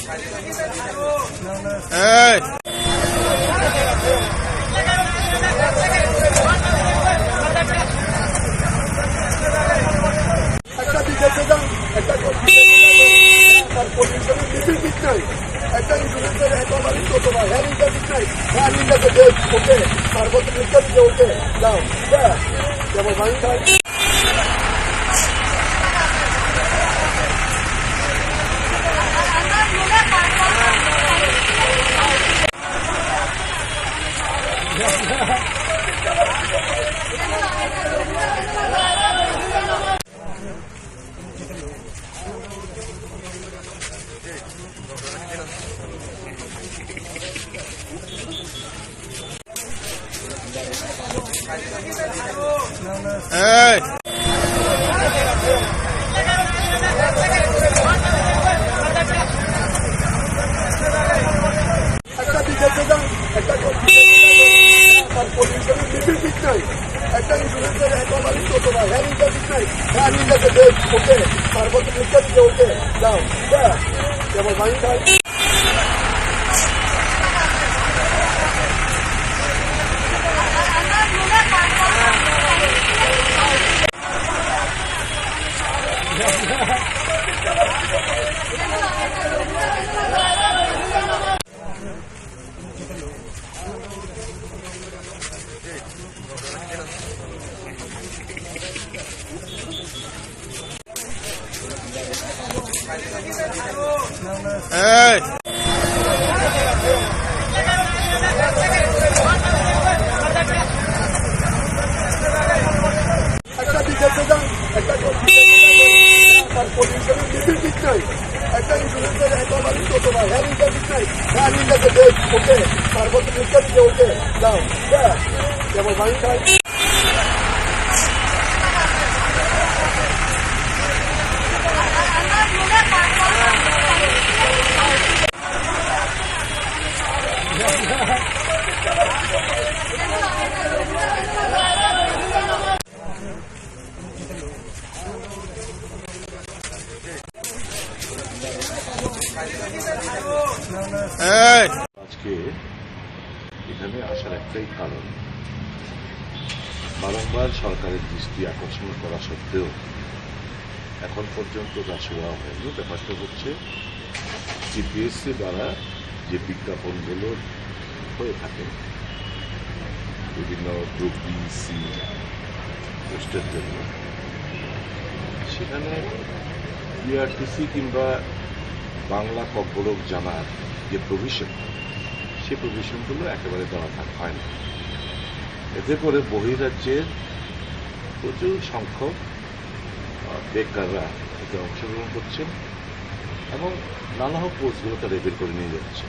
একটা ইন্স্যুরেন্সের হেকমারি অথবা হেয়ার ইন্টারভিউ নাই হেয়ার ইন্টারভিউ ওকে সার্বত্র লিখতে দিতে ওকে যাও যেমন ভাই একটা ইন্স্যুরেন্সের হেকমারি অথবা হেয়ার ইন্টারভিউ নাই হেয়ার ইন্টারভিউ ওকে সার্বত্র লিখতে দিতে ওকে যাও যেমন ভাই একটা ইন্স্যুরেন্সের হেকমারি অথবা হেয়ার ইন্টারভিউ নাই হেয়ার ইন্টারভিউ ওকে সার্বত্র লিখতে দিতে ওকে যাও যেমন ভাই আজকে এখানে আসার একটাই কারণ, বারংবার সরকারের দৃষ্টি আকর্ষণ করা সত্ত্বেও এখন পর্যন্ত তা শোয়া হয়নি। ব্যাপারটা হচ্ছে জিপিএসসি দ্বারা যে বিজ্ঞাপনগুলো হয়ে থাকে বিভিন্ন গ্রুপ বি সি পোস্টের জন্য, সেখানে বিআরটিসি কিংবা বাংলা কব্বরক জানার যে প্রভিশন, সে প্রভিশনগুলো একেবারে দেওয়া হয় না। এতে করে বহিরাজ্যের প্রচুর সংখ্যক বেকাররা এতে অংশগ্রহণ করছেন এবং নানা পোস্টগুলোকে রেবেল করে নিয়ে যাচ্ছে,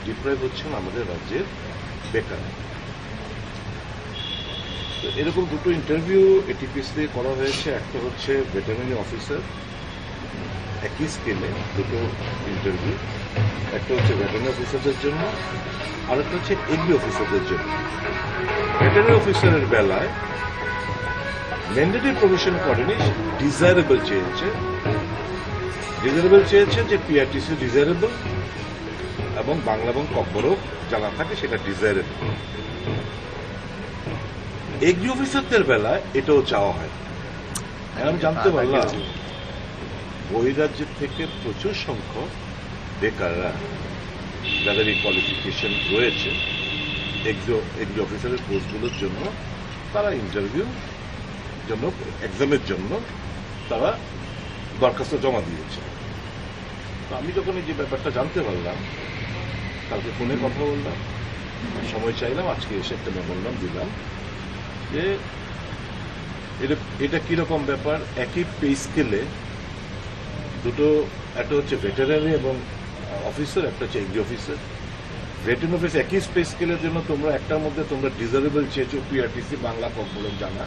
ডিপ্রাইভ হচ্ছেন আমাদের রাজ্যের বেকাররা। তো এরকম দুটো ইন্টারভিউ এটিপিসি করা হয়েছে। একটা হচ্ছে ভেটেরিনারি অফিসার, একই স্কেলে দুটো ইন্টারভিউ, একটা হচ্ছে ভেটেরিনারি অফিসারদের জন্য আর একটা হচ্ছে এগ্রি অফিসারদের জন্য। ভেটেরিনারি অফিসারের বেলায় ম্যান্ডেটরি প্রভিশন করেনি, ডিজায়ারেবল চেয়েছে যে পিআরটিসি ডিজায়ারেবল এবং বাংলা এবং কব্বরক জানা থাকে সেটা ডিজায়ারেবল। এগ্রি অফিসারদের বেলায় এটাও চাওয়া হয়। আমি জানতে পারলাম বহিরাজ্যের থেকে প্রচুর সংখ্যক বেকাররা যাদের এই কোয়ালিফিকেশন রয়েছে এগ্রি অফিসারের পোস্টগুলোর জন্য, তারা ইন্টারভিউ জন্য এক্সামের জন্য তারা দরখাস্ত জমা দিয়েছে। তো আমি যখন এই যে ব্যাপারটা জানতে পারলাম, কালকে ফোনে কথা বললাম, সময় চাইলাম, আজকে এসে একটা মেমোরান্ডাম দিলাম যে এটা কিরকম ব্যাপার। একই পে স্কেলে দুটো, একটা হচ্ছে ভেটেরিনারি এবং অফিসার, একটা হচ্ছে এগ্রি অফিসার। ভেটেরিনারি অফিস একই পে স্কেলের জন্য তোমরা একটার মধ্যে তোমরা ডিজারেবল চেয়েছো পিআরটিসি বাংলা কব্বরক জানা,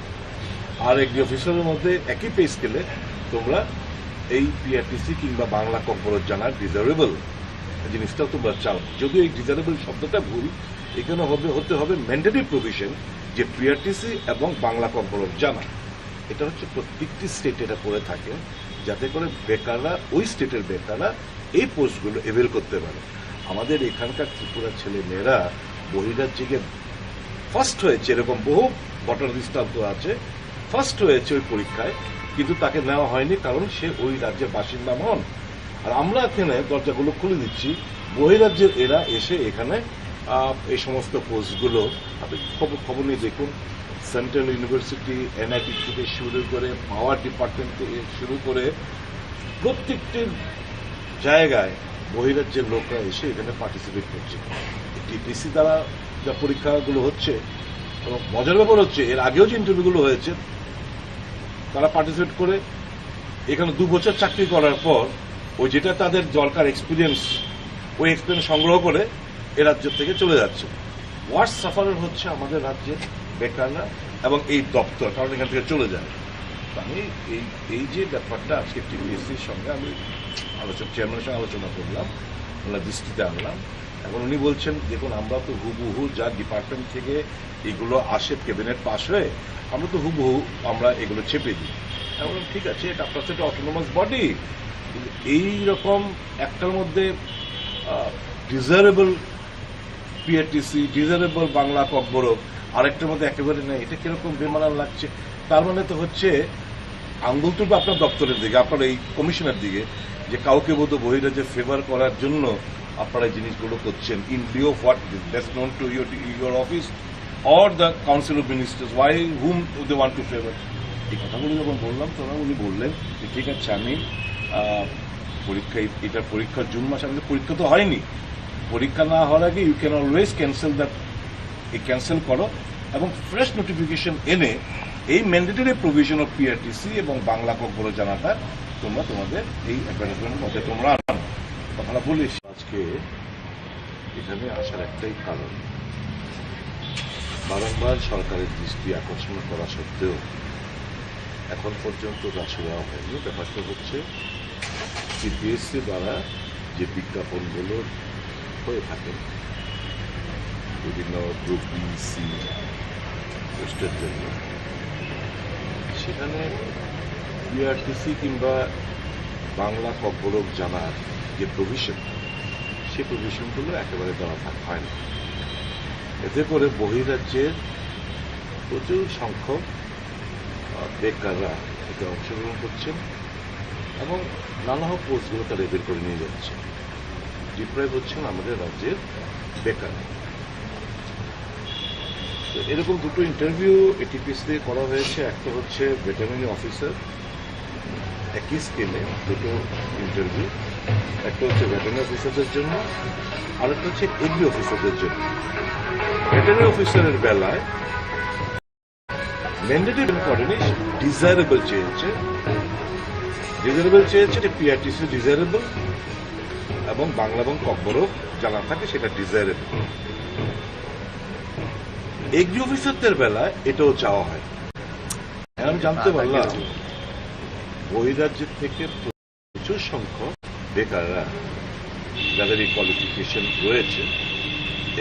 আর এগ্রি অফিসারের মধ্যে একই পে স্কেলে তোমরা এই পিআরটিসি কিংবা বাংলা কব্বরক জানার ডিজারেবল জিনিসটাও তোমরা চাও। যদিও এই ডিজারেবল শব্দটা ভুল, এখানে হতে হবে ম্যান্ডেটরি প্রভিশন যে পিআরটিসি এবং বাংলা কব্বরক জানা। এটা হচ্ছে প্রত্যেকটি স্টেট এটা করে থাকে যাতে করে বেকাররা, ওই স্টেটের বেকাররা এই পোস্টগুলো এভেল করতে পারে। আমাদের এখানকার ত্রিপুরা ছেলে মেয়েরা বহিরাজ্যে গিয়ে ফার্স্ট হয়েছে, এরকম বহু ঘটনা দৃষ্টান্ত আছে, ফার্স্ট হয়েছে ওই পরীক্ষায়, কিন্তু তাকে নেওয়া হয়নি কারণ সে ওই রাজ্যের বাসিন্দা নন। আর আমরা এখানে দরজাগুলো খুলে দিচ্ছি, বহিরাজ্যের এরা এসে এখানে এই সমস্ত পোস্টগুলো আপনি খবর নিয়ে দেখুন। সেন্ট্রাল ইউনিভার্সিটি, এনআইটি থেকে শুরু করে পাওয়ার ডিপার্টমেন্ট থেকে শুরু করে প্রত্যেকটি জায়গায় বহিরাজ্যের লোকরা এসে এখানে পার্টিসিপেট করছে। টিপিসি দ্বারা যা পরীক্ষাগুলো হচ্ছে, এবং মজার ব্যাপার হচ্ছে এর আগেও যে ইন্টারভিউগুলো হয়েছে তারা পার্টিসিপেট করে এখানে 2 বছর চাকরি করার পর ওই যেটা তাদের দরকার এক্সপিরিয়েন্স, ওই এক্সপিরিয়েন্স সংগ্রহ করে এ রাজ্য থেকে চলে যাচ্ছে। ওয়ার্স্ট সাফারার হচ্ছে আমাদের রাজ্যের বেকাররা এবং এই দপ্তর, কারণ এখান থেকে চলে যায়। আমি এই যে ব্যাপারটা আজকে টিপিএসসির সঙ্গে আমি চেয়ারম্যানের সঙ্গে আলোচনা করলাম, ওনার দৃষ্টিতে আনলাম। এখন উনি বলছেন দেখুন আমরা তো হুবহু যা ডিপার্টমেন্ট থেকে এগুলো আসে ক্যাবিনেট পাস হয়ে, আমরা তো হুবহু আমরা এগুলো চেপে দিই। এখন ঠিক আছে, এটা আপনার সাথে অটোনোমাস বডি, কিন্তু এইরকম একটার মধ্যে desirable PRTC, desirable Bangla Kokborok, আরেকটার মধ্যে একেবারে নেই, এটা কিরকম বেমানান লাগছে। তার মানে তো হচ্ছে আঙ্গুল তুলবে আপনার দপ্তরের দিকে, আপনার এই কমিশনের দিকে, যে কাউকে বোধ বহিরাজ্যে ফেভার করার জন্য আপনারা এই জিনিসগুলো করছেন। In lieu of what best known to your office or the council of ministers, why whom they want to favour. এই কথাগুলো যখন বললাম তখন উনি বললেন যে ঠিক আছে, আমি পরীক্ষা, এটার পরীক্ষা জুন মাসে, আমাদের পরীক্ষা তো হয়নি, পরীক্ষা না হওয়ার আগে you can always cancel that, এই ক্যান্সেল করো এবং ফ্রেশ নোটিফিকেশন এনে এই ম্যান্ডেটরি প্রভিশন অফ পিআরটিসি এবং বাংলা ককবরক জানাটা তোমরা তোমাদের এই অ্যাডভার্টাইজমেন্টের মধ্যে তোমরা আনো। কথাটা বলিস। আজকে এখানে আসার একটাই কারণ, বারংবার সরকারের দৃষ্টি আকর্ষণ করা সত্ত্বেও এখন পর্যন্ত তা দেওয়া হয়নি। ব্যাপারটা হচ্ছে সিবিএসসি দ্বারা যে বিজ্ঞাপনগুলো হয়ে থাকে বিভিন্ন গ্রুপ বি, সি পোস্টের জন্য, সেখানে বিআরটিসি কিংবা বাংলা ককবরক জানার যে প্রভিশন, সেই প্রভিশনগুলো একেবারে দেওয়া হয় না। এতে করে বহিরাজ্যের প্রচুর সংখ্যক বেকাররা এতে অংশগ্রহণ করছেন এবং নানা পোস্টগুলো তারা বের করে নিয়ে যাচ্ছে। ডিপ্রাইভ হচ্ছেন আমাদের রাজ্যের বেকার। তো এরকম দুটো ইন্টারভিউ এটিপিএসসি করা হয়েছে। একটা হচ্ছে ভেটেরিনারি অফিসার, একই স্কেলে দুটো ইন্টারভিউ, একটা হচ্ছে ভেটেরিনারি অফিসারদের জন্য আর একটা হচ্ছে এগ্রি অফিসারদের জন্য। ভেটেরিনারি অফিসারের বেলায় ম্যান্ডেটরি করেনি, ডিজায়ারেবল চেয়েছে। ডিজায়ারেবল চেয়েছে যে পিআরটিসি ডিজায়ারেবল এবং বাংলা এবং ককবরক জানা থাকে, সেটা ডিজায়ারেবল। এগ্রি অফিসারদের বেলায় এটাও চাওয়া হয়। আমি জানতে পারলাম বহিরাজ্যের থেকে প্রচুর সংখ্যক বেকাররা যাদের এই কোয়ালিফিকেশন রয়েছে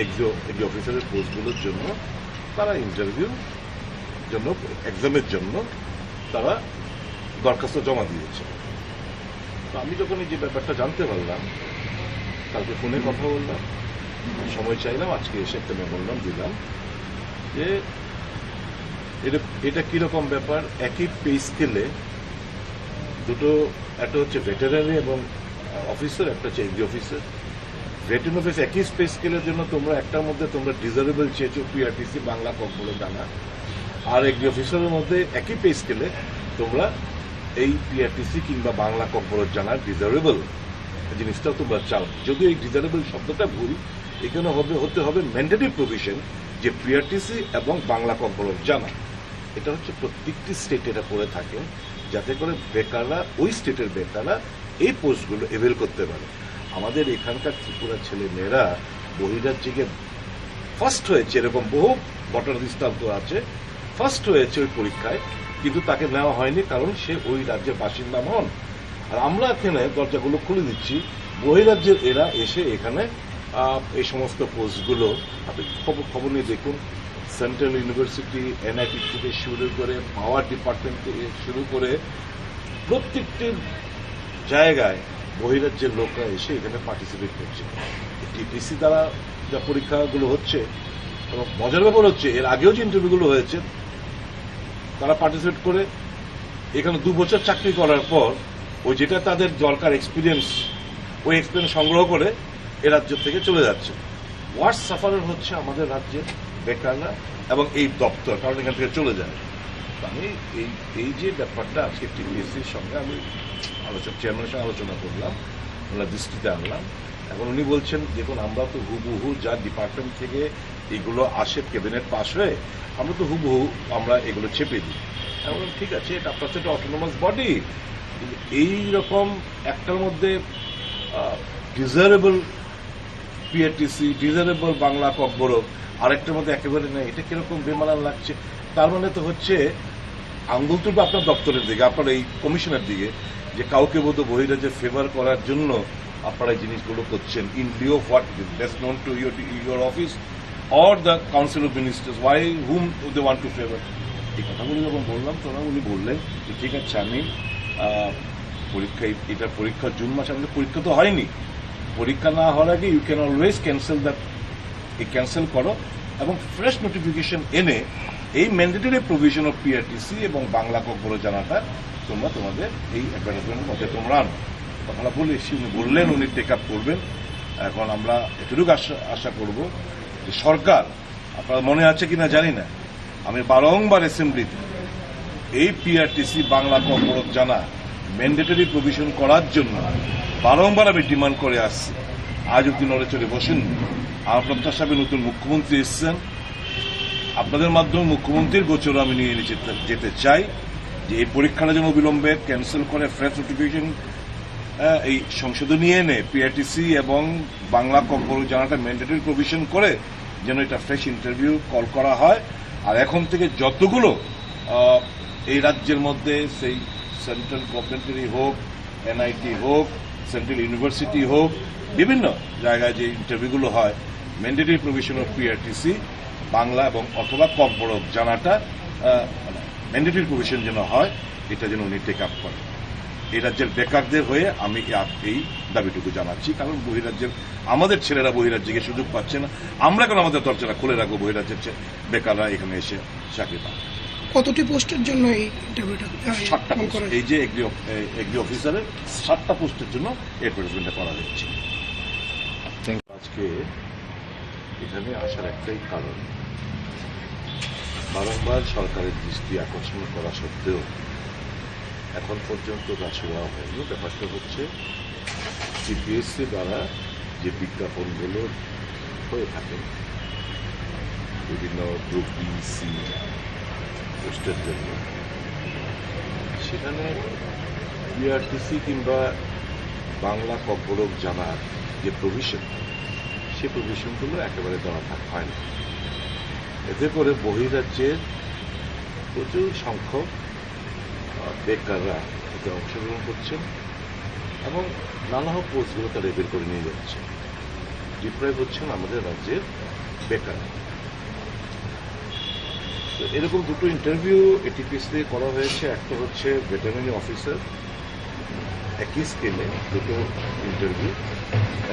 এগ্রি অফিসারের পোস্টগুলোর জন্য, তারা ইন্টারভিউ জন্য, এক্সামের জন্য তারা দরখাস্ত জমা দিয়েছে। তো আমি যখন এই যে ব্যাপারটা জানতে পারলাম, কালকে ফোনে কথা বললাম, সময় চাইলাম, আজকে এসে একটা মেমোরান্ডাম দিলাম যে এটা কিরকম ব্যাপার। একই পে স্কেলে দুটো, একটা হচ্ছে ভেটেরিনারি এবং অফিসার, একটা হচ্ছে এগ্রি অফিসার। ভেটেরিনারি অফিস একই পে স্কেলের জন্য তোমরা একটার মধ্যে তোমরা ডিজারেবল চেয়েছো পিআরটিসি বাংলা ককবরক জানা, আর এগ্রি অফিসারের মধ্যে একই পে স্কেলে তোমরা এই পিআরটিসি কিংবা বাংলা ককবরক জানার ডিজারেবল জিনিসটাও তোমরা চাও। যদিও এই ডিজারেবল শব্দটা ভুল, এখানে হতে হবে ম্যান্ডেটরি প্রভিশন যে পিআরটিসি এবং বাংলা ককবরক জানা। এটা হচ্ছে প্রত্যেকটি স্টেটে এটা করে থাকেন, যাতে করে বেকাররা, ওই স্টেটের বেকাররা এই পোস্টগুলো এভেল করতে পারে। আমাদের এখানকার ত্রিপুরা ছেলে মেয়েরা বহিরাজ্যে গিয়ে ফার্স্ট হয়েছে, এরকম বহু ঘটনা দৃষ্টান্ত আছে, ফার্স্ট হয়েছে ওই পরীক্ষায়, কিন্তু তাকে নেওয়া হয়নি কারণ সে ওই রাজ্যের বাসিন্দা নন। আর আমরা এখানে দরজাগুলো খুলে দিচ্ছি, বহিরাজ্যের এরা এসে এখানে এই সমস্ত পোস্টগুলো আপনি খবর নিয়ে দেখুন। সেন্ট্রাল ইউনিভার্সিটি, এনআইটি থেকে শুরু করে পাওয়ার ডিপার্টমেন্ট থেকে শুরু করে প্রত্যেকটি জায়গায় বহিরাজ্যের লোকরা এসে এখানে পার্টিসিপেট করছে। টিপিসি দ্বারা যা পরীক্ষাগুলো হচ্ছে, এবং মজার ব্যাপার হচ্ছে এর আগেও যে ইন্টারভিউগুলো হয়েছে তারা পার্টিসিপেট করে এখানে 2 বছর চাকরি করার পর ওই যেটা তাদের দরকার এক্সপিরিয়েন্স, ওই এক্সপিরিয়েন্স সংগ্রহ করে এ রাজ্য থেকে চলে যাচ্ছে। ওয়ার্স্ট সাফারার হচ্ছে আমাদের রাজ্যের বেকাররা এবং এই দপ্তর, কারণ এখান থেকে চলে যায়। আমি এই যে ব্যাপারটা আজকে টিপিএসসির সঙ্গে আমি চেয়ারম্যানের সঙ্গে আলোচনা করলাম, ওনার দৃষ্টিতে আনলাম। এখন উনি বলছেন দেখুন আমরা তো হুবহু যা ডিপার্টমেন্ট থেকে এগুলো আসে ক্যাবিনেট পাস হয়ে আমরা তো হুবহু আমরা এগুলো চেপে দিই। এখন ঠিক আছে, এটা আপনার সাথে অটোনোমাস বডি, এই রকম একটার মধ্যে desirable PRTC, desirable Bangla Kokborok, আরেকটার মধ্যে একেবারে নেই, এটা কিরকম বেমানান লাগছে। তার মানে তো হচ্ছে আঙ্গুল তুলবে আপনার দপ্তরের দিকে, আপনার এই কমিশনের দিকে, যে কাউকে বোধ বহিরাজ্যে ফেভার করার জন্য আপনারা এই জিনিসগুলো করছেন। In lieu of what best known to your office or the council of ministers, why whom they want to favour. এই কথাগুলো যখন বললাম তখন উনি বললেন যে ঠিক আছে আমি পরীক্ষা, এটা পরীক্ষা জুন মাসে, আমাদের পরীক্ষা তো হয়নি, পরীক্ষা না হওয়ার আগে you can always cancel that, cancel করো এবং ফ্রেশ নোটিফিকেশন এনে এই ম্যান্ডেটরি প্রভিশন অফ পিআরটিসি এবং বাংলা ককবরক জানাটা তোমরা তোমাদের এই অ্যাডভার্টাইজমেন্টের মধ্যে তোমরা আনো। কথাটা বলে উনি বললেন উনি টেক আপ করবেন। এখন আমরা এতটুকু আশা করব যে সরকার, আপনার মনে আছে কিনা জানি না, আমি বারংবার অ্যাসেম্বলিতে এই পিআরটিসি বাংলা ককবরক জানা ম্যান্ডেটরি প্রভিশন করার জন্য বারংবার আমি ডিমান্ড করে আসছি। আজ অব্দি নড়ে চড়ে বসেন। আমার প্রত্যাশা নতুন মুখ্যমন্ত্রী এসছেন, আপনাদের মাধ্যমে মুখ্যমন্ত্রীর গোচর আমি নিয়ে যেতে চাই যে এই পরীক্ষাটা যেন অবিলম্বে ক্যান্সেল করে ফ্রেশ নোটিফিকেশন এই সংশোধনী এনে পিআরটিসি এবং বাংলা ককবরক জানাটা ম্যান্ডেটরি প্রভিশন করে যেন এটা ফ্রেশ ইন্টারভিউ কল করা হয়। আর এখন থেকে যতগুলো এই রাজ্যের মধ্যে সেই সেন্ট্রাল গভর্নমেন্টেরই হোক, এনআইটি হোক, সেন্ট্রাল ইউনিভার্সিটি হোক, বিভিন্ন জায়গায় যে ইন্টারভিউগুলো হয়, mandatory provision of PRTC Bangla এবং অথবা ককবরক জানাটা ম্যান্ডেটরি প্রভিশন যেন হয়, এটা যেন উনি টেক আপ করেন। এই রাজ্যের বেকারদের হয়ে আমি এই দাবিটুকু জানাচ্ছি, কারণ বহিরাজ্যের আমাদের ছেলেরা বহিরাজ্যে গিয়ে সুযোগ পাচ্ছে না, আমরা কেন আমাদের দরজাটা খুলে রাখবো বহিরাজ্যের বেকাররা এখানে এসে চাকরি পায়। কতটি পোস্টের জন্য এই ইন্টারভিউটা? 7টা পোস্ট, এই যে এগ্রি অফিসারের 7টা পোস্টের জন্য অ্যাডভার্টাইজমেন্টটা করা হচ্ছে। আজকে এখানে আসার একটাই কারণ, বারংবার সরকারের দৃষ্টি আকর্ষণ করা সত্ত্বেও এখন পর্যন্ত তা ছোঁয়া হয়নি। ব্যাপারটা হচ্ছে সিপিএসসি দ্বারা যে বিজ্ঞাপনগুলো হয়ে থাকে বিভিন্ন গ্রুপ বি, সি পোস্টের জন্য, সেখানে পিআরটিসি কিংবা বাংলা ককবরক জানার যে প্রভিশন, সেই প্রভিশনগুলো একেবারে দেওয়া হয় না। এতে করে বহিরাজ্যের প্রচুর সংখ্যক বেকাররা এতে অংশগ্রহণ করছেন এবং নানা পোস্টগুলো তারা বের করে নিয়ে যাচ্ছে, ডিপ্রাইভ হচ্ছেন আমাদের রাজ্যের বেকার। তো এরকম দুটো ইন্টারভিউ এটিপিএসসি করা হয়েছে। একটা হচ্ছে ভেটেরিনারি অফিসার, একই স্কেলে দুটো ইন্টারভিউ,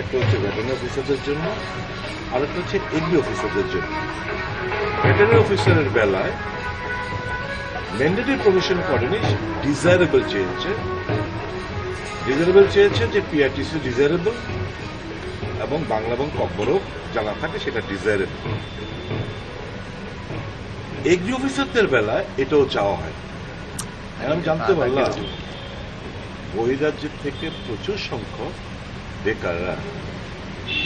একটা হচ্ছে ভেটেরিনারি অফিসারদের জন্য, আরেকটা হচ্ছে এগ্রি অফিসারদের জন্য। ভেটেরিনারি অফিসারের বেলায় ম্যান্ডেটরি প্রভিশন করেনি, ডিজায়ারেবল চেয়েছে। ডিজায়ারেবল চেয়েছে যে পিআরটিসি ডিজায়ারেবল এবং বাংলা এবং ককবরক জানা থাকে সেটা ডিজায়ারেবল। এগ্রি অফিসারদের বেলায় এটাও চাওয়া হয়। আমি জানতে পারলাম বহিরাজ্যের থেকে প্রচুর সংখ্যক বেকাররা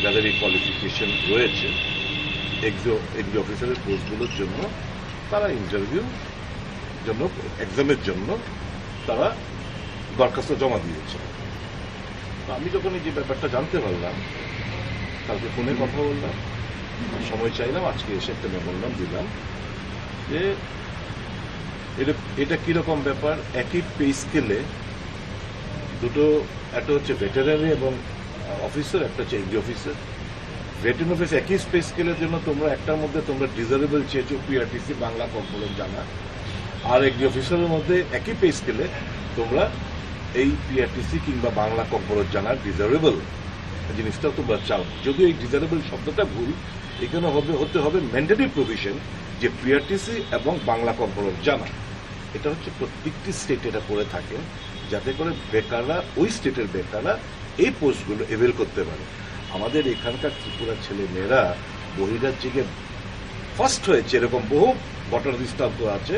যাদের এই কোয়ালিফিকেশন রয়েছে এগ্রি অফিসারের পোস্টগুলোর জন্য, তারা ইন্টারভিউ জন্য, এক্সামের জন্য তারা দরখাস্ত জমা দিয়েছে। আমি যখন এই যে ব্যাপারটা জানতে পারলাম, কালকে ফোনে কথা বললাম, সময় চাইলাম, আজকে এসে একটা মেমোরান্ডাম দিলাম যে এটা কিরকম ব্যাপার। একই পে স্কেলে দুটো, একটা হচ্ছে ভেটেরিনারি এবং অফিসার, একটা হচ্ছে এগ্রি অফিসার। ভেটেরিনারি অফিস একই পে স্কেলের জন্য তোমরা একটার মধ্যে তোমরা ডিজারেবল চেয়েছো পিআরটিসি বাংলা ককবরক জানা, আর এগ্রি অফিসারের মধ্যে একই পে স্কেলে তোমরা এই পিআরটিসি কিংবা বাংলা কর্পোরেট জানার ডিজারেবল জিনিসটাও তোমরা চাও। যদিও এই ডিজারেবল শব্দটা ভুল, এখানে হতে হবে ম্যান্ডেটরি প্রভিশন যে পিআরটিসি এবং বাংলা কর্পোরেট জানা, এটা হচ্ছে প্রত্যেকটি স্টেট এটা করে থাকেন, যাতে করে বেকাররা, ওই স্টেটের বেকাররা এই পোস্টগুলো এভেল করতে পারে। আমাদের এখানকার ত্রিপুরা ছেলে মেয়েরা বহিরাজ্যে গিয়ে ফার্স্ট হয়েছে, এরকম বহু ঘটনা দৃষ্টান্ত আছে,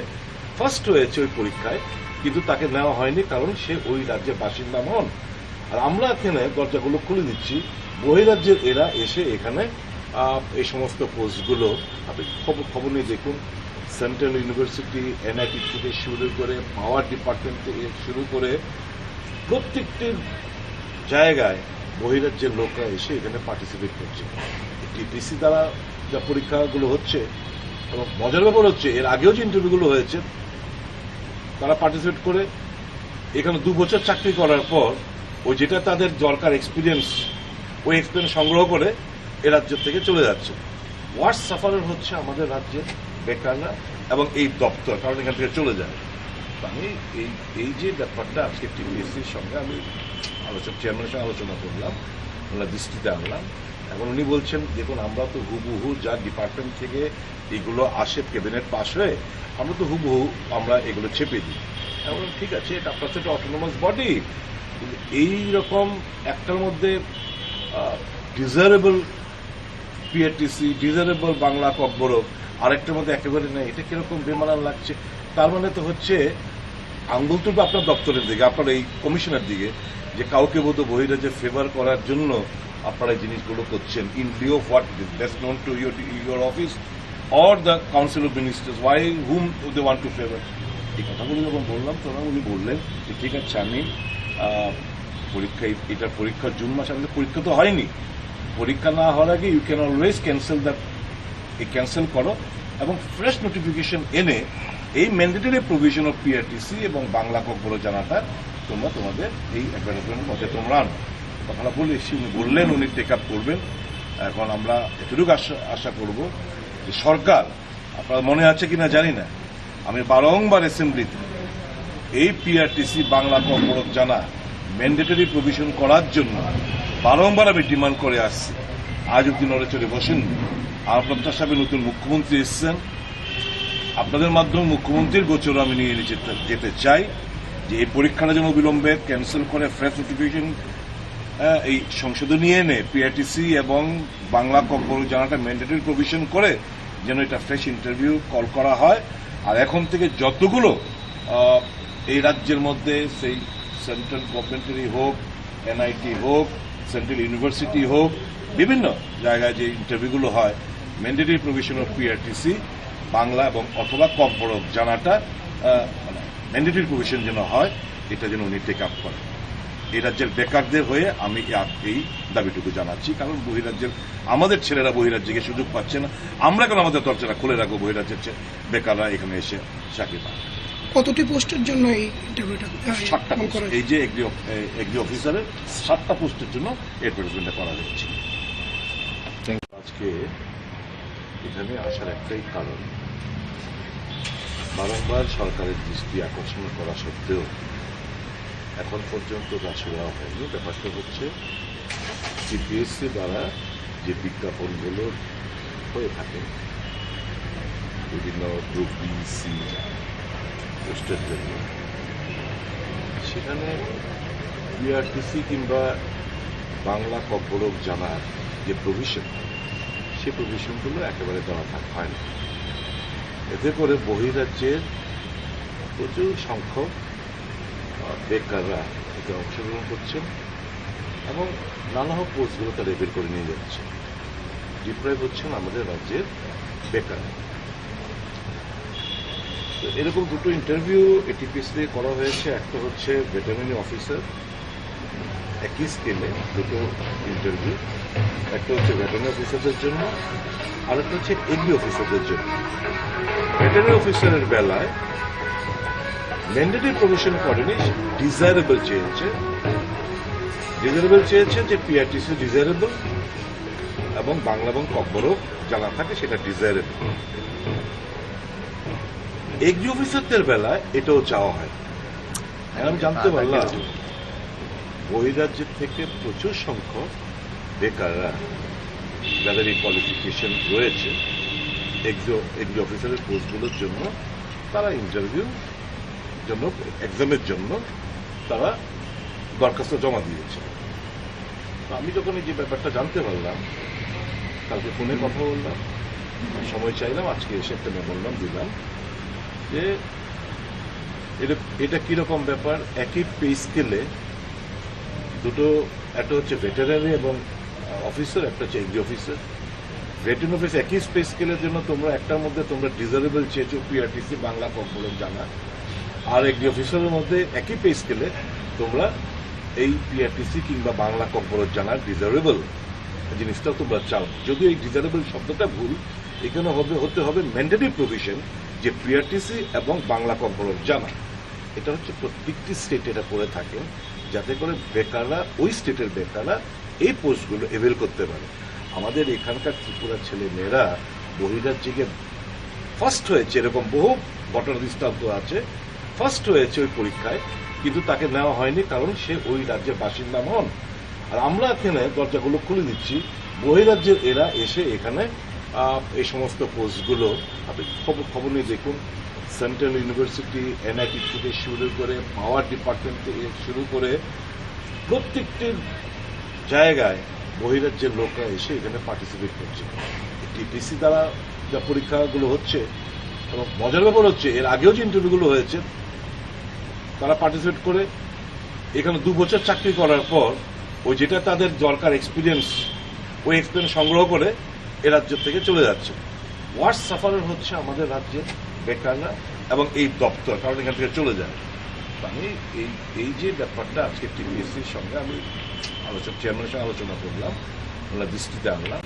ফার্স্ট হয়েছে ওই পরীক্ষায়, কিন্তু তাকে নেওয়া হয়নি কারণ সে ওই রাজ্যের বাসিন্দা নন। আর আমরা এখানে দরজাগুলো খুলে দিচ্ছি, বহিরাজ্যের এরা এসে এখানে এই সমস্ত পোস্টগুলো, আপনি খবর নিয়ে দেখুন, সেন্ট্রাল ইউনিভার্সিটি, এনআইটি থেকে শুরু করে পাওয়ার ডিপার্টমেন্ট থেকে শুরু করে প্রত্যেকটি জায়গায় বহিরাজ্যের লোকরা এসে এখানে পার্টিসিপেট করছে। টিপিসি দ্বারা যা পরীক্ষাগুলো হচ্ছে, এবং মজার ব্যাপার হচ্ছে এর আগেও যে ইন্টারভিউগুলো হয়েছে তারা পার্টিসিপেট করে এখানে 2 বছর চাকরি করার পর ওই যেটা তাদের দরকার এক্সপিরিয়েন্স, ওই এক্সপিরিয়েন্স সংগ্রহ করে এ রাজ্য থেকে চলে যাচ্ছে। ওয়ার্স্ট সাফারার হচ্ছে আমাদের রাজ্যের বেকাররা এবং এই দপ্তর, কারণ এখান থেকে চলে যায়। আমি এই যে ব্যাপারটা আজকে টিপিএসসির সঙ্গে আমি চেয়ারম্যানের সঙ্গে আলোচনা করলাম, ওনার দৃষ্টিতে আনলাম। এখন উনি বলছেন দেখুন আমরা তো হুবহু যা ডিপার্টমেন্ট থেকে এগুলো আসে ক্যাবিনেট পাস হয়ে, আমরা তো হুবহু আমরা এগুলো চেপে দিই। এখন ঠিক আছে, এটা আপনার একটা অটোনোমাস বডি, এইরকম একটার মধ্যে desirable PRTC, desirable Bangla corporate, আরেকটার মধ্যে একেবারে নেই, এটা কিরকম বেমানান লাগছে। তার মানে তো হচ্ছে আঙ্গুল তুলবে আপনার দপ্তরের দিকে, আপনার এই কমিশনের দিকে, যে কাউকে বোধ বহিরাজ্যে ফেভার করার জন্য আপনারা এই জিনিসগুলো করছেন। In lieu of what that's known to your office or the council of ministers, why whom they want to favour. এই কথাগুলো যখন বললাম তখন উনি বললেন যে ঠিক আছে, আমি এটার পরীক্ষা জুন মাসে, আমাদের পরীক্ষা তো হয়নি, পরীক্ষা না হওয়ার আগে ইউ ক্যান অলওয়েজ ক্যান্সেল করো এবং ফ্রেশ নোটিফিকেশন এনে এই ম্যান্ডেটরি প্রভিশন অফ পিআরটিসি এবং বাংলা কর্পোরেট জানাটা তোমরা তোমাদের এই অ্যাডভার্টাইজমেন্টের মধ্যে তোমরা আনো। কথাটা বলে এসে উনি বললেন উনি টেক আপ করবেন। এখন আমরা এতটুকু আশা করব যে সরকার, আপনার মনে আছে কিনা জানি না, আমি বারংবার অ্যাসেম্বলিতে এই পিআরটিসি বাংলা কর্পোরেট জানা ম্যান্ডেটরি প্রভিশন করার জন্য বারংবার আমি ডিমান্ড করে আসছি। আজ অব্দি নড়ে চড়ে বসেন। আর প্রত্যাশা সাহেব নতুন মুখ্যমন্ত্রী এসেছেন, আপনাদের মাধ্যমে মুখ্যমন্ত্রীর গোচর আমি নিয়ে যেতে চাই যে এই পরীক্ষাটা যেন বিলম্বে ক্যান্সেল করে ফ্রেশ নোটিফিকেশন এই সংশোধনী এনে পিআরটিসি এবং বাংলা কর্পোরেট জানাটা ম্যান্ডেটরি প্রভিশন করে যেন এটা ফ্রেশ ইন্টারভিউ কল করা হয়। আর এখন থেকে যতগুলো এই রাজ্যের মধ্যে, সেই সেন্ট্রাল গভর্নমেন্টেরই হোক, এনআইটি হোক, সেন্ট্রাল ইউনিভার্সিটি হোক, বিভিন্ন জায়গায় যে ইন্টারভিউগুলো হয়, mandatory provision of PRTC Bangla এবং অথবা কর্পোরেট জানাটা ম্যান্ডেটরি প্রভিশন যেন হয়, এটা যেন উনি টেক আপ করেন। এই রাজ্যের বেকারদের হয়ে আমি এই দাবিটুকু জানাচ্ছি, কারণ বহিরাজ্যের আমাদের ছেলেরা বহিরাজ্যে গিয়ে সুযোগ পাচ্ছে না। আমরা কেন আমাদের দরজাটা খুলে রাখবো বহিরাজ্যের বেকাররা এখানে এসে চাকরি পায়। কতটি পোস্টের জন্য এই ইন্টারভিউটা? 7টা পোস্ট, এই যে এগ্রি অফিসারের 7টা পোস্টের জন্য অ্যাডভার্টাইজমেন্টটা করা হচ্ছে। আজকে এখানে আসার একটাই কারণ, বারংবার সরকারের দৃষ্টি আকর্ষণ করা সত্ত্বেও এখন পর্যন্ত তা দেওয়া হয়নি। ব্যাপারটা হচ্ছে সিপিএসসি দ্বারা যে বিজ্ঞাপনগুলো হয়ে থাকে বিভিন্ন গ্রুপ বি, সি পোস্টের জন্য, সেখানে পিআরটিসি কিংবা বাংলা কর্পোরেট জানার যে প্রভিশন, সেই প্রভিশনগুলো একেবারে দেওয়া হয় না। এতে করে বহিরাজ্যের প্রচুর সংখ্যক বেকাররা এতে অংশগ্রহণ করছেন এবং নানা পোস্টগুলো তারা বের করে নিয়ে যাচ্ছে। ডিপ্রাইভ হচ্ছেন আমাদের রাজ্যের বেকার। এরকম দুটো ইন্টারভিউ এটিপিএসসি করা হয়েছে। একটা হচ্ছে ভেটেরিনারি অফিসার, একই স্কেলে দুটো ইন্টারভিউ, একটা হচ্ছে ভেটেরিনারি অফিসারদের জন্য, আর একটা হচ্ছে এগ্রি অফিসারদের জন্য। ভেটেরিনারি অফিসারের বেলায় ম্যান্ডেটরি প্রভিশন করেনি, ডিজায়ারেবল চেয়েছে যে পিআরটিসি ডিজায়ারেবল এবং বাংলা এবং কর্পোরেট জানা থাকে সেটা ডিজায়ারেবল। এগ্রি অফিসারদের বেলায় এটাও চাওয়া হয়। আমি জানতে পারলাম বহিরাজ্যের থেকে প্রচুর সংখ্যক বেকাররা যাদের এই কোয়ালিফিকেশন রয়েছে এগ্রি অফিসারের পোস্টগুলোর জন্য তারা ইন্টারভিউ জন্য এক্সামের জন্য তারা দরখাস্ত জমা দিয়েছে। তো আমি যখন এই যে ব্যাপারটা জানতে পারলাম, কালকে ফোনে কথা বললাম, সময় চাইলাম, আজকে এসে একটা মেমোরান্ডাম দিলাম যে এটা কিরকম ব্যাপার। একই পে স্কেলে দুটো, একটা হচ্ছে ভেটেরারি এবং অফিসার, একটা হচ্ছে এগ্রি অফিসার। ভেটেরারি অফিস একই পে স্কেলের জন্য তোমরা একটার মধ্যে তোমরা ডিজারেবল চেয়েছো পিআরটিসি বাংলা কম্পোনেন্ট জানা, আর এগ্রি অফিসারের মধ্যে একই পে স্কেলে তোমরা এই পিআরটিসি কিংবা বাংলা কম্পোনেন্ট জানার ডিজারেবল জিনিসটাও তোমরা চাও। যদিও এই ডিজারেবল শব্দটা ভুল, এখানে হতে হবে ম্যান্ডেটরি প্রভিশন যে পিআরটিসি এবং বাংলা কম্পোনেন্ট জানা। এটা হচ্ছে প্রত্যেকটি স্টেট এটা করে থাকেন, যাতে করে বেকাররা, ওই স্টেটের বেকাররা এই পোস্টগুলো এভেল করতে পারে। আমাদের এখানকার ত্রিপুরার ছেলে মেয়েরা বহিরাজ্যে গিয়ে ফার্স্ট হয়েছে, এরকম বহু ঘটনা দৃষ্টান্ত আছে, ফার্স্ট হয়েছে ওই পরীক্ষায়, কিন্তু তাকে নেওয়া হয়নি কারণ সে ওই রাজ্যের বাসিন্দা নন। আর আমরা এখানে দরজাগুলো খুলে দিচ্ছি, বহিরাজ্যের এরা এসে এখানে এই সমস্ত পোস্টগুলো আপনি খবর নিয়ে দেখুন। সেন্ট্রাল ইউনিভার্সিটি, এনআইটি থেকে শুরু করে পাওয়ার ডিপার্টমেন্ট থেকে শুরু করে প্রত্যেকটি জায়গায় বহিরাজ্যের লোকরা এসে এখানে পার্টিসিপেট করছে। টিপিসি দ্বারা যা পরীক্ষাগুলো হচ্ছে, এবং মজার ব্যাপার হচ্ছে এর আগেও যে ইন্টারভিউগুলো হয়েছে তারা পার্টিসিপেট করে এখানে 2 বছর চাকরি করার পর ওই যেটা তাদের দরকার এক্সপিরিয়েন্স, ওই এক্সপিরিয়েন্স সংগ্রহ করে এ রাজ্য থেকে চলে যাচ্ছে। ওয়ার্স্ট সাফারার হচ্ছে আমাদের রাজ্যের বেকাররা এবং এই দপ্তর, কারণ এখান থেকে চলে যায়। আমি এই যে ব্যাপারটা আজকে টিপিএসসির সঙ্গে আমি চেয়ারম্যানের সঙ্গে আলোচনা করলাম, ওনার দৃষ্টিতে আনলাম।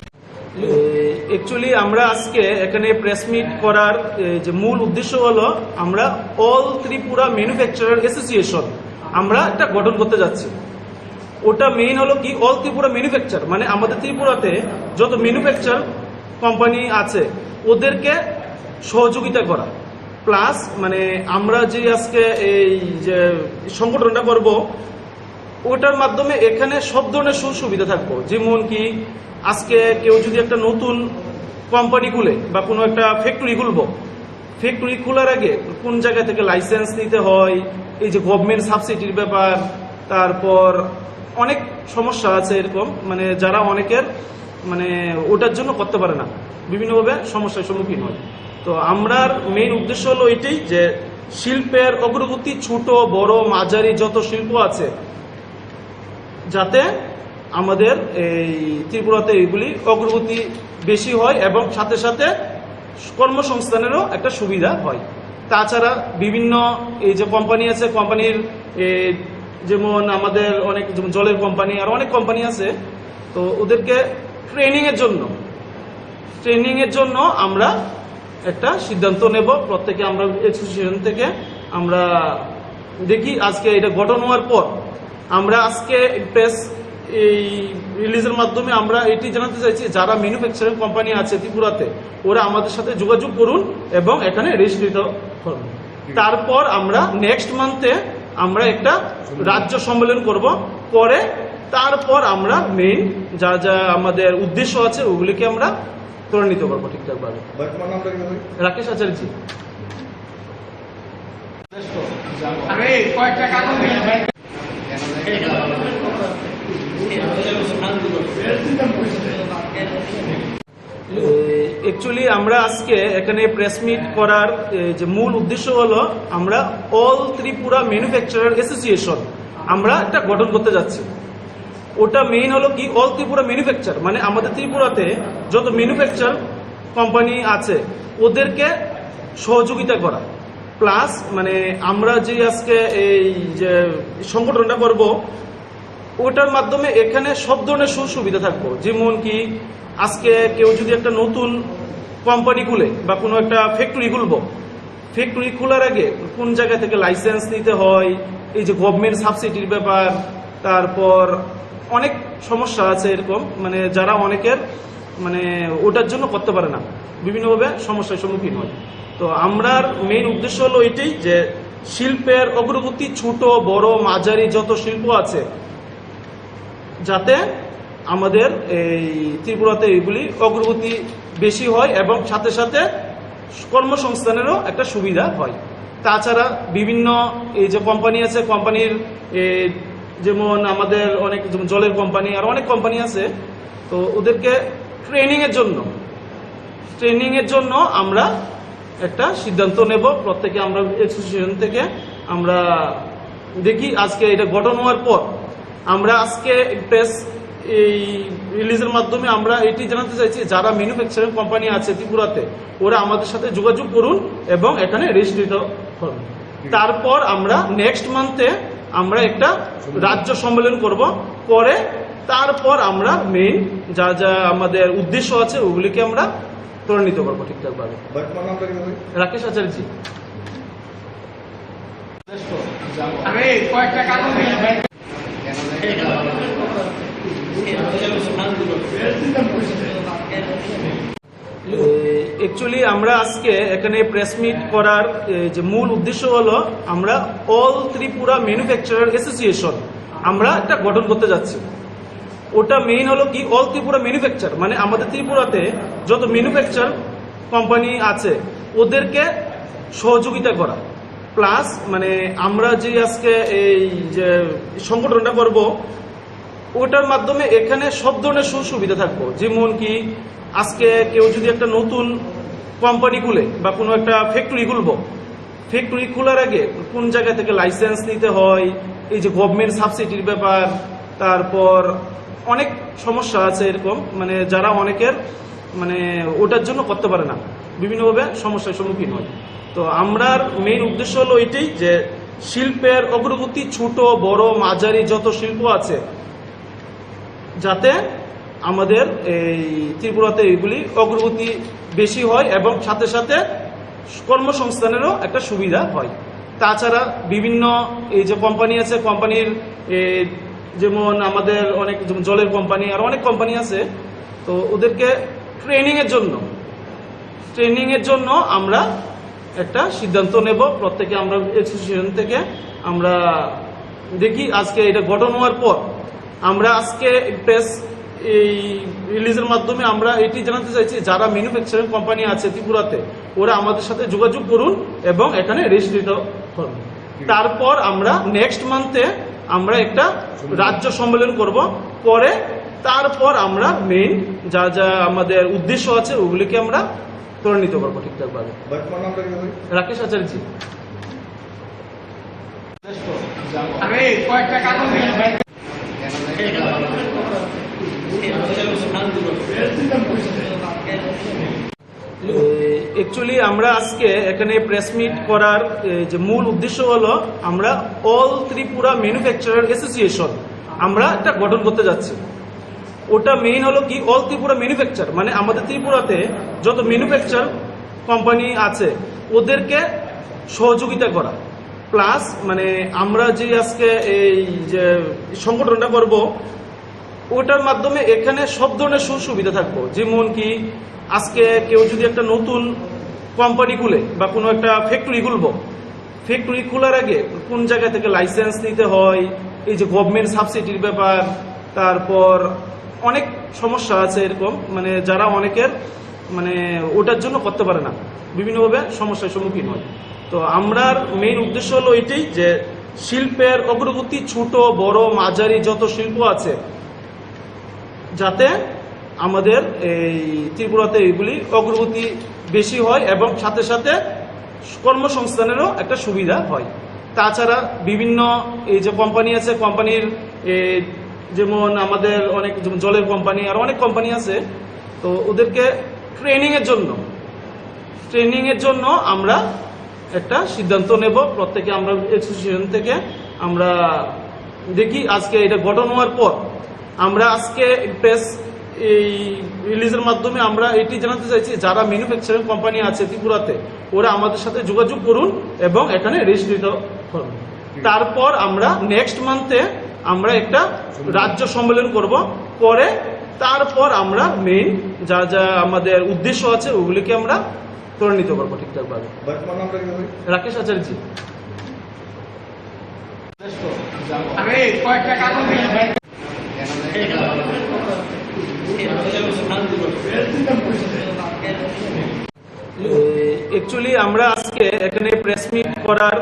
অ্যাকচুয়ালি আমরা আজকে এখানে প্রেস মিট করার যে মূল উদ্দেশ্য হলো, আমরা অল ত্রিপুরা ম্যানুফ্যাকচারার অ্যাসোসিয়েশন আমরা একটা গঠন করতে যাচ্ছি। ওটা মেইন হলো কি, অল ত্রিপুরা ম্যানুফ্যাকচার মানে আমাদের ত্রিপুরাতে যত ম্যানুফ্যাকচার কোম্পানি আছে ওদেরকে সহযোগিতা করা, প্লাস মানে আমরা যে আজকে এই যে সংগঠনটা করব ওটার মাধ্যমে এখানে সব ধরনের সুবিধা থাকবো। যেমন কি আজকে কেউ যদি একটা নতুন কোম্পানি খুলে বা কোনো একটা ফ্যাক্টরি খুলবো, ফ্যাক্টরি খোলার আগে কোন জায়গা থেকে লাইসেন্স নিতে হয়, এই যে গভর্নমেন্ট সাবসিডির ব্যাপার, তারপর অনেক সমস্যা আছে এরকম, মানে যারা অনেকের মানে ওটার জন্য করতে পারে না, বিভিন্নভাবে সমস্যার সম্মুখীন হয়। তো আমরার মেইন উদ্দেশ্য হলো এটাই যে শিল্পের অগ্রগতি, ছোট বড় মাঝারি যত শিল্প আছে, যাতে আমাদের এই ত্রিপুরাতে এইগুলি অগ্রগতি বেশি হয় এবং সাথে সাথে কর্মসংস্থানেরও একটা সুবিধা হয়। তাছাড়া বিভিন্ন এই যে কোম্পানি আছে, কোম্পানির যেমন আমাদের অনেক, যেমন জলের কোম্পানি আর অনেক কোম্পানি আছে, তো ওদেরকে ট্রেনিংয়ের জন্য আমরা একটা সিদ্ধান্ত নেব। প্রত্যেকে আমরা অ্যাসোসিয়েশন থেকে আমরা দেখি আজকে এটা গঠন হওয়ার পর আমরা আজকে প্রেস এই রিলিজের মাধ্যমে আমরা এটি জানাতে চাইছি, যারা ম্যানুফ্যাকচারিং কোম্পানি আছে ত্রিপুরাতে ওরা আমাদের সাথে যোগাযোগ করুন এবং এখানে রেজিস্ট্রিত করুন। তারপর আমরা নেক্সট মান্থে আমরা একটা রাজ্য সম্মেলন করব, করে তারপর আমরা মেইন যা যা আমাদের উদ্দেশ্য আছে ওগুলিকে আমরা ত্বরান্বিত করবো ঠিকঠাকভাবে। রাকেশ আচার্যজি। অ্যাকচুয়ালি আমরা আজকে এখানে প্রেস মিট করার যে মূল উদ্দেশ্য হলো, আমরা অল ত্রিপুরা ম্যানুফ্যাকচারার অ্যাসোসিয়েশন আমরা একটা গঠন করতে যাচ্ছি। ওটা মেইন হলো কি, অল ত্রিপুরা ম্যানুফ্যাকচার মানে আমাদের ত্রিপুরাতে যত ম্যানুফ্যাকচার কোম্পানি আছে ওদেরকে সহযোগিতা করা, প্লাস মানে আমরা যে আজকে এই যে সংগঠনটা করব ওটার মাধ্যমে এখানে সব ধরনের সুবিধা থাকবো। যেমন কি আজকে কেউ যদি একটা নতুন কোম্পানি খুলে বা কোনো একটা ফ্যাক্টরি খুলবো, ফ্যাক্টরি খোলার আগে কোন জায়গা থেকে লাইসেন্স নিতে হয়, এই যে গভর্নমেন্ট সাবসিডির ব্যাপার, তারপর অনেক সমস্যা আছে এরকম, মানে যারা অনেকের মানে ওটার জন্য করতে পারে না, বিভিন্নভাবে সমস্যার সম্মুখীন হয়। তো আমরার মেইন উদ্দেশ্য হলো এটাই যে শিল্পের অগ্রগতি, ছোট বড় মাঝারি যত শিল্প আছে যাতে আমাদের এই ত্রিপুরাতে এইগুলি অগ্রগতি বেশি হয় এবং সাথে সাথে কর্মসংস্থানেরও একটা সুবিধা হয়। তাছাড়া বিভিন্ন এই যে কোম্পানি আছে, কোম্পানির যেমন আমাদের অনেক যেমন জলের কোম্পানি আর অনেক কোম্পানি আছে, তো ওদেরকে ট্রেনিংয়ের জন্য আমরা একটা সিদ্ধান্ত নেব। প্রত্যেকে আমরা অ্যাসোসিয়েশন থেকে আমরা দেখি আজকে এটা গঠন হওয়ার পর আমরা আজকে প্রেস এই রিলিজের মাধ্যমে আমরা এটি জানাতে চাইছি, যারা ম্যানুফ্যাকচারিং কোম্পানি আছে ত্রিপুরাতে ওরা আমাদের সাথে যোগাযোগ করুন এবং এখানে রেজিস্ট্রেট করুন। তারপর আমরা নেক্সট মান্থে আমরা একটা রাজ্য সম্মেলন করব, করে তারপর আমরা মেইন যা যা আমাদের উদ্দেশ্য আছে ওগুলিকে আমরা ত্বরান্বিত করবো ঠিকঠাকভাবে। রাকেশ আচার্য। অ্যাকচুয়ালি আমরা আজকে এখানে প্রেস মিট করার যে মূল উদ্দেশ্য হলো আমরা অল ত্রিপুরা ম্যানুফ্যাকচারার অ্যাসোসিয়েশন আমরা একটা গঠন করতে যাচ্ছি। ওটা মেইন হলো কি, অল ত্রিপুরা ম্যানুফ্যাকচার মানে আমাদের ত্রিপুরাতে যত ম্যানুফ্যাকচার কোম্পানি আছে ওদেরকে সহযোগিতা করা, প্লাস মানে আমরা যে আজকে এই যে সংগঠনটা করব ওটার মাধ্যমে এখানে সব ধরনের সুবিধা থাকবো। যেমন কি আজকে কেউ যদি একটা নতুন কোম্পানি খুলে বা কোনো একটা ফ্যাক্টরি খুলবো, ফ্যাক্টরি খোলার আগে কোন জায়গা থেকে লাইসেন্স নিতে হয়, এই যে গভর্নমেন্ট সাবসিডির ব্যাপার, তারপর অনেক সমস্যা আছে এরকম, মানে যারা অনেকের মানে ওটার জন্য করতে পারে না, বিভিন্নভাবে সমস্যার সম্মুখীন হয়। তো আমরার মেইন উদ্দেশ্য হলো এটাই যে শিল্পের অগ্রগতি ছোট বড় মাঝারি যত শিল্প আছে যাতে আমাদের এই ত্রিপুরাতে এইগুলি অগ্রগতি বেশি হয় এবং সাথে সাথে কর্মসংস্থানেরও একটা সুবিধা হয়। তাছাড়া বিভিন্ন এই যে কোম্পানি আছে, কোম্পানির যেমন আমাদের অনেক যেমন জলের কোম্পানি আর অনেক কোম্পানি আছে, তো ওদেরকে ট্রেনিংয়ের জন্য আমরা একটা সিদ্ধান্ত নেব। প্রত্যেকে আমরা অ্যাসোসিয়েশন থেকে আমরা দেখি আজকে এটা গঠন হওয়ার পর আমরা আজকে প্রেস এই রিলিজের মাধ্যমে আমরা এটি জানাতে চাইছি, যারা ম্যানুফ্যাকচারিং কোম্পানি আছে ত্রিপুরাতে ওরা আমাদের সাথে যোগাযোগ করুন এবং এখানে রেজিস্ট্রেট করুন। তারপর আমরা নেক্সট মান্থে আমরা একটা রাজ্য সম্মেলন করব, করে তারপর আমরা মেইন যা যা আমাদের উদ্দেশ্য আছে ওগুলিকে আমরা ত্বরান্বিত করবো ঠিকঠাকভাবে। রাকেশ আচার্য। অ্যাকচুয়ালি আমরা আজকে এখানে প্রেস মিট করার যে মূল উদ্দেশ্য হলো আমরা অল ত্রিপুরা ম্যানুফ্যাকচারার অ্যাসোসিয়েশন আমরা একটা গঠন করতে যাচ্ছি। ওটা মেইন হলো কি, অল ত্রিপুরা ম্যানুফ্যাকচার মানে আমাদের ত্রিপুরাতে যত ম্যানুফ্যাকচার কোম্পানি আছে ওদেরকে সহযোগিতা করা, প্লাস মানে আমরা যে আজকে এই যে সংগঠনটা করব ওটার মাধ্যমে এখানে সব ধরনের সুবিধা থাকবো। যেমন কি আজকে কেউ যদি একটা নতুন কোম্পানি খুলে বা কোনো একটা ফ্যাক্টরি খুলবো, ফ্যাক্টরি খোলার আগে কোন জায়গা থেকে লাইসেন্স নিতে হয়, এই যে গভর্নমেন্ট সাবসিডির ব্যাপার, তারপর অনেক সমস্যা আছে এরকম, মানে যারা অনেকের মানে ওটার জন্য করতে পারে না, বিভিন্নভাবে সমস্যার সম্মুখীন হয়। তো আমরার মেইন উদ্দেশ্য হলো এটাই যে শিল্পের অগ্রগতি ছোট বড় মাঝারি যত শিল্প আছে যাতে আমাদের এই ত্রিপুরাতে এইগুলি অগ্রগতি বেশি হয় এবং সাথে সাথে কর্মসংস্থানেরও একটা সুবিধা হয়। তাছাড়া বিভিন্ন এই যে কোম্পানি আছে, কোম্পানির যেমন আমাদের অনেক যেমন জলের কোম্পানি আর অনেক কোম্পানি আছে, তো ওদেরকে ট্রেনিংয়ের জন্য আমরা একটা সিদ্ধান্ত নেব। প্রত্যেকে আমরা অ্যাসোসিয়েশন থেকে আমরা দেখি আজকে এটা গঠন হওয়ার পর আমরা আজকে প্রেস এই রিলিজের মাধ্যমে আমরা এটি জানাতে চাইছি, যারা ম্যানুফ্যাকচারিং কোম্পানি আছে ত্রিপুরাতে ওরা আমাদের সাথে যোগাযোগ করুন এবং এখানে রেজিস্ট্রেট করুন। তারপর আমরা নেক্সট মান্থে আমরা একটা রাজ্য সম্মেলন করব, করে তারপর আমরা মেইন যা যা আমাদের উদ্দেশ্য আছে ওগুলিকে আমরা ত্বরান্বিত করবো ঠিকঠাকভাবে। রাকেশ আচার্য। আরে কয়েকটা কাগজ অ্যাকচুয়ালি আমরা আজকে এখানে প্রেস মিট করার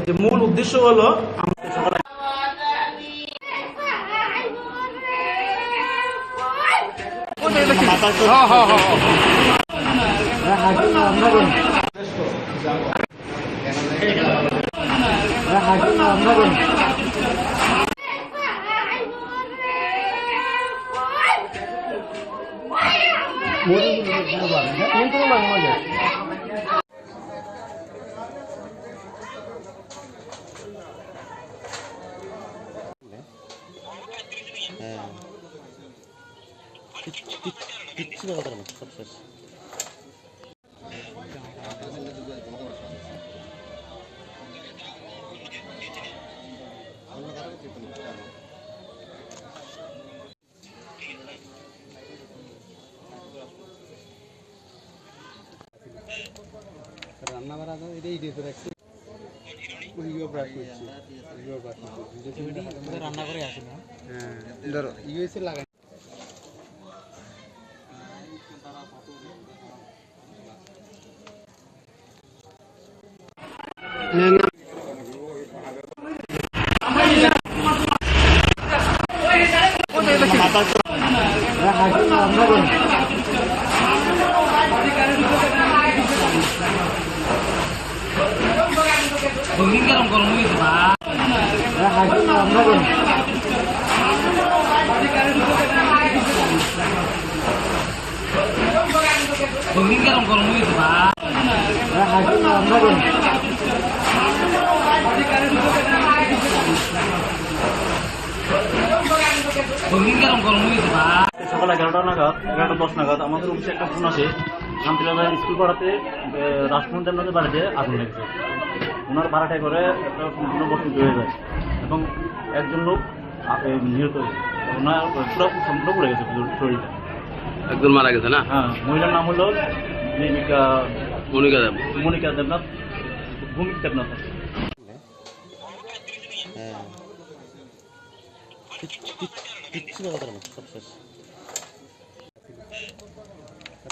যে মূল উদ্দেশ্য হলো রান্না বাড়া তো এটাই দিয়ে রাখছি রান্না করে আসে না হ্যাঁ ধরো ইউএসএ লাগাই সকাল 11:10 নাগাদ আমাদের অফিসে একটা ফোন আসে শান্তিলাল স্কুল পাড়াতে রাষ্ট্রমন্ত্রী বাড়িতে আগুন লেগেছে। ওনার ভাড়াটায় করে একটা সম্পূর্ণ বসতি হয়ে যায় এবং একজন লোক নিহত হয়েছে। ওনার পুরো সম্পূর্ণ পড়ে গেছে শরীরটা। একজন মারা গেছে না? হ্যাঁ, মহিলার নাম হলো মনিকা দেবনাথ, ভূমিক দেবনাথ।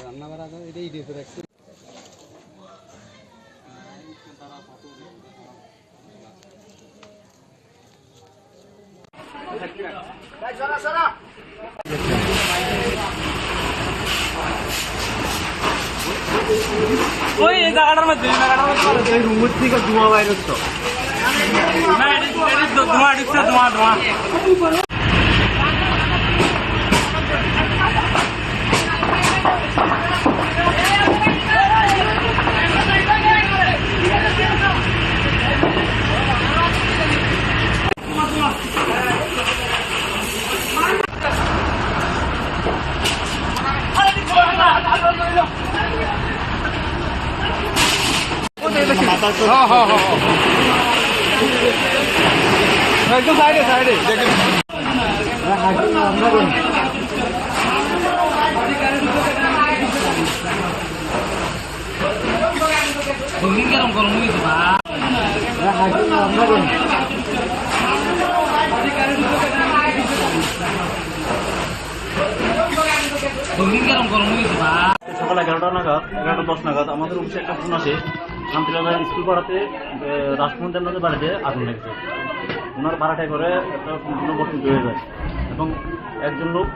রান্না বাড়া তো এটাই দিয়ে রাখছি ওই জায়গাটার মধ্যে রুমের থেকে ধোঁয়া বাইর হচ্ছে ধোঁয়া একদম সাইডে সাইডে সকাল 11:10 নাগাদ আমাদের অফিসে একটা ফোন আসে শান্তিলাল স্কুল পাড়াতে রাষ্ট্রমন্ত্রী বাড়িতে আগুন লেগেছে। ওনার ভাড়াটায় করে একটা সম্পূর্ণ বসতি হয়ে যায় এবং একজন লোক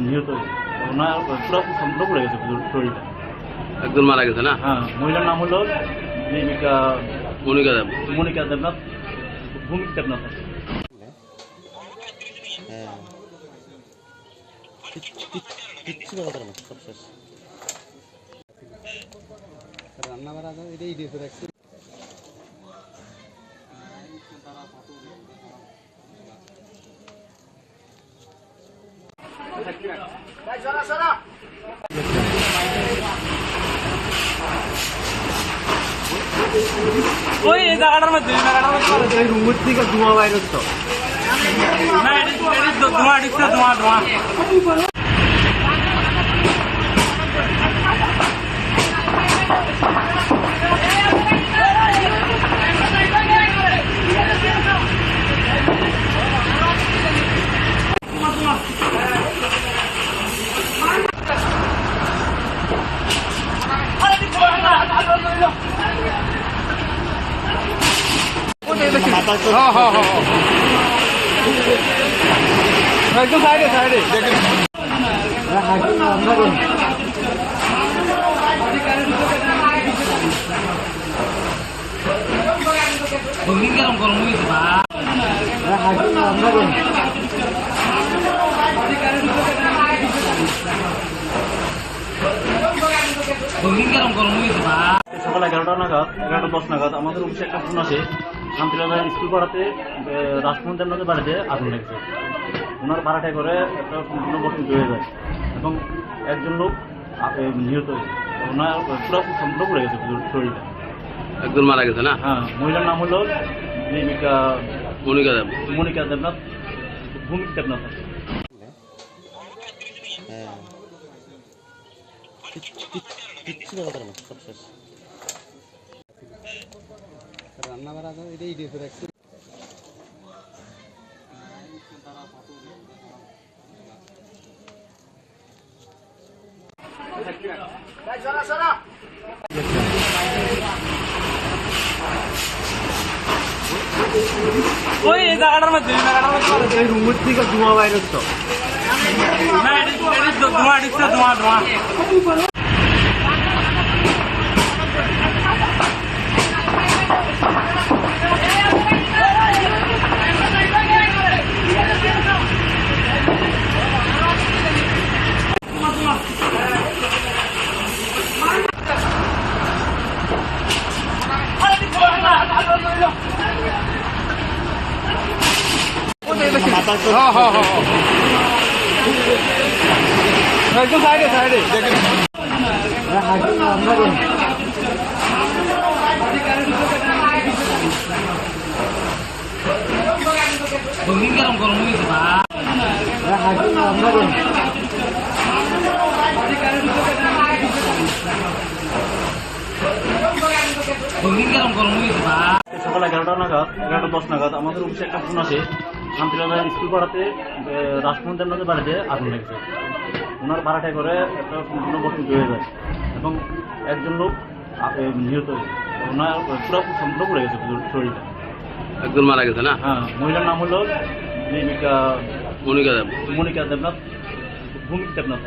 নিহত হয়েছে। ওনার পুরো সম্পূর্ণ পড়ে গেছে শরীরটা। একজন মারা গেছে না? হ্যাঁ, মহিলার নাম হলো মনিকা দেবনাথ, ভূমিক দেবনাথ। রান্না বাড়া তো এটাই দিয়ে রাখছি ওই জায়গাটার মধ্যে রুমের থেকে ধোঁয়া বাইর হচ্ছে ধোঁয়া একদম সাইডে সাইডে সকাল 11:10 নাগাদ আমাদের অফিসে একটা ফোন আসে শান্তিরাজা স্কুল পাড়াতে রাসমোহন দেবনাথের বাড়িতে আগুন লেগেছে। ওনার ভাড়াটায় করে একটা সম্পূর্ণ বসতি হয়ে যায় এবং একজন লোক নিহত হয়েছে। ওনার পুরো সম্পূর্ণ পড়ে গেছে শরীরটা। একজন মারা গেছে না? হ্যাঁ, মহিলার নাম হলো মনিকা দেব। মনিকা দেবনাথ, ভূমিক দেবনাথ। রান্না বাড়া এটাই দিয়েছে দেখছি। ওই এই জায়গাটার মধ্যে রুমের থেকে ধোঁয়া বাইর হচ্ছে না, ধোঁয়া দিচ্ছে, ধোঁয়া ধোঁয়া। একদম সাইডে সাইডে সকাল 11:10 নাগাদ আমাদের অফিসে একটা ফোন আসে শান্তিরাজা স্কুল পাড়াতে রাসমোহন দেবনাথের বাড়িতে আগুন লেগেছে। ওনার ভাড়াটায় করে একটা সম্পূর্ণ বসতি হয়ে যায় এবং একজন লোক নিহত হয়েছে। ওনার পুরো সম্পূর্ণ পড়ে গেছে শরীরটা। একজন মারা গেছে না? হ্যাঁ, মহিলার নাম হলো মনিকা দেব। মনিকা দেবনাথ, ভূমিক দেবনাথ।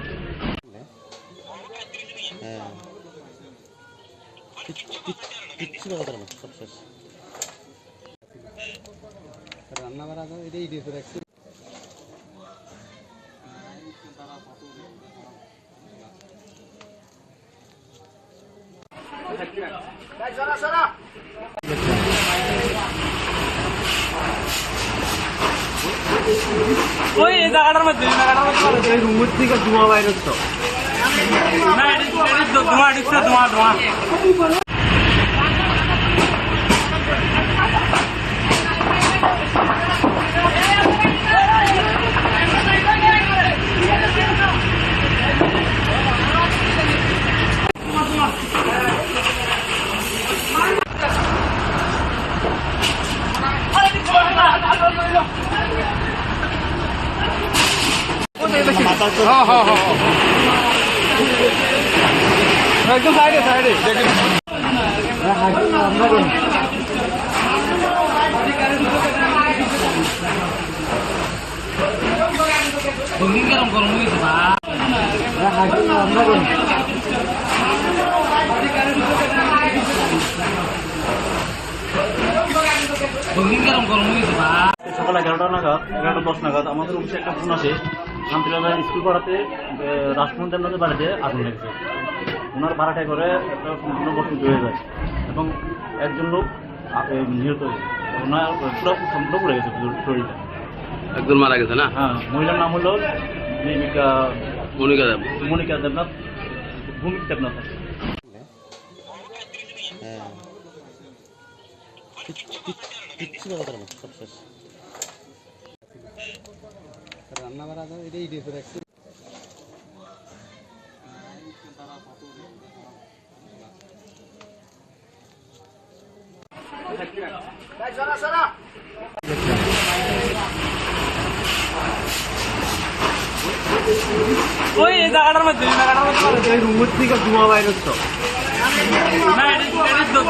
রান্না বাড়া এটাই দিয়েছে দেখছি। ওই এই জায়গাটার মধ্যে রুমের থেকে ধোঁয়া বাইর হচ্ছে না, ধোঁয়া দিচ্ছে, ধোঁয়া ধোঁয়া। একদম সাইডে সাইডে সকাল 11:10 নাগাদ আমাদের অফিসে একটা ফোন আসে শান্তিরাজা স্কুল পাড়াতে রাসমোহন দেবনাথের বাড়িতে আগুন লেগেছে। ওনার ভাড়াটায় করে একটা সম্পূর্ণ বসতি হয়ে যায় এবং একজন লোক নিহত হয়েছে। ওনার পুরো সম্পূর্ণ পড়ে গেছে শরীরটা। একজন মারা গেছে না? হ্যাঁ, মহিলার নাম হলো মনিকা দেব। মনিকা দেবনাথ, ভূমিক দেবনাথ। রান্না বাড়া এটাই দিয়েছে দেখছি। ওই এই জায়গাটার মধ্যে রুমের থেকে ধোঁয়া বাইর হচ্ছে না,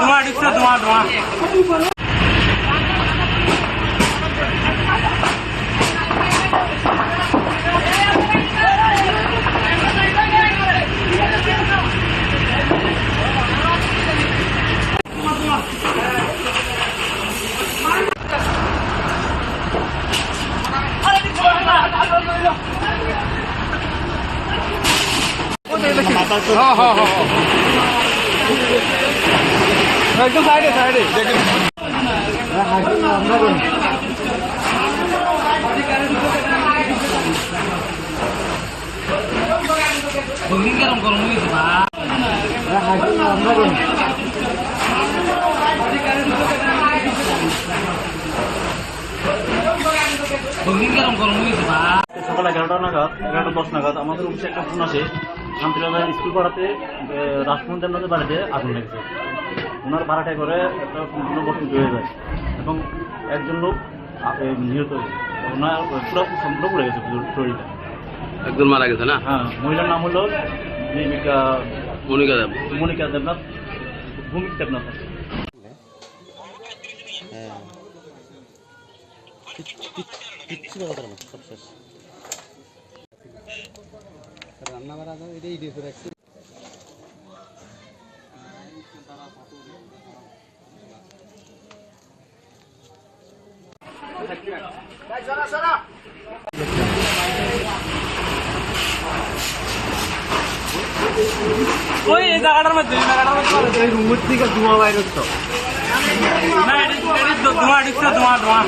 ধোঁয়া দিচ্ছে, ধোঁয়া ধোঁয়া। একদম সাইডে সাইডে সকাল 11:10 নাগাদ আমাদের অফিসে একটা ফোন আসে শান্তিনগর স্কুল পাড়াতে রাসমোহন দেবনাথের বাড়িতে আগুন লেগেছে। ওনার ভাড়াটায় করে একটা সম্পূর্ণ বসন হয়ে যায় এবং একজন লোক নিহত হয়েছে। ওনার পুরো সম্পূর্ণ পড়ে গেছে শরীরটা। একজন মারা গেছে না? হ্যাঁ, মহিলার নাম হলো মনিকা দেব। মনিকা দেবনাথ, ভূমিক দেবনাথ। রান্না করা যায় এটাই দিয়ে রাখছি। ওই এই জায়গাটার মধ্যে রুমের থেকে ধোঁয়া বাইর হতো না, ধোঁয়া ঢুকছে, ধোঁয়া ধোঁয়া।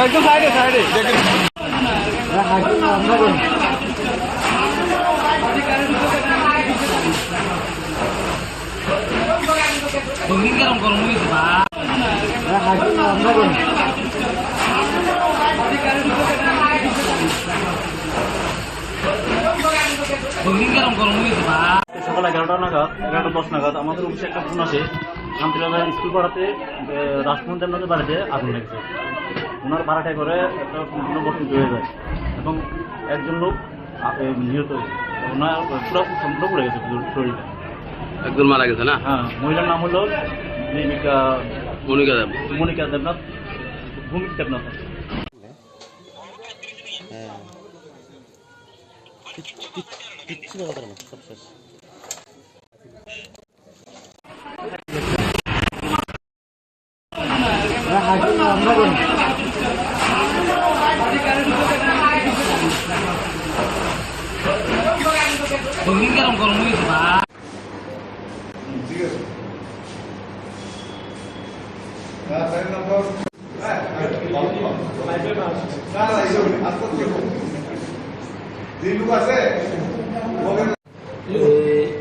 একদম সাইডে সাইডে সকাল 11:10 নাগাদ আমাদের অফিসে একটা ফোন আসে শান্তিনগর স্কুল পাড়াতে রাসমোহন দেবনাথের বাড়িতে আগুন লেগেছে। ওনার ভাড়াটায় করে একটা সম্পূর্ণ বসন হয়ে যায় এবং একজন লোক নিহত হয়েছে। ওনার পুরো সম্পূর্ণ পড়ে গেছে শরীরটা। একজন মারা গেছে না? হ্যাঁ, মহিলার নাম হলো মনিকা দেব। মনিকা দেবনাথ, ভূমিক দেবনাথ।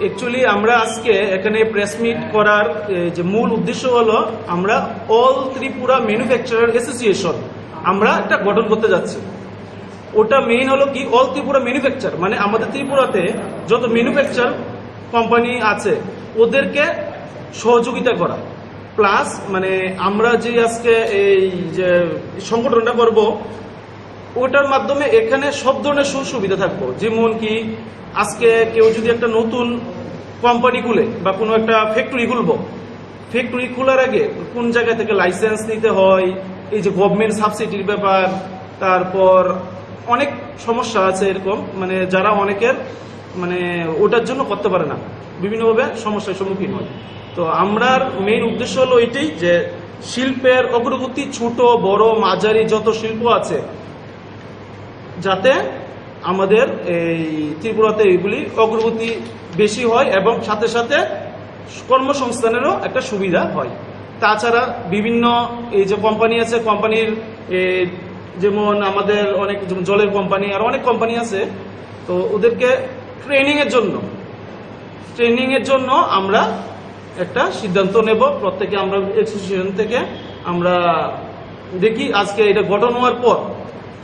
অ্যাকচুয়ালি আমরা আজকে এখানে প্রেস মিট করার যে মূল উদ্দেশ্য হলো আমরা অল ত্রিপুরা ম্যানুফ্যাকচারার অ্যাসোসিয়েশন আমরা একটা গঠন করতে যাচ্ছি। ওটা মেইন হলো কি, অল ত্রিপুরা ম্যানুফ্যাকচার মানে আমাদের ত্রিপুরাতে যত ম্যানুফ্যাকচার কোম্পানি আছে ওদেরকে সহযোগিতা করা, প্লাস মানে আমরা যে আজকে এই যে সংগঠনটা করব ওটার মাধ্যমে এখানে সব ধরনের সুবিধা থাকবো। যেমন কি আজকে কেউ যদি একটা নতুন কোম্পানি খুলে বা কোনো একটা ফ্যাক্টরি খুলবো, ফ্যাক্টরি খোলার আগে কোন জায়গা থেকে লাইসেন্স নিতে হয়, এই যে গভর্নমেন্ট সাবসিডির ব্যাপার, তারপর অনেক সমস্যা আছে এরকম, মানে যারা অনেকের মানে ওটার জন্য করতে পারে না, বিভিন্নভাবে সমস্যার সম্মুখীন হয়। তো আমরার মেইন উদ্দেশ্য হলো এটাই যে শিল্পের অগ্রগতি ছোট বড় মাঝারি যত শিল্প আছে যাতে আমাদের এই ত্রিপুরাতে এইগুলি অগ্রগতি বেশি হয় এবং সাথে সাথে কর্মসংস্থানেরও একটা সুবিধা হয়। তাছাড়া বিভিন্ন এই যে কোম্পানি আছে, কোম্পানির যেমন আমাদের অনেক যেমন জলের কোম্পানি আর অনেক কোম্পানি আছে, তো ওদেরকে ট্রেনিংয়ের জন্য আমরা একটা সিদ্ধান্ত নেব। প্রত্যেকে আমরা অ্যাসোসিয়েশন থেকে আমরা দেখি আজকে এটা গঠন হওয়ার পর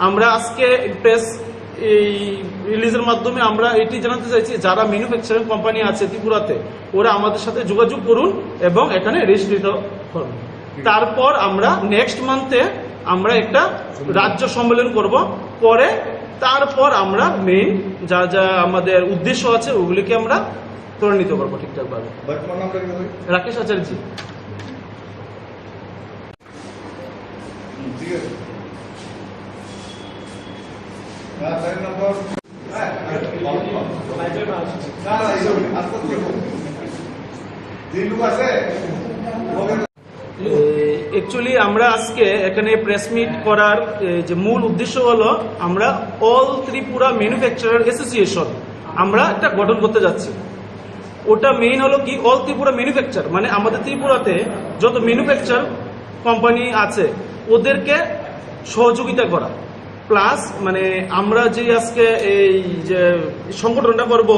আমরা আজকে প্রেস এই রিলিজের মাধ্যমে আমরা এটি জানাতে চাইছি যারা ম্যানুফ্যাকচারিং কোম্পানি আছে ত্রিপুরাতে ওরা আমাদের সাথে যোগাযোগ করুন এবং এখানে রেজিস্ট্রিত করুন। তারপর আমরা নেক্সট মান্থে আমরা একটা রাজ্য সম্মেলন করব, পরে তারপর আমরা মেইন যা যা আমাদের উদ্দেশ্য আছে ওগুলিকে আমরা ত্বরান্বিত করবো ঠিকঠাকভাবে। ভাই তোমার নামটা কি ভাই? রাকেশ আচার্য। ঠিক আছে। হ্যাঁ, তার নম্বর হ্যাঁ, না না এইসব আস্তে আস্তে হোক। দিন লোক আছে অ্যাকচুয়ালি আমরা আজকে এখানে প্রেস মিট করার যে মূল উদ্দেশ্য হলো আমরা অল ত্রিপুরা ম্যানুফ্যাকচারার অ্যাসোসিয়েশন আমরা একটা গঠন করতে যাচ্ছি। ওটা মেইন হলো কি অল ত্রিপুরা ম্যানুফ্যাকচার মানে আমাদের ত্রিপুরাতে যত ম্যানুফ্যাকচার কোম্পানি আছে ওদেরকে সহযোগিতা করা, প্লাস মানে আমরা যে আজকে এই যে সংগঠনটা করব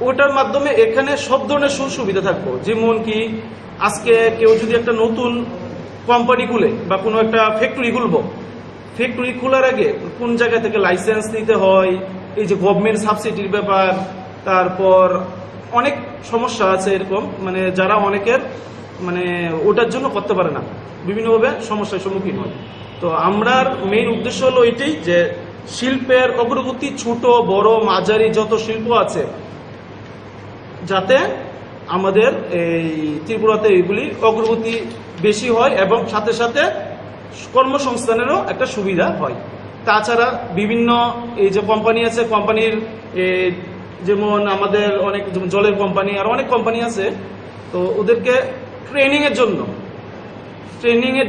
ওটার মাধ্যমে এখানে সব ধরনের সুবিধা থাকবো। যেমন কি আজকে কেউ যদি একটা নতুন কোম্পানি খুলে বা কোনো একটা ফ্যাক্টরি খুলবো, ফ্যাক্টরি খোলার আগে কোন জায়গা থেকে লাইসেন্স নিতে হয়, এই যে গভর্নমেন্ট সাবসিডির ব্যাপার, তারপর অনেক সমস্যা আছে এরকম, মানে যারা অনেকের মানে ওটার জন্য করতে পারে না, বিভিন্নভাবে সমস্যার সম্মুখীন হয়। তো আমরার মেইন উদ্দেশ্য হলো এটাই যে শিল্পের অগ্রগতি ছোট বড় মাঝারি যত শিল্প আছে যাতে আমাদের এই ত্রিপুরাতে এইগুলি অগ্রগতি বেশি হয় এবং সাথে সাথে কর্মসংস্থানেরও একটা সুবিধা হয়। তাছাড়া বিভিন্ন এই যে কোম্পানি আছে, কোম্পানির যেমন আমাদের অনেক যেমন জলের কোম্পানি আর অনেক কোম্পানি আছে, তো ওদেরকে ট্রেনিংয়ের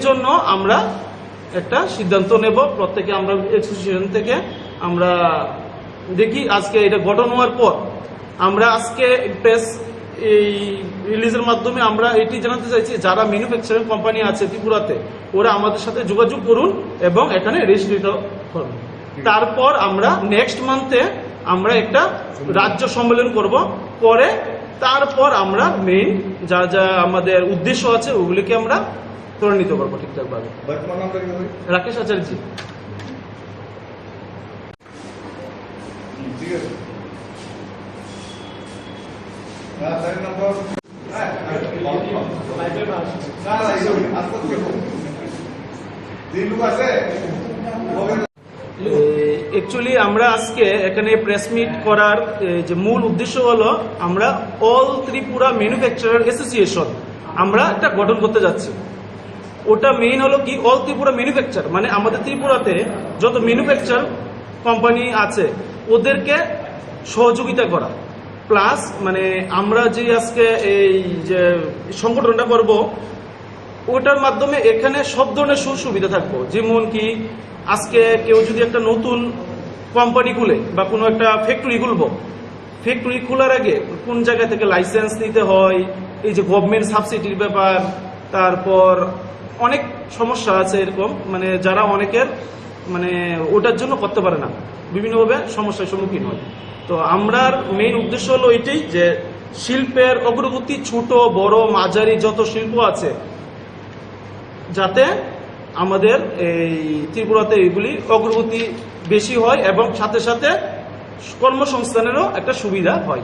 জন্য আমরা একটা সিদ্ধান্ত নেব। প্রত্যেকে আমরা অ্যাসোসিয়েশন থেকে আমরা দেখি আজকে এটা গঠন হওয়ার পর আমরা আজকে প্রেস এই রিলিজের মাধ্যমে আমরা এটি জানাতে চাইছি যারা ম্যানুফ্যাকচারিং কোম্পানি আছে ত্রিপুরাতে ওরা আমাদের সাথে যোগাযোগ করুন এবং এখানে রেজিস্ট্রেট করুন। তারপর আমরা নেক্সট মান্থে আমরা একটা রাজ্য সম্মেলন করব, পরে তারপর আমরা মেইন যা যা আমাদের উদ্দেশ্য আছে ওগুলিকে আমরা ত্বরান্বিত করবো ঠিকঠাকভাবে। ভাই তোমার নামটা কি ভাই? রাকেশ আচার্য। ঠিক আছে। হ্যাঁ, তার নম্বর হ্যাঁ, না না এইসব আস্তে আস্তে হোক। দিন লোক আছে অ্যাকচুয়ালি আমরা আজকে এখানে প্রেস মিট করার যে মূল উদ্দেশ্য হলো আমরা অল ত্রিপুরা ম্যানুফ্যাকচারার অ্যাসোসিয়েশন আমরা একটা গঠন করতে যাচ্ছি। ওটা মেইন হলো কি অল ত্রিপুরা ম্যানুফ্যাকচার মানে আমাদের ত্রিপুরাতে যত ম্যানুফ্যাকচার কোম্পানি আছে ওদেরকে সহযোগিতা করা, প্লাস মানে আমরা যে আজকে এই যে সংগঠনটা করব ওটার মাধ্যমে এখানে সব ধরনের সুবিধা থাকবো। যেমন কি আজকে কেউ যদি একটা নতুন কোম্পানি খুলে বা কোনো একটা ফ্যাক্টরি খুলবো, ফ্যাক্টরি খোলার আগে কোন জায়গা থেকে লাইসেন্স নিতে হয়, এই যে গভর্নমেন্ট সাবসিডির ব্যাপার, তারপর অনেক সমস্যা আছে এরকম, মানে যারা অনেকের মানে ওটার জন্য করতে পারে না, বিভিন্নভাবে সমস্যার সম্মুখীন হয়। তো আমরার মেইন উদ্দেশ্য হলো এটাই যে শিল্পের অগ্রগতি ছোট বড় মাঝারি যত শিল্প আছে যাতে আমাদের এই ত্রিপুরাতে এইগুলি অগ্রগতি বেশি হয় এবং সাথে সাথে কর্মসংস্থানেরও একটা সুবিধা হয়।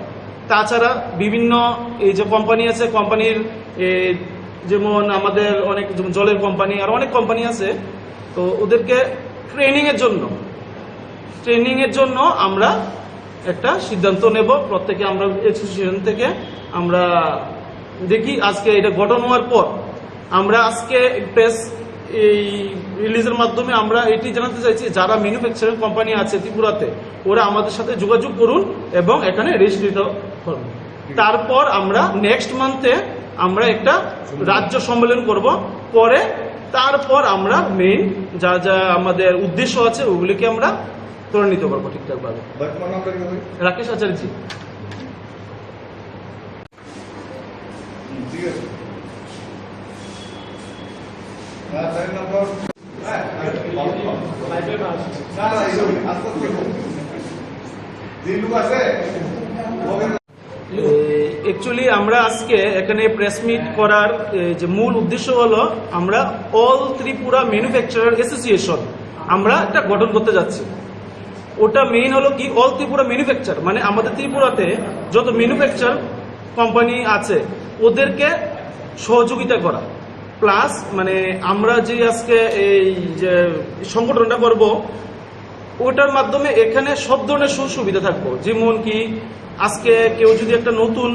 তাছাড়া বিভিন্ন এই যে কোম্পানি আছে, কোম্পানির যেমন আমাদের অনেক যেমন জলের কোম্পানি আর অনেক কোম্পানি আছে, তো ওদেরকে ট্রেনিংয়ের জন্য আমরা একটা সিদ্ধান্ত নেব। প্রত্যেকে আমরা অ্যাসোসিয়েশন থেকে আমরা দেখি আজকে এটা গঠন হওয়ার পর আমরা আজকে প্রেস এই রিলিজের মাধ্যমে আমরা এটি জানাতে চাইছি যারা ম্যানুফ্যাকচারিং কোম্পানি আছে ত্রিপুরাতে ওরা আমাদের সাথে যোগাযোগ করুন এবং এখানে রেজিস্ট্রেট করুন। তারপর আমরা নেক্সট মান্থে আমরা একটা রাজ্য সম্মেলন করব, পরে তারপর আমরা মেইন যা যা আমাদের উদ্দেশ্য আছে ওগুলিকে আমরা ত্বরান্বিত করবো ঠিকঠাকভাবে। ভাই তোমার নামটা কি ভাই? রাকেশ আচার্য। ঠিক আছে। হ্যাঁ, তার নম্বর হ্যাঁ, না না এইসব আস্তে আস্তে হোক। দিন লোক আছে অ্যাকচুয়ালি আমরা আজকে এখানে প্রেস মিট করার যে মূল উদ্দেশ্য হলো আমরা অল ত্রিপুরা ম্যানুফ্যাকচারার অ্যাসোসিয়েশন আমরা একটা গঠন করতে যাচ্ছি। ওটা মেইন হলো কি অল ত্রিপুরা ম্যানুফ্যাকচার মানে আমাদের ত্রিপুরাতে যত ম্যানুফ্যাকচার কোম্পানি আছে ওদেরকে সহযোগিতা করা, প্লাস মানে আমরা যে আজকে এই যে সংগঠনটা করব ওটার মাধ্যমে এখানে সব ধরনের সুবিধা থাকবো। যেমন কি আজকে কেউ যদি একটা নতুন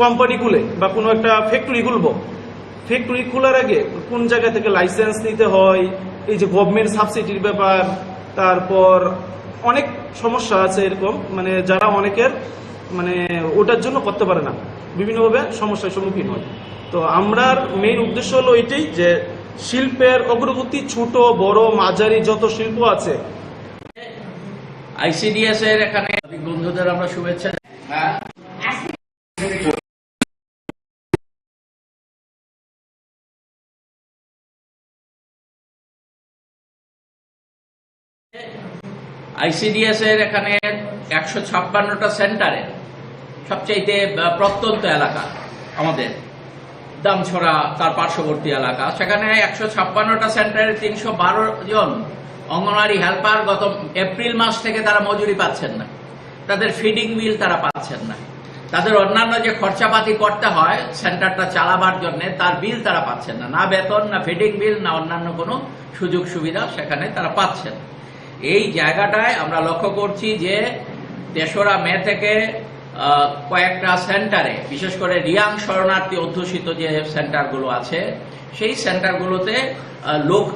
কোম্পানি খুলে বা কোনো একটা ফ্যাক্টরি খুলবো, ফ্যাক্টরি খোলার আগে কোন জায়গা থেকে লাইসেন্স নিতে হয়, এই যে গভর্নমেন্ট সাবসিডির ব্যাপার, তারপর অনেক সমস্যা আছে এরকম, মানে যারা অনেকের মানে ওটার জন্য করতে পারে না, বিভিন্নভাবে সমস্যার সম্মুখীন হয়। তো আমরার মেইন উদ্দেশ্য হলো এটাই যে শিল্পের অগ্রগতি, ছোট বড় মাঝারি যত শিল্প আছে আইসিডিএস এর এখানে বন্ধুদের আমরা শুভেচ্ছা। আইসিডিএস এর এখানে 156টা সেন্টারে সবচাইতে প্রত্যন্ত এলাকা আমাদের দামছড়া তার পার্শ্ববর্তী এলাকা, সেখানে 156টা সেন্টারে 312 জন অঙ্গনওয়াড়ি হেল্পার গত এপ্রিল মাস থেকে তারা মজুরি পাচ্ছেন না, তাদের ফিডিং বিল তারা পাচ্ছেন না, তাদের অন্যান্য যে খরচাপাতি করতে হয় সেন্টারটা চালাবার জন্য তার বিল তারা পাচ্ছেন না, না বেতন, না ফিডিং বিল, না অন্যান্য কোনো সুযোগ সুবিধা সেখানে তারা পাচ্ছেন। এই জায়গাটায় আমরা লক্ষ্য করছি যে 3রা মে থেকে কয়েকটা সেন্টারে, বিশেষ করে রিয়াং শরণার্থী অধ্যুষিত যে সেন্টারগুলো আছে সেই সেন্টারগুলোতে লোক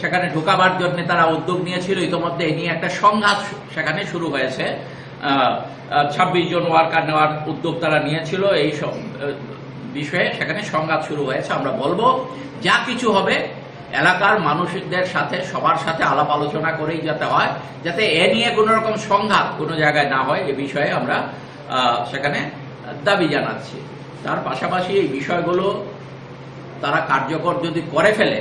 সেখানে ঢোকাবার জন্য তারা উদ্যোগ নিয়েছিল। ইতিমধ্যে এই নিয়ে একটা সংঘাত সেখানে শুরু হয়েছে। 26 জন ওয়ার্কার নেওয়ার উদ্যোগ তারা নিয়েছিল, এই সব বিষয়ে সেখানে সংঘাত শুরু হয়েছে। আমরা বলবো যা কিছু হবে এলাকার মানুষদের সাথে সবার সাথে আলাপ আলোচনা করেই যাতে হয়, যাতে এ নিয়ে কোনো রকম সংঘাত কোনো জায়গায় না হয়, এ বিষয়ে আমরা সেখানে দাবি জানাচ্ছি। তার পাশাপাশি এই বিষয়গুলো তারা কার্যকর যদি করে ফেলে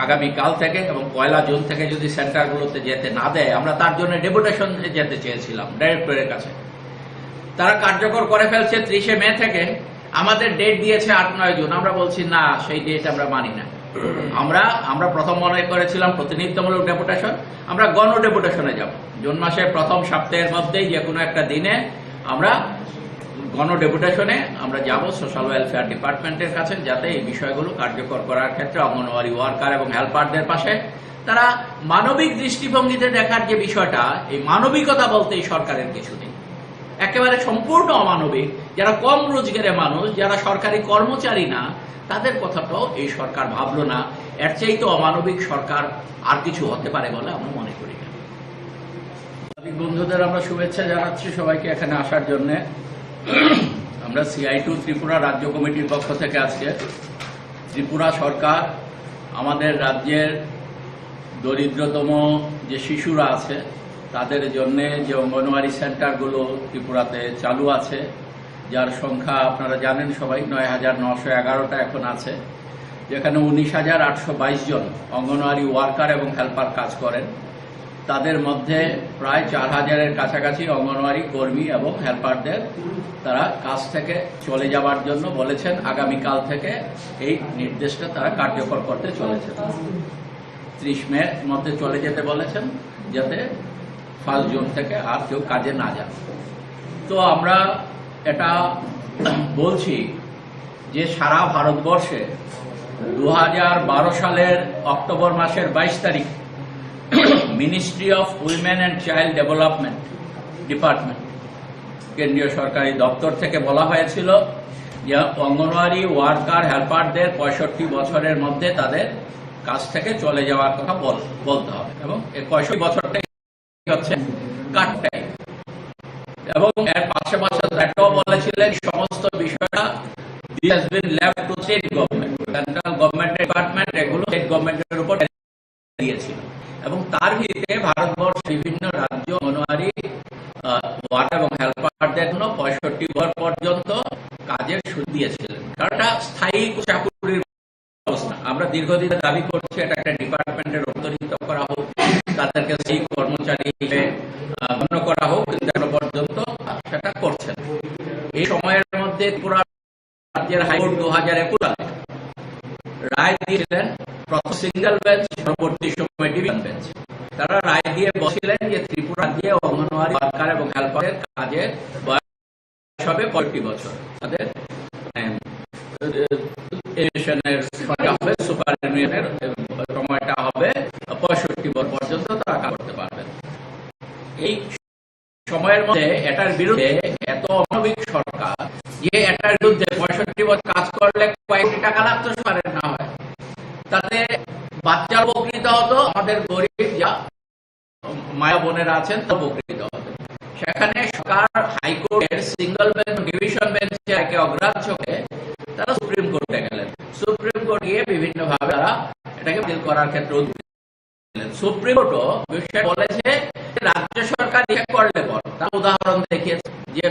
আগামীকাল থেকে এবং 1 জুন থেকে যদি সেন্টারগুলোতে যেতে না দেয়, আমরা তার জন্য ডেপুটেশন যেতে চেয়েছিলাম ডাইরেক্টরের কাছে। তারা কার্যকর করে ফেলছে 30 মে থেকে, আমাদের ডেট দিয়েছে 8-9 জুন। আমরা বলছি না, সেই ডেট আমরা মানি না। আমরা প্রথম মনে করেছিলাম প্রতিনিধিত্বমূলক ডেপুটেশন, আমরা গণ ডেপুটেশনে যাব। জুন মাসের প্রথম সপ্তাহের মধ্যেই যে কোনো একটা দিনে আমরা গণ ডেপুটেশনে আমরা যাব সোশ্যাল ওয়েলফেয়ার ডিপার্টমেন্টের কাছে, যাতে এই বিষয়গুলো কার্যকর করার ক্ষেত্রে অঙ্গনওয়াড়ি ওয়ার্কার এবং হেল্পারদের পাশে তারা মানবিক দৃষ্টিভঙ্গিতে দেখার যে বিষয়টা, এই মানবিকতা বলতে এই সরকারের কিছু নেই, একেবারে সম্পূর্ণ অমানবিক। যারা কম রোজগারের মানুষ, যারা সরকারি কর্মচারী না, তাদের কথাটাও এই সরকার ভাবলো না। এর চাইতে অমানবিক সরকার আর কিছু হতে পারে বলে আমরা মনে করি না। বন্ধুদের আমরা শুভেচ্ছা জানাচ্ছি সবাইকে এখানে আসার জন্য। আমরা CI2 ত্রিপুরা রাজ্য কমিটির পক্ষ থেকে আজকে ত্রিপুরা সরকার আমাদের রাজ্যের দরিদ্রতম যে শিশুরা আছে তাদের জন্য যে অঙ্গনওয়াড়ি সেন্টারগুলো ত্রিপুরাতে চালু আছে, যার সংখ্যা আপনারা জানেন সবাই 9,911টা এখন আছে, যেখানে 19,822 জন অঙ্গনওয়াড়ি ওয়ার্কার এবং হেল্পার কাজ করেন। তাদের মধ্যে প্রায় 4,000-এর কাছাকাছি অঙ্গনওয়াড়ি কর্মী এবং হেল্পারদের তারা কাজ থেকে চলে যাওয়ার জন্য বলেছেন। আগামীকাল থেকে এই নির্দেশটা তারা কার্যকর করতে চলেছেন। 30 মের মধ্যে চলে যেতে বলেছেন, যাতে 1 জুন থেকে আর কেউ কাজে না যান। তো আমরা এটা বলছি যে সারা ভারতবর্ষে 2012 সালের অক্টোবর মাসের 22 তারিখ ministry of women and child development department, কেন্দ্রীয় সরকারি দপ্তর থেকে বলা হয়েছিল যে অঙ্গনওয়াড়ি ওয়ার্কার হেল্পারদের 65 বছরের মধ্যে তাদের কাজ থেকে চলে যাওয়ার কথা বলতে হবে, এবং এই 65 বছরটাই হচ্ছে কাট টাইম। এবং এর পাশাপাশি এটাও বলেছিলেন সমস্ত বিষয়টা this has been left to state government, central government department এগুলো স্টেট গভর্নমেন্টের উপর দিয়েছিল। এবং তার ভিত্তিতে ভারতবর্ষের বিভিন্ন রাজ্য অঙ্গনওয়াড়ি ওয়ার্কার এবং হেল্পারদের জন্য 65 বছর পর্যন্ত কাজের সুযোগ দিয়েছিলেন, কারণ এটা স্থায়ী চাকুরির অবস্থা। আমরা দীর্ঘদিন দাবি করছি এটা একটা ডিপার্টমেন্টের অন্তর্ভুক্ত করা হোক, তাদেরকে সেই কর্মচারী হিসেবে গণ্য করা হোক, কিন্তু এখনো পর্যন্ত সেটা করছে না। এই সময়ের মধ্যে ত্রিপুরা রাজ্যের হাইকোর্ট 2021 সালে রায় দিয়েছিলেন, প্রথম সিঙ্গেল বেঞ্চ, পরবর্তী সময় ডিভিশন বেঞ্চ। তারা রায় দিয়ে বলেছিলেন যে ত্রিপুরা রাজ্যে অঙ্গনওয়াড়ি ওয়ার্কার এবং হেল্পারের কাজের বয়স হবে 65 বছর, তাদের সুপারঅ্যানুয়েশনের সময়টা হবে 65 বছর পর্যন্ত তারা কাজ করতে পারবেন। এই সময়ের মধ্যে এটার বিরুদ্ধে এত অমানবিক সরকার যে এটার বিরুদ্ধে 65 বছর কাজ করলে কয়েকটি টাকা লাগতো সরকারের না হয়, তাতে বাচ্চা উপকৃত হতো, আমাদের গরিব যা মায়া বোনেরা আছেন তা উপকৃত হতো। সেখানে সরকার হাইকোর্টের সিঙ্গল বেঞ্চ ডিভিশন বেঞ্চে একে অগ্রাহ্য করে তারা সুপ্রিম কোর্টে গেলেন। সুপ্রিম কোর্ট গিয়ে বিভিন্ন ভাবে তারা এটাকে বাতিল করার ক্ষেত্রে সুপ্রিম কোর্টও বিষয়ে বলেছে রাজ্য সরকার ইচ্ছা করলে পর তার উদাহরণ দেখিয়েছে যে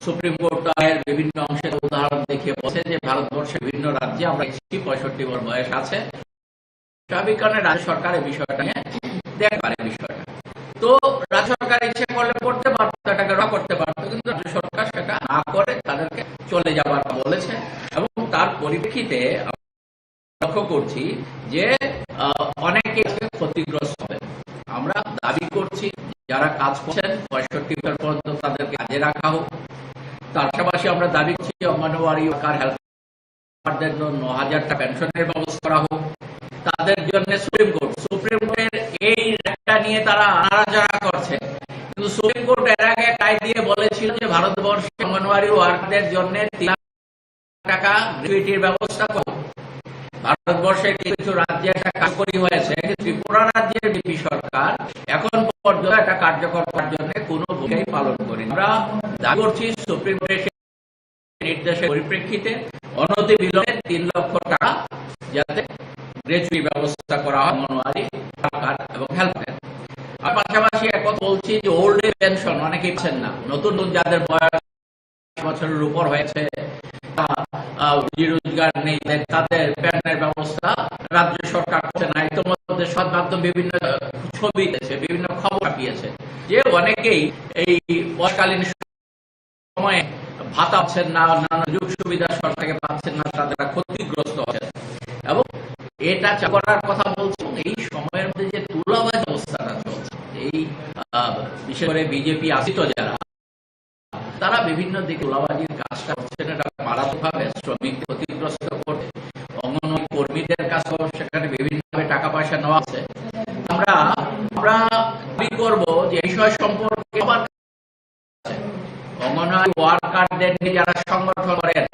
সুপ্রিম কোর্ট এর বিভিন্ন অংশের উদাহরণ দেখিয়ে বলছে যে ভারতবর্ষের বিভিন্ন রাজ্যে আমরা 65 বছর বয়স আছে, স্বাভাবিক কারণে রাজ্য সরকার এই বিষয়টা নিয়ে দেখতে পারে বিষয়টা। তো রাজ্য সরকার ইচ্ছা করলে করতে পারতো, এটাকে করতে পারতো, কিন্তু রাজ্য সরকার সেটা না করে তাদেরকে চলে যাবার বলেছে। এবং তার পরিপ্রেক্ষিতে লক্ষ্য করছি যে অনেকে ক্ষতিগ্রস্ত হবে। আমরা দাবি করছি যারা কাজ করছেন 65 বছর পর্যন্ত তাদেরকে কাজে রাখা হোক। তার পাশাপাশি আমরা দাবি করছি অঙ্গনওয়াড়ি ওয়ার্কার হেল্পারদের জন্য 9000 টাকা পেনশনের ব্যবস্থা করা হোক। তাদের জন্য সুপ্রিম কোর্টের এই রায়টা নিয়ে তারা নাড়াচাড়া করছে, কিন্তু সুপ্রিম কোর্ট এর আগে রায় দিয়ে বলেছিল যে ভারতবর্ষে অঙ্গনওয়াড়ি ওয়ার্কারদের জন্য 3 লাখ টাকা গ্র্যাচুইটির ব্যবস্থা করো। ভারতবর্ষের কিছু রাজ্যে এটা কার্যকরী হয়েছে, ত্রিপুরা রাজ্যের বিজেপি সরকার এখন পর্যন্ত এটা কার্যকর করার জন্য কোনো ভূমিকাই পালন করেনি। আমরা দাবি করছি সুপ্রিম কোর্টের নির্দেশের পরিপ্রেক্ষিতে অনতিবিলম্বে 3 লক্ষ টাকা যাতে গ্র্যাচুইটি ব্যবস্থা করা হয় অঙ্গনওয়াড়ি ওয়ার্কার এবং হেল্পার। আর পাশাপাশি এখন বলছি যে ওল্ড এজ পেনশন অনেকেই পাচ্ছেন না, নতুন যাদের বয়স বছরের উপর হয়েছে, রোজগার নেই, তাদের পেনশনের ব্যবস্থা রাজ্য সরকার করছে না। ইতিমধ্যে সংবাদ মাধ্যম বিভিন্ন ছবি দিয়েছে, বিভিন্ন খবর ছাপিয়েছে যে অনেকেই এই বয়সকালীন সময়ে ভাতা পাচ্ছেন না, অন্যান্য সুযোগ সুবিধা সরকার থেকে পাচ্ছেন না, তারা ক্ষতিগ্রস্ত হচ্ছেন। এবং এটা করার কথা বলছি এই সময়ের মধ্যে যে তুলাবাজ অবস্থাটা চলছে, এই বিশেষ করে বিজেপি আশ্রিত যারা, তারা বিভিন্ন দিকে তুলাবাজির কাজটা করছেন। এটা মারাত্মকভাবে শ্রমিকদের ক্ষতিগ্রস্ত করছে, অঙ্গনওয়াড়ি কর্মীদের কাছে সেখানে বিভিন্নভাবে টাকা পয়সা নেওয়া আছে। আমরা দাবি করব যে এই বিষয় সম্পর্কে অঙ্গনওয়াড়ি ওয়ার্কারদের নিয়ে যারা সংগঠন করেন,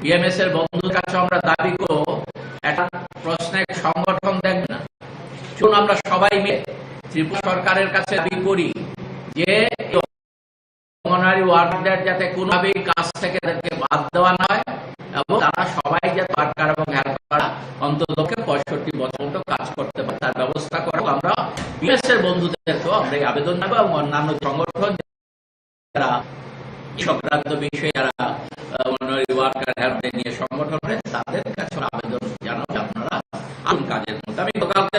বিএমএস এর বন্ধুদের কাছে আমরা দাবি করব একটা প্রশ্নের সংগঠন দেন না। চলুন আমরা সবাই মিলে ত্রিপুরা সরকারের কাছে দাবি করি যে অঙ্গনওয়াড়ি ওয়ার্কারদের যাতে কোনোভাবেই কাজ থেকে তাদেরকে বাদ দেওয়া না হয় এবং তারা সবাই যাতে ওয়ার্কার এবং হেল্পার অন্ততপক্ষে 65 বছর পর্যন্ত কাজ করতে পারে তার ব্যবস্থা করা। আমরা বিএমএস এর বন্ধুদেরকেও আমরা এই আবেদন জানাবো এবং অন্যান্য সংগঠন যারা সংক্রান্ত বিষয়ে যারা অঙ্গনওয়াড়ি ওয়ার্কার হেল্পদের নিয়ে সংগঠন করে তাদের কাছে আবেদন জানাবো আপনারা আসুন কাজের মধ্যে। আমি গতকালকে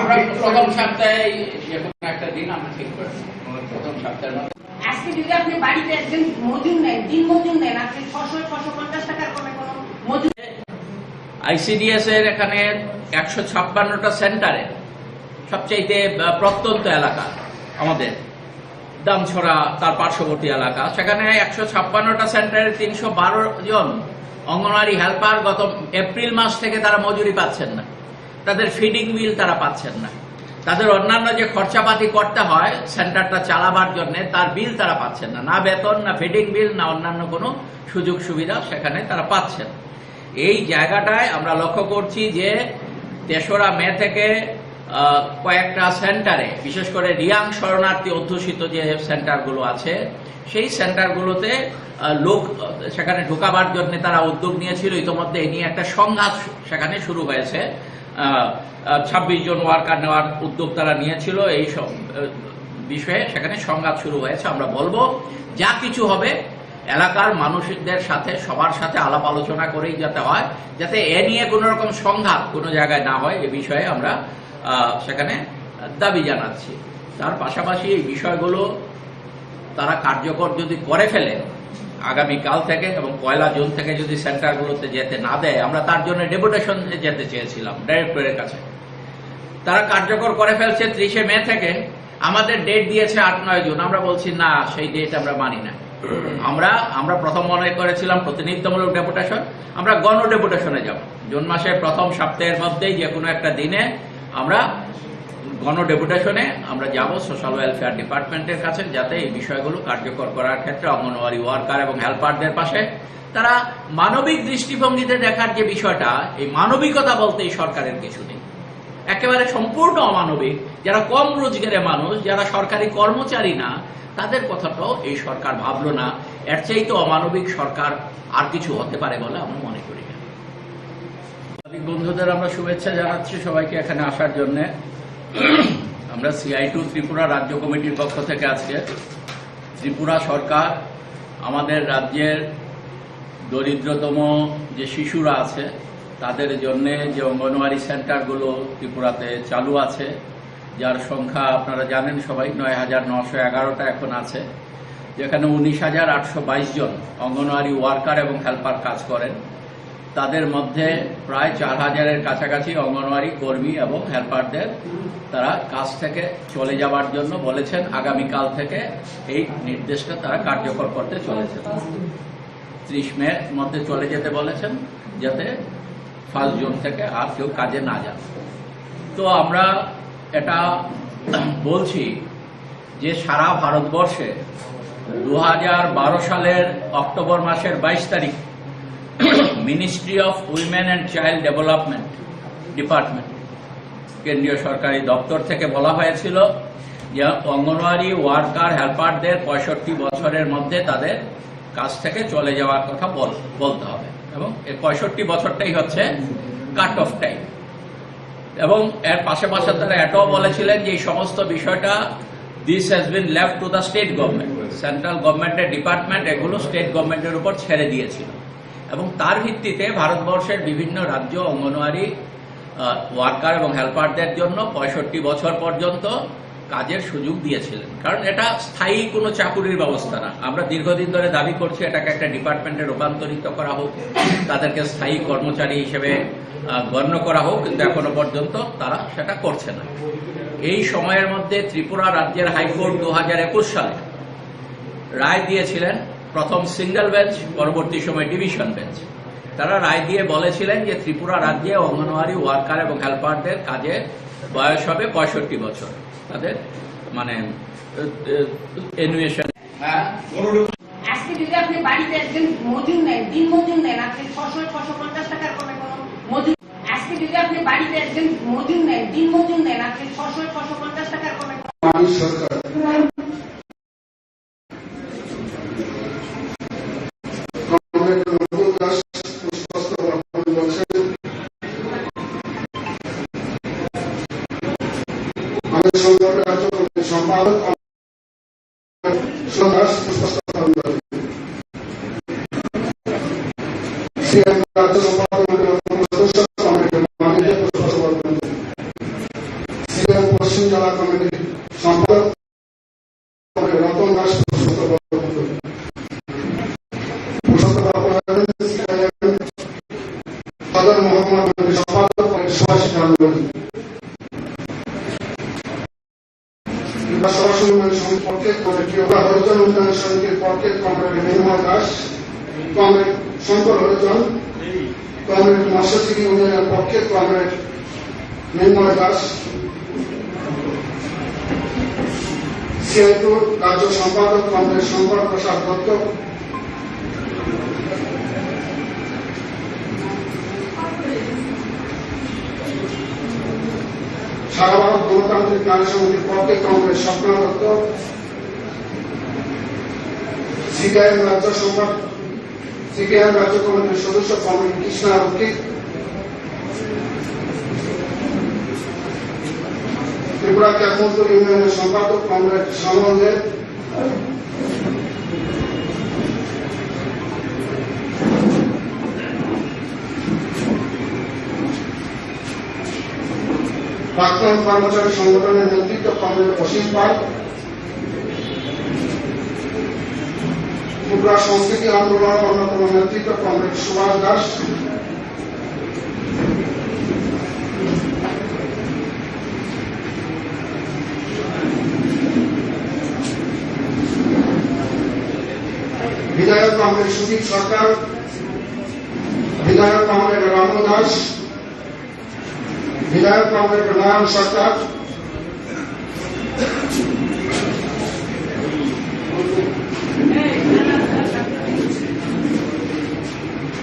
আমরা প্রথম সপ্তাহে যে কোনো একটা দিন আমরা ঠিক করেছি, প্রথম সপ্তাহের মধ্যে। আজকে যদি আপনি বাড়িতে একজন মজুর নেন, দিন মজুর নেন, আপনি 650 টাকার কমে কোনো মজুর। আইসিডিএস এর এখানে 156টা সেন্টারে সবচাইতে প্রত্যন্ত এলাকা আমাদের দামছড়া তার পার্শ্ববর্তী এলাকা, সেখানে 156টা সেন্টারে 312 জন অঙ্গনওয়াড়ি হেল্পার গত এপ্রিল মাস থেকে তারা মজুরি পাচ্ছেন না, তাদের ফিডিং বিল তারা পাচ্ছেন না, তাদের অন্যান্য যে খরচাপাতি করতে হয় সেন্টারটা চালাবার জন্য তার বিল তারা পাচ্ছেন না, না বেতন, না ফিডিং বিল, না অন্যান্য কোনো সুযোগ সুবিধা সেখানে তারা পাচ্ছেন। এই জায়গাটায় আমরা লক্ষ্য করছি যে 3রা মে থেকে কয়েকটা সেন্টারে, বিশেষ করে রিয়াং শরণার্থী অধ্যুষিত যে সেন্টারগুলো আছে সেই সেন্টারগুলোতে লোক সেখানে ঢোকাবার জন্য তারা উদ্যোগ নিয়েছিল। ইতিমধ্যে এই নিয়ে একটা সংঘাত সেখানে শুরু হয়েছে, 26 জন ওয়ার্কার নেওয়ার উদ্যোগ তারা নিয়েছিল, এই সব বিষয়ে সেখানে সংঘাত শুরু হয়েছে। আমরা বলবো যা কিছু হবে এলাকার মানুষদের সাথে সবার সাথে আলাপ আলোচনা করেই যাতে হয়, যাতে এ নিয়ে কোনো রকম সংঘাত কোনো জায়গায় না হয়, এ বিষয়ে আমরা সেখানে দাবি জানাচ্ছি। তার পাশাপাশি এই বিষয়গুলো তারা কার্যকর যদি করে ফেলে আগামীকাল থেকে এবং 1 জুন থেকে যদি সেন্টারগুলোতে যেতে না দেয়, আমরা তার জন্য ডেপুটেশন যেতে চেয়েছিলাম ডাইরেক্টরের কাছে। তারা কার্যকর করে ফেলছে 30 মে থেকে, আমাদের ডেট দিয়েছে 8-9 জুন। আমরা বলছি না, সেই ডেট আমরা মানি না। আমরা প্রথম মনে করেছিলাম প্রতিনিধিত্বমূলক ডেপুটেশন, আমরা গণ ডেপুটেশনে যাব। জুন মাসের প্রথম সপ্তাহের মধ্যেই যে কোনো একটা দিনে আমরা গণডেপুটেশনে আমরা যাব সোশ্যাল ওয়েলফেয়ার ডিপার্টমেন্টের কাছে, যাতে এই বিষয়গুলো কার্যকর করার ক্ষেত্রে অঙ্গনওয়াড়ি ওয়ার্কার এবং হেল্পারদের পাশে তারা মানবিক দৃষ্টিভঙ্গিতে দেখার যে বিষয়টা, এই মানবিকতা বলতে এই সরকারের কিছু নেই, একেবারে সম্পূর্ণ অমানবিক। যারা কম রোজগারের মানুষ, যারা সরকারি কর্মচারী না, তাদের কথাটাও এই সরকার ভাবলো না। এর চাইতে অমানবিক সরকার আর কিছু হতে পারে বলে আমরা মনে করি না। বন্ধুদের আমরা শুভেচ্ছা জানাচ্ছি সবাইকে এখানে আসার জন্য। আমরা CI2 ত্রিপুরা রাজ্য কমিটির পক্ষ থেকে আজকে ত্রিপুরা সরকার আমাদের রাজ্যের দরিদ্রতম যে শিশুরা আছে তাদের জন্য যে অঙ্গনওয়াড়ি সেন্টারগুলো ত্রিপুরাতে চালু আছে, যার সংখ্যা আপনারা জানেন সবাই ৯,৯১১টা এখন আছে, যেখানে ১৯,৮২২ জন অঙ্গনওয়াড়ি ওয়ার্কার এবং হেল্পার কাজ করেন। তাদের মধ্যে প্রায় ৪,০০০-এর কাছাকাছি অঙ্গনওয়াড়ি কর্মী এবং হেল্পারদের তারা কাজ থেকে চলে যাওয়ার জন্য বলেছেন। আগামীকাল থেকে এই নির্দেশটা তারা কার্যকর করতে চলেছেন। ৩০ মে মধ্যে চলে যেতে বলেছেন, যাতে 1 জুন থেকে আর কেউ কাজে না যান। তো আমরা এটা বলছি যে সারা ভারতবর্ষে 2012 সালের অক্টোবর মাসের 22 তারিখ ministry of women and child development department, কেন্দ্রীয় সরকারি দপ্তর থেকে বলা হয়েছিল যে অঙ্গনওয়াড়ি ওয়ার্কার হেল্পারদের 65 বছরের মধ্যে তাদের কাজ থেকে চলে যাওয়ার কথা বলতে হবে, এবং এই 65 বছরটাই হচ্ছে কাট অফ টাইম। এবং এর পাশাপাশি তারা এটাও বলেছিলেন যে এই সমস্ত বিষয়টা this has been left to the state government, central গভর্নমেন্টের ডিপার্টমেন্ট এগুলো স্টেট গভর্নমেন্টের উপর ছেড়ে দিয়েছিল। এবং তার ভিত্তিতে ভারতবর্ষের বিভিন্ন রাজ্য অঙ্গনওয়াড়ি ওয়ার্কার এবং হেল্পারদের জন্য 65 বছর পর্যন্ত কাজের সুযোগ দিয়েছিলেন। কারণ এটা স্থায়ী কোনো চাকুরির ব্যবস্থা না। আমরা দীর্ঘদিন ধরে দাবি করছি এটাকে একটা ডিপার্টমেন্টে রূপান্তরিত করা হোক, তাদেরকে স্থায়ী কর্মচারী হিসেবে গণ্য করা হোক, কিন্তু এখনো পর্যন্ত তারা সেটা করছে না। এই সময়ের মধ্যে ত্রিপুরা রাজ্যের হাইকোর্ট 2021 সালে রায় দিয়েছিলেন, প্রথম সিঙ্গেল বেঞ্চ, পরবর্তী সময় ডিভিশন বেঞ্চ। তারা রায় দিয়ে বলেছিলেন যে ত্রিপুরা রাজ্যে অঙ্গনওয়াড়ি ওয়ার্কার এবং হেল্পারদের কাজে বয়স হবে 65 বছর, তাদের মানে এনুয়েশন। আজকে যদি আপনি বাড়িতে একজন মজুর নেন, দিন মজুর নেন, আপনি 650 টাকার কমে কোনো মজুর। আজকে যদি আপনি বাড়িতে একজন মজুর নেন, দিন মজুর নেন, আপনি 650 টাকার কমে। সম্পাদক পশ্চিম জেলা কমিটির সম্পাদক রতন দাস, সদর মহকুমা কমিটির সম্পাদক সুভাষ গাঙ্গুলি, সম্পর্কে হরিজন উন্নয়ন সমিতির পক্ষে কমরেড নির্মল দাস, কমরেড শঙ্কর হরিজন, কমরেড মৎস্যজীবী উন্নয়নের পক্ষে কমরেড নির্মল দাস, CI2 রাজ্য সম্পাদক কমরেড শঙ্কর প্রসাদ দত্ত, সারা ভারত গণতান্ত্রিক নারী সমিতির পক্ষে কংগ্রেস স্বপ্না দত্ত, CPIM রাজ্য কমিটির সদস্য কমরেড কৃষ্ণা রক্ষিত, ত্রিপুরা ক্যাকমন্ত্র ইউনিয়নের সম্পাদক কমরেড শ্যামল দেব, প্রাক্তন কর্মচারী সংগঠনের নেতৃত্ব কমরেড অসীম পাল, ত্রিপুরা সংস্কৃতি আন্দোলনের অন্যতম নেতৃত্ব কমরেড সুভাষ দাস, বিধায়ক কমরেড সুদীপ সরকার, বিধায়ক কমরেড রামু দাস, বিধায়ক কমরেড নারায়ণ সরকার,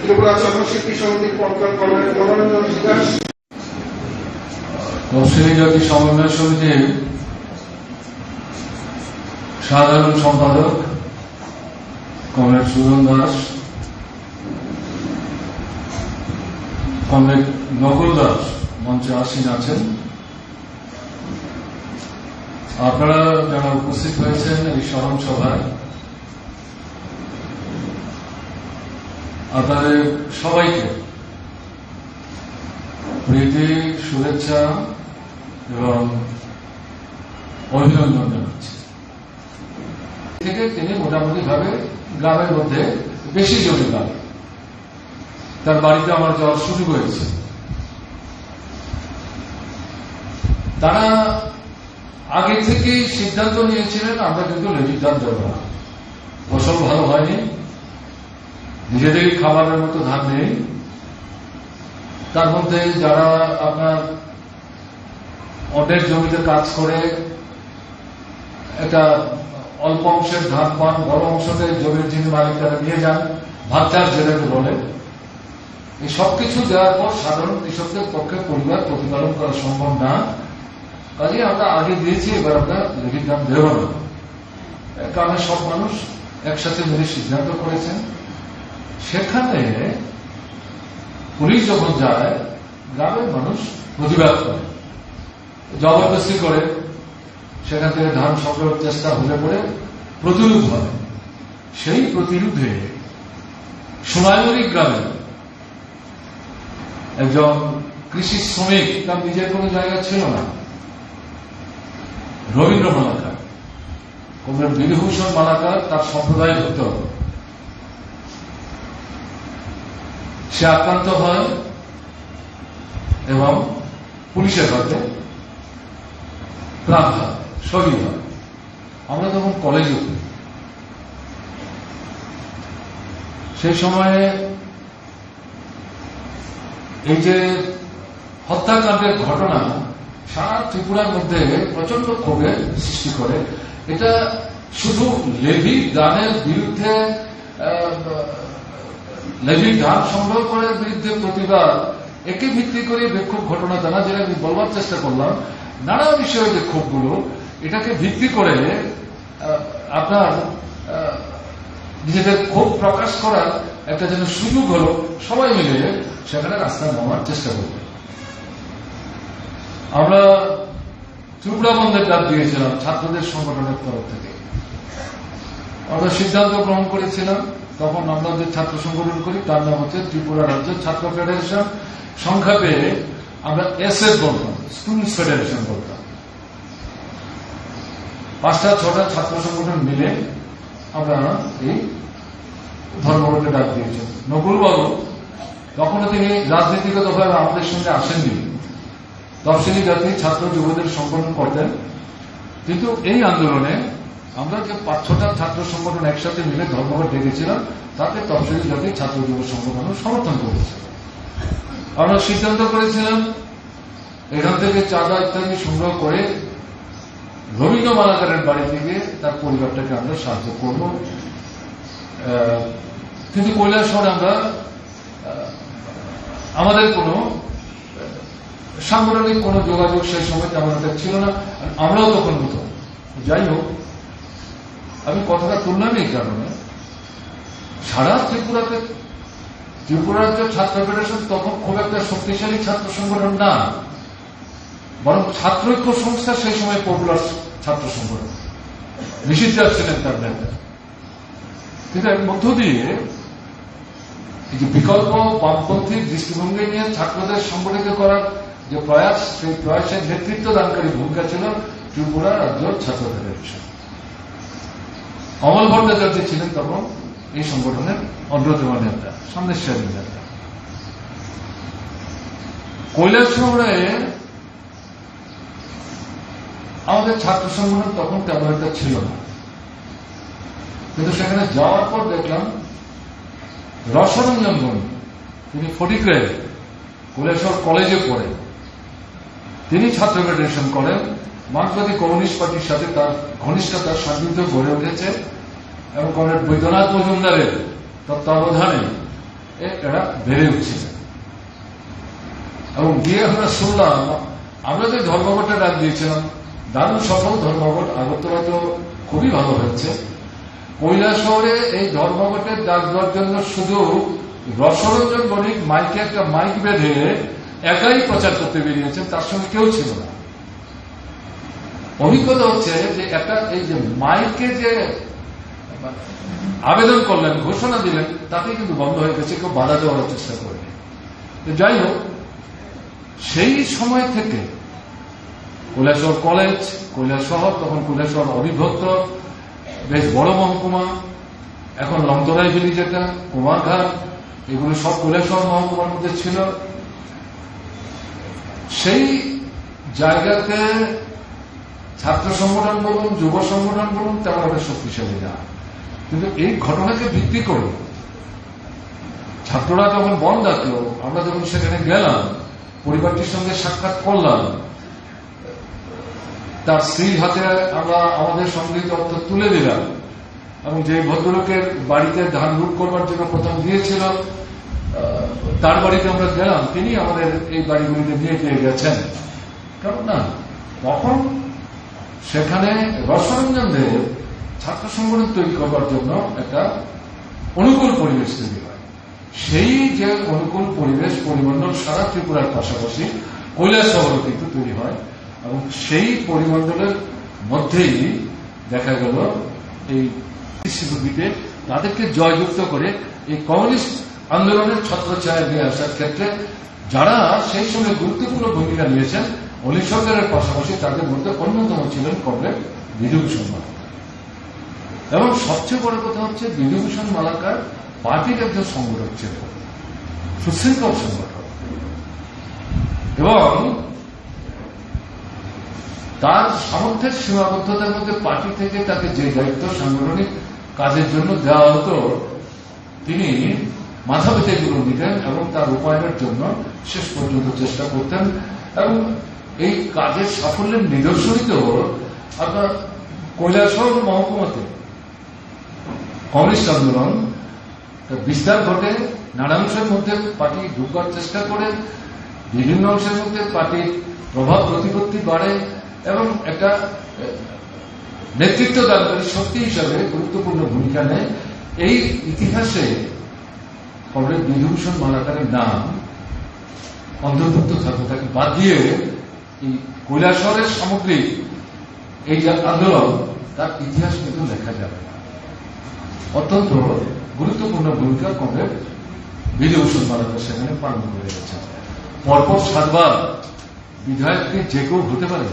ত্রিপুরা চলচ্চিত্র সমিতির পক্ষে কমরেড মনোরঞ্জন দাস, তফসিলি জাতি সমন্বয় সমিতির সাধারণ সম্পাদক কমরেড সুজন দাস, কমরেড নকুল দাস মঞ্চে আসীন আছেন। আপনারা যারা উপস্থিত হয়েছেন এই স্মরণ সভায়, আপনাদের সবাইকে প্রীতি, শুভেচ্ছা এবং অভিনন্দন জানাচ্ছি। থেকে তিনি মোটামুটি ভাবে গ্রামের মধ্যে বেশি জমি পান, তার বাড়িতে আমার যাওয়ার সুযোগ হয়েছে। তারা আগে থেকে সিদ্ধান্ত নিয়েছিলেন আমরা কিন্তু লেভির ধান দেব না, ফসল ভালো হয়নি, নিজেদেরই খাবারের মতো ধান নেই। তার মধ্যে যারা আপনার অন্যের জমিতে কাজ করে একটা অল্প অংশের ধান পান, বড় অংশতে জমির যিনি মালিক তারা নিয়ে যান, ভাগচাষ যেটাকে বলে। এই সবকিছু দেওয়ার পর সাধারণ কৃষকদের পক্ষে পরিবার প্রতিপালন করা সম্ভব না, কাজে আমরা আগে দিয়েছি, এবার আমরা লেভির দাম দেব না। কারণে সব মানুষ একসাথে মিলে সিদ্ধান্ত করেছেন। সেখানে পুলিশ যখন যায়, গ্রামের মানুষ প্রতিবাদ করে, জবরদস্তি করে, সেখান থেকে ধান সংগ্রহের চেষ্টা হলে পড়ে প্রতিরোধ হয়। সেই প্রতিরোধে সোনাইমুড়ি গ্রামে একজন কৃষি শ্রমিক, তার নিজের কোনো জায়গা ছিল না, রবীন্দ্র মালাকার, কমরেড বিধুভূষণ মালাকার তার সম্প্রদায় ভুক্ত, সে আক্রান্ত হয় এবং পুলিশের হাতে প্রাণ হয়, শহীদ হয়। আমরা তখন কলেজে উঠি, সেই সময়ে এই যে হত্যাকাণ্ডের ঘটনা সারা ত্রিপুরার মধ্যে প্রচন্ড ক্ষোভের সৃষ্টি করে। এটা শুধু লেভি দানের বিরুদ্ধে, লেভির ধান সংগ্রহ করার বিরুদ্ধে প্রতিবাদ, একে ভিত্তি করে বিক্ষোভ ঘটনা তা না, যেটা আমি বলবার চেষ্টা করলাম। নানা বিষয়ে বিক্ষোভগুলো এটাকে ভিত্তি করে আপনার নিজেদের ক্ষোভ প্রকাশ করার একটা যেন সুযোগ হলো, সবাই মিলে সেখানে রাস্তায় নামার চেষ্টা করবে। আমরা ত্রিপুরা বন্ধের ডাক দিয়েছিলাম ছাত্রদের সংগঠনের তরফ থেকে। আমরা সিদ্ধান্ত গ্রহণ করেছিলাম, তখন আমরা যে ছাত্র সংগঠন করি তার নাম হচ্ছে ত্রিপুরা রাজ্য ছাত্র ফেডারেশন, সংক্ষেপে আমরা এসএফ বলতাম, স্টুডেন্টস ফেডারেশন বলতাম। 5টা-6টা ছাত্র সংগঠন মিলে আমরা এই ধর্মঘটে ডাক দিয়েছেন। নকুল বাবু তখনও তিনি রাজনীতিগতভাবে আমাদের সঙ্গে আসেননি, তফসিলি জাতি ছাত্র যুবদের সংগঠন করতেন, কিন্তু এই আন্দোলনে আমরা যে 5-6টা ছাত্র সংগঠন একসাথে মিলে ধর্মঘট ডেকেছিলাম, তাতে তফসিলি জাতি ছাত্র যুব সংগঠন সমর্থন করেছে। আমরা সিদ্ধান্ত করেছিলাম এখান থেকে চাঁদা ইত্যাদি সংগ্রহ করে রবীন্দ্র মালাকারের বাড়ি থেকে তার পরিবারটাকে আমরা সাহায্য করব। কিন্তু কৈলাসহরে আমরা আমাদের কোনো সাংগঠনিক কোনো যোগাযোগ সেই সময় তেমন একটা ছিল না, আমরাও তখন নতুন। যাই হোক, আমি কথাটা তুললাম এই কারণে, সারা ত্রিপুরাতে ত্রিপুরা রাজ্য ছাত্র ফেডারেশন তখন খুব একটা শক্তিশালী ছাত্র সংগঠন না, বরং ছাত্র ঐক্য সংস্থা সেই সময় পপুলার ছাত্র সংগঠন, নিষিদ্ধার ছিলেন তার নেতা। কিন্তু এর মধ্য দিয়ে এই যে বিকল্প বামপন্থী দৃষ্টিভঙ্গি নিয়ে ছাত্রদের সংগঠিত করার যে প্রয়াস, সেই প্রয়াসের নেতৃত্ব দানকারী ভূমিকা ছিল ত্রিপুরা রাজ্য ছাত্র ফেডারেশন। অমল ভট্টাচার্য ছিলেন তখন এই সংগঠনের অন্যতম নেতা, সামনের সারির নেতা। কৈলাসহরে আমাদের ছাত্র সংগঠন তখন তেমন একটা ছিল না, কিন্তু সেখানে যাওয়ার পর দেখলাম রসরঞ্জন বণিক, তিনি ফটিকরায় কৈলাসহর কলেজে পড়েন, তিনি ছাত্র ফেডারেশন করেন। মার্ক্সবাদী কমিউনিস্ট পার্টির সাথে তার ঘনিষ্ঠতার সান্নিধ্য গড়ে উঠেছে এবং কমরেড বৈদ্যনাথ মজুমদারের তত্ত্বাবধানে এরা বেড়ে উঠছিলেন। এবং গিয়ে আমরা শুনলাম, আমরা যে ধর্মঘটে ডাক দিয়েছিলাম, দারুণ সফল ধর্মঘট, আগরতলা তো খুবই ভালো হয়েছে। কৈলাসহরে এই ধর্মঘটের ডাক দেওয়ার জন্য শুধু রসরঞ্জন বণিক মাইকে একটা মাইক বেঁধে একাই প্রচার করতে বেরিয়েছেন, তার সঙ্গে কেউ ছিল না। অভিজ্ঞতা হচ্ছে যে একটা এই যে মাইকে যে আবেদন করলেন, ঘোষণা দিলেন, তাতে কিন্তু বন্ধ হয়ে গেছে, কেউ বাধা দেওয়ার চেষ্টা করেনি। যাই হোক, সেই সময় থেকে কৈলাসহর কলেজ, কৈলাসহর, তখন কৈলাসহর অবিভক্ত বেশ বড় মহকুমা, এখন লংতরাই ভ্যালি যেটা, কুমারঘাট, এগুলো সব কৈলাসহর মহকুমার মধ্যে ছিল। সেই জায়গাতে ছাত্র সংগঠন বলুন, যুব সংগঠন বলুন, তেমন একটা শক্তিশালী না। কিন্তু এই ঘটনাকে ভিত্তি করে ছাত্ররা যখন বন্ধ ডাকলো, আমরা যখন সেখানে গেলাম, পরিবারটির সঙ্গে সাক্ষাৎ করলাম, তার স্ত্রীর হাতে আমরা আমাদের সংগৃহীত অর্থ তুলে দিলাম, এবং যে ভদ্রলোকের বাড়িতে ধান লুট করবার জন্য প্রথম দিয়েছিল, তার বাড়িতে আমরা গেলাম, তিনি আমাদের এই বাড়িগুলিতে নিয়ে পেয়ে গেছেন। কারণ না, তখন সেখানে রসরঞ্জন দেব ছাত্র সংগঠন তৈরি করবার জন্য একটা অনুকূল পরিবেশ তৈরি হয়। সেই যে অনুকূল পরিবেশ পরিমণ্ডল সারা ত্রিপুরার পাশাপাশি কৈলাসহরও কিন্তু তৈরি হয়, এবং সেই পরিমণ্ডলের মধ্যেই দেখা গেল এই শিশুদিকে তাদেরকে জয়যুক্ত করে এই কমিউনিস্ট আন্দোলনের ছত্রছায়া নিয়ে আসার ক্ষেত্রে যারা সেই সময় গুরুত্বপূর্ণ ভূমিকা নিয়েছেন, অলি সরকারের পাশাপাশি তাদের মধ্যে অন্যতম ছিলেন কমরেড বিধুভূষণ মালাকার। এবং সবচেয়ে বড় কথা হচ্ছে, বিধুভূষণ মালাকার পার্টির একজন সংগঠক ছিলেন, সুশৃঙ্খল সংগঠক, এবং তার সামর্থ্যের সীমাবদ্ধতার মধ্যে পার্টি থেকে তাকে যে দায়িত্ব সাংগঠনিক কাজের জন্য দেওয়া হতো, তিনি মাথা পেতে এগুলো নিতেন এবং তার রূপায়ণের জন্য শেষ পর্যন্ত চেষ্টা করতেন। এবং এই কাজের সাফল্যের নিদর্শনই তো আপনার কৈলাসহর মহকুমাতে কমিউনিস্ট আন্দোলন বিস্তার ঘটে, নানা অংশের মধ্যে পার্টি ঢুকবার চেষ্টা করে, বিভিন্ন অংশের মধ্যে পার্টির প্রভাব প্রতিপত্তি বাড়ে, এবং একটা নেতৃত্ব দানকারী শক্তি হিসাবে গুরুত্বপূর্ণ ভূমিকা নেয়। এই ইতিহাসে কমরেড বিধুভূষণ মালাকারের নাম অন্তর্ভুক্ত থাকবে, তাকে বাদ দিয়ে এই কৈলাসহরের সামগ্রিক এই যে আন্দোলন, তার ইতিহাস কিন্তু লেখা যাবে না। অত্যন্ত গুরুত্বপূর্ণ ভূমিকা কমরেড বিধুভূষণ মালাকার সেখানে পালন করে গেছেন। পরপর 7 বার বিধায়ক কি যে কেউ হতে পারে?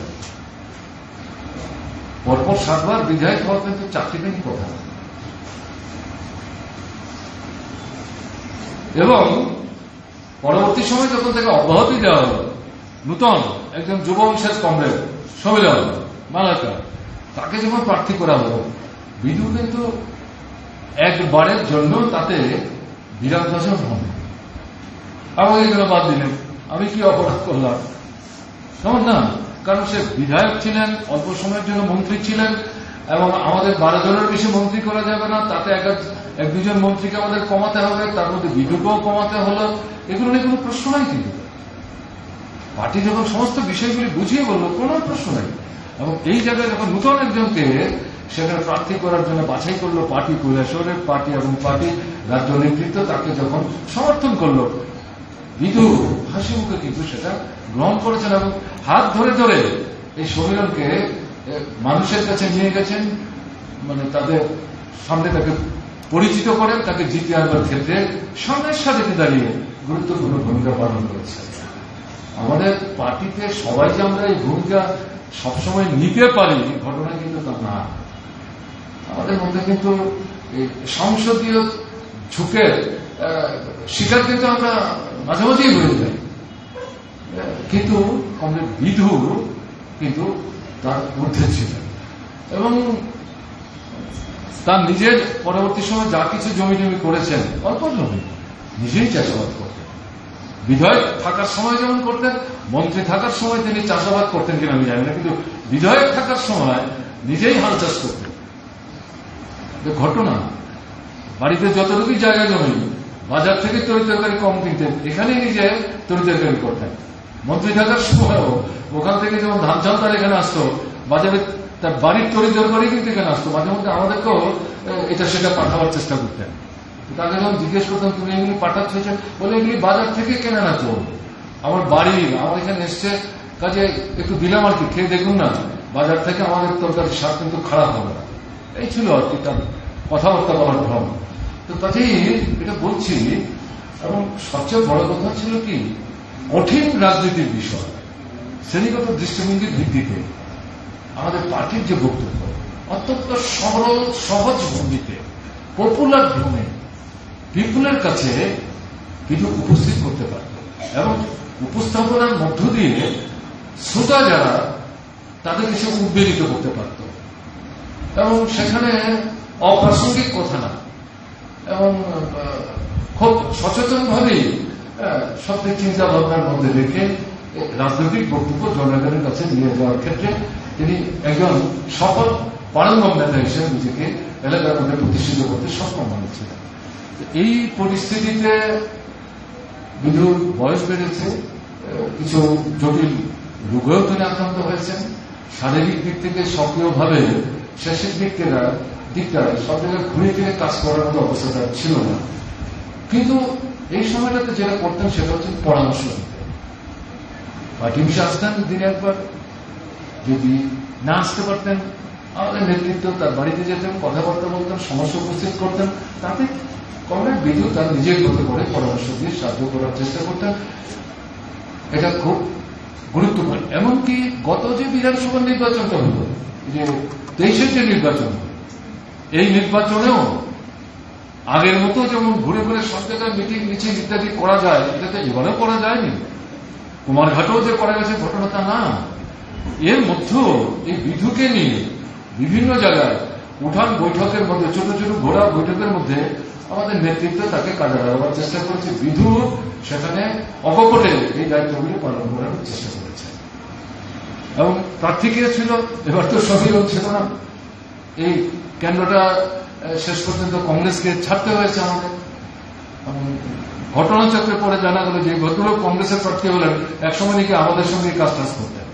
পরপর 7 বার বিধায়ক হওয়া কিন্তু চাকরিটাই কথা। এবং পরবর্তী সময় যখন তাকে অব্যাহতি দেওয়া হল, নূতন একজন যুব অংশের কমরেড সমিলন মালাকার, তাকে যখন প্রার্থী করা হল, বিধু কিন্তু একবারের জন্য তাতে বিরাগভাজন হন। আমাকে কেন বাদ দিলেন? আমি কি অপরাধ করলাম? তেমন না, কারণ সে বিধায়ক ছিলেন, অল্প সময়ের জন্য মন্ত্রী ছিলেন, এবং আমাদের 12 জনের বেশি মন্ত্রী করা যাবে না, তাতে 1-2 জন মন্ত্রীকে আমাদের কমাতে হবে, তার মধ্যে বিধুকেও কমাতে হলো। এগুলো নিয়ে কোনো প্রশ্ন নাই। কিন্তু পার্টি যখন সমস্ত বিষয়গুলি বুঝিয়ে বলল, কোনো প্রশ্ন নাই। এবং এই জায়গায় যখন নূতন একজনকে সেখানে প্রার্থী করার জন্য বাছাই করলো পার্টি, কৈলাসহরের পার্টি এবং পার্টি রাজ্য নেতৃত্ব তাকে যখন সমর্থন করলো, বিধু হাসি মুখে কিন্তু সেটা গ্রহণ করেছেন এবং হাত ধরে ধরে এই সম্মেলনকে মানুষের কাছে নিয়ে গেছেন, মানে তাদের সামনে তাকে পরিচিত করেন, তাকে জিতে আনবার ক্ষেত্রে সামনের সাথে দাঁড়িয়ে গুরুত্বপূর্ণ ভূমিকা পালন করেছে। আমাদের পার্টিতে সবাই যে আমরা এই ভূমিকা সবসময় নিতে পারি, ঘটনা কিন্তু তা না। আমাদের মধ্যে কিন্তু সংসদীয় ঝুঁকের শিকার কিন্তু আমরা মাঝে মাঝেই হয়ে যাই। কিন্তু কমরেড বিধু কিন্তু তার ঊর্ধ্বে ছিলেন, এবং তার নিজের পরবর্তী সময় যা কিছু জমি জমি করেছেন, অল্প জমি, নিজেই চাষাবাদ করতেন। বিধায়ক থাকার সময় যেমন করতেন, মন্ত্রী থাকার সময় তিনি চাষাবাদ করতেন কিনা আমি জানি না, কিন্তু বিধায়ক থাকার সময় নিজেই হাল চাষ করতেন। ঘটনা বাড়িতে যতটুকু জায়গা জমি বাজার থেকে তরি তরকারি কম কিনতেন, এখানেই নিজে তরি তরকারি করতেন। মন্ত্রী থাকার সময়ও ওখান থেকে যখন ধান চাল তার এখানে আসতো, বাজারে তার বাড়ির তরি তরকারি কিন্তু এখানে আসতো, মাঝে মধ্যে আমাদেরকেও এটা সেটা পাঠাবার চেষ্টা করতেন। তাকে যখন জিজ্ঞেস করতাম তুমি এগুলি পাঠাচ্ছ, বলে এগুলি বাজার থেকে কেনে না তো, আমার বাড়ি আমার এখানে এসছে, কাজে একটু দিলাম আর কি, খেয়ে দেখুন না, বাজার থেকে আমাদের তরকারির স্বাদ কিন্তু খারাপ হবে না। এই ছিল আর কি তার কথাবার্তা বলার ঢং। তো কাজেই এটা বলছি, এবং সবচেয়ে বড় কথা ছিল কি, কঠিন রাজনীতির বিষয় শ্রেণীগত দৃষ্টিভঙ্গির ভিত্তিতে আমাদের পার্টির যে বক্তব্য অত্যন্ত সরল সহজ ভঙ্গিতে পপুলার ঢঙে পিপুলের কাছে কিছু উপস্থিত করতে পারত, এবং উপস্থাপনার মধ্য দিয়ে শ্রোতা যারা তাদের কিছু উদ্বেলিত করতে পারত, এবং সেখানে অপ্রাসঙ্গিক কথা না, এবং খুব সচেতনভাবেই সব চিন্তা ভাবনার মধ্যে রেখে রাজনৈতিক বক্তব্য জনগণের কাছে নিয়ে যাওয়ার ক্ষেত্রে তিনি একজন সফল পারঙ্গম নেতা হিসেবে নিজেকে এলাকার মধ্যে প্রতিষ্ঠিত করতে সক্ষম হয়েছিলেন। এই পরিস্থিতিতে বিধুর বয়স বেড়েছে, কিছু জটিল রোগেও তিনি আক্রান্ত হয়েছেন, শারীরিক দিক থেকে সক্রিয়ভাবে শেষের দিকটা সব জায়গায় ঘুরে ফিরে কাজ করার মতো অবস্থাটা ছিল না। কিন্তু এই সময়টাতে যেটা করতেন সেটা হচ্ছে পরামর্শ দিতে। পার্টি অফিসে আসতেন দিনে একবার, যদি না আসতে পারতেন আমাদের নেতৃত্ব তার বাড়িতে যেতেন, কথাবার্তা বলতেন, সমস্যা উপস্থিত করতেন, তাতে কমরেড বিধু তার নিজের মতো করে পরামর্শ দিয়ে সাহায্য করার চেষ্টা করতেন। এটা খুব গুরুত্বপূর্ণ। এমনকি গত যে বিধানসভা নির্বাচনটা হল, যে 23-এর যে নির্বাচন, এই নির্বাচনেও আগের মতো যেমন ঘুরে ঘুরে সব জায়গায় মিটিং মিছিল ইত্যাদি করা যায়, এটাতে এবারেও করা যায়নি। কুমারঘাটেও যে করা গেছে ঘটনাটা না, এর মধ্যেও এই বিধুকে নিয়ে বিভিন্ন জায়গায় উঠান বৈঠকের মধ্যে, ছোট ছোট ঘোড়া বৈঠকের মধ্যে আমাদের নেতৃত্ব তাকে কাজে লাগাবার চেষ্টা করেছে। বিধু সেখানে অকপটে এই দায়িত্বগুলি পালন করার চেষ্টা করেছে, এবং প্রার্থী কে ছিল এবার তো সবই ছিল না। এই কেন্দ্রটা শেষ পর্যন্ত কংগ্রেসকে ছাড়তে হয়েছে আমাদের। ঘটনাচক্রে পরে জানা গেল যে ভদ্রলোক কংগ্রেসের প্রার্থী হলেন, একসময় নাকি আমাদের সঙ্গে কাজ করতেন,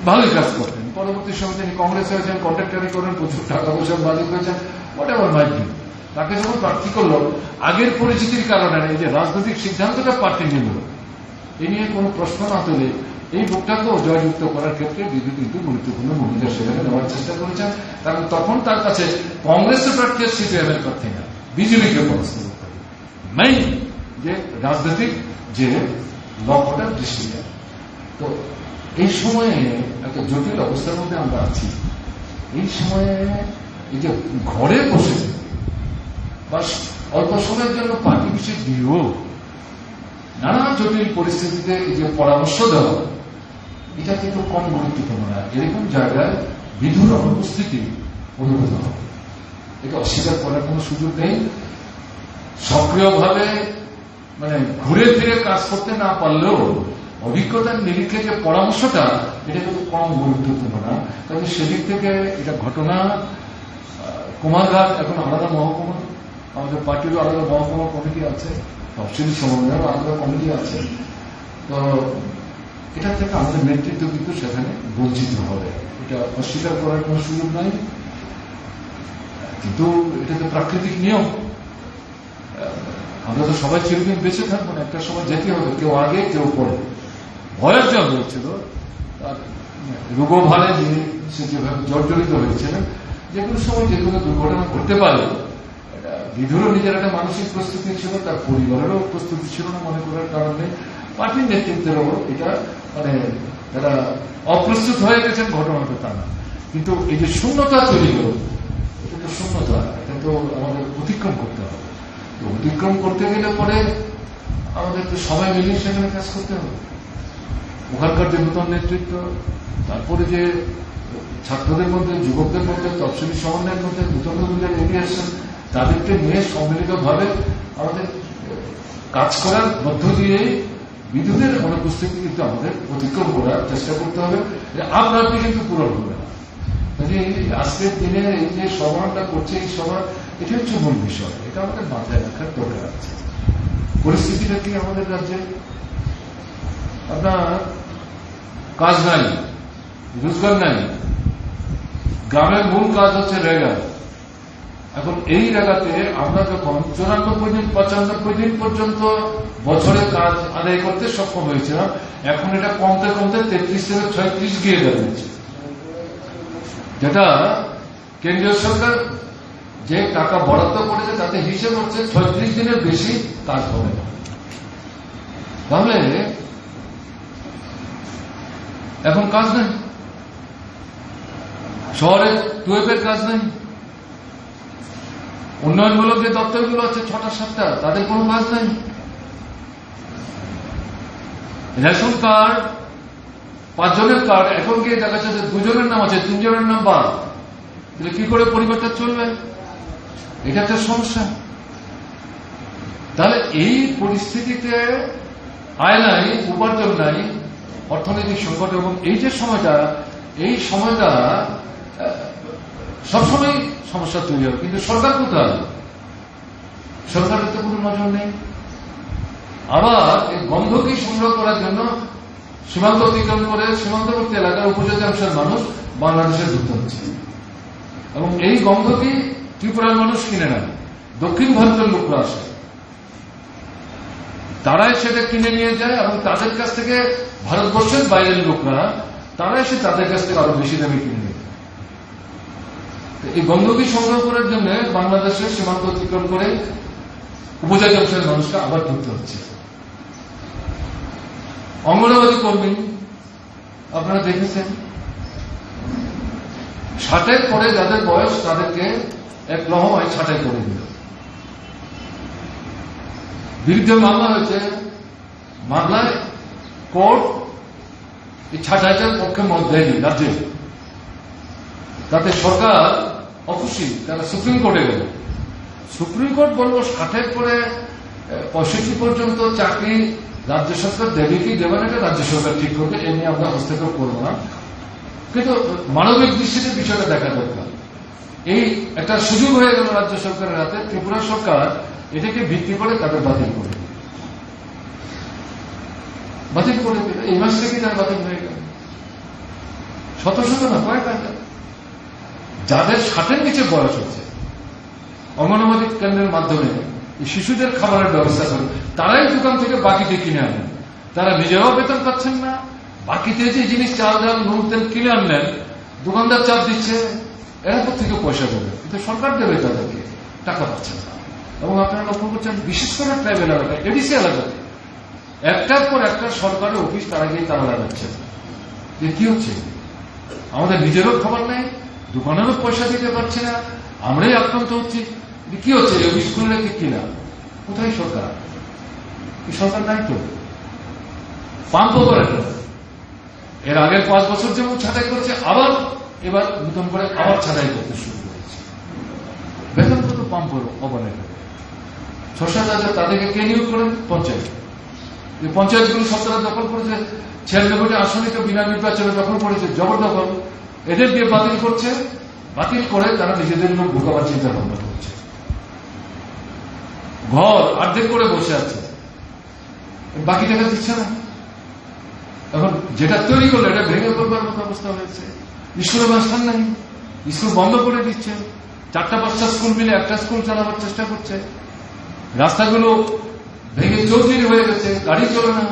ভালোই কাজ করতেন। পরবর্তী সময় তিনি কংগ্রেস হয়েছেন, কন্ট্রাক্টারি করেন, প্রচুর টাকা পয়সার মালিক হয়েছেন, হোয়াট এভার মাইট বি। তাকে যখন প্রার্থী করলো, আগের পরিচিতির কারণে এই যে রাজনৈতিক সিদ্ধান্তটা পার্টি নিল, এ নিয়ে কোনো প্রশ্ন না তুলে এই ভোটটাকেও জয়যুক্ত করার ক্ষেত্রে বিধু কিন্তু গুরুত্বপূর্ণ ভূমিকা সেখানে নেওয়ার চেষ্টা করেছেন। কারণ তখন তার কাছে কংগ্রেসের প্রার্থী আর সিপিএম এর প্রার্থী না, বিজেপিকে পরাস্ত করতে হবে। মেইন যে রাজনৈতিক যে লক্ষ্যটার দৃষ্টিতে। তো এই সময়ে একটা জটিল অবস্থার মধ্যে আমরা আছি। এই সময়ে এই যে ঘরে বসে বা অল্প সময়ের জন্য পার্টি বিষয় দিয়েও নানা জটিল পরিস্থিতিতে এই যে পরামর্শ দেওয়া, এটা কিন্তু কম গুরুত্বপূর্ণ না। এরকম জায়গায় বিধুর অনুপস্থিতি অনুভূত হবে, এটা অস্বীকার করার কোন সুযোগ নেই। সক্রিয়ভাবে মানে ঘুরে ফিরে কাজ করতে না পারলেও অভিজ্ঞতার নিরিখে যে পরামর্শটা, এটা কিন্তু কম গুরুত্বপূর্ণ না। কারণ সেদিক থেকে এটা ঘটনা, কুমারঘাট এখন আলাদা মহকুমা, আমাদের পার্টিরও আলাদা মহকুমা কমিটি আছে, তফসিলি সমন্বয়ের আলাদা কমিটি আছে। তো এটা থেকে আমাদের নেতৃত্ব কিন্তু সেখানে বঞ্চিত হবে, এটা অস্বীকার করার কোন সুযোগ নাই। কিন্তু এটা তো প্রাকৃতিক নিয়ম, আমরা তো সবাই চিরদিন বেঁচে থাকবো না, একটা সময় যেতে হবে, কেউ আগে কেউ পরে। ভয়ের জল হয়েছিল তার রোগভারে যিনি সে যেভাবে জর্জরিত হয়েছিলেন, যে কোনো সময় যে কোনো দুর্ঘটনা ঘটতে পারে। বিধুরও নিজের একটা মানসিক প্রস্তুতি ছিল, তার পরিবারেরও প্রস্তুতি ছিল না মনে করার কারণে। পার্টির নেতৃত্বেরও এটা মানে তারা অপ্রস্তুত হয়ে গেছেন ঘটনাটা তা না। কিন্তু এই যে শূন্যতা তৈরি হল, এটা তো শূন্যতা, এটা তো আমাদের অতিক্রম করতে হবে। তো অতিক্রম করতে গেলে পরে আমাদের তো সবাই মিলিয়ে সেখানে কাজ করতে হবে। ওখানকার যে নূতন নেতৃত্ব, তারপরে যে ছাত্রদের মধ্যে, যুবকদের মধ্যে, তফসিলি সমন্বয়ের মধ্যে নূতন নতুনদের এগিয়ে আসছেন, তাদেরকে নিয়ে সম্মিলিতভাবে আমাদের কাজ করার মধ্য দিয়েই বিদ্যুতের অনুপস্থিতি কিন্তু আমাদের অতিক্রম করার চেষ্টা করতে হবে। আপনার কিন্তু পূরণ হবে না। আজকের দিনে এই যে সভাটা করছে, এই সভা এটা হচ্ছে মূল বিষয়, এটা আমাদের মাথায় রাখার দরকার আছে। পরিস্থিতিটা কি আমাদের রাজ্যে? আপনার কাজ নাই, রোজগার নাই, গ্রামের মূল কাজ হচ্ছে রেগা। এখন এই রেগাতে আমরা যখন 94 দিন 95 দিন পর্যন্ত বছরে কাজ আদায় করতে সক্ষম হয়েছিলাম, এখন এটা কমতে কমতে 33 থেকে 36 গিয়ে দাঁড়িয়েছে, যেটা কেন্দ্রীয় সরকার যে টাকা বরাদ্দ করেছে তাতে হিসেব হচ্ছে 36 দিনের বেশি কাজ হবে না। তাহলে এখন কাজ নেই, শহরে টুয়েবের কাজ নেই, উন্নয়নমূলক যে দপ্তরগুলো আছে 6টা 7টা, তাদের কোনো কাজ নেই। রেশন কার্ড 5 জনের কার্ড, এখন গিয়ে দেখা যাচ্ছে 2 জনের নাম আছে, 3 জনের নাম বাদ, তাহলে কি করে পরিবর্তন চলবে? এটা একটা সমস্যা। তাহলে এই পরিস্থিতিতে আয় নাই, উপার্জন নাই, অর্থনৈতিক সংকট, এবং এই যে সময়টা, এই সময়টা সবসময় সমস্যা তৈরি হবে। কিন্তু সরকার কোথায়? সরকারের তো কোনো নজর নেই। আবার এই গন্ধকে সংগ্রহ করার জন্য সীমান্ত অতিক্রম করে সীমান্তবর্তী এলাকার উপজাতীয় মানুষ বাংলাদেশে ঢুকতে হচ্ছে, এবং এই গন্ধকে ত্রিপুরার মানুষ কিনে নেয়, দক্ষিণ ভারতের লোকরা আসে, তারাই সেটা কিনে নিয়ে যায়, এবং তাদের কাছ থেকে ভারতবর্ষের বাইরের লোকরা তারা এসে তাদের কাছ থেকে আরো বেশি দামে কিনে নেয়। এই গন্ধকে সংগ্রহ করার জন্য বাংলাদেশের সীমান্ত অতিক্রম করে উপজাতি অংশের মানুষকে আবার ঢুকতে হচ্ছে। অঙ্গনবাদী কর্মী আপনারা দেখেছেন, 60-এর পরে যাদের বয়স তাদেরকে এক লহমায় ছাঁটাই করে দিল, বিরুদ্ধে মামলা হয়েছে, মামলায় কোর্ট এই ছাঁটাইটার পক্ষে মত দেয়নি রাজ্যে, তাতে সরকার অখুশি, তারা সুপ্রিম কোর্টে গেল। সুপ্রিম কোর্ট বলল 60-এর পরে 65 পর্যন্ত চাকরি রাজ্য সরকার দেবে কি দেবে না, এটা রাজ্য সরকার ঠিক করবে, এ নিয়ে আমরা হস্তক্ষেপ করবো না। কিন্তু মানবিক দৃষ্টিতে বিষয়টা দেখা দরকার। এই একটা সুযোগ হয়ে গেল রাজ্য সরকারের হাতে, ত্রিপুরা সরকার এটাকে ভিত্তি করে তাদের বাতিল করে দিল, এই মাস থেকে তার বাতিল হয়ে গেল। শত শত না, কয়েক হাজার যাদের 60-এর নিচে বয়স হচ্ছে, অঙ্গনবাদী কেন্দ্রের মাধ্যমে শিশুদের খাবারের ব্যবস্থা করে, তারাই দোকান থেকে বাকিতে কিনে আনেন। তারা নিজেরাও বেতন পাচ্ছেন না, বাকিতে যে জিনিস চাল ডাল নুন তেল কিনে আনলেন, দোকানদার চাপ দিচ্ছে, এরা থেকে পয়সা দেবে, কিন্তু সরকার দেবে তাদেরকে, টাকা পাচ্ছেন না। এবং আপনারা লক্ষ্য করছেন, বিশেষ করে ট্রাইবেল এলাকায়, এডিসি এলাকাতে একটার পর একটা সরকারের অফিস তারা গিয়ে তারা লাগাচ্ছে। যে কি হচ্ছে, আমাদের নিজেরও খবর নেই, দোকানেরও পয়সা দিতে পারছে না, আমরাই আক্রান্ত হচ্ছি। কি হচ্ছে, এই অফিসগুলো রেখে কিনা? কোথায় সরকার? সরকার নাই তো। পাম্প অপারেটর এর আগের 5 বছর যেমন ছাঁটাই করছে, আবার এবার নতুন করে আবার ছাঁটাই করতে শুরু করেছে। বেতন কত পাম্প অপারেটর? 6-7 হাজার। তাদেরকে কে নিয়োগ করেন? পঞ্চায়েত। এই পঞ্চায়েতগুলো সব তারা দখল করেছে, 96টি আসনকে বিনা নির্বাচনে দখল করেছে, জবরদখল। এদের দিয়ে বাতিল করছে, বাতিল করে তারা নিজেদের লোক ঢোকাবার চিন্তা ভাবনা করছে। ঘর অর্ধেক করে বসে আছে, বাকি টাকা দিচ্ছে না। এখন যেটা তৈরি করলো এটা ভেঙে পড়বার মতো অবস্থা হয়েছে। স্কুলে মাস্টার নাই, স্কুল বন্ধ করে দিচ্ছে, 4টা-5টা স্কুল মিলে একটা স্কুল চালাবার চেষ্টা করছে। রাস্তাগুলো ভেঙে চৌচির হয়ে গেছে, গাড়ি চলে না,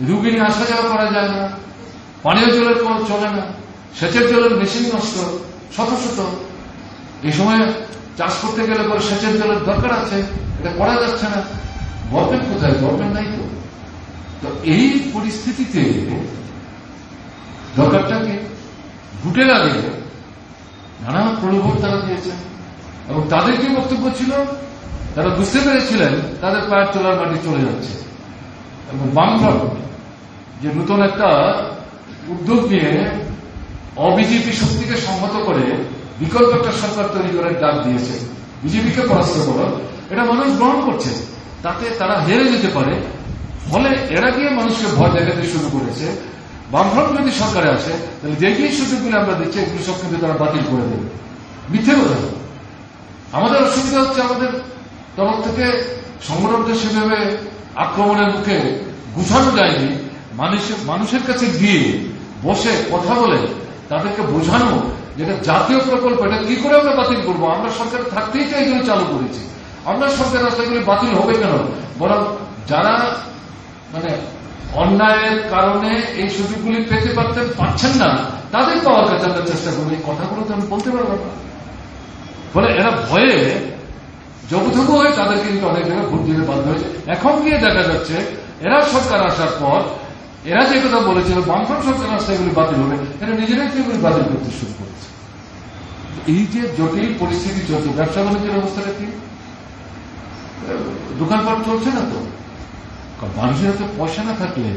রুগী নিয়ে আসা যাওয়া করা যায় না, পানীয় জলের কল চলে না, সেচের জলের মেশিন নষ্ট, শত শত। এই সময় চাষ করতে গেলে পরে সেচের জলের দরকার আছে, এটা করা যাচ্ছে না। গভর্নমেন্ট কোথায়? গভর্নমেন্ট নাই তো। তো এই পরিস্থিতিতে দরকারটাকে ভোটের আগে নানা প্রলোভন তারা দিয়েছেন, এবং তাদের কি বক্তব্য ছিল, তারা বুঝতে পেরেছিলেন তাদের পায়ের তলার মাটি চলে যাচ্ছে, এবং বামফ্রন্ট যে নতুন একটা উদ্যোগ নিয়ে অবিজেপি শক্তিকে সংহত করে বিকল্প একটা সরকার তৈরি করার ডাক দিয়েছে, বিজেপিকে পরাস্ত করো, এটা মানুষ গ্রহণ করছে, তাতে তারা হেরে যেতে পারে। ফলে এরা গিয়ে মানুষকে ভয় দেখাতে শুরু করেছে। বামফ্রন্ট যদি সরকারে আসে, তাহলে যে সুযোগগুলো আমরা দিচ্ছি এগুলো সব কিন্তু তারা বাতিল করে দেবে। মিথ্যে কথা, আমাদের অসুবিধা হচ্ছে আমাদের তরফ থেকে সংগঠনটা সেভাবে আক্রমণের মুখে গুছানো যায়নি। মানুষের কাছে গিয়ে বসে কথা বলে তাদেরকে বোঝানো যেটা জাতীয় প্রকল্প, এটা কি করে আমরা বাতিল করবো? আমরা সরকার থাকতেই তো এগুলো চালু করেছি। আমরা সরকার রাস্তাগুলি বাতিল হবে কেন? বরং যারা মানে অন্যায়ের কারণে এই সুযোগগুলি পেতে পারছেন না, তাদের পাওয়ার কাছে আমরা চেষ্টা করবো। এই কথাগুলো তো আমি বলতে পারবো না। ফলে এরা ভয়ে জবুথবু হয়ে তাদেরকে কিন্তু অনেক জায়গায় ভোট দিতে বাধ্য হয়েছে। এখন গিয়ে দেখা যাচ্ছে এরা সরকার আসার পর এরা যে কথা বলেছিল বামফ্রন্ট সরকার আসলে এগুলি বাতিল হবে, এরা নিজেরাই এগুলি বাতিল করতে শুরু করেছে। এই যে জটিল পরিস্থিতি চলছে, ব্যবসা বাণিজ্যের অবস্থাটা কি? দোকানপাট চলছে না তো, মানুষের হাতে পয়সা না থাকলে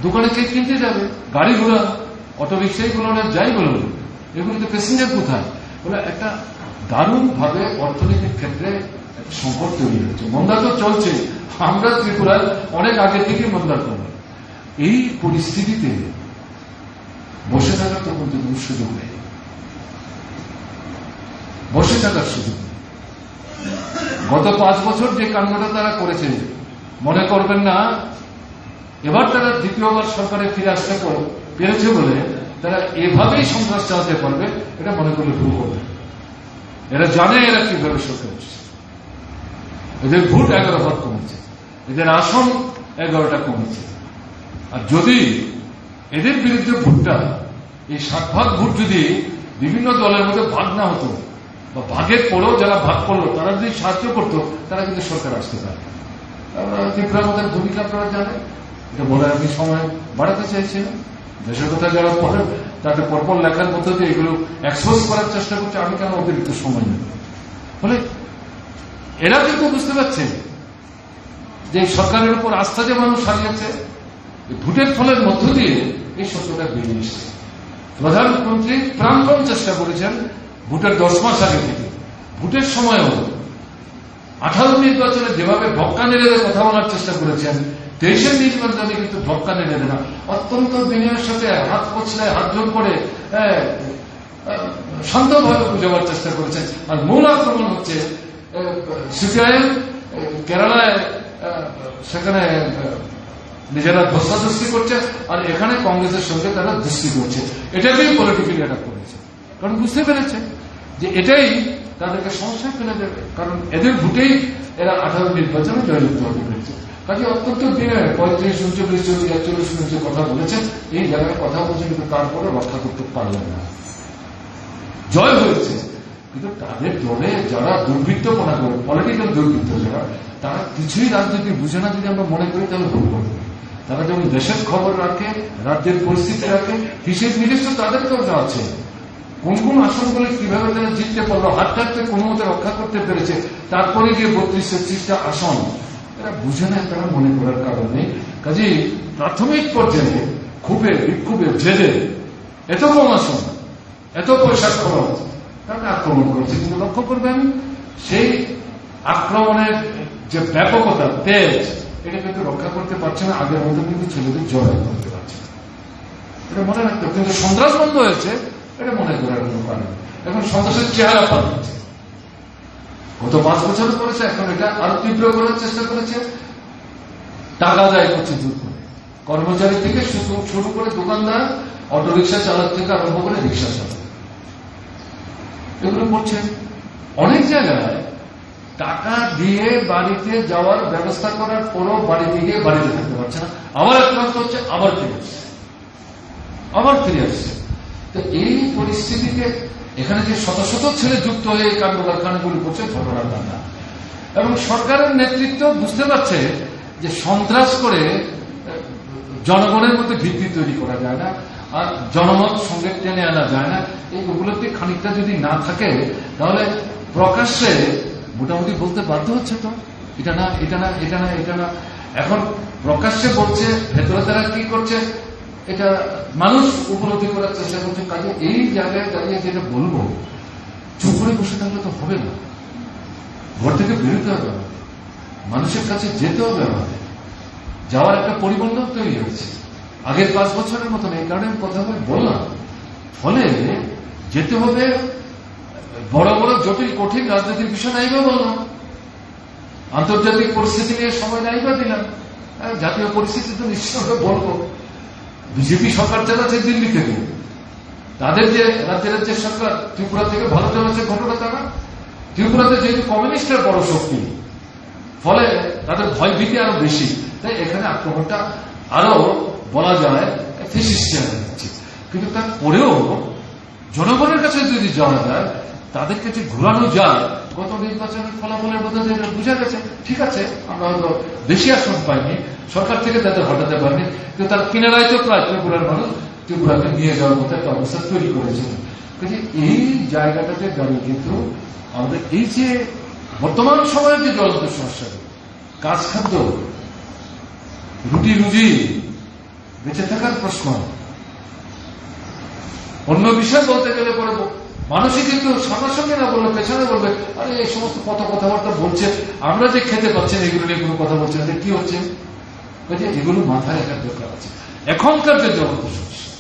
দোকানে কে কিনতে যাবে? গাড়ি ঘোড়া, অটো রিক্সাই বলুন আর যাই বলুন, এগুলিতে প্যাসেঞ্জার কোথায়? বলে একটা দারুণ ভাবে অর্থনীতির ক্ষেত্রে একটা সংকট তৈরি হচ্ছে। মন্দা তো চলছে, আমরা ত্রিপুরায় অনেক আগে থেকে মন্দার করব। এই পরিস্থিতিতে বসে থাকার তো কিন্তু সুযোগ নেই, বসে থাকার সুযোগ নেই। গত 5 বছর যে কাণ্ডটা তারা করেছে, মনে করবেন না এবার তারা দ্বিতীয়বার সরকারে ফিরে আসতে পেরেছে বলে তারা এভাবেই সন্ত্রাস চালাতে পারবে, এটা মনে করলে ভুল করবে। এরা জানে এরা কিভাবে সরকার হচ্ছে। এদের ভোট 11 ভাগ কমেছে, এদের আসন 11টা কমেছে। আর যদি এদের বিরুদ্ধে ভোটটা এই 7 ভাগ ভোট যদি বিভিন্ন দলের মধ্যে ভাগ না হতো বা ভাগের পরেও যারা ভাগ করলো তারা যদি সাহায্য করতো, তারা কিন্তু সরকার আসতে পারে। ত্রিপুরার মধ্যে ভূমিকা আপনারা জানেন, এটা বলে আমি সময় বাড়াতে চাইছিলাম। দেশের কথা যারা পড়েন তাদের পরপর লেখার মধ্যে দিয়ে এগুলো এক্সপোজ করার চেষ্টা করছে, আমি কেন অতিরিক্ত সময় নেব। ফলে এরা কিন্তু বুঝতে পারছে যে সরকারের উপর আস্থা যে মানুষ হারিয়েছে, ভোটের ফলের মধ্য দিয়ে এই সত্যটা বেরিয়ে এসছে। প্রধানমন্ত্রী প্রাণপণ চেষ্টা করেছেন ভোটের 10 মাস আগে থেকে, ভোটের সময়ও 18 নির্বাচনে যেভাবে ভক্কা নেড়ে কথা বলার চেষ্টা করেছেন, 23 নির্বাচনে কিন্তু ভক্কা নেড়ে না, অত্যন্ত বিনয়ের সাথে হাত পছলায় হাত জোর করে শান্তভাবে বুঝাবার চেষ্টা করেছেন। আর মূল আক্রমণ হচ্ছে সিপিআইএম কেরালায়, সেখানে নিজেরা ধস্তাধস্তি করছে, আর এখানে কংগ্রেসের সঙ্গে তারা দৃষ্টি করছে। এটাকেই পলিটিক্যালি অ্যাটাক করেছে, কারণ বুঝতে পেরেছে যে এটাই তাদেরকে সমস্যায় ফেলে দেবে। কারণ এদের ভোটেই এরা 18 নির্বাচনে জয়যুক্ত হতে পেরেছে। কাজে অত্যন্ত দিনে 35, 39, 40, 41 কথা বলেছেন, এই জায়গায় কথা বলছে, কিন্তু তারপরে রক্ষা করতে পারলেন না। জয় হয়েছে, কিন্তু তাদের দলে যারা দুর্বৃত্তপনা করে, পলিটিক্যাল দুর্বৃত্ত যারা, তারা কিছুই রাজনীতি বুঝে না যদি আমরা মনে করি, তাহলে ভুল করবো। তারা যেমন দেশের খবর রাখে, রাজ্যের পরিস্থিতি রাখে, হিসেব নিকেশ তো তাদেরকেও আছে। কোন কোন আসনগুলি কিভাবে তারা জিততে পারলো, হাত হাতে কোনো মতে রক্ষা করতে পেরেছে, তারপরে গিয়ে 32-33টা আসন এরা বুঝে না, তারা মনে করার কারণে। কাজেই প্রাথমিক পর্যায়ে ক্ষোভে বিক্ষোভে জেলে এত কম আসন, এত পয়সা খরচ, তারা আক্রমণ করেছে। কিন্তু লক্ষ্য করবেন সেই আক্রমণের যে ব্যাপকতা, তেজ, এটা কিন্তু রক্ষা করতে পারছে না। আগের মতো কিন্তু ছেলেদের জয় করতে পারছে না, এটা মনে রাখতে। কিন্তু সন্ত্রাস বন্ধ হয়েছে, এটা মনে করার কোনো কারণ। এখন সন্ত্রাসের চেহারা পাল্টেছে, গত 5 বছর করেছে, এখন এটা আরো তীব্র করার চেষ্টা করেছে। টাকা আদায় করছে জোর করে, কর্মচারী থেকে শুরু করে দোকানদার, অটোরিক্সা চালক থেকে আরম্ভ করে রিক্সা চালক, এগুলো করছে। অনেক জায়গায় টাকা দিয়ে বাড়িতে যাওয়ার ব্যবস্থা করার পরও বাড়িতে গিয়ে বাড়িতে থাকতে পারছে না, আবার আক্রান্ত হচ্ছে, আবার ফিরে আসছে। তো এই পরিস্থিতিতে এখানে যে শত শত ছেলে যুক্ত হয়ে এই কাণ্ড কারখানাগুলি করছে, ঘটনার কান্না। এবং সরকারের নেতৃত্ব বুঝতে পারছে যে সন্ত্রাস করে জনগণের মধ্যে ভিত্তি তৈরি করা যায় না, আর জনমত সঙ্গে টেনে আনা যায় না। এইগুলোতে খানিকটা যদি না থাকে, তাহলে প্রকাশ্যে মোটামুটি বলতে বাধ্য হচ্ছে, তো এটা না, এটা না, এটা না, এটা না। এখন প্রকাশ্যে বলছে, ভেতরে তারা কি করছে এটা মানুষ উপলব্ধি করার চেষ্টা করছে। কাজে এই জায়গায় দাঁড়িয়ে যেটা বলবো, চুপ করে বসে থাকলে তো হবে না, ঘর থেকে বেরোতে হবে, মানুষের কাছে যেতে হবে, আমাদের যাওয়ার একটা পরিবর্তন তৈরি হয়েছে আগের 5 বছরের মতন। এই কারণে কথা বললাম, ফলে যেতে হবে বড় বড় জটিল কঠিন রাজনৈতিক বিষয় নাইবা বললাম, আন্তর্জাতিক পরিস্থিতি নিয়ে সময় নাইবা দিলাম, জাতীয় পরিস্থিতি তো নিশ্চিতভাবে বলবো। বিজেপি সরকার চালাচ্ছে দিল্লি থেকে, তাদের যে রাজ্যের যে সরকার ত্রিপুরা থেকে ভালো চালাচ্ছে ঘটনা তারা। ত্রিপুরাতে যেহেতু কমিউনিস্টের বড় শক্তি, ফলে তাদের ভয় ভীতি আরো বেশি, তাই এখানে আক্রমণটা আরো বলা যায় ফেসিস্টিয়ান হচ্ছে। কিন্তু তারপরেও জনগণের কাছে যদি যাওয়া যায়, তাদেরকে যে ঘুরানো যায়, গত নির্বাচনের ফলাফলের মধ্যে বোঝা গেছে ঠিক আছে আমরা হয়তো বেশি আসন পাইনি, সরকার থেকে তাদের হটাতে পারিনি, কিন্তু তার কিনারায় তো প্রায় ত্রিপুরার মানুষ ত্রিপুরাকে নিয়ে যাওয়ার মতো একটা অবস্থা তৈরি করেছিল। কিন্তু এই জায়গাটাতে দাঁড়িয়ে কিন্তু আমাদের এই যে বর্তমান সময়ের যে জ্বলন্ত সমস্যা, কাজ খাদ্য, রুটি রুজি, বেঁচে থাকার প্রশ্ন, অন্য বিষয় বলতে গেলে পরে মানুষই কিন্তু সামনাসামনি না বললে পেছনে বলবে আরে এই সমস্ত কথাবার্তা বলছে, আমরা যে খেতে পাচ্ছি না এগুলো নিয়ে কোনো কথা বলছে না, কি হচ্ছে? এগুলো মাথায় রাখার দরকার আছে। এখনকার যে জগৎ সমস্যা,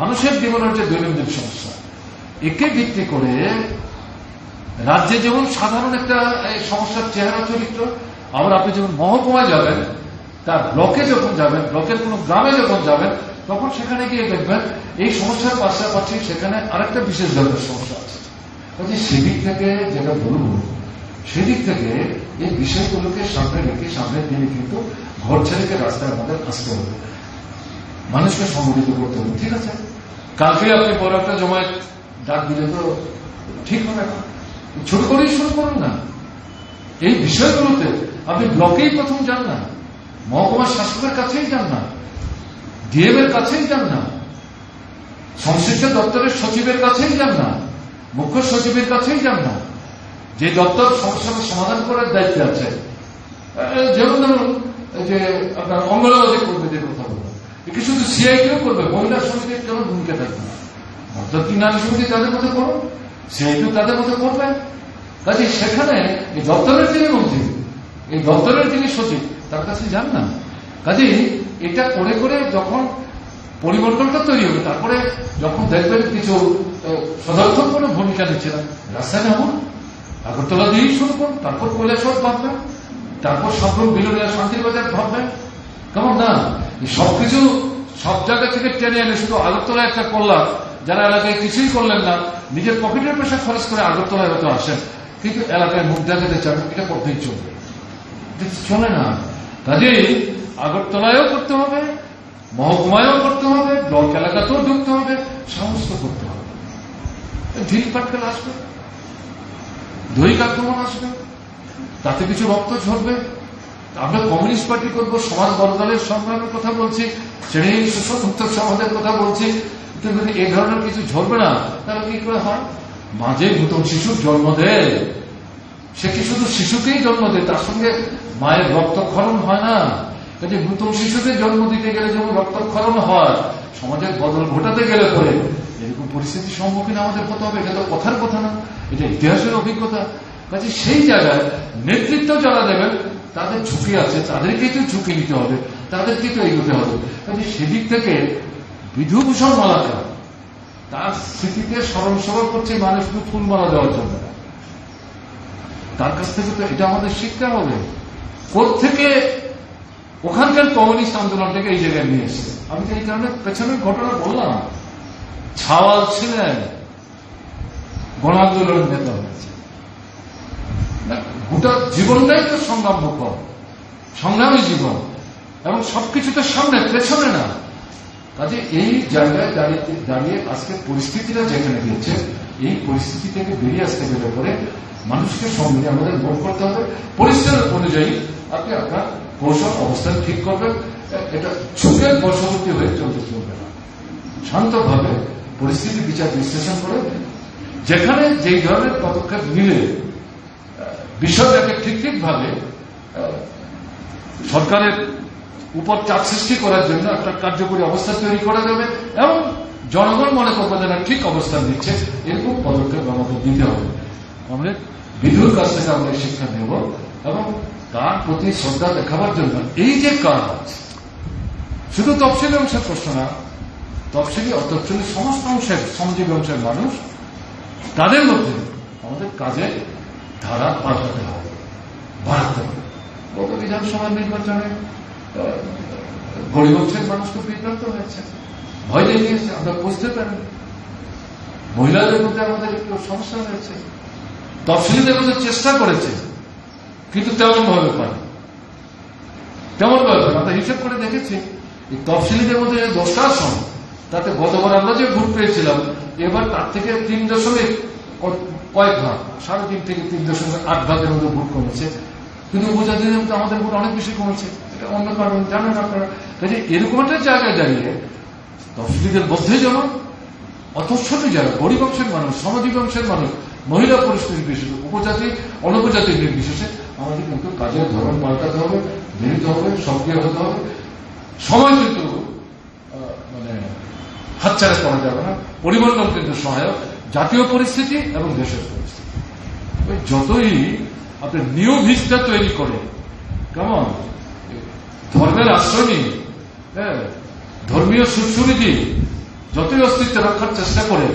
মানুষের জীবনের যে দৈনন্দিন সমস্যা, একে ভিত্তি করে রাজ্যে যেমন সাধারণ একটা সমস্যার চেহারা চরিত্র, আবার আপনি যখন মহকুমায় যাবেন, তার ব্লকে যখন যাবেন, ব্লকের কোন গ্রামে যখন যাবেন, তখন সেখানে গিয়ে দেখবেন এই সমস্যার পাশাপাশি সেখানে আরেকটা বিশেষ ধরনের সমস্যা আছে। সেদিক থেকে যেটা বলবো, সেদিক থেকে এই বিষয়গুলোকে সামনে রেখে সামনের দিনে কিন্তু ঘর ছেড়ে রাস্তায় আমাদের আসতে হবে, মানুষকে সংগঠিত করতে হবে। ঠিক আছে, কালকে আপনি বড় একটা জমায়েত ডাক দিলে তো ঠিক হবে না, ছোট করেই শুরু করুন না। এই বিষয়গুলোতে আপনি ব্লকেই প্রথম যান না, মহকুমার শাসকের কাছেই যান না, ডিএম এর কাছেই যান না, সংশ্লিষ্ট দপ্তরের সচিবের কাছেই যান না, মুখ্য সচিবের কাছেই যান না, যে দপ্তর সমস্যার সমাধান করার দায়িত্বে আছে। যেমন ধরুন যে আপনার অঙ্গনওয়াড়ি কর্মীদের কথা বলবো, একে শুধু সিআইটিও করবে, মহিলা সমিতির যেমন ভূমিকা থাকবে না, অর্থাৎ নারী সমিতি তাদের মধ্যে করুন, সিআইটিও তাদের মধ্যে করবে। কাজে সেখানে এই দপ্তরের যিনি মন্ত্রী, এই দপ্তরের যিনি সচিব, তার কাছে যান না। কাজেই এটা করে করে যখন পরিবর্তনটা তৈরি হবে, তারপরে যখন দেখবেন কিছু সদর্থক কোনো ভূমিকা নিচ্ছে না, রাস্তায় নামুন, আগরতলা দিয়েই শুরু করুন, তারপর কৈলাসহর ভাববেন, তারপর সাবরুম বিলোনিয়া শান্তিবাজার ভাববেন। কেমন না সবকিছু সব জায়গা থেকে টেনে এনে শুধু আগরতলা একটা করলাম, যারা এলাকায় কিছুই করলেন না, নিজের পকেটের পয়সা খরচ করে আগরতলায় হয়তো আসেন, কিন্তু এলাকায় মুখ দেখাতে চান, এটা করতেই চলবে, চলে না। কাজেই আগরতলায়ও করতে হবে, মহকুমায়ও করতে হবে, ব্লক এলাকাতেও ঢুকতে হবে, সমস্ত করতে হবে। ঢিল পাটকেল আসবে, দৈহিক আক্রমণ আসবে, তাতে কিছু রক্ত ঝরবে। আমরা কমিউনিস্ট পার্টি করবো, সমাজ বড় দলের সংগ্রামের কথা বলছি, শ্রেণী শোষণমুক্ত সমাজের কথা বলছি, কিন্তু এই ধরনের কিছু ঝরবে না, তাহলে কি করে হয়? মাঝে নতুন শিশুর জন্ম দেয়, সে কি শুধু শিশুকেই জন্ম দেয়, তার সঙ্গে মায়ের রক্তক্ষরণ হয় না? কাজে নতুন শিশুকে জন্ম দিতে গেলে যেমন রক্তক্ষরণ হয়, সমাজের বদল ঘটাতে গেলে পরে এরকম পরিস্থিতির সম্মুখীন আমাদের হতে হবে। এটা তো কথার কথা না, এটা ইতিহাসের অভিজ্ঞতা। কাজে সেই জায়গায় নেতৃত্ব যারা দেবেন তাদের ঝুঁকি আছে, তাদেরকেই তো ঝুঁকি নিতে হবে, তাদেরকেই তো এগোতে হবে। কাজে সেদিক থেকে বিধুভূষণ মালাকার তার স্মৃতিতে স্মরণ সরল করছে মানুষকে ফুলমালা দেওয়ার জন্য, তার কাছ থেকে তো এটা আমাদের শিখতে হবে। কোত্থেকে ওখানকার কমিউনিস্ট আন্দোলনটাকে এই জায়গায় নিয়ে এসে, আমি তো এই কারণে পেছনের ঘটনা বললাম, ছাওয়াল ছিলেন, গণ আন্দোলনের নেতা হয়েছে, গোটা জীবনটাই তো সংগ্রামমুখর, সংগ্রামী জীবন, এবং সবকিছুতে সামনে, পেছনে না। কাজে এই জায়গায় দাঁড়িয়ে আজকে পরিস্থিতিটা যেখানে গিয়েছে, এই পরিস্থিতি থেকে বেরিয়ে আসতে গেলে পরে মানুষকে সঙ্গে আমাদের মন করতে হবে। পরিস্থিতি অনুযায়ী আপনি আপনার কৌশল অবস্থান ঠিক করবেন, এটা ঝুঁকের বশবর্তী হয়ে চলতে চলবে না। শান্তভাবে পরিস্থিতি বিচার বিশ্লেষণ করে যেখানে যেই ধরনের পদক্ষেপ নিলে বিষয়টাকে ঠিকভাবে সরকারের উপর চাপ সৃষ্টি করার জন্য একটা কার্যকরী অবস্থা তৈরি করা যাবে, এবং জনগণ মনে করবে যারা ঠিক অবস্থান দিচ্ছে, এরকম পদক্ষেপ আমাদের দিতে হবে। আমরা বিধুর কাছ থেকে আমরা শিক্ষা নেব, এবং তার প্রতি শ্রদ্ধা দেখাবার জন্য এই যে কাজ, শুধু তফসিলি অংশের প্রশ্ন না, তফসিলি অতফসিলি সমস্ত অংশের শ্রমজীবী অংশের মানুষ, তাদের মধ্যে আমাদের কাজের ধারা পাল্টাতে হবে, বাড়াতে হবে। গত বিধানসভা নির্বাচনে গরিবংশের মানুষ খুব বিভ্রান্ত হয়েছে, ভয় দেখিয়েছে, আমরা বুঝতে পারি। মহিলাদের মধ্যে আমাদের একটু সমস্যা হয়েছে, তফসিলিদের মধ্যে চেষ্টা করেছে, কিন্তু তেমন ভাবে পায়, তেমন ভাবে আমরা হিসেব করে দেখেছি। এই তফসিলিদের মধ্যে 10টা আসন, তাতে গতবার আমরা যে ভোট পেয়েছিলাম, এবার তার থেকে 3 কয়েক ভাগ, 3.5 থেকে 3.8 ভাগের মধ্যে ভোট কমেছে। কিন্তু উপজাতিদের মধ্যে আমাদের ভোট অনেক বেশি কমেছে, এটা অন্য কারণ জানেন আপনারা। কাজে এরকম একটা জায়গায় দাঁড়িয়ে তফসিলিদের মধ্যে যেমন অতঃসত যারা গরিব অংশের মানুষ, শ্রমজীবী অংশের মানুষ, মহিলা পুরুষ নির্বিশেষে, উপজাতি অনুপজাতি নির্বিশেষে আমাদের কিন্তু কাজের ধরন পাল্টাতে হবে, মেনে হবে, সক্রিয় হতে হবে। সময় কিন্তু মানে হাতছাড়া করা যাবে না। পরিবর্তন কিন্তু সহায়ক, জাতীয় পরিস্থিতি এবং দেশের পরিস্থিতি। যতই আপনি নিউ ভিস্টা তৈরি করে, কেমন ধর্মের আশ্রয় নিয়ে, ধর্মীয় সুরসুরি যতই অস্তিত্ব রক্ষার চেষ্টা করে,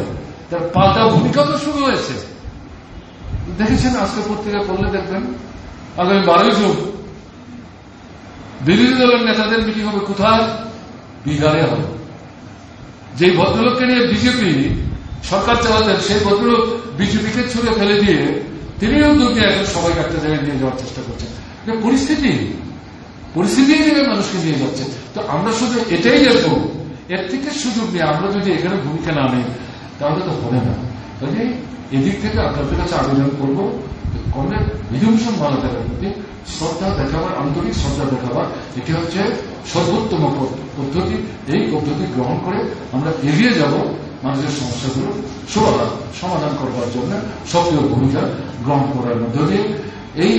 তার পাল্টা ভূমিকা তো শুরু হয়েছে। দেখেছেন, আজকে পত্রিকা পড়লে দেখবেন আগামী 12 জুন বিরোধী দলের নেতাদের মিটিং হবে কোথায়? বিহারে হবে। যে ভদ্রলোককে নিয়ে বিজেপি সরকার চালাতেন, সেই ভদ্রলোক বিজেপিকে ছুড়ে ফেলে দিয়ে তিনিও দুটি এখন সবাইকে একটা জায়গায় নিয়ে যাওয়ার চেষ্টা করছেন। পরিস্থিতি মানুষকে নিয়ে যাচ্ছে। তো আমরা শুধু এটাই দেখবো, এর থেকে সুযোগ নিয়ে আমরা যদি এখানে ভূমিকা না নেই তাহলে তো হবে না। তাহলে এদিক থেকে আপনাদের কাছে আবেদন করবো, কমরেড বিধুভূষণ মালাকারের প্রতি শ্রদ্ধা দেখাবার, আন্তরিক শ্রদ্ধা দেখাবার, এটি হচ্ছে সর্বোত্তম পদ্ধতি। এই পদ্ধতি গ্রহণ করে আমরা এগিয়ে যাব মানুষের সমস্যাগুলো সমাধান করবার জন্য সক্রিয় ভূমিকা গ্রহণ করার মধ্য দিয়ে। এই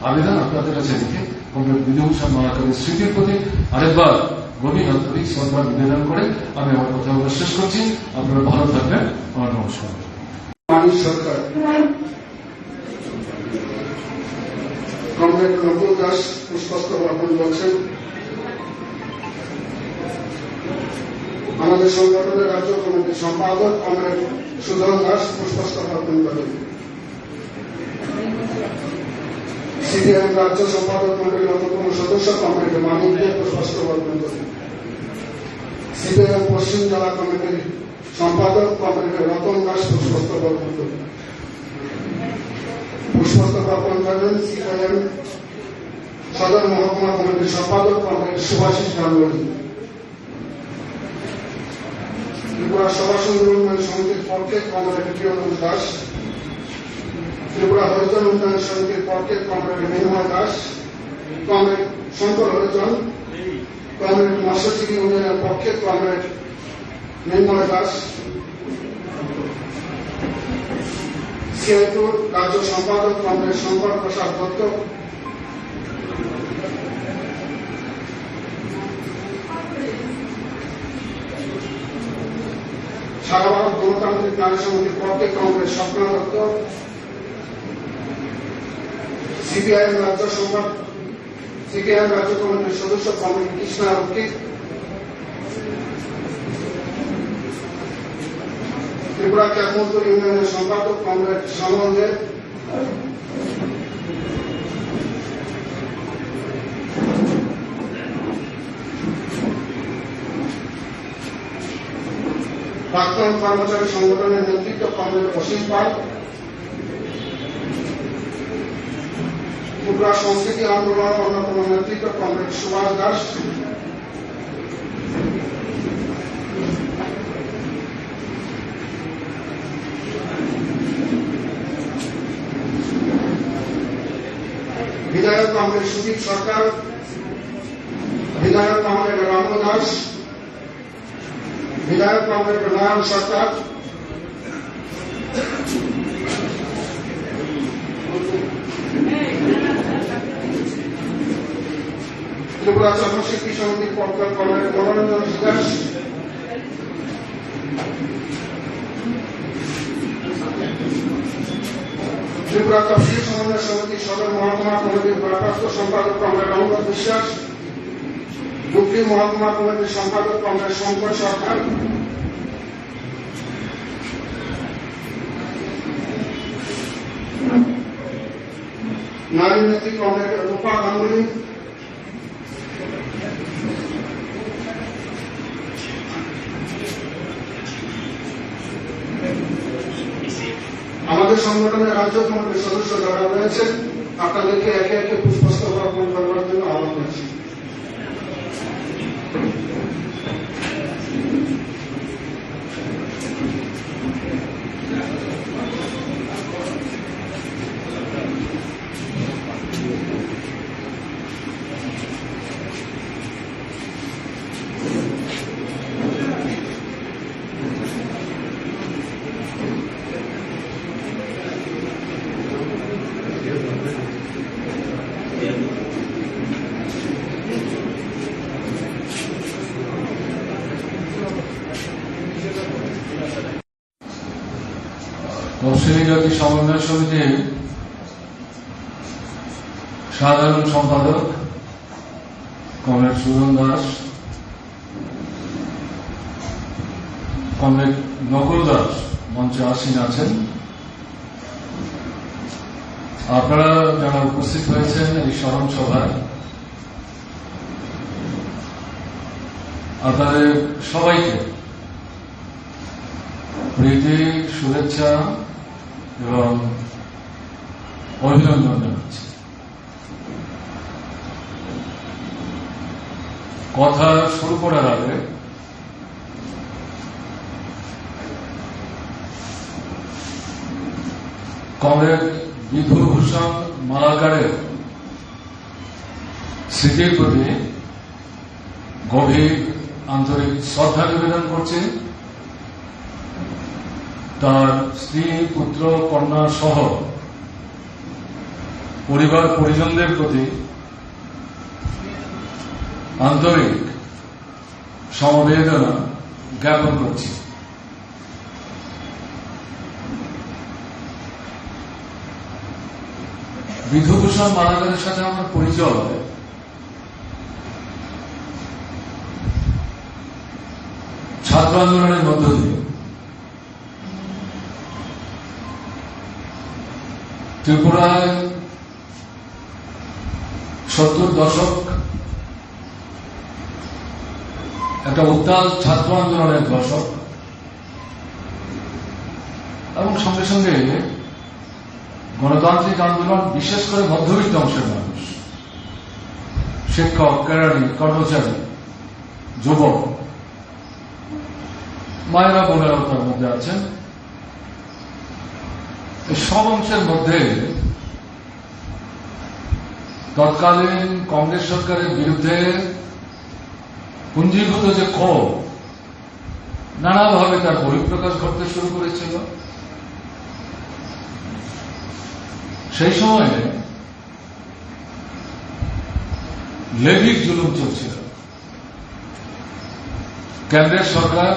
আবেদন আপনাদের কাছে রেখে কমরেড বিধুভূষণ মালাকারের স্মৃতির প্রতি আরেকবার গভীর আন্তরিক শ্রদ্ধা নিবেদন করে আমি আমার কথা শেষ করছি। আপনারা ভালো থাকবেন। আমার নমস্কার। মানিক সরকার, কমরেড নকুল দাস পুষ্পস্তবক অর্পণ করছেন। আমাদের সংগঠনের রাজ্য কমিটির সম্পাদক কমরেড সুধন দাস পুষ্পস্তবক অর্পণ করেন। সিপিআইএম রাজ্য সম্পাদক মন্ডলীর অন্যতম সদস্য কমরেড মানিক দে পুষ্পস্তবক অর্পণ করেন। সিপিআইএম পশ্চিম জেলা কমিটির সম্পাদক কমরেড রতন দাস পুষ্পস্তবক অর্পণ করেন। পুষ্পস্তবক অর্পণ করেন সিপিআইএম সদর মহকুমা কমিটির সম্পাদক কমরেড সুভাষিস গাঙ্গুলি। ত্রিপুরা সভা সুন্দর উন্নয়ন সমিতির পক্ষে কমরেড প্রিয়নুষ দাস, ত্রিপুরা হরিজন উন্নয়ন সমিতির পক্ষে কমরেড মৃন্ময় দাস, কমরেড শঙ্কর হরিজন, কমরেড মৎস্যজীবী উন্নয়নের পক্ষে কমরেড মৃন্ময় দাস, সিআইটুর রাজ্য সম্পাদক কমরেড শঙ্কর প্রসাদ দত্ত, সারা ভারত গণতান্ত্রিক নারী সমিতির পক্ষে কমরেড স্বপ্ন দত্ত, সিপিআইএম রাজ্য কমিটির সদস্য কমরেড কৃষ্ণা রক্ষিত, ত্রিপুরা ক্যাবমন্ত্রী ইউনিয়নের সম্পাদক কমরেড সমন দেব, প্রাক্তন কর্মচারী সংগঠনের নেতৃত্ব কমরেড অসীম পাল, ত্রিপুরা সংস্কৃতি আন্দোলনের অন্যতম নেতৃত্ব কমরেড সুভাষ দাস, বিধায়ক কমরেড সুদীপ সরকার, বিধায়ক কমরেড রাম দাস, বিধায়ক কমরেড নয়ন সরকার, ত্রিপুরা জনশিল্পী সমিতির পক্ষ কমরেড মনোরঞ্জন দাস, ত্রিপুরা তফসিল সমন্বয় সমিতির সদর মহকুমা কমিটির ভারপ্রাপ্ত সম্পাদক কমরেড অঙ্গদ বিশ্বাস, ডুবলি মহকুমা কমিটির সম্পাদক কমরেড শঙ্কর সরকার, নারী নেত্রী কমরেড রূপা গাঙ্গুলি, আমাদের সংগঠনের রাজ্য কমিটির সদস্য যারা রয়েছেন আপনাদেরকে একে একে পুষ্পস্তবক অর্পণ করবার জন্য আহ্বান করছি। তফসিলি জাতি সমন্বয় সমিতির সাধারণ সম্পাদক কমরেড সুজন দাস, কমরেড নকুল দাস মঞ্চে আসীন আছেন। আপনারা যারা উপস্থিত হয়েছেন এই স্মরণ সভায়, আপনাদের সবাইকে প্রীতি, শুভেচ্ছা এবং অভিনন্দন জানাচ্ছি। কথা শুরু করার আগে কমরেড বিধুভূষণ মালাকারের স্মৃতির প্রতি গভীর আন্তরিক শ্রদ্ধা নিবেদন করছি। তার স্ত্রী, পুত্র, কন্যা সহ পরিবার পরিজনদের প্রতি আন্তরিক সমবেদনা জ্ঞাপন করছি। বিধুভূষণ মালাকারের সাথে আমার পরিচয় ছাত্র আন্দোলনের মধ্য দিয়ে। ত্রিপুরায় 70 দশক একটা উত্তাল ছাত্র আন্দোলনের দশক, এবং সঙ্গে সঙ্গে গণতান্ত্রিক আন্দোলন, বিশেষ করে মধ্যবিত্ত অংশের মানুষ, শিক্ষক, কেরানি, কর্মচারী, যুবক, মায়েরা বোনেরাও তার মধ্যে আছেন। এই সব অংশের মধ্যে তৎকালীন কংগ্রেস সরকারের বিরুদ্ধে পুঞ্জীভূত যে ক্ষোভ নানাভাবে তার বহিঃপ্রকাশ ঘটতে শুরু করেছিল। সেই সময়ে লেভিক জুলুম চলছিল। কেন্দ্রের সরকার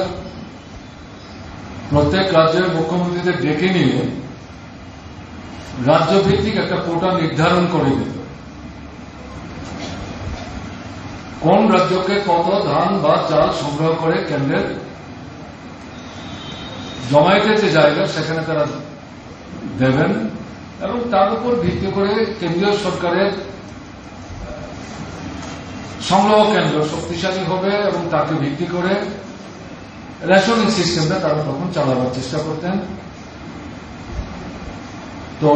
প্রত্যেক রাজ্যের মুখ্যমন্ত্রীদের ডেকে নিয়ে রাজ্যভিত্তিক একটা কোটা নির্ধারণ করে দিত, কোন রাজ্যকে কত ধান বা চাল সংগ্রহ করে কেন্দ্রের জমাইতে যে জায়গা সেখানে তারা দেবেন, এবং তার উপর ভিত্তি করে কেন্দ্রীয় সরকারের সংগ্রহ কেন্দ্র শক্তিশালী হবে, এবং তাকে ভিত্তি করে রেশনিং সিস্টেমটা তারা তখন চালাবার চেষ্টা করতেন। তো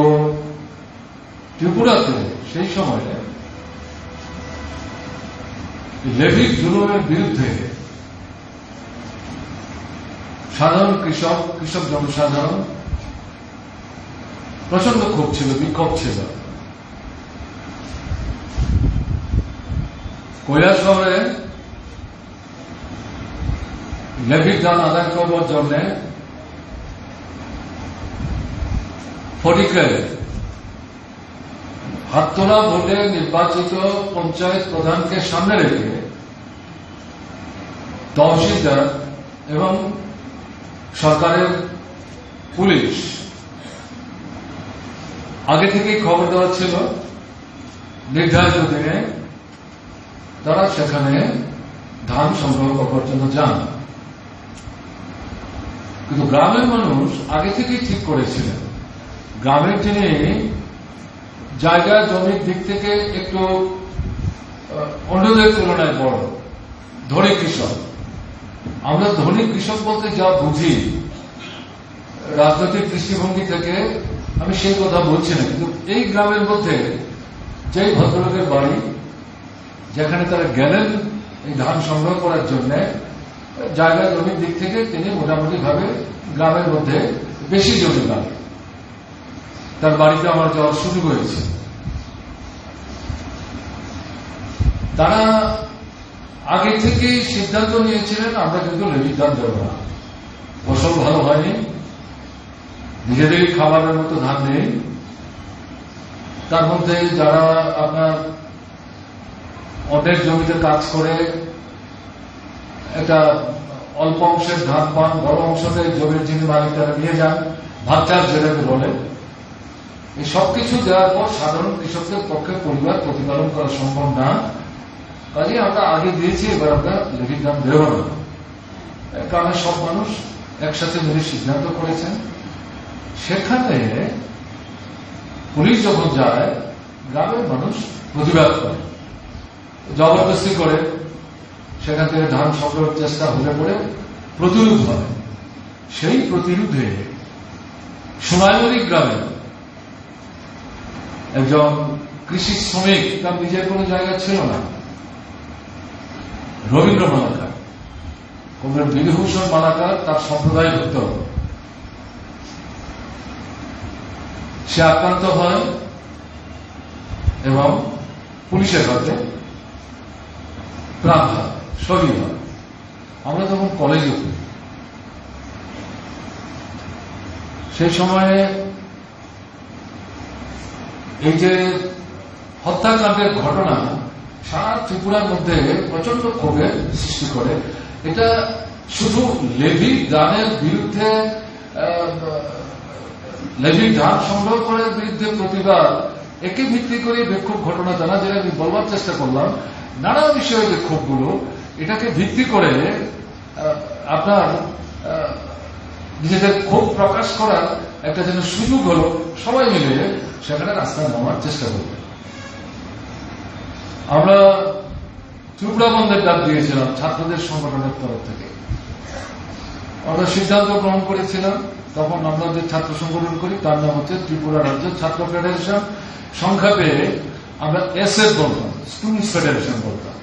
ত্রিপুরাতে সেই সময়ে লেভিক জুলুমের বিরুদ্ধে সাধারণ কৃষক জনসাধারণ প্রচন্ড ক্ষোভ ছিল, বিক্ষোভ ছিল। কৈলাসহরে লেভিক দান আদায় করবার জন্য ফটিকে হাততোলা ভোটে নির্বাচিত পঞ্চায়েত প্রধানকে সামনে রেখে তহসিলদার এবং সরকারের পুলিশ আগে থেকেই খবর দেওয়া ছিল নির্ধারিত দিনে তারা সেখানে ধান সংগ্রহ করবার জন্য যান। কিন্তু গ্রামের মানুষ আগে থেকেই ঠিক করেছিলেন গ্রামের যিনি জায়গা জমির দিক থেকে একটু অন্যদের তুলনায় বড় ধনী কৃষক। আমরা ধনী কৃষক বলতে যা বুঝি রাজনৈতিক দৃষ্টিভঙ্গি থেকে আমি সেই কথা বলছি না, কিন্তু এই গ্রামের মধ্যে যেই ভদ্রলোকের বাড়ি, যেখানে তারা গেলেন এই ধান সংগ্রহ করার জন্য, জায়গা জমির দিক থেকে তিনি মোটামুটি ভাবে গ্রামের মধ্যে বেশি জমি পান। তার বাড়িতে আমার যাওয়ার সুযোগ হয়েছে। তারা আগে থেকেই সিদ্ধান্ত নিয়েছিলেন আমরা কিন্তু লেভির ধান দেব না, ফসল ভালো হয়নি, নিজেদেরই খাবারের মতো ধান নেই। তার মধ্যে যারা আপনার অনেক জমিতে কাজ করে একটা অল্প অংশের ধান পান, বড় অংশতে জমির যিনি মালিক তারা নিয়ে যান, ভাতচাষ যেটাকে বলে। এই সবকিছু দেওয়ার পর সাধারণ কৃষকদের পক্ষে পরিবার প্রতিপালন করা সম্ভব না, কাজে আমরা আগে দিয়েছি, এবার আমরা লেভির দাম দেব না। গ্রামের সব মানুষ একসাথে মিলে সিদ্ধান্ত করেছেন। সেখানে পুলিশ যখন যায়, গ্রামের মানুষ প্রতিবাদ করে, জবরদস্তি করে, সেখান থেকে ধান সংগ্রহের চেষ্টা হলে পড়ে প্রতিরোধ হয়। সেই প্রতিরোধে সোনাইমুড়ি গ্রামে একজন কৃষি শ্রমিক, তার নিজের কোনো জায়গা ছিল না, রবীন্দ্র মালাকার, কমরেড বিভূষণ মালাকার তার সম্প্রদায় ভুক্ত, সে আক্রান্ত হয় এবং পুলিশের হাতে প্রাণ হয়, শরীর হয়। আমরা তখন কলেজে পড়ি, সেই সময়ে এই যে হত্যাকাণ্ডের ঘটনা সারা ত্রিপুরার মধ্যে প্রচন্ড ক্ষোভের সৃষ্টি করে। এটা শুধু লেভি দানের বিরুদ্ধে, লেভি ধান সংগ্রহ করার বিরুদ্ধে প্রতিবাদ, একে ভিত্তি করে বিক্ষোভ ঘটনা জানা, যেটা আমি বলবার চেষ্টা করলাম, নানা বিষয়ে বিক্ষোভগুলো এটাকে ভিত্তি করে আপনার নিজেদের ক্ষোভ প্রকাশ করার একটা যেন সুযোগ হলো, সবাই মিলে সেখানে রাস্তায় নামার চেষ্টা করবে। আমরা ত্রিপুরা বন্ধের ডাক দিয়েছিলাম ছাত্রদের সংগঠনের তরফ থেকে। আমরা সিদ্ধান্ত গ্রহণ করেছিলাম, তখন আমরা যে ছাত্র সংগঠন করি তার নাম হচ্ছে ত্রিপুরা রাজ্য ছাত্র ফেডারেশন, সংক্ষেপে আমরা এসএফ বলতাম, স্টুডেন্টস ফেডারেশন বলতাম।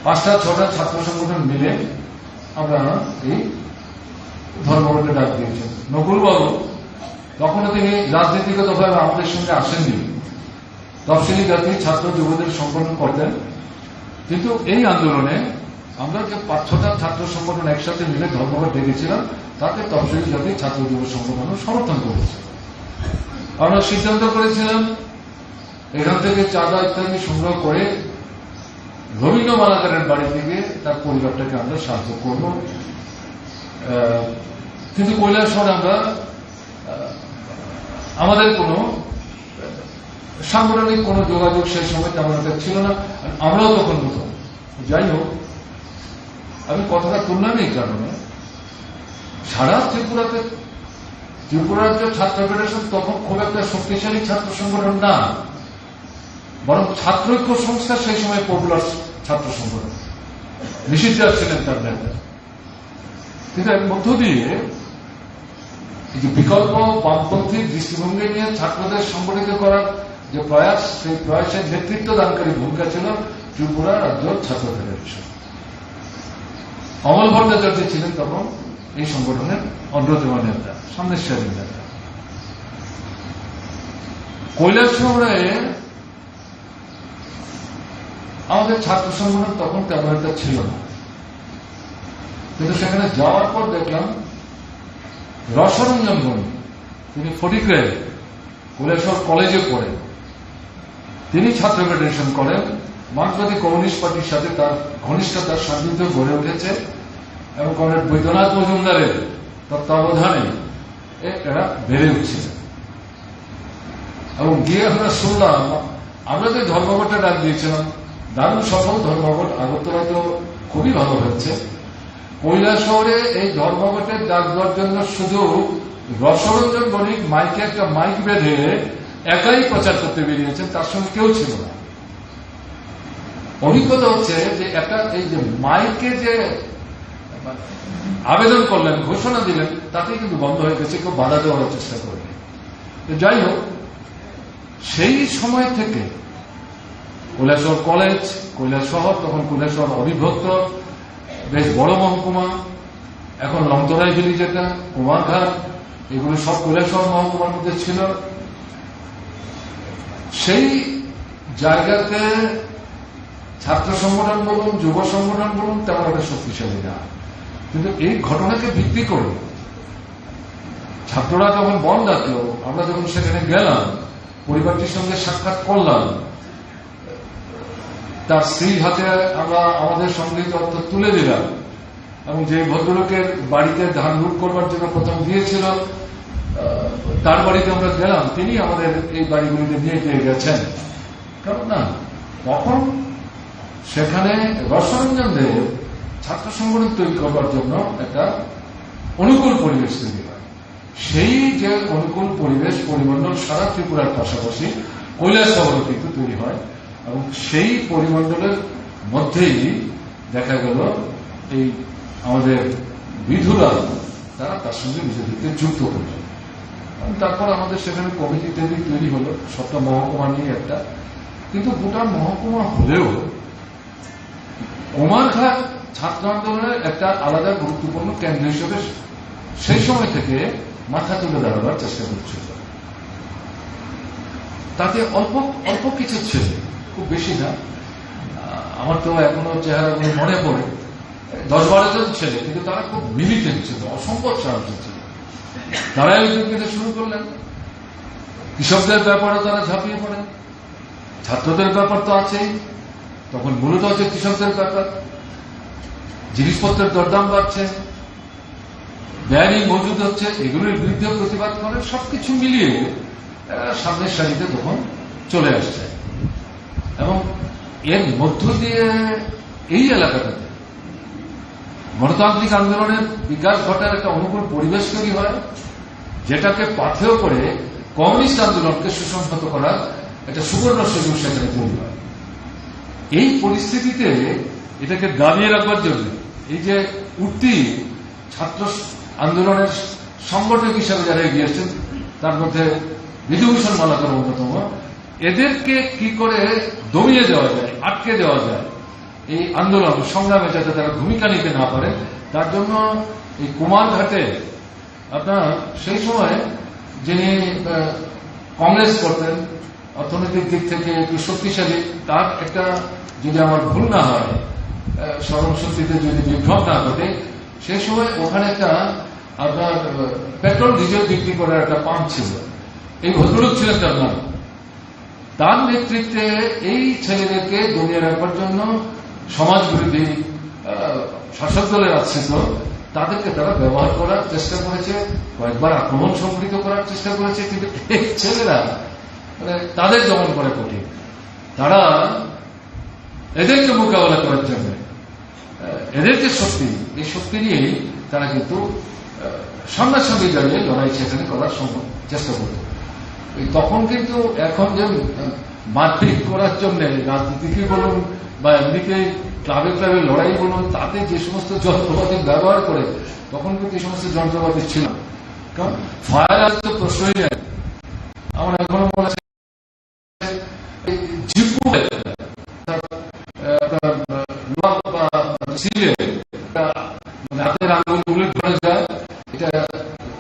5-6টা ছাত্র সংগঠন মিলে আমরা এই ধর্মঘটে ডাক দিয়েছেন। নকুল বাবু তখনও তিনি রাজনীতিগতভাবে আমাদের সঙ্গে আসেননি, তফসিলি জাতি ছাত্র যুবদের সংগঠন করতেন, কিন্তু এই আন্দোলনে আমরা যে 5-6টা ছাত্র সংগঠন একসাথে মিলে ধর্মঘট ডেকেছিলাম, তাতে তফসিলি জাতি ছাত্র যুব সংগঠন সমর্থন করেছে। আমরা সিদ্ধান্ত করেছিলাম এখান থেকে চাঁদা ইত্যাদি সংগ্রহ করে রবীন্দ্র মালাকারের বাড়ি থেকে তার পরিবারটাকে আমরা সাহায্য করব। কিন্তু কৈলাসহরে আমরা আমাদের কোনো সাংগঠনিক কোনো যোগাযোগ সেই সময় তেমন একটা ছিল না, আমরাও তখন নতুন। যাই হোক, আমি কথাটা তুললাম এই কারণে, সারা ত্রিপুরাতে ত্রিপুরা রাজ্য ছাত্র ফেডারেশন তখন খুব একটা শক্তিশালী ছাত্র সংগঠন না, বরং ছাত্রৈক্য সংস্থা সেই সময় পপুলার ছাত্র সংগঠন, নিষিদ্ধ ছিলেন তার নেতা। কিন্তু এর মধ্য দিয়ে এই যে বিকল্প বামপন্থী দৃষ্টিভঙ্গি নিয়ে ছাত্রদের সংগঠিত করার যে প্রয়াস, সেই প্রয়াসের নেতৃত্ব দানকারী ভূমিকা ছিল ত্রিপুরা রাজ্য ছাত্র ফেডারেশন। অমল ভট্টাচার্য ছিলেন তখন এই সংগঠনের অন্যতম নেতা, সামনের সারির নেতা। কৈলাসহরে আমাদের ছাত্র সংগঠন তখন তেমন একটা ছিল না, কিন্তু সেখানে যাওয়ার পর দেখলাম রসরঞ্জন গণি, তিনি ফটিকরায় কৈলাসহর কলেজে পড়েন, তিনি ছাত্র ফেডারেশন করেন। মার্ক্সবাদী কমিউনিস্ট পার্টির সাথে তার ঘনিষ্ঠতার সান্নিধ্য গড়ে উঠেছে এবং কমরেড বৈদ্যনাথ মজুমদারের তত্ত্বাবধানে এরা বেড়ে উঠছিল। এবং গিয়ে আমরা শুনলাম, আমরা যে ধর্মঘটটা ডাক দিয়েছিলাম, দারুণ সফল ধর্মঘট, আগরতলা তো খুবই ভালো হচ্ছে। কৈলাসহরে এই ধর্মঘটের ডাক দেওয়ার জন্য শুধু রসরঞ্জন বণিক মাইকে একটা মাইক বেঁধে একাই প্রচার করতে বেরিয়েছেন, তার সঙ্গে কেউ ছিল না। অভিজ্ঞতা হচ্ছে যে একটা এই যে মাইকে যে আবেদন করলেন, ঘোষণা দিলেন, তাতেই কিন্তু বন্ধ হয়ে গেছে, কেউ বাধা দেওয়ার চেষ্টা করেনি। যাই হোক, সেই সময় থেকে কৈলাসহর কলেজ, কৈলাসহর, তখন কৈলাসহর অবিভক্ত বেশ বড় মহকুমা, এখন লংতরাই ভ্যালি যেটা, কুমারঘাট, এগুলো সব কৈলাসহর মহকুমার মধ্যে ছিল। সেই জায়গাতে ছাত্র সংগঠন বলুন, যুব সংগঠন বলুন, তেমন একটা শক্তিশালী না। কিন্তু এই ঘটনাকে ভিত্তি করে ছাত্ররা যখন বন্ধ ডাকলো, আমরা যখন সেখানে গেলাম, পরিবারটির সঙ্গে সাক্ষাৎ করলাম, তার স্ত্রীর হাতে আমরা আমাদের সংগৃহীত অর্থ তুলে দিলাম, এবং যে ভদ্রলোকের বাড়িতে ধান লুট করবার জন্য প্রথম দিয়েছিল, তার বাড়িতে আমরা গেলাম, তিনি আমাদের এই বাড়িগুলিতে নিয়ে পেয়ে গেছেন। কারণ না, তখন সেখানে রসরঞ্জন দেব ছাত্র সংগঠন তৈরি করবার জন্য একটা অনুকূল পরিবেশ তৈরি হয়। সেই যে অনুকূল পরিবেশ, পরিমণ্ডল সারা ত্রিপুরার পাশাপাশি কৈলাসহরও কিন্তু তৈরি হয়, এবং সেই পরিমণ্ডলের মধ্যেই দেখা গেল এই আমাদের বিধুরা তারা তার সঙ্গে নিজেদেরকে যুক্ত করল। তারপর আমাদের সেখানে কমিটি তৈরি হলো, সবটা মহকুমা নিয়ে একটা। কিন্তু গোটা মহকুমা হলেও কুমারঘাট ছাত্র আন্দোলনের একটা আলাদা গুরুত্বপূর্ণ কেন্দ্র হিসেবে সেই সময় থেকে মাথা তুলে দাঁড়াবার চেষ্টা করছিল। তাতে অল্প অল্প কিছু ছিল, খুব বেশি না। আমার তো এখনো চেহারাগুলো মনে পড়ে, 10-12 জন ছেলে, কিন্তু তারা খুব মিলিটেন্ট ছিল, অসম্ভব সাহসী ছিল। তারাই উদ্যোগ নিতে শুরু করলেন। কৃষকদের ব্যাপারে তারা ঝাঁপিয়ে পড়েন, ছাত্রদের ব্যাপার তো আছেই। তখন মূলত হচ্ছে কৃষকদের ব্যাপার, জিনিসপত্রের দরদাম বাড়ছে, ব্যয় মজুদ হচ্ছে, এগুলোর বিরুদ্ধে প্রতিবাদ করে, সবকিছু মিলিয়ে সামনের সারিতে তখন চলে আসছে। এবং এর মধ্য দিয়ে এই এলাকাটাতে গণতান্ত্রিক আন্দোলনের বিকাশ ঘটার একটা অনুকূল পরিবেশ তৈরি হয়, যেটাকে পাথেয় করে কমিউনিস্ট আন্দোলনকে সুসংহত করার একটা সুবর্ণ সুযোগ সেখানে তৈরি হয়। এই পরিস্থিতিতে এটাকে দাবিয়ে রাখবার জন্য এই যে উঠতি ছাত্র আন্দোলনের সংগঠক হিসাবে যারা এগিয়েছেন, তার মধ্যে বিধুভূষণ মালাকার অন্যতম, এদেরকে কি করে দমিয়ে দেওয়া যায়, আটকে দেওয়া যায় এই আন্দোলন সংগ্রামে, যাতে তারা ভূমিকা নিতে না পারে, তার জন্য এই কুমারঘাটে আপনার সেই সময় যিনি কংগ্রেস করতেন, অর্থনৈতিক দিক থেকে একটু শক্তিশালী, তার একটা, যদি আমার ভুল না হয়, স্মরণশক্তিতে যদি বিভ্রম না ঘটে, সেই সময় ওখানে একটা আপনার পেট্রোল ডিজেল বিক্রি করার একটা পাম্প ছিল। এই ভদ্রলোক ছিলেন তার নাম। তার নেতৃত্বে এই ছেলেদেরকে দমিয়ে রাখবার জন্য সমাজ বিরোধী শাসক দলের আশ্রিত তাদেরকে তারা ব্যবহার করার চেষ্টা করেছে, কয়েকবার আক্রমণ সংঘটিত করার চেষ্টা করেছে। কিন্তু এই ছেলেরা মানে তাদের দমন করা কঠিন। তারা এদেরকে মোকাবেলা করার জন্য এদেরকে শক্তি, এই শক্তি নিয়েই তারা কিন্তু সামনাসামনি দাঁড়িয়ে লড়াই সেখানে করার চেষ্টা করত। তখন কিন্তু এখন যে মারপিট করার জন্য রাজনীতিকে বলুন বা এমনিতে ক্লাবে ক্লাবে লড়াই বলুন, তাতে যে সমস্ত যন্ত্রপাতি ব্যবহার করে, তখন কিন্তু এই সমস্ত যন্ত্রপাতি ছিল না। কারণ ফায়ার আজ তো প্রশ্নই নেই। আমার এখনো মনে আছে হাতের আঙুলগুলো ধরে যায়, এটা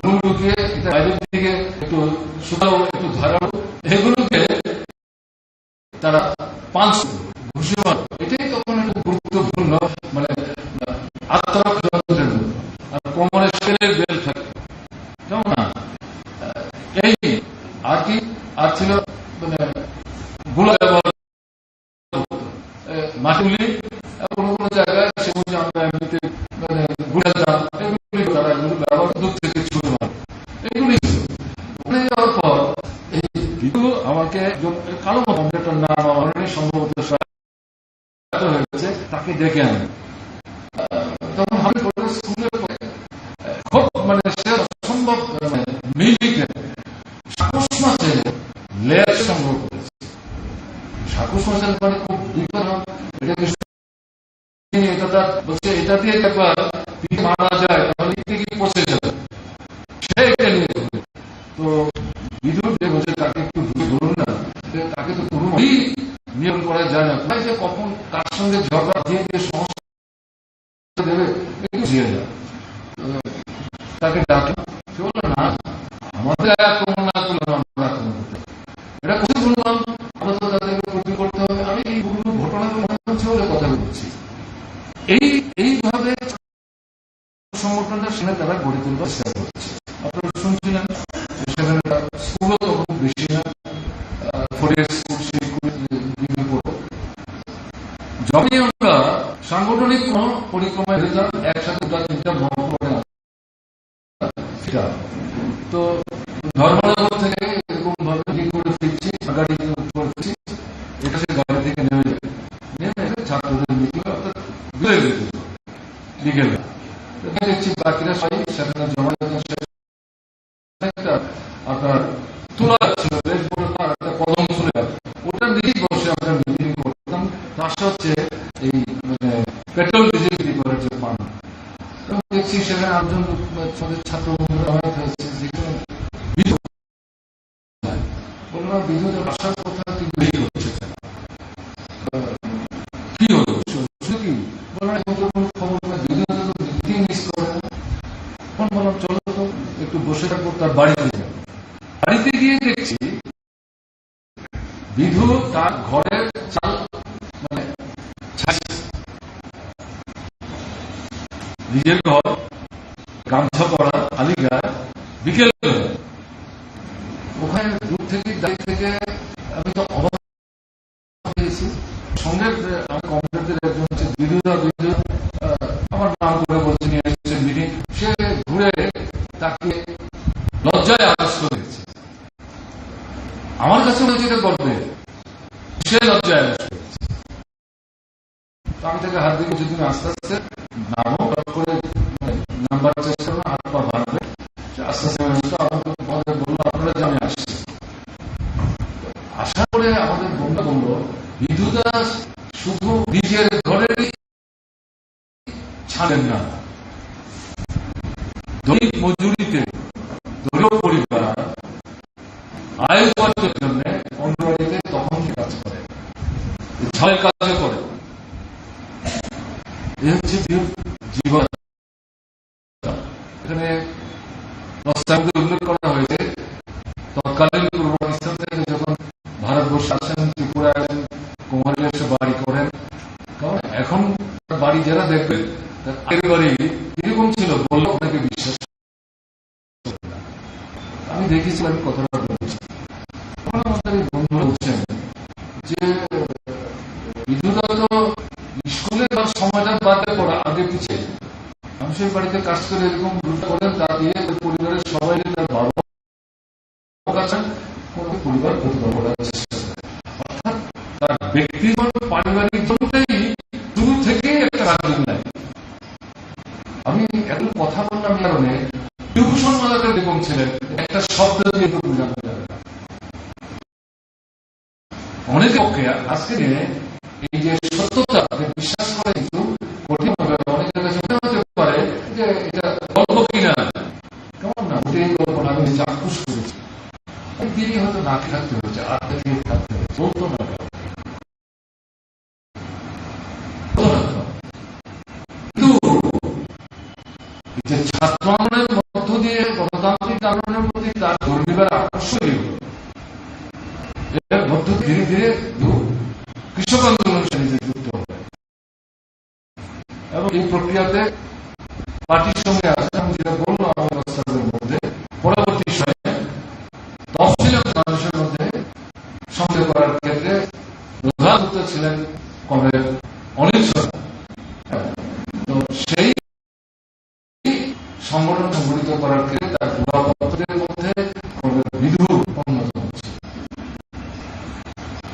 ঢুকিয়ে এটা বাইরের দিকে একটু শুকাও, একটু ধারাও, এগুলোকে তারা পাঁচ ঘুষি মারে। এটাই তখন একটা গুরুত্বপূর্ণ মানে আত্মরক্ষা যন্ত্রের মতো। আর কোমরে সেলের বেল থাকে, কেমন না? এই আর কি আর ছিল মানে গুলো ব্যবহার মাটিগুলি কোনো কোনো জায়গায় সেগুলি আমরা এমনিতে মানে গুড়াতাম, এগুলি তারা এগুলো ব্যবহার দূর থেকে ছুটে মারে, এগুলি ওখানে যাওয়ার পর এই আমাকে কালো কম্পিউটার নাম আমার সম্ভবত হয়েছে, তাকে ডেকে আনে। তখন আমি স্কুলে খুব মানে সে অসম্ভব মিলিকে সাহস মাসে ঠাকুর শ্মশান মানে খুব বিপদ, এটাকে এটা তার বলছে এটা দিয়ে একবার মারা যায় তাহলে কি পচে যাবে, সে এটা নিয়ে তো বিদ্যুৎ যে বলছে তাকে একটু ধরুন না, তাকে তো কোনোভাবেই নিয়ম করা যায় না, তাই যে কখন কার সঙ্গে ঝগড়া দিয়ে দিয়ে সমস্যা দেবে বুঝিয়ে যায়। তাকে ডাকলাম, সে বললো না আমাদের আক্রমণ না করলে আমরা আক্রমণ করতে হবে, এটা কোথায় বললাম আমরা তো তাদেরকে প্রতি করতে হবে। আমি এই ঘটনাগুলো মনে হচ্ছে বলে কথা বলছি। এইভাবে সংগঠনটা সেখানে তারা গড়ে তুলবার চেষ্টা করছে। আপনারা শুনছিলেন সেখানে স্কুলও তো খুব বেশি না, যখনই আমরা সাংগঠনিক কোন পরিক্রমায় যেতাম একসাথে 2-3টা মহকুমা, তো ধর্মনগর থেকে এরকম ভাবে করে ফিরছি, গাড়ি করছি, এটা সে গাড়ি থেকে নেমে ছাত্রদের মিটিং বিকেল দেখছি বাকিরা সবাই সেখানে জমা আপনার তোলা ছিল একটা কদম ফুলে, ওটার দিকেই বসে আমরা মিটিং করতাম। তার হচ্ছে এই মানে পেট্রোল ডিজেল বিক্রি করার যে পান, দেখছি সেখানে একজন ছাত্র বন্ধুরা অনেক হয়েছে, যেখানে বললাম বিদ্যুতের আসার কথা কিন্তু এই হচ্ছে কি হলো কি বললাম খবর বিদ্যুৎ মিস করে না, বললাম চলো তো একটু বসে থাকবো, তার বাড়িতে যাবো। বাড়িতে গিয়ে দেখছি বিধু তার ঘরের চাল মানে নিজের ঘর গামছা পরা খালি গায়ে বিকেল ওখানে দূর থেকে দাঁড়িয়ে থেকে আমি তো অবাক হয়েছি। সঙ্গে আমি কমরেডদের একজন হচ্ছে বিধুদা, বিধু আমার নাম করে বলছে নিয়ে এসেছে মিটিং, সে ঘুরে তাকে লজ্জায় আকাশ করেছে। আমার কাছে বলছে এটা করবে, সে লজ্জায় আকাশ করেছে। আমি তাকে হাত দিয়ে বলছি তুমি আস্তে আস্তে নামো, করে নাম্বার চেষ্টা করো, হাত পা ভাঙবে, আস্তে আস্তে আমাদের বললো আপনারা যে আমি আসছি। আশা করে আমাদের বন্ধু বললো বিধুদা শুধু নিজের ঘরেরই ছাড়েন না, দৈনিক মজুরিতে দলীয় পরিবার আয় উপার্জনের জন্য অঙ্গনওয়াড়িতে তখন কাজ করে, ছাড়ের কাজও করে। এই হচ্ছে জীবন। এখানে প্রস্তাবে উল্লেখ করা হয়েছে তৎকালীন পূর্ব পাকিস্তান থেকে যখন ভারতবর্ষে আসেন, ত্রিপুরা আসেন, কুমারী এসে বাড়ি করেন, কারণ এখন বাড়ি যারা দেখবেন তার বাড়ি কিরকম ছিল বললেও আপনাকে বিশ্বাস। আমি দেখেছি, আমি কথাটা বলছি, বন্ধু বলছেন যে বিদ্যুৎ স্কুলে তার সময়টা বাদে পড়া আগে পিছিয়ে মানুষের বাড়িতে কাজ করে এরকম গ্রুপটা করেন, তা দিয়ে পরিবারের সবাই তার বাবা কাছে পরিবার প্রতিভা করার চেষ্টা করে, অর্থাৎ তার ব্যক্তিগত পারিবারিক জন্যই শুরু থেকে একটা রাজনীতি নাই। আমি এত কথা বললাম কারণে বিভূষণ মালাকার এরকম ছিলেন, একটা শব্দ দিয়ে তো বোঝানো যাবে না। অনেক পক্ষে আজকে এই যে সত্যতা বিশ্বাস করে কিন্তু কঠিন হবে, অনেকের কাছে মনে হতে পারে যে এটা গল্প কিনা, কেমন না ওটাই গল্প না, আমি চাক্ষুষ করেছি, তিনি হয়তো না থাকতে হয়েছে, আর থাকতে হয়েছে, বলতো না। কিন্তু যে ছাত্র আন্দোলনের মধ্য দিয়ে গণতান্ত্রিক আন্দোলনের প্রতি তার ধর্মীবার আকর্ষণীয় এর মধ্য ধীরে ধীরে কৃষক আন্দোলনের সাথে যুক্ত হবে এবং এই প্রক্রিয়াতে পার্টির সঙ্গে আসে। আমি যেটা বললাম আমার প্রস্তাবের মধ্যে পরবর্তী সময়ে তফসিলের মানুষের মধ্যে সঙ্গে করার ক্ষেত্রে প্রধান ছিলেন কমরেড অনিল সরকার। তো সেই সংগঠন সংগঠিত করার ক্ষেত্রে তার পত্রের মধ্যে কমরেড বিধু অন্যতম ছিল।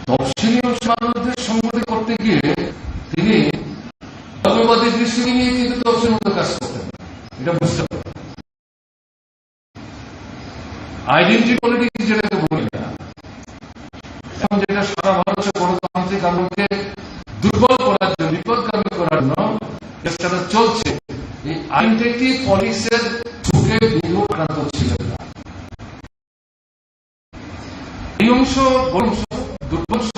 তফসিলীয় মানুষদের সংগঠিত করতে গিয়ে তিনি ধর্মবাদী দৃষ্টি নিয়ে কিন্তু তফসিল মতো কাজ করতেন, এটা বুঝতে হবে। আইডেন্টি পলিটিক্স যেটাকে বলি না, এখন যেটা সারা ভারতে গণতন্ত্র রাজনৈতিক আন্দোলনকে দুর্বল করার জন্য, বিপদগামী করার জন্য চেষ্টাটা চলছে। এই আইনটি পুলিশের চোখে বিভ্রান্ত ছিলেন না। এই অংশ দুর্বংশ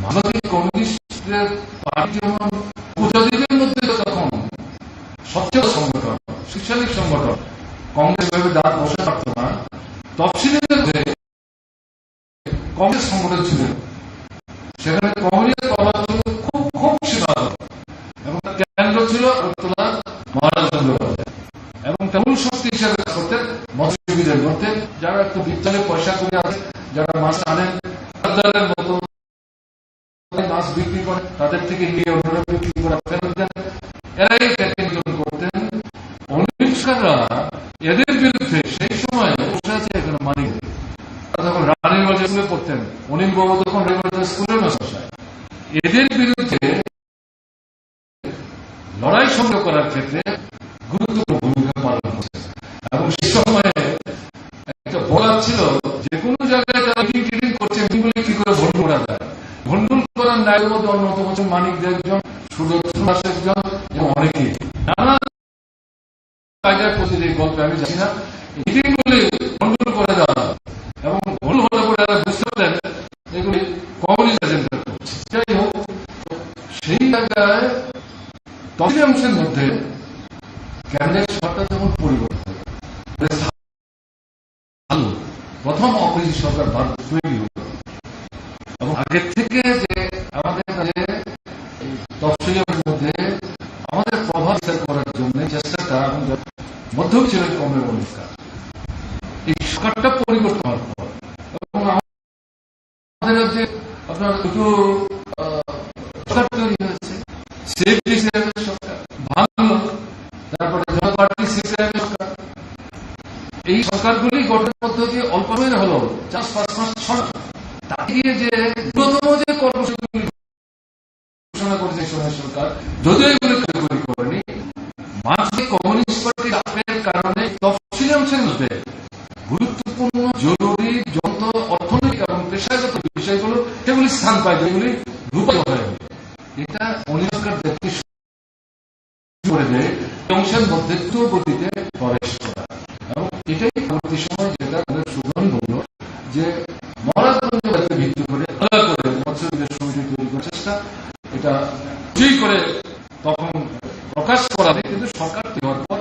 ভারতীয় কমিউনিস্টের পার্টি যেমন উপজাতিদের মধ্যে তখন সবচেয়ে সংগঠন, শৈক্ষণিক সংগঠন, কংগ্রেস ভাবে দাঁত বসে পারত না, তফসিলিদের মধ্যে কংগ্রেস সংগঠন ছিল, সেখানে কংগ্রেসের প্রভাব ছিল খুব খুব সীমাবদ্ধ এবং কেন্দ্র ছিল আগরতলা মহারাজ চন্দ্রবাজার এবং মূল শক্তি হিসাবে কাজ করতেন মৎস্যজীবীদের মধ্যে, যারা একটু বিদ্যালয়ে পয়সা করে আছে, যারা মাছ আনেন মতো মাছ বিক্রি করে, তাদের থেকে নিয়ে অন্যরা বিক্রি করে ফেরত দেন, এরাই নিয়ন্ত্রণ করতেন। অনিষ্কাররা এদের বিরুদ্ধে সেই সময় বসে আছে এখানে মানিক তখন রানীগঞ্জ স্কুলে পড়তেন, অনিল বাবু তখন রানীগঞ্জ স্কুলের মাস্টার। এদের বিরুদ্ধে লড়াই সংগ্রহ করার ক্ষেত্রে গুরুত্বপূর্ণ ভূমিকা পালন করছে এবং সে সময়ে একটা বলা ছিল যে কোনো জায়গায় যারা মিটিং করছে মিটিংগুলি কি করে ভণ্ডুল করা যায়। ভণ্ডুল করার ন্যায়ের মধ্যে অন্যতম হচ্ছেন মানিক একজন, সুদর্শন একজন এবং অনেকেই নানা কায়দার প্রতি এই গল্পে আমি জানি না, মিটিংগুলি ভণ্ডুল করে দেওয়া এবং ভুল হলে পরে বুঝতে পারেন এগুলি কমিউনিস্ট এজেন্ডা করছে। যাই হোক, সেই জায়গায় তফসিলি অংশের মধ্যে ক্যাবিনেট সরকার যখন পরিবর্তন প্রথম অপোজিশন সরকার ভারত তৈরি হল এবং আগের থেকে যে আমাদের কাছে তফসিলের মধ্যে আমাদের প্রভাব বিস্তার করার জন্য চেষ্টাটা এবং মধ্যম ছিল কমের অনুষ্কার, এই সরকারটা পরিবর্তন হওয়ার পর এবং আমাদের রাজ্যে আপনার দুটো সরকার তৈরি হয়েছে, সেফটি সরকার ভাঙল, তারপরে জনতা পার্টি সিপিআইএম সরকার। এই সরকারগুলি গঠন পদ্ধতি অল্প সময়ের হল 4-5 মাস ছড়া, তাকে দিয়ে যে ন্যূনতম যে কর্মসূচিগুলি ঘোষণা করেছে সরকার, যদিও এগুলো কার্যকরী করেনি, মার্ক্সবাদী কমিউনিস্ট পার্টির চাপের কারণে তফসিলি অংশের মধ্যে গুরুত্বপূর্ণ জরুরি যত অর্থনৈতিক এবং পেশাগত বিষয়গুলো সেগুলি স্থান পায়, যেগুলি রূপায়িত হয়নি। এটা অনিষ্কার ব্যক্তি করে দেয় অংশের মধ্যে দ্রুত গতিতে প্রবেশ করা এবং এটাই পরবর্তী সময় যেটা সুগন বলল যে মহারাজগঞ্জকে ভিত্তি করে আলাদা করে মৎস্যজীবীদের সমিতি তৈরি করার চেষ্টা, এটা কিছুই করে তখন প্রকাশ করা নেই, কিন্তু সরকার দেওয়ার পর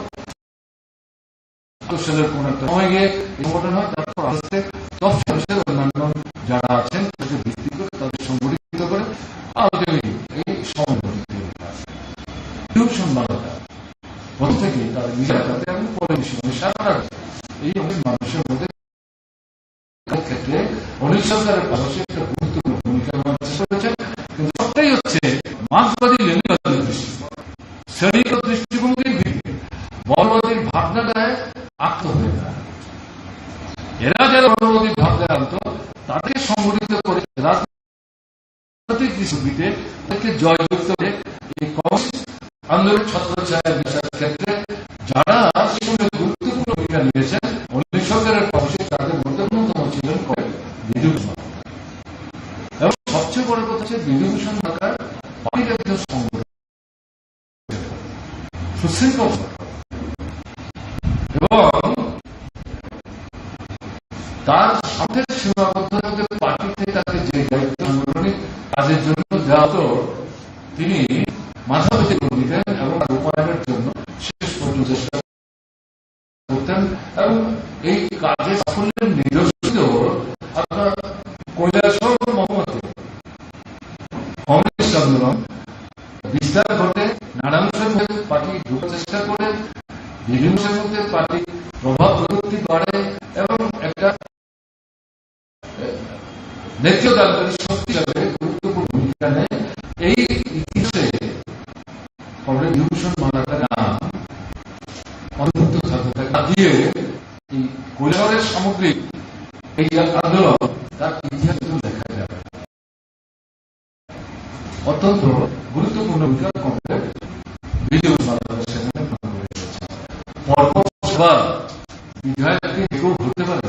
সালের কোন একটা সময় গিয়ে সংগঠন হয়, তারপর আস্তে তফসিলের অন্যান্য যারা আছেন তাদের ভিত্তি করে তাদের সংগঠিত করে আলটিমেটলি এই সংগঠিত সম্মানতা প্রথম থেকে তার নিজের এলাকাতে এবং পরে সারা এই অনেক মানুষের মধ্যে ক্ষেত্রে অনেক সরকারের পাশাপাশি একটা গুরুত্বপূর্ণ ভূমিকা নেওয়ার চেষ্টা করেছে। কিন্তু সবটাই হচ্ছে মার্ক্সবাদী লেনিনবাদী দৃষ্টিকোণ, শ্রেণীগত দৃষ্টিভঙ্গির ভিত্তিতে বর্ণবাদীর ভাবনাটায় আক্ত হয়ে যায়। এরা যারা বর্ণবাদীর ভাবনায় আনত তাদেরকে সংগঠিত করে রাজনৈতিক দৃষ্টিতে তাদেরকে জয়যুক্ত করে এই কমিউনিস্ট আন্দোলন ছত্রছায়ার বিচার ক্ষেত্রে যারা গুরুত্বপূর্ণ ভূমিকা নিয়েছেন অনেক সরকারের পাশে তাদের মধ্যে অন্যতম ছিলেন বিধুভূষণ এবং সবচেয়ে বড় কথা হচ্ছে বিধুভূষণ ঢাকার পার্টির একজন সংগঠন সুশৃঙ্খল এবং তার সাথে সীমাবদ্ধ পার্টিতে তাকে যে দায়িত্ব সাংগঠনিক কাজের জন্য দেওয়া হতো তিনি মাথাপতি করে দিতেন এবং রূপায়ণের জন্য শেষ পর্যন্ত চেষ্টা করতেন এবং এই কাজে সাফল্যের নিদর্শিত আপনার কৈলাসহর মহম্মদে কমিউনিস্ট আন্দোলন বিস্তার ঘটে, নানাংশের মধ্যে পার্টি ঢুকার চেষ্টা করে, বিভিন্ন মধ্যে পার্টি প্রভাব প্রযুক্তি বাড়ে এবং একটা নেতৃত্বদানকারী শক্তি হিসাবে গুরুত্বপূর্ণ ভূমিকা নেয়। এই ইতিহাসে কমরেড বিভূষণ মালাকার নাম অন্তর্ভুক্ত থাকতে দিয়ে এই কৈলাসহরের সামগ্রিক এই আন্দোলন তার ইতিহাস দেখা যাবে। অত্যন্ত গুরুত্বপূর্ণ ভূমিকা কমরেড বিভূষণ মালাকার সেখানে পালন করে এসেছে। পরপর সবার বিধায়ককে কেউ হতে পারে,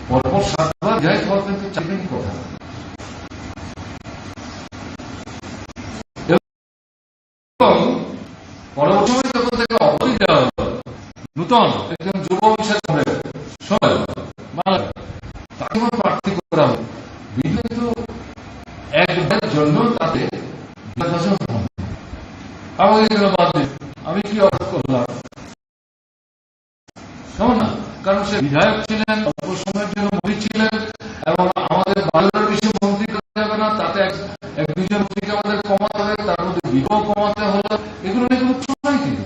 পরপর 7বার বিধায়ক হওয়ার কিন্তু চাকরির কথা। এবং পরবর্তী সময় যখন তাকে অবধি দেওয়া হলো, নূতন একজন যুব অফিসার তাকে প্রার্থী করা হলো, কিন্তু একবার জন্য তাতে আমাকে বাদ দিন, আমি কি অর্থ করলাম? কেমন না? কারণ সে বিধায়ক ছিলেন, অল্প সময়ের জন্য মন্ত্রী ছিলেন, এবং আমাদের বাংলার বেশি মন্ত্রী করতে হবে না, তাতে এক দুজন মন্ত্রীকে আমাদের কমাতে হবে, তার মধ্যে বিবাহ কমাতে হলো, এগুলো নিয়ে কোনো প্রশ্ন নাই। কিন্তু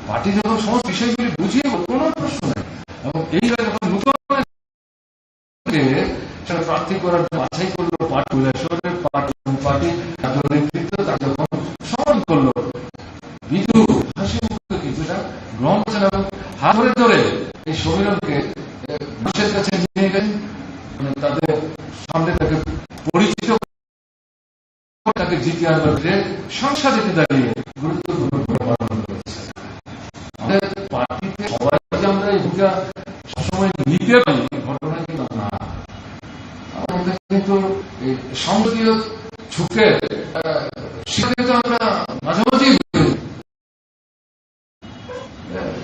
পার্টি যখন সমস্ত বিষয়গুলি বুঝিয়ে কোনো প্রশ্ন নেই, এবং এইভাবে যখন নতুন প্রার্থী করার বাছাই করলো পার্টি নেতৃত্ব, তাকে যখন স্মরণ করলো, বিধু হাসি মুক্ত কিছুটা গ্রহণ করছেন এবং হাত ধরে ধরে এই সমীরণকে মানুষের কাছে নিয়ে গেলেন, তাদের সামনে তাকে পরিচিত, তাকে জিতে আনবার যে সংসদে দাঁড়িয়ে গুরুত্বপূর্ণ ভূমিকা পালন করেছে। আমাদের পার্টিতে সবাই যে আমরা এই ভূমিকা সবসময় নিতে পারি ঘটনা কিন্তু না, আমাদের কিন্তু এই সংসদীয় ঝুঁকে সেটাকে তো আমরা মাঝে মাঝেই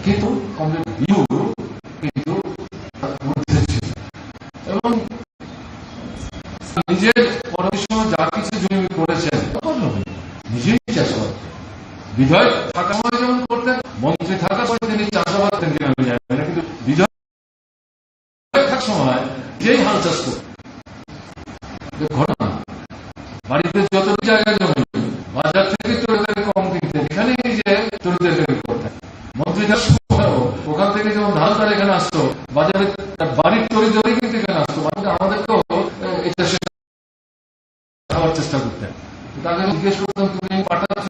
কিন্তু কিন্তু এবং নিজের পরবর্তী সময় যা কিছু জমি করেছেন নিজেই চাষাবাদ, বিধায়ক থাকা সময় যেমন করতেন, মন্ত্রী থাকার সময় তিনি চাষাবাদ যাবেন না, কিন্তু বিধায়ক থাকার সময় যেই হাল চাষ করতেন। ঘটনা বাড়িতে যত জায়গা জমি বাজার থেকে তরিতরকারি কম কিনতেন, এখানে যে তরিতরকারি করতেন, মন্ত্রী ওখান থেকে যেমন ধান তার এখানে আসতো, বাজারে বাড়ির তরিতরকারি কিন্তু এখানে আসতো, আমাদেরকেও এটা খাওয়ার চেষ্টা করতেন। তাকে জিজ্ঞেস করতাম তুমি পাঠাচ্ছ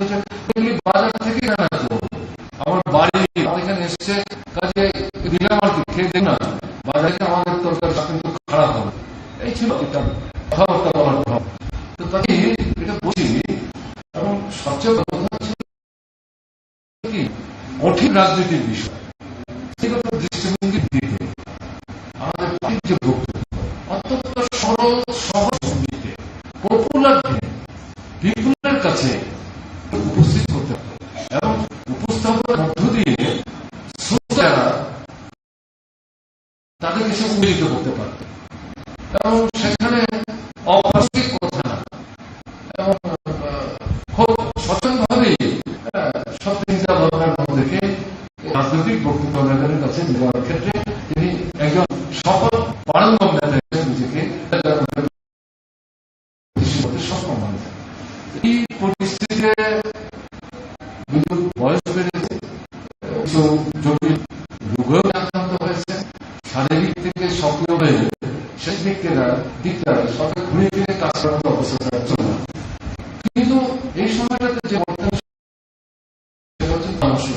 বাজার থেকে এখানে আসবো, আমার বাড়ি এখানে এসছে, কাজে দিলাম আর কি, খেয়ে দেখ না, বাজারে আমাদের তরকারি কিন্তু খারাপ হবে। এই ছিল এটা কথাবার্তা বলার ভাব। তো তাকে এটা বুঝি, এবং সবচেয়ে কথা ছিল কি কঠিন রাজনীতির বিষয়, সেগুলো দৃষ্টিভঙ্গির দিকে আমাদের পার্টির যে বক্তব্য অত্যন্ত সরল সহজ সঙ্গীতে পপুলার পিপুলের কাছে উপস্থিত করতে হবে, এবং উপস্থাপনার মধ্য দিয়ে শ্রোতারা তাদের কাছে উন্নীত করতে পারত, এবং সেখানে অপ্রাসঙ্গিক কথা না, এবং খুব সচেতনভাবেই সব চিন্তা ভাবনার মধ্যে রাজনৈতিক বক্তব্য নেতাদের কাছে দেওয়ার ক্ষেত্রে তিনি একজন সফল পারঙ্গম নেতা হিসেবে নিজেকে সক্ষম হয়েছেন। এই পরিস্থিতিতে বয়স বেড়েছে, জটিল রোগেও আক্রান্ত হয়েছে, শারীরিক থেকে সক্রিয় হয়ে সেই দিকটা সবাই ঘুরে ফিরে কাজ করার অবস্থা চলে। কিন্তু এই সময়টাতে যে পরামর্শ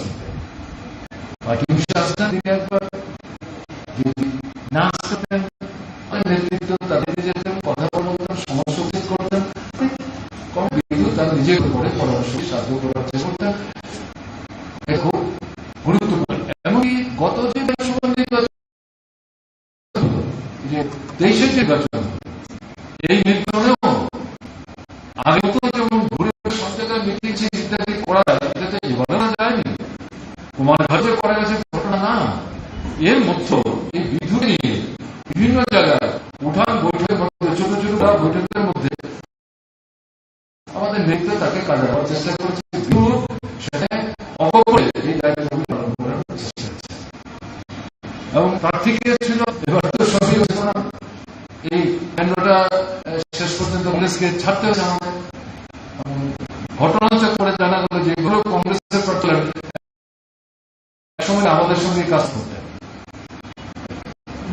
পার্টি অফিসে আসতেন, তিনি একবার যদি না আসতেন নেতৃত্ব তাদের যেতেন, কথা বলতেন, সমস্যা উচিত করতেন, কম বিদ্যুৎ তার নিজের উপরে পরামর্শ সাহায্য করার চেষ্টা করতেন। খুব গুরুত্বপূর্ণ। এমনকি গত যে লোকসভা নির্বাচন, যে 23-এর নির্বাচন, এই নির্বাচনেও আগে তো যেমন ঘুরে সব জায়গায় মিটিং ইত্যাদি করা যায়, এটাতে এভাবে না যায়নি, কুমারঘাটে করা গেছে ঘটনা না। এর মধ্যে এই বিধু নিয়ে বিভিন্ন জায়গায় উঠান বৈঠকের মধ্যে, ছোট ছোট বৈঠকের মধ্যে আমাদের নেতৃত্ব তাকে কাজে করার চেষ্টা করেছে, সেটা অবকরে এই দায়িত্বগুলি পালন করার চেষ্টা করেছে। এবং প্রার্থীকে ছিল এবার তো সবই হচ্ছে না, এই কেন্দ্রটা শেষ পর্যন্ত কংগ্রেসকে ছাড়তে হয়েছে আমাদের। ঘটনাচক্রে জানা গেল যেগুলো কংগ্রেসের প্রার্থী সময় আমাদের সঙ্গে কাজ করতেন,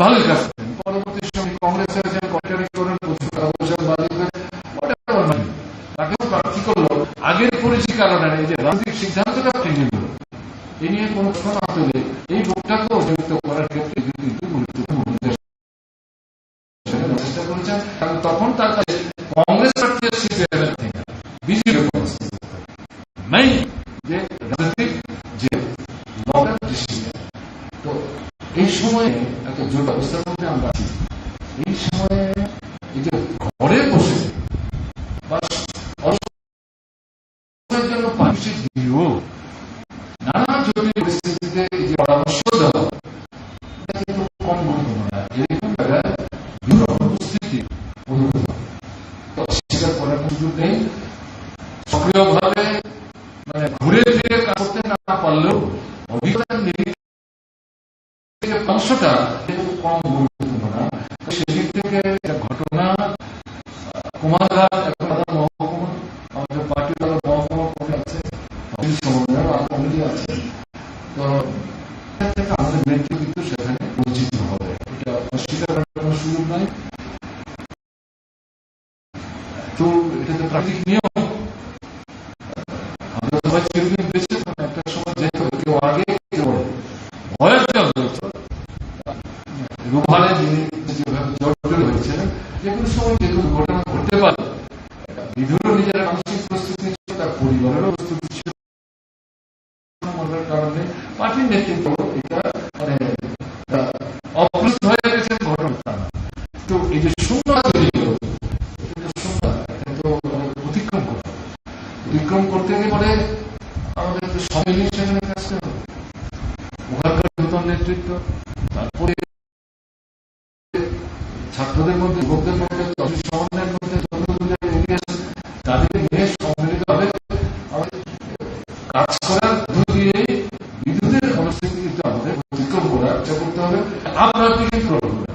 ভালোই কাজ করতেন, পরবর্তী সময় কংগ্রেসের যে কন্ট্রাক্ট করেন তাকেও প্রার্থী করলো আগের পরিচিত কারণে। এই যে রাজনৈতিক সিদ্ধান্তটা ভেঙে গেল, এ নিয়ে কোন প্রশ্ন না তুলে এই ভোটটাকেও যুক্ত করার ক্ষেত্রে কিন্তু গুরুত্বপূর্ণ চেষ্টা করেছেন। কারণ তখন তার কাছে কংগ্রেস প্রার্থীর সিপিআইএম থেকে বিজেপি মেইন যে রাজনৈতিক যে লড়ার দৃষ্টি। তো এই সময়ে একটা জোট অবস্থার মধ্যে আমরা আছি, এই সময়ে শুরু নানা জটিল পরিস্থিতিতে এই যে পরামর্শ দেওয়া এটা কিন্তু কম গুরুত্ব না। এরকম জায়গায় বিভিন্ন অনুপস্থিতি অস্বীকার করার সুযোগ নেই। সক্রিয়ভাবে মানে ঘুরে ফিরে কাজ করতে না পারলেও অভিজ্ঞতার অংশটা কম গুরুত্বপূর্ণ না। সেদিক থেকে ঘটনা কুমারঘাট মহকুমা আমাদের পার্টির মহকুমা কমিটি আছে, কমিটি আছে, তো আমাদের নেতৃত্ব কিন্তু সেখানে বঞ্চিত হবে, এটা অস্বীকার করার কোনো সুযোগ নাই। তো এটা তো প্রাকৃতিক নিয়ম, আমরা সবাই চিরদিন বেঁচে একটা সময় যেতে হবে, কেউ আগে কেউ ভয়ের রুভালে যিনি যেভাবে জর্জরিত হয়েছে, যে কোনো সময় যে কোনো ঘটনা ঘটতে পারে। বিধুরও নিজের মানসিক প্রস্তুতি ছিল, তার পরিবারেরও প্রস্তুতি ছিল, কারণে পার্টির নেতৃত্ব এটা মানে অপ্রস্তুত হয়ে গেছে ঘটনা। তো এই যে শূন্যতা তৈরি হলো, অতিক্রম করতে গেলে আমাদের সম্মিলিত সেখানে কাজ করতে হবে। ওখানকার নতুন নেতৃত্ব, তারপরে ছাত্রদের মধ্যে, যুবকদের মধ্যে, সমন্বয়ের মধ্যে তাদের নিয়ে সম্মিলিতভাবে কাজ করার দিয়ে বিদ্যুতের অবস্থিতি কিন্তু আমাদের অতিক্রম করার চেষ্টা করতে হবে। আপনার থেকে গ্রহণ করা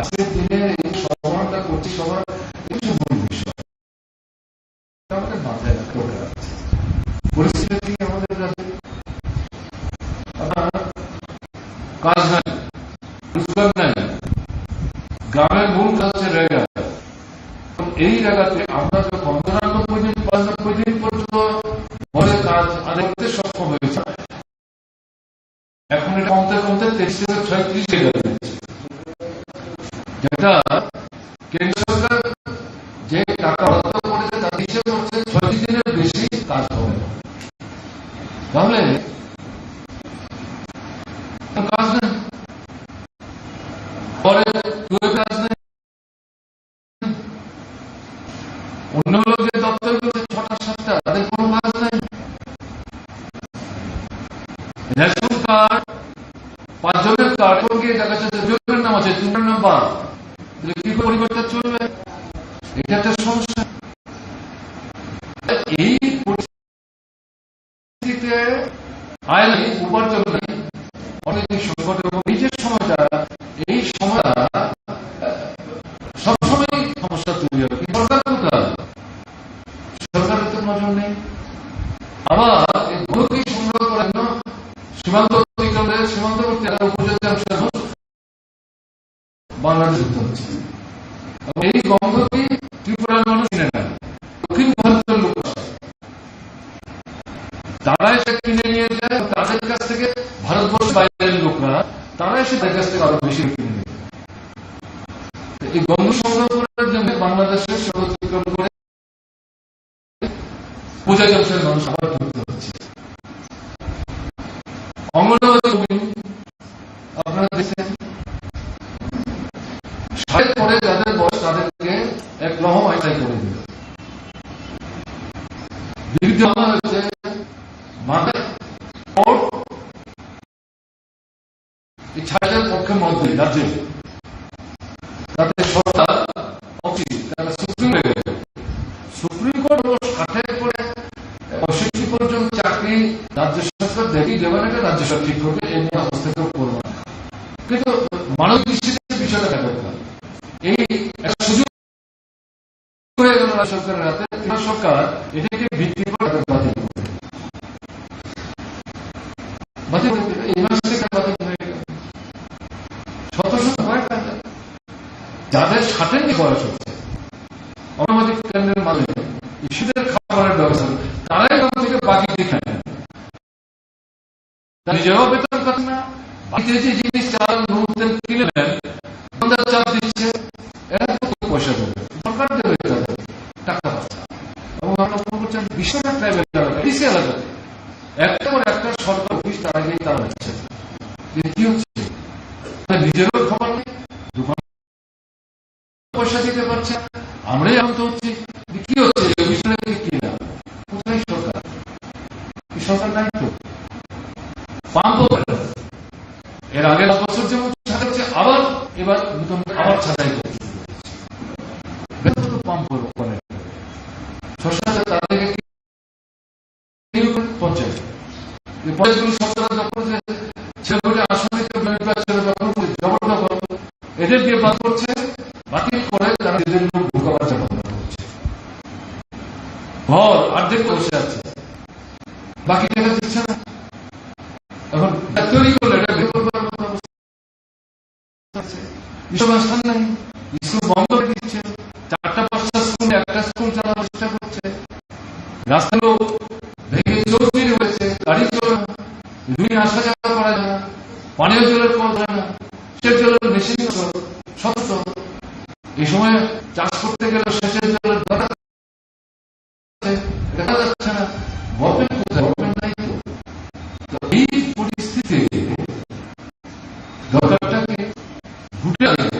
আজকের দিনে এই সমাধানটা করছি সবার কিছু মূল বিষয় আমাদের মাথায় রাখতে হবে। পরিস্থিতি আমাদের কাছে কাজ নাই, রোজগার নাই, গ্রামের মূল কাজ হচ্ছে রেগা। এই জায়গাতে আমরা যখন ৯৯ দিন ৯৫ দিন পর্যন্ত ঘরে কাজ আদায় করতে সক্ষম হয়েছে, এখন এটা কমতে কমতে ৩৩ থেকে ৩৬ হয়ে যাচ্ছে, যেটা কেন্দ্র সরকার যে টাকা বরাদ্দ করেছে তার হিসেব হচ্ছে ৬০ দিনের বেশি কাজ হবে। তাহলে কাজ নেই, পরে কাজ নেই, অন্য লোকের দপ্তরগুলোতে ৬টা ৭টা, তাদের কোনো কাজ নেই। রেশন কার্ড ৫ জনের কার্ড গিয়ে দেখা যাচ্ছে ২ জনের নাম আছে, ৩ জনের নাম বাদ, কি পরিবর্তন চলবে? এটা একটা সমস্যা। এই পরিস্থিতিতে আয় নেই, উপার্জন নেই, অর্থনৈতিক সংকট এবং এই যে সময়টা, এই সময়টা সবসময় সমস্যা তৈরি হবে। সরকার কোথায়? সরকারের তো নজর নেই। আবার এই গণকি সংগ্রহ করার জন্য সীমান্ত অতিক্রমের সীমান্তবর্তী উপজাতি অংশের বাংলাদেশ যুক্ত হচ্ছে। এই গন্ধটি ত্রিপুরার মানুষ কিনে নেয়, দক্ষিণ ভারতের লোক তারা এসে কিনে নিয়ে যায়, তাদের কাছ থেকে ভারতবর্ষ বাইরের লোকরা তারা এসে তাদের কাছ থেকে আরো বেশি কিনে নেয়। এই গন্ধ সংগ্রহ করার জন্য বাংলাদেশের অতিক্রম করে উপজাতি অংশের মানুষ আবার যুক্ত হচ্ছে। অঙ্গনবাড়ি আপনারা দেখছেন, সাহেব পরে যাদের বয়স তাদেরকে এক রহম আইসাই করে দিল। বিরুদ্ধে আমার হচ্ছে মানে এই ছাড়ের পক্ষে মধ্যে রাজ্যে তাদের সরকার অফিস তারা সুপ্রিম কোর্ট 60 করে 65 পর্যন্ত চাকরি রাজ্য সরকার দেখি দেবেন, এটা রাজ্য সরকার ঠিক করবে, এই নিয়ে হস্তক্ষেপ করবে না। কিন্তু মানব দৃষ্টিতে বিষয়টা দেখা দরকার। এই একটা সুযোগ হয়ে গেল সরকারের হাতে, সরকার এটাকে ভিত্তি করে বাতিল করবে, এই মাস থেকে বাতিল হয়ে গেল। শত শত কয়েকটা যাদের 60 বয়স হচ্ছে অনাবাদিক কেন্দ্রের মাধ্যমে শিশুদের খাবারের ব্যবস্থা, তারাই থেকে বাকি দেখায় নিজেরাও বেতন পাচ্ছে না, বাকিতে যে জিনিস চাল নুন তেল কিনে নেন চাপ দিচ্ছে, এরা পয়সা দেবে, সরকার দেবে টাকা পাচ্ছে। এবং আমরা মনে করছেন বিশ্বনাথ ট্রাইবেল এলাকা ডিসি এলাকাতে একটা করে একটা সরকার অফিস তারা গিয়ে তারা হচ্ছে কি হচ্ছে, নিজেরও খবর নেই, দোকান পয়সা দিতে পারছে, আমরাই আহত হচ্ছি, কি হচ্ছে এই বিষয়ে কি না, কোথায় সরকার? সরকার নাই তো, পাম্পও এর আগে 10 বছর যেমন ছাড়াচ্ছে, আবার এবার নতুন আবার ছাড়াই করছে পাম্প করে শস্য তাদেরকে পঞ্চায়েত পঞ্চায়েতগুলো সরকার দখল ছেলেগুলি আসামিকে ছেলে দখল করে জবরদখল এদের দিয়ে বাদ করছে, বাতিল করে তারা এদের লোক ঢুকাবার চেষ্টা করছে। ঘর অর্ধেক বসে আছে, বাকি দেখা দিচ্ছে না। এখন তৈরি করলে এটা স্থান নাই, স্কুল বন্ধ করে দিচ্ছে, 4টা-5টা স্কুলে একটা স্কুল চালানোর চেষ্টা করছে, রাস্তাগুলো ভেঙে চৌচির হয়েছে, গাড়ি চলে না, দুই আসা যাওয়া করা যায় না, পানীয় জলের কল হয় না, সেচ জলের মেশিন শক্ত, এই সময় চাষ করতে গেলে সেচের জলের দরকার দেখা যাচ্ছে না, গভর্নমেন্ট কোথায়, গভর্নমেন্ট নাই তো। এই পরিস্থিতিতে দরকারটাকে ঘুটে আনতে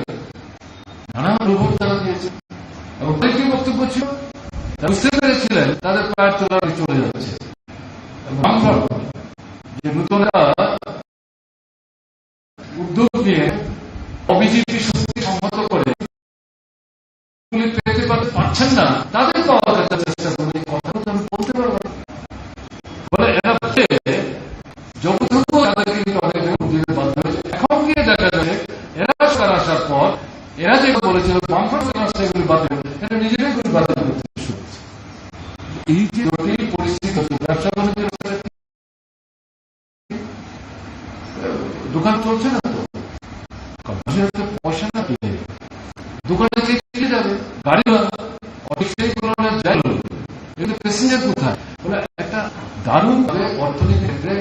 নানা রূপ তারা দিয়েছে এবং অনেকে বক্তব্য ছিল বুঝতে পেরেছিলেন তাদের পায়ের তোলা চলে যাচ্ছে। যে নতুন উদ্যোগ নিয়ে অবিজেপি শক্তি সংহত করে পেতে পারছেন না, তাদের পাওয়ার চেষ্টা করবে, কথা তো আমি বলতে পারবো না। বলে এরা যৌথ তাদেরকে অনেক দিতে বাধ্য হয়েছে। এখন গিয়ে দেখা যাবে এরা সরকার আসার পর এরা যেটা বলেছিল বামফ্রন্ট রাস্তা এগুলি বাতিল, এটা নিজেরাই করে বাতিল করতে শুরু করছে। এই যে জটিল পরিস্থিতি হচ্ছে, ব্যবসা বাণিজ্যের দোকান চলছে না তো, পয়সা না পেয়ে দোকানে কে যাবে, গাড়ি যাই প্যাসেঞ্জার কোথায়, বলে একটা দারুণ ভাবে অর্থনীতির ক্ষেত্রে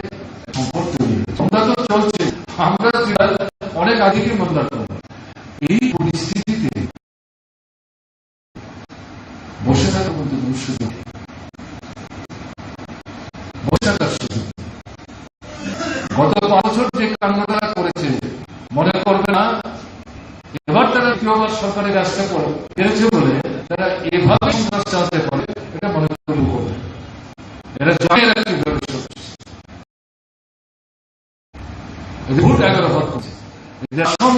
সংকট তৈরি হয়েছে। আমরা তো চলছে, আমরা অনেক আগে কি মন্দার করবো। এই পরিস্থিতিতে বসে থাকা বলতে সুযোগ, বসে থাকার সুযোগ। গত 5 বছর যে কাণ্ডটা করেছে মনে করবে না, এবার তারা দ্বিতীয়বার সরকারের কাজটা পেরেছে বলে তারা এভাবে সন্ত্রাস চালাতে পারে এটা মনে করবে। এরা জানে এরা কিভাবে ভোট 11 ভাগ করছে, এদের আসন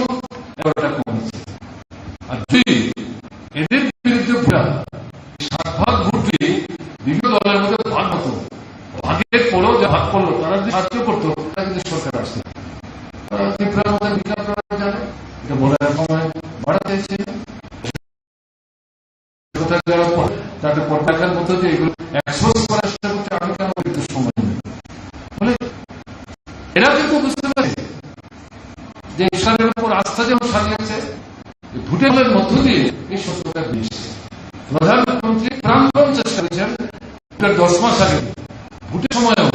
11টা কমেছে। আর যদি এদের বিরুদ্ধে 7 ভাগ ভোটে বিভিন্ন দলের মধ্যে ভাগ হতো, ভাগের পরেও যে ভাগ করলো তারা যদি সাহায্য করতো তারা কিন্তু সরকার আসতো। তারা ত্রিপুরার মধ্যে বিচার করা যাবে, এটা বলে সময় বাড়াতে চেয়েছে, তাদের পতাকার মধ্যে দিয়ে এগুলো এক্সপোজ করার চেষ্টা করছে। আমি কেন একটু সময় নেই বলে এরা কিন্তু বুঝতে পারে যে ঈশ্বরের উপর আস্থা যেমন সাজিয়েছে, ভোটের মধ্য দিয়ে এই সত্যতা দিয়েছে। প্রধানমন্ত্রী প্রাণপণ চেষ্টা করেছেন 10 মাস আগে ভোটের সময়ও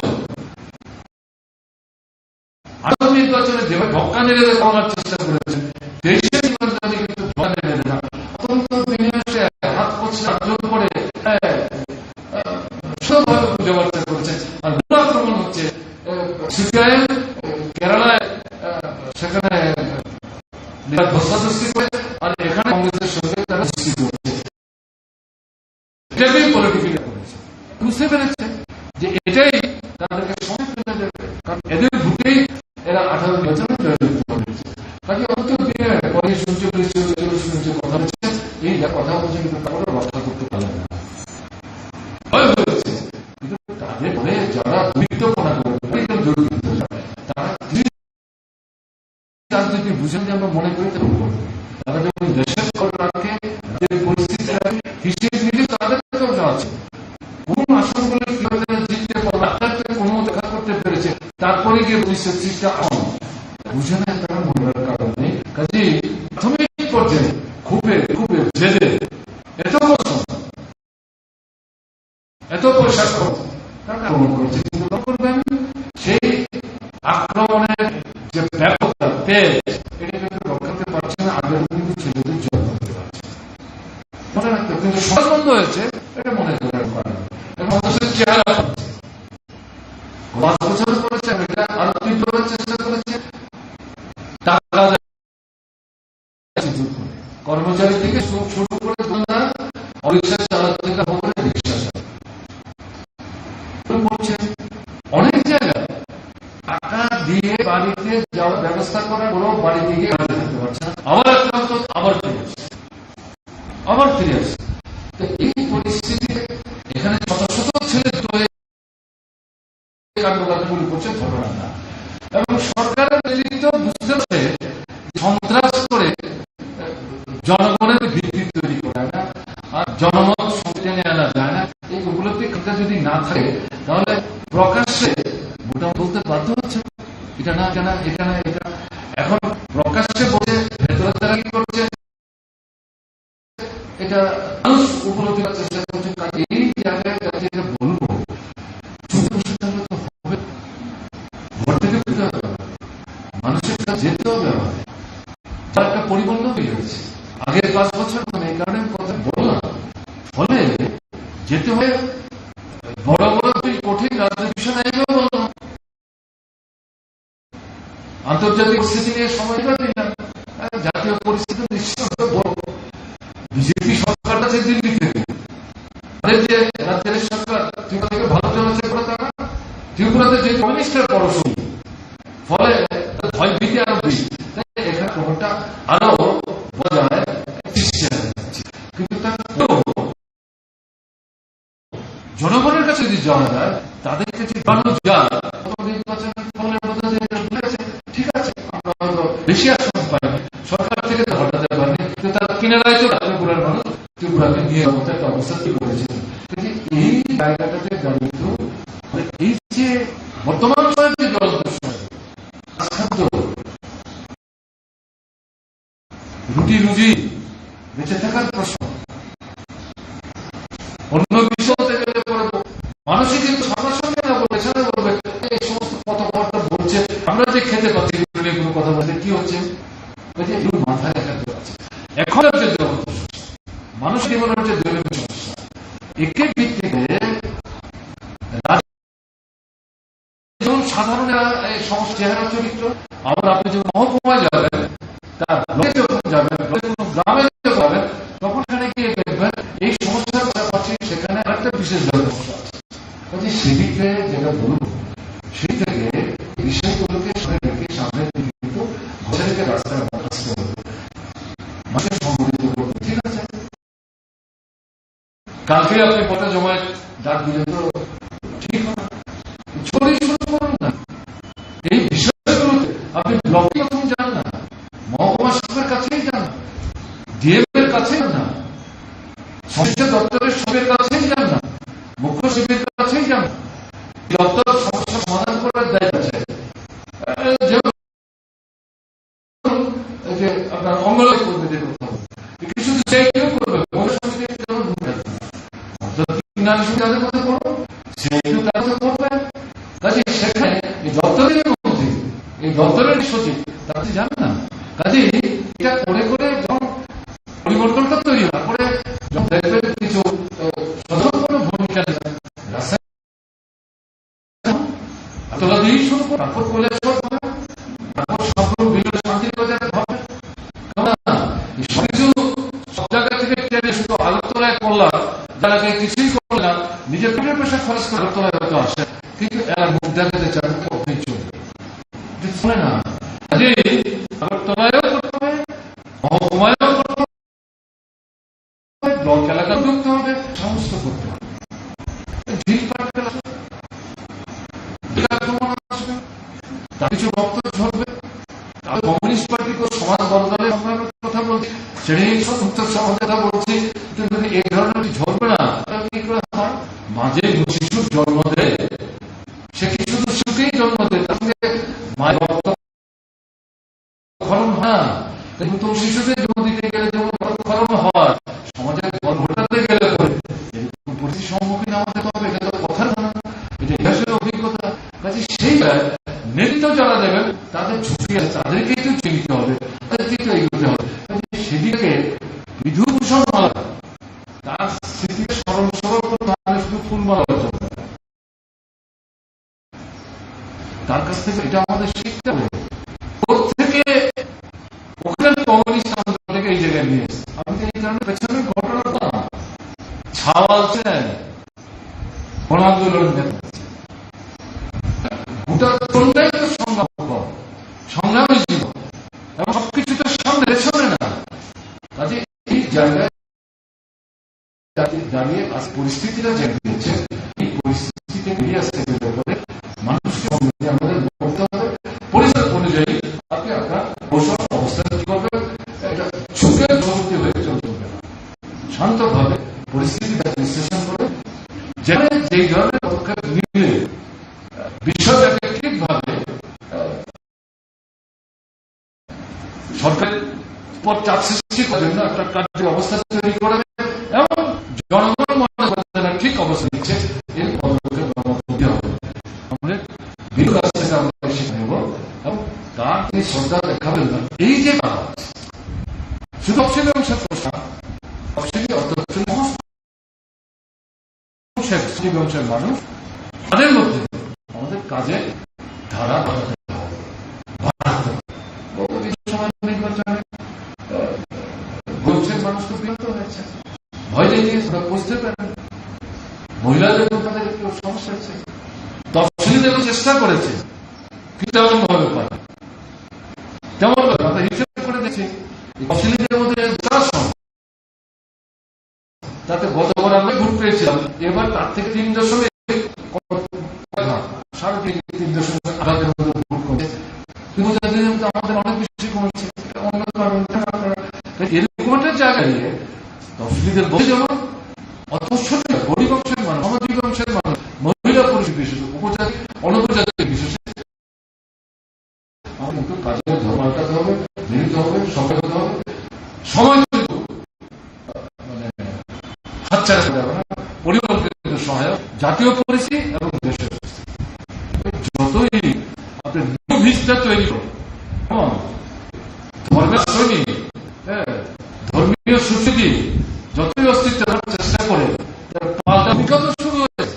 আগামী নির্বাচনে যেভাবে ধক্কা নেড়ে দেওয়ার চেষ্টা করেছেন, দেশের নির্বাচনে কিন্তু ধক্কা নেড়ে দেওয়া অত্যন্ত বিনিয়োগে হাত পড়ছে আগ্রহ করে সবভাবে বুঝাবার চেষ্টা করেছেন। আর মূল আক্রমণ হচ্ছে সিপিআইএম কেরালায়, সেখানে ধস্তাধস্তি করে, আর এখানে কংগ্রেসের সঙ্গে তারা স্থিত হচ্ছে। এটাকেই পলিটিক্যাল করেছে, বুঝতে পেরেছে যে এটাই তাদেরকে সময় ফেলে দেবে, কারণ এদের ভোটেই এরা 18 বছরে জয়যুক্ত করেছে। তাকে অন্তত দিনে পরে শুনছে কথা হচ্ছে, এই কথা বলছে কিন্তু তারপরে রক্ষা করতে পারে না, কিন্তু তাদের পরে যারা দুর্নীতিপনা করে তারা রাজনীতি বুঝেন যে আমরা মনে করি তারা যখন দেশের খবর রাখে, পরিস্থিতি হিসেব নিলে তাদের আছে কোন আসনগুলো কিভাবে জিততে পারবে, কোনো দেখা করতে পেরেছে, তারপরে গিয়ে পরিস্থিতিটা বুঝে না, তারা মনে করার কারণ নেই। কাজে প্রাথমিক পর্যায়ে খুবই জেদে এত পয়সা খরচ তারা আক্রমণ করছে, কিন্তু করবেন সেই আক্রমণের যে ব্যাপকতা তেজ এটা কিন্তু রক্ষাতে পারছে না, আগের কিন্তু ছেলেদের জন্ম দিতে পারছে মনে রাখতে, কিন্তু সমাজ বন্ধ হয়েছে এটা মনে করার কারণ এবং মানুষের চেহারা 5 বছর করেছে, এটা আরো তীব্র চেষ্টা করেছে। টাকা কর্মচারী থেকে শুরু করে রিক্সা চালাতে রিক্সা করছে, ব্যবস্থা করার পরও বাড়ি থেকে থাকতে পারছে না, আবার আক্রান্ত, আবার ফিরে আসছে। তো এই পরিস্থিতিতে এখানে শত শত ছেলে কাণ্ডকারখানা করছে, ঘটনা না। এবং সরকারের নেতৃত্ব বুঝতে পারছে সন্ত্রাস করে জনগণের ভিত্তি তৈরি করা না, আর জনমত সংবিধানে আনা যায় না। এই উপলব্ধি যদি না থাকে তাহলে প্রকাশ্যে ভোটা বলতে বাধ্য হচ্ছে এটা না, এটা না, এটা না, এটা। এখন প্রকাশ্যে বলে ভেতরে তারা কি করছে এটা মানুষ উপলব্ধি করার চেষ্টা করছে। এই জায়গায় যেটা বলবো, ভোট থেকে ফিরে হবে, মানুষের কাছে যেতে হবে। যার একটা পরিবর্তন হয়ে গেছে আগের 5 বছর, এই কারণে কথা বললাম। ফলে যেতে হয় বড় বড় কঠিন রাজ্য বিষয় নাইকেও বললাম, আন্তর্জাতিক পরিস্থিতি নিয়ে সময় দিলাম, জাতীয় পরিস্থিতি নিশ্চিত বড়। বিজেপি সরকার আছে দিল্লি থেকে, যে রাজ্যের সরকার ত্রিপুরা থেকে ভালো চলেছে তারা, ত্রিপুরাতে যে কমিউনিস্টের পড়াশোনা, ফলে ভয় ভীতি আরো বেশি। এখানে খবরটা আরো বজায় কিন্তু জনগণের কাছে যদি যাওয়া যায়, তাদেরকে যে জানানো যায়, নির্বাচনের ফলের মধ্যে ঠিক আছে আমরা হয়তো বেশি আসন পাইনি, সরকার থেকে তো হটাতে পারেনি, কিন্তু তার কিনারায় তো ত্রিপুরার মানুষ ত্রিপুরাকে নিয়ে একটা অবস্থা কি করেছে। কিন্তু এই জায়গাটাতে দাঁড়িয়ে এই যে বর্তমান সময়ের যে জ্বলন্ত খাদ্য, রুটি রুজি, বেঁচে থাকার প্রশ্ন, অন্য বিষয় থেকে মানুষই কিন্তু সামনাসামনি না বলবে, সামনে বলবে এই সমস্ত কথাবার্তা বলছে, আমরা যে খেতে পাচ্ছি কোনো কথা বলতে কি হচ্ছে, মাথায় রাখতে পারছে। এখন হচ্ছে মানুষ জীবনের হচ্ছে দৈনন্দিন সমস্যা, একে ভিত্তিতে যেমন সাধারণ সমস্যা চেহারা চরিত্র, আবার আপনি যখন মহকুমায় যাবেন, তার ব্লকে যখন যাবেন, গ্রামে যখন যাবেন, তখন সেখানে গিয়ে দেখবেন এই সমস্যার পাশাপাশি সেখানে আরেকটা বিশেষ সমস্যা আছে। সেদিকে যেটা বলব, সেই থেকে বিষয়গুলোকে সামনে কিন্তু ঘরেকে রাস্তায় আসতে হবে, মাকে সংগঠিত করবে। ঠিক আছে, কালকে আপনি কটা জমায় ডাক দিলেন তো ঠিক হবে, ছড়িয়ে শুরু করুন না। এই বিষয়গুলোতে আপনি ব্লকে প্রথম যান না, মহকুমা সবের কাছেই যান না, ডিএম এর কাছেই যান না, সমস্যা দপ্তরের সবের কাছেই যান না, মুখ্য সচিবের কাছেই যান না। দপ্তর সমস্যা সমাধান করার দায়িত্ব আছে। যে আপনার অঙ্গলয় কর্মীদের কথা বলবে, শুধু সেইটাও করবে, যাদের কথা বলবো সেইটাও তার কথা করবে। কাজে সেখানে এই দপ্তরের মধ্যে এই দপ্তরের সচিব তারা জান না। কাজে এটা করে করে যখন পরিবর্তনটা তৈরি হয়, করে যখন দেখবেন কিছু সদস্য ভূমিকা রাস্তায় তোলা দিয়েই শুরু করো, তারপর কৈলাসহর হবে, তারপর সম্পূর্ণ বিল শান্তিবাজার হবে। সবকিছু সব জায়গা থেকে টেনে শুধু আগরতলায় করলাম, যারা কিছুই করলে না, নিজের পেটের পয়সা খরচ করে আগরতলায় হয়তো আসে, কিন্তু এরা মুখ দেখাতে চান কখনই চলবে না। আগরতলায়ও করতে হবে, মহকুমায়ও করতে হবে, ব্লক এলাকাও ঢুকতে হবে, সমস্ত করতে হবে। কিছু বক্তব্য ঝরবে, কমিউনিস্ট পার্টিকে সমাজ বদলের কথা বলছি, শ্রেণী সমাজের কথা বলছি, কিন্তু এই ধরনের ঝরবে না। কি করে হয়, মাঝে শিশুর জন্ম দেয়, সে কি শুধু সুখেই জন্ম দেয়, তার সঙ্গে মায়ের রক্তক্ষরণ হয়। কিন্তু শিশুদের জন্ম দিতে গেলে যেমন রক্তক্ষরণ হয়, সমাজের ঘটাতে গেলে পরে এরকম পরিস্থিতির সম্মুখীন আমাদের হবে। এটা তো কথার না, এটা ইতিহাসের অভিজ্ঞতা। কাজে সেই নেতৃত্ব যারা দেবেন তাদের ঝুঁকি আছে, তাদেরকেই তো চিনতে হবে, তাদেরকেই তো এগোতে হবে। সেদিকে বিধুভূষণ মালা তার স্মৃতিকে স্মরণ শুধু ফুলমালা চলবে, তার কাছ থেকে এটা আমাদের শিখতে হবে। ওর থেকে ওখানে কমিউনিস্ট আন্দোলন থেকে এই জায়গায় নিয়ে এসেছে। আমি তো এই কারণে পেছনের ঘটনাটা ছাওয়ালছেন গণ আন্দোলনের নেতা, গোটা চলটাই তো সংগ্রামী জীবন। দাঁড়িয়ে আজ পরিস্থিতিটা যে দিয়েছে, এই পরিস্থিতি থেকে বেরিয়ে আসতে গেলে পরে মানুষকে আমাদের করতে হবে পরিসর অনুযায়ী। আপনি আপনার কৌশল অবস্থান কি করবেন, এটা ঝুঁকের প্রবৃত্তি হয়ে চলতে হবে না, শান্তভাবে পরিস্থিতিটা বিশ্লেষণ করে যেই ধরনের পদক্ষেপ নিলে বিষয়টাকে ঠিকভাবে সরকারের উপর চাপ সৃষ্টি করার জন্য একটা কার্য অবস্থা তৈরি করবে এবং জনগণ মনে করতে না ঠিক অবস্থা নিচ্ছে, এর পদক্ষেপ দিতে হবে। আমাদের বিরোধী কাছ থেকে আমরা শিখে নেব এবং তার তিনি শ্রদ্ধা দেখাবেন না। এই যে শুধু অপশনী অংশের প্রশ্ন, অপশনী অর্থ অংশের মানুষ, তাদের মধ্যে আমাদের কাজে ধারা বাড়াতে হবে। নির্বাচনে গরিবের মানুষ তো বিরত হয়েছে, ভয় দেখিয়ে বুঝতে পারেন, মহিলাদের তাদের একটু সমস্যা হয়েছে, তফসিলিদেরও চেষ্টা করেছে, কিন্তু তেমন ভাবে পারে তেমন ভাবে আমরা হিসেব করে দেখছি তফসিলিদের মধ্যে তাতে গতবার আমরা ভোট পেয়েছিলাম, এবার তার থেকে 3.3.8 ভোট কমেছে, কিন্তু আমাদের অনেক বেশি কমেছে। এরকম একটা জায়গায় তফসিলিদের যেমন অতঃসত্ত্ব গরিব অংশের মানুষ, সামাজিক অংশের মানুষ, মহিলা পুরুষ বিশেষ, উপজাতি অনুপজাতি বিশেষে আমাদের কিন্তু কাজের ধর্ম আটকাতে হবে, মিলিত হবে, সবাই হতে হবে, সময় কিন্তু মানে হাতছাড়া করা যাবে না। পরিবার কিন্তু সহায়ক, জাতীয় পরিস্থিতি এবং দেশের যতই আপনি নিউ ভিস্তা তৈরি করেন, ধর্মের শ্রেণী, ধর্মীয় সুস্থিতি যতই অস্তিত্ব করার চেষ্টা করে পাল্টা বিগত শুরু হয়েছে।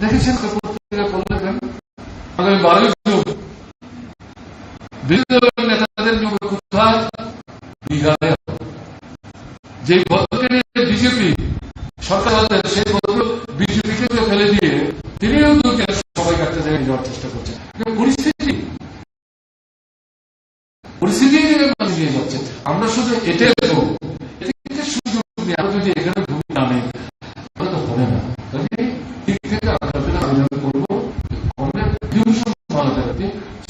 দেখেছেন পত্রিকা বললেন আগামী 12 জুন বিরোধী দলের নেতাদের নিয়োগ কোথায়, বিহারে। যে পদকে নিয়ে বিজেপি সরকার সেই পদগুলো বিজেপিকে ফেলে দিয়ে তিনিও সবাই কাটতে জায়গায় যাওয়ার চেষ্টা করছেন। পরিস্থিতি নিয়ে যাচ্ছে। আমরা শুধু এটাই সুযোগ নিয়ে আমরা যদি এখানে ভূমিকা নেই তাহলে তো হবে না। দিক থেকে আবেদন করবো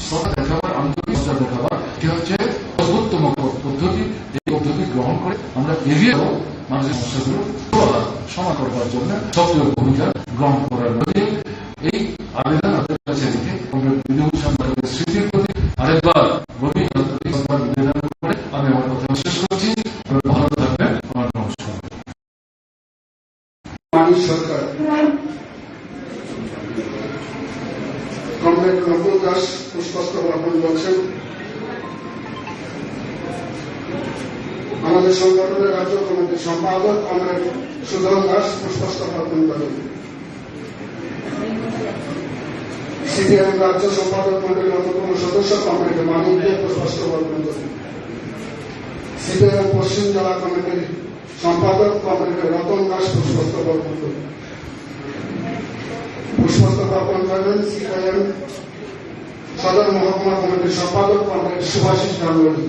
শ্রদ্ধা দেখাবার, আন্তরিক শ্রদ্ধা দেখাবার কি হচ্ছে সর্বোত্তম পদ্ধতি। এই পদ্ধতি গ্রহণ করে আমরা এগিয়ে মানুষের সমস্যাগুলো সমাধান করবার জন্য সক্রিয় ভূমিকা গ্রহণ করার মধ্যে এই আবেদন আপনাদের কাছে রেখে বিধি সম্পর্কের স্মৃতির প্রতি আরেকবার গভীর নিবেদন করে আমি আমার কথা শেষ করছি। ভালো থাকবেন। আমার নমস্কার। মানিক সরকার, কমরেড নকুল দাস পুষ্পাস্ত জ্ঞাপন করছেন। আমাদের সংগঠনের রাজ্য কমিটির সম্পাদক কমরেড সুধন দাস পুষ্পাস্ত জ্ঞাপন করেন। সিপিআইএম রাজ্য সম্পাদক মন্ডলীর অন্যতম সদস্য কমরেড মানিক দে পুষ্পাস্ত জ্ঞাপন করেন। সিপিআইএম পশ্চিম জেলা কমিটির সম্পাদক কমরেড রতন দাস পুষ্পাস্ত জ্ঞাপন করেন। পুষ্পাস্ত জ্ঞাপন করেন সিপিআইএম সদর মহকুমা কমিটির সম্পাদক কমরেড সুভাষিস গাঙ্গুলি।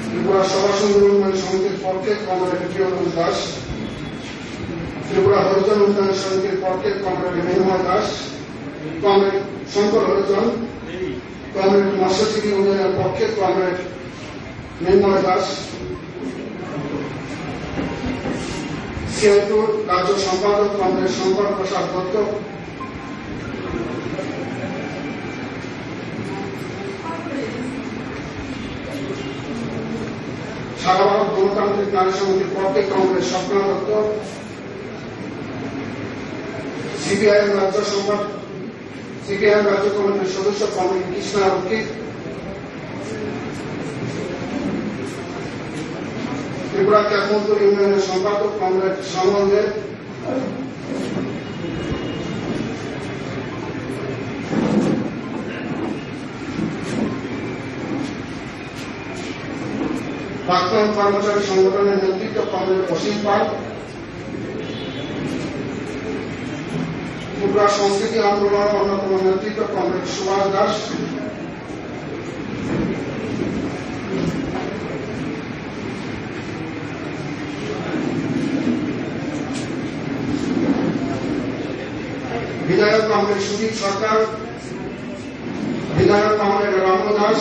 ত্রিপুরা সভা সমিতি উন্নয়ন সমিতির পক্ষে কমরেড প্রিয়রঞ্জন দাস, ত্রিপুরা হরিজন উন্নয়ন সমিতির পক্ষে কমরেড মৃন্ময় দাস, কমরেড শঙ্কর হরিজন, কমরেড মৎস্যজীবী উন্নয়নের পক্ষে কমরেড মৃন্ময় দাস, সিআইটুর রাজ্য সম্পাদক কমরেড শঙ্কর প্রসাদ দত্ত, সারা ভারত গণতান্ত্রিক নারী সমিতির পক্ষে কমরেড স্বপ্না দত্ত, সিপিআইএম রাজ্য কমিটির সদস্য কমরেড কৃষ্ণা রক্ষিত, ত্রিপুরা ক্যাবমন্ত্রী ইউনিয়নের সম্পাদক কমরেড সমল দেব, প্রাক্তন কর্মচারী সংগঠনের নেতৃত্ব কমরেড অসীম পাল, ত্রিপুরা সংস্কৃতি আন্দোলনের অন্যতম নেতৃত্ব কমরেড সুভাষ দাস, কমরেড সুজিত সরকার, বিধায়ক কমরেড রাম দাস,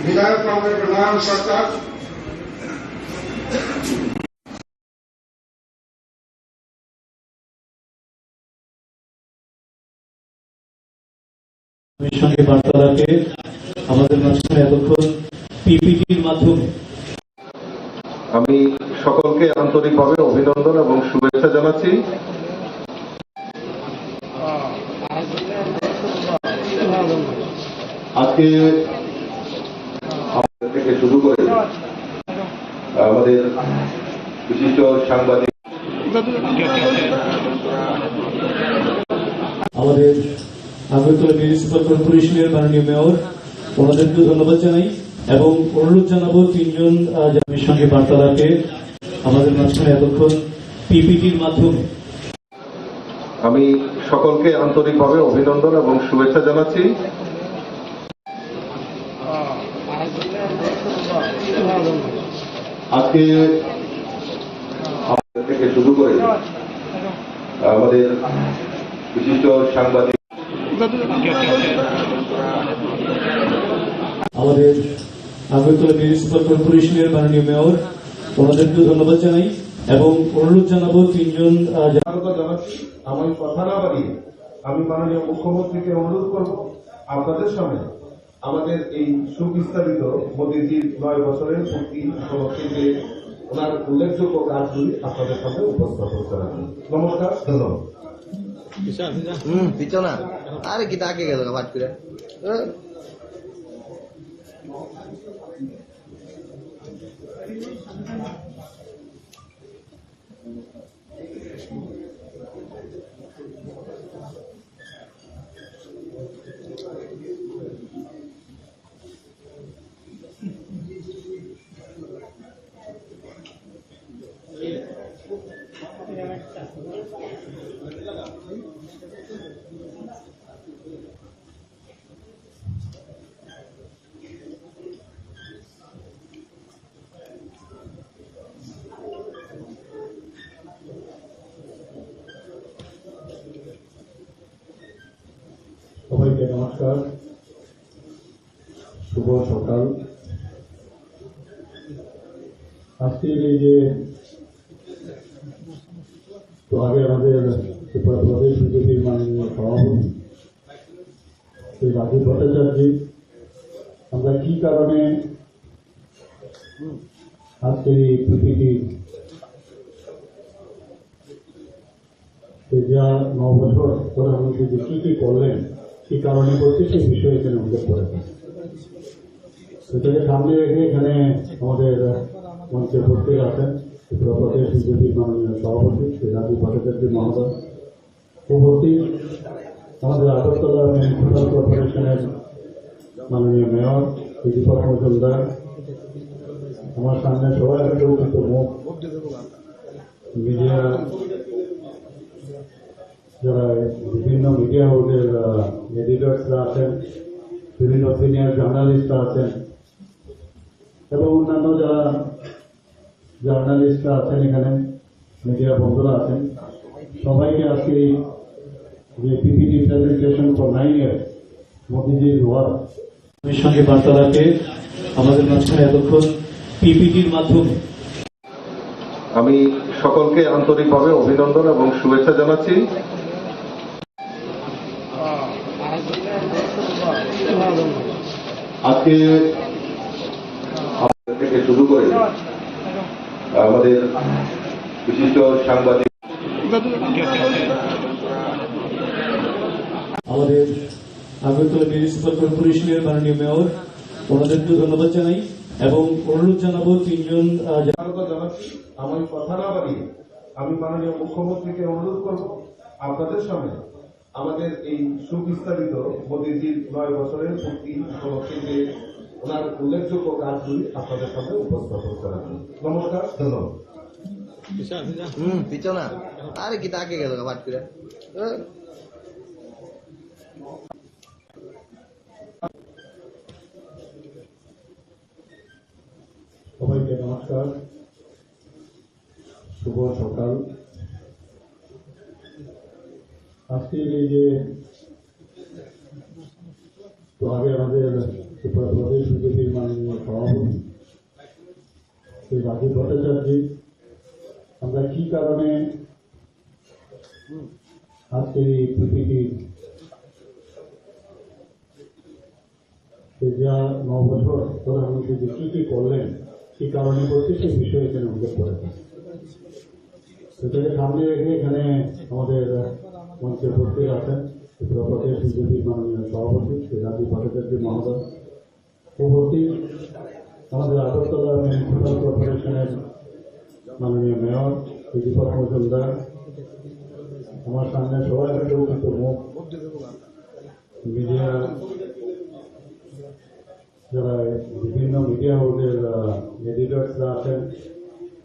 বিধায়ক কমরেড নয়ন সরকার, সঙ্গে বার্তালাপে আমাদের মাঝখানে এতক্ষণ পিপিটির মাধ্যমে আমি সকলকে আন্তরিকভাবে অভিনন্দন এবং শুভেচ্ছা জানাচ্ছি। আজকে আমাদের থেকে শুরু করে আমাদের বিশিষ্ট সাংবাদিক, আমাদের আগরতলা মিউনিসিপাল কর্পোরেশনের মাননীয় মেয়র, ওনাদেরকে ধন্যবাদ জানাই এবং অনুরোধ জানাবো তিনজন জাতির সঙ্গে বার্তালাপে আমাদের মাঝখানে এতক্ষণ পিপিটির মাধ্যমে আমি সকলকে আন্তরিকভাবে অভিনন্দন এবং শুভেচ্ছা জানাচ্ছি। আজকে আমাদের থেকে শুরু করে আমাদের বিশিষ্ট সাংবাদিক, আমাদের আগরতলা মিউনিসিপাল কর্পোরেশনের মাননীয় মেয়র, ওনাদেরকে ধন্যবাদ জানাই এবং অনুরোধ জানাবো তিনজন জানাচ্ছি। আমার কথা না বাড়িয়ে আমি মাননীয় মুখ্যমন্ত্রীকে অনুরোধ করব আপনাদের সামনে আমাদের এই সুবিস্তারিত মোদীজির 9 বছরের পূর্তি উপলক্ষে যে ওনার উল্লেখযোগ্য কাজগুলি আপনাদের সামনে উপস্থাপন করা হবে। নমস্কার, ধন্যবাদ। পিছনা আরে কি তাকে গেল বাদ করে সবাইকে নমস্কার, শুভ সকাল। আজকের এই যে তো আগে আমাদের ত্রিপুরা প্রদেশ বিজেপির মাননীয় সভাপতি শ্রী রাজীব ভট্টাচার্য, আমরা কি কারণে আজকের এই পিপিটি যা 9 বছর প্রধানমন্ত্রী যে কি কি করলেন, কি কারণে করছে সেই বিষয়ে এখানে উল্লেখ করেছেন। সেটাকে সামনে রেখে এখানে আমাদের মঞ্চে উপস্থিত আছেন ত্রিপুরা প্রদেশ বিজেপির মাননীয় সভাপতি শ্রী রাজীব ভট্টাচার্য মহোদয়, উপস্থিত আমাদের আগরতলা মিউনিসিপাল কর্পোরেশনের মাননীয় মেয়র শ্রী দীপক মজুমদার, আমার সামনে সবাই পরিচিত মুখ, মিডিয়া যারা বিভিন্ন মিডিয়া হাউসের এডিটরসরা আছেন, বিভিন্ন সিনিয়র জার্নালিস্টরা আছেন এবং অন্যান্য যারা জার্নালিস্টরা আছেন, এখানে মিডিয়া বন্ধুরা আছেন, সবাইকে আজকে যে পিপিটি প্রেজেন্টেশন ফর 9 ইয়ার্স মোদিজির ওয়ার্ক সঙ্গে বার্তালাপে আমাদের মাঝখানে এতক্ষণ পিপিটির মাধ্যমে আমি সকলকে আন্তরিকভাবে অভিনন্দন এবং শুভেচ্ছা জানাচ্ছি। আজকে আমাদের থেকে শুরু করে আমাদের বিশিষ্ট সাংবাদিক, আমাদের আগরতলা মিউনিসিপাল কর্পোরেশনের মাননীয় মেয়র, ওনাদেরকে ধন্যবাদ জানাই এবং অনুরোধ জানাবো তিনজন জানাচ্ছি। আমার কথা না বাড়িয়ে আমি মাননীয় মুখ্যমন্ত্রীকে অনুরোধ করব আপনাদের সামনে আমাদের এই সুবিস্তারিত মোদীজির 9 বছরের পূর্তি উপলক্ষে যে ওনার উল্লেখযোগ্য কাজগুলি আপনাদের সামনে উপস্থাপন করা হবে। নমস্কার, ধন্যবাদ। পিছনা আরে কি তাকে গেল বাদ করে সবাইকে নমস্কার, শুভ সকাল। আজকের এই যে তো আগে আমাদের ত্রিপুরা প্রদেশ বিজেপির মাননীয় সভাপতি শ্রী রাজীব ভট্টাচার্য, আমরা কি কারণে আজকের এই পিপিটি যা 9 বছর প্রধানমন্ত্রী যে কি করলেন, কি কারণে করছে সেই বিষয়ে এখানে উল্লেখ করেছেন। সেটাকে সামনে রেখে এখানে আমাদের মঞ্চে উপস্থিত আছেন ত্রিপুরা প্রদেশ বিজেপির মাননীয় সভাপতি শ্রী রাজীব ভট্টাচার্য মহোদয়, উপস্থিত আমাদের আগরতলা মিউনিসিপ্যাল কর্পোরেশনের মাননীয় মেয়র শ্রী দীপক মজুমদার, আমার সামনে সবার কাছে উপস্থিত মুখ মিডিয়া, যারা বিভিন্ন মিডিয়া হাউসের এডিটরসরা আছেন,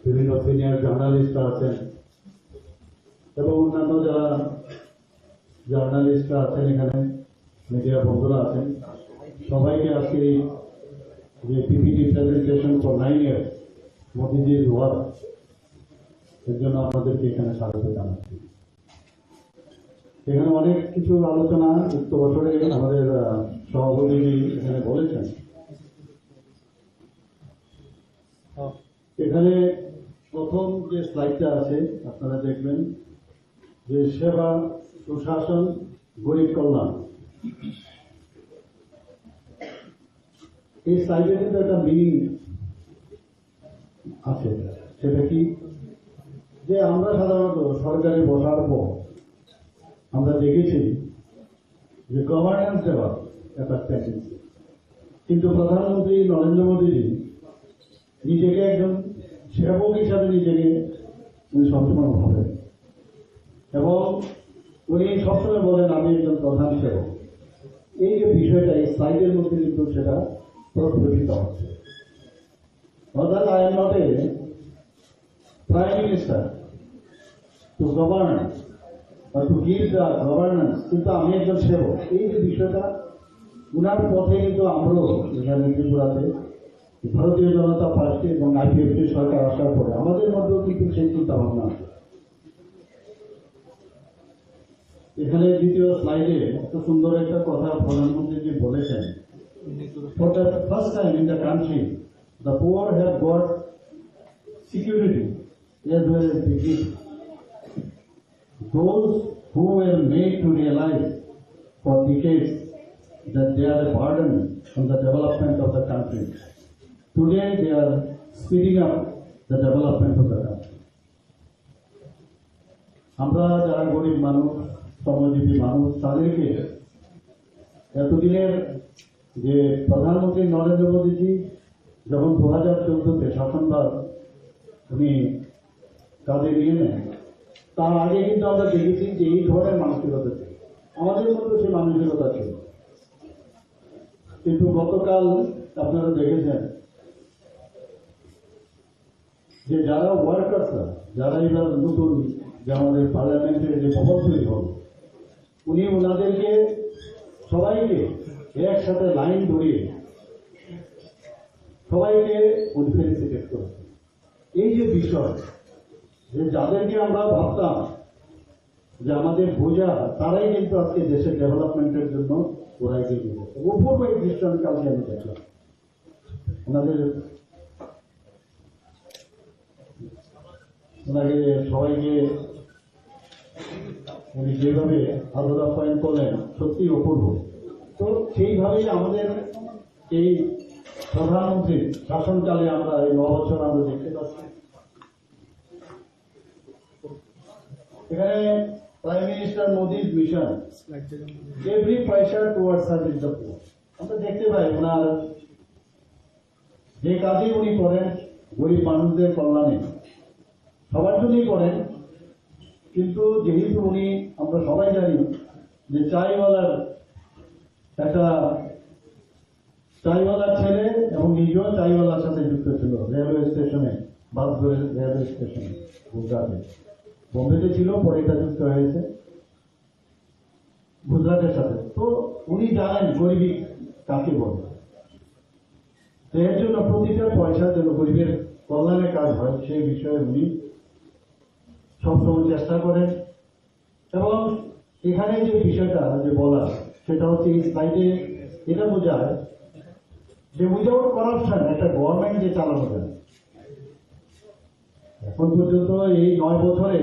বিভিন্ন সিনিয়র জার্নালিস্টরা আছেন এবং অন্যান্য যারা জার্নালিস্টরা আছেন, এখানে মিডিয়া বন্ধুরা আছেন, সবাইকে আজকে যে পিপিটি প্রেজেন্টেশন ফর 9 years মোদিজির ওয়ার্ক, এর জন্য আপনাদেরকে এখানে স্বাগত জানাচ্ছি। এখানে অনেক কিছু আলোচনা উক্ত বছরে আমাদের সভাপতি এখানে বলেছেন। এখানে প্রথম যে স্লাইডটা আছে আপনারা দেখবেন যে সেবা, সুশাসন, গরিব কল্যাণ। এই স্লাইডে কিন্তু একটা মিনিং আছে, সেটা কি যে আমরা সাধারণত সরকারে বসার পর আমরা দেখেছি যে গভর্নেন্স দেওয়ার একটা টেন্ডেন্সি, কিন্তু প্রধানমন্ত্রী নরেন্দ্র মোদীজি নিজেকে একজন সেবক হিসাবে নিজেকে উনি সবসময় ভাবেন এবং উনি সবসময় বলেন আমি একজন প্রধান সেবক। এই যে বিষয়টা এই স্লাইডের মধ্যে কিন্তু সেটা প্রতিফলিত হচ্ছে। অর্থাৎ I am not a prime minister to govern বা টু গিভ দ্য গভর্নেন্স, কিন্তু আমি একজন সেবক। এই যে বিষয়টা উনার পথে কিন্তু আমরাও এখানে ত্রিপুরাতে ভারতীয় জনতা পার্টি এবং আইপিএফটি সরকার আসার পরে আমাদের মধ্যেও কিন্তু সেই চিন্তা ভাবনা আছে। এখানে দ্বিতীয় স্লাইডে এত সুন্দর একটা কথা প্রধানমন্ত্রীজি বলেছেন, for the first time in the country the poor have got security as well as dignity. Those who were made to realize for decades that they are a burden on the development of the country, today they are speeding up the development of the country. আমরা যারা গরিব মানুষ, শ্রমজীবী মানুষ, তাদেরকে এতদিনের যে প্রধানমন্ত্রী নরেন্দ্র মোদীজি যখন 2014-তে শাসনভার উনি কাজে নিয়ে নেন, তার আগে কিন্তু আমরা দেখেছি যে এই ধরনের মানসিকতা ছিল, আমাদের মধ্যে সেই মানসিকতা ছিল। কিন্তু গতকাল আপনারা দেখেছেন যে যারা ওয়ার্কার্সরা, যারা এবার নতুন যে আমাদের পার্লামেন্টের যে ভবন তৈরি হবে, উনি ওনাদেরকে সবাইকে একসাথে লাইন ধরিয়ে সবাইকে উনি ফেলিসিটেট করেছেন। এই যে বিষয় যে যাদেরকে আমরা ভাবতাম যে আমাদের বোঝা, তারাই কিন্তু আজকে দেশের ডেভেলপমেন্টের জন্য ওরা এগিয়ে গেছে। অপূর্ব এই দৃশ্য আমি কালকে আমি দেখলাম। ওনাকে সবাইকে উনি যেভাবে আদর আপ্যায়ন করলেন সত্যি অপূর্ব। তো সেইভাবেই আমাদের এই প্রধানমন্ত্রীর শাসনকালে আমরা এই 9 বছর আমরা দেখতে পাচ্ছি। এখানে প্রাইম মিনিস্টার মোদির মিশন এভরি পয়সা টুয়ার্ডস সার্ভিস দ্য পুয়ার। আমরা দেখতে পাই ওনার যে কাজই উনি করেন গরিব মানুষদের কল্যাণে সবার জন্যই করেন, কিন্তু যেহেতু উনি আমরা সবাই জানি যে চাইওয়ালার ছেলে এবং নিজেও চাইওয়ালার সাথে যুক্ত ছিল রেলওয়ে স্টেশনে, বাস ধরে রেলওয়ে স্টেশনে গুজরাটে, বোম্বেতে ছিল, পরে এটা যুক্ত হয়েছে গুজরাটের সাথে। তো উনি জানেন গরিবী কাকে বলে। তো এর জন্য প্রতিটা পয়সা যেন গরিবের কল্যাণে কাজ হয় সেই বিষয়ে উনি সবসময় চেষ্টা করেন এবং এখানে যে বিষয়টা যে বলা সেটা হচ্ছে এই স্লাইডে এটা বোঝায় যে উইদাউট করাপশন একটা গভর্নমেন্ট যে চালানো যায়। এখন পর্যন্ত এই 9 বছরে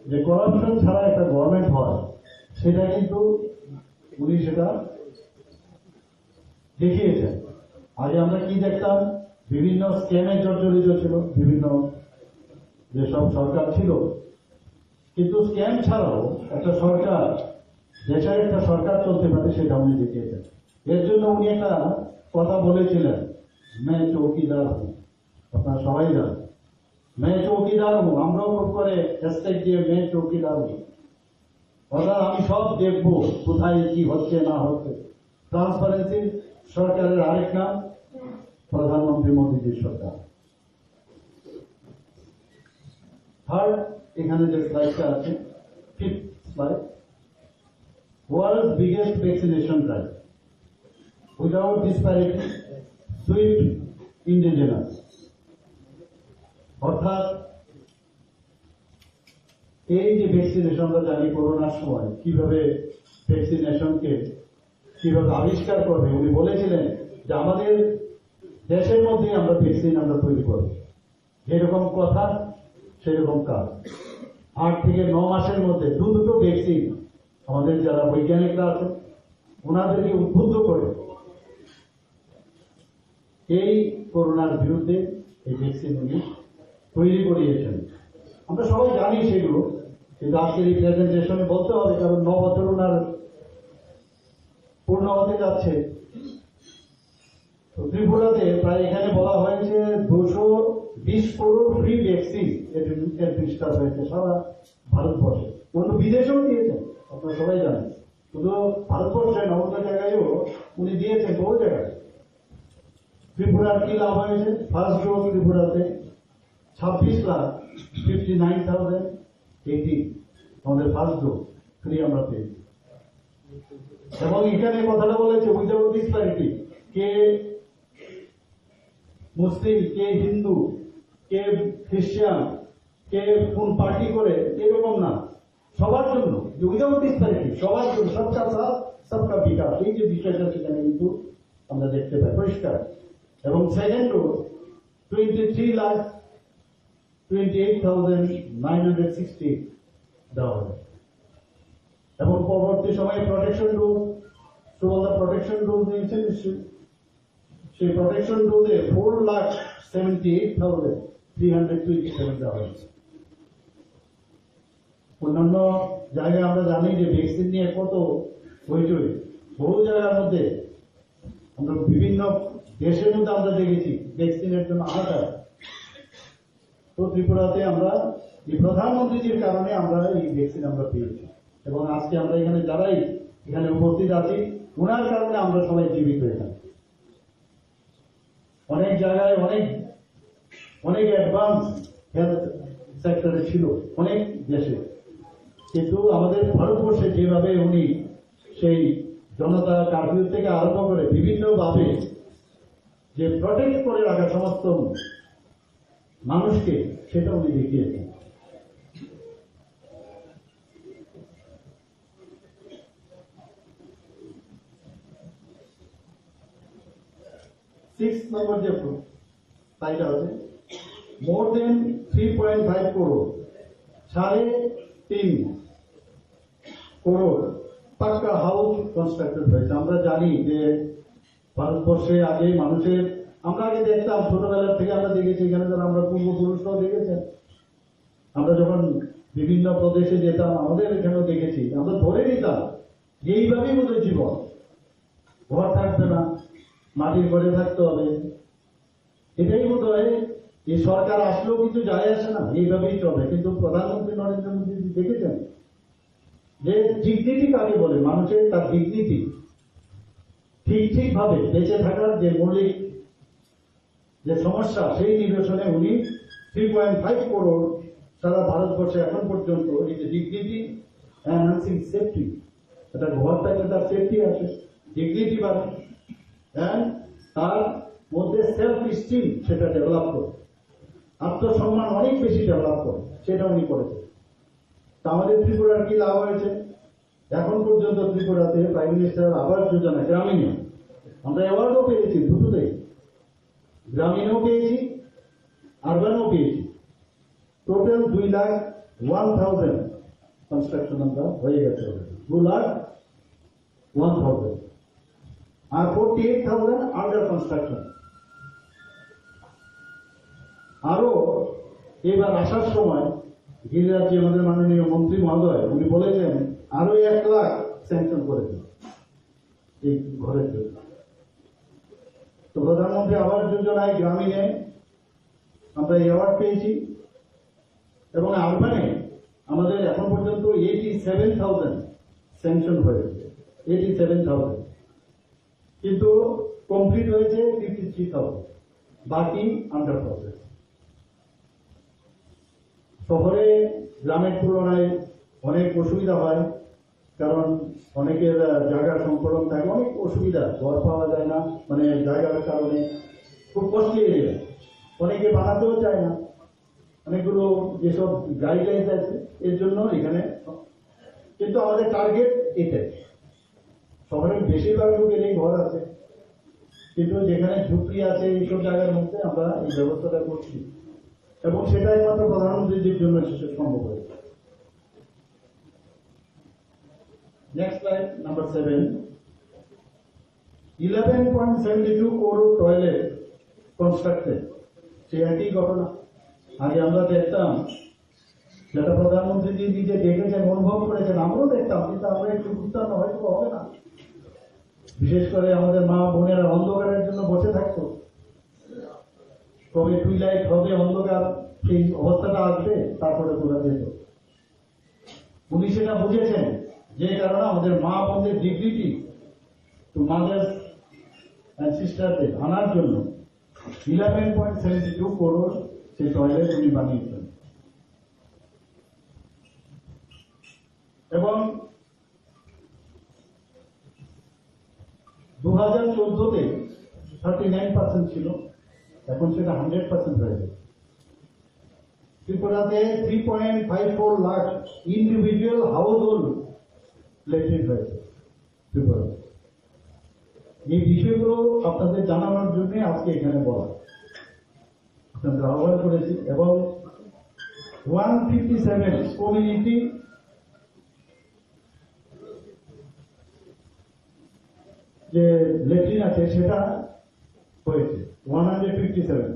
যে করাপশন ছাড়া একটা গভর্নমেন্ট হয় সেটা কিন্তু উনি সেটা দেখিয়েছেন। আগে আমরা কি দেখতাম, বিভিন্ন স্ক্যামে জর্জরিত ছিল বিভিন্ন যেসব সরকার ছিল, কিন্তু স্ক্যাম ছাড়াও একটা সরকার, দেশের একটা সরকার চলতে পারে সেটা উনি দেখিয়েছেন। এর জন্য উনি একটা কথা বলেছিলেন, মে চৌকিদার হুঁ, আপনারা সবাই জানেন মে চৌকিদার হুঁ, আমরাও খুব করে হ্যাশট্যাগ দিয়ে মে চৌকিদার হুঁ, অর্থাৎ আমি সব দেখবো কোথায় কি হচ্ছে না হচ্ছে। ট্রান্সপারেন্সি সরকারের আরেক নাম প্রধানমন্ত্রী মোদীজির সরকার। থার্ড, এখানে যে স্লাইডটা আছে, fifth slide, world's biggest vaccination drive without disparity, swift, indigenous. অর্থাৎ এই যে ভ্যাকসিনেশন, আমরা জানি করোনার সময় কিভাবে ভ্যাকসিনেশনকে কিভাবে আবিষ্কার করবে, উনি বলেছিলেন যে আমাদের দেশের মধ্যে আমরা ভ্যাকসিন আমরা তৈরি করব, যেরকম কথা সেরকম কাজ। 8 থেকে 9 মাসের মধ্যে দুটো ভ্যাকসিন আমাদের যারা বৈজ্ঞানিকরা আছেন ওনাদেরকে উদ্বুদ্ধ করে এই করোনার বিরুদ্ধে এই ভ্যাকসিন উনি তৈরি করিয়েছেন। আমরা সবাই জানি সেগুলো, কিন্তু আজকের এই প্রেজেন্টেশনে বলতে হবে, কারণ 9 বছর ওনার পূর্ণ হতে যাচ্ছে। তো ত্রিপুরাতে প্রায় এখানে বলা হয়েছে 220 করোড় ফ্রি ভ্যাকসিন এডমিনিস্টার হয়েছে সারা ভারতবর্ষে। অন্য বিদেশেও দিয়েছেন, আপনারা সবাই জানেন। শুধু ভারতবর্ষে না, অন্য জায়গায়ও উনি দিয়েছেন, বহু জায়গায়। ত্রিপুরার কি লাভ হয়েছে? ফার্স্ট ডোজ ত্রিপুরাতে 26,59,018 আমাদের ফার্স্ট ডোজ ফ্রি আমরা পেয়েছি। এবং এখানে কথাটা বলেছে উইদাউট ডিসপ্যারিটি, কে মুসলিম, কে হিন্দু, কে খ্রিস্টান, কে কোন পার্টি করে, এরকম না, সবার জন্য উইদাউট ডিসপ্যারিটি, সবার জন্য, সবকা সাথ সবকা বিকাশ, এই যে বিষয়টা সেখানে কিন্তু আমরা দেখতে পাই পরিষ্কার। এবং সেকেন্ড ডোজ 23,28,960 দেওয়া হবে। এবং পরবর্তী সময়ে প্রোটেকশন ডোজ, সুবলদা প্রোটেকশন ডোজ নিয়েছেন নিশ্চয়ই, সেই প্রোটেকশন ডোজে 4,78,327 দেওয়া হয়েছে। অন্যান্য জায়গায় আমরা জানি যে ভ্যাকসিন নিয়ে কত হইচই, বহু জায়গার মধ্যে আমরা বিভিন্ন দেশের মধ্যে আমরা দেখেছি ভ্যাকসিনের জন্য হাহাকার। তো ত্রিপুরাতে আমরা এই প্রধানমন্ত্রীজির কারণে আমরা এই ভ্যাকসিন আমরা পেয়েছি, এবং আজকে আমরা এখানে যারাই এখানে উপস্থিত আছি ওনার কারণে আমরা সবাই জীবিত এখানে। অনেক জায়গায় অনেক অ্যাডভান্স হেলথ সেক্টরে ছিল অনেক দেশে, কিন্তু আমাদের ভারতবর্ষে যেভাবে উনি সেই জনতা কারফিউ থেকে আরম্ভ করে বিভিন্নভাবে যে প্রটেক্ট করে রাখা সমস্ত মানুষকে, সেটা উনি দেখিয়েছেন। সিক্স নম্বর যে স্লাইড আছে, মোর দেন 3.5 করোড়, 3.5 করোড় পাক্কা হাউস কনস্ট্রাক্টেড হয়েছে। আমরা জানি যে ভারতবর্ষে আগে মানুষের, আমরা আগে দেখতাম ছোটবেলার থেকে আমরা দেখেছি, এখানে যারা আমরা পূর্বপুরুষরাও দেখেছেন, আমরা যখন বিভিন্ন প্রদেশে যেতাম আমাদের এখানেও দেখেছি, আমরা ধরে নিতাম এইভাবেই বোধহয় জীবন, ঘর থাকবে না, মাটির ঘরে থাকতে হবে, এটাই বোধ হয় এই সরকার আসলেও কিছু যায় আসে না, এইভাবেই চলে। কিন্তু প্রধানমন্ত্রী নরেন্দ্র মোদী দেখেছেন যে ডিগনিটি কাকে বলে, মানুষের তার ডিগনিটি ঠিক ভাবে বেঁচে থাকার যে মৌলিক যে সমস্যা, সেই নিরসনে উনি 3.5 করোড় সারা ভারতবর্ষে এখন পর্যন্ত এই যে ডিগনিটি এনহান্সিং সেফটি, এটা ঘর থাকলে তার সেফটি আছে, ডিগনিটি বাড়ে, তার মধ্যে সেলফ স্টিম সেটা ডেভেলপ করে, আত্মসম্মান অনেক বেশি ডেভেলপ করে, সেটা উনি করেছেন। তা আমাদের ত্রিপুরার কি লাভ হয়েছে? এখন পর্যন্ত ত্রিপুরাতে প্রাইম মিনিস্টার আবাস যোজনা গ্রামীণ আমরা অ্যাওয়ার্ডও পেয়েছি, দুটোতেই গ্রামীণও পেয়েছি, আরবানও পেয়েছি। টোটাল 2,01,000 কনস্ট্রাকশন আমরা হয়ে গেছে, 2,01,000 আর 48,000 আন্ডার কনস্ট্রাকশন। আরো এবার আসার সময় গিরিরাজ্যে আমাদের মাননীয় মন্ত্রী মহোদয় উনি বলেছেন আরো 1 লাখ স্যাংশন করেছেন এই ঘরের জন্য। তো প্রধানমন্ত্রী আবাস যোজনায় গ্রামীণে আমরা অ্যাওয়ার্ড পেয়েছি এবং আরবানে আমাদের এখন পর্যন্ত 87,000 স্যাংশন হয়েছে, 87,000, কিন্তু কমপ্লিট হয়েছে 53,000, বাকি আন্ডার প্রসেস। শহরে গ্রামের তুলনায় অনেক অসুবিধা হয়, কারণ অনেকের জায়গার সংকলন থাকে, অনেক অসুবিধা, ঘর পাওয়া যায় না, মানে জায়গার কারণে খুব কষ্টলি এরিয়া, অনেকে বানাতেও চায় না। অনেকগুলো যেসব গাইডলাইন্স আছে এর জন্য এখানে, কিন্তু আমাদের টার্গেট এটাই। শহরের বেশিরভাগ লোকেরই ঘর আছে, কিন্তু যেখানে ঝুঁকি আছে এইসব জায়গার মধ্যে আমরা এই ব্যবস্থাটা করছি এবং সেটা একমাত্র প্রধানমন্ত্রীর জন্য সেটা সম্ভব হয়েছে। Next slide, number 7, 11.72 crore toilet constructed. সে একই ঘটনা আগে আমরা দেখতাম, যেটা প্রধানমন্ত্রী নিজে দেখেছেন, অনুভব করেছেন, আমরাও দেখতাম, কিন্তু আমরা একটু বুঝতাম না, হয়তো হবে না। বিশেষ করে আমাদের মা বোনেরা অন্ধকারের জন্য বসে থাকতো, কবে টুইলাইট হবে, অন্ধকার, সেই অবস্থাটা আসবে, তারপরে তোলা যেত। উনি সেটা বুঝেছেন, যে কারণে আমাদের মা বোনদের ডিগনিটি টু মাদার্স অ্যান্ড সিস্টারদের আনার জন্য 11.72 crore সেই টয়লেট উনি বানিয়েছেন। এবং 2014-তে 39% ছিল, এখন সেটা 100% হয়ে গেছে। ত্রিপুরাতে 3.54 lakh individual house hold latrine হয়েছে ত্রিপুরাতে। এই বিষয়গুলো আপনাদের জানানোর জন্য আজকে এখানে বলা, আপনাদের আহ্বান করেছি। এবং 157 কমিউনিটি যে ল্যাট্রিন আছে সেটা হয়েছে 157।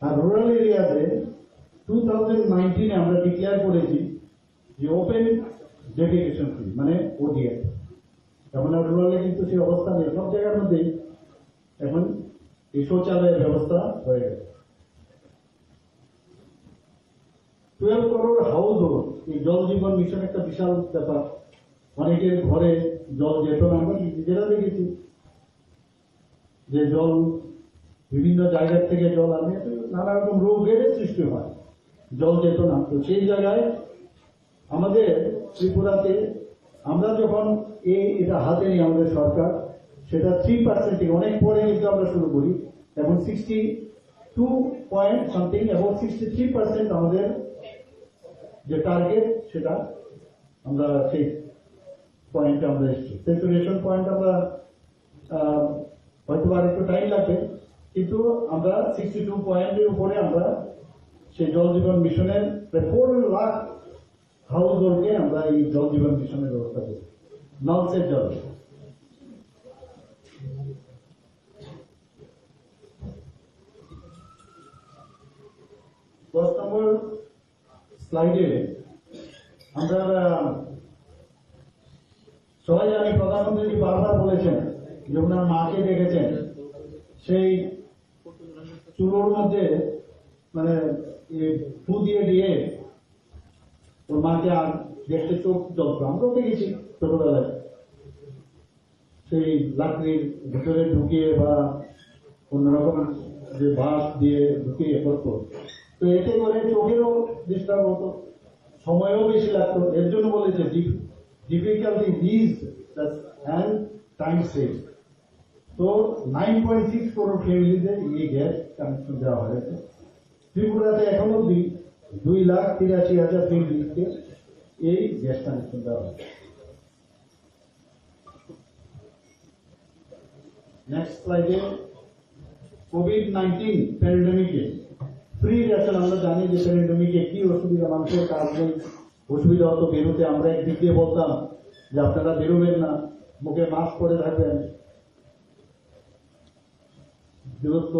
আর রুরাল এরিয়াতে 2019-এ আমরা ডিক্লেয়ার করেছি যে ওপেন ডেফিকেশন ফ্রি, মানে ওডিএফ। এখন আর রুরালে কিন্তু সেই অবস্থা নেই, সব জায়গার মধ্যেই এখন এই শৌচালয়ের ব্যবস্থা হয়ে গেছে। 12 crore হাউস হোল্ড, এই জল জীবন মিশন একটা বিশাল ব্যাপার। অনেকের ঘরে জল যেত না, আমরা নিজেরা দেখেছি যে জল বিভিন্ন জায়গার থেকে জল আনে, নানা রকম রোগের সৃষ্টি হয়, জল যেত না। তো সেই জায়গায় আমাদের ত্রিপুরাতে আমরা যখন এটা হাতে নিই আমাদের সরকার, সেটা 3% থেকে অনেক পরে কিন্তু আমরা শুরু করি। এখন 62 পয়েন্ট সামথিং এবং 63% আমাদের যে টার্গেট, সেটা আমরা সেই পয়েন্টে আমরা এসেছি। স্যাচুরেশন পয়েন্ট আমরা হয়তো আর একটু টাইম লাগবে, কিন্তু আমরা 62 পয়েন্টের উপরে আমরা সেই জল জীবন মিশনের 4 লাখ হাউস হোল্ডকে আমরা এই জল জীবন মিশনের ব্যবস্থা করি, নলসের জল। দশ নম্বর স্লাইডে আমরা সবাই জানি প্রধানমন্ত্রী বারবার বলেছেন যে ওনার মাকে দেখেছেন সেই চুলোর মধ্যে মানে ফু দিয়ে দিয়ে ওর মাকে আর দেখতে চোখ জ্বলতো। আমরাও দেখেছি ছোটবেলায়, সেই লাকড়ির ভিতরে ঢুকিয়ে বা অন্যরকম যে বাঁশ দিয়ে ঢুকিয়ে করতো। তো এতে করে চোখেরও ডিস্টার্ব হতো, সময়ও বেশি লাগতো। এর জন্য বলেছে difficulty is and time save. তো 9.6 crore ফ্যামিলিতে এই গ্যাস কানেকশন দেওয়া হয়েছে। ত্রিপুরাতে এখনো 2,83,000 ফ্যামিলিকে এই গ্যাস কানেকশন দেওয়া হয়েছে। নেক্সট স্লাইডে কোভিড-19 প্যান্ডেমিকে ফ্রি রেশন, আমরা জানি যে প্যান্ডেমিকে কি অসুবিধা, মানুষের কাজ নেই, অসুবিধা হতো বেরোতে। আমরা একদিক দিয়ে বলতাম যে আপনারা বেরোবেন না, মুখে মাস্ক পরে থাকবেন, দূরত্ব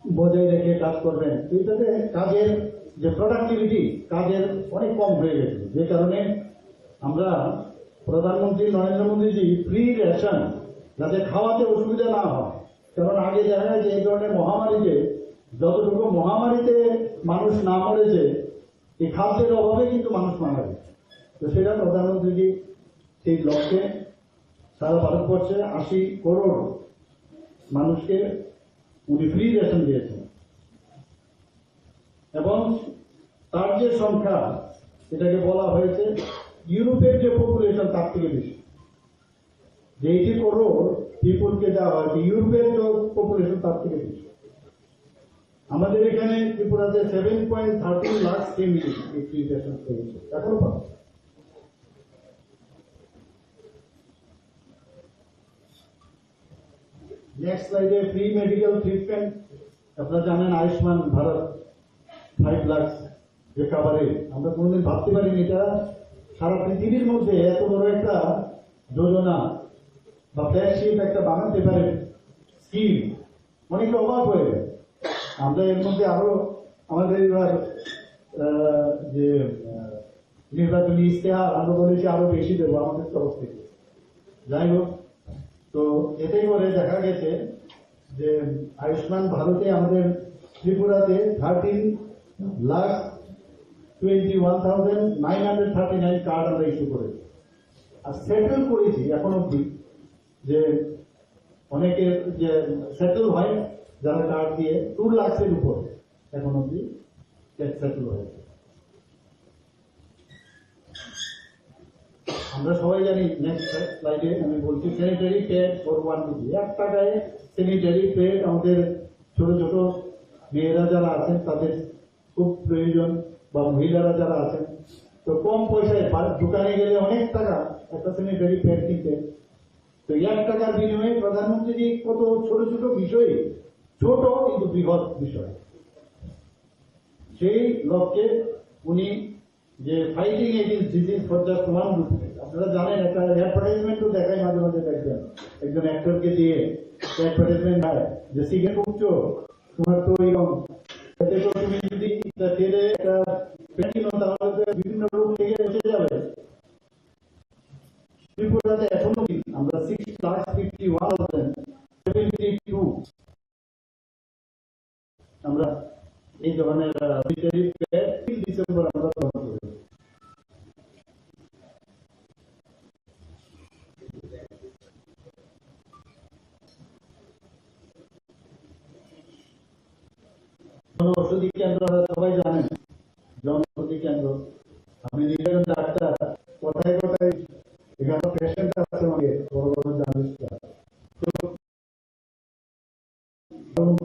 বজায় রেখে কাজ করবেন। এইটাতে কাজের যে প্রোডাক্টিভিটি, কাজের অনেক কম হয়ে গেছে, যে কারণে আমরা প্রধানমন্ত্রী নরেন্দ্র মোদীজি ফ্রি রেশন, যাতে খাওয়াতে অসুবিধা না হয়। কারণ আগে দেখা যায় যে এই ধরনের মহামারীতে, যতটুকু মহামারীতে মানুষ না মরেছে, এই খাদ্যের অভাবে কিন্তু মানুষ মারা গেছে। তো সেটা প্রধানমন্ত্রীজি সেই লক্ষ্যে সারা ভারতবর্ষে 80 করোড় মানুষকে উনি ফ্রি রেশন দিয়েছেন, এবং তার যে সংখ্যা, এটাকে বলা হয়েছে ইউরোপের যে পপুলেশন তার থেকে বেশি। যে 80 করোড় পিপুলকে দেওয়া হয়েছে, ইউরোপের যে পপুলেশন তার থেকে বেশি। আমাদের এখানে ত্রিপুরাতে 7.13 লাখ ফ্যামিলি এই ফ্রি রেশন পেয়েছে, এখনো পাচ্ছে। নেক্সট স্লাইডে ফ্রি মেডিকেল ট্রিটমেন্ট, আপনারা জানেন আয়ুষ্মান ভারত 5 লাখ যে কাভারে, আমরা কোনোদিন ভাবতে পারিনি এটা সারা পৃথিবীর মধ্যে এত বড় একটা যোজনা বা ফ্ল্যাগশিপ একটা বানাতে পারে স্কিম, অনেকে অবাক হয়ে গেছে। আমরা এর মধ্যে আরো আমাদের এবার যে নির্বাচনী ইশতেহার আমরা বলেছি আরো বেশি দেবো আমাদের তরফ থেকে। যাই হোক, তো এতে করে দেখা গেছে যে আয়ুষ্মান ভারতে আমাদের ত্রিপুরাতে 13,21,939 কার্ড আমরা ইস্যু করেছি, আর সেটেল করেছি এখন অব্দি, যে অনেকের যে সেটেল হয় যারা কার্ড দিয়ে 2 লাখের উপর এখন অব্দি সেটেল হয়েছে। আমরা সবাই জানি, নেক্সট স্লাইডে আমি বলছি, স্যানিটারি প্যাড ফর 1 রুপি, 1 টাকায় স্যানিটারি প্যাড আমাদের ছোট ছোট মেয়েরা যারা আছেন তাদের খুব প্রয়োজন, বা মহিলারা যারা আছেন, তো কম পয়সায় দোকানে গেলে অনেক টাকা একটা স্যানিটারি প্যাড কিনতে, তো 1 টাকার বিনিময়ে প্রধানমন্ত্রী কত ছোট ছোট বিষয়ে, ছোট কিন্তু বৃহৎ বিষয়, সেই লক্ষ্যে উনি যে fighting against disease for just 1 rupee, আপনারা জানেন একটা অ্যাডভার্টাইজমেন্টও দেখায় মাঝে মাঝে, দেখবেন একজন অ্যাক্টরকে দিয়ে অ্যাডভার্টাইজমেন্ট হয় যে সিগারেট ফুঁকছো, তোমার তো এরকম, এতে তো তুমি যদি খেলে একটা প্যান্টিন, তাহলে বিভিন্ন রোগ থেকে বেঁচে যাবে। ত্রিপুরাতে এখনো আমরা 6,51,072 আমরা এই ধরনের ডিসেম্বর আমরা জনঔষধি কেন্দ্র, সবাই জানেন জনঔষধি কেন্দ্র, আমি নিজের ডাক্তার, কোথায় কোথায় এখানে পেশেন্ট আছে, অনেক বড় বড় জার্নালিস্টরা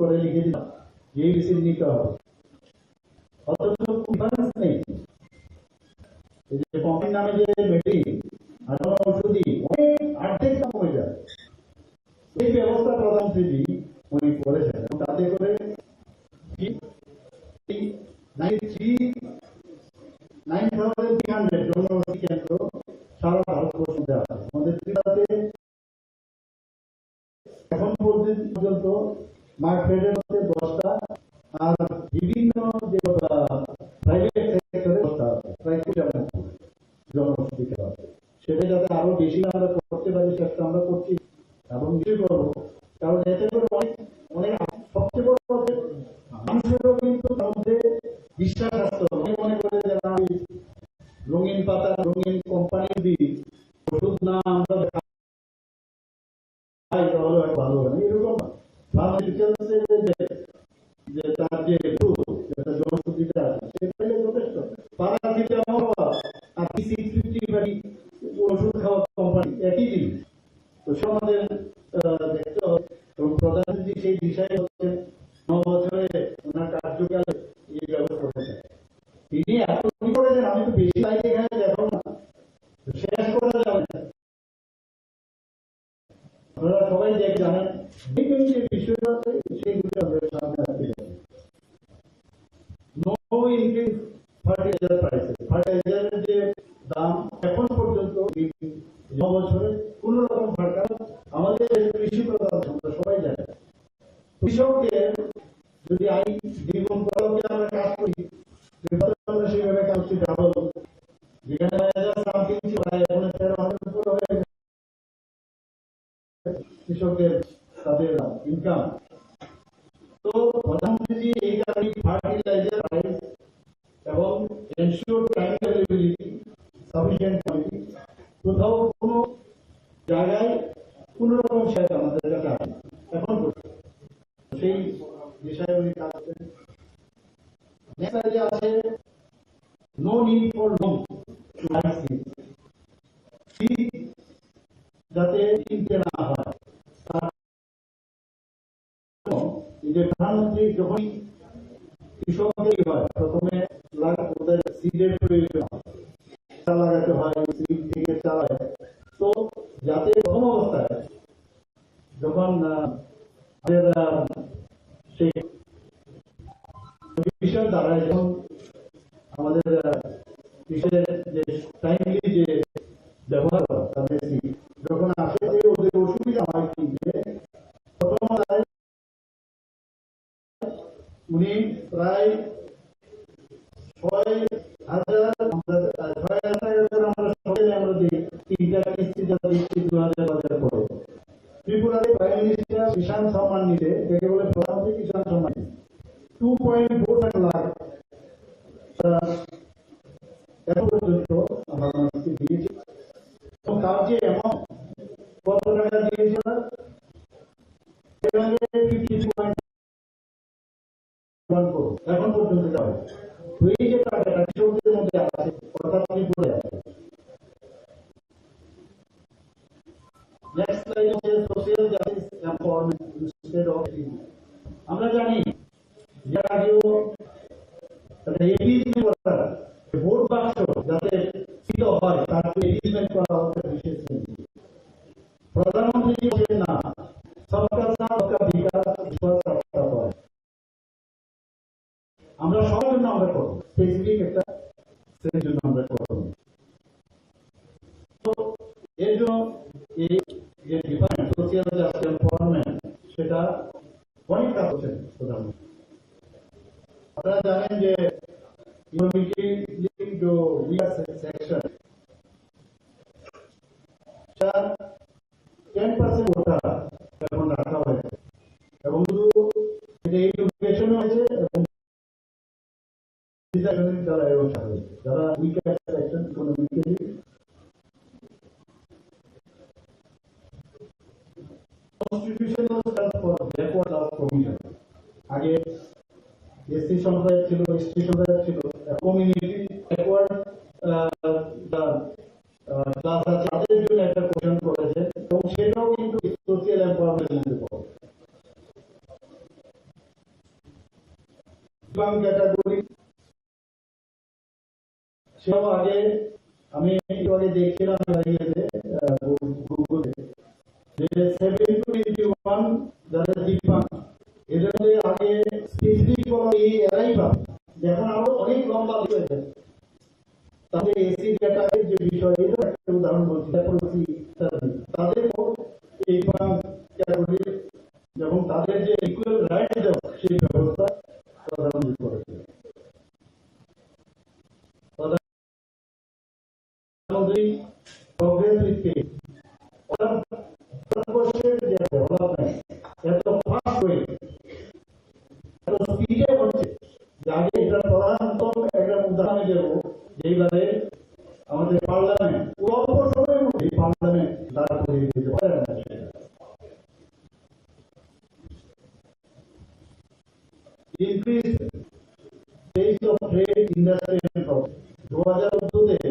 করে লিখে দিলাম এই রিসিভ নিতে হবে, অথচ ডিফারেন্স নেই। এই যে কম্পিন নামে যে মেডিসিন আর ঔষধি অনেক অর্ধেক দাম হয়ে যায়, এই ব্যবস্থা প্রধানমন্ত্রী উনি করেছেন, এবং তাতে করে 9,300 জনঔষধি কেন্দ্র সারা ভারতবর্ষে দেওয়া হয়। আমাদের ত্রিপুরাতে এখন পর্যন্ত মার্কেটের মধ্যে 10টা, আর বিভিন্ন যে প্রাইভেট সেক্টরে 10টা, প্রায় 20টা জনঔষধি কেন্দ্র, সেটা যাতে আরো বেশি আমরা করতে পারি চেষ্টা আমরা করছি এবং নিশ্চয়ই করবো। কারণ এতে করে অনেক সবচেয়ে বড় মানুষেরও কিন্তু মধ্যে বিশ্বাস আসতো, মনে করে যে আমি রঙিন পাতা রঙিন কোম্পানি দিই ওষুধ না আমরা তাহলে ভালো হবে, এরকম যে তার যে জনঔষধিটা আছে সেটাই যথেষ্ট। প্যারাসিটামল আর 650 ওষুধ খাওয়া কোম্পানি একই জিনিস, তো আমাদের দেখতে হবে। এবং প্রধানমন্ত্রী সেই বিষয়ে হচ্ছে 9 বছরে ওনার কার্যকালে এই ব্যবস্থা হয়েছে, তিনি এত কি করেছেন, আমি তো বেশি লাইন এখানে দেখো না, শেষ করা যাবে না। আপনারা সবাই জানেন বিষয়টা আছে সেইগুলো আমাদের সামনে আসতে হবে। নো ইনক্রিজ ফার্টিলাইজার প্রাইসেস, ফার্টিলাইজারের যে দাম এখন পর্যন্ত 9 বছরে কোন রকম সরকার আমাদের কৃষি প্রধান আমরা সবাই জানি। কৃষকদের যদি আই দ্বিগুণ করাকে আমরা কাজ করি, আমরা সেইভাবে কাজ করছি ডাবল, যেখানে সামথিং ছিল এখন 13,000 উপর হয়ে কৃষকদের তাদের ইনকাম। তো প্রধানমন্ত্রী এই কারণে ফার্টিলাইজার প্রাইস এবং ensure time availability sufficient quantity কোথাও কোনো জায়গায় কোন রকম সাহায্য আমাদের কাছে আছে এখন সেই বিষয়ে উনি কাজ করেন। নেক্সট আছে নো নিড ফর লোন যাতে কিনতে না হয়। যে প্রধানমন্ত্রী যখন কৃষকদের হয় প্রথমে ওদের সিডের প্রয়োজন লাগাতে হয়, সিড থেকে চালায়, তো যাতে প্রথম অবস্থায় যখন সেই বিষয় দ্বারা যখন আমাদের কৃষকের যে টাইমলি যে ব্যবহার করা তাদের সিড যখন আসে ওদের অসুবিধা হয় কি যে প্রথম উনি প্রায় 6,000 আমরা দিই, 3টা কিস্তি যাতে 2,000 করে। ত্রিপুরাতে প্রাইম মিনিস্টার কিষাণ সম্মান নিতে যাকে বলে প্রধানমন্ত্রী কিষাণ সম্মান 2.47 লাখ এখন পর্যন্ত আমরা মানুষকে দিয়েছি। এবং তার যে অ্যামাউন্ট কত টাকা দিয়েছে না 752 করোড় এখন পর্যন্ত যাবে। তো এই যে টাকাটা কৃষকদের মধ্যে আছে অর্থাৎ ত্রিপুরায় আছে। নেক্সট লাইন হচ্ছে social justice empowerment instead of. আমরা জানি যে আগেও এপিএসি করা ভোট বাক্স যাতে স্থিত হয় তার এপিএসমেন্ট করা হচ্ছে বিশেষ। প্রধানমন্ত্রী বলেন না সবকা সাথ সবকা বিকাশ সবকা হয়। আমরা সবার জন্য আমরা করবো, স্পেসিফিক একটা সেই জন্য আমরা করবো। তো এর জন্য এই যে ডিপার্টমেন্ট সোশ্যাল জাস্টিস এমপাওয়ারমেন্ট সেটা অনেক কাজ করছেন প্রধানমন্ত্রী। আপনারা জানেন যে ইকোনমিক্যালি যে উইয়ার সেকশন 10% ওটা এখন রাখা হয়েছে এবং শুধু এডুকেশন হয়েছে এবং যারা weaker section economically constitutional for backward class commission আগে এসসি সম্প্রদায় ছিল, এসটি সম্প্রদায় ছিল, কমিউনিটি ব্যাকওয়ার্ড ক্লাস আছে তাদের জন্য একটা কোশ্চেন করেছে এবং সেটাও কিন্তু সোশ্যাল এমপাওয়ারমেন্টের মধ্যে পড়ে। ক্যাটাগরি সেটাও আগে আমি একটু আগে দেখছিলাম গুগলে যে 7-21 যারা দিব্যাঙ্গ এদের মধ্যে আগে স্পেসিফিক কোনো এরাই পাবে, এখন আরো অনেক লম্বা হয়েছে। তাদের এসি ক্যাটাগরির যে বিষয় এটা একটা উদাহরণ বলছি, তাদের এই ক্যাটাগরি এবং তাদের যে ইকুয়াল রাইট দেওয়া সেই ব্যবস্থা প্রধানমন্ত্রী করেছে। প্রধানমন্ত্রী প্রগ্রেস উইথ পেস ভারতবর্ষের যে ডেভেলপমেন্ট এত ফাস্ট হয়ে এত স্পিডে হচ্ছে যে আগে এটা প্রধানতম একটা উদাহরণ দেব যেইভাবে আমাদের পার্লামেন্ট অল্প সময়ের মধ্যে পার্লামেন্ট দাঁড় করিয়ে দিতে পারে না। Increase pace of trade industry and profit 2014-তে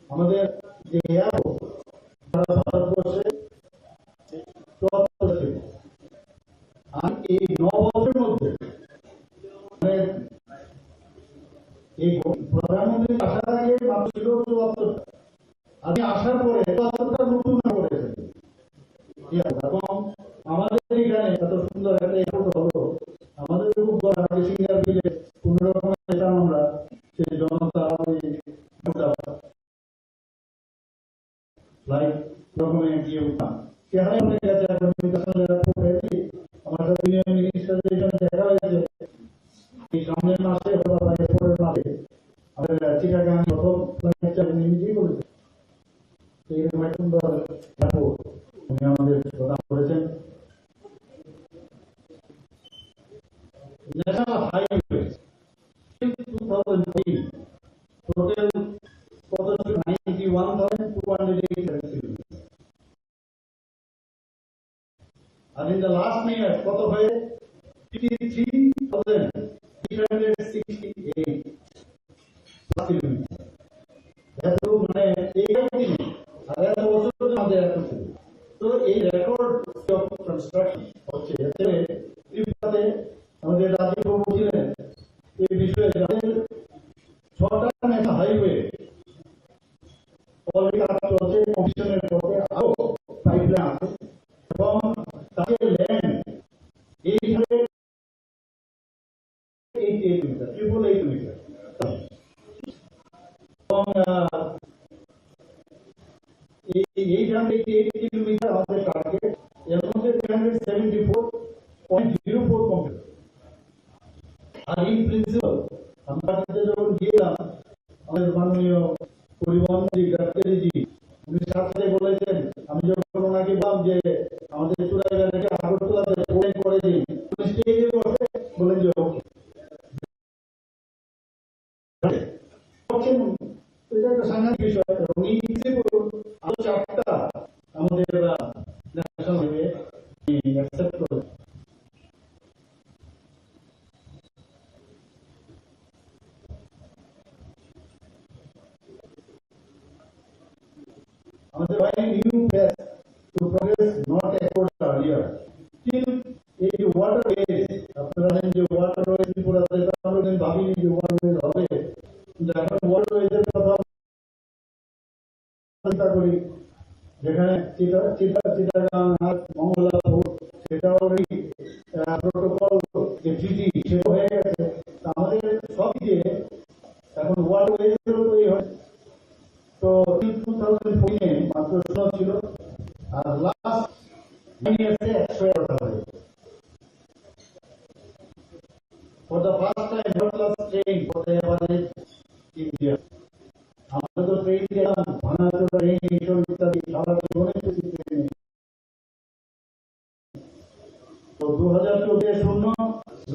আমাদের যে ভারতবর্ষে 74 ছিল আর এই 9 বছরের মধ্যে এই প্রধানমন্ত্রী আসার আগে মাত্র ছিল 74টা, আমি আসার পরে 74টা নতুন করেছেন। এবং আমাদের এখানে এত সুন্দর একটা এয়ারপোর্ট হলো, আমাদের খুব সিঙ্গার বিলে কোন রকমের এটা আমরা সেই জনতা ফ্লাইট রকমে গিয়ে উঠলাম। সেখানে অনেক গেছে আমার সাথে ইউনিয়ন মিনিস্টার দেখা হয়েছে এই সামনের মাসে অথবা এরপরের মাসে আমাদের চিটাগাং প্রথম ফ্লাইট চালিয়ে নিজেই করেছে। এইরকম এক সুন্দর এয়ারপোর্ট উনি আমাদের প্রদান করেছেন। ন্যাশনাল হাইওয়ে 2003 টোটাল কত ছিল? 91,287 kilometers। আর ইন দ্য লাস্ট ইয়ার কত হয়ে 53,368 কিলোমিটার। এত মানে এই আর এত বছর আমাদের এত ছিল। তো এই রেকর্ড অফ কনস্ট্রাকশন হচ্ছে এতে ত্রিপুরাতে আমাদের রাজ্য ছিলেন এই বিষয়ে যাদের 6টা ন্যাশনাল হাইওয়ে অলরেডি কাজ চলছে, কমিশনের পথে আরো পাইপলাইন আছে এবং তাদের ল্যান্ড এইভাবে 88 মিটার, 888 মিটার এবং এইখান থেকে 80 কিলোমিটার আমাদের টার্গেট, এর মধ্যে 374.04 কমপ্লিট। আর ইন প্রিন্সিপাল আমরা যখন গিয়েছিলাম আমাদের মাননীয় পরিবহন মন্ত্রী গডকারিজি উনি সাথে বলেছেন, আমি যখন ওনাকে বললাম যে আমাদের চুরাইবাজার থেকে আগরতলাতে বোর্ডিং করে দিন, উনি স্টেজে বসে বলেন যে ওকে। এটা একটা সাংঘাতিক বিষয় এবং এই আরো 4টা আমাদের ন্যাশনাল হাইওয়ে অ্যাকসেপ্ট করে। আমাদের new face to progress not accord earlier still এই ওয়াটারওয়েজ, আপনারা জানেন যে ওয়াটারওয়েজ ত্রিপুরাতে আমরা ভাবিনি যে ওয়াটারওয়েজ হবে, কিন্তু এখন ওয়াটারওয়েজের কথা চিন্তা করি। যেখানে চিটাগাং মঙ্গলাপুর সেটা অলরেডি প্রোটোকল ট্রিটি সেটা হয়ে গেছে। আমাদের সব দিয়ে এখন ওয়াটারওয়েজেরও তৈরি হয়। তো 2014 মাত্র ছিল, আর লাস্ট 9 ইয়ার্সে 100 কথা হয়েছে। For the first time, world-class train for the average India. আমরা তো ট্রেন গেলাম, ভাঙাচোরা ট্রেন এইসব ইত্যাদি সারা জীবনে ট্রেন। তো 2014 শূন্য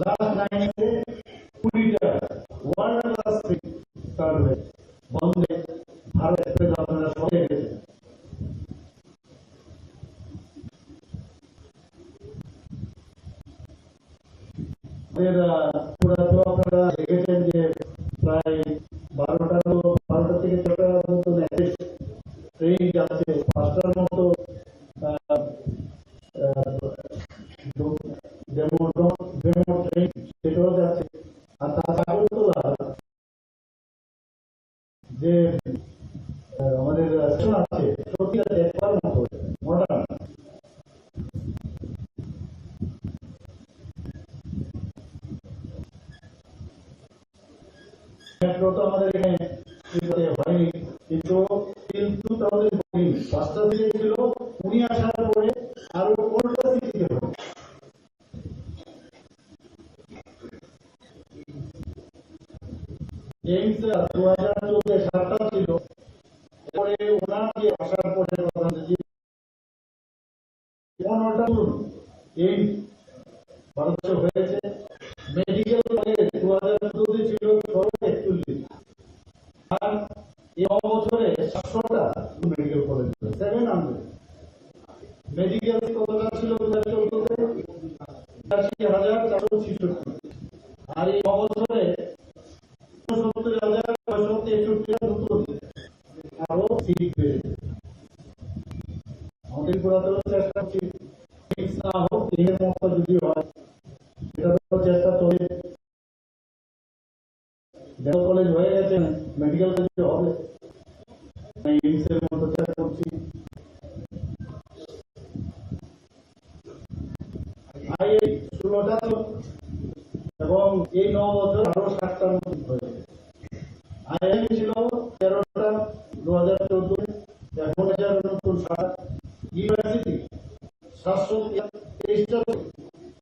লাস্ট 9 ইয়ার্সে 20টা ওয়ার্ল্ড-ক্লাস ট্রেন স্টার্ট হয়েছে। বন্দে ভারত এক্সপ্রেস আপনারা সবাই দেখেছেন। আপনারা দেখেছেন যে প্রায় 12টা থেকে 6টার মতো ট্রেন যাচ্ছে, 5টার মতো ডেমো ট্রেন সেটাও যাচ্ছে। আর তার আগরতলা যে আমাদের স্টেশন আছে সত্যি দেখবার মতো মডার্ন। মেট্রো তো আমাদের এখানে হয়নি, কিন্তু 2014 5টা সিটি ছিল, উনি আসার পরে আরো 4টা সিটিতে হল। এইমস 2014 7টা ছিল, পরে ওনাকে আসার পরে প্রধানমন্ত্রী 15টা এইমস ভারত হয়েছে। মেডিকেল কলেজ 2014 ছিল 41, আর এই বছরে 700টা মেডিকেল কলেজ 700। মেডিকেল কতটা ছিল 2014-তে 80,466, আর এই বছরে 69,663টা নতুন আরো সিট বেড়েছে। আমাদের পুরাতন চেষ্টা করছি না হোক, এর মতো যদি হয় সেটা চেষ্টা চলে। মেডিকেল কলেজ হয়ে গেছে, মেডিকেল কলেজ হবে এইমসের মতো চেষ্টা করছি। এই 9 বছর আরো 7টা নতুন হয়েছে। আইআইএম ছিল 13টা 2014, এখন নতুন 7 ইউনিভার্সিটি 723টা,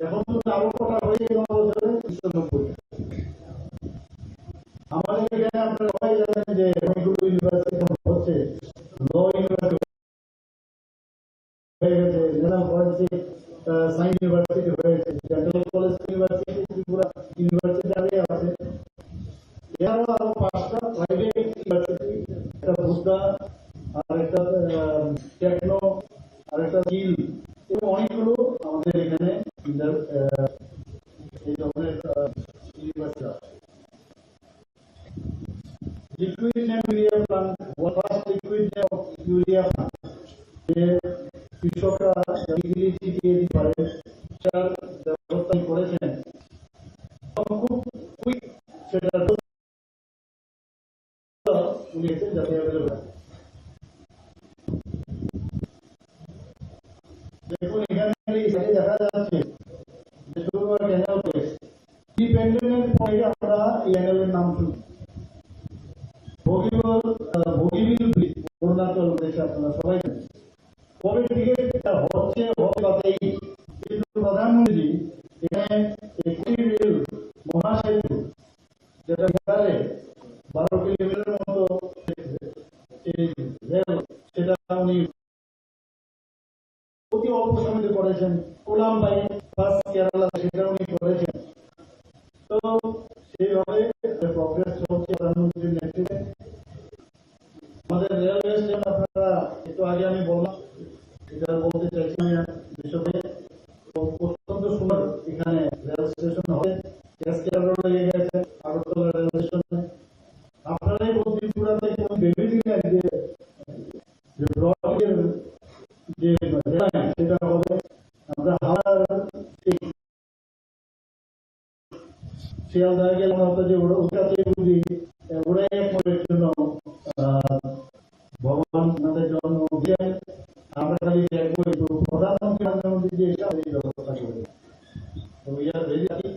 এখন তো আরো কটা হয়েছে 9 বছরে 390। আমাদের এখানে আপনারা সবাই জানেন যে অনেকগুলো ইউনিভার্সিটি হচ্ছে, ল ইউনিভার্সিটি হয়ে গেছে, জেনারেল ফরেন্সিক সায়েন্স ইউনিভার্সিটি হয়েছে, dental college university, Tripura university আগে আছে। এছাড়াও আরো 5টা প্রাইভেট ইউনিভার্সিটি, একটা বুদ্ধা, আর একটা টেকনো, আর একটা স্কিল, এবং অনেকগুলো আমাদের এখানে এই ধরনের ইউনিভার্সিটি আছে। Liquid name urea plant, first liquid name urea plant, যে কৃষকরা ইজিলি ছিটিয়ে দিতে পারে সেটার ব্যবস্থা করেছেন। খুব কুইক সেটা উনিয়েছেন যাতে অ্যাভেলেবল আছে। দেখুন এখানে দেখা যাচ্ছে যে সুরমা ক্যানাল প্লেস, ইন্ডিপেন্ডেন্ট পরে আমরা এই ক্যানালের নাম শুনি। ভগিবিল ব্রিজ অরুণাচল প্রদেশে, আপনারা সবাই জানেন। কবে থেকে হচ্ছে হবেই, কিন্তু প্রধানমন্ত্রী এখানে রেল মহাসেতু, যেটা বিহারে 12 কিলোমিটার মতো রেল, সেটা উনি অতি অল্প সময়ে করেছেন। কোলাম বাই ফার্স্ট কেরালা, সেটা উনি করেছেন। তো সেইভাবে প্রগ্রেস হচ্ছে প্রধানমন্ত্রীর নেতৃত্বে। আমাদের রেলওয়ে স্টেশন আপনারা একটু আগে আমি বললাম, এটা বলতে চাইছি আমি বিষয়ে, অত্যন্ত সুন্দর এখানে রেল স্টেশন হবে। লেগে গেছে আগরতলা রেল স্টেশনে। আপনারাই ত্রিপুরা থেকে ভেবেছিলেন যে ব্রডগেজ যে রেললাইন সেটা হবে, আমরা হাওড়ার শিয়ালদা গেলে আমরা যে ওটাতে বুঝি ওরাই একবারের জন্য ভগবান আমাদের জন্ম দিলেন, আমরা খালি দেখবো একটু প্রধানমন্ত্রী যে এসে এই ব্যবস্থা করে। তো ইয়ার very happy.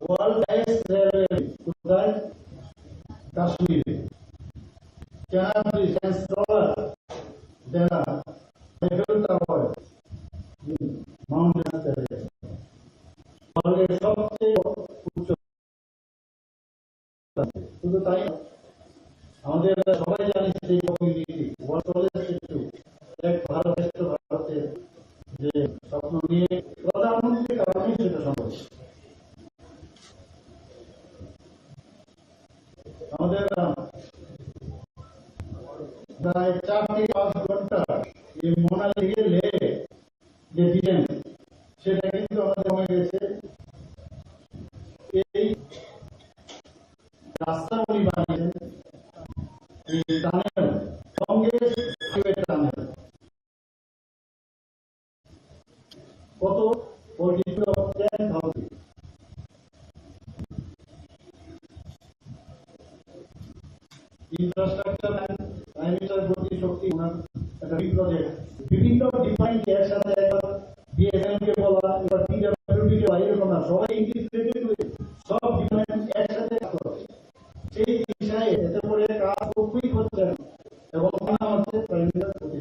World highest railway কোথায়? কাশ্মীরে। চাঁদপুর সেন্ট্রাল জেলা আইফেল টাওয়ার, মাউন্টেন এরিয়া, ওয়ার্ল্ডের সবচেয়ে উচ্চ। শুধু তাই আমাদের সবাই জানি সেই কমিউনিটি এক ভারত শ্রেষ্ঠ ভারতের যে স্বপ্ন নিয়ে প্রধানমন্ত্রীর কারণে সেটা সম্ভব। আমাদের প্রায় 4 থেকে 5 ঘন্টা এই মোনালি লে যে ডিজাইন, সেটা কিন্তু আমাদের কমে গেছে। এই রাস্তা উনি বানিয়েছেন, এই টানেল, কংগ্রেস হাইওয়ে টানেল, কত 10,000। ইনফ্রাস্ট্রাকচার মিনিস্টার গতি শক্তি ওনার একটা বিগ প্রজেক্ট, বিভিন্ন ডিফাইন এর সাথে একবার বিএসএম কে বলা, এবার পিডব্লিউডি কে বলা, এরকম না, সবাই ইন্টিগ্রেটেড করে সব ডিপার্টমেন্ট একসাথে কাজ করে। সেই বিষয়ে এতে করে কাজ খুব কুইক হচ্ছে এবং নাম হচ্ছে প্রাইম মিনিস্টার গতি।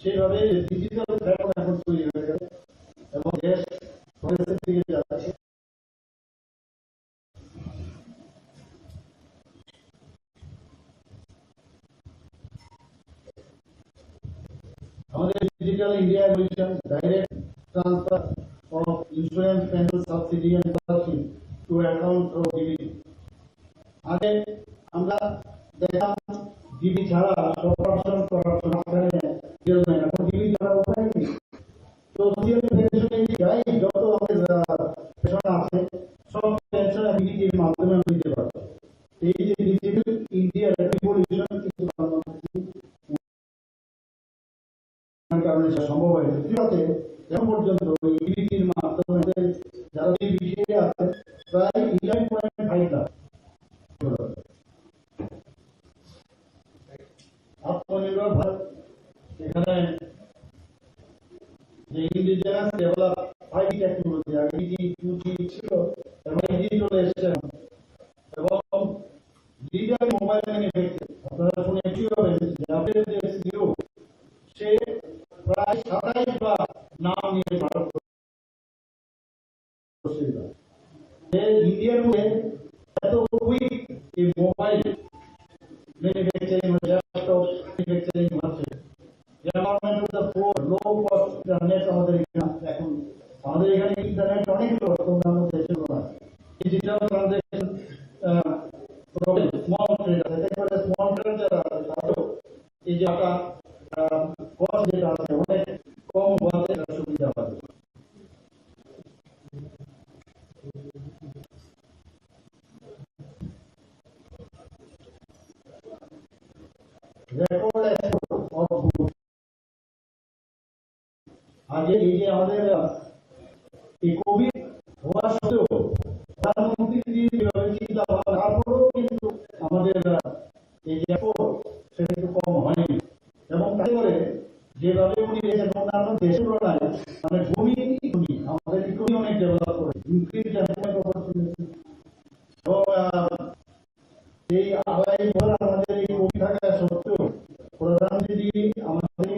সেইভাবে ডিজিটাল প্ল্যাটফর্ম এখন তৈরি হয়ে গেছে এবং দেশ প্রগতির দিকে যাচ্ছে। আমাদের digital India mission direct transfer of insurance pension subsidy and scholarship to account of DB. আগে আমরা দেখলাম ডিবি ছাড়া কর্পোরেশন এখন ডিবি ছাড়া উপায় নেই। সোশিয়াল পেনশনে যাই যত আমাদের পেনশন আছে সব পেনশন ডিবিটির মাধ্যমে আমরা দিতে পারবো। এই যে ডিজিটাল ইন্ডিয়া রেভলিউশন কিন্তু কারণে সম্ভব হয়েছে। এখন পর্যন্ত ইবিটির মাধ্যমে যারা এই বিষয়ে আছে প্রায় 11.5 লাখ। আত্মনির্ভর ভারত, এখানে ম্যানুফ্যাকচারিং ল্যাপটপ ম্যানুফ্যাকচারিং হচ্ছে। Government of the poor low cost internet আমাদের এখানে ইন্টারনেট অনেক লো, অন্যান্য দেশের তুলনায়। ডিজিটাল ট্রানজাকশন স্মল ট্রেডার, একেবারে স্মল ট্রেডার যারা আছে তাদেরও এই যে একটা কস্ট যেটা আছে অনেক কম হওয়াতে সুবিধা পাবে। Record export of goods. আগে এই যে আমাদের এই কোভিড হওয়া সত্ত্বেও প্রধানমন্ত্রী যেভাবে চিন্তা ভাবনা, তারপরেও কিন্তু আমাদের এই যে এক্সপোর্ট সেটা একটু কম হয়নি। এবং তাই করে যেভাবে উনি অন্যান্য দেশের তুলনায় মানে ভূমি আমাদের ইকোনমি অনেক ডেভেলপ করে ইনক্রিজ এমপ্লয়মেন্ট অপরচুনিটি। এবং এই আড়াই বছর আমাদের এই কোভিড থাকা সত্ত্বেও প্রধানমন্ত্রী আমাদের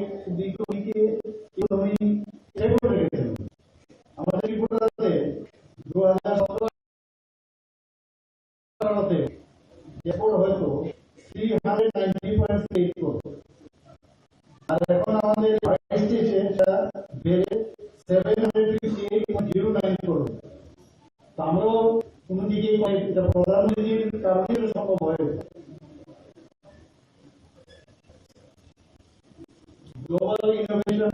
ইকোনমিকে ইকোনমি সেভ করে রেখেছেন। আমাদের রিপোর্টাতে 2017 এক্সপোর্ট হয়তো 390.8 করত, আর এখন আমাদের 22 সেটা বেড়ে 758.09 করবে। আমরাও কোনো দিকে প্রধানমন্ত্রীর কারণে সম্ভব হয়েছে। গ্লোবাল ইনোভেশন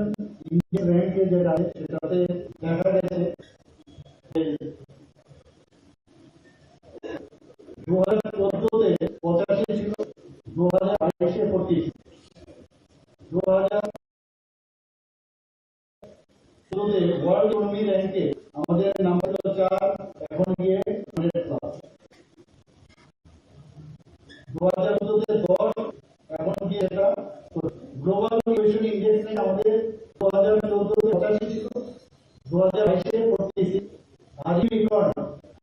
ইন্ডিয়ান র্যাঙ্কে যেটা আছে সেটাতে দেখা গেছে 2014-তে 85 ছিল, 2022-এ 45, 2014-তে ওয়ার্ল্ড ইকোনমি র্যাঙ্কে আমাদের নাম্বার ছিল 4, এখন গিয়ে 100+। 2014-তে 10, এখন গিয়ে এটা গ্লোবাল ইনোভেশন ইন্ডেক্স আমাদের 2014-তে 85 ছিল, 2022-এ 46। আজই রেকর্ড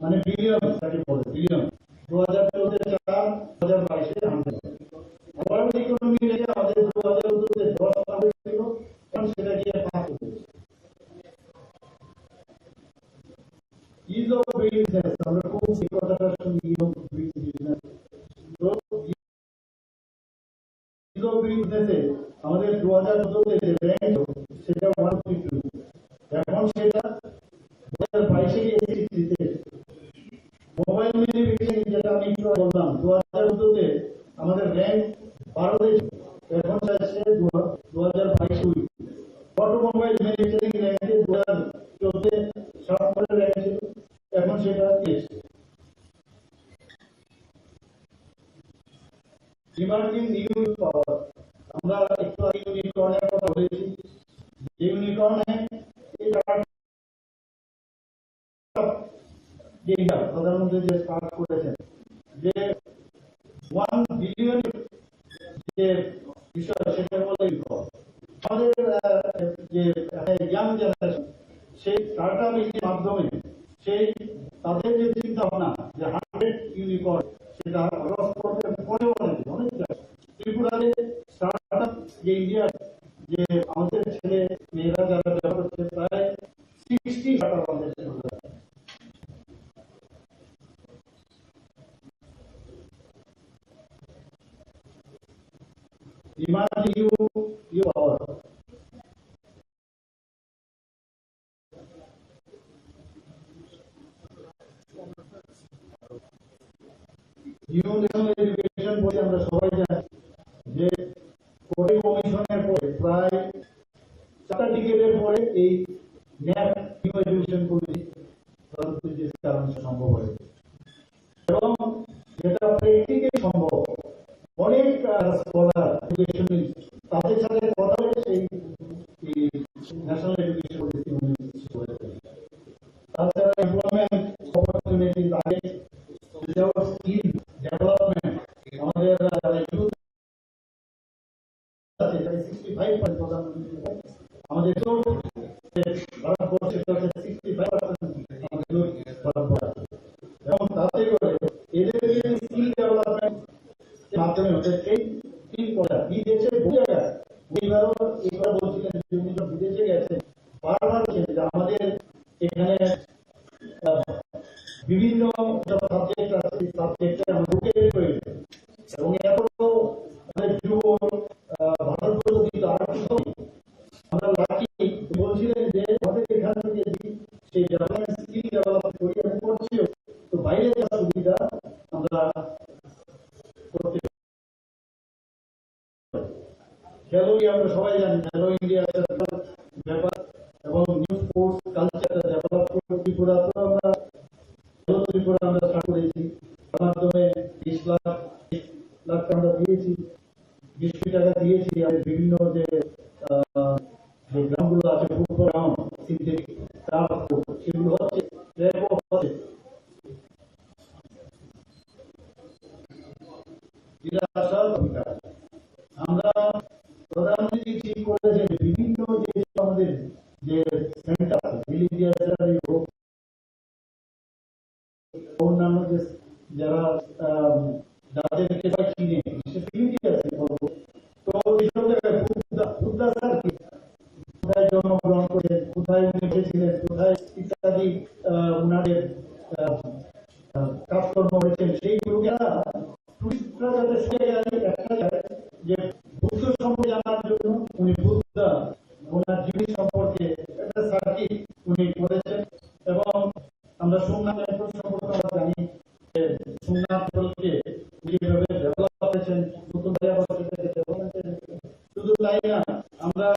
মানে বিলিয়ন তাকে বলে বিলিয়ন, 2014-তে 4, 2022-এ 100। ওয়ার্ল্ড ইকোনমি রেখে আমাদের 2014-তে 10 নম্বর ছিল, এখন সেটা গিয়ে 5 হয়েছে। ইজ অফ বিজনেস, আমরা খুব এই কথাটা শুনি, ইজ অফ বিজনেস। তো ইজ অফ বিজনেসে আমাদের 2014-তে যে র্যাঙ্ক সেটা 152, এখন সেটা 2022-এ গিয়ে 63-তে। মোবাইল ম্যানুফ্যাকচারিং যেটা আমি একটু বললাম 2014-তে আমাদের র্যাঙ্ক 12-তে, এখন যাচ্ছে 2022। অটোমোবাইল ম্যানুফ্যাকচারিং র্যাঙ্কে 2014-তে 7 নম্বরের র্যাঙ্ক ছিল, এখন সেটা 23। ইমার্জিং নিউ পাওয়ার, আমরা একটু আগে ইউনিকর্নের কথা বলেছি। যে ইউনিকর্নে এই যে প্রধানমন্ত্রী যে স্টার্ট করেছেন যে 1 বিলিয়ন যে বিষয় সেটা বলে আমাদের যে ইয়াং জেনারেশন সেই স্টার্টআপ এর মাধ্যমে সেই তাদের যে চিন্তা ভাবনা যে 100 ইউনিকর্ন সেটা ক্রস করতে অনেক ত্রিপুরাতে স্টার্টআপ যে ইন্ডিয়া যে আমাদের ছেলে মেয়েরা যারা ব্যবহার করছে প্রায় 60 স্টার্টআপ আমাদের ইমার্জিং নিউ পাওয়ার। নিউ ন্যাশনাল এডুকেশন বলে আমরা সবাই জানি যে কোটি কমিশনের পরে প্রায় 4টা ডিকেডের পরে এই ন্যাপ নিউ এডুকেশন পলিসি কারণে সম্ভব হয়েছে এবং যেটা প্র্যাকটিক্যালি সম্ভব। অনেক স্কলার এডুকেশনিস্ট তাদের সাথে কথা বলে সেই ন্যাশনাল এডুকেশন পলিসি হয়েছে। তাছাড়া এমপ্লয়মেন্ট অপরচুনিটি আগে স্কিল ডেভেলপমেন্ট আমাদের ইউথ আছে 65% প্রধানমন্ত্রী আমাদের ভারতবর্ষে 65% আমাদের এবং তাতে করে এদের স্কিল ডেভেলপমেন্ট মাধ্যমে হচ্ছে এই করা বিদেশে বহু জায়গায় এইবার বলছিলেন যে উনি তো বিদেশে গেছেন, বারবার বলছেন যে আমাদের এখানে বিভিন্ন সাবজেক্ট আছে, সাবজেক্টে আমরা ঢুকে প্রয়োজন এবং এত খেলোই আমরা সবাই জানি খেলো ইন্ডিয়া ব্যাপার এবং নিউ স্পোর্টস কালচার ডেভেলপ করে ত্রিপুরা তো আমরা খেলো ত্রিপুরা আমরা স্টার্ট করেছি তার মাধ্যমে 20 লাখ আমরা দিয়েছি 20 কোটি টাকা দিয়েছি আর বিভিন্ন যে গ্রাউন্ডগুলো আছে ফুটবল গ্রাউন্ড সিনথেটিক সেগুলো হচ্ছে আমরা প্রধানমন্ত্রী ঠিক করেছেন বিভিন্ন যে আমাদের যে সেন্টার রিলিজিয়াস হোক অন্যান্য যে যারা যাদেরকে চিনে তো এইসব জায়গায় বুদ্ধা স্যার কোথায় জন্মগ্রহণ করেন কোথায় উনি এসেছিলেন কোথায় ইত্যাদি ওনাদের কাজকর্ম করেছেন সেইগুলোকে যে বুদ্ধ সম্পর্কে জানার জন্য উনি বুদ্ধা ওনার জীবনী সম্পর্কে একটা সার্কিট উনি করেছেন এবং আমরা সোমনাথ টেম্পল সম্পর্কে আমরা জানি যে সোমনাথ টেম্পলকে যেভাবে ডেভেলপ করেছেন নতুন শুধু তাই না আমরা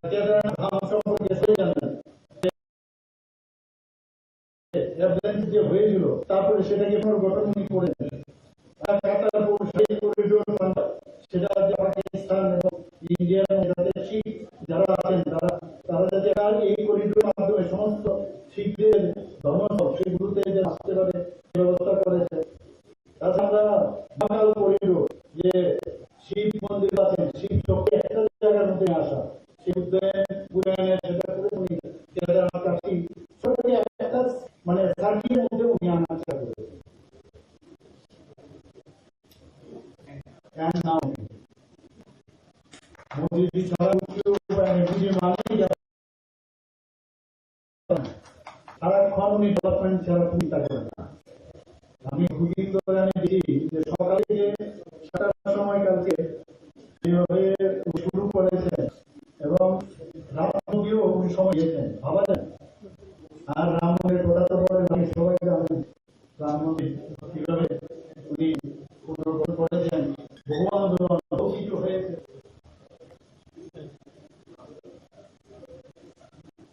কেদারনাথ ধাম সম্পর্কে জানেন যে হয়েছিল তারপরে সেটাকে পুনর্গঠন উনি করেছেন সেটা পাকিস্তান এবং ইন্ডিয়ার শিখ যারা আছেন তারা যাতে আর এই করিডোরের মাধ্যমে সমস্ত শিখদের ধর্ম সেগুলোতে আসতে পারে ব্যবস্থা করেছে তাছাড়া বাঙাল করিডোর যে শিব মন্দির আছেন শিব শক্তি একটা জায়গার মধ্যে আসা সেই উন্নয়নের সেটা করে উনি কেদারনাথ কাশী সবাইকে একটা মানে সার্কিটের মধ্যে উনি আনার চেষ্টা করেছেন and now মোদী সারাক্ষণ উনি ডেভেলপমেন্ট ছাড়া চিন্তা করেন না আমি খুবই করে আমি দেখি যে সকালে যে 7টার সময় কালকে যেভাবে শুরু করেছেন এবং রাত নদীও উনি সময় দিয়েছেন ভাবা যায় আর রাম মন্দিরের কথা তো বলে আমি সবাই জানেন রাম মন্দির কিভাবে উনি পুনর্গঠন করেছেন বহু আন্দোলন বহু কিছু হয়েছে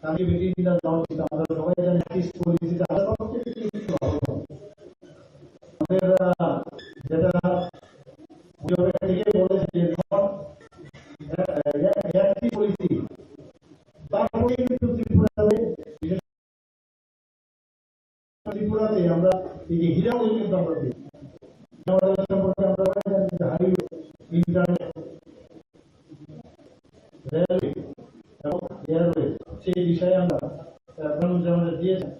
আমরা সবাই জানি পলিসিতে আমাদের যেটা বলেছে যে পলিসি তারপরে কিন্তু ত্রিপুরাতে আমরা এই যে হীরা কিন্তু আমরা দিই সম্পর্কে আমরা জানি যে হাই ইন্টারনেট রেলওয়ে এবং এয়ারওয়ে সেই বিষয়ে আমরা আমাদের দিয়েছেন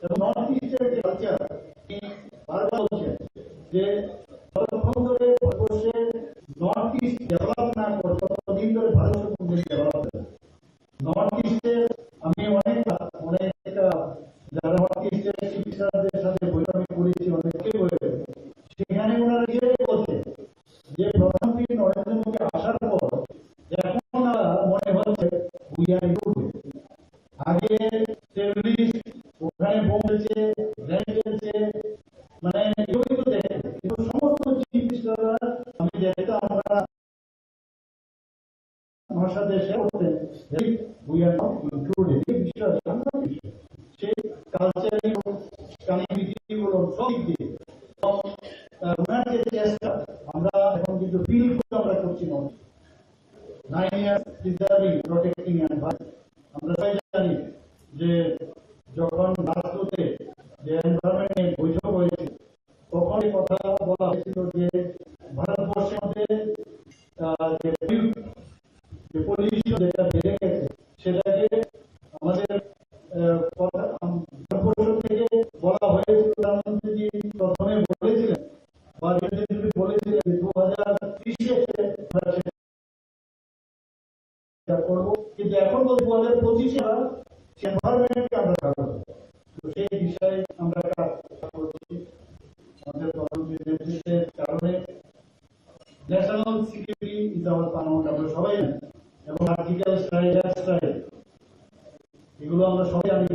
এবং নর্থ ইস্টের কালচার বারবার বলছেন যে ততক্ষণ ধরে ভারতবর্ষে নর্থ ইস্ট ডেভেলপ না করে ততদিন ধরে ভারতবর্ষ ডেভেলপ হবে নর্থ ইস্টের আমি অনেক যারা নর্থ ইস্টের চিকিৎসকদের সাথে বৈঠক করেছি অনেককে বলে সেখানে ওনারা নিজেরাই বলছে যে প্রধানমন্ত্রী নরেন্দ্র মোদী আসার পর এখন মনে হচ্ছে আগে টেররিস্ট ওখানে বোম ফেলছে গ্রেনেড ফেলছে মানে এগুলোই তো দেখে কিন্তু সমস্ত চিকিৎসকরা আমি দেখতাম আমরা আমার সাথে শেয়ার করতেন উই আর নট ইনক্লুডেড এই বিষয় সেই কালচারাল কানেক্টিভিটি গুলো সব দিক দিয়ে ওনার যে চেষ্টা আমরা এখন কিন্তু ফিল আমরা করছি না 9 years preserving, protecting and fighting. আমরা সবাই জানি যে যখন রাষ্ট্রতে যে এনভায়রনমেন্ট বৈঠক হয়েছে তখন এই কথা বলা হয়েছিল যে ভারতবর্ষের মধ্যে যে পলিউশন যেটা বেড়ে গেছে সেটাকে আমাদের ভারতবর্ষ থেকে বলা হয়েছিল প্রধানমন্ত্রী প্রথমে বলেছিলেন বা বলেছিলেন 2030 করবো কিন্তু এখন 2025 এনভায়রনমেন্টকে আমরা কাজ করবো তো সেই বিষয়ে আমরা কাজ করছি আমাদের প্রধানমন্ত্রীর নেতৃত্বের কারণে national security is our permanent আমরা সবাই জানি এবং সার্জিক্যাল স্ট্রাইক হেয়ার স্ট্রাইক এগুলো আমরা সবাই জানি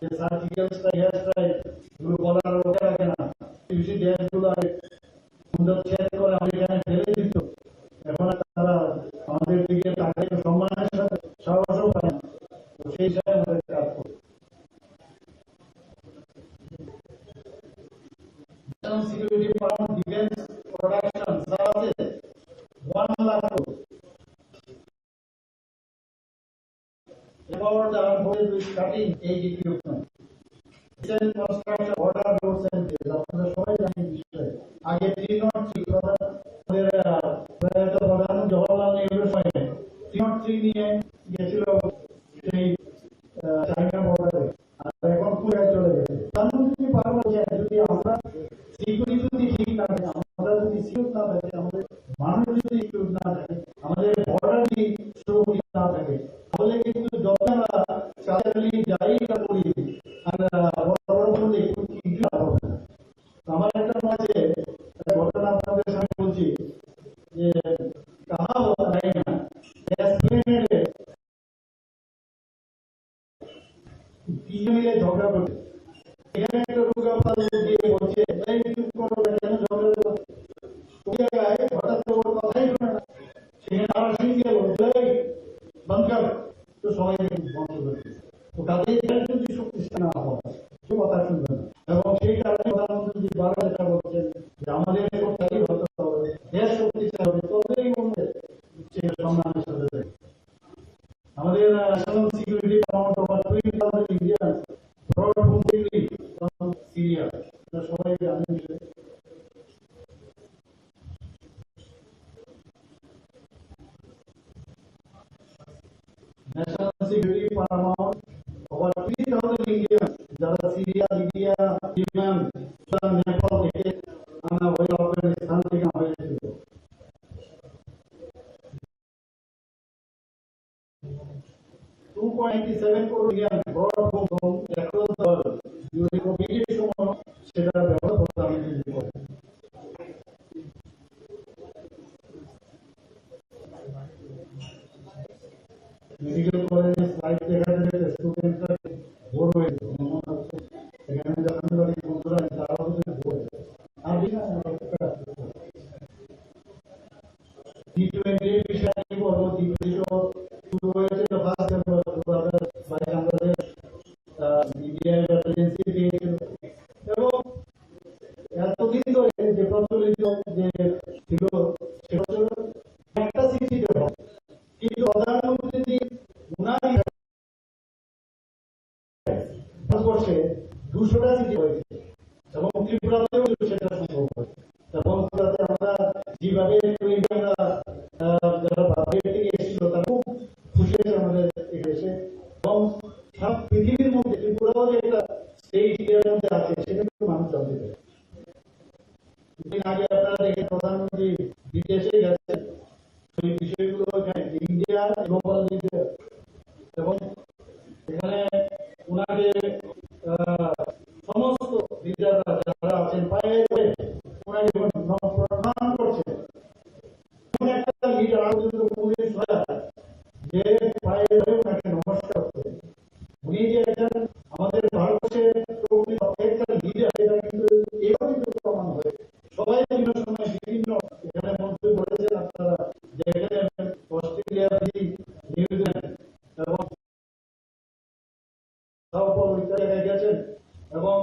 যে সার্জিক্যাল স্ট্রাইক হেয়ার স্ট্রাইক এগুলো বলার লোকে রাখে না বেশি দেশগুলো সুন্দর ছেড়ে করে আমাদের এখানে ফেলে দিত এখন তারা আমাদের starting age equipment. Recent construction order roads and bridges. আপনারা সবাই জানেন এই বিষয়ে। আগে 303 আমাদের প্রধান জওহরলাল নেহরুর সময় 303 নিয়ে গেছিল সেই চাইনা বর্ডারে, আর এখন পুরাই চলে গেছে। প্রধানমন্ত্রী বারবার বলেছেন যদি আমরা সিকিউরিটি যদি ঠিক না থাকে, আমরা যদি সিকিউর না থাকে, আমাদের মানুষ যদি সিকিউর না থাকে, আমাদের বর্ডার যদি সুরক্ষিত না থাকে, তাহলে কিন্তু যত আমরা চালাচালি যাই না করি আর বড় বড় কিছু হবে না। আমার একটা মাঝে ঘটনা আপনাদের সামনে বলছি যে কাহা হয় না এসপ্লেনেডে তিন মিলে ঝগড়া করছে, এখানে একটা রুগাপাল দিয়ে বলছে এই চুপ করো কেন ঝগড়া করো, ওই জায়গায় হঠাৎ তো ওর কথাই শোনে না, সেখানে আবার শুনছে বলছে বন্ধ কর, তো সবাই বন্ধ করছে। তো তাদের যদি শক্তিশালী না হয় সে কথা শুনবে না, এবং সেই কারণে প্রধানমন্ত্রী বারবার এটা বলছেন যে আমাদের শক্তিশালী হতে হবে, দেশ শক্তিশালী হবে, তবেই আমাদের সম্মানের সাথে আমাদের national security count over 20,000 Indians brought home safely from Syria. সবাই জানেন national security paramount over 3,000 Indians যারা সিরিয়া, লিবিয়া, ইয়েমেন, নেপাল থেকে আনা হয়ে আফগানিস্তান থেকে হয়েছিল। 2.87 crore Indians brought home across the world during COVID সময় সেটা ব্যবহার করতে আমি মেডিকেল কলেজে স্লাইড দেখা যাচ্ছে স্টুডেন্টরা ভোর হয়ে গেছে, এখানে যখন বন্ধুরা তারাও যদি ভোর আর G20 বিষয় নিয়ে বলবো। G20 শুরু হয়েছিল ফার্স্ট বাংলাদেশ ইন্ডিয়ার প্রেসিডেন্সি দিয়েছিল, এবং এতদিন ধরে যে প্রচলিত যে ছিল সেটা ছিল একটা সিটিতে হবে, কিন্তু প্রধানমন্ত্রী উনারই ভারতবর্ষে 200টা সিটি হয়েছে, এবং ত্রিপুরাতেও সেটা সম্ভব হয়েছে। এবং ত্রিপুরাতে আমরা যেভাবে যারা বাইরে থেকে এসেছিল তারা খুব খুশি হয়েছে আমাদের এসে, এবং সারা পৃথিবীর মধ্যে ত্রিপুরাও যে একটা স্টেট ইন্ডিয়ার মধ্যে আছে সেটা কিন্তু মানুষ জানতে পারে। কিছুদিন আগে আপনারা দেখে প্রধানমন্ত্রী বিদেশে গেছেন, সেই বিষয়গুলো ইন্ডিয়া গ্লোবাল লিডার, এবং এখানে ওনাকে সমস্ত লিডাররা যারা আছেন পায়ে ধরে ওনাকে প্রণাম করছে। এমন একটা লিডার আলোচিত পুলিশ হয় যে পায়ে ধরে ওনাকে নমস্কার করে। উনি যে একজন আমাদের ভারতবর্ষের একটা লিডার, এটা কিন্তু এভাবে কিন্তু প্রমাণ হয়। সবাই বিভিন্ন সময় বিভিন্ন এখানে মন্ত্রী বলেছেন আপনারা যে এখানে অস্ট্রেলিয়া, নিউজিল্যান্ড এবং জায়গায় গেছেন, এবং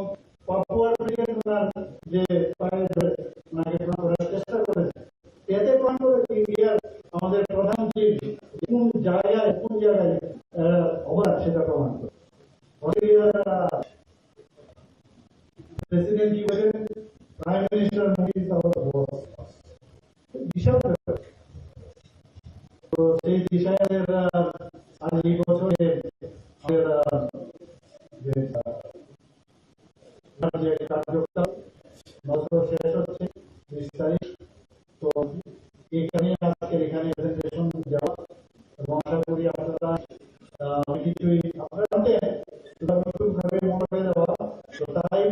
পাপুয়ার যে পায়ে ধরে ওনাকে করার চেষ্টা করেছে। এতে প্রমাণ করে ইন্ডিয়ার আমাদের প্রধানমন্ত্রী কোন জায়গায় অবদান সেটা প্রমাণ করে। অস্ট্রেলিয়ার প্রেসিডেন্ট কি বলেন, prime minister Modi is our boss, বিশাল ব্যাপার। তো সেই বিষয়ের আজ এই বছরে আমাদের কার্যক্রম বছর শেষ হচ্ছে 30 তারিখ। তো এখানে আজকে এখানে প্রেজেন্টেশন দেওয়া, এবং আশা করি আপনারা কিছুই আপনারা নতুনভাবে মনে করে দেওয়া। তো তাই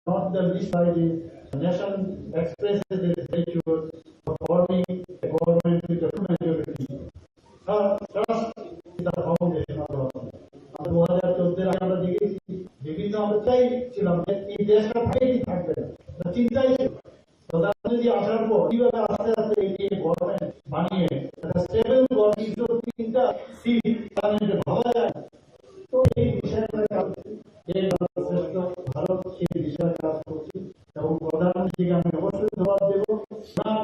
not the least side is the nation expresses its gratitude for forming a government with a majority. Trust is the foundation of government. 2014 আমরা দেখেছি বিভিন্ন আমরা চাইছিলাম যে এই দেশটা ভাইই থাকবে না, চিন্তাই ছিল প্রধানমন্ত্রী আসার পর কিভাবে আস্তে আস্তে এই গভর্নমেন্ট বানিয়ে একটা স্টেবল গভর্নমেন্ট, 3টা সিট পার্লামেন্টে ভাবা যায়। তো এই বিষয়টা এই শ্রেষ্ঠ ভারত সেই বিষয়ে কাজ করছি, এবং প্রধানমন্ত্রীকে আমি অবশ্যই জবাব দেব।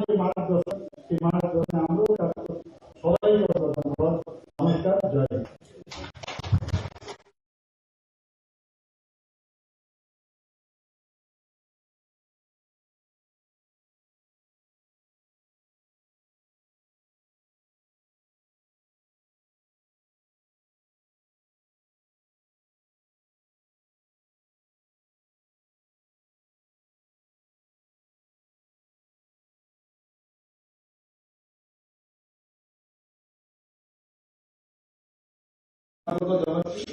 যে মার্গদর্শন সেই মার্গদর্শনে আমরাও কাজ করছি। সবাই ধন্যবাদ। স্বাগত জানাচ্ছি।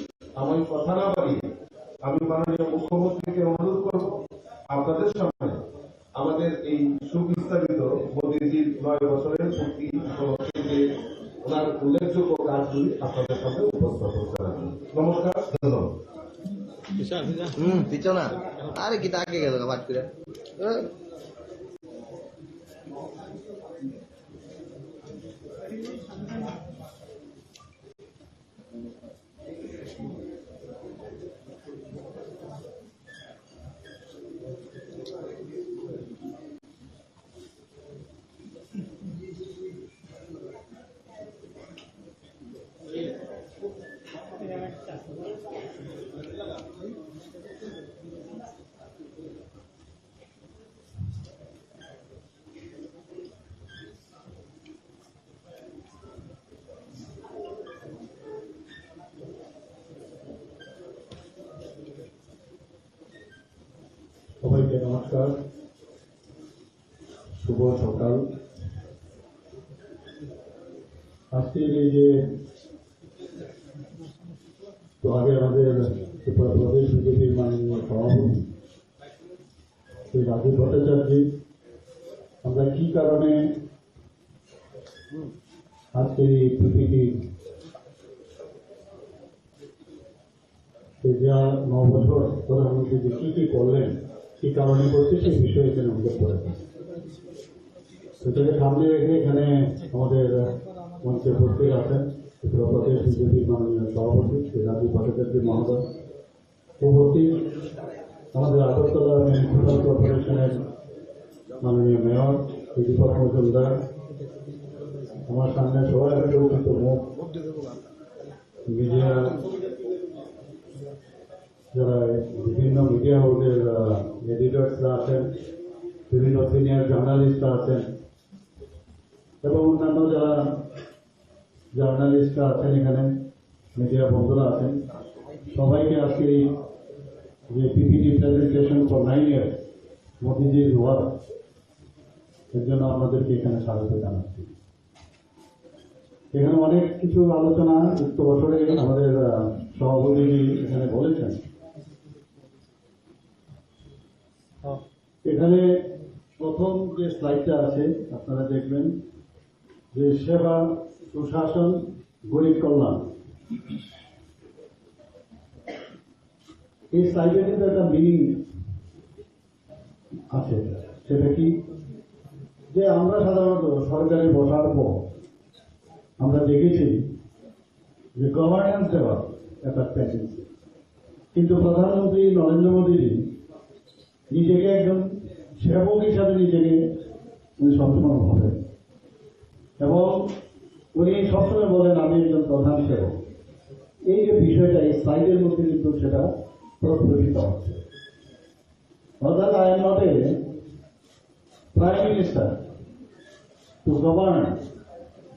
আমি কথা না বাড়িয়ে আমি মাননীয় মুখ্যমন্ত্রীকে অনুরোধ করব আপনাদের সামনে আমাদের এই সুবিস্তারিত মোদীজির 9 বছরের পূর্তি উপলক্ষে যে ওনার উল্লেখযোগ্য কাজগুলি আপনাদের সামনে উপস্থাপন করার জন্য। নমস্কার, ধন্যবাদ। পিছনা আরে কি আগে গেল বাদ করে সবাইকে নমস্কার, শুভ সকাল। আজকের এই যে তো আগে আমাদের ত্রিপুরা প্রদেশ বিজেপির মাননীয় সভাপতি শ্রী রাজীব ভট্টাচার্য, আমরা কি কারণে আজকের এই পিপিটি যা 9 বছর প্রধানমন্ত্রী যে কি করলেন, কি কারণে করছে সেই বিষয়ে এখানে উল্লেখ করেছেন। সেটাকে সামনে রেখে এখানে আমাদের মঞ্চে উপস্থিত আছেন ত্রিপুরা প্রদেশ বিজেপির মাননীয় সভাপতি শ্রী রাজীব ভট্টাচার্য মহোদয়, উপস্থিত আমাদের আগরতলা মিউনিসিপ্যাল কর্পোরেশনের মাননীয় মেয়র শ্রী দীপক মজুমদার, আমার সামনে সবাই পরিচিত মুখ মিডিয়া, যারা বিভিন্ন মিডিয়া হাউসের এডিটর্সরা আছেন, বিভিন্ন সিনিয়র জার্নালিস্টরা আছেন এবং অন্যান্য যারা জার্নালিস্টরা আছেন, এখানে মিডিয়া বন্ধুরা আছেন, সবাইকে আজকে এই যে পিপিটি প্রেজেন্টেশন ফর 9 ইয়ার্স মোদিজির ওয়ার্ক, এর জন্য আপনাদেরকে এখানে স্বাগত জানাচ্ছি। এখানে অনেক কিছু আলোচনা উক্ত বছরে আমাদের সভাপতি এখানে বলেছেন। এখানে প্রথম যে স্লাইডটা আছে আপনারা দেখবেন যে সেবা, সুশাসন, গরিব কল্যাণ। এই স্লাইডে কিন্তু একটা মিনিং আছে, সেটা কি যে আমরা সাধারণত সরকারে বসার পর আমরা দেখেছি যে গভর্নেন্স দেওয়া একটা টেন্ডেন্সি, কিন্তু প্রধানমন্ত্রী নরেন্দ্র মোদীজি নিজেকে একজন সেবক হিসাবে নিজেকে উনি সবসময় ভাবেন এবং উনি সবসময় বলেন আমি একজন প্রধান সেবক। এই যে বিষয়টা এই স্লাইডের মধ্যে কিন্তু সেটা প্রতিফলিত হচ্ছে। অর্থাৎ I am not a prime minister to govern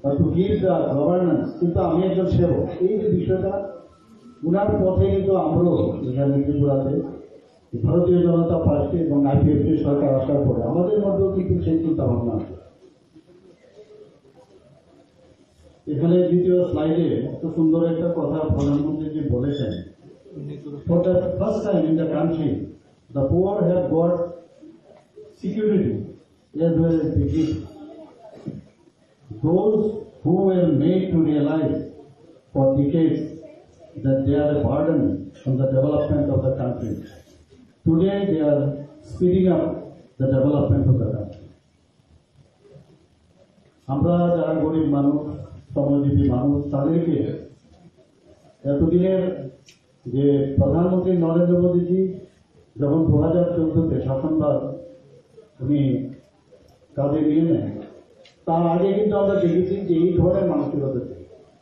বা টু গিভ দ্য গভর্নেন্স, কিন্তু আমি একজন সেবক। এই যে বিষয়টা উনার পথে কিন্তু আমরাও এখানে ত্রিপুরাতে ভারতীয় জনতা পার্টি এবং আইপিএফটি সরকার আসার পরে আমাদের মধ্যেও কিন্তু সেই চিন্তা ভাবনা আছে। এখানে দ্বিতীয় স্লাইডে এত সুন্দর একটা কথা প্রধানমন্ত্রীজি বলেছেন, for the first time in the country the poor have got security as well as the gift. Those who were made to realize for decades that they are a burden on the development of the country, today they are speeding up the development of the country. আমরা যারা গরিব মানুষ, শ্রমজীবী মানুষ, তাদেরকে এতদিনের যে প্রধানমন্ত্রী নরেন্দ্র মোদীজি যখন 2014-তে শাসনভার উনি কাজে নিয়ে নেন, তার আগে কিন্তু আমরা দেখেছি যে এই ধরনের মানসিকতা ছিল,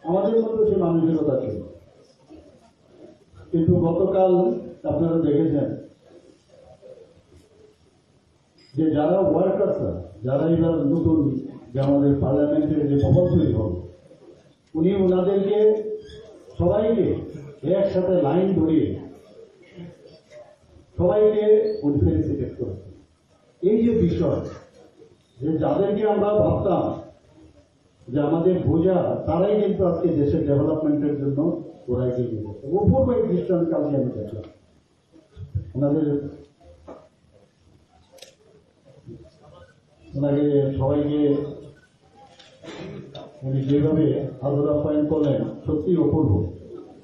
আমাদের মধ্যে সেই মানসিকতা ছিল। কিন্তু গতকাল আপনারা দেখেছেন যে যারা ওয়ার্কার্স, যারা এবার নতুন যে আমাদের পার্লামেন্টের যে ভবন তৈরি হবে, উনি ওনাদেরকে সবাইকে একসাথে লাইন ধরিয়ে সবাইকে ফেলিসিটেট করেছেন। এই যে বিষয় যে যাদেরকে আমরা ভাবতাম যে আমাদের বোঝা তারাই কিন্তু আজকে দেশের ডেভেলপমেন্টের জন্য ওরা এগিয়ে নিয়ে যাচ্ছে। অপূর্ব এক দৃশ্য আমি কালকে আমি দেখলাম। ওনাকে সবাইকে উনি যেভাবে আদর আপ্যায়ন করলেন সত্যি অপূর্ব।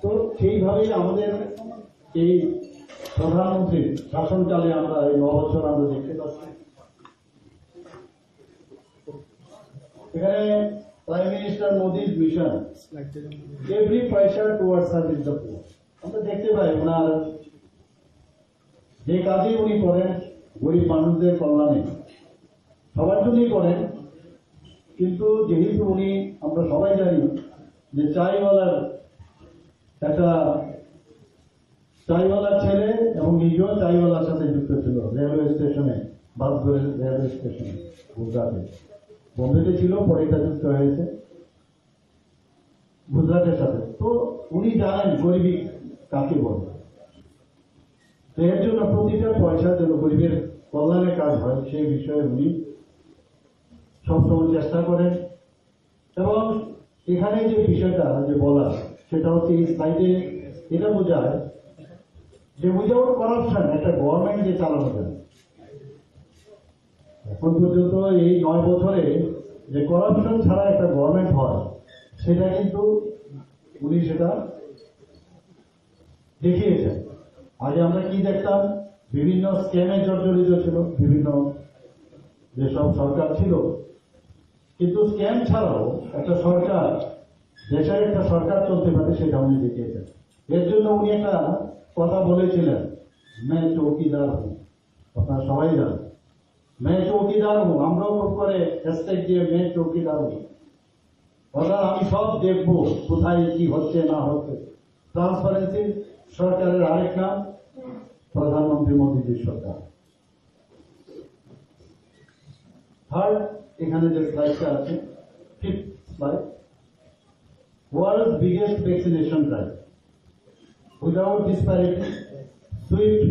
তো সেইভাবেই আমাদের এই প্রধানমন্ত্রীর শাসনকালে আমরা এই 9 বছর আমরা দেখতে পাচ্ছি এখানে প্রাইম মিনিস্টার মোদির মিশন এভরি পয়সা টুয়ার্ড সার্ভিস দ্য পুয়ার। আমরা দেখতে পাই ওনার যে কাজই উনি করেন গরিব মানুষদের কল্যাণে সবার জন্যই করেন, কিন্তু যেহেতু উনি আমরা সবাই জানি যে চাইওয়ালার ছেলে এবং নিজেও চাইওয়ালার সাথে যুক্ত ছিল রেলওয়ে স্টেশনে, বাসগড়ের রেলওয়ে স্টেশনে গুজরাটে। বোম্বেতে ছিল, পরে এটা যুক্ত হয়েছে গুজরাটের সাথে। তো উনি জানেন গরিবী কাকে বলে। তো এর জন্য প্রতিটা পয়সা যেন গরিবের কল্যাণে কাজ হয় সেই বিষয়ে উনি সবসময় চেষ্টা করেন। এবং এখানে যে বিষয়টা যে বলা সেটা হচ্ছে এই স্লাইডে এটা বোঝায় যে উইদাউট করাপশন একটা গভর্নমেন্ট যে চালানো যায়। এখন পর্যন্ত এই 9 বছরে যে করাপশন ছাড়া একটা গভর্নমেন্ট হয় সেটা কিন্তু উনি সেটা দেখিয়েছেন। আগে আমরা কি দেখতাম, বিভিন্ন স্ক্যামে জর্জরিত ছিল বিভিন্ন যেসব সরকার ছিল, কিন্তু স্ক্যাম ছাড়াও একটা সরকার, দেশের একটা সরকার চলতে পারে সেটা উনি দেখিয়েছেন। এর জন্য উনি একটা কথা বলেছিলেন, मैं চৌকিদার হুঁ। আপনারা সবাই জানেন मैं চৌকিদার হুঁ, আমরাও খুব করে হ্যাশট্যাগ দিয়ে मैं চৌকিদার হুঁ। অর্থাৎ আমি সব দেখবো কোথায় কি হচ্ছে না হচ্ছে। ট্রান্সপারেন্সি সরকারের আরেক নাম প্রধানমন্ত্রী মোদীজির সরকার। থার্ড, এখানে যে স্লাইডটা আছে, 5th slide, world's biggest vaccination drive without disparity, swift,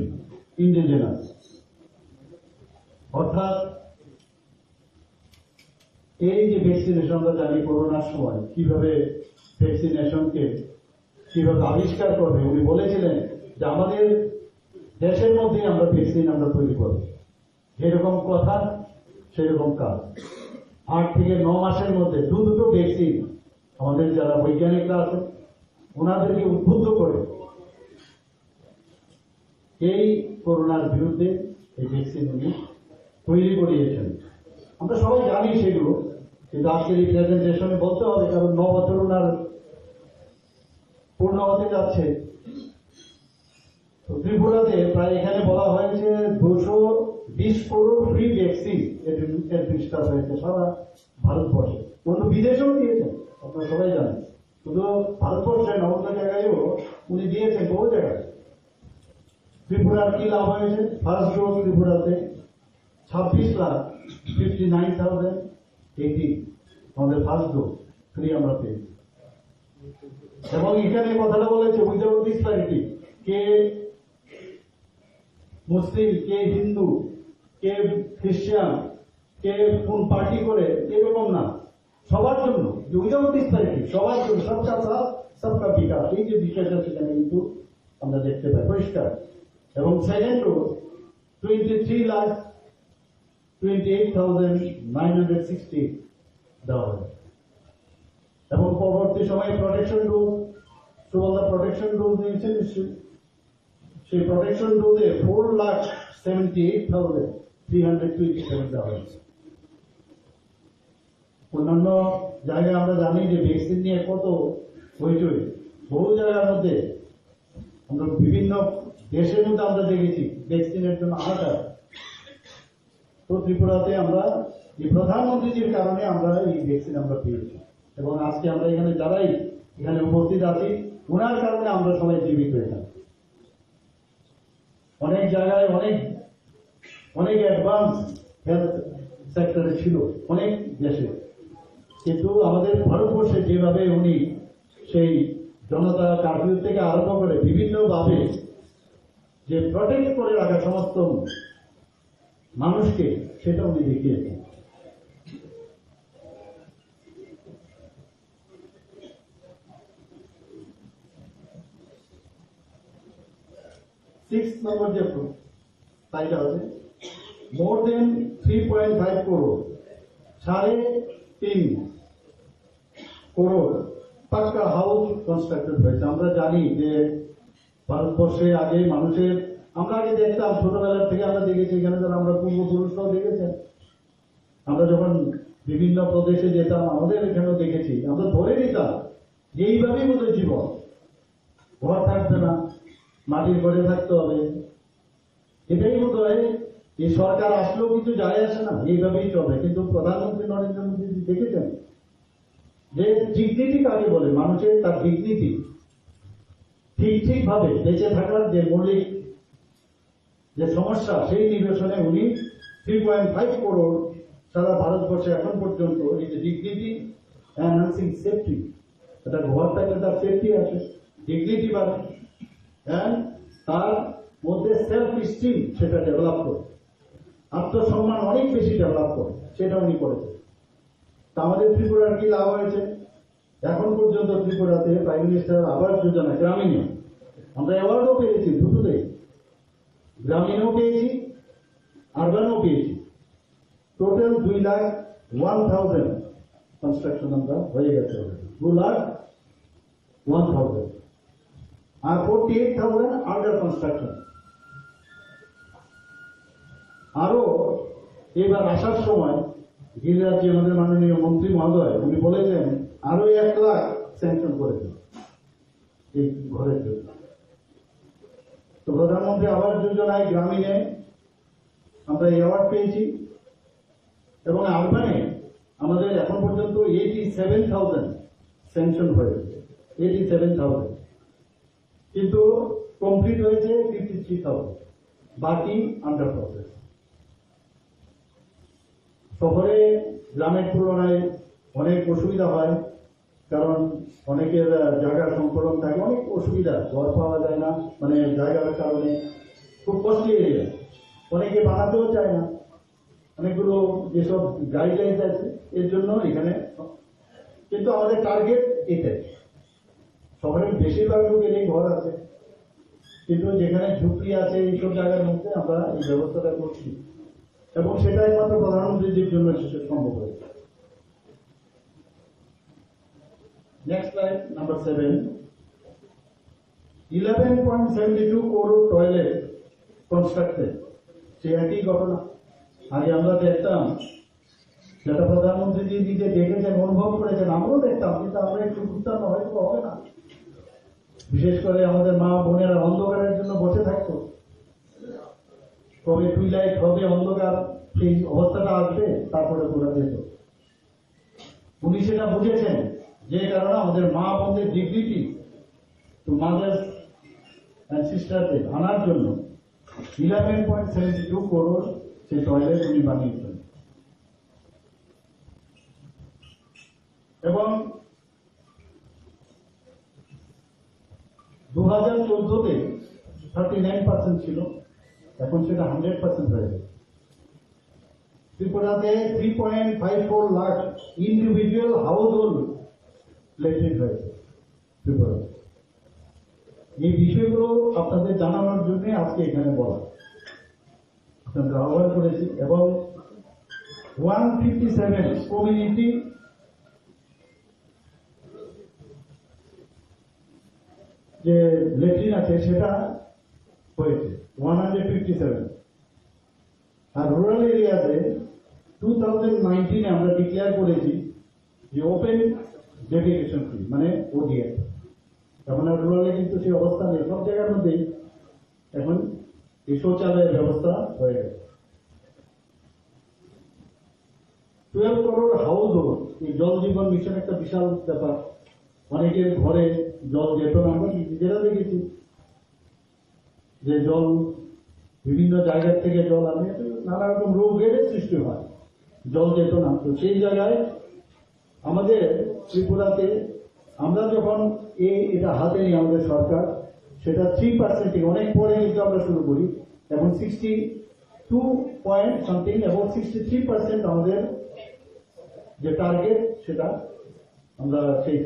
indigenous. অর্থাৎ এই যে ভ্যাকসিনেশন আমরা জানি করোনার সময় কিভাবে ভ্যাকসিনেশনকে কিভাবে আবিষ্কার করবে, উনি বলেছিলেন যে আমাদের দেশের মধ্যে আমরা ভ্যাকসিন আমরা তৈরি করব। যেরকম কথা সেরকম কাজ। 8 থেকে 9 মাসের মধ্যে দুটো ভ্যাকসিন আমাদের যারা বৈজ্ঞানিকরা আছে ওনাদেরকে উদ্বুদ্ধ করে এই করোনার বিরুদ্ধে এই ভ্যাকসিন উনি তৈরি করিয়েছেন। আমরা সবাই জানি সেগুলো, কিন্তু আজকের এই প্রেজেন্টেশনে বলতে হবে, কারণ 9 বছর ওনার পূর্ণ হতে যাচ্ছে। তো ত্রিপুরাতে প্রায় এখানে বলা হয়েছে 220 করোড় ফ্রি ভ্যাকসিন এডমিনিস্টার হয়েছে সারা ভারতবর্ষে। অন্য বিদেশেও দিয়েছেন, আপনারা সবাই জানেন। শুধু ভারতবর্ষে অন্য জায়গায়ও উনি দিয়েছেন, বহু জায়গায়। ত্রিপুরার কি লাভ হয়েছে? ফার্স্ট ডোজ ত্রিপুরাতে 26,59,080 আমাদের ফার্স্ট ডোজ ফ্রি আমরা পেয়েছি। এবং এখানে কথাটা বলেছে উইদাউট ডিসপ্যারিটি, কে মুসলিম, কে হিন্দু, কে খ্রিস্টান, কে কোন পার্টি করে এরকম না, সবার জন্য উইদাউট ডিসপ্যারিটি, সবার জন্য, সবকা সাথ সবকা বিকাশ, এই যে বিষয়টা সেখানে কিন্তু আমরা দেখতে পাই পরিষ্কার। এবং সেকেন্ড ডোজ 23,28,960 দেওয়া হয়। এবং পরবর্তী সময়ে প্রোটেকশন ডোজ, সুবলদা প্রোটেকশন ডোজ নিয়েছেন নিশ্চয়ই, সেই প্রোটেকশন ডোজে 4,78,327 দেওয়া হয়েছে। অন্যান্য জায়গায় আমরা জানি যে ভ্যাকসিন নিয়ে কত হইচই, বহু জায়গার মধ্যে আমরা বিভিন্ন দেশের মধ্যে আমরা দেখেছি ভ্যাকসিনের জন্য হাহাকার। তো ত্রিপুরাতে আমরা এই প্রধানমন্ত্রীজির কারণে আমরা এই ভ্যাকসিন আমরা পেয়েছি। এবং আজকে আমরা এখানে যারাই এখানে উপস্থিত আছি ওনার কারণে আমরা সবাই জীবিত এখানে। অনেক জায়গায় অনেক অ্যাডভান্স হেলথ সেক্টরে ছিল অনেক দেশে, কিন্তু আমাদের ভারতবর্ষে যেভাবে উনি সেই জনতা কারফিউ থেকে আরম্ভ করে বিভিন্নভাবে যে প্রটেক্ট করে রাখা সমস্ত মানুষকে, সেটা উনি দেখিয়েছেন। 6 নম্বর যে তাইটা আছে মোর দেন 3.5 করোড় 3.5 করোড় পাক্কা হাউস কনস্ট্রাক্টেড হয়েছে। আমরা জানি যে ভারতবর্ষে আগে মানুষের, আমরা আগে দেখতাম ছোটবেলার থেকে আমরা দেখেছি, এখানে যারা আমরা পূর্বপুরুষরাও দেখেছেন, আমরা যখন বিভিন্ন প্রদেশে যেতাম আমাদের এখানেও দেখেছি, আমরা ধরে নিতাম যে এইভাবেই বোধহয় জীবন, ঘর থাকবে না, মাটির ঘরে থাকতে হবে, এটাই বোধহয় এই সরকার আসলেও কিছু যায় আসে না, এইভাবেই চলে। কিন্তু প্রধানমন্ত্রী নরেন্দ্র মোদী দেখেছেন যে ডিগনিটি কাকে বলে, মানুষের তার ডিগনিটি ঠিক ভাবে বেঁচে থাকার যে মৌলিক যে সমস্যা, সেই নিরসনে উনি 3.5 করোড় সারা ভারতবর্ষে এখন পর্যন্ত এই যে ডিগনিটি এনহান্সিং সেফটি, এটা ঘর থাকলে তার সেফটি আছে, ডিগনিটি বাড়ে, তার মধ্যে সেলফ স্টিম সেটা ডেভেলপ করে, আত্মসম্মান অনেক বেশি ডেভেলপ করে, সেটা উনি করেছেন। তা আমাদের ত্রিপুরার কি লাভ হয়েছে? এখন পর্যন্ত ত্রিপুরাতে প্রাইম মিনিস্টার আবাস যোজনা গ্রামীণ আমরা অ্যাওয়ার্ডও পেয়েছি, দুটোতে গ্রামীণও পেয়েছি, আরবানও পেয়েছি। টোটাল 2,01,000 কনস্ট্রাকশন আমরা হয়ে গেছে, 2,01,000, আর 48,000 আন্ডার কনস্ট্রাকশন। আরো এবার আসার সময় গিরিরাজ্যে আমাদের মাননীয় মন্ত্রী মহোদয় উনি বলেছেন আরো 1 লাখ স্যাংশন করেছেন এই ঘরের জন্য। তো প্রধানমন্ত্রী আবাস যোজনায় গ্রামীণে আমরা অ্যাওয়ার্ড পেয়েছি, এবং আরবানে আমাদের এখন পর্যন্ত 87,000 স্যাংশন হয়েছে, 87,000, কিন্তু কমপ্লিট হয়েছে 53,000, বাকি আন্ডার প্রসেস। শহরে গ্রামের তুলনায় অনেক অসুবিধা হয়, কারণ অনেকের জায়গার সংকলন থাকে, অনেক অসুবিধা, ঘর পাওয়া যায় না, মানে জায়গার কারণে খুব কষ্টলি এরিয়া, অনেকে বানাতেও চায় না, অনেকগুলো যেসব গাইডলাইন্স আছে এর জন্য এখানে। কিন্তু আমাদের টার্গেট এটাই, শহরের বেশিরভাগ লোকেরই ঘর আছে, কিন্তু যেখানে ঝুঁকি আছে এইসব জায়গার মধ্যে আমরা এই ব্যবস্থাটা করছি, এবং সেটা একমাত্র প্রধানমন্ত্রীর জন্য সম্ভব হয়েছে। Next slide, number 7, 11.72 crore toilet constructed. সে একই ঘটনা আগে আমরা দেখতাম, যেটা প্রধানমন্ত্রী নিজে দেখেছেন, অনুভব করেছেন, আমরাও দেখতাম, কিন্তু আমরা একটু বুঝতাম না, হয়তো হবে না। বিশেষ করে আমাদের মা বোনেরা অন্ধকারের জন্য বসে থাকতো, কবে টুইলাইট হবে, অন্ধকার, সেই অবস্থাটা আসবে, তারপরে ঘোরা যেত। উনি সেটা বুঝেছেন, যে কারণে আমাদের মা বোনদের ডিগনিটি টু মাদার্স অ্যান্ড সিস্টারদের আনার জন্য 11.72 করোড় সেই টয়লেট উনি বানিয়েছেন। এবং 2014-তে 39% ছিল, এখন সেটা 100% হয়ে গেছে। ত্রিপুরাতে 3.54 lakh individual house hold latrine হয়েছে ত্রিপুরাতে। এই বিষয়গুলো আপনাদের জানানোর জন্য আজকে এখানে বলা, আপনাদের আহ্বান করেছি। এবং 157 কমিউনিটি যে লেট্রিন আছে সেটা হয়েছে 157, আর রুরাল এরিয়াতে 2019 আমরা ডিক্লেয়ার করেছি যে ওপেন ডেফিকেশন ফ্রি, মানে ওডিএফ। এখন আর রুরালে কিন্তু সেই অবস্থা নেই, সব জায়গার মধ্যেই এখন এই শৌচালয়ের ব্যবস্থা হয়ে গেছে। 12 করোড় হাউস হোল্ড, এই জল জীবন মিশন একটা বিশাল ব্যাপার। অনেকের ঘরে জল যেত না, আমরা নিজেরা দেখেছি যে জল বিভিন্ন জায়গার থেকে জল আনে, নানা রকম রোগের সৃষ্টি হয়, জল যেত না। তো সেই জায়গায় আমাদের ত্রিপুরাতে আমরা যখন এটা হাতে নিই আমাদের সরকার, সেটা 3% থেকে অনেক পরে কিন্তু আমরা শুরু করি, এখন 62 পয়েন্ট সামথিং, এবং 63% আমাদের যে টার্গেট সেটা আমরা সেই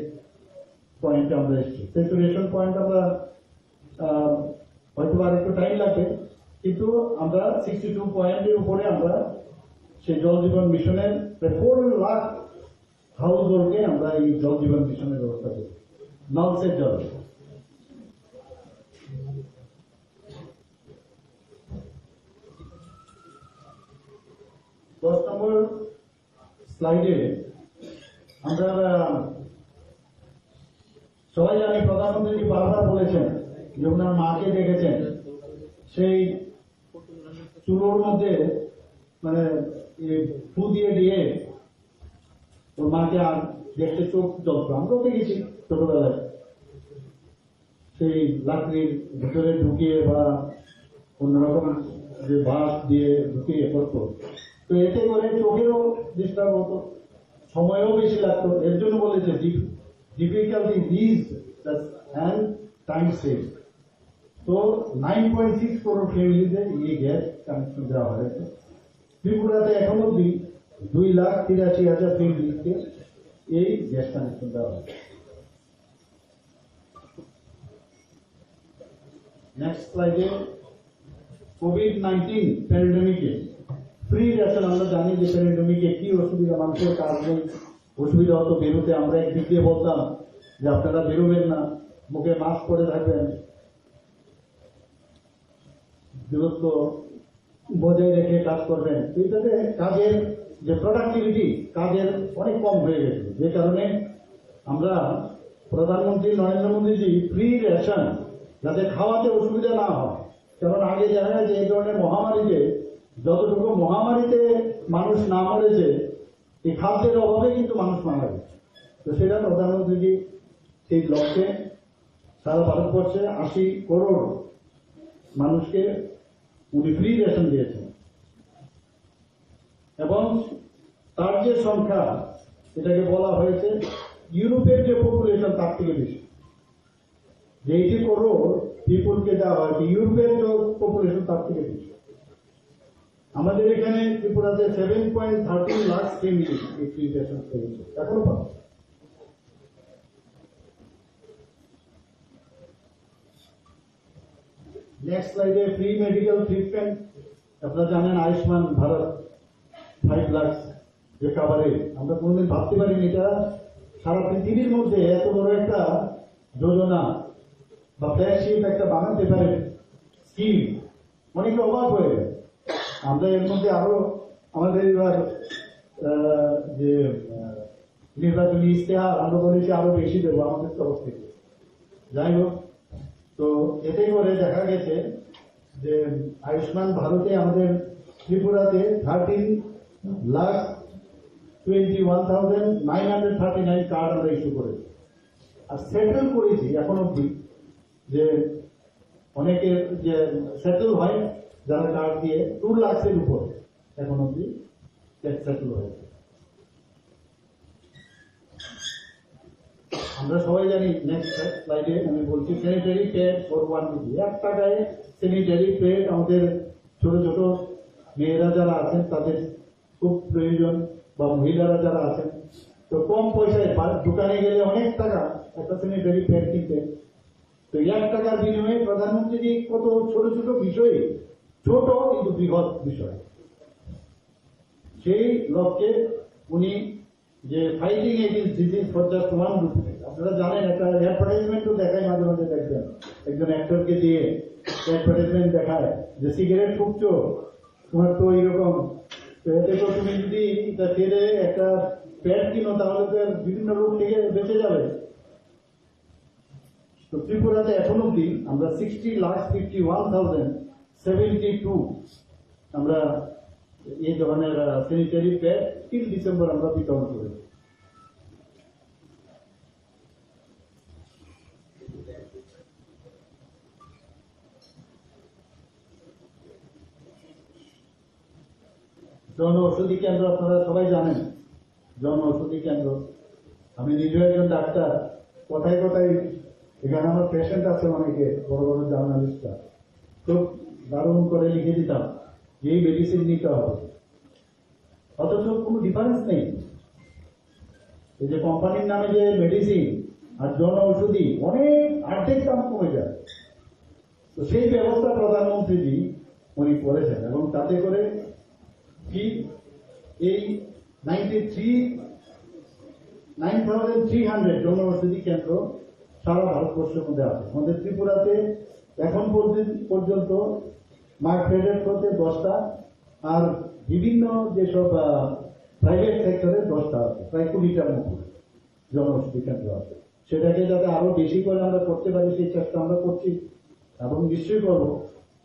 পয়েন্টে আমরা এসেছি। স্যাচুরেশন পয়েন্ট আমরা হয়তো আর একটু টাইম লাগবে, কিন্তু আমরা 62 পয়েন্টের উপরে আমরা সেই জল জীবন মিশনের 4 লাখ হাউস হোল্ডকে আমরা এই জল জীবন মিশনের ব্যবস্থা করি, নলসের জল। দশ নম্বর স্লাইডে আমরা সবাই জানি প্রধানমন্ত্রী বারবার বলেছেন যে ওনার মাকে দেখেছেন সেই চুলোর মধ্যে মানে ফু দিয়ে ওর মাকে আর দেখতে চোখ জ্বলতো। আমরাও দেখেছি ছোটবেলায়, সেই লাকড়ির ভিতরে ঢুকিয়ে বা অন্যরকম যে বাঁশ দিয়ে ঢুকিয়ে করতো। তো এতে করে চোখেরও ডিস্টার্ব হতো, সময়ও বেশি লাগতো। এর জন্য বলেছে difficulty this and time save. তো 9.6 করোড় ফ্যামিলিতে এই গ্যাস কানেকশন দেওয়া হয়েছে। ত্রিপুরাতে এখন অব্দি 2,83,000 ফ্যামিলিকে এই গ্যাস কানেকশন দেওয়া হয়েছে। নেক্সট স্লাইডে কোভিড-19 প্যান্ডেমিকে ফ্রি রেশন। আমরা জানি যে প্যান্ডেমিকে কি অসুবিধা, মানুষের কাজ নেই, অসুবিধা হতো বেরোতে। আমরা একদিক দিয়ে বলতাম যে আপনারা বেরোবেন না, মুখে মাস্ক পরে থাকবেন, দূরত্ব বজায় রেখে কাজ করবেন। এইটাতে কাজের যে প্রোডাক্টিভিটি কাজের অনেক কম হয়ে গেছে, যে কারণে আমরা প্রধানমন্ত্রী নরেন্দ্র মোদীজি ফ্রি রেশন যাতে খাওয়াতে অসুবিধা না হয়। কারণ আগে দেখা যায় যে এই ধরনের মহামারীতে যতটুকু মহামারীতে মানুষ না মরেছে, এই খাদ্যের অভাবে কিন্তু মানুষ মারা গেছে। তো সেটা প্রধানমন্ত্রীজি সেই লক্ষ্যে সারা ভারতবর্ষে 80 করোড় মানুষকে উনি ফ্রি রেশন দিয়েছেন। এবং তার যে সংখ্যা, এটাকে বলা হয়েছে ইউরোপের যে পপুলেশন তার থেকে বেশি। যে 80 করোড় পিপুলকে দেওয়া হয়েছে, ইউরোপের যে পপুলেশন তার থেকে বেশি। আমাদের এখানে ত্রিপুরাতে 7.13 লাখ ফ্যামিলি এই ফ্রি রেশন পেয়েছে, এখনো পাচ্ছে। নেক্সট স্লাইডে ফ্রি মেডিকেল ট্রিটমেন্ট। আপনারা জানেন আয়ুষ্মান ভারত 5 লাখ যে কাভারেজ, আমরা কোনোদিন ভাবতে পারিনি এটা সারা পৃথিবীর মধ্যে এত বড় একটা যোজনা বা ফ্ল্যাগশিপ একটা বানাতে পারে স্কিম। অনেকে অবাক হয়ে গেছে। আমরা এর মধ্যে আরো আমাদের এবার যে নির্বাচনী ইশতেহার আমরা বলেছি আরো বেশি দেবো আমাদের তরফ থেকে। যাই হোক, তো এতে করে দেখা গেছে যে আয়ুষ্মান ভারতে আমাদের ত্রিপুরাতে 13,21,939 কার্ড আমরা ইস্যু করেছি। আর সেটেল করেছি এখন অব্দি, যে অনেকের যে সেটেল হয় যারা কার্ড দিয়ে 2 লাখের উপর এখন অব্দি সেটেল হয়েছে। আমরা সবাই জানি, নেক্সট স্লাইডে আমি বলছি স্যানিটারি প্যাড ফর 1 রুপি। 1 টাকায় স্যানিটারি প্যাড আমাদের ছোট ছোট মেয়েরা যারা আছেন তাদের খুব প্রয়োজন, বা মহিলারা যারা আছেন। তো কম পয়সায় দোকানে গেলে অনেক টাকা একটা স্যানিটারি প্যাড কিনতে, তো 1 টাকার বিনিময়ে প্রধানমন্ত্রী কত ছোট ছোট বিষয়ে, ছোট কিন্তু বৃহৎ বিষয়, সেই লক্ষ্যে উনি যে fighting against disease for just 1 rupee. আপনারা জানেন একটা অ্যাডভার্টাইজমেন্টও দেখায় মাঝে মাঝে, দেখবেন একজন অ্যাক্টরকে দিয়ে অ্যাডভার্টাইজমেন্ট দেখায় যে সিগারেট ফুঁকছো, তোমার তো এইরকম। তো এতে তো তুমি যদি এটা ছেড়ে একটা প্যাড কিনো তাহলে তো বিভিন্ন রোগ থেকে বেঁচে যাবে। তো ত্রিপুরাতে এখন অব্দি আমরা 60,51,072 আমরা এই ধরনের স্যানিটারি প্যাড 3 ডিসেম্বর আমরা বিতরণ করেছি। জন ঔষধি কেন্দ্র আপনারা সবাই জানেন, জন ঔষধি কেন্দ্র। আমি নিজেও একজন ডাক্তার, কথায় কথায় এখানে আমার পেশেন্ট আছে অনেকে, বড় বড় জার্নালিস্টরা, খুব দারুণ করে লিখে দিতাম এই মেডিসিন নিতে হবে, অথচ কোনো ডিফারেন্স নেই। এই যে কোম্পানির নামে যে মেডিসিন আর জন ঔষধি অনেক অর্ধেক দাম কমে যায়। তো সেই ব্যবস্থা প্রধানমন্ত্রীজি উনি করেছেন এবং তাতে করে কি এই 9,300 জনবসতি কেন্দ্র সারা ভারতবর্ষের মধ্যে আছে। আমাদের ত্রিপুরাতে এখন পর্যন্ত মার্কেটেড করতে 10টা আর বিভিন্ন যেসব প্রাইভেট সেক্টরে 10টা আছে, প্রায় 20টার মতো জনবসতি কেন্দ্র আছে। সেটাকে যাতে আরো বেশি করে আমরা করতে পারি সেই চেষ্টা আমরা করছি এবং নিশ্চয়ই করবো,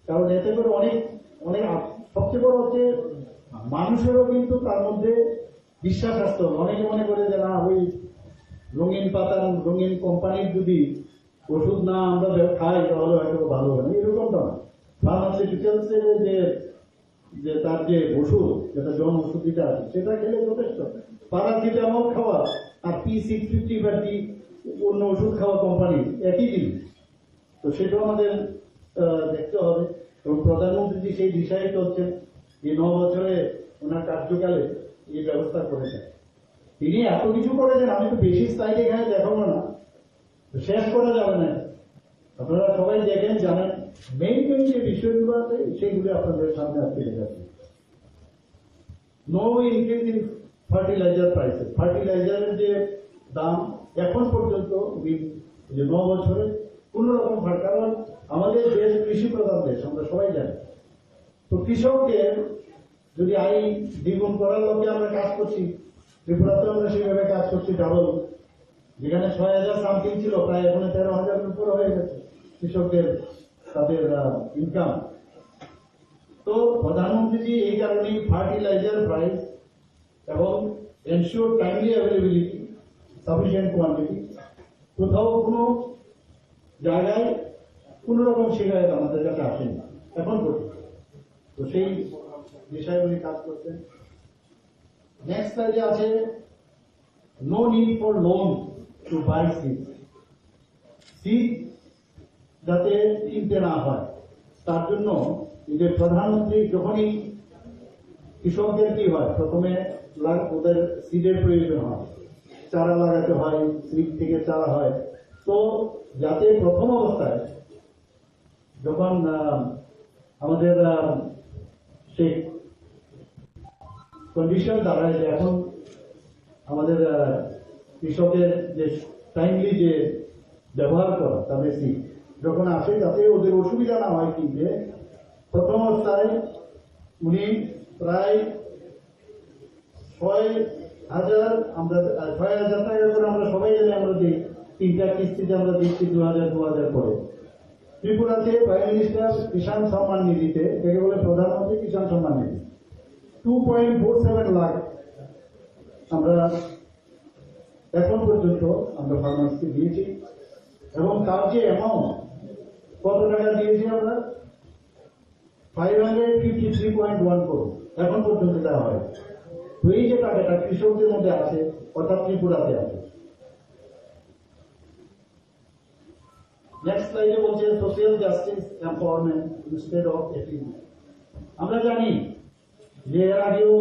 কারণ এতে করে অনেক অনেক সবচেয়ে বড় হচ্ছে মানুষেরও কিন্তু তার মধ্যে বিশ্বাস আসতে হবে। অনেকে মনে করে যে না ওই রঙিন পাতা রঙিন কোম্পানির যদি ওষুধ না আমরা খাই তাহলে হয়তো ভালো হবে না, এরকমটা না। ফার্মাসিউটিক্যালস এর যে তার যে ওষুধ যেটা জন ওষুধিটা আছে সেটা খেলে যথেষ্ট। প্যারাসিটামল খাওয়া আর P650 বা অন্য ওষুধ খাওয়া কোম্পানি একই জিনিস, তো সেটাও আমাদের দেখতে হবে। এবং প্রধানমন্ত্রী সেই দিশায় চলছেন, এই 9 বছরে ওনার কার্যকালে এই ব্যবস্থা করেছেন। তিনি এত কিছু করেছেন, আমি তো বেশি স্টাইলে এখানে দেখাবো না, শেষ করা যাবে না। আপনারা সবাই দেখেন জানেন, মেইন যে বিষয়গুলো আছে সেইগুলো আপনাদের সামনে আজকে দেখাচ্ছি। No increase in fertiliser prices, ফার্টিলাইজারের যে দাম এখন পর্যন্ত যে 9 বছরে কোন রকম ফাট, কারণ আমাদের দেশ কৃষি প্রধান দেশ, আমরা সবাই জানি। তো কৃষকদের যদি আয় দ্বিগুণ করার লক্ষ্যে আমরা কাজ করছি, ত্রিপুরাতে আমরা সেইভাবে কাজ করছি ডাবল, যেখানে 6,000 সামথিং ছিল প্রায় এখন 13,000 উপরে হয়ে গেছে কৃষকদের তাদের ইনকাম। তো প্রধানমন্ত্রী এই কারণে ফার্টিলাইজার প্রাইস এবং ensure timely availability, sufficient quantity, কোথাও কোনো জায়গায় কোন রকম শিকায়ত আমাদের কাছে আসেনি এখন পর্যন্ত। তো সেই বিষয়গুলি কাজ করছেন। নেক্সট স্লাইডে আছে no need for loan to buy seed, seed যাতে কিনতে না হয় তার জন্য যে প্রধানমন্ত্রী যখনই কৃষকদের কি হয়, প্রথমে ওদের সিডের প্রয়োজন হয়, চারা লাগাতে হয়, সিড থেকে চারা হয়। তো যাতে প্রথম অবস্থায় যখন আমাদের সেই কন্ডিশন দাঁড়ায় যে এখন আমাদের কৃষকের যে টাইমলি যে ব্যবহার করা তাদের সিড যখন আসে, যাতে ওদের অসুবিধা না হয় কিনতে, প্রথম অবস্থায় উনি প্রায় 6,000 টাকা করে আমরা সবাই জানি, আমরা দিই 3টা কিস্তিতে আমরা দিচ্ছি 2,000 করে। ত্রিপুরাতে প্রাইম মিনিস্টার কিষাণ সম্মান নিধিতে, এটাকে বলে প্রধানমন্ত্রী কিষাণ সম্মান নিধি, 2.47 লাখ আমরা এখন পর্যন্ত আমরা ফার্মার্সকে দিয়েছি। এবং তার যে অ্যামাউন্ট কত টাকা দিয়েছি আমরা 553.1 crore এখন পর্যন্ত দেওয়া হয়। তো এই যে টাকাটা কৃষকদের মধ্যে আছে, অর্থাৎ ত্রিপুরাতে আছে। নেক্সট স্লাইডে বলছে social justice empowerment instead of appeasement. আমরা জানি যে এর আগেও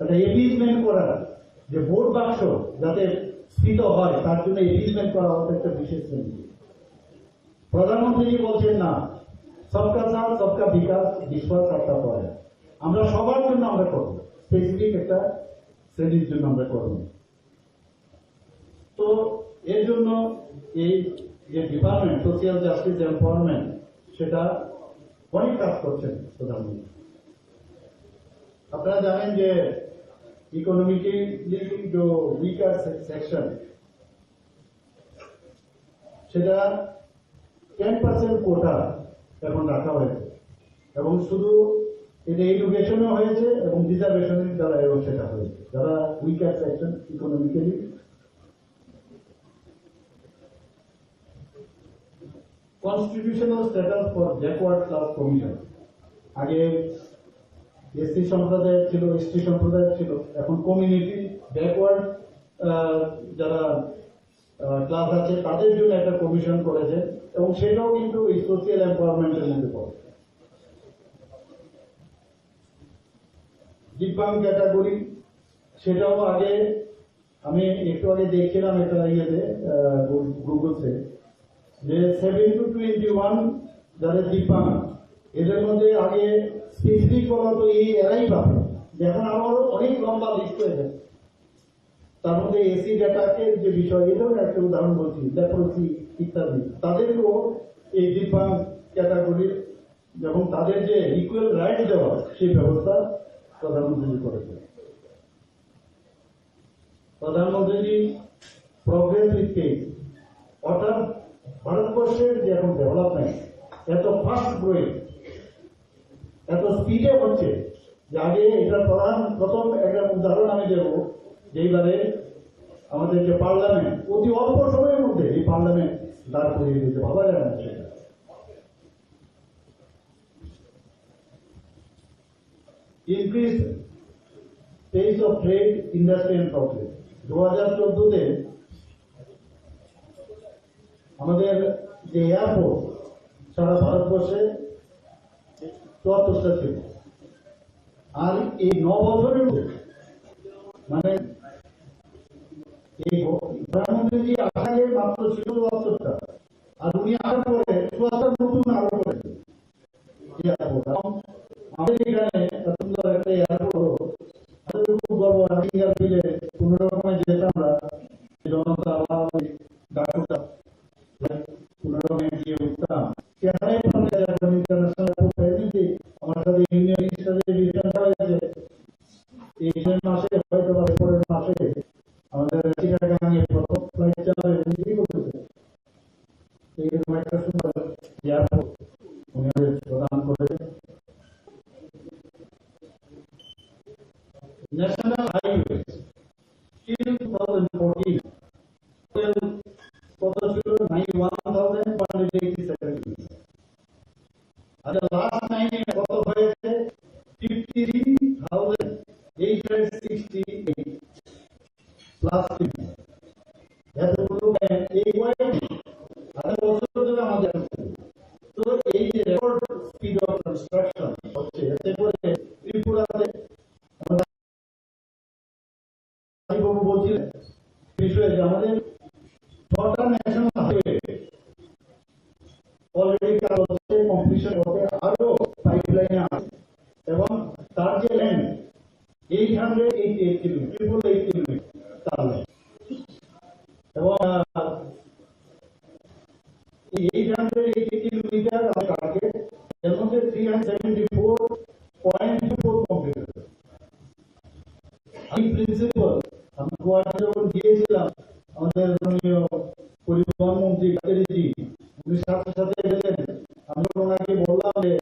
একটা এপিজমেন্ট করার যে ভোট বাক্স যাতে স্থিত হয় তার জন্য এপিজমেন্ট করা হতো একটা বিশেষ শ্রেণী। প্রধানমন্ত্রী বলছেন না, সবকা সাথ সবকা বিকাশ, বিশ্বাস আত্মা করে, আমরা সবার জন্য আমরা করবো, স্পেসিফিক একটা শ্রেণীর জন্য আমরা করবো। তো এর জন্য এই যে ডিপার্টমেন্ট সোশিয়াল জাস্টিস এম্পাওয়ারমেন্ট সেটা অনেক কাজ করছেন প্রধানমন্ত্রী। আপনারা জানেন যে ইকোনমিক্যালি যে উইকার সেকশন সেটা 10% কোটা এখন রাখা হয়েছে, এবং শুধু এটা এডুকেশনে হয়েছে এবং রিজার্ভেশনের দ্বারা সেটা হয়েছে, যারা weaker section economically. Constitutional status for backward class commission, আগে এসসি সম্প্রদায়ের ছিল, এসটি সম্প্রদায়ের ছিল, এখন কমিউনিটি ব্যাকওয়ার্ড যারা ক্লাস আছে তাদের জন্য একটা কমিশন করেছে, এবং সেটাও কিন্তু এই সোশিয়াল এম্পাওয়ারমেন্টের মধ্যে পড়ে। দিব্যাঙ্গ ক্যাটাগরি সেটাও আগে আমি একটু আগে দেখছিলাম একটা ইয়েতে গুগলতে, যে 7 to 21 যারা দিব্যাঙ্গ, এদের মধ্যে আগে স্পেসিফিক বলা তো এরাই পাবে, এখন আরো অনেক লম্বা লিস্ট হয়ে যায়। তার মধ্যে এসি অ্যাটাকের যে বিষয়, এটাও একটা উদাহরণ বলছি, লেপ্রোসি ইত্যাদি, তাদেরকেও এই দিব্যাঙ্গ ক্যাটাগরির যখন তাদের যে ইকুয়াল রাইট দেওয়া, সেই ব্যবস্থা প্রধানমন্ত্রী করেছে। প্রধানমন্ত্রী প্রগ্রেস উইথ পেস, অর্থাৎ ভারতবর্ষের যে এখন ডেভেলপমেন্ট এত ফাস্ট গ্রোয়িং, এত স্পিডে হচ্ছে যে আগে এটা প্রথম একটা উদাহরণ আমি দেব, যেইবারে আমাদের যে পার্লামেন্ট অতি অল্প সময়ের মধ্যে এই পার্লামেন্ট দাঁড় করিয়ে দিতে ভাবা যায় না। সেটা increase pace of trade, industry and progress. 2014-তে আমাদের যে এয়ারপোর্ট সারা ভারতবর্ষে 74টা ছিল, আর এই 9 বছরের মধ্যে মানে এই প্রধানমন্ত্রী আসার মাত্র ছিল 74টা, আর উনি আসার পরে 74 নতুন আরো করেছে এয়ারপোর্ট। আমাদের এখানে এত সুন্দর একটা এয়ারপোর্ট, আমাদের খুব গর্ব। আমি এয়ারপোর্টে কোনো রকমের যেতাম আমরা, জনতা ডাক্তার কোনো রকমের গিয়ে উঠতাম, সেখানে ইন্টারন্যাশনাল এয়ারপোর্ট হয়েছে। আমার সাথে ইউনিয়ন স্টাডি রিসেন্ট হয়েছে এই মাসে, হয়তো বা পরের মাসে আমাদের চিটাগাং এর প্রথম ফ্লাইট চালাবে উনি করেছে। এইরকম একটা সুন্দর এয়ারপোর্ট উনি প্রদান করেছেন। ন্যাশনাল হাইওয়ে till 2014 কত ছিল? 91,187। আর লাস্ট 9 এ কত হয়েছে? 53,868 প্লাস 50। এতগুলো এই ওয়াইড আর বছর ধরে আমাদের। তো এই যে রেকর্ড স্পিড অফ কনস্ট্রাকশন হচ্ছে, এতে করে ত্রিপুরাতে বলছিলেন বিষয়ে যে আমাদের 6টা ন্যাশনাল হাইওয়ে অলরেডি কাজ হচ্ছে, কমপ্লিশন হতে আরো পাইপলাইনে আছে, এবং তার যে ল্যান্ড 888 কিলোমিটার, 8 কিলোমিটার তার ল্যান্ড, এবং এই 880 কিলোমিটার টার্গেট, এর মধ্যে 374.24 কমপ্লিট হয়েছে। এই প্রিন্সিপাল আমি গোয়াতে যখন গিয়েছিলাম, আমাদের মাননীয় পরিবহন মন্ত্রী কাদেরজি উনি সাথে সাথে গেলেন। আমি ওনাকে বললাম যে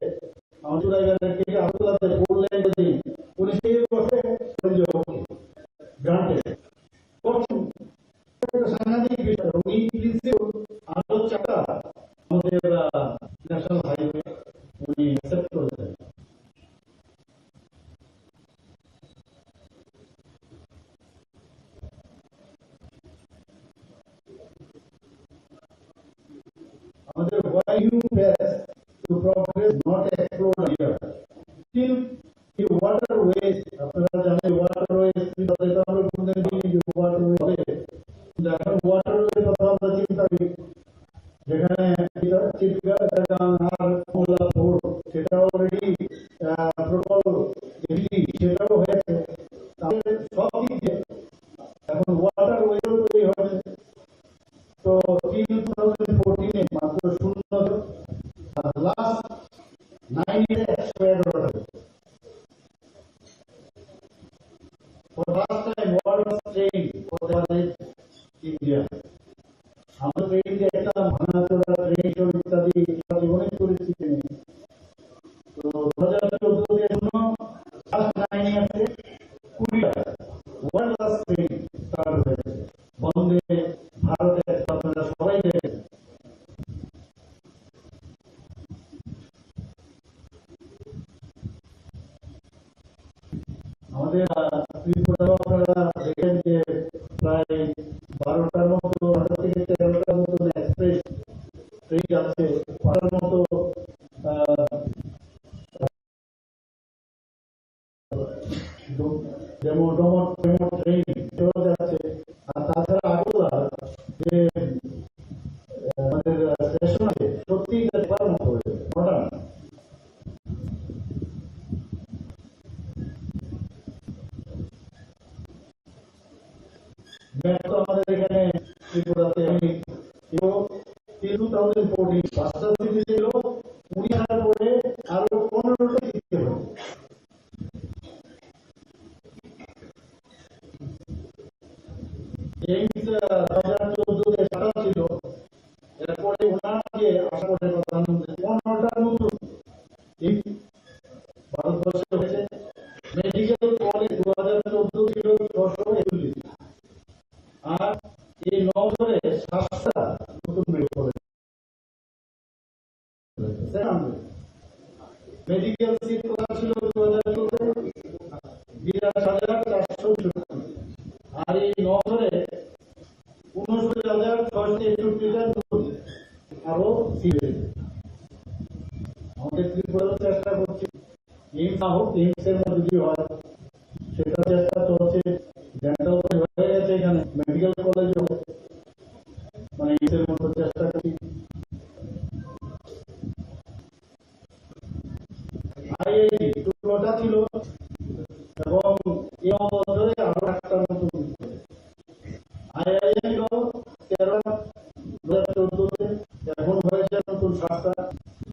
আমার চুড়াইগানের থেকে আবদুল্লাহতে 4 লাইন দিই, উনি সেই বসে গ্রান্টে সাংঘাতিক বিষয়। উনি প্রিন্সিপাল আরো 4টা আমাদের ন্যাশনাল হাইওয়ে উনি অ্যাকসেপ্ট করেছেন। আমাদের why you best to progress not explode here till the waterways, আপনারা জানেন waterways এটা আমরা বলতে দিই যে waterway, যখন waterway কথা আমরা চিন্তা করি, যেখানে চিটগাং আর কোলাপুর সেটা অলরেডি প্রকল্প এমনি সেটাও হয়েছে। তাহলে সব দিকে এখন waterwayও তৈরি হয়েছে। তো 2014 মাত্র 0, আর last 9 years expired order. For last time world was trained for the India. আমরা ট্রেন দেখতাম, ভাঙাচোরা ট্রেন ইত্যাদি জীবনে পরিস্থিতি নেই। তো 2014 এর জন্য লাস্ট 9 ইয়ার্সে 20টা ওয়ার্ল্ড ক্লাস ট্রেন স্টার্ট হয়েছে। বন্দে ভারতে আপনারা সবাই দেখেন। আমাদের ত্রিপুরাও আপনারা দেখেন যে প্রায় 12টার মতো, 12 থেকে 13টার মতো এক্সপ্রেস ট্রেন যাচ্ছে, 12টার মতো যেমন ডোমো ট্রেন সেও যাচ্ছে। আর তাছাড়া আগরতলা যে আমাদের ব্যর্থ আমাদের এখানে ত্রিপুরাতে আমি 2014 পাঁচটা সিটি ছিল, 19 পরে আরো 15টা জিততে হবে। এই 2014 সারা ছিল, এরপরে ওনাকে আশা করে প্রধানমন্ত্রী 15টা নতুন এই ভারতবর্ষে হয়েছে। মেডিকেল কলেজ 2014 ছিল 641, আর এই 9 বছরে 7টা নতুন মেডিকেল কলেজ। মেডিকেল সিট করা ছিল 2014 82,400, আর এই 9 বছরে 69,661 নতুন আরো সিট। আমাদের ত্রিপুরার চেষ্টা করছি এইমস না হোক, এইমসের মধ্যে যদি হয় সেটা চেষ্টা চলছে। ডেন্টাল কলেজ হয়ে গেছে, এখানে মেডিকেল কলেজ হয়েছে, মানে এইমসের মধ্যে চেষ্টা করছি। আইআইটি 16টা ছিল, এবং এই বছরে আরো একটা নতুন আইআইটি ছিল 13 2014-তে, এখন হয়েছে নতুন 7টা।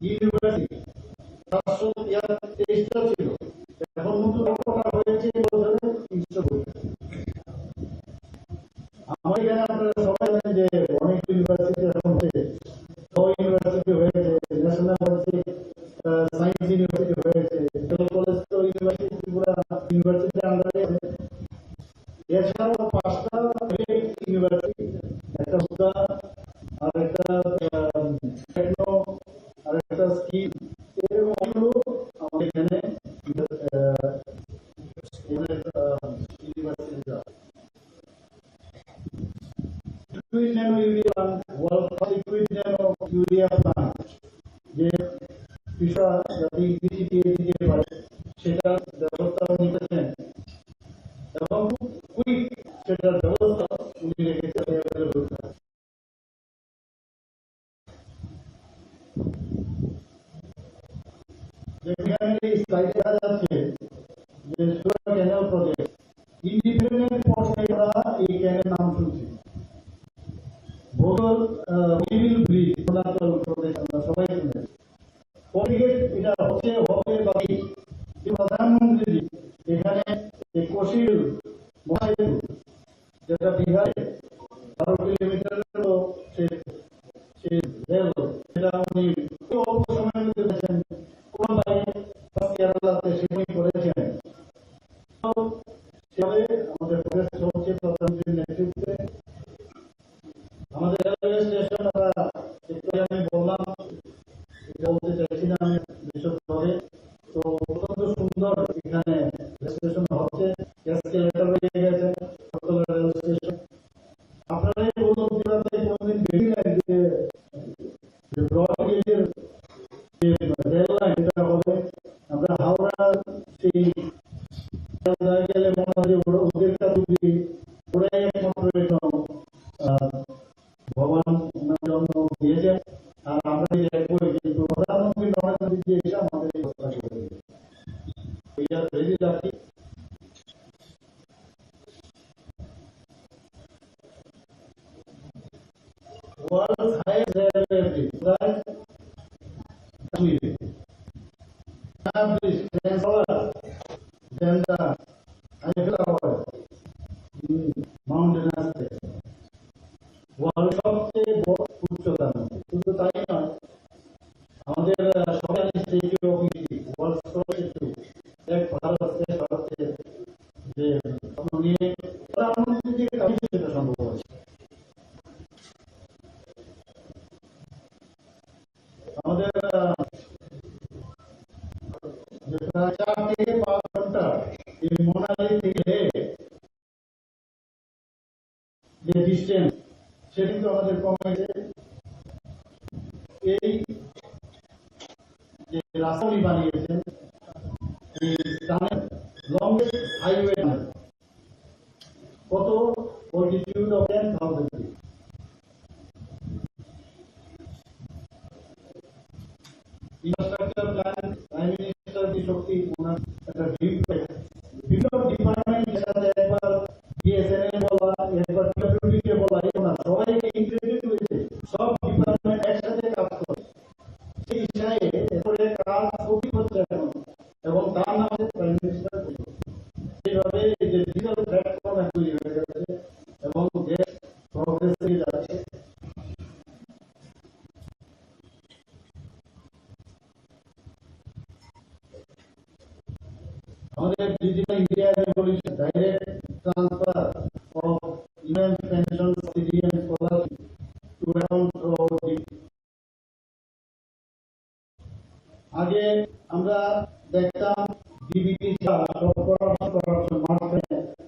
ইউনিভার্সিটি 723টা ছিল, এখন নতুন কটা হয়েছে এই বছরে 300। আমার এখানে আপনারা সবাই জানেন যে অনেক ইউনিভার্সিটি এখন হয়েছে, ইউনিভার্সিটি হয়েছে, ন্যাশনাল সায়েন্স ইউনিভার্সিটি হয়েছে, মেডিকেল কলেজ তো ইউনিভার্সিটি ত্রিপুরা ইউনিভার্সিটি আন্ডারে আছে। এছাড়াও 5টা ইউনিভার্সিটি, একটা হুদা, আর একটা টেকনো, আর একটা স্কিম, এরকম অনেকগুলো আমাদের এখানে ইউনিভার্সিটি আছে। Liquid nano urea, world liquid nano urea plant, যে কৃষক যাতে কৃষি দিয়ে দিতে পারে সেটার ব্যবস্থা নিতেছেন, এবং কুইক সেটার ব্যবস্থা উনি রেখেছেন। যেখানে এই স্লাইডে দেখা যাচ্ছে যে সুরা ক্যানেল প্রজেক্ট, ইন্ডিপেন্ডেন্ট পর্যায়ে আমরা এই ক্যানেল নাম শুনছি। ভোগল ব্রিজ অরুণাচল প্রদেশ আমরা সবাই শুনেছি। এটা হচ্ছে হবে বাকি প্রধানমন্ত্রী এখানে কোশিল মহাসেতু, যেটা বিহারে 12 কিলোমিটারেরও রেল, সেটা উনি অল্প সময়ের মধ্যে করেছেন। কোন বাইরে কেরালাতে সেটাই করেছেন। সেভাবে আমাদের প্রদেশ চলছে প্রধানমন্ত্রীর নেতৃত্বে। আমাদের রেলওয়ে স্টেশন আমরা একটু আমি বললাম, বলতে চাইছি না আমি বিশদভাবে, তো অত্যন্ত সুন্দর এখানে স্টেশন হচ্ছে, এসকেলেটর হয়ে গেছে রেল স্টেশন। আপনারা এই উপলব্ধিটাতে কোনদিন দেখলেন যে ব্রড গেজের যে রেল লাইন, এটা হবে আমরা হাওড়া সেই গেলে মনে হয় যে ওদের কাছে ওরাই একমাত্র ভগবান ওনার জন্য দিয়েছেন। আর আমরা দেখবই কিন্তু প্রধানমন্ত্রী নরেন্দ্র মোদী এসে আমাদের এই ব্যবস্থা করে দিয়েছে, এইটা তৈরি রাখি। World highest railway bridge mountainous world সবচেয়ে উচ্চতার মধ্যে। শুধু তাই নয়, আমাদের সবাই statue of unity world statue, Ek Bharat শ্রেষ্ঠ ভারতে যে স্বপ্ন নিয়ে প্রধানমন্ত্রী থেকে সেটা সম্ভব হয়েছে। আমাদের প্রায় 4 থেকে 5 ঘন্টা এই মোনালি থেকে যে ডিস্টেন্স, সেটা কিন্তু আমাদের কমেছে। এই যে রাস্তা উনি বানিয়েছেন, এই লংগেস্ট হাইওয়ে কত, altitude of 10,000 feet। Infrastructure plan prime minister কি শক্তি ওনার একটা বিভিন্ন ডিপার্টমেন্ট, যেটাতে একবার বিএসএনএল বলা, একবার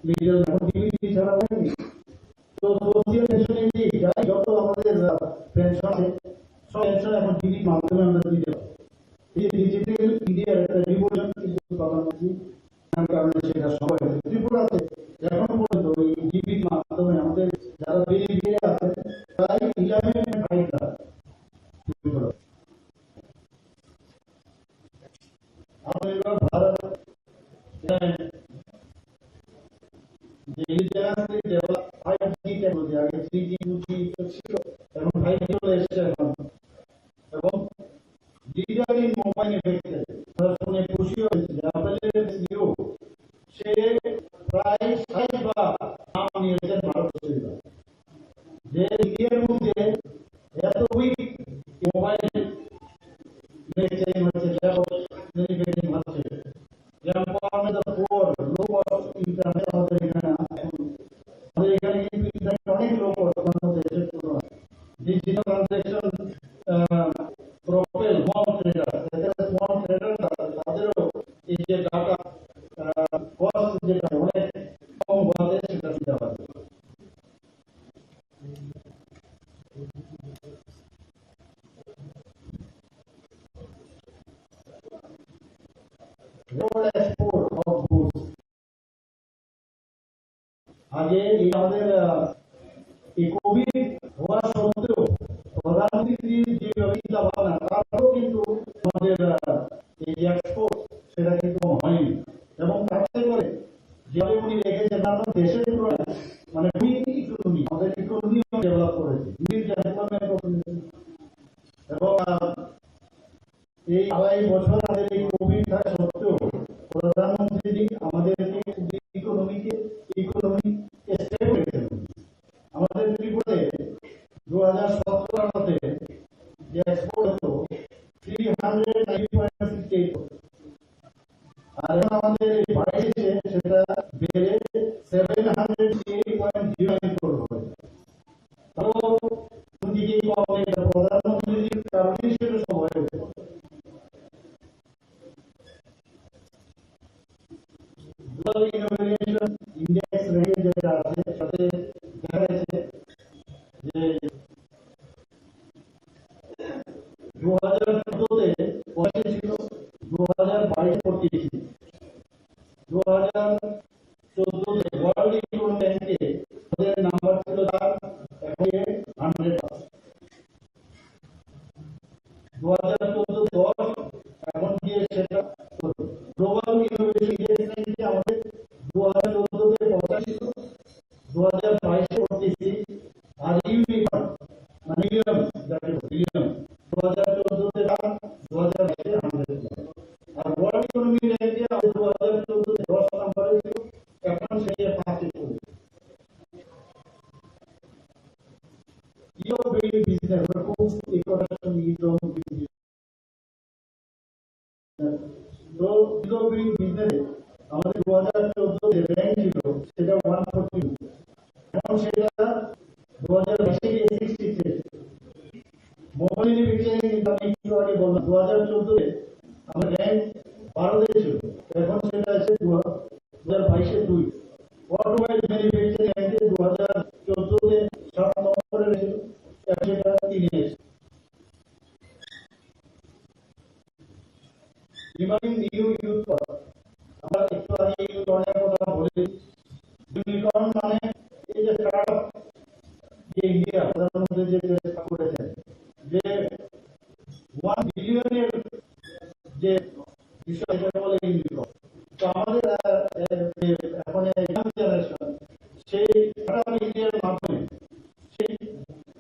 মিডল এখন ডিবিটি ছাড়া হয়নি। তো সোশিয়াল পেনশনের যাই যত আমাদের পেনশন আছে সব পেনশন এখন ডিবির মাধ্যমে আমরা দিতে পারি। এই ডিজিটাল ইন্ডিয়ার একটা রিভলিউশন কিন্তু প্রধানমন্ত্রী কারণে সেটা সবাই ত্রিপুরাতে এখনো পর্যন্ত ওই ডিবির মাধ্যমে আমাদের যারা বেরিয়ে আছে প্রায় 11.5 লাখ ত্রিপুরা। आत्मनिर्भर भारत डेवलप 5G टेक्नोलॉजी आगे 3G 2G ছিল এখন 5G চলে এসেছে এবং ডিজিটাল মোবাইল এফেক্টে শুনে খুশি হয়েছে যে অ্যাপলের সিইও সে প্রায় 60 বার নাম নিয়েছেন ভারত সরকার যে ইন্ডিয়ার মধ্যে এত উইক মোবাইল manufacturing হচ্ছে empowerment of poor low cost internet আমাদের এখানে কিন্তু ইন্টারনেট অনেক লো কস্ট আমাদের দেশের তুলনায় digital transaction profile small trader তাদেরও এই যে ডাটা কস্ট যেটা অনেক কম হওয়াতে সেটা দিতে হবে। আগে আমাদের এই কোভিড হওয়া সত্ত্বেও প্রধানমন্ত্রীর যে চিন্তা ভাবনা তারপরেও কিন্তু আমাদের এই এক্সপোর্ট সেটা কিন্তু হয়নি এবং তাতে করে যেভাবে উনি রেখেছেন আমাদের দেশের তুলনায় মানে ইকোনমি আমাদের ইকোনমি ডেভেলপ করেছে এবং এই 2.5 বছর আমাদের এই কোভিড থাকা সত্ত্বেও প্রধানমন্ত্রী আমাদেরকে ইকোনমি স্টেবল রেখেছেন। আমাদের ত্রিপুরাতে 2017 মধ্যে যে এক্সপোর্ট হতো 390.68 আর এখন আমাদের বাড়িতে সেটা বেড়ে 708.09 করোড় হয়েছে। তো দুদিকে প্রধানমন্ত্রীর কারণে সেটা সব হয়েছে। ইনোভেশন ইন্ডেক্স রেটে যেটা আছে সাথে দেখা গেছে যে 2014-তে 85 ছিল, 2022-এ 40 ছিল। 2014-তে ওয়ার্ল্ড ইকোনমিক ব্যাংকে ওদের নাম্বার ছিল তার এখন 100 2014-10 এখন গিয়ে সেটা গ্লোবাল ইনোভেশন ইন্ডেক্স আমাদের 2014-তে 85 ছিল, 2022-এ 46 আর ইউনিকর্ন মানে ইলিয়াম 2014-তে 2022-এ 100 আর ওয়ার্ল্ড ইকোনমিক ব্যাংকে আমাদের 2014-তে 10 নম্বরে ছিল এখন সেটা 5-এ চলে। ইও বেরি বিজনেস খুব ইকোনমিক ইকোনমিক তো ইকোনমিক বিজনেস আমাদের 2014-তে র্যাঙ্ক ছিল সেটা 142 এখন সেটা 2022-এ 66 মোবাইল ম্যানুফ্যাকচারিং আমি একটু আগে বললাম 2014-তে আমাদের র্যাঙ্ক 12-তে ছিল এখন সেটা আছে 2022-এ 2 অটোমোবাইল ম্যানুফ্যাকচারিং র্যাঙ্কে 2014-তে 7 নম্বরে ছিল এখন সেটা 3-এ রিমাইনিং নিউ ইউথ আমরা একটু আগে ইউনিকর্নের কথা বলি। ইউনিকর্ন মানে এই যে স্টার্টআপ যে ইন্ডিয়া প্রধানমন্ত্রী যে চেষ্টা করেছেন যে 1 বিলিয়নের যে বিষয় এটা বলে ইউনিকর্ন। তো আমাদের এখন ইয়াং জেনারেশন সেই স্টার্টআপ ইন্ডিয়ার মাধ্যমে সেই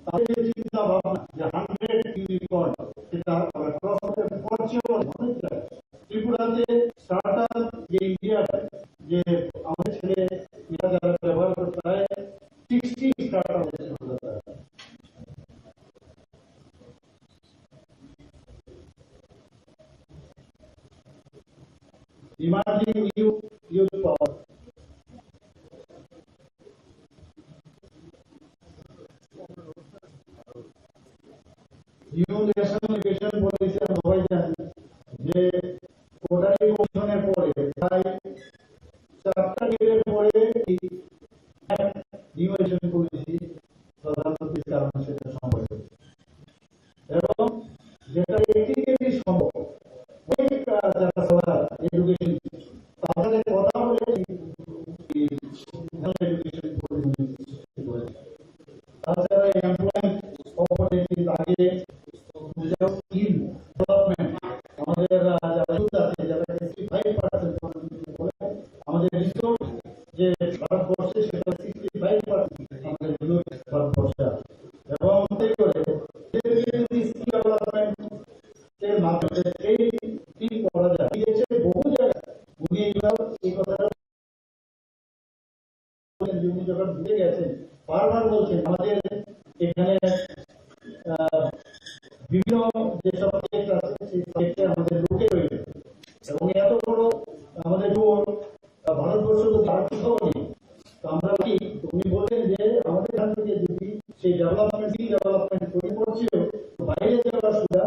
তাদের চিন্তা ভাবনা যে 100 ইউনিকর্ন সেটা ক্রস পরিচয় অনেকটা ত্রিপুরাতে স্টার্টআপ যে ইন্ডিয়া যে আমাদের ছেলে যারা ব্যবহার করতে প্রায় 60 স্টার্টআপ ইমার্জিং ইউথ পাওয়ার নিউ ন্যাশনাল এডুকেশন পলিসি আমরা সবাই জানি যে কোটারি কমিশনের পরে প্রায় 4টা গ্রেডের পরে ভারতবর্ষে সেটা 65% আমাদের ইউথ ভারতবর্ষে আছে। এবং মনে করে স্কিল ডেভেলপমেন্ট এর মাধ্যমে এই কি করা যায় দিয়েছে বহু জায়গায়। উনি এই কথাটা উনি যখন বুঝে গেছেন বারবার বলছেন আমাদের এখানে বিভিন্ন যে সাবজেক্ট আছে সেই সাবজেক্টে আমাদের লোকে রয়েছে এবং এত বড় আমাদের ভারতবর্ষ তো তার কোথাও নেই। তো আমরা কি উনি বললেন যে আমাদের এখান থেকে যদি সেই ডেভেলপমেন্ট তৈরি করছিল বাইরে যাওয়ার সুবিধা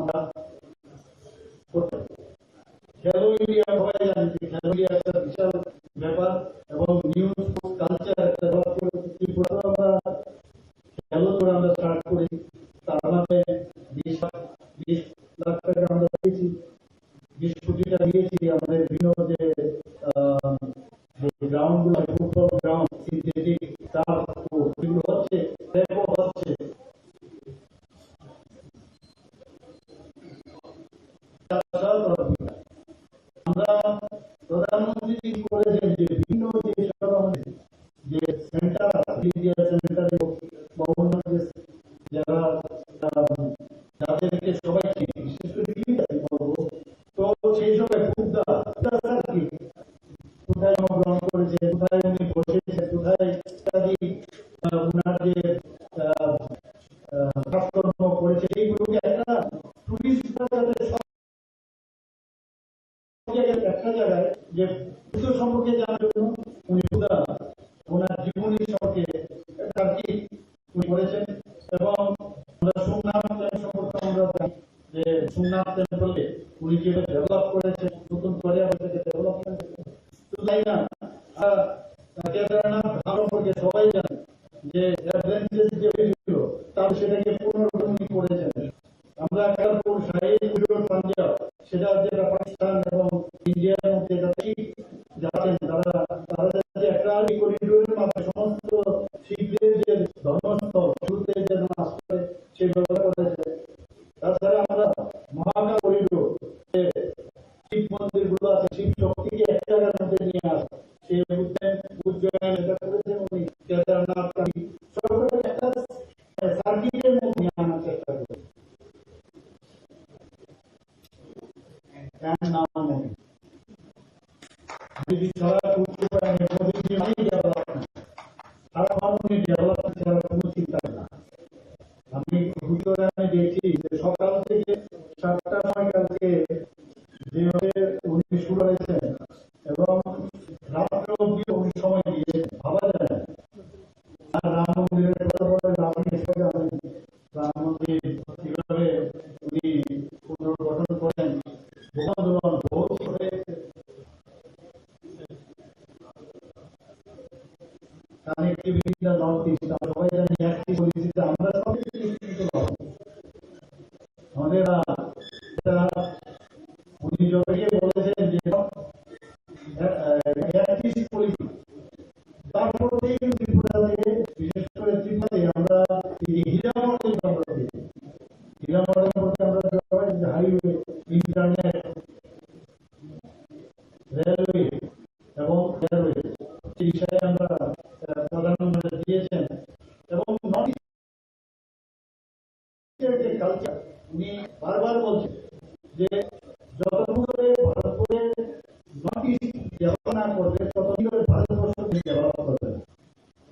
আমরা করতে খেলো ইন্ডিয়া সবাই জানি যে খেলো ইন্ডিয়া একটা বিশাল ব্যাপার এবং নিউজ কালচার একটা ত্রিপুরা আমরা খেলো করে আমরা স্টার্ট করি তার মধ্যে 20 লাখ টাকা আমরা দিয়েছি 20 কোটি টাকা দিয়েছি আমাদের বিভিন্ন যে গ্রাউন্ড গুলো ফুটবল গ্রাউন্ড সিনথেটিক টার্ফ এগুলো হচ্ছে হচ্ছে আমরা প্রধানমন্ত্রী করেছেন যে বিভিন্ন যেসব আমাদের যে সেন্টার মিডিয়া সেন্টারে বা অন্য যারা যাদেরকে সবাইকে বিশেষ করে বলবো তো সেই সময় কোথায় গ্রহণ করেছে কোথায় উনি বসেছে কোথায় ইত্যাদি ওনার যে কাজকর্ম করেছে এইগুলোকে একটা টুরিস্ট একটা জায়গায় যে বিশ্ব সম্পর্কে জানার জন্য উনি ওনার জীবনী সম্পর্কে আর কি উনি করেছেন। এবং আমরা সোমনাথ সম্পর্কে আমরা জানি যে সোমনাথ টেম্পলে উনি যেভাবে ডেভেলপ করেছেন নতুন করে আমাদের ডেভেলপমেন্ট শুধু তাই না কেদারনাথ সম্পর্কে সবাই জানে যে অ্যাডভেঞ্চার যে হয়েছিল তার সেটাকে পুনর্গঠন করেছেন। আমরা কারপুর শাহী পাঞ্জাব সেটা যেটা পাকিস্তান এবং ইন্ডিয়ার মধ্যে যাচ্ছেন তারা যাতে একটা করিডোরের মাধ্যমে সমস্ত শিখদের যে ধর্মস্থল শুরুতে যেন আসতে সেই ব্যবস্থা করেছে। তাছাড়া আমরা মহাকাল করিডোর যে শিব মন্দির গুলো আছে শিব শক্তিকে এক জায়গার মধ্যে নিয়ে আসে সেই উজ্জয়ন এটা করেছেন উনি কেদারনাথ সরকার একটা সার্কিটের মধ্যে নিয়ে আনার চেষ্টা করেছে। যদি সারা করতে পারেন মোদীজি মানেই ডেভেলপমেন্ট সারা মানুষের ডেভেলপমেন্ট ছাড়া কোনো চিন্তা না। আমি গুজরাটে দেখছি যে সকাল থেকে 7টার সময় কালকে যেভাবে উনি শুরু হয়েছেন এবং রাত্রে অব্দি উনি সময় দিয়েছেন ভাবা যায় না। আর রাম মন্দিরের কথা বলে আপনি জানেন রাম মন্দির কিভাবে উনি পুনর্গঠন করেন আন্দোলন বহুত হয়েছে। কানেক্টিভিটি নর্থ ইস্ট আমরা সবাই জানি একটি পরিস্থিতি আমরা সবাই আমাদের উনি জয়কে বলেছেন যে তারপর থেকে ত্রিপুরা থেকে বিশেষ করে ত্রিপুরাতে আমরা হীরা মডেল বলতে আমরা হাইওয়ে ইন্টারনেট রেলওয়ে এবং রেলওয়ে এই বিষয়ে আমরা প্রধানমন্ত্রী দিয়েছেন। এবং নর্থ ইস্টের যে কালচার উনি বারবার বলছেন যে যতক্ষণ ধরে ভারতবর্ষে নর্থ ইস্ট ডেভেলপ না করবে ততদিন ধরে ভারতবর্ষ ডেভেলপ করবে।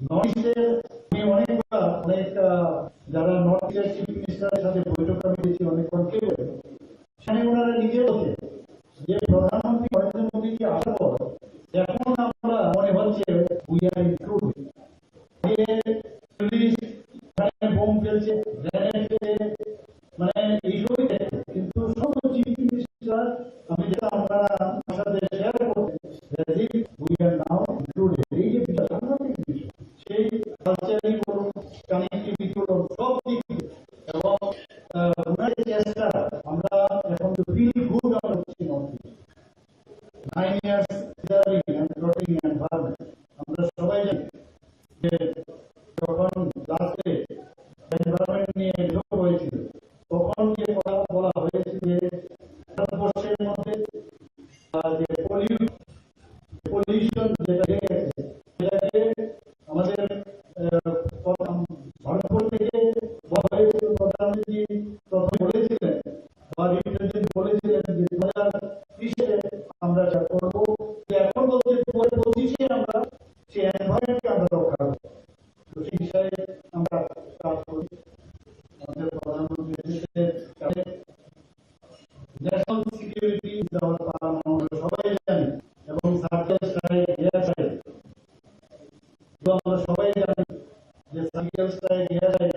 নর্থ ইস্টের আমি অনেক যারা নর্থ ইস্টের চিফ মিনিস্টারের সাথে বৈঠক আমি দিয়েছি অনেক কনক্লেভে সেখানে ওনারা নিজে বলছে যে প্রধানমন্ত্রী নরেন্দ্র মোদীকে আসার পর এখন আমরা মনে হচ্ছে we are include police bomb ফেলছে মানে এইসবই দেখে কিন্তু সব চিফ মিনিস্টার আমি যেটা আমরা আমার সাথে শেয়ার করতে উই আর নাও ইনক্লুডেড এই যে বিষয় সেই কালচারই করুন কানেক্টিভিটি করুন সব দিক এবং ওনার চেষ্টা আমরা এখন তো ফিল গুড আমরা হচ্ছি north east 9 years preserving and protecting environment আমরা সবাই জানি যে যখন লাস্টে এনভায়রনমেন্ট নিয়ে বিলোপ হয়েছিল তখন যে কথা বলা হয়েছে যে ভারতবর্ষের মধ্যে যে পলিউশন যেটা হয়ে গেছে তো আমরা সবাই জানি যে সাইকেলসটায় গিয়ে যায়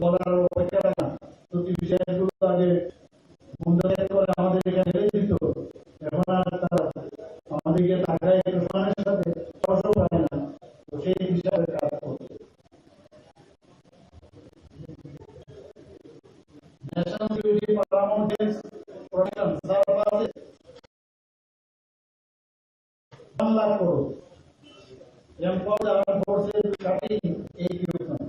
বলার অপেক্ষা রাখা প্রতি বিষয়গুলো আগে বন্ধ করে আমাদের এখানে এনে দিত, এখন আর তারা আমাদেরকে তাকায় প্রশাসনের সাথে স্পর্শ করে না, তো সেই হিসাবে কাজ করছে। ন্যাশনাল সিকিউরিটি পারফরম্যান্স প্রোডাকশন সার্ভাসে 1 lakh crore empower the armed forces cutting equipment,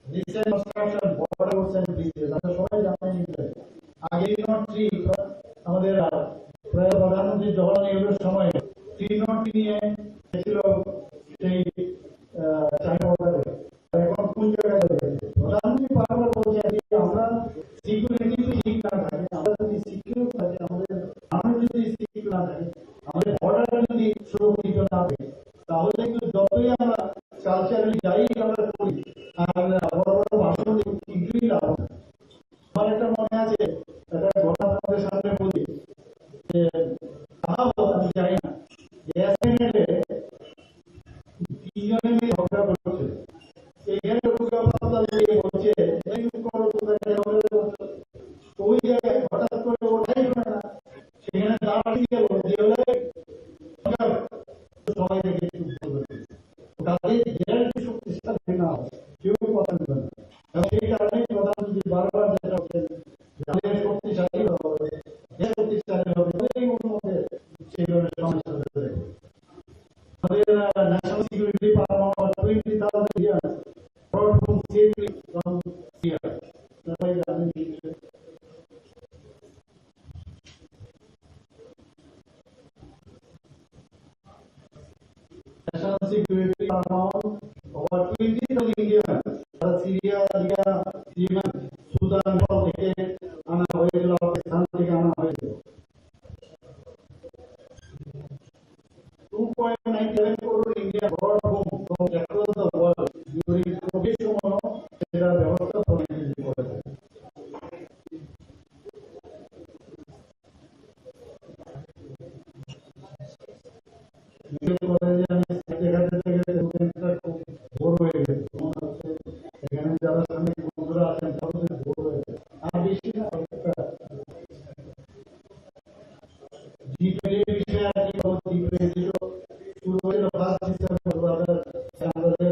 recent construction border roads and bridges. আমরা সবাই জানি যে আগে নট 3 আমাদের প্রায় প্রধানমন্ত্রী জওহরলাল নেহরুর সময় 3 নট নিয়ে ছিল সেই চাইনা বর্ডারে, এখন কোন জায়গায় রয়েছে? প্রধানমন্ত্রী বারবার বলছে যে আমরা সিকিউরিটি ঠিক না থাকে, আমরা যদি সিকিউর থাকে, আমাদের মানুষ যদি সিকিউর না থাকে, আমাদের বর্ডার যদি সুরক্ষিত না থাকে, তাহলে কিন্তু যতই আমরা কালচারালি যাই আমরা করি আর বড় বড় ভাষণ কিছুই লাভ না। আমার একটা মনে আছে একটা ঘটনা আপনাদের সামনে বলি যে আমি জানি না অ্যাসাইনমেন্টে 3 জনে মিলে ঝগড়া করছে, এখানে বলছে ওই জায়গায় হঠাৎ করে ওঠাই করে না, সেখানে দাঁড়িয়ে গেল সবাই দেখে তাদের গ্যারান্টি শক্তিশালী না হয়, কেউ কথা নেবে না। এবং সেই কারণে প্রধানমন্ত্রী বারবার যেটা হচ্ছেন যাদের শক্তিশালী হবে, শক্তিশালী হবে মধ্যে সেই ধরনের সমস্যা হতে পারে। আমাদের national security performance 20,000 years brought home safely from here. সবাই জানেন national security paramount over 20,000 Indians Syria, Libya, Yemen, Sudan থেকে আনা হয়েছিল, পাকিস্তান থেকে আনা হয়েছিল। 2.97 crore Indians brought home from across the world during COVID সময় সেটা ব্যবস্থা করে করেছে। এখানে যারা সামনে বন্ধুরা আছেন তাদের ভোর হয়েছে আর বেশি না G20 বিষয়ে আর কি বলবো। G20 শুরু হয়েছিল ফার্স্ট ডিসেম্বর 2000 আমাদের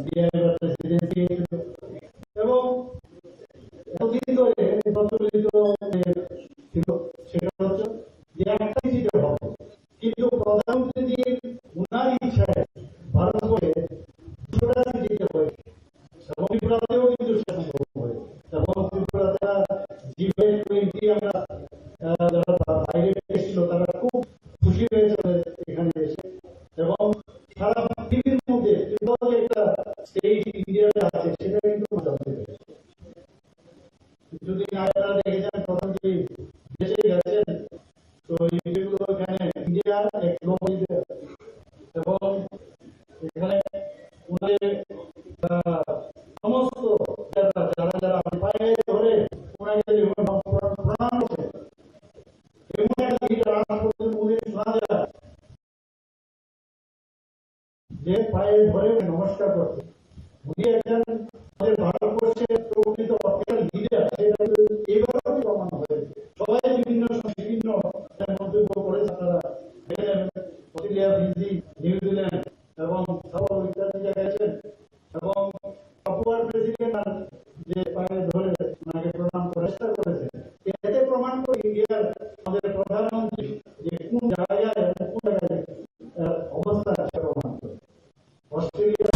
বিআইএর প্রেসিডেন্সি এবং এতদিন ধরে প্রচলিত ছিল সেটা হচ্ছে যে একটাই জিতে হবে, কিন্তু প্রধানমন্ত্রী দিয়ে উনার ইচ্ছায় ভারত করে জিতে হয়েছে এবং ত্রিপুরাতেও কিন্তু সেটা সম্ভব হয়েছে এবং ত্রিপুরাতে G20 আমরা যারা বাইরে এসেছিল তারা খুব খুশি হয়েছে এখানে এসে এবং সারা পৃথিবীর মধ্যে একটা স্টেট ইন্ডিয়াতে আছে সেটা কিন্তু জানতে পেরেছে। কিছুদিন আগে তারা দেখেছেন প্রধানমন্ত্রী দেশে গেছেন, তো এইগুলো এখানে ইন্ডিয়া এক নদীতে এবং এখানে ওনাদের সমস্ত যারা যারা পায়ে ধরে ওনাকে প্রণাম করছে এমন একটা লিডার রাষ্ট্রপতি মোদী শোনা যায় যে পায়ে ধরে নমস্কার করছে। উনি একজন আমাদের ভারতবর্ষের প্রকৃত অর্থের লিডার, সেটা এইভাবেই প্রমাণ হয়েছে। সবাই বিভিন্ন মন্তব্য করেছে, আপনারা অস্ট্রেলিয়া, ফিজি, নিউজিল্যান্ড এবং ইত্যাদি গেছেন এবং পাপুয়ার প্রেসিডেন্ট যে পায়ে ধরে ওনাকে প্রণাম করার চেষ্টা করেছে। এতে প্রমাণ করে ইন্ডিয়ার আমাদের প্রধানমন্ত্রী যে কোন জায়গায় এবং কোন জায়গায় অবস্থা আছে প্রমাণ করে। অস্ট্রেলিয়া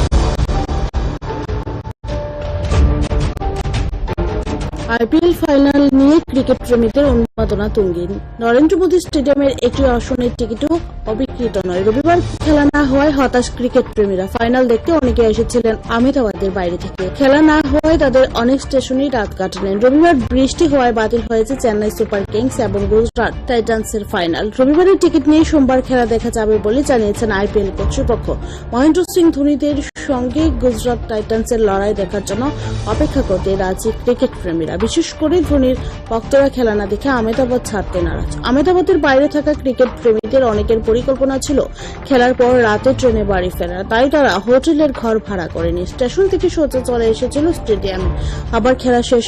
আইপিএল ফাইনাল নিয়ে ক্রিকেট প্রেমীদের উন্মাদনা তুঙ্গিন। নরেন্দ্র মোদী স্টেডিয়ামের একটি আসনের টিকিটও অবিক্রিত নয়। রবিবার খেলা না হওয়ায় হতাশ ক্রিকেট প্রেমীরা। ফাইনাল দেখতে অনেকে এসেছিলেন আহমেদাবাদের বাইরে থেকে। খেলা না হওয়ায় তাদের অনেক স্টেশনেই রাত কাটালেন। রবিবার বৃষ্টি হওয়ায় বাতিল হয়েছে চেন্নাই সুপার কিংস এবং গুজরাট টাইটান্সের ফাইনাল। রবিবারের টিকিট নিয়ে সোমবার খেলা দেখা যাবে বলে জানিয়েছেন আইপিএল কর্তৃপক্ষ। মহেন্দ্র সিং ধোনিদের সঙ্গে গুজরাট টাইটান্সের লড়াই দেখার জন্য অপেক্ষা করতে রাজি ক্রিকেট প্রেমীরা। বিশেষ করে ধোনির ভক্তরা খেলা না দেখে আহমেদাবাদ ছাড়তে নারাজ। আহমেদাবাদের বাইরে থাকা ক্রিকেট প্রেমীদের অনেকের পরিকল্পনা ছিল খেলার পর রাতে ট্রেনে বাড়ি ফেরা, তাই তারা হোটেলের ঘর ভাড়া করেনি। স্টেশন থেকে সোজা চলে এসেছিল স্টেডিয়ামে। আবার খেলা শেষ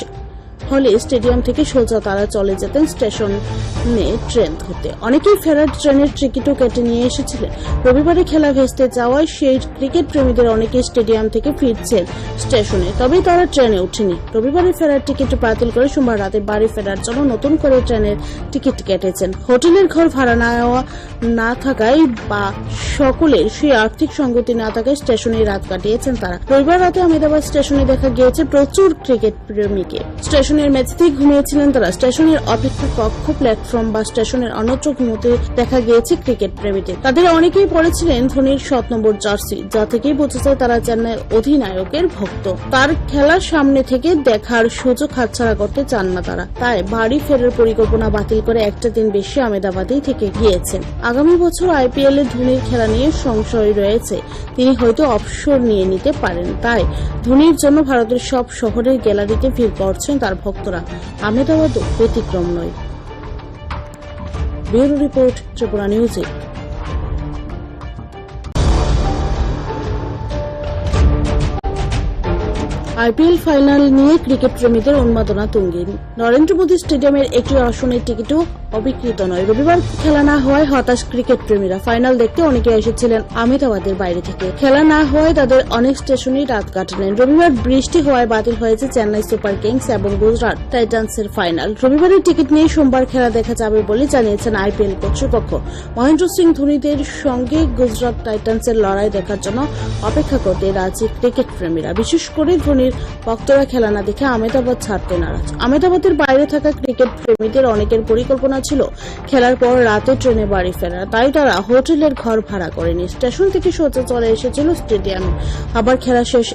হলে স্টেডিয়াম থেকে সোজা তারা চলে যেতেন স্টেশনে ট্রেন ধরতে। অনেকেই ফেরার ট্রেনের টিকিটও কেটে নিয়ে এসেছিলেন। রবিবারে খেলা ভেস্তে যাওয়ায় সেই ক্রিকেট প্রেমীদের অনেকেই স্টেডিয়াম থেকে ফিরছেন স্টেশনে, তবে তারা ট্রেনে ওঠেনি। রবিবারে ফেরার টিকিট বাতিল করে সোমবার রাতে বাড়ি ফেরার জন্য নতুন করে ট্রেনের টিকিট কেটেছেন। হোটেলের ঘর ভাড়া না থাকায় বা সকলের সেই আর্থিক সঙ্গতি না থাকায় স্টেশনে রাত কাটিয়েছেন তারা। রবিবার রাতে আহমেদাবাদ স্টেশনে দেখা গিয়েছে প্রচুর ক্রিকেট প্রেমীকে। স্টেশনের মেঝেতেই ঘুমিয়েছিলেন তারা। স্টেশনের অপেক্ষা কক্ষ, প্ল্যাটফর্ম বা স্টেশনের অন্যত্র ঘুমোতে দেখা গিয়েছে ক্রিকেট প্রেমীদের। তাদের অনেকেই পড়েছিলেন ধোনির 7 নম্বর জার্সি, যা থেকেই বোঝা যায় তারা চেন্নাই অধিনায়কের ভক্ত। তার খেলার সামনে থেকে দেখার সুযোগ হাতছাড়া করতে চান না তারা, তাই বাড়ি ফেরার পরিকল্পনা বাতিল করে একটা দিন বেশি আহমেদাবাদেই থেকে গিয়েছেন। আগামী বছর আইপিএল এ ধোনির খেলা নিয়ে সংশয় রয়েছে, তিনি হয়তো অবসর নিয়ে নিতে পারেন। তাই ধোনির জন্য ভারতের সব শহরের গ্যালারিতে ভিড় করছেন তার ভক্তরা। আহমেদাবাদ ব্যতিক্রম নয়। ব্যুরো রিপোর্ট, ত্রিপুরা নিউজে। আইপিএল ফাইনাল নিয়ে ক্রিকেট প্রেমীদের উন্মাদনা তুঙ্গে। নরেন্দ্র মোদী স্টেডিয়ামের একটি আসনের টিকিটও অবিকৃত নয়। রবিবার খেলা না হওয়ায় হতাশ ক্রিকেট প্রেমীরা। ফাইনাল দেখতে অনেকে এসেছিলেন আহমেদাবাদের বাইরে থেকে। খেলা না হওয়ায় তাদের অনেক স্টেশনেই রাত কাটালেন। রবিবার বৃষ্টি হওয়ায় বাতিল হয়েছে চেন্নাই সুপার কিংস এবং গুজরাট টাইটান্সের ফাইনাল। রবিবারের টিকিট নিয়ে সোমবার খেলা দেখা যাবে বলে জানিয়েছেন আইপিএল কর্তৃপক্ষ। মহেন্দ্র সিং ধোনিদের সঙ্গে গুজরাট টাইটান্সের লড়াই দেখার জন্য অপেক্ষা করতে রাজি ক্রিকেট প্রেমীরা। বিশেষ করে ধোনির ভক্তরা খেলা না দেখে আহমেদাবাদ ছাড়তে নারাজ। আহমেদাবাদের বাইরে থাকা ক্রিকেট প্রেমীদের অনেকের পরিকল্পনা ছিল খেলার পর রাতে ট্রেনে বাড়ি ফেরা, তাই তারা হোটেলের ঘর ভাড়া করেনি। স্টেশন থেকে সোজা চলে এসেছিল স্টেডিয়ামে। আবার খেলা শেষ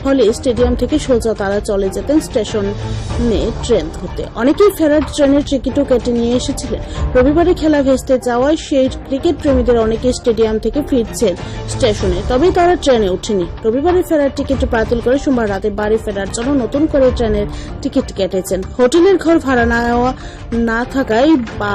হলে স্টেডিয়াম থেকে সোজা তারা চলে যেতেন স্টেশনে ট্রেন ধরতে। অনেকেই ফেরার ট্রেনের টিকিটও কেটে নিয়ে এসেছিলেন। রবিবারে খেলা ভেস্তে যাওয়ায় সেই ক্রিকেট প্রেমীদের অনেকেই স্টেডিয়াম থেকে ফিরছেন স্টেশনে, তবে তারা ট্রেনে ওঠেনি। রবিবারে ফেরার টিকিট বাতিল করে সোমবার রাতে বাড়ি ফেরার জন্য নতুন করে ট্রেনের টিকিট কেটেছেন। হোটেলের ঘর ভাড়া না থাকায় বা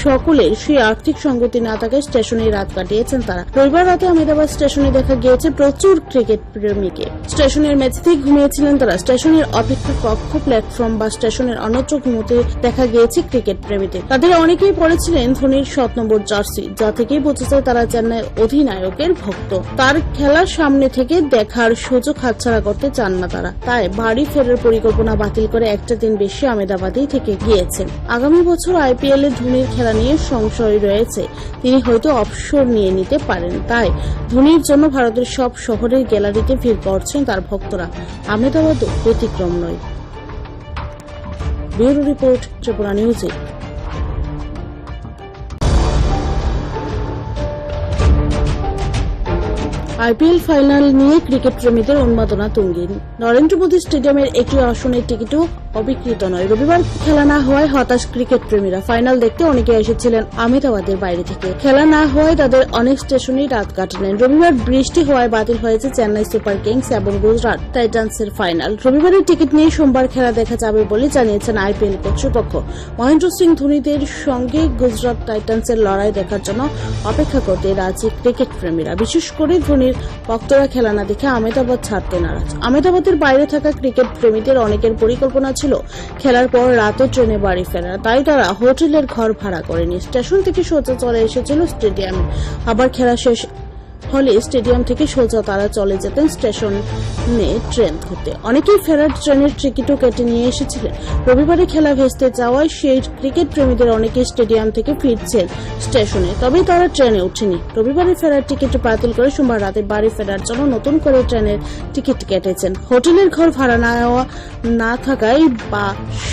সকলের সেই আর্থিক সঙ্গতি না থাকায় স্টেশনে রাত কাটিয়েছেন তারা। রবিবার রাতে আহমেদাবাদ স্টেশনে দেখা গিয়েছে প্রচুর ক্রিকেট প্রেমীকে। স্টেশনের মেঝেতেই ঘুমিয়েছিলেন তারা। স্টেশনের অপেক্ষা কক্ষ, প্ল্যাটফর্ম বা স্টেশনের অন্যত্র ঘুমোতে দেখা গিয়েছে ক্রিকেট প্রেমীদের। তাদের অনেকেই পড়েছিলেন ধোনির 7 নম্বর জার্সি, যা থেকেই বোঝা যায় তারা চেন্নাই অধিনায়কের ভক্ত। তার খেলার সামনে থেকে দেখার সুযোগ হাতছাড়া করতে চান না তারা, তাই বাড়ি ফেরার পরিকল্পনা বাতিল করে একটা দিন বেশি আহমেদাবাদেই থেকে গিয়েছেন। আগামী বছর আইপিএল এ ধোনির খেলা নিয়ে সংশয় রয়েছে, তিনি হয়তো অবসর নিয়ে নিতে পারেন। তাই ধোনির জন্য ভারতের সব শহরের গ্যালারিতে ভিড় করছেন তার ভক্তরা। আহমেদাবাদ ব্যতিক্রম নয়। ব্যুরো রিপোর্ট, ত্রিপুরা নিউজে। আইপিএল ফাইনাল নিয়ে ক্রিকেট প্রেমীদের উন্মাদনা তুঙ্গে। নরেন্দ্র মোদী স্টেডিয়ামের একটি আসনের টিকিটও অবিকৃত নয়। রবিবার খেলা না হওয়ায় হতাশ ক্রিকেট প্রেমীরা। ফাইনাল দেখতে অনেকে এসেছিলেন আহমেদাবাদের বাইরে থেকে। খেলা না হওয়ায় তাদের অনেক স্টেশনেই রাত কাটালেন। রবিবার বৃষ্টি হওয়ায় বাতিল হয়েছে চেন্নাই সুপার কিংস এবং গুজরাট টাইটান্সের ফাইনাল। রবিবারের টিকিট নিয়ে সোমবার খেলা দেখা যাবে বলে জানিয়েছেন আইপিএল কর্তৃপক্ষ। মহেন্দ্র সিং ধোনিদের সঙ্গে গুজরাট টাইটান্সের লড়াই দেখার জন্য অপেক্ষা করতে রাজি ক্রিকেট প্রেমীরা। বিশেষ করে ধোনির ভক্তরা খেলা না দেখে আহমেদাবাদ ছাড়তে নারাজ। আহমেদাবাদের বাইরে থাকা ক্রিকেট প্রেমীদের অনেকের পরিকল্পনা ছিল খেলার পর রাতে ট্রেনে বাড়ি ফেরা, তাই তারা হোটেলের ঘর ভাড়া করেনি। স্টেশন থেকে সোজা চলে এসেছিল স্টেডিয়ামে। আবার খেলা শেষ হলে স্টেডিয়াম থেকে সোজা তারা চলে যেতেন স্টেশনে ট্রেন ধরতে। অনেকেই ফেরার ট্রেনের টিকিটও কেটে নিয়ে এসেছিলেন। রবিবারে খেলা ভেস্তে যাওয়ায় সেই ক্রিকেট প্রেমীদের অনেকেই স্টেডিয়াম থেকে ফিরছেন স্টেশনে, তবে তারা ট্রেনে ওঠেনি। রবিবারে ফেরার টিকিট বাতিল করে সোমবার রাতে বাড়ি ফেরার জন্য নতুন করে ট্রেনের টিকিট কেটেছেন। হোটেলের ঘর ভাড়া না থাকায় বা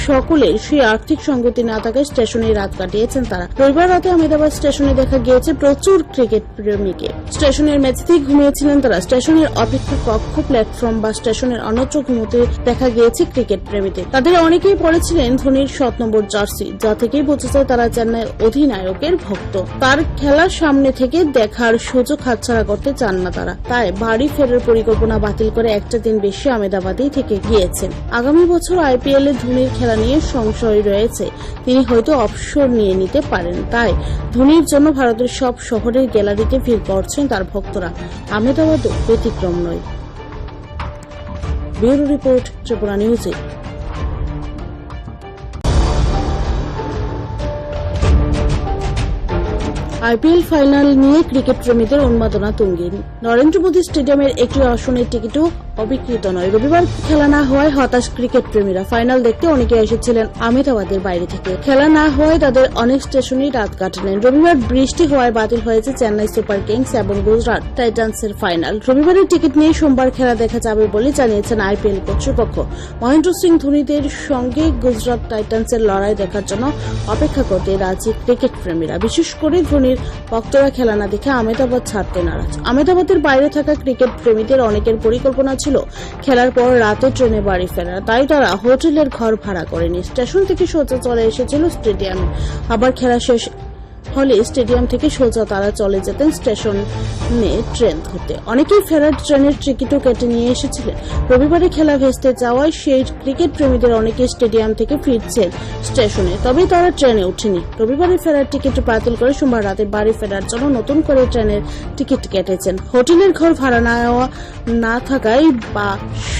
সকলের সেই আর্থিক সঙ্গতি না থাকায় স্টেশনে রাত কাটিয়েছেন তারা। রবিবার রাতে আহমেদাবাদ স্টেশনে দেখা গিয়েছে প্রচুর ক্রিকেট প্রেমীকে। স্টেশন স্টেশনের মেঝেতেই ঘুমিয়েছিলেন তারা। স্টেশনের অপেক্ষা কক্ষ, প্ল্যাটফর্ম বা স্টেশনের অন্যত্র ঘুমোতে দেখা গিয়েছে ক্রিকেট প্রেমীদের। তাদের অনেকেই পড়েছিলেন ধোনির 7 নম্বর জার্সি, যা থেকেই বোঝা যায় তারা চেন্নাই অধিনায়কের ভক্ত। তার খেলার সামনে থেকে দেখার সুযোগ হাতছাড়া করতে চান না তারা, তাই বাড়ি ফেরার পরিকল্পনা বাতিল করে একটা দিন বেশি আহমেদাবাদেই থেকে গিয়েছেন। আগামী বছর আইপিএল এ ধোনির খেলা নিয়ে সংশয় রয়েছে, তিনি হয়তো অবসর নিয়ে নিতে পারেন। তাই ধোনির জন্য ভারতের সব শহরের গ্যালারিতে ভিড় করছেন তার ভক্তরা। আহমেদাবাদও ব্যতিক্রম নয়। ব্যুরো রিপোর্ট, ত্রিপুরা নিউজে। আইপিএল ফাইনাল নিয়ে ক্রিকেট প্রেমীদের উন্মাদনা তুঙ্গে। নরেন্দ্র মোদী স্টেডিয়ামের একটি আসনের টিকিটও অবিকৃত নয়। রবিবার খেলা না হওয়ায় হতাশ ক্রিকেট প্রেমীরা। ফাইনাল দেখতে অনেকে এসেছিলেন আহমেদাবাদের বাইরে থেকে। খেলা না হওয়ায় তাদের অনেক স্টেশনেই রাত কাটালেন। রবিবার বৃষ্টি হওয়ায় বাতিল হয়েছে চেন্নাই সুপার কিংস এবং গুজরাট টাইটান্সের ফাইনাল। রবিবারের টিকিট নিয়ে সোমবার খেলা দেখা যাবে বলে জানিয়েছেন আইপিএল কর্তৃপক্ষ। মহেন্দ্র সিং ধোনিদের সঙ্গে গুজরাট টাইটান্সের লড়াই দেখার জন্য অপেক্ষা করতে রাজি ক্রিকেট প্রেমীরা। বিশেষ করে ধোনির ভক্তরা খেলা না দেখে আহমেদাবাদ ছাড়তে নারাজ। আহমেদাবাদের বাইরে থাকা ক্রিকেট প্রেমীদের অনেকের পরিকল্পনা ছিল খেলার পর রাতে ট্রেনে বাড়ি ফেরার, তাই তারা হোটেলের ঘর ভাড়া করেনি। স্টেশন থেকে সোজা চলে এসেছিল স্টেডিয়ামে। আবার খেলা শেষ হলে স্টেডিয়াম থেকে সোজা তারা চলে যেতেন স্টেশনে ট্রেন ধরতে। অনেকেই ফেরার ট্রেনের টিকিটও কেটে নিয়ে এসেছিলেন। রবিবারে খেলা ভেস্তে যাওয়ায় সেই ক্রিকেট প্রেমীদের অনেকে স্টেডিয়াম থেকে ফিরছেন স্টেশনে, তবে তারা ট্রেনে ওঠেনি। রবিবারে ফেরার টিকিট বাতিল করে সোমবার রাতে বাড়ি ফেরার জন্য নতুন করে ট্রেনের টিকিট কেটেছেন। হোটেলের ঘর ভাড়া না থাকায় বা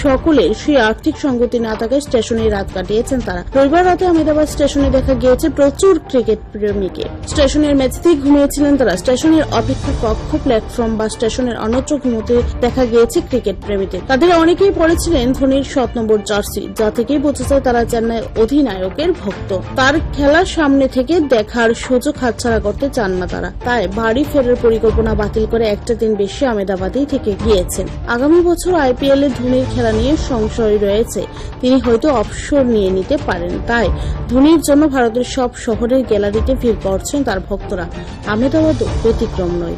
সকলের সেই আর্থিক সঙ্গতি না থাকায় স্টেশনে রাত কাটিয়েছেন তারা। রবিবার রাতে আহমেদাবাদ স্টেশনে দেখা গিয়েছে প্রচুর ক্রিকেট প্রেমীকে। স্টেশনের মেঝেতেই ঘুমিয়েছিলেন তারা। স্টেশনের অপেক্ষা কক্ষ, প্ল্যাটফর্ম বা স্টেশনের অন্যত্র ঘুমোতে দেখা গিয়েছে ক্রিকেট প্রেমীদের। তাদের অনেকেই পড়েছিলেন ধোনির 7 নম্বর জার্সি, যা থেকেই বোঝা যায় তারা চেন্নাই অধিনায়কের ভক্ত। তার খেলার সামনে থেকে দেখার সুযোগ হাতছাড়া করতে চান না তারা, তাই বাড়ি ফেরার পরিকল্পনা বাতিল করে একটা দিন বেশি আহমেদাবাদেই থেকে গিয়েছেন। আগামী বছর আইপিএল এ ধোনির খেলা নিয়ে সংশয় রয়েছে, তিনি হয়তো অবসর নিয়ে নিতে পারেন। তাই ধোনির জন্য ভারতের সব শহরের গ্যালারিতে ভিড় করছেন তার ভক্তরা। আহমেদাবাদও ব্যতিক্রম নয়।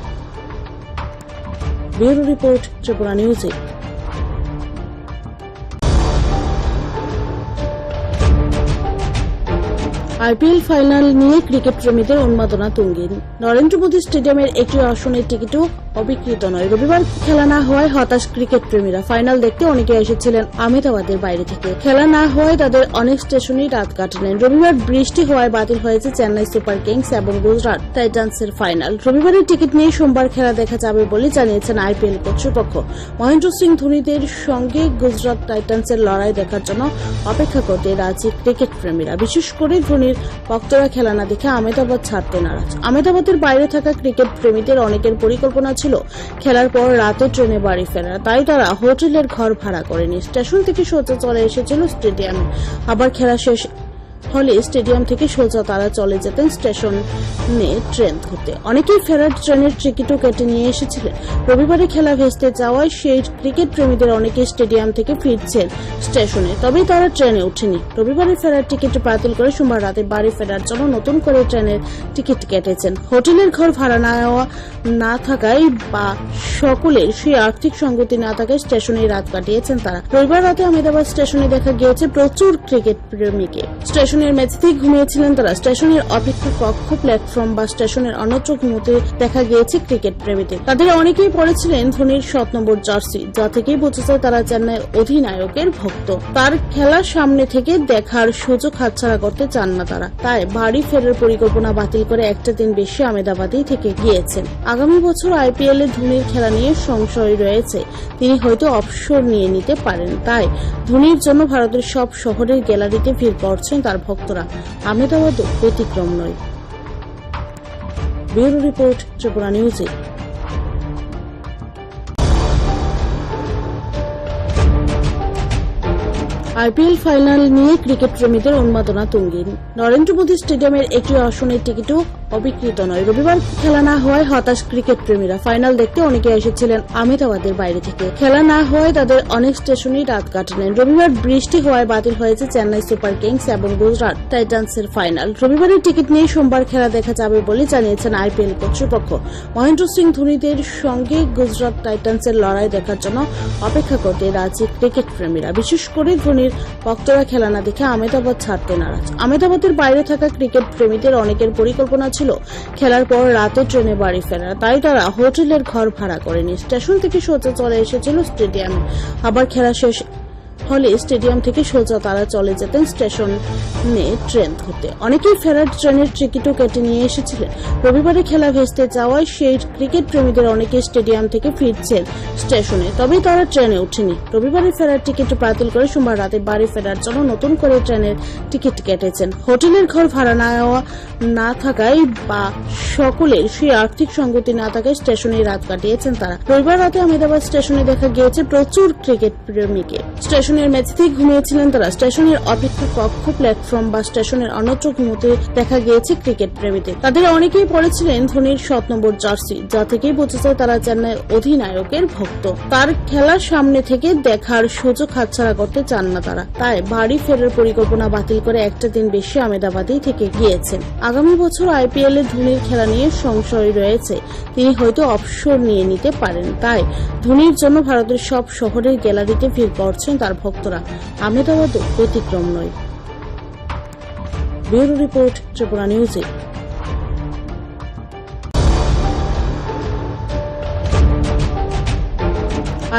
ব্যুরো রিপোর্ট, ত্রিপুরা নিউজে। আইপিএল ফাইনাল নিয়ে ক্রিকেট প্রেমীদের উন্মাদনা তুঙ্গে। নরেন্দ্র মোদী স্টেডিয়ামের একটি আসনের টিকিটও অবিকৃত নয়। রবিবার খেলা না হওয়ায় হতাশ ক্রিকেট প্রেমীরা। ফাইনাল দেখতে অনেকে এসেছিলেন আহমেদাবাদের বাইরে থেকে। খেলা না হওয়ায় তাদের অনেক স্টেশনেই রাত কাটালেন। রবিবার বৃষ্টি হওয়ায় বাতিল হয়েছে চেন্নাই সুপার কিংস এবং গুজরাট টাইটান্সের ফাইনাল। রবিবারের টিকিট নিয়ে সোমবার খেলা দেখা যাবে বলে জানিয়েছেন আইপিএল কর্তৃপক্ষ। মহেন্দ্র সিং ধোনিদের সঙ্গে গুজরাট টাইটান্সের লড়াই দেখার জন্য অপেক্ষা করতে রাজি ক্রিকেট প্রেমীরা। বিশেষ করে ধোনির ভক্তরা খেলা না দেখে আহমেদাবাদ ছাড়তে নারাজ। আহমেদাবাদের বাইরে থাকা ক্রিকেট প্রেমীদের অনেকের পরিকল্পনা ছিল খেলার পর রাতে ট্রেনে বাড়ি ফেরার, তাই তারা হোটেলের ঘর ভাড়া করেনি। স্টেশন থেকে সোজা চলে এসেছিল স্টেডিয়ামে। আবার খেলা শেষ হলে স্টেডিয়াম থেকে সোজা তারা চলে যেতেন স্টেশনে ট্রেন ধরতে। অনেকেই ফেরার ট্রেনের টিকিটও কেটে নিয়ে এসেছিলেন। রবিবারে খেলা ভেস্তে যাওয়ায় সেই ক্রিকেট প্রেমীদের অনেকে স্টেডিয়াম থেকে ফিরছেন স্টেশনে, তবে তারা ট্রেনে ওঠেনি। রবিবারে ফেরার টিকিট বাতিল করে সোমবার রাতে বাড়ি ফেরার জন্য নতুন করে ট্রেনের টিকিট কেটেছেন। হোটেলের ঘর ভাড়া না থাকায় বা সকলের সেই আর্থিক সঙ্গতি না থাকায় স্টেশনে রাত কাটিয়েছেন তারা। রবিবার রাতে আহমেদাবাদ স্টেশনে দেখা গিয়েছে প্রচুর ক্রিকেট প্রেমীকে। স্টেশনের মেঝেতেই ঘুমিয়েছিলেন তারা। স্টেশনের অপেক্ষা কক্ষ, প্ল্যাটফর্ম বা স্টেশনের অন্যত্র ঘুমোতে দেখা গিয়েছে ক্রিকেট প্রেমীদের। তাদের অনেকেই পড়েছিলেন ধোনির 7 নম্বর জার্সি, যা থেকেই বোঝা যায় তারা চেন্নাই অধিনায়কের ভক্ত। তার খেলার সামনে থেকে দেখার সুযোগ হাতছাড়া করতে চান না তারা, তাই বাড়ি ফেরার পরিকল্পনা বাতিল করে একটা দিন বেশি আহমেদাবাদেই থেকে গিয়েছেন। আগামী বছর আইপিএল এ ধোনির খেলা নিয়ে সংশয় রয়েছে, তিনি হয়তো অবসর নিয়ে নিতে পারেন। তাই ধোনির জন্য ভারতের সব শহরের গ্যালারিতে ভিড় করছেন তার ভক্তরা। আহমেদাবাদও ব্যতিক্রম নয়। ব্যুরো রিপোর্ট, ত্রিপুরা নিউজে। আইপিএল ফাইনাল নিয়ে ক্রিকেট প্রেমীদের উন্মাদনা তুঙ্গে। নরেন্দ্র মোদী স্টেডিয়ামের একটি আসনের টিকিটও অবিকৃত নয়। রবিবার খেলা না হওয়ায় হতাশ ক্রিকেট প্রেমীরা। ফাইনাল দেখতে অনেকে এসেছিলেন আহমেদাবাদের বাইরে থেকে। খেলা না হওয়ায় তাদের অনেক স্টেশনেই রাত কাটালেন। রবিবার বৃষ্টি হওয়ায় বাতিল হয়েছে চেন্নাই সুপার কিংস এবং গুজরাট টাইটান্সের ফাইনাল। রবিবারের টিকিট নিয়ে সোমবার খেলা দেখা যাবে বলে জানিয়েছেন আইপিএল কর্তৃপক্ষ। মহেন্দ্র সিং ধোনিদের সঙ্গে গুজরাট টাইটান্সের লড়াই দেখার জন্য অপেক্ষা করতে রাজি ক্রিকেট প্রেমীরা। বিশেষ করে ধোনির ভক্তরা খেলা না দেখে আহমেদাবাদ ছাড়তে নারাজ। আহমেদাবাদের বাইরে থাকা ক্রিকেট প্রেমীদের অনেকের পরিকল্পনা ছিল খেলার পর রাতে ট্রেনে বাড়ি ফেরা, তাই তারা হোটেলের ঘর ভাড়া করেনি। স্টেশন থেকে সোজা চলে এসেছিল স্টেডিয়ামে। আবার খেলা শেষ হলে স্টেডিয়াম থেকে সোজা তারা চলে যেতেন স্টেশনে ট্রেন ধরতে। অনেকেই ফেরার ট্রেনের টিকিটও কেটে নিয়ে এসেছিলেন। রবিবারে খেলা ভেস্তে যাওয়ায় সেই ক্রিকেট প্রেমীদের অনেকে স্টেডিয়াম থেকে ফিরছেন স্টেশনে, তবে তারা ট্রেনে ওঠেনি। রবিবারে ফেরার টিকিট বাতিল করে সোমবার রাতে বাড়ি ফেরার জন্য নতুন করে ট্রেনের টিকিট কেটেছেন। হোটেলের ঘর ভাড়া না থাকায় বা সকলের সেই আর্থিক সঙ্গতি না থাকায় স্টেশনে রাত কাটিয়েছেন তারা। রবিবার রাতে আহমেদাবাদ স্টেশনে দেখা গিয়েছে প্রচুর ক্রিকেট প্রেমীকে। স্টেশনের মেঝেতেই ঘুমিয়েছিলেন তারা। স্টেশনের অপেক্ষা কক্ষ, প্ল্যাটফর্ম বা স্টেশনের অন্যত্র ঘুমোতে দেখা গিয়েছে ক্রিকেট প্রেমীদের। তাদের অনেকেই পড়েছিলেন ধোনির 7 নম্বর জার্সি, যা থেকেই বোঝা যায় তারা চেন্নাই অধিনায়কের ভক্ত। তার খেলার সামনে থেকে দেখার সুযোগ হাতছাড়া করতে চান না তারা, তাই বাড়ি ফেরার পরিকল্পনা বাতিল করে একটা দিন বেশি আহমেদাবাদেই থেকে গিয়েছেন। আগামী বছর আইপিএল এ ধোনির খেলা নিয়ে সংশয় রয়েছে, তিনি হয়তো অবসর নিয়ে নিতে পারেন। তাই ধোনির জন্য ভারতের সব শহরের গ্যালারিতে ভিড় করছেন তার ভক্তরা। আহমেদাবাদ ব্যতিক্রম নয়। ব্যুরো রিপোর্ট, ত্রিপুরা নিউজে।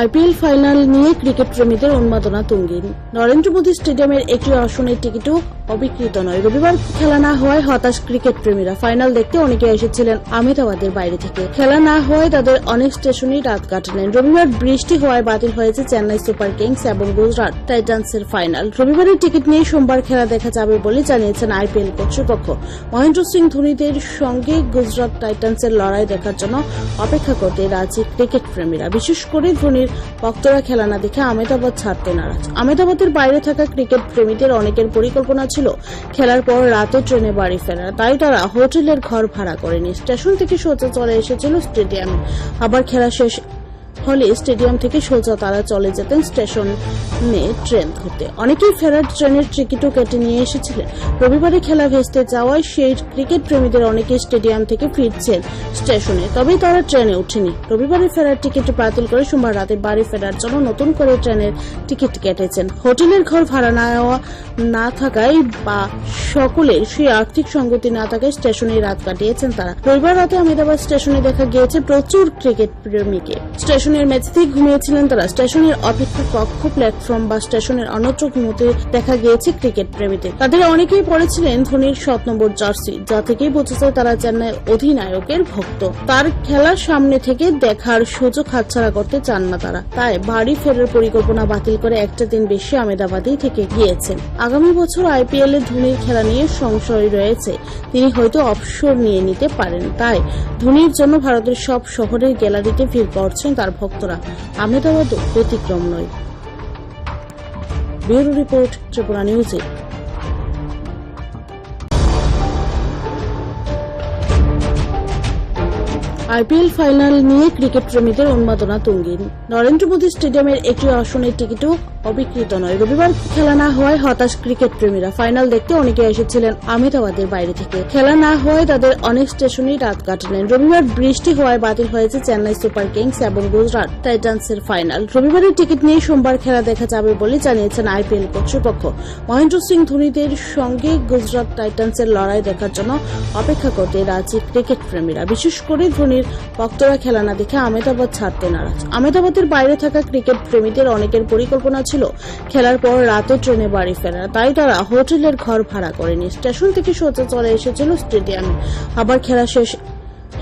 আইপিএল ফাইনাল নিয়ে ক্রিকেট প্রেমীদের উন্মাদনা তুঙ্গে। নরেন্দ্র মোদী স্টেডিয়ামের একটি আসনের টিকিটও অবিকৃত নয়। রবিবার খেলা না হওয়ায় হতাশ ক্রিকেট প্রেমীরা। ফাইনাল দেখতে অনেকে এসেছিলেন আহমেদাবাদের বাইরে থেকে। খেলা না হওয়ায় তাদের অনেক স্টেশনেই রাত কাটালেন। রবিবার বৃষ্টি হওয়ায় বাতিল হয়েছে চেন্নাই সুপার কিংস এবং গুজরাট টাইটান্সের ফাইনাল। রবিবারের টিকিট নিয়ে সোমবার খেলা দেখা যাবে বলে জানিয়েছেন আইপিএল কর্তৃপক্ষ। মহেন্দ্র সিং ধোনিদের সঙ্গে গুজরাট টাইটান্সের লড়াই দেখার জন্য অপেক্ষা করতে রাজি ক্রিকেট প্রেমীরা। বিশেষ করে ধোনির ভক্তরা খেলা না দেখে আহমেদাবাদ ছাড়তে নারাজ। আহমেদাবাদের বাইরে থাকা ক্রিকেট প্রেমীদের অনেকের পরিকল্পনা ছিল খেলার পর রাতে ট্রেনে বাড়ি ফেরা, তাই তারা হোটেলের ঘর ভাড়া করেনি। স্টেশন থেকে সোজা চলে এসেছিল স্টেডিয়ামে। আবার খেলা শেষ হলে স্টেডিয়াম থেকে সোজা তারা চলে যেতেন স্টেশনে ট্রেন ধরতে। অনেকেই ফেরার ট্রেনের টিকিটও কেটে নিয়ে এসেছিলেন। রবিবারে খেলা ভেস্তে যাওয়ায় সেই ক্রিকেট প্রেমীদের অনেকে স্টেডিয়াম থেকে ফিরছেন স্টেশনে, তবে তারা ট্রেনে ওঠেনি। রবিবারে ফেরার টিকিট বাতিল করে সোমবার রাতে বাড়ি ফেরার জন্য নতুন করে ট্রেনের টিকিট কেটেছেন। হোটেলের ঘর ভাড়া না থাকায় বা সকলের সেই আর্থিক সঙ্গতি না থাকায় স্টেশনে রাত কাটিয়েছেন তারা। রবিবার রাতে আহমেদাবাদ স্টেশনে দেখা গিয়েছে প্রচুর ক্রিকেট প্রেমীকে। স্টেশনের মেঝেতেই ঘুমিয়েছিলেন তারা। স্টেশনের অপেক্ষা কক্ষ, প্ল্যাটফর্ম বা স্টেশনের অন্যত্র ঘুমোতে দেখা গিয়েছে ক্রিকেট প্রেমীদের। তাদের অনেকেই পড়েছিলেন ধোনির 7 নম্বর জার্সি, যা থেকেই বোঝা যায় তারা চেন্নাই অধিনায়কের ভক্ত। তার খেলার সামনে থেকে দেখার সুযোগ হাতছাড়া করতে চান না তারা, তাই বাড়ি ফেরার পরিকল্পনা বাতিল করে একটা দিন বেশি আহমেদাবাদেই থেকে গিয়েছেন। আগামী বছর আইপিএল এ ধোনির খেলা নিয়ে সংশয় রয়েছে, তিনি হয়তো অবসর নিয়ে নিতে পারেন। তাই ধোনির জন্য ভারতের সব শহরের গ্যালারিতে ভিড় করছেন তার ভক্তরা। আহমেদাবাদ ব্যতিক্রম নয়। ব্যুরো রিপোর্ট, ত্রিপুরা নিউজে। আইপিএল ফাইনাল নিয়ে ক্রিকেট প্রেমীদের উন্মাদনা তুঙ্গে। নরেন্দ্র মোদী স্টেডিয়ামের একটি আসনের টিকিটও অবিকৃত নয়। রবিবার খেলা না হওয়ায় হতাশ ক্রিকেট প্রেমীরা। ফাইনাল দেখতে অনেকে এসেছিলেন আহমেদাবাদের বাইরে থেকে। খেলা না হওয়ায় তাদের অনেক স্টেশনেই রাত কাটালেন। রবিবার বৃষ্টি হওয়ায় বাতিল হয়েছে চেন্নাই সুপার কিংস এবং গুজরাট টাইটান্সের ফাইনাল। রবিবারের টিকিট নিয়ে সোমবার খেলা দেখা যাবে বলে জানিয়েছেন আইপিএল কর্তৃপক্ষ। মহেন্দ্র সিং ধোনিদের সঙ্গে গুজরাট টাইটান্সের লড়াই দেখার জন্য অপেক্ষা করতে রাজি ক্রিকেট প্রেমীরা। বিশেষ করে ধোনির ভক্তরা খেলা না দেখে আহমেদাবাদ ছাড়তে নারাজ। আহমেদাবাদের বাইরে থাকা ক্রিকেট প্রেমীদের অনেকের পরিকল্পনা ছিল খেলার পর রাতে ট্রেনে বাড়ি ফেরা, তাই তারা হোটেলের ঘর ভাড়া করেনি। স্টেশন থেকে সোজা চলে এসেছিল স্টেডিয়ামে। আবার খেলা শেষ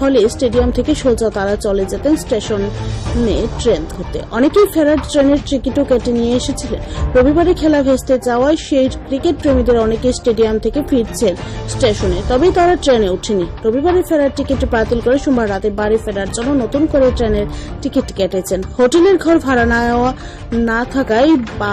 হলে স্টেডিয়াম থেকে সোজা তারা চলে যেতেন স্টেশনে ট্রেন ধরতে। অনেকেই ফেরার ট্রেনের টিকিটও কেটে নিয়ে এসেছিলেন। রবিবারে খেলা ভেস্তে যাওয়ায় সেই ক্রিকেট প্রেমীদের অনেকে স্টেডিয়াম থেকে ফিরছেন স্টেশনে, তবেই তারা ট্রেনে ওঠেনি। রবিবারে ফেরার টিকিট বাতিল করে সোমবার রাতে বাড়ি ফেরার জন্য নতুন করে ট্রেনের টিকিট কেটেছেন। হোটেলের ঘর ভাড়া না থাকায় বা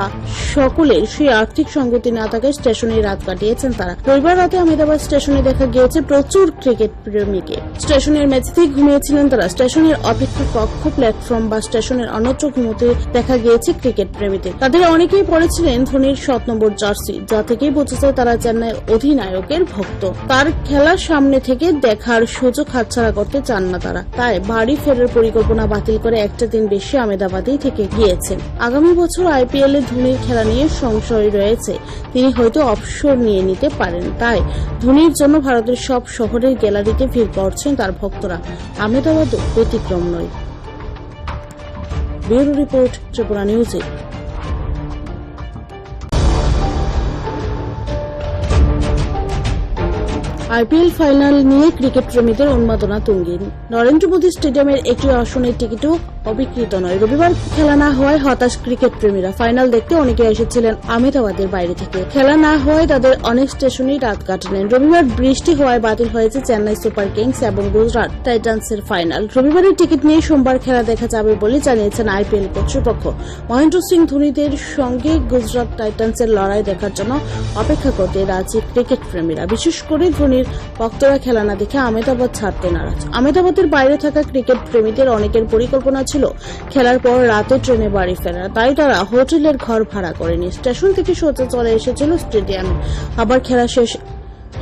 সকলের সেই আর্থিক সঙ্গতি না থাকায় স্টেশনে রাত কাটিয়েছেন তারা। রবিবার রাতে আহমেদাবাদ স্টেশনে দেখা গিয়েছে প্রচুর ক্রিকেট প্রেমীকে। স্টেশনের মেঝেতেই ঘুমিয়েছিলেন তারা। স্টেশনের অপেক্ষা কক্ষ, প্ল্যাটফর্ম বা স্টেশনের অন্যত্র ঘুমোতে দেখা গিয়েছে ক্রিকেট প্রেমীদের। তাদের অনেকেই পড়েছিলেন ধোনির 7 নম্বর জার্সি, যা থেকেই বোঝা যায় তারা চেন্নাই অধিনায়কের ভক্ত। তার খেলার সামনে থেকে দেখার সুযোগ হাতছাড়া করতে চান না তারা, তাই বাড়ি ফেরার পরিকল্পনা বাতিল করে একটা দিন বেশি আহমেদাবাদেই থেকে গিয়েছেন। আগামী বছর আইপিএল এ ধোনির খেলা নিয়ে সংশয় রয়েছে, তিনি হয়তো অবসর নিয়ে নিতে পারেন। তাই ধোনির জন্য ভারতের সব শহরের গ্যালারিতে ভিড় করছেন তার ভক্তরা। আহমেদাবাদও ব্যতিক্রম নয়। ব্যুরো রিপোর্ট, ত্রিপুরা নিউজে। আইপিএল ফাইনাল নিয়ে ক্রিকেট প্রেমীদের উন্মাদনা তুঙ্গে। নরেন্দ্র মোদী স্টেডিয়ামের একটি আসনের টিকিটও অবিকৃত নয়। রবিবার খেলা না হওয়ায় হতাশ ক্রিকেট প্রেমীরা। ফাইনাল দেখতে অনেকে এসেছিলেন আহমেদাবাদের বাইরে থেকে। খেলা না হওয়ায় তাদের অনেক স্টেশনেই রাত কাটালেন। রবিবার বৃষ্টি হওয়ায় বাতিল হয়েছে চেন্নাই সুপার কিংস এবং গুজরাট টাইটান্সের ফাইনাল। রবিবারের টিকিট নিয়ে সোমবার খেলা দেখা যাবে বলে জানিয়েছেন আইপিএল কর্তৃপক্ষ। মহেন্দ্র সিং ধোনিদের সঙ্গে গুজরাট টাইটান্সের লড়াই দেখার জন্য অপেক্ষা করতে রাজি ক্রিকেট প্রেমীরা। বিশেষ করে ধোনির ভক্তরা খেলা না দেখে আহমেদাবাদ ছাড়তে নারাজ। আহমেদাবাদের বাইরে থাকা ক্রিকেট প্রেমীদের অনেকের পরিকল্পনা ছিল খেলার পর রাতে ট্রেনে বাড়ি ফেরা, তাই তারা হোটেলের ঘর ভাড়া করেনি। স্টেশন থেকে সোজা চলে এসেছিল স্টেডিয়ামে। আবার খেলা শেষ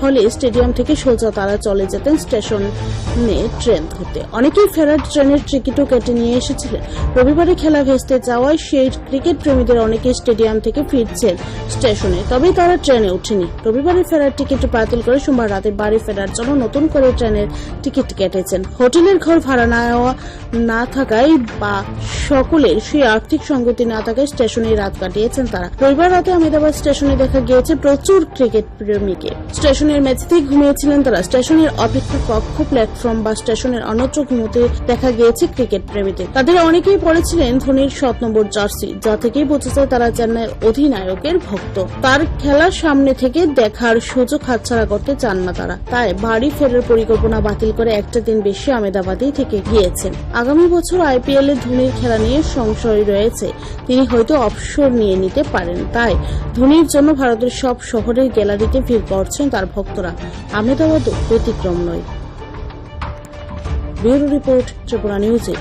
হলে স্টেডিয়াম থেকে সোজা তারা চলে যেতেন স্টেশনে ট্রেন ধরতে। অনেকেই ফেরার ট্রেনের টিকিটও কেটে নিয়ে এসেছিলেন। রবিবারে খেলা ভেস্তে যাওয়ায় সেই ক্রিকেট প্রেমীদের অনেকে স্টেডিয়াম থেকে ফিরছেন স্টেশনে, তবেই তারা ট্রেনে ওঠেনি। রবিবারে ফেরার টিকিট বাতিল করে সোমবার রাতে বাড়ি ফেরার জন্য নতুন করে ট্রেনের টিকিট কেটেছেন। হোটেলের ঘর ভাড়া না থাকায় বা সকলের সেই আর্থিক সঙ্গতি না থাকায় স্টেশনে রাত কাটিয়েছেন তারা। রবিবার রাতে আহমেদাবাদ স্টেশনে দেখা গিয়েছে প্রচুর ক্রিকেট প্রেমীকে। স্টেশনের মেঝেতেই ঘুমিয়েছিলেন তারা। স্টেশনের অপেক্ষা কক্ষ, প্ল্যাটফর্ম বা স্টেশনের অন্যত্র ঘুমোতে দেখা গিয়েছে ক্রিকেট প্রেমীদের। তাদের অনেকেই পড়েছিলেন ধোনির 7 নম্বর জার্সি, যা থেকেই বোঝা যায় তারা চেন্নাই অধিনায়কের ভক্ত। তার খেলার সামনে থেকে দেখার সুযোগ হাতছাড়া করতে চান না তারা, তাই বাড়ি ফেরার পরিকল্পনা বাতিল করে একটা দিন বেশি আহমেদাবাদেই থেকে গিয়েছেন। আগামী বছর আইপিএল এ ধোনির খেলা নিয়ে সংশয় রয়েছে, তিনি হয়তো অবসর নিয়ে নিতে পারেন। তাই ধোনির জন্য ভারতের সব শহরের গ্যালারিতে ভিড় করছেন তার ভক্তরা। আহমেদাবাদও ব্যতিক্রম নয়। ব্যুরো রিপোর্ট, ত্রিপুরা নিউজে।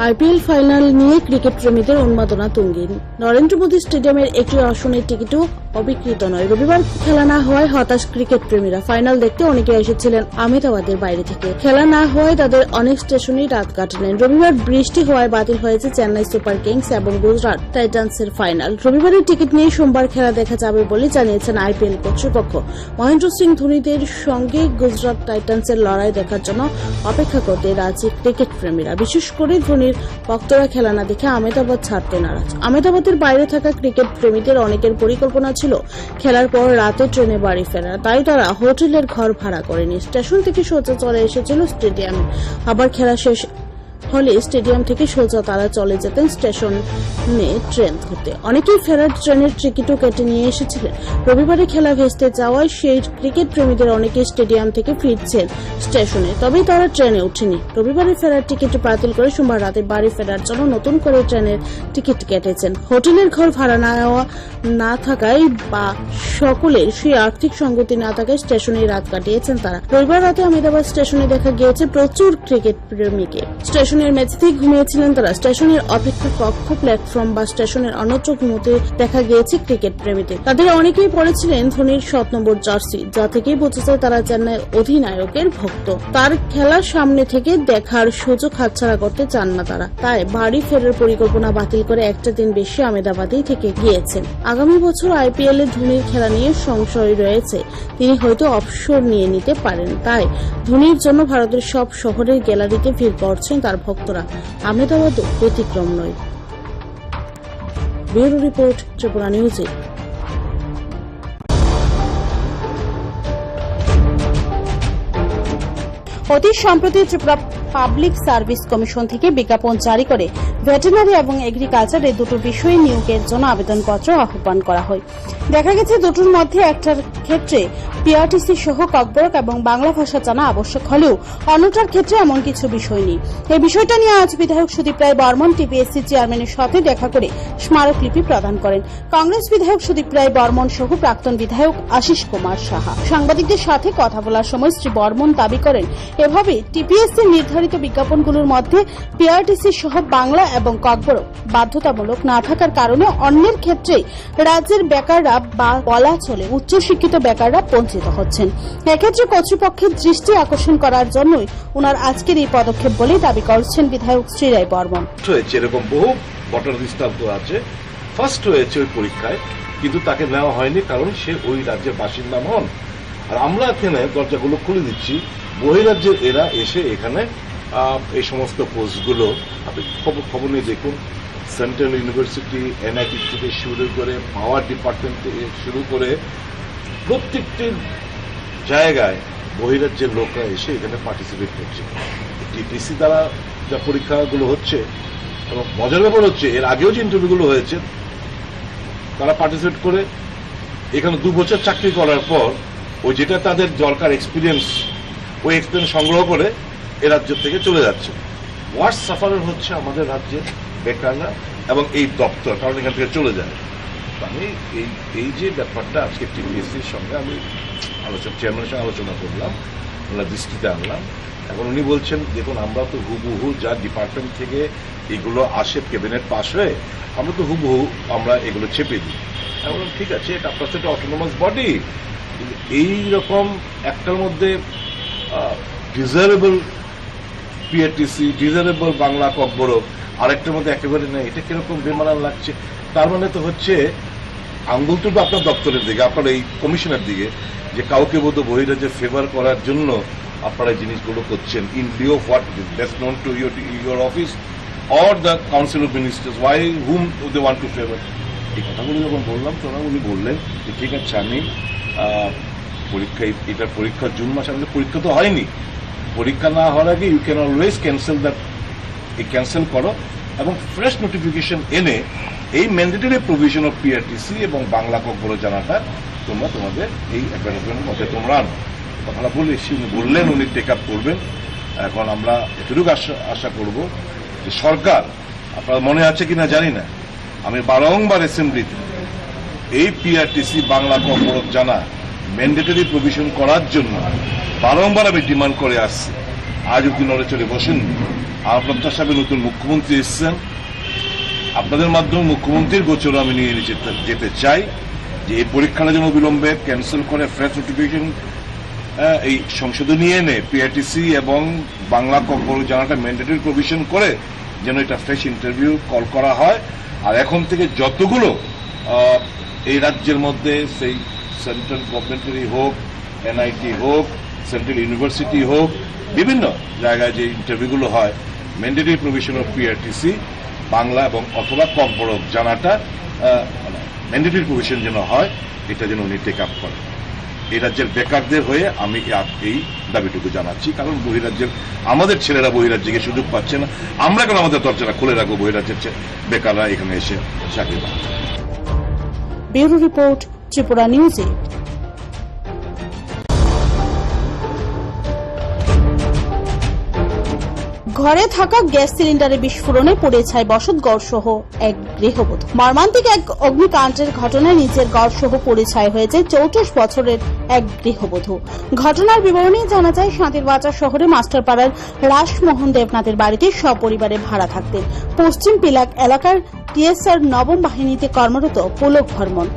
আইপিএল ফাইনাল নিয়ে ক্রিকেট প্রেমীদের উন্মাদনা তুঙ্গে। নরেন্দ্র মোদী স্টেডিয়ামের একটি আসনের টিকিটও অবিকৃত নয়। রবিবার খেলা না হওয়ায় হতাশ ক্রিকেট প্রেমীরা। ফাইনাল দেখতে অনেকে এসেছিলেন আহমেদাবাদের বাইরে থেকে। খেলা না হওয়ায় তাদের অনেক স্টেশনেই রাত কাটালেন। রবিবার বৃষ্টি হওয়ায় বাতিল হয়েছে চেন্নাই সুপার কিংস এবং গুজরাট টাইটান্সের ফাইনাল। রবিবারের টিকিট নিয়ে সোমবার খেলা দেখা যাবে বলে জানিয়েছেন আইপিএল কর্তৃপক্ষ। মহেন্দ্র সিং ধোনিদের সঙ্গে গুজরাট টাইটান্সের লড়াই দেখার জন্য অপেক্ষা করতে রাজি ক্রিকেট প্রেমীরা। বিশেষ করে ধোনির ভক্তরা খেলা না দেখে আহমেদাবাদ ছাড়তে নারাজ। আহমেদাবাদের বাইরে থাকা ক্রিকেট প্রেমীদের অনেকের পরিকল্পনা ছিল খেলার পর রাতে ট্রেনে বাড়ি ফেরা, তাই তারা হোটেলের ঘর ভাড়া করেনি। স্টেশন থেকে সোজা চলে এসেছিল স্টেডিয়ামে। আবার খেলা শেষ হলে স্টেডিয়াম থেকে সোজা তারা চলে যেতেন স্টেশনে ট্রেন ধরতে। অনেকেই ফেরার ট্রেনের টিকিটও কেটে নিয়ে এসেছিলেন। রবিবারে খেলা ভেস্তে যাওয়ায় সেই ক্রিকেট প্রেমীদের অনেকে স্টেডিয়াম থেকে ফিরছেন স্টেশনে, তবেই তারা ট্রেনে ওঠেনি। রবিবারে ফেরার টিকিট বাতিল করে সোমবার রাতে বাড়ি ফেরার জন্য নতুন করে ট্রেনের টিকিট কেটেছেন। হোটেলের ঘর ভাড়া না থাকায় বা সকলের সেই আর্থিক সঙ্গতি না থাকায় স্টেশনে রাত কাটিয়েছেন তারা। রবিবার রাতে আহমেদাবাদ স্টেশনে দেখা গিয়েছে প্রচুর ক্রিকেট প্রেমীকে। স্টেশনের মেঝেতেই ঘুমিয়েছিলেন তারা। স্টেশনের অপেক্ষা কক্ষ, প্ল্যাটফর্ম বা স্টেশনের অন্যত্র ঘুমোতে দেখা গিয়েছে ক্রিকেট প্রেমীদের। তাদের অনেকেই পড়েছিলেন ধোনির 7 নম্বর জার্সি, যা থেকেই বোঝা যায় তারা চেন্নাই অধিনায়কের ভক্ত। তার খেলার সামনে থেকে দেখার সুযোগ হাতছাড়া করতে চান না তারা, তাই বাড়ি ফেরার পরিকল্পনা বাতিল করে একটা দিন বেশি আহমেদাবাদেই থেকে গিয়েছেন। আগামী বছর আইপিএল এ ধোনির খেলা নিয়ে সংশয় রয়েছে, তিনি হয়তো অবসর নিয়ে নিতে পারেন। তাই ধোনির জন্য ভারতের সব শহরের গ্যালারিতে ভিড় করছেন তার ভক্তরা। আহমেদাবাদও ব্যতিক্রম নয়। ব্যুরো রিপোর্ট, ত্রিপুরা নিউজে। অতি সম্প্রতি ত্রিপুরা পাবলিক সার্ভিস কমিশন থেকে বিজ্ঞাপন জারি করে ভেটেরিনারি এবং এগ্রিকালচার এই দুটো বিষয়ে নিয়োগের জন্য আবেদনপত্র আহ্বান করা হয়। দেখা গেছে দুটোর মধ্যে একটার ক্ষেত্রে পিআরটিসি সহ ককবরক এবং বাংলা ভাষা জানা আবশ্যক হলেও অন্যটার ক্ষেত্রে এমন কিছু বিষয় নেই। এই বিষয়টা নিয়ে আজ বিধায়ক সুদীপ রায় বর্মন টিপিএসসি চেয়ারম্যানের সাথে দেখা করে স্মারকলিপি প্রদান করেন কংগ্রেস বিধায়ক সুদীপ রায় বর্মন সহ প্রাক্তন বিধায়ক আশিস কুমার সাহা। সাংবাদিকদের সাথে কথা বলার সময় শ্রী বর্মন দাবি করেন, এভাবে টিপিএসসি নির্ধারিত বিজ্ঞাপনগুলোর মধ্যে পিআরটিসি সহ বাংলা এবং ককবরক বাধ্যতামূলক না থাকার কারণে অন্যের ক্ষেত্রে রাজ্যের বেকাররা বা বলা চলে উচ্চশিক্ষিত বেকাররা বঞ্চিত হচ্ছেন। এক্ষেত্রে কর্তৃপক্ষের দৃষ্টি আকর্ষণ করার জন্যই ওনার আজকের এই পদক্ষেপ বলে দাবি করছেন বিধায়ক শ্রী রায় বর্মন। এরকম বহু ঘটনা দৃষ্টান্ত আছে। ফার্স্ট হয়েছে ওই পরীক্ষায়, কিন্তু তাকে নেওয়া হয়নি কারণ সে ওই রাজ্যের বাসিন্দা নন। আর আমরা এখানে দরজাগুলো খুলে দিচ্ছি, বহিরাজ্যের এরা এসে এখানে এই সমস্ত পোস্টগুলো আপনি খবর নিয়ে দেখুন। সেন্ট্রাল ইউনিভার্সিটি, এনআইটি থেকে শুরু করে পাওয়ার ডিপার্টমেন্ট থেকে শুরু করে প্রত্যেকটি জায়গায় বহিরাজ্যের লোকরা এসে এখানে পার্টিসিপেট করছে। টিপিসি দ্বারা যা পরীক্ষাগুলো হচ্ছে, এবং মজার ব্যাপার হচ্ছে এর আগেও যে ইন্টারভিউগুলো হয়েছে তারা পার্টিসিপেট করে এখানে 2 বছর চাকরি করার পর ওই যেটা তাদের দরকার এক্সপিরিয়েন্স, ওই এক্সপিরিয়েন্স সংগ্রহ করে এ রাজ্য থেকে চলে যাচ্ছে। ওয়ার্স্ট সাফারার হচ্ছে আমাদের রাজ্যের বেকাররা এবং এই দপ্তর, কারণ এখান থেকে চলে যায়। আমি এই যে ব্যাপারটা আজকে টিপিএসসির সঙ্গে আমি চেয়ারম্যানের সঙ্গে আলোচনা করলাম, ওনার দৃষ্টিতে আনলাম। এখন উনি বলছেন, দেখুন আমরা তো হুবহু যা ডিপার্টমেন্ট থেকে এগুলো আসে ক্যাবিনেট পাস হয়ে, আমরা তো হুবহু আমরা এগুলো চেপে দিই। এখন ঠিক আছে, এটা আপনার সাথে অটোনোমাস বডি, এইরকম একটার মধ্যে desirable PRTC, desirable Bangla Kokborok, আরেকটার মধ্যে একেবারে নেই। এটা কিরকম বেমানান লাগছে। তার মানে তো হচ্ছে আঙ্গুল তুলবে আপনার দপ্তরের দিকে, আপনার এই কমিশনের দিকে, যে কাউকে বোধ বহিরাজ্যে ফেভার করার জন্য আপনারা এই জিনিসগুলো করছেন। In lieu of what best known to your office or the council of ministers, why whom they want to favour. এই কথাগুলো যখন বললাম তখন উনি বললেন যে ঠিক আছে, আমি এটার পরীক্ষা জুন মাসে, আমাদের পরীক্ষা তো হয়নি, পরীক্ষা না হওয়ার আগে you can always cancel that, cancel করো এবং ফ্রেশ নোটিফিকেশন এনে এই ম্যান্ডেটরি প্রভিশন অফ পিআরটিসি এবং বাংলা ককবরক জানাটা তোমরা তোমাদের এই অ্যাডভার্টাইজমেন্টের মধ্যে তোমরা আনো। কথাটা বলে উনি বললেন উনি টেক আপ করবেন। এখন আমরা এতটুকু আশা করব যে সরকার, আপনার মনে আছে কিনা জানি না, আমি বারংবার অ্যাসেম্বলিতে এই পিআরটিসি বাংলা ককবরক জানা ম্যান্ডেটরি প্রভিশন করার জন্য বারংবার আমি ডিমান্ড করে আসছি। আজ অব্দি নড়ে চড়ে বসেন। আমার প্রত্যাশা, নতুন মুখ্যমন্ত্রী এসছেন, আপনাদের মাধ্যমে মুখ্যমন্ত্রীর গোচরে আমি নিয়ে যেতে চাই যে এই পরীক্ষাটা যেন বিলম্বে ক্যান্সেল করে ফ্রেশ নোটিফিকেশন এই সংশোধনী এনে পিআরটিসি এবং বাংলা ককবরক জানাটা ম্যান্ডেটরি প্রভিশন করে যেন এটা ফ্রেশ ইন্টারভিউ কল করা হয়। আর এখন থেকে যতগুলো এই রাজ্যের মধ্যে, সেই সেন্ট্রাল গভর্নমেন্টেরই হোক, এনআইটি হোক, সেন্ট্রাল ইউনিভার্সিটি হোক, বিভিন্ন জায়গায় যে ইন্টারভিউগুলো হয়, mandatory provision of PRTC Bangla এবং অথবা ককবরক জানাটা ম্যান্ডেটরি প্রভিশন যেন হয়, এটা যেন উনি টেক আপ করেন। এই রাজ্যের বেকারদের হয়ে আমি এই দাবিটুকু জানাচ্ছি, কারণ বহিরাজ্যের আমাদের ছেলেরা বহিরাজ্যে সুযোগ পাচ্ছে না। আমরা কেন আমাদের দরজাটা খুলে রাখবো বহিরাজ্যের বেকাররা এখানে এসে চাকরি পাচ্ছে। Bureau report, Tripura news 8। ঘরে থাকা গ্যাস সিলিন্ডারে বিস্ফোরণে পুড়ে ছাই বসতঘর সহ এক গৃহবধূ। মর্মান্তিক এক অগ্নিকাণ্ডের ঘটনায় নিজের ঘর সহ পুড়ে ছাই হয়েছে 34 বছরের এক গৃহবধূ। ঘটনার বিবরণী জানা যায়, শান্তিরবাজার শহরে মাস্টারপাড়ার রাসমোহন দেবনাথের বাড়িতে সপরিবারে ভাড়া থাকতেন। পশ্চিম পিলাক এলাকার টিএসআর নবম বাহিনীতে কর্মরত পুলক বর্মন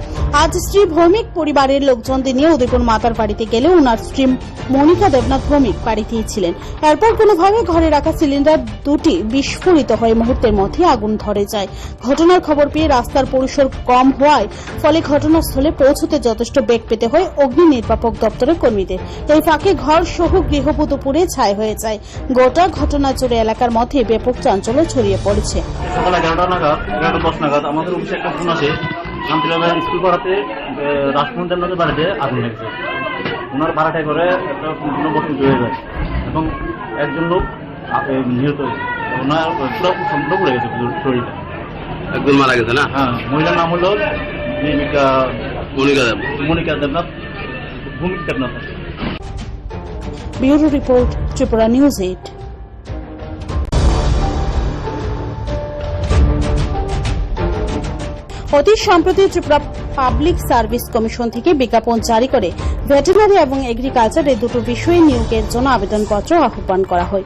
আজ স্ত্রী ভৌমিক পরিবারের লোকজনদের নিয়ে উদয়পুর মাতার বাড়িতে গেলে ওনার স্ত্রী মনিকা দেবনাথ ভৌমিক বাড়িতেই ছিলেন। এরপর কোনোভাবে ঘরে রাখা সিলিন্ডার দুটি বিস্ফোরিত হয়ে মুহূর্তের মধ্যে আগুন ধরে যায়। ঘটনার খবর পেয়ে রাস্তার পরিসর কম হওয়ায় ফলে ঘটনাস্থলে পৌঁছতে যথেষ্ট বেগ পেতে হয় অগ্নি নির্বাপক দপ্তরের কর্মীদের। এই ফাঁকে ঘর সহ গৃহবধূ পুড়ে ছাই হয়ে যায়। গোটা ঘটনা জুড়ে এলাকার মধ্যে ব্যাপক চাঞ্চল্য ছড়িয়ে পড়েছে। সকাল 11:10 নাগাদ আমাদের অফিসে একটা ফোন আসে, শান্তিবাজার স্কুল পাড়াতে রাসমোহন দেবনাথের বাড়িতে আগুন লেগেছে। ওনার ভাড়াটাই করে একটা সম্পূর্ণ বসন্ত হয়ে যায় এবং একজন লোক নিহত হয়েছে, ওনার পুরো সম্পূর্ণ পড়ে গেছে শরীরটা। একজন মারা গেছে না? হ্যাঁ, মহিলার নাম হলো মনিকা দেবনাথ, ভূমিকা Debnath. Bureau report, Tripura news 8। অতি সম্প্রতি ত্রিপুরা পাবলিক সার্ভিস কমিশন থেকে বিজ্ঞাপন জারি করে ভেটেরিনারি এবং এগ্রিকালচার এই দুটো বিষয়ে নিয়োগের জন্য আবেদনপত্র আহ্বান করা হয়।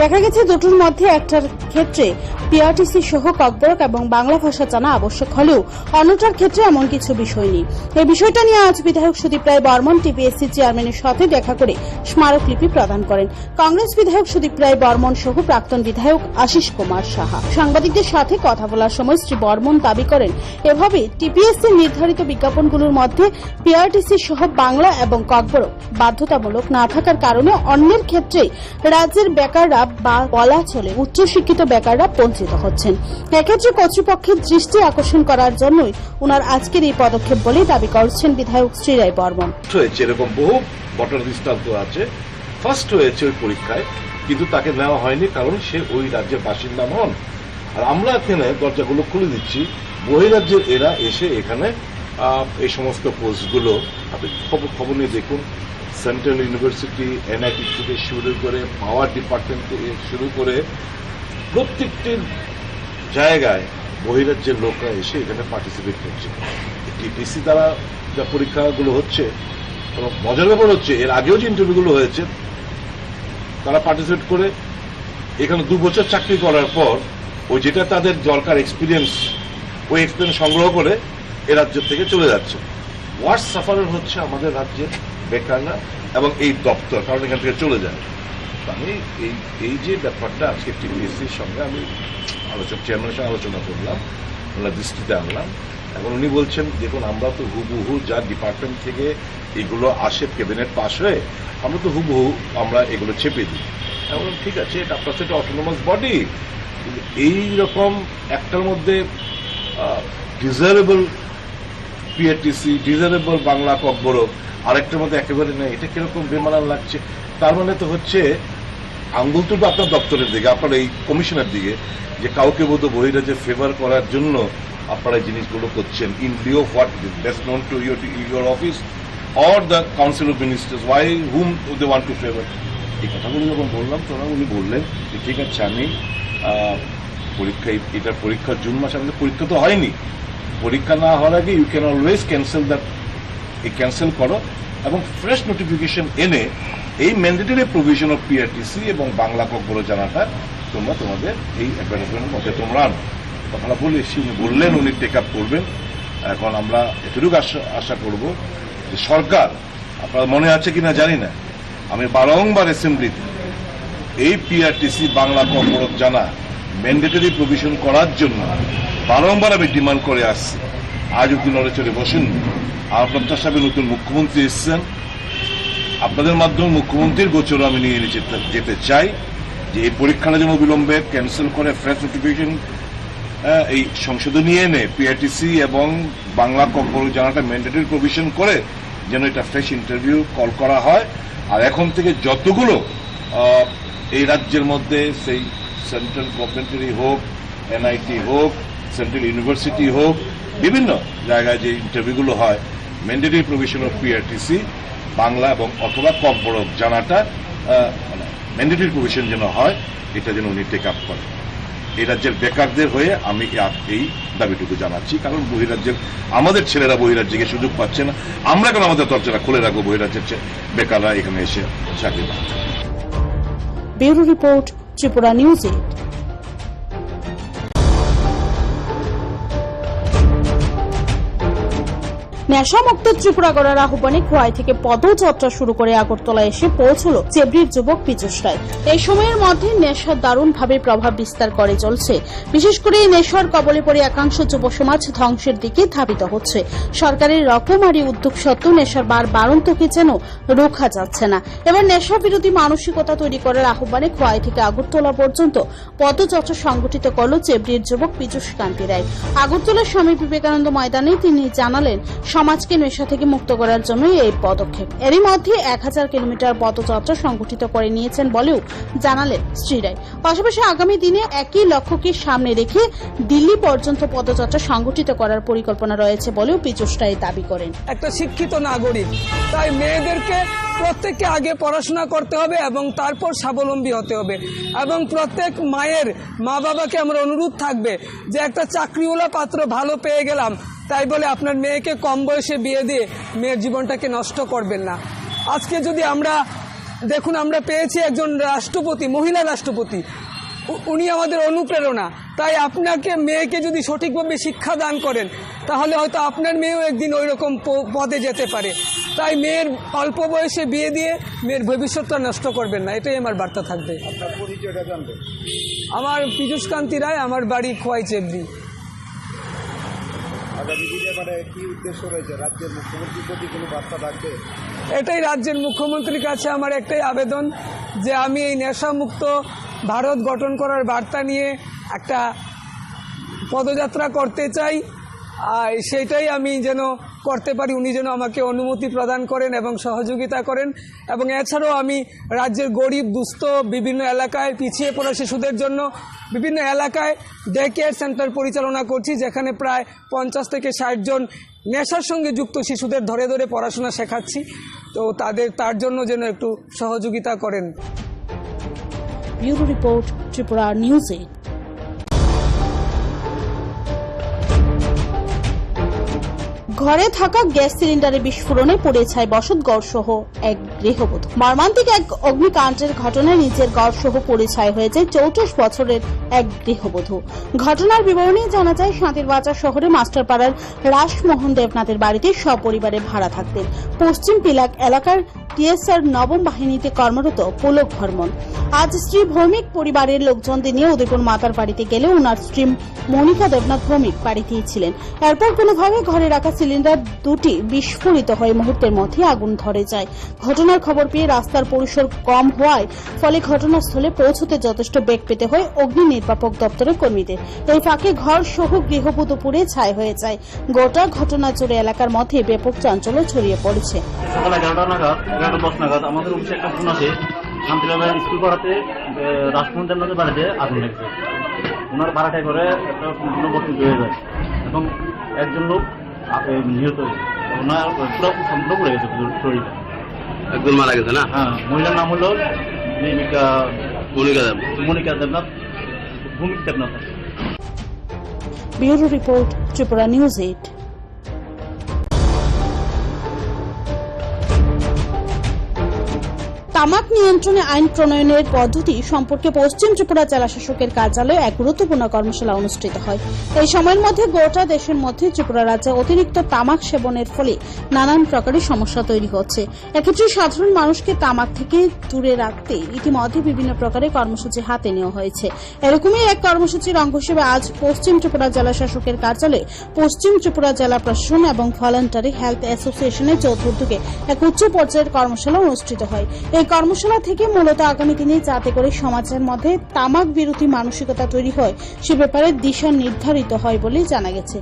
দেখা গেছে দুটোর মধ্যে একটার ক্ষেত্রে পিআরটিসি সহ ককবরক এবং বাংলা ভাষা জানা আবশ্যক হলেও অন্যটার ক্ষেত্রে এমন কিছু বিষয় নেই। এই বিষয়টা নিয়ে আজ বিধায়ক সুদীপ রায় বর্মন টিপিএসসি চেয়ারম্যানের সাথে দেখা করে স্মারকলিপি প্রদান করেন কংগ্রেস বিধায়ক সুদীপ রায় বর্মন সহ প্রাক্তন বিধায়ক আশিস কুমার সাহা। সাংবাদিকদের সাথে কথা বলার সময় শ্রী বর্মন দাবি করেন, এভাবে টিপিএসসি নির্ধারিত বিজ্ঞাপনগুলোর মধ্যে পিআরটিসি সহ বাংলা এবং ককবরক বাধ্যতামূলক না থাকার কারণে অন্যের ক্ষেত্রে রাজ্যের বেকাররা বা বলা চলে উচ্চশিক্ষিত বেকাররা বঞ্চিত হচ্ছেন। এক্ষেত্রে কর্তৃপক্ষের দৃষ্টি আকর্ষণ করার জন্যই ওনার আজকের এই পদক্ষেপ বলে দাবি করছেন বিধায়ক শ্রী রায় বর্মন। এরকম বহু ঘটনা দৃষ্টান্ত আছে, ফার্স্ট হয়েছে ওই পরীক্ষায়, কিন্তু তাকে নেওয়া হয়নি কারণ সে ওই রাজ্যের বাসিন্দা নন। আর আমরা এখানে দরজাগুলো খুলে দিচ্ছি, বহিরাজ্যের এরা এসে এখানে এই সমস্ত পোস্টগুলো আপনি খবর নিয়ে দেখুন। সেন্ট্রাল ইউনিভার্সিটি, এনআইটি থেকে শুরু করে পাওয়ার ডিপার্টমেন্ট থেকে শুরু করে প্রত্যেকটি জায়গায় বহিরাজ্যের লোকরা এসে এখানে পার্টিসিপেট করছে। টিপিসি দ্বারা যা পরীক্ষাগুলো হচ্ছে, মজার ব্যাপার হচ্ছে এর আগেও যে ইন্টারভিউগুলো হয়েছে তারা পার্টিসিপেট করে এখানে 2 বছর চাকরি করার পর ওই যেটা তাদের দরকার এক্সপিরিয়েন্স, ওই এক্সপিরিয়েন্স সংগ্রহ করে এ রাজ্য থেকে চলে যাচ্ছে। ওয়ার্স্ট সাফারার হচ্ছে আমাদের রাজ্যের বেকাররা এবং এই দপ্তর, কারণ এখান থেকে চলে যায়। আমি এই যে ব্যাপারটা আজকে টিপিএসসির সঙ্গে আমি চেয়ারম্যানের সঙ্গে আলোচনা করলাম, ওনার দৃষ্টিতে আনলাম। এখন উনি বলছেন, দেখুন আমরা তো হুবহু যা ডিপার্টমেন্ট থেকে এগুলো আসে ক্যাবিনেট পাস হয়ে, আমরা তো হুবহু আমরা এগুলো চেপে দিই। এখন ঠিক আছে, এটা আপনার সাথে অটোনোমাস বডি, এইরকম একটার মধ্যে desirable PRTC, desirable Bangla Kokborok, আরেকটার মধ্যে একেবারে নেই, এটা কিরকম বেমানান লাগছে। তার মানে তো হচ্ছে আঙ্গুল তুলবে আপনার দপ্তরের দিকে, আপনার এই কমিশনের দিকে, যে কাউকে বোধ বহিরাজ্যে ফেভার করার জন্য আপনারা এই জিনিসগুলো করছেন। In lieu of what best known to your office or the council of ministers, why whom they want to favour. এই কথাগুলো যখন বললাম তখন উনি বললেন যে ঠিক আছে, আমি এটার পরীক্ষা জুন মাসে, আমাদের পরীক্ষা তো হয়নি, পরীক্ষা না হওয়ার আগে you can always cancel that, cancel করো এবং ফ্রেশ নোটিফিকেশন এনে এই ম্যান্ডেটরি প্রভিশন অফ পিআরটিসি এবং বাংলা ককবরক জানাটা তোমরা তোমাদের এই অ্যাডভার্টাইজমেন্টের মধ্যে তোমরা আনো। কথাটা বলে উনি বললেন উনি টেক আপ করবেন। এখন আমরা এতটুকু আশা করব যে সরকার, আপনার মনে আছে কিনা জানি না, আমি বারংবার অ্যাসেম্বলিতে এই পিআরটিসি বাংলা ককবরক জানা ম্যান্ডেটরি প্রভিশন করার জন্য বারংবার আমি ডিমান্ড করে আসছি। আজ অব্দি নড়ে চড়ে বসেন। আমার প্রত্যাশা সাহেব নতুন মুখ্যমন্ত্রী এসছেন, আপনাদের মাধ্যমে মুখ্যমন্ত্রীর গোচরে আমি নিয়ে যেতে চাই যে এই পরীক্ষাটা যেন বিলম্বে ক্যান্সেল করে ফ্রেশ নোটিফিকেশন এই সংশোধনী এনে পিআরটিসি এবং বাংলা ককবরক জানাটা ম্যান্ডেটরি প্রভিশন করে যেন এটা ফ্রেশ ইন্টারভিউ কল করা হয়। আর এখন থেকে যতগুলো এই রাজ্যের মধ্যে সেই সেন্ট্রাল গভর্নমেন্টেরই হোক, এনআইটি হোক, সেন্ট্রাল ইউনিভার্সিটি হোক, বিভিন্ন জায়গায় যে ইন্টারভিউগুলো হয়, mandatory provision of PRTC Bangla এবং অথবা ককবরক জানাটা ম্যান্ডেটরি প্রভিশন যেন হয়, এটা যেন উনি টেক আপ করেন। এই রাজ্যের বেকারদের হয়ে আমি এই দাবিটুকু জানাচ্ছি, কারণ বহিরাজ্যের আমাদের ছেলেরা বহিরাজ্যে সুযোগ পাচ্ছে না, আমরা কেন আমাদের দরজাটা খুলে রাখবো বহিরাজ্যের বেকাররা এখানে এসে চাকরি পাচ্ছে। Bureau report, Tripura news 8। নেশামুক্ত ত্রিপুরা গড়ার আহ্বানে খোয়াই থেকে পদযাত্রা শুরু করে আগরতলা এসে পৌঁছল চেবড়ির যুবক পীযূষ রায়। এই সময়ের মধ্যে নেশা দারুণভাবে প্রভাব বিস্তার করে চলছে। বিশেষ করে এই নেশার কবলে পড়ে একাংশ যুব সমাজ ধ্বংসের দিকে ধাবিত হচ্ছে। সরকারের রকমারি উদ্যোগ সত্ত্বেও নেশার বাড়ন্তকে যেন রোখা যাচ্ছে না। এবার নেশা বিরোধী মানসিকতা তৈরি করার আহ্বানে খোয়াই থেকে আগরতলা পর্যন্ত পদযাত্রা সংগঠিত করল চেবড়ির যুবক পীযূষ কান্তি রায়। আগরতলার স্বামী বিবেকানন্দ ময়দানে তিনি জানালেন, সমাজকে নেশা থেকে মুক্ত করার জন্যই এই পদক্ষেপ। এরই মধ্যে 1000 কিলোমিটার পদযাত্রা সংগঠিত করে নিয়েছেন বলেও জানালেন শ্রী রায়। পাশাপাশি আগামী দিনে একই লক্ষ্যকে সামনে রেখে দিল্লি পর্যন্ত পদযাত্রা সংগঠিত করার পরিকল্পনা রয়েছে বলেও পীযূষ রায় দাবি করেন। একটা শিক্ষিত নাগরিক, তাই মেয়েদেরকে প্রত্যেককে আগে পড়াশোনা করতে হবে এবং তারপর স্বাবলম্বী হতে হবে। এবং প্রত্যেক মায়ের মা বাবাকে আমার অনুরোধ থাকবে যে একটা চাকরিওয়ালা পাত্র ভালো পেয়ে গেলাম তাই বলে আপনার মেয়েকে কম বয়সে বিয়ে দিয়ে মেয়ের জীবনটাকে নষ্ট করবেন না। আজকে যদি আমরা দেখুন, আমরা পেয়েছি একজন রাষ্ট্রপতি, মহিলা রাষ্ট্রপতি, উনি আমাদের অনুপ্রেরণা। তাই আপনাকে মেয়েকে যদি সঠিকভাবে শিক্ষা দান করেন তাহলে হয়তো আপনার মেয়েও একদিন ওই রকম পদে যেতে পারে। তাই মেয়ের অল্প বয়সে বিয়ে দিয়ে মেয়ের ভবিষ্যৎটা নষ্ট করবেন না, এটাই আমার বার্তা থাকবে। আমার পীযূষ কান্তি রায়, আমার বাড়ি খোয়াই চেবড়ি। এটাই রাজ্যের মুখ্যমন্ত্রীর কাছে আমার একটাই আবেদন যে আমি এই নেশামুক্ত ভারত গঠন করার বার্তা নিয়ে একটা পদযাত্রা করতে চাই। আর সেটাই আমি যেন করতে পারি, উনি যেন আমাকে অনুমতি প্রদান করেন এবং সহযোগিতা করেন। এবং এছাড়াও আমি রাজ্যের গরিব দুস্থ বিভিন্ন এলাকায় পিছিয়ে পড়া শিশুদের জন্য বিভিন্ন এলাকায় ডে কেয়ার সেন্টার পরিচালনা করছি, যেখানে প্রায় 50 থেকে 60 জন নেশার সঙ্গে যুক্ত শিশুদের ধরে ধরে পড়াশোনা শেখাচ্ছি। তো তার জন্য যেন একটু সহযোগিতা করেন। Bureau report, Tripura news 8। ঘরে থাকা গ্যাস সিলিন্ডারে বিস্ফোরণে পড়ে ছাই বসতঘর সহ এক গৃহবধূ। মর্মান্তিক এক অগ্নিকাণ্ডের ঘটনায় নিজের ঘর সহ পড়ে ছাই হয়ে যায় 34 বছরের এক গৃহবধূ। ঘটনার বিবরণী জানা যায়, শান্তিরবাজার শহরে মাস্টারপাড়ার রাসমোহন দেবনাথের বাড়িতে সপরিবারে ভাড়া থাকতেন। পশ্চিম পিলাক এলাকার টিএসআর নবম বাহিনীতে কর্মরত পুলক বর্মন আজ স্ত্রী ভৌমিক পরিবারের লোকজনদের নিয়ে উদয়পুর মাতার বাড়িতে গেলে ওনার স্ত্রী মনিকা দেবনাথ ভৌমিক বাড়িতেই ছিলেন। এরপর কোনোভাবে ঘরে রাখা সিলিন্ডার দুটি বিস্ফোরিত হয়ে মুহূর্তের মধ্যে আগুন ধরে যায়। ঘটনার খবর পেয়ে রাস্তার পরিসর কম হওয়ায় ফলে ঘটনাস্থলে পৌঁছতে যথেষ্ট বেগ পেতে হয় অগ্নি নির্বাপক দপ্তরের কর্মীদের। এই ফাঁকে ঘর সহ গৃহবধূ পুড়ে ছাই হয়ে যায়। গোটা ঘটনা জুড়ে এলাকার মধ্যে ব্যাপক চাঞ্চল্য ছড়িয়ে পড়েছে। সকাল 11টা নাগাদ 11:10 নাগাদ আমাদের অফিসে একটা ফোন আসে, শান্তিলাল স্কুল পাড়াতে রাসমোহন দেবনাথের বাড়িতে আগুন লেগেছে। ওনার ভাড়াটায় করে একটা সম্পূর্ণ ভর্তি হয়ে যায় এবং একজন লোক নিহত হয়েছে। ওনার পুরো সম্পূর্ণ পড়ে গেছে শরীরটা, একজন মারা গেছে না? হ্যাঁ, মহিলার নাম হলো Monika Debnath, Bhowmik Debnath. Bureau report, Tripura news 8। তামাক নিয়ন্ত্রণে আইন প্রণয়নের পদ্ধতি সম্পর্কে পশ্চিম ত্রিপুরা জেলা শাসকের কার্যালয়ে এক গুরুত্বপূর্ণ কর্মশালা অনুষ্ঠিত হয়। এই সময়ের মধ্যে গোটা দেশের মধ্যে ত্রিপুরা রাজ্যে অতিরিক্ত তামাক সেবনের ফলে নানান প্রকারের সমস্যা তৈরি হচ্ছে। এক্ষেত্রে সাধারণ মানুষকে তামাক থেকে দূরে রাখতে ইতিমধ্যে বিভিন্ন প্রকারের কর্মসূচি হাতে নেওয়া হয়েছে। এরকমই এক কর্মসূচির অঙ্গ হিসেবে আজ পশ্চিম ত্রিপুরা জেলা শাসকের কার্যালয়ে পশ্চিম ত্রিপুরা জেলা প্রশাসন এবং ভলান্টারি হেলথ অ্যাসোসিয়েশনের যৌথ উদ্যোগে এক উচ্চ পর্যায়ের কর্মশালা অনুষ্ঠিত হয়। এই কর্মশালা থেকে মূলত আগামী দিনে যাতে করে সমাজের মধ্যে তামাক বিরোধী মানসিকতা তৈরি হয় সে ব্যাপারে দিশা নির্ধারিত হয় বলে জানা গেছে।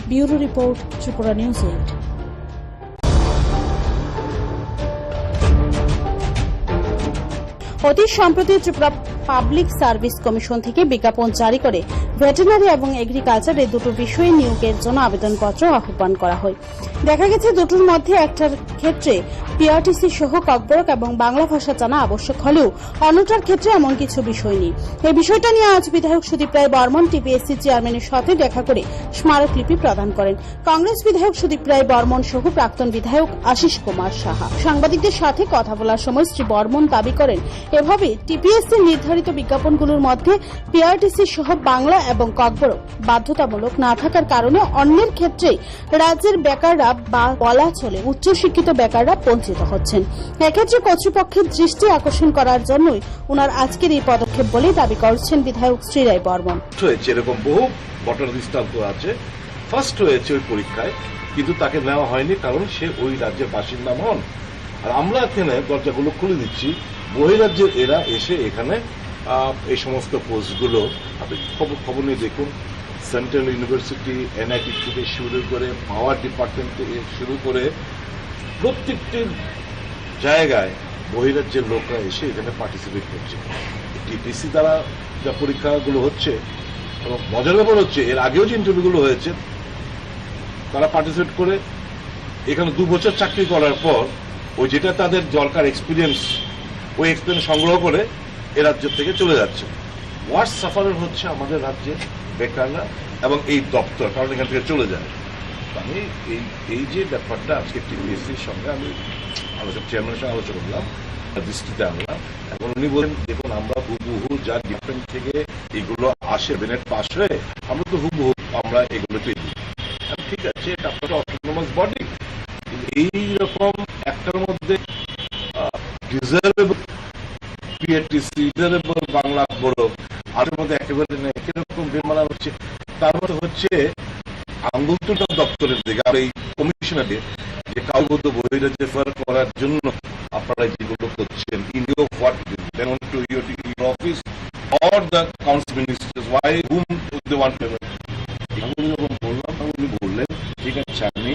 Bureau report, Tripura news 8। অতি সম্প্রতি ত্রিপুরা পাবলিক সার্ভিস কমিশন থেকে বিজ্ঞাপন জারি করে ভেটেরিনারি এবং এগ্রিকালচার এই দুটো বিষয়ে নিয়োগের জন্য আবেদনপত্র আহ্বান করা হয়। দেখা গেছে দুটোর মধ্যে একটার ক্ষেত্রে পিআরটিসি সহ ককবরক এবং বাংলা ভাষা জানা আবশ্যক হলেও অন্যটার ক্ষেত্রে এমন কিছু বিষয় নেই। এই বিষয়টা নিয়ে আজ বিধায়ক সুদীপ রায় বর্মন টিপিএসসি চেয়ারম্যানের সাথে দেখা করে স্মারকলিপি প্রদান করেন। কংগ্রেস বিধায়ক সুদীপ রায় বর্মন সহ প্রাক্তন বিধায়ক আশিস কুমার সাহা সাংবাদিকদের সাথে কথা বলার সময় শ্রী বর্মন দাবি করেন, এভাবে টিপিএসসি নির্ধারিত বিজ্ঞাপনগুলোর মধ্যে পিআরটিসি সহ বাংলা এবং ককবরক বাধ্যতামূলক না থাকার কারণে অন্যের ক্ষেত্রে রাজ্যের বেকাররা বা বলা চলে উচ্চশিক্ষিত বেকাররা বঞ্চিত হচ্ছেন। এক্ষেত্রে কর্তৃপক্ষের দৃষ্টি আকর্ষণ করার জন্যই ওনার আজকের এই পদক্ষেপ বলে দাবি করছেন বিধায়ক শ্রী রায় বর্মন। এরকম বহু ঘটনা দৃষ্টান্ত আছে, ফার্স্ট হয়েছে ওই পরীক্ষায়, কিন্তু তাকে নেওয়া হয়নি কারণ সে ওই রাজ্যের বাসিন্দা নন। আর আমরা এখানে দরজাগুলো খুলে দিচ্ছি, বহিরাজ্যের এরা এসে এখানে এই সমস্ত পোস্টগুলো আপনি খবর নিয়ে দেখুন, সেন্ট্রাল ইউনিভার্সিটি, এনআইটি থেকে শুরু করে পাওয়ার ডিপার্টমেন্ট থেকে শুরু করে প্রত্যেকটি জায়গায় বহিরাজ্যের লোকরা এসে এখানে পার্টিসিপেট করছে। টিপিসি দ্বারা যা পরীক্ষাগুলো হচ্ছে, এবং মজার ব্যাপার হচ্ছে এর আগেও যে ইন্টারভিউগুলো হয়েছে তারা পার্টিসিপেট করে এখানে 2 বছর চাকরি করার পর ওই যেটা তাদের দরকার এক্সপিরিয়েন্স, ওই এক্সপিরিয়েন্স সংগ্রহ করে এ রাজ্য থেকে চলে যাচ্ছে। ওয়ার্স্ট সাফারার হচ্ছে আমাদের রাজ্যের বেকাররা এবং এই দপ্তর, কারণ এখান থেকে চলে যায়। আমি এই যে ব্যাপারটা আজকে টিপিএসসির সঙ্গে আমি চেয়ারম্যানের সঙ্গে আলোচনা করলাম, দৃষ্টিতে আনলাম। এখন উনি বলেন দেখুন আমরা হুবহু যা ডিপার্টমেন্ট থেকে এগুলো আসে বেনেট পাস হয়ে আমরা তো হুবহু আমরা এগুলোতে দিই। ঠিক আছে, এটা আপনার অটোনোমাস বডি, এইরকম একটার মধ্যে ডিজার্ভেবল পিএটিসি, ডিজার্ভেবল বাংলা গৌরব আর মধ্যে একেবারে নেই, কিরকম বেমানা হচ্ছে। তার মধ্যে হচ্ছে আঙ্গুল তুলটা দপ্তরের দিকে আর এই কমিশনারকে যে কাউবদ্ধ বহিরাজ্যে ফেয়ার করার জন্য আপনারা যেগুলো করছেন, in your what then want to your office or the council ministers why whom they want to যখন বললাম উনি বললেন ঠিক আছে আমি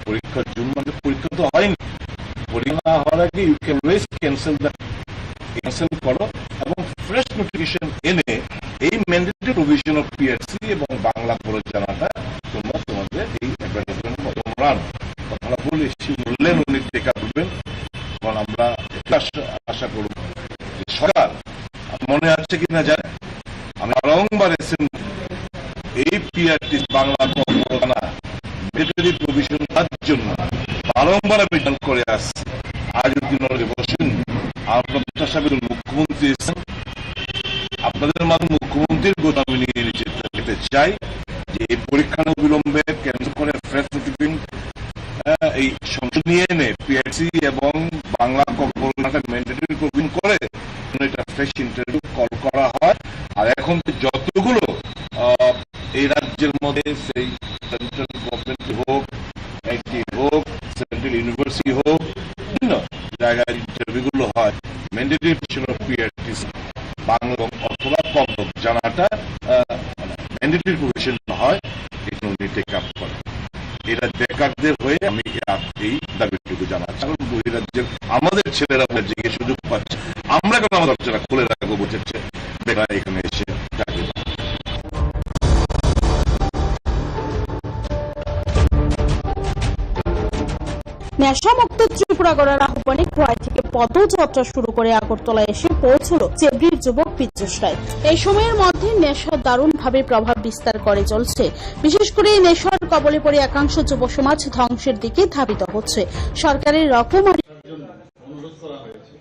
পরীক্ষার জন্য পরীক্ষা তো হয়নি, পরীক্ষা না হওয়ার আগে ইউ ক্যান ওয়েজ ক্যান্সেল করো এবং ফ্রেশ নোটিফিকেশন এনে এই ম্যান্ডেটরি প্রভিশন অফ পিএসসি এবং বাংলা পড়ে জানাটা তোমরা তোমাদের এই অ্যাডভার্টাইজমেন্ট রান কথা বলে বললেন উনি টেকা করবেন। কারণ আমরা আশা করব যে সরকার, মনে আছে কিনা জানে আমি বারংবার এই পিআরটি বাংলা ম্যান্ডেটরি প্রভিশন তার জন্য বারংবার আবেদন করে আসছি। আজ অব্দি বসেন আপনার সাহেবের মুখ্যমন্ত্রী এসেছেন, আপনাদের মাধ্যমে মুখ্যমন্ত্রীর কথা আমি নিয়ে যেতে চাই যে এই পরীক্ষা অবিলম্বে ক্যান্সেল করে ফ্রেশ নোটিফিকেশন এই সংশোধন নিয়ে এনে পিআরসি এবং বাংলা ম্যান্ডেটরি প্রভিশন করে এটা ফ্রেশ ইন্টারভিউ কল করা হয়। আর এখন যতগুলো এই রাজ্যের মধ্যে সেই সেন্ট্রাল গভর্নমেন্ট হোক, আইটি হোক, সেন্ট্রাল ইউনিভার্সিটি হোক, বিভিন্ন জায়গায় ইন্টারভিউগুলো হয় mandatory provision of PRTC Bangla অথবা কম জানাটা ম্যান্ডেটরি প্রভিশন হয়, এখানে উনি টেক আপ করেন। এরা বেকারদের হয়ে আমি এই দাবিটুকু জানাচ্ছি। কারণ বহিরাজ্যের আমাদের ছেলেরা যে সুযোগ পাচ্ছে, আমরা কেন আমাদের দরজাটা খুলে রাখবো বুঝেছে বেকার এখানে এসে চাকরি। নেশামুক্ত ত্রিপুরা গড়ার আহ্বানে খোয়াই থেকে পদযাত্রা শুরু করে আগরতলা এসে পৌঁছল চেবড়ির যুবক পীযূষ রায়। এই সময়ের মধ্যে নেশা দারুণভাবে প্রভাব বিস্তার করে চলছে। বিশেষ করে এই নেশার কবলে পড়ে একাংশ যুব সমাজ ধ্বংসের দিকে ধাবিত হচ্ছে। সরকারের রকমারি অনুরোধ করা হয়েছে।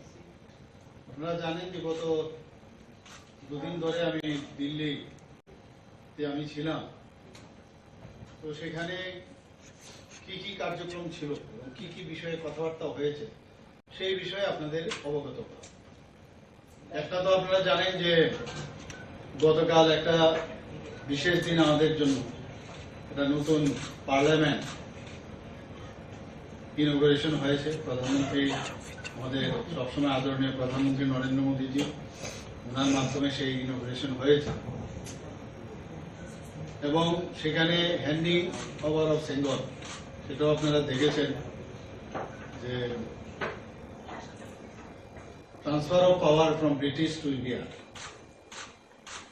আপনারা জানেন যে গত 2 দিন ধরে আমি দিল্লিতে আমি ছিলাম, তো সেখানে কি কি কার্যক্রম ছিল এবং কি কি বিষয়ে কথাবার্তা হয়েছে সেই বিষয়ে আপনাদের অবগত করা। একটা তো আপনারা জানেন যে গতকাল একটা বিশেষ দিন আমাদের জন্য, একটা নতুন পার্লামেন্ট ইনঅগ্রেশন হয়েছে। প্রধানমন্ত্রী আমাদের সবসময় আদরণীয় প্রধানমন্ত্রী নরেন্দ্র মোদীজি, ওনার মাধ্যমে সেই ইনঅগ্রেশন হয়েছে এবং সেখানে হ্যান্ডিং ওভার অফ সেঙ্গল সেটাও আপনারা দেখেছেন যে transfer of power from British to India.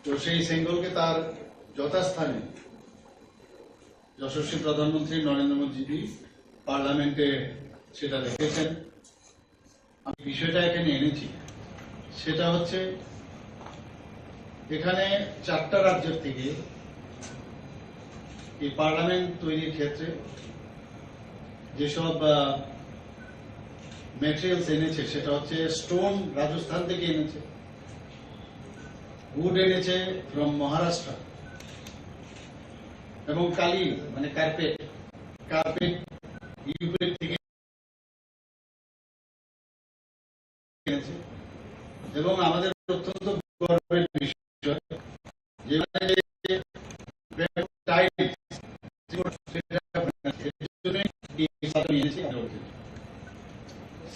তো সেই সেঙ্গলকে তার যথাস্থানে যশস্বী প্রধানমন্ত্রী নরেন্দ্র মোদীজি পার্লামেন্টে সেটা রেখেছেন। আমি বিষয়টা এখানে এনেছি, সেটা হচ্ছে এখানে 4টা রাজ্যের থেকে এই পার্লামেন্ট তৈরির ক্ষেত্রে যেসব ম্যাটেরিয়ালস এনেছে সেটা হচ্ছে স্টোন রাজস্থান থেকে এনেছে, উড এনেছে ফ্রম মহারাষ্ট্র এবং কালি মানে কার্পেট ইউপি থেকে এনেছে। এবং আমাদের অত্যন্ত গর্বের বিষয় যেখানে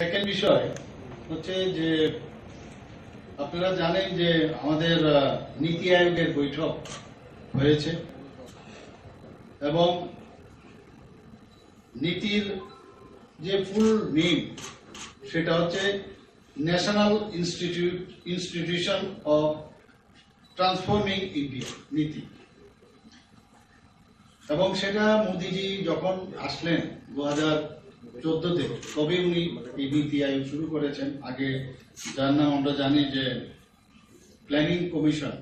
সেকেন্ড বিষয় হচ্ছে যে আপনারা জানেন যে আমাদের নীতি আয়োগের বৈঠক হয়েছে এবং নীতির যে ফুল নেম সেটা হচ্ছে national institution of transforming India নীতি, এবং সেটা মোদিজি যখন আসলেন 2014-তে তবে উনি এই নীতি আয়োগ শুরু করেছেন। আগে যার নাম আমরা জানি যে প্ল্যানিং কমিশন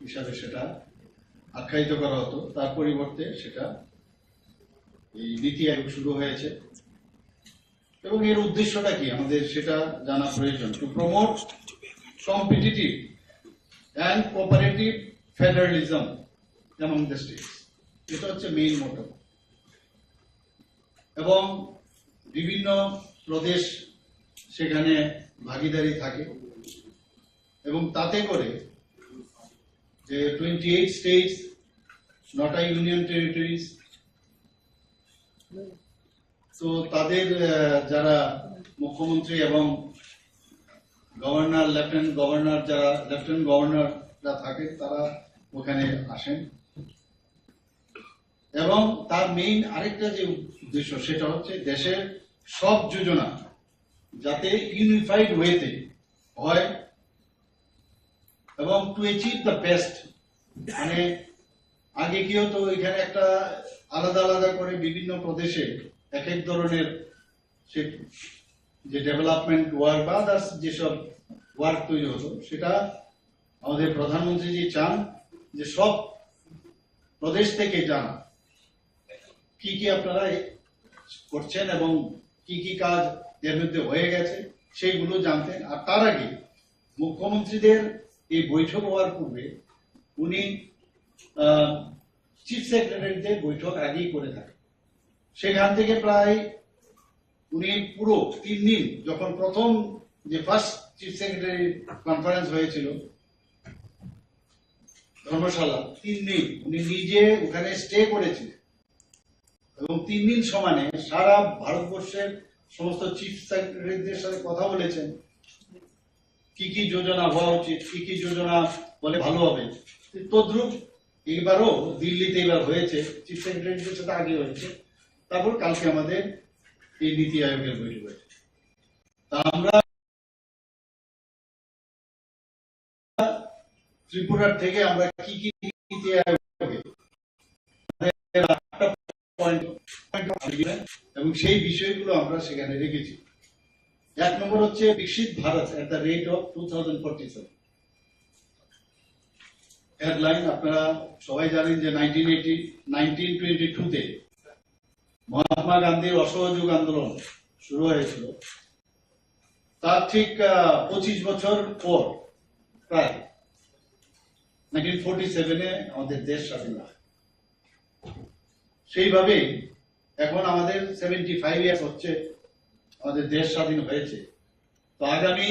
হিসাবে সেটা আখ্যায়িত করা হতো, তার পরিবর্তে সেটা এই নীতি আয়োগ শুরু হয়েছে। এবং এর উদ্দেশ্যটা কি আমাদের সেটা জানা প্রয়োজন। To promote competitive and cooperative federalism among the states, এটা হচ্ছে মেইন মোটো। এবং বিভিন্ন প্রদেশ সেখানে ভাগিদারি থাকে এবং তাতে করে যে 28 স্টেটস, নটা ইউনিয়ন টেরিটরিজ, তো তাদের যারা মুখ্যমন্ত্রী এবং গভর্নর, লেফটেন্যান্ট গভর্নর, যারা লেফটেন্যান্ট গভর্নররা থাকে তারা ওখানে আসেন। এবং তার মেইন আরেকটা যে উদ্দেশ্য সেটা হচ্ছে দেশের সব যোজনা যাতে ইউনিফাইড ওয়েতে হয় এবং টু অ্যাচিভ দ্য বেস্ট। মানে আগে কি হতো, এখানে একটা আলাদা আলাদা করে বিভিন্ন প্রদেশে এক এক ধরনের যে ডেভেলপমেন্ট ওয়ার্ক বা আদার্স যেসব ওয়ার্ক তৈরি হতো, সেটা আমাদের প্রধানমন্ত্রীজি চান যে সব প্রদেশ থেকে জানা কি কি আপনারা করছেন এবং কি কি কাজ এর মধ্যে হয়ে গেছে সেইগুলো জানতেন। আর তার আগে মুখ্যমন্ত্রীদের এই বৈঠক হওয়ার পূর্বে উনি চিফ সেক্রেটারিদের বৈঠক আগেই করে থাকেন। সেখান থেকে প্রায় উনি পুরো 3 দিন, যখন প্রথম যে ফার্স্ট চিফ সেক্রেটারি কনফারেন্স হয়েছিল ধর্মশালা, 3 দিন উনি নিজে ওখানে স্টে করেছিলেন এবং 3 দিন সমানে সারা ভারতবর্ষের সমস্ত চিফ সেক্রেটারিদের সাথে কথা বলেছেন, কি কি যোজনা হওয়া উচিত, কি কি যোজনা বলে ভালো হবে। তদ্রুপ এইবারও দিল্লিতে এবার হয়েছে, চিফ সেক্রেটারিদের সাথে আগে হয়েছে, তারপর কালকে আমাদের এই নীতি আয়োগের বৈঠক হয়েছে। তা আমরা ত্রিপুরার থেকে আমরা কি কি নীতি আয়োগে এবং সেই বিষয়গুলো আমরা সেখানে রেখেছি। 1 নম্বর হচ্ছে বিকশিত Bharat at the rate of 2047। Headline আপনারা সবাই জানেন যে 1922-তে মহাত্মা গান্ধীর অসহযোগ আন্দোলন শুরু হয়েছিল। তার ঠিক 25 বছর পর প্রায় 1947-এ আমাদের দেশ স্বাধীন হয়। সেইভাবেই এখন আমাদের 75 ইয়ার্স হচ্ছে আমাদের দেশ স্বাধীন হয়েছে। তো আগামী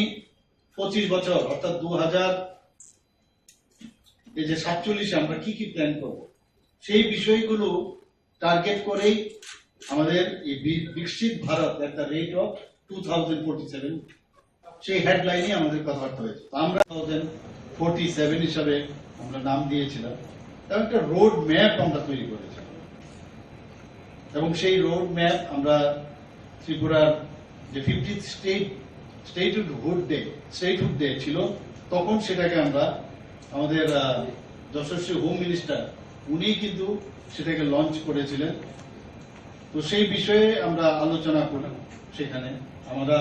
25 বছর অর্থাৎ 2047-এ আমরা কি কি প্ল্যান করব, সেই বিষয়গুলো টার্গেট করেই আমাদের এই বিকশিত Bharat at the rate of 2047 সেই হেডলাইনে আমাদের কথাবার্তা হয়েছে। আমরা 2047 হিসাবে আমরা নাম দিয়েছিলাম এবং একটা রোড ম্যাপ আমরা তৈরি করেছিলাম এবং সেই রোড ম্যাপ আমরা ত্রিপুরার যে 50th স্টেটহুড ডে ছিল তখন সেটাকে আমরা আমাদের যশস্বী হোম মিনিস্টার উনি কিন্তু সেটাকে লঞ্চ করেছিলেন। তো সেই বিষয়ে আমরা আলোচনা করলাম, সেখানে আমরা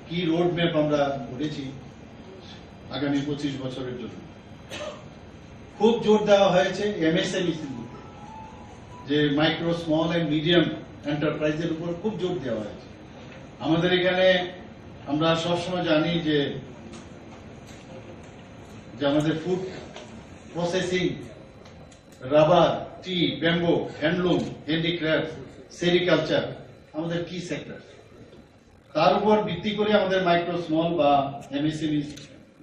কি রোড ম্যাপ আমরা করেছি আগামী 25 বছরের জন্য। খুব জোর দেওয়া হয়েছে এমএসএমই, যে মাইক্রো, স্মল এন্ড মিডিয়াম এন্টারপ্রাইজের উপর খুব জোর দেওয়া হয়েছে। আমাদের এখানে আমরা সবসময় জানি যে আমাদের ফুড প্রসেসিং, রাবার, টি, ব্যাম্বো, হ্যান্ডলুম, হ্যান্ডিক্রাফট, সেরিকালচার আমাদের কি সেক্টর। তার উপর ভিত্তি করে আমাদের মাইক্রো, স্মল বা এমএসএমই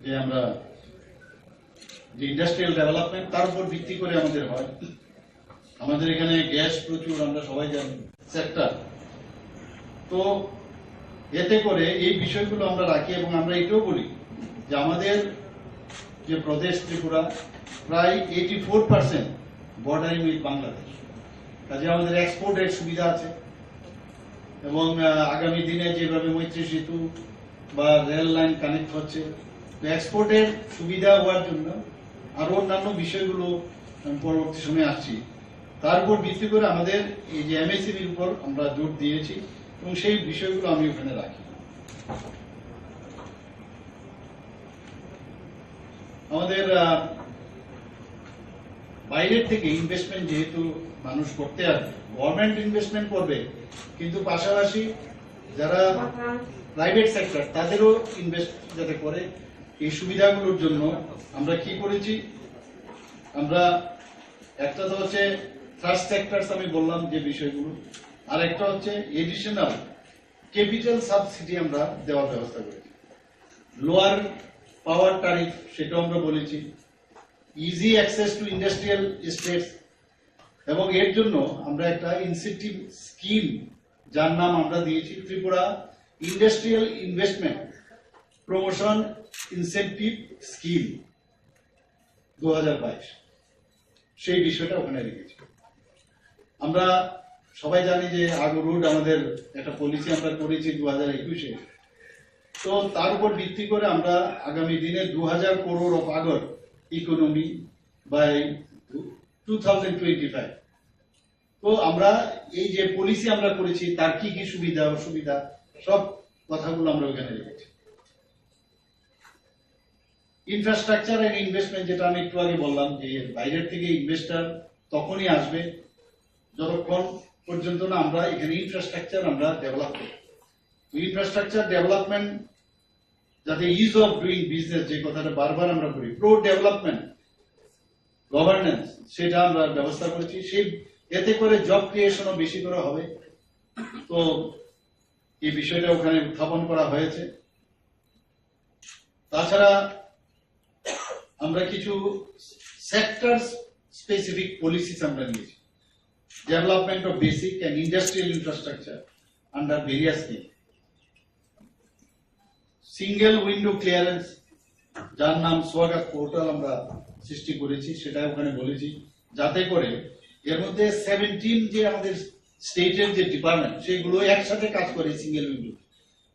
যে আমরা যে ইন্ডাস্ট্রিয়াল ডেভেলপমেন্ট, তার উপর ভিত্তি করে আমাদের হয়। আমাদের এখানে গ্যাস প্রচুর, আমরা সবাই জানি সেক্টর। তো এতে করে এই বিষয়গুলো আমরা রাখি এবং আমরা এটাও বলি যে আমাদের যে প্রদেশ ত্রিপুরা প্রায় 84% বর্ডারিং উইথ বাংলাদেশ, কাজে আমাদের এক্সপোর্টের সুবিধা আছে এবং আগামী দিনে যেভাবে মৈত্রী সেতু বা রেল লাইন কানেক্ট হচ্ছে, এক্সপোর্টের সুবিধা হওয়ার জন্য আরো অন্যান্য বিষয়গুলো আমি পরবর্তী সময়ে আসছি, তার উপর ভিত্তি করে আমাদের এই যে এমএসএমইর উপর আমরা জোর দিয়েছি এবং সেই বিষয়গুলো আমি ওখানে রাখি। আমাদের বাইরের থেকে ইনভেস্টমেন্ট যেহেতু মানুষ করতে আসবে, গভর্নমেন্ট ইনভেস্টমেন্ট করবে, কিন্তু পাশাপাশি যারা প্রাইভেট সেক্টর তাদেরও ইনভেস্ট যাতে করে, এই সুবিধাগুলোর জন্য আমরা কি করেছি, আমরা একটা তো হচ্ছে ট্রাস্ট সেক্টরস আমি বললাম যে বিষয়গুলো, আর একটা হচ্ছে এডিশনাল ক্যাপিটাল সাবসিডি আমরা দেওয়ার ব্যবস্থা করেছি, লোয়ার পাওয়ার ট্যারিফ সেটাও আমরা বলেছি, easy access to industrial estates, এবং এর জন্য আমরা একটা ইনসেন্টিভ স্কিম যার নাম আমরা দিয়েছি Tripura industrial investment promotion incentive scheme 2022, সেই বিষয়টা ওখানে রেখেছি। আমরা সবাই জানি যে আগো রুট আমাদের একটা পলিসি আমরা করেছি 2021-এ, তো তার উপর ভিত্তি করে আমরা আগামী দিনে 2000 crore of agri economy by 2025, তো আমরা এই যে পলিসি আমরা করেছি তার কি কি সুবিধা অসুবিধা সব কথাগুলো আমরা ওখানে রেখেছি। ইনফ্রাস্ট্রাকচার এন্ড ইনভেস্টমেন্ট, যেটা আমি একটু আগে বললাম যে বাইরের থেকে ইনভেস্টর তখনই আসবে যতক্ষণ পর্যন্ত না আমরা এখানে ইনফ্রাস্ট্রাকচার আমরা ডেভেলপ করি। ইনফ্রাস্ট্রাকচার ডেভেলপমেন্ট যাতে ইজ অফ ডুইং বিজনেস, যে কথাটা বারবার আমরা বলি, প্রো ডেভেলপমেন্ট গভর্নেন্স, সেটা আমরা ব্যবস্থা করেছি, সেই এতে করে জব ক্রিয়েশনও বেশি করে হবে। তো এই বিষয়টা ওখানে উত্থাপন করা হয়েছে। তাছাড়া আমরা কিছু সেক্টর স্পেসিফিক পলিসিস আমরা নিয়েছি, development of basic and industrial infrastructure under various scheme, single window clearance যার নাম স্বাগত পোর্টাল আমরা সৃষ্টি করেছি, সেটা ওখানে বলেছি, যাতে করে এর মধ্যে 17 যে আমাদের স্টেটের যে ডিপার্টমেন্ট সেগুলো একসাথে কাজ করে সিঙ্গেল উইন্ডো,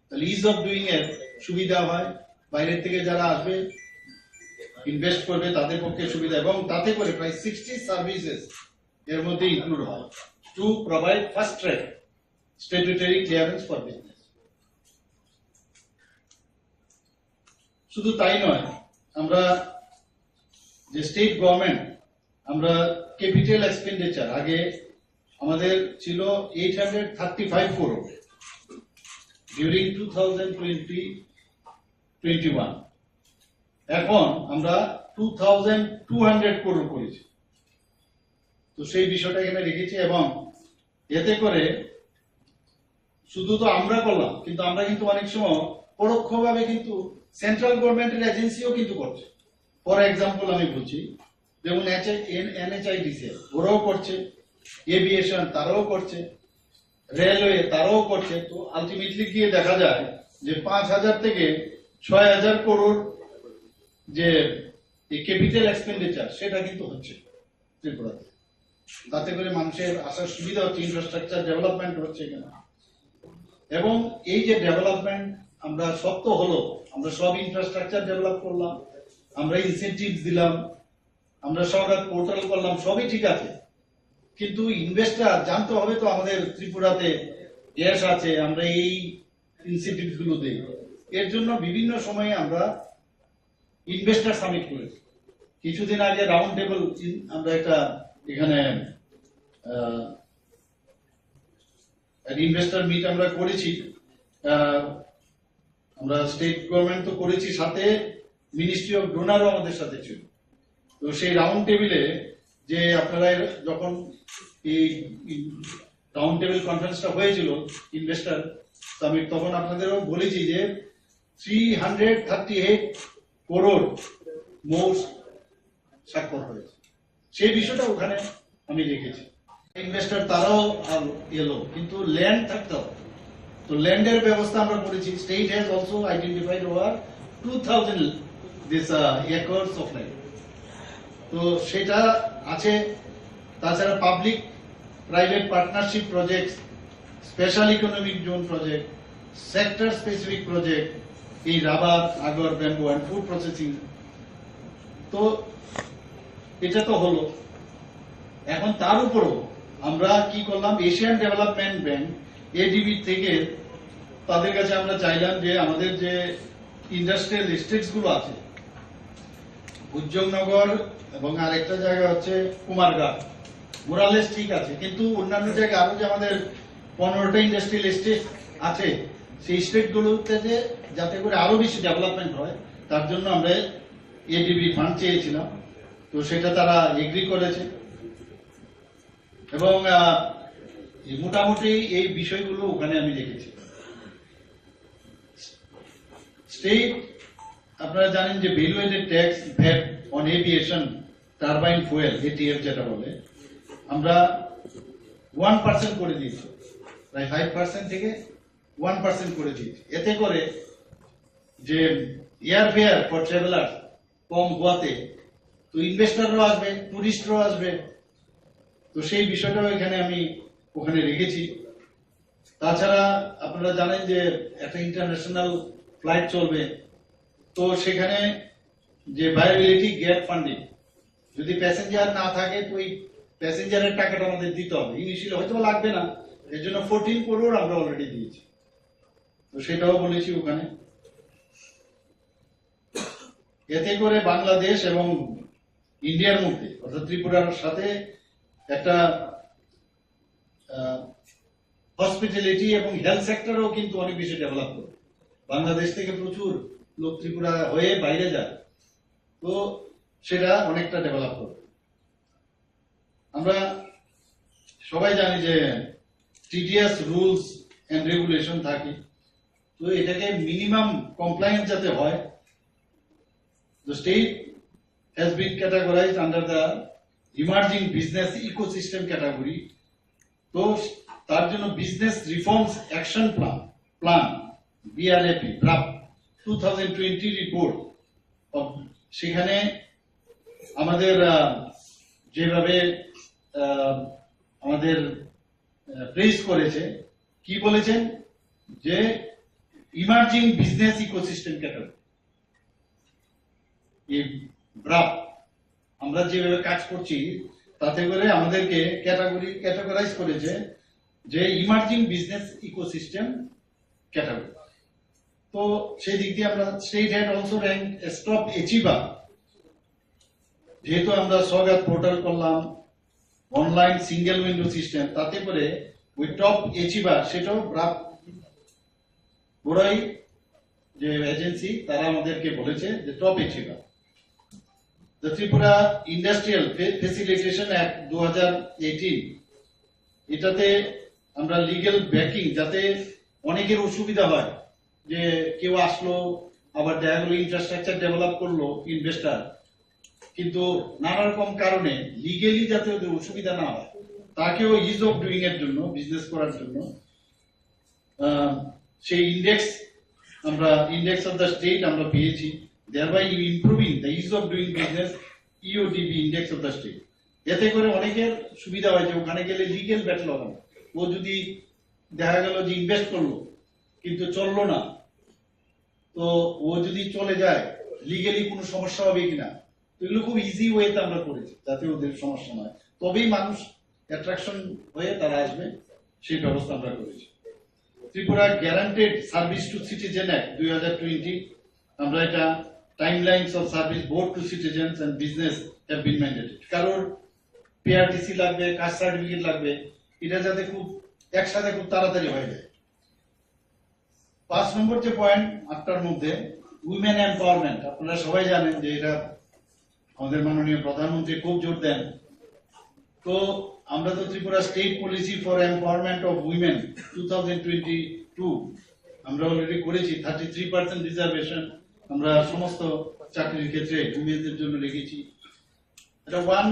তাহলে ইজ অফ ডুইং এর সুবিধা হয়, বাইরের থেকে যারা আসবে ইনভেস্ট করবে তাদের পক্ষে সুবিধা, এবং তাতে করে প্রায় 60 সার্ভিসেস এর মধ্যে ইনক্লুড হয় to provide fast track statutory clearance for business. শুধু তাই নয়, আমরা যে স্টেট গভর্নমেন্ট আমরা ক্যাপিটাল এক্সপেন্ডিচার আগে আমাদের ছিল 835 crore ডিউরিং 2020-21, এখন আমরা 2200 crore করেছি। তো সেই বিষয়টা এখানে রেখেছি, এবং এতে করে শুধু তো আমরা করলাম, কিন্তু আমরা কিন্তু অনেক সময় পরোক্ষভাবে কিন্তু সেন্ট্রাল গভর্নমেন্টের এজেন্সিও কিন্তু করছে। ফর এক্সাম্পল আমি বলছি, যেমন NHIDCL ওরাও করছে, এভিয়েশন তারাও করছে, রেলওয়ে তারাও করছে। তো আলটিমেটলি গিয়ে দেখা যায় যে 5000 থেকে 6000 crore যে ক্যাপিটাল এক্সপেন্ডিচার সেটা কিন্তু হচ্ছে ত্রিপুরাতে, তাতে করে মানুষের আসার সুবিধা হচ্ছে, ইনফ্রাস্ট্রাকচার ডেভেলপমেন্ট হচ্ছে কিনা। এবং এই যে ডেভেলপমেন্ট আমরা সব তো হলো, আমরা সব ইনফ্রাস্ট্রাকচার ডেভেলপ করলাম, আমরা ইনসেন্টিভ দিলাম, আমরা সরকার পোর্টাল করলাম, সবই ঠিক আছে, কিন্তু ইনভেস্টার জানতে হবে তো আমাদের ত্রিপুরাতে গ্যাস আছে, আমরা এই ইনসেন্টিভ গুলো দিই। এর জন্য বিভিন্ন সময়ে আমরা ইনভেস্টার সামিট করেছি। কিছুদিন আগে রাউন্ড টেবিল আমরা একটা এখানে ইনভেস্টার মিট আমরা করেছি, আমরা স্টেট গভর্নমেন্ট তো করেছি, সাথে মিনিস্ট্রি অফ ডোনারও আমাদের সাথে ছিল। তো সেই রাউন্ড টেবিলে যে আপনারা যখন এই রাউন্ড টেবিল কনফারেন্সটা হয়েছিল ইনভেস্টার সামিট, তখন আপনাদেরও বলেছি যে 338 crore মোর স্বাক্ষর হয়েছে, সেই বিষয়টা ওখানে আমি রেখেছি। ইনভেস্টর তারাও এলো, কিন্তু ল্যান্ড থাকতে হবে, তো ল্যান্ডের ব্যবস্থা আমরা করেছি। State has also identified over 2000 this acres of land. তো সেটা আছে। তাছাড়া public private partnership project, special economic zone project, sector specific project, এই রাবার, আগর, ব্যাম্বু অ্যান্ড ফুড প্রসেসিং। তো এটা তো হলো। এখন তার উপরও আমরা কি করলাম, এশিয়ান ডেভেলপমেন্ট ব্যাংক এডিবি থেকে তাদের কাছে আমরা চাইলাম যে আমাদের যে ইন্ডাস্ট্রিয়াল এস্টেটস গুলো আছে, উজ্জনগর এবং আরেকটা জায়গা হচ্ছে কুমারঘাট, মোরালেস ঠিক আছে, কিন্তু অন্যান্য জায়গায় আরো যে আমাদের 15টা ইন্ডাস্ট্রিয়াল এস্টেট আছে, সেই স্টেট গুলোতে যে যাতে করে আরো বেশি ডেভেলপমেন্ট হয়, তার জন্য আমরা এডিবি ফান্ড চেয়েছিলাম। তো সেটা তারা এগ্রি করেছে এবং মোটামুটি এই বিষয়গুলো ওখানে আমি দেখেছি। স্টেট, আপনারা জানেন যে value aided tax VAT on aviation turbine fuel, ATF যেটা বলে, আমরা 1% করে দিয়েছি, প্রায় 5% থেকে 1% করে দিয়েছি। এতে করে যে এয়ার ফেয়ার ফর ট্রাভেলার কম হওয়াতে তো ইনভেস্টররাও আসবে, টুরিস্টরাও আসবে। তো সেই বিষয়টাও এখানে আমি ওখানে রেখেছি। তাছাড়া আপনারা জানেন যে একটা ইন্টারন্যাশনাল ফ্লাইট চলবে, তো সেখানে যে ভায়াবিলিটি গ্যাপ ফান্ডিং, যদি প্যাসেঞ্জার না থাকে তো ওই প্যাসেঞ্জারের টাকাটা আমাদের দিতে হবে। ইনিশিয়ালি হয়তো লাগবে না, এর জন্য 14 করোড় আমরা অলরেডি দিয়েছি। তো সেটাও বলেছি ওখানে। এতে করে বাংলাদেশ এবং ইন্ডিয়ার মধ্যে, অর্থাৎ ত্রিপুরার সাথে একটা হসপিটালিটি এবং হেলথ সেক্টরও কিন্তু অনেক বেশি ডেভেলপ করবে। বাংলাদেশ থেকে প্রচুর লোক ত্রিপুরা হয়ে বাইরে যায়, তো সেটা অনেকটা ডেভেলপ করবে। আমরা সবাই জানি যে টিডিএস রুলস এন্ড রেগুলেশন থাকে, তো এটাকে মিনিমাম কমপ্লায়েন্স যাতে হয়, the state has been categorized under the emerging business ecosystem category. তো তার জন্য business reforms action plan BRAP 2020 report, সেখানে আমাদের যেভাবে আমাদের প্রেস করেছে, কি বলেছেন যে ইমার্জিং বিজনেস ইকোসিস্টেম ক্যাটাগরি, এই ব্রাপ আমরা যেভাবে কাজ করছি তাতে করে আমাদেরকে ক্যাটাগরাইজ করেছে যে ইমার্জিং বিজনেস ইকোসিস্টেম ক্যাটাগরি। তো সেই দিক দিয়ে আমরা state had also rank top achiever, যেহেতু আমরা সগাত পোর্টাল করলাম, অনলাইন সিঙ্গেল উইন্ডো সিস্টেম, তাতে করে ওই টপ অ্যাচিভার সেটাও ব্রাপ বড়াই যে এজেন্সি তারা আমাদেরকে বলেছে যে top achiever. The Tripura Industrial Facilitation Act 2018, এটাতে আমরা লিগ্যাল ব্যাকিং, যাতে অনেকের অসুবিধা হয় যে কেউ আসলো আবার দেখা গেলো ইনফ্রাস্ট্রাকচার ডেভেলপ করলো ইনভেস্টার, কিন্তু নানা রকম কারণে লিগেলি যাতে ওদের অসুবিধা না হয়, তাকেও ইজ অফ ডুইং এর জন্য, বিজনেস করার জন্য সেই ইন্ডেক্স অফ দ্য স্টেট আমরা পেয়েছি, thereby improving the ease of doing business, EODB index of the state. এতে করে অনেকের সুবিধা হয় যে ওখানে গেলে লিগেল ব্যাটল হবে না। ও যদি দেখা গেল যে ইনভেস্ট করলো কিন্তু চললো না, তো ও যদি চলে যায় লিগেলি কোনো সমস্যা হবে কিনা, তো এগুলো খুব ইজি ওয়েতে আমরা করেছি যাতে ওদের সমস্যা নয়, তবেই মানুষ অ্যাট্রাকশন হয়ে তারা আসবে, সেই ব্যবস্থা আমরা করেছি। Tripura guaranteed service to citizen act 2020, আমরা এটা timelines of service both to citizens and business have been mandated. কারোর PRTC লাগবে, কাস্ট সার্টিফিকেট লাগবে, এটা যাতে খুব একসাথে খুব তাড়াতাড়ি হয়ে যায়। 5 নম্বর যে পয়েন্ট 8টার মধ্যে উইমেন এম্পাওয়ারমেন্ট, আপনারা সবাই জানেন যে এটা আমাদের মাননীয় প্রধানমন্ত্রী খুব জোর দেন। তো আমরা তো Tripura state policy for empowerment of women 2022 আমরা অলরেডি করেছি। 33% রিজার্ভেশন আমরা সমস্ত চাকরির ক্ষেত্রে উইমেনদের জন্য রেখেছি। এটা ওয়ান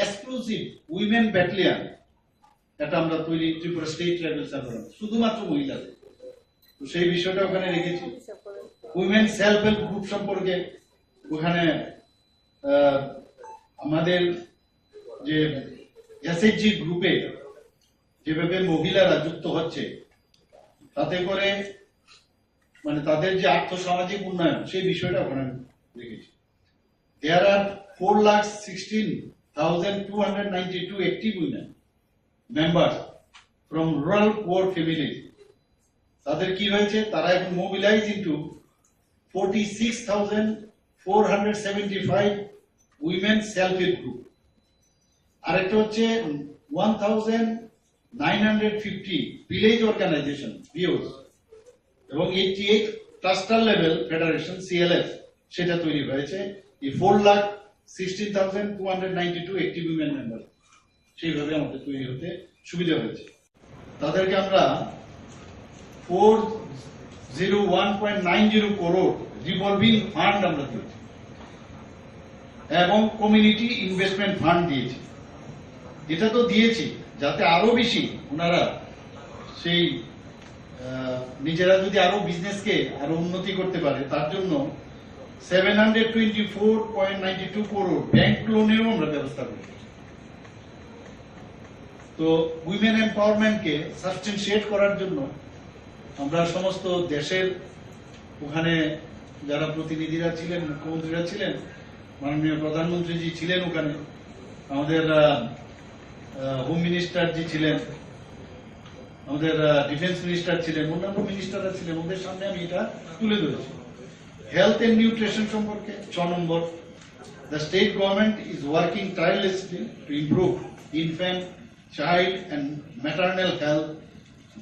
এক্সক্লুসিভ উইমেন ব্যাটালিয়ন, এটা আমরা তৈরি ত্রিপুরা স্টেট লেভেল সার্ভিস শুধুমাত্র মহিলাদের, তো সেই বিষয়টা ওখানে রেখেছি। উইমেন সেলফ হেল্প গ্রুপ সম্পর্কে ওখানে আমাদের যে এসএইচজি গ্রুপে যেভাবে মহিলারা যুক্ত হচ্ছে, তাতে করে মানে তাদের যে আর্থসামাজিক উন্নয়ন সেই বিষয়টা ওখানে দেখেছি। There are 4,16,292 active women members from rural poor families. তাদের কি হয়েছে, তারা এখন mobilise into 46,475 women self help group. আরেকটা হচ্ছে 1,950 ভিলেজ অর্গানাইজেশন বিওস এবং 88 ক্লাস্টার লেভেল ফেডারেশন সিএলএফ সেটা তৈরি হয়েছে। এই 4,16,292 অ্যাক্টিভ উইমেন মেম্বার সেইভাবে আমাদের তৈরি হতে সুবিধা হয়েছে। তাদেরকে আমরা 401.90 করোড় রিভলভিং ফান্ড আমরা দিয়েছি এবং কমিউনিটি ইনভেস্টমেন্ট ফান্ড দিয়েছি। এটা তো দিয়েছি যাতে আরো বেশি ওনারা সেই নিজেরা যদি আরো বিজনেসকে আরো উন্নতি করতে পারে, তার জন্য 724.92 করোড় ব্যাংক লোনেরও আমরা ব্যবস্থা করি। তো উইমেন এম্পাওয়ারমেন্টকে সাবস্টেনশিয়েট করার জন্য আমরা সমস্ত দেশের ওখানে যারা প্রতিনিধিরা ছিলেন, মুখ্যমন্ত্রীরা ছিলেন, মাননীয় প্রধানমন্ত্রীজি ছিলেন ওখানে, আমাদের হোম মিনিস্টার জি ছিলেন, আমাদের ডিফেন্স মিনিস্টার ছিলেন, অন্যান্য মিনিস্টাররা ছিলেন, ওদের সামনে আমি এটা তুলে ধরেছি। হেলথ এন্ড নিউট্রিশন সম্পর্কে 6 নম্বর, the state government is working tirelessly to improve infant, child and maternal health,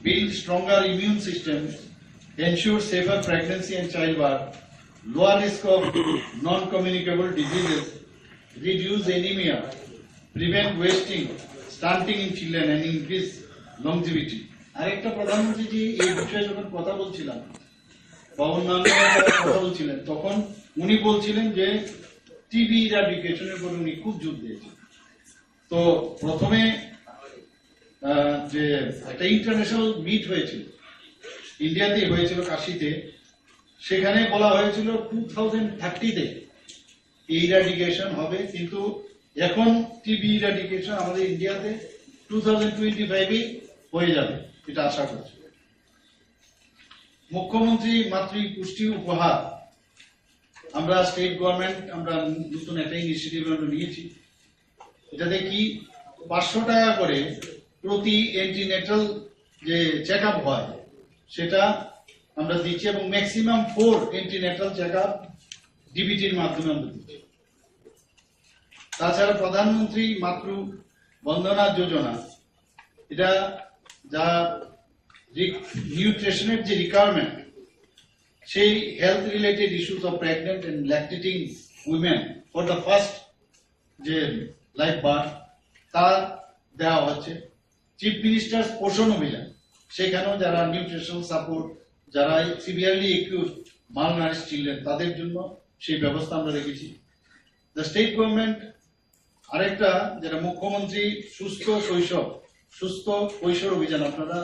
build stronger immune systems, ensure safer pregnancy and childbirth, lower risk of non-communicable diseases, reduce anemia, prevent wasting, stunting in children and increase longevity. আরেকটা প্রধানমন্ত্রী এই বিষয়ে যখন কথা বলছিলাম বা অন্যান্য কথা বলছিলেন, তখন উনি বলছিলেন যে টিবি ইরাডিকেশনের উপর উনি খুব জোর দিয়েছেন। তো প্রথমে যে একটা ইন্টারন্যাশনাল মিট হয়েছিল, ইন্ডিয়াতেই হয়েছিল, কাশিতে, সেখানে বলা হয়েছিল 2030-তে ইরাডিকেশন হবে, কিন্তু এখন টিবি ইরাডিকেশন আমাদের ইন্ডিয়াতে 2025-এই হয়ে যাবে, এটা আশা করছি। মুখ্যমন্ত্রী মাতৃ পুষ্টি উপহার, আমরা স্টেট গভর্নমেন্ট আমরা নতুন একটা ইনিশিয়েটিভ আমরা নিয়েছি। এটাতে কি 500 টাকা করে প্রতি এন্টিনেটাল যে চেক আপ হয় সেটা আমরা দিচ্ছি এবং ম্যাক্সিমাম 4 এন্টিনেটাল চেক আপ ডিবিটির মাধ্যমে আমরা দিচ্ছি। তাছাড়া প্রধানমন্ত্রী মাতৃ বন্দনা যোজনা, এটা যা নিউট্রিশনের যে রিকোয়ারমেন্ট, সেই health related issues of pregnant and lactating women for the first যে লাইফ বার্থ তা দেওয়া হচ্ছে। চিফ মিনিস্টার পোষণ অভিযান, সেখানেও যারা নিউট্রিশনাল সাপোর্ট, যারা সিভিয়ারলি একিউজ মালনারিশ চিলড্রেন, তাদের জন্য সেই ব্যবস্থা আমরা রেখেছি। দ্য স্টেট গভর্নমেন্ট আরেকটা যেটা মুখ্যমন্ত্রী সুস্থ শৈশব, সুস্থ কৈশোর অভিযান, আপনারা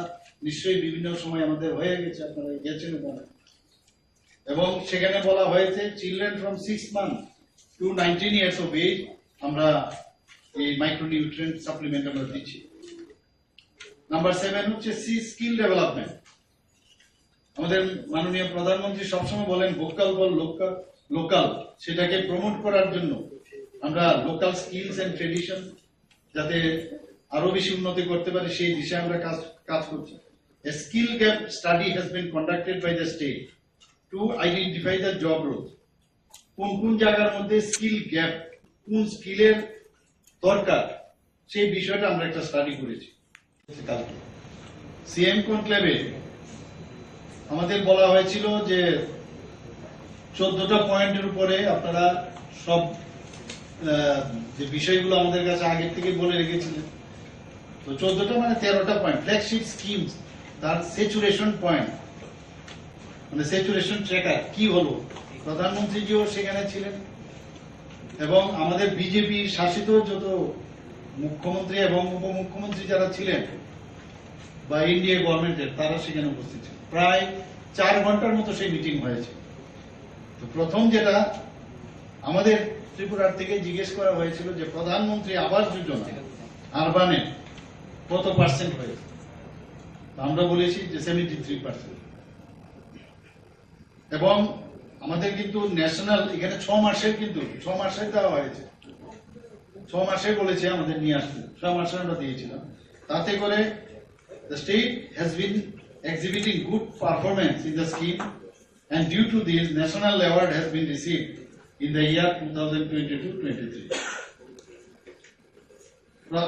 নিশ্চয়ই বিভিন্ন সময় আমাদের হয়ে গেছে, আপনারা গেছেন ওখানে, এবং সেখানে বলা হয়েছে children from 6 months to 19 years of age আমরা এই মাইক্রোনিউট্রিয়েন্ট সাপ্লিমেন্ট আমরা দিচ্ছি। নাম্বার 7 হচ্ছে স্কিল ডেভেলপমেন্ট। আমাদের মাননীয় প্রধানমন্ত্রী সবসময় বলেন ভোকাল ফর লোকাল, সেটাকে প্রমোট করার জন্য আমরা লোকাল স্কিলস এন্ড ট্রেডিশন যাতে আরো বেশি উন্নতি করতে পারে সেই দিশায় আমরা কাজ করছি। A skill gap study has been conducted by the state to identify the job roles. কোন জায়গার মধ্যে স্কিল গ্যাপ, কোন স্কিলের দরকার, সেই বিষয়টা আমরা একটা স্টাডি করেছি। সিএম কনক্লেভে আমাদের বলা হয়েছিল যে 14টা পয়েন্টের উপরে আপনারা সব যে বিষয়গুলো আমাদের কাছে আগের থেকে বলে রেখেছিলেন। তো 14টা মানে 13টা পয়েন্ট, ফ্ল্যাগশিপ স্কিমস, তার স্যাচুরেশন পয়েন্ট মানে স্যাচুরেশন ট্র্যাকার কি হলো, প্রধানমন্ত্রীজিও সেখানে ছিলেন এবং আমাদের বিজেপি শাসিত যত মুখ্যমন্ত্রী এবং উপমুখ্যমন্ত্রী যারা ছিলেন বা ইন্ডিয়া গভর্নমেন্টের, তারা সেখানে উপস্থিত ছিলেন। প্রায় 4 ঘন্টার মতো সেই মিটিং হয়েছে। তো প্রথম যেটা আমাদের ত্রিপুরার থেকে জিজ্ঞেস করা হয়েছিল যে প্রধানমন্ত্রী আবাস যোজনা আরবানের কত পার্সেন্ট হয়েছে, আমরা বলেছি যে 73%। এবং আমাদের কিন্তু ন্যাশনাল এখানে 6 মাসের কিন্তু 6 মাসে দেওয়া হয়েছে, 6 মাসে বলেছে আমাদের নিয়ে আসতে, 6 মাসে আমরা দিয়েছিলাম। তাতে করে the state has been exhibiting good performance in the scheme, and due to this national award has been received in the year 2022-23.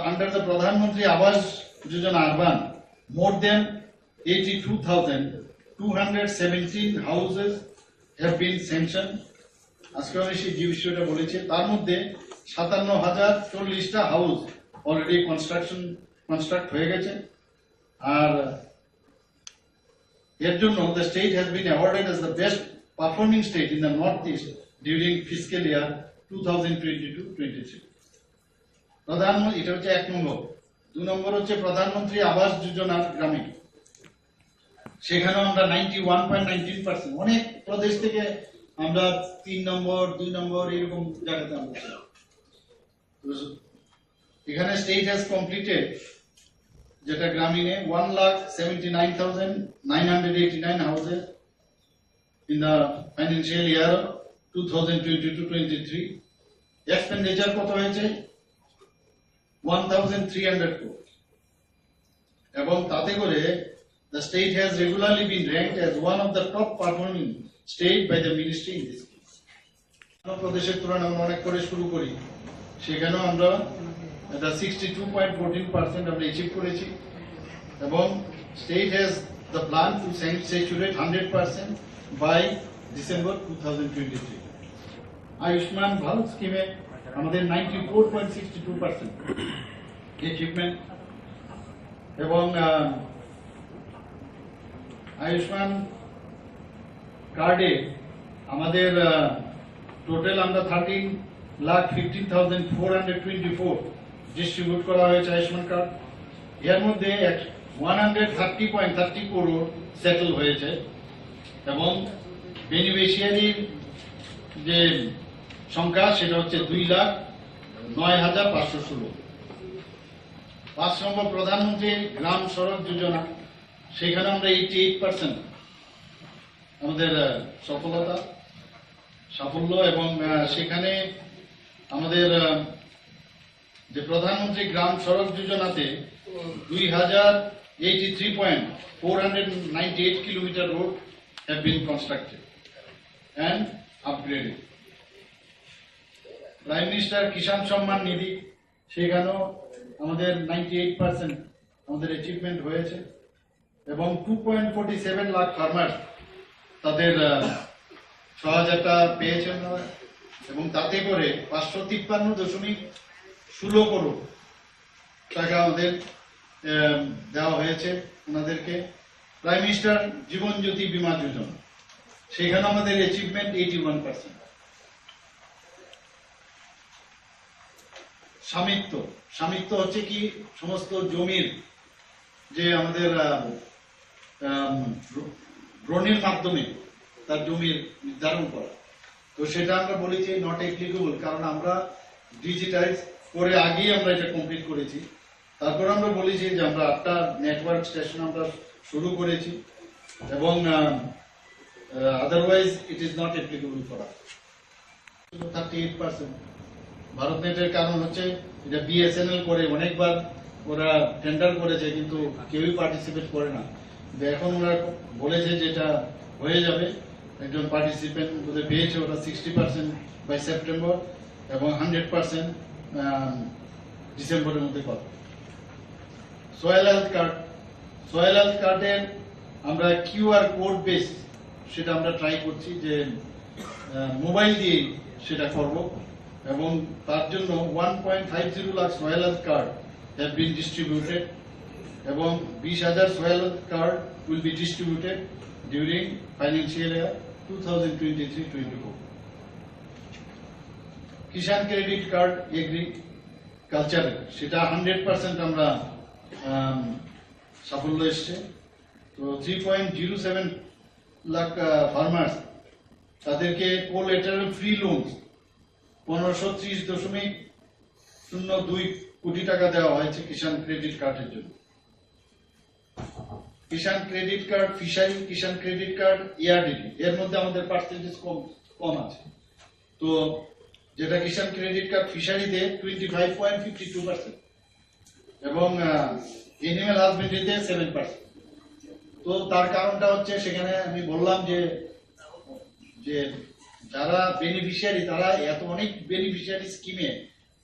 Under the Pradhan Mantri Awas Yojana Urban, more than 82,217 houses have been sanctioned. আজকে আমি সেই যে বিষয়টা বলেছি, তার মধ্যে 57,040টা house already construct হয়ে গেছে। আর এর জন্য the state has been awarded as the best performing state in the northeast during fiscal year 2022-23. প্রধানমন্ত্রী, এটা হচ্ছে 1 নম্বর। 2 নম্বর হচ্ছে প্রধানমন্ত্রী আবাস যোজনা গ্রামীণ, সেখানেও আমরা 91.19%, অনেক প্রদেশ থেকে আমরা 3 নম্বর 2 নম্বর এরকম জায়গাতে আমরা ছিলাম। এখানে স্টেট হ্যাজ কমপ্লিটেড, যেটা গ্রামীণে 1,79,989 houses in the financial year 2022-23। Expenditure কত হয়েছে? 1,300 crore। এবং তাতে করে the state has regularly been ranked as one of the top performing state by the ministry in this case. প্রদেশের তুলনায় অনেক করে শুরু করি, সেখানেও আমরা 62.14% আমরা অ্যাচিভ করেছি। এবং state has the plan to saturate 100% by December 2023। Ayushman Bharat স্কিমে আমাদের 94.62% অ্যাচিভমেন্ট। এবং আয়ুষ্মান কার্ডে আমাদের টোটাল আমরা 13,15,424 ডিস্ট্রিবিউট করা হয়েছে আয়ুষ্মান কার্ড। এর মধ্যে 130.30 crore সেটেল হয়েছে। এবং বেনিফিশিয়ারির যে সংখ্যা সেটা হচ্ছে 2,09,516। 5 নম্বর প্রধানমন্ত্রী গ্রাম সড়ক যোজনা, সেখানে আমরা 88% আমাদের সাফল্য। এবং সেখানে আমাদের যে প্রধানমন্ত্রী গ্রাম সড়ক যোজনাতে 2,083.498 kilometre road have been constructed and upgraded. Prime minister Kisan Samman Nidhi, সেখানেও আমাদের 98% আমাদের অ্যাচিভমেন্ট হয়েছে। এবং 2.47 লাখ ফার্মার তাদের সহায়তা পেয়েছেন, এবং তাতে করে 553.16 crore টাকা আমাদের দেওয়া হয়েছে ওনাদেরকে। প্রাইম মিনিস্টার জীবন জ্যোতি বীমা যোজনা, সেখানে আমাদের অ্যাচিভমেন্ট 81%। স্বামিত্ব হচ্ছে কি, সমস্ত জমির যে আমাদের ড্রোনের মাধ্যমে তার জমির নির্ধারণ করা, তো সেটা আমরা বলেছি নট অ্যাপ্লিকেবল, কারণ আমরা ডিজিটাইজ করে আগেই আমরা এটা কমপ্লিট করেছি। তারপর আমরা বলেছি যে আমরা 8টা নেটওয়ার্ক স্টেশন আমরা শুরু করেছি, এবং otherwise it is not applicable for us. 38% Bharat নেটের কারণ হচ্ছে এটা বিএসএনএল করে অনেকবার ওরা টেন্ডার করেছে, কিন্তু কেউই পার্টিসিপেট করে না। এখন ওরা বলেছে যে এটা হয়ে যাবে, একজন পার্টিসিপেন্ট ওদের পেয়েছে, ওরা 60% বাই সেপ্টেম্বর এবং 100% ডিসেম্বরের মধ্যে পাবে। সয়েল হেলথ কার্ডের আমরা কিউআর কোড বেস সেটা আমরা ট্রাই করছি যে মোবাইল দিয়ে সেটা করব, এবং তার জন্য 1.50 lakh soil health card have been distributed, এবং 20,000 soil health card will be distributed during financial year 2023-24। Kisan credit card এগ্রিকালচারে সেটা 100% আমরা সাফল্য এসছে। তো 3.07 লাখ ফার্মার্স তাদেরকে কোল্যাটারাল ফ্রি লোন 1530.02 কোটি টাকা দেওয়া হয়েছে কিষাণ ক্রেডিট কার্ডের জন্য। Kisan credit card fishery, Kisan credit card ARDD, এর মধ্যে আমাদের পার্সেন্টেজ কম আছে। তো যেটা কিষাণ ক্রেডিট কার্ড ফিশারিতে 25.52% এবং এনিম্যাল হাজবেন্ডারিতে 7%। তো তার কারণটা হচ্ছে সেখানে আমি বললাম যে যারা বেনিফিশিয়ারি, তারা অনেক বেনিফিশিয়ারি স্কিমে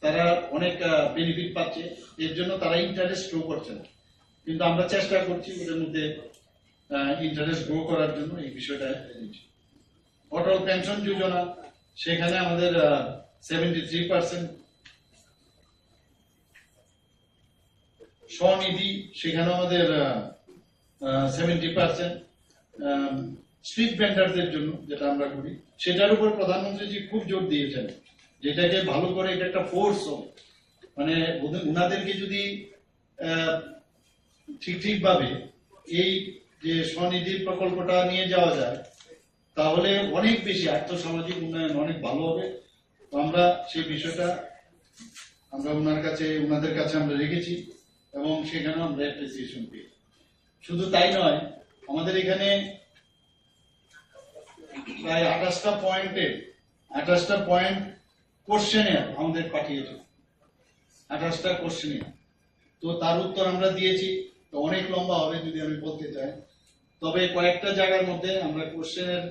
তারা অনেক বেনিফিট পাচ্ছে, এর জন্য তারা ইন্টারেস্ট গ্রো করছে না। কিন্তু আমরা চেষ্টা করছি ওদের মধ্যে ইন্টারেস্ট গ্রো করার জন্য এই বিষয়টা। অটল পেনশন যোজনা, সেখানে আমাদের 73%। স্বনিধি, সেখানে আমাদের 70%। স্ট্রিট ভেন্ডারদের জন্য যেটা আমরা করি, সেটার উপর প্রধানমন্ত্রীজি খুব জোর দিয়েছেন, যেটাকে ভালো করে এটা একটা ফোর্স হবে, মানে ওনাদেরকে যদি ঠিকভাবে এই যে স্বনিধি প্রকল্পটা নিয়ে যাওয়া যায়, তাহলে অনেক বেশি আর্থসামাজিক উন্নয়ন অনেক ভালো হবে। তো আমরা সেই বিষয়টা আমরা ওনাদের কাছে আমরা রেখেছি এবং সেখানে আমরা অ্যাপ্রিসিয়েশন পেয়েছি। শুধু তাই নয়, আমাদের এখানে প্রায় 28টা পয়েন্ট কোশ্চেনিয়ার আমাদের পাঠিয়েছে, 28টা কোশ্চেনিয়ার। তো তার উত্তর আমরা দিয়েছি। তো অনেক লম্বা হবে যদি আমি বলতে চাই, তবে কয়েকটা জায়গার মধ্যে আমরা কোশ্চেনের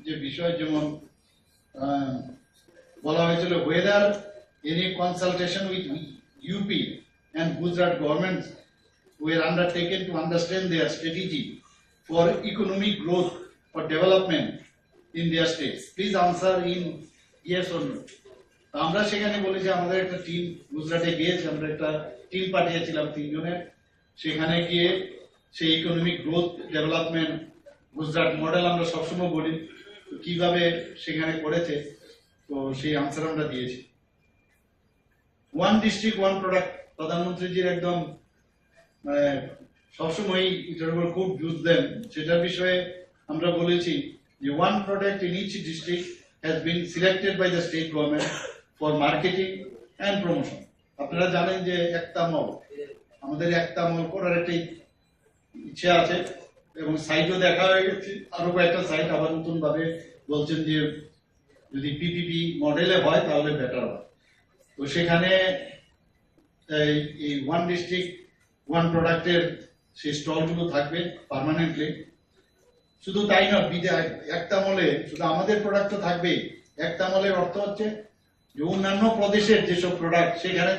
যে বিষয়, যেমন বলা হয়েছিল whether any consultation with UP and Gujarat governments were undertaken to understand their strategy for economic growth or development in their states. Please answer in yes or no. আমরা সেখানে বলি যে আমাদের একটা টিম গুজরাটে গিয়েছে, আমরা একটা টিম পাঠিয়েছিলাম 3 জনের। সেখানে গিয়ে সেই economic growth development Gujarat model আমরা সবসময় বলি, কিভাবে সেখানে করেছে, তো সেই আনসার আমরা দিয়েছি। ওয়ান ডিস্ট্রিক্ট ওয়ান প্রোডাক্ট, প্রধানমন্ত্রীজির একদম মানে সবসময় এটার উপর খুব জোর দেন, সেটার বিষয়ে আমরা বলেছি যে one product in each district has been selected by the state government for marketing and promotion. আপনারা জানেন যে আমাদের একটা মল করার একটা ইচ্ছা আছে এবং সাইটও দেখা হয়ে গেছে, আরো কয়েকটা সাইট আবার নতুন ভাবে বলছেন যে যদি পিপিপি মডেলে হয় তাহলে বেটার হয়। তো সেখানে এই ওয়ান ডিস্ট্রিক্ট ওয়ান প্রোডাক্টের সেই স্টলগুলো থাকবে পার্মানেন্টলি। শুধু তাই নয়, একটা মলে শুধু আমাদের প্রোডাক্ট তো থাকবেই। একটা মলের অর্থ হচ্ছে যে অন্যান্য প্রদেশের যেসব প্রোডাক্ট সেখানে,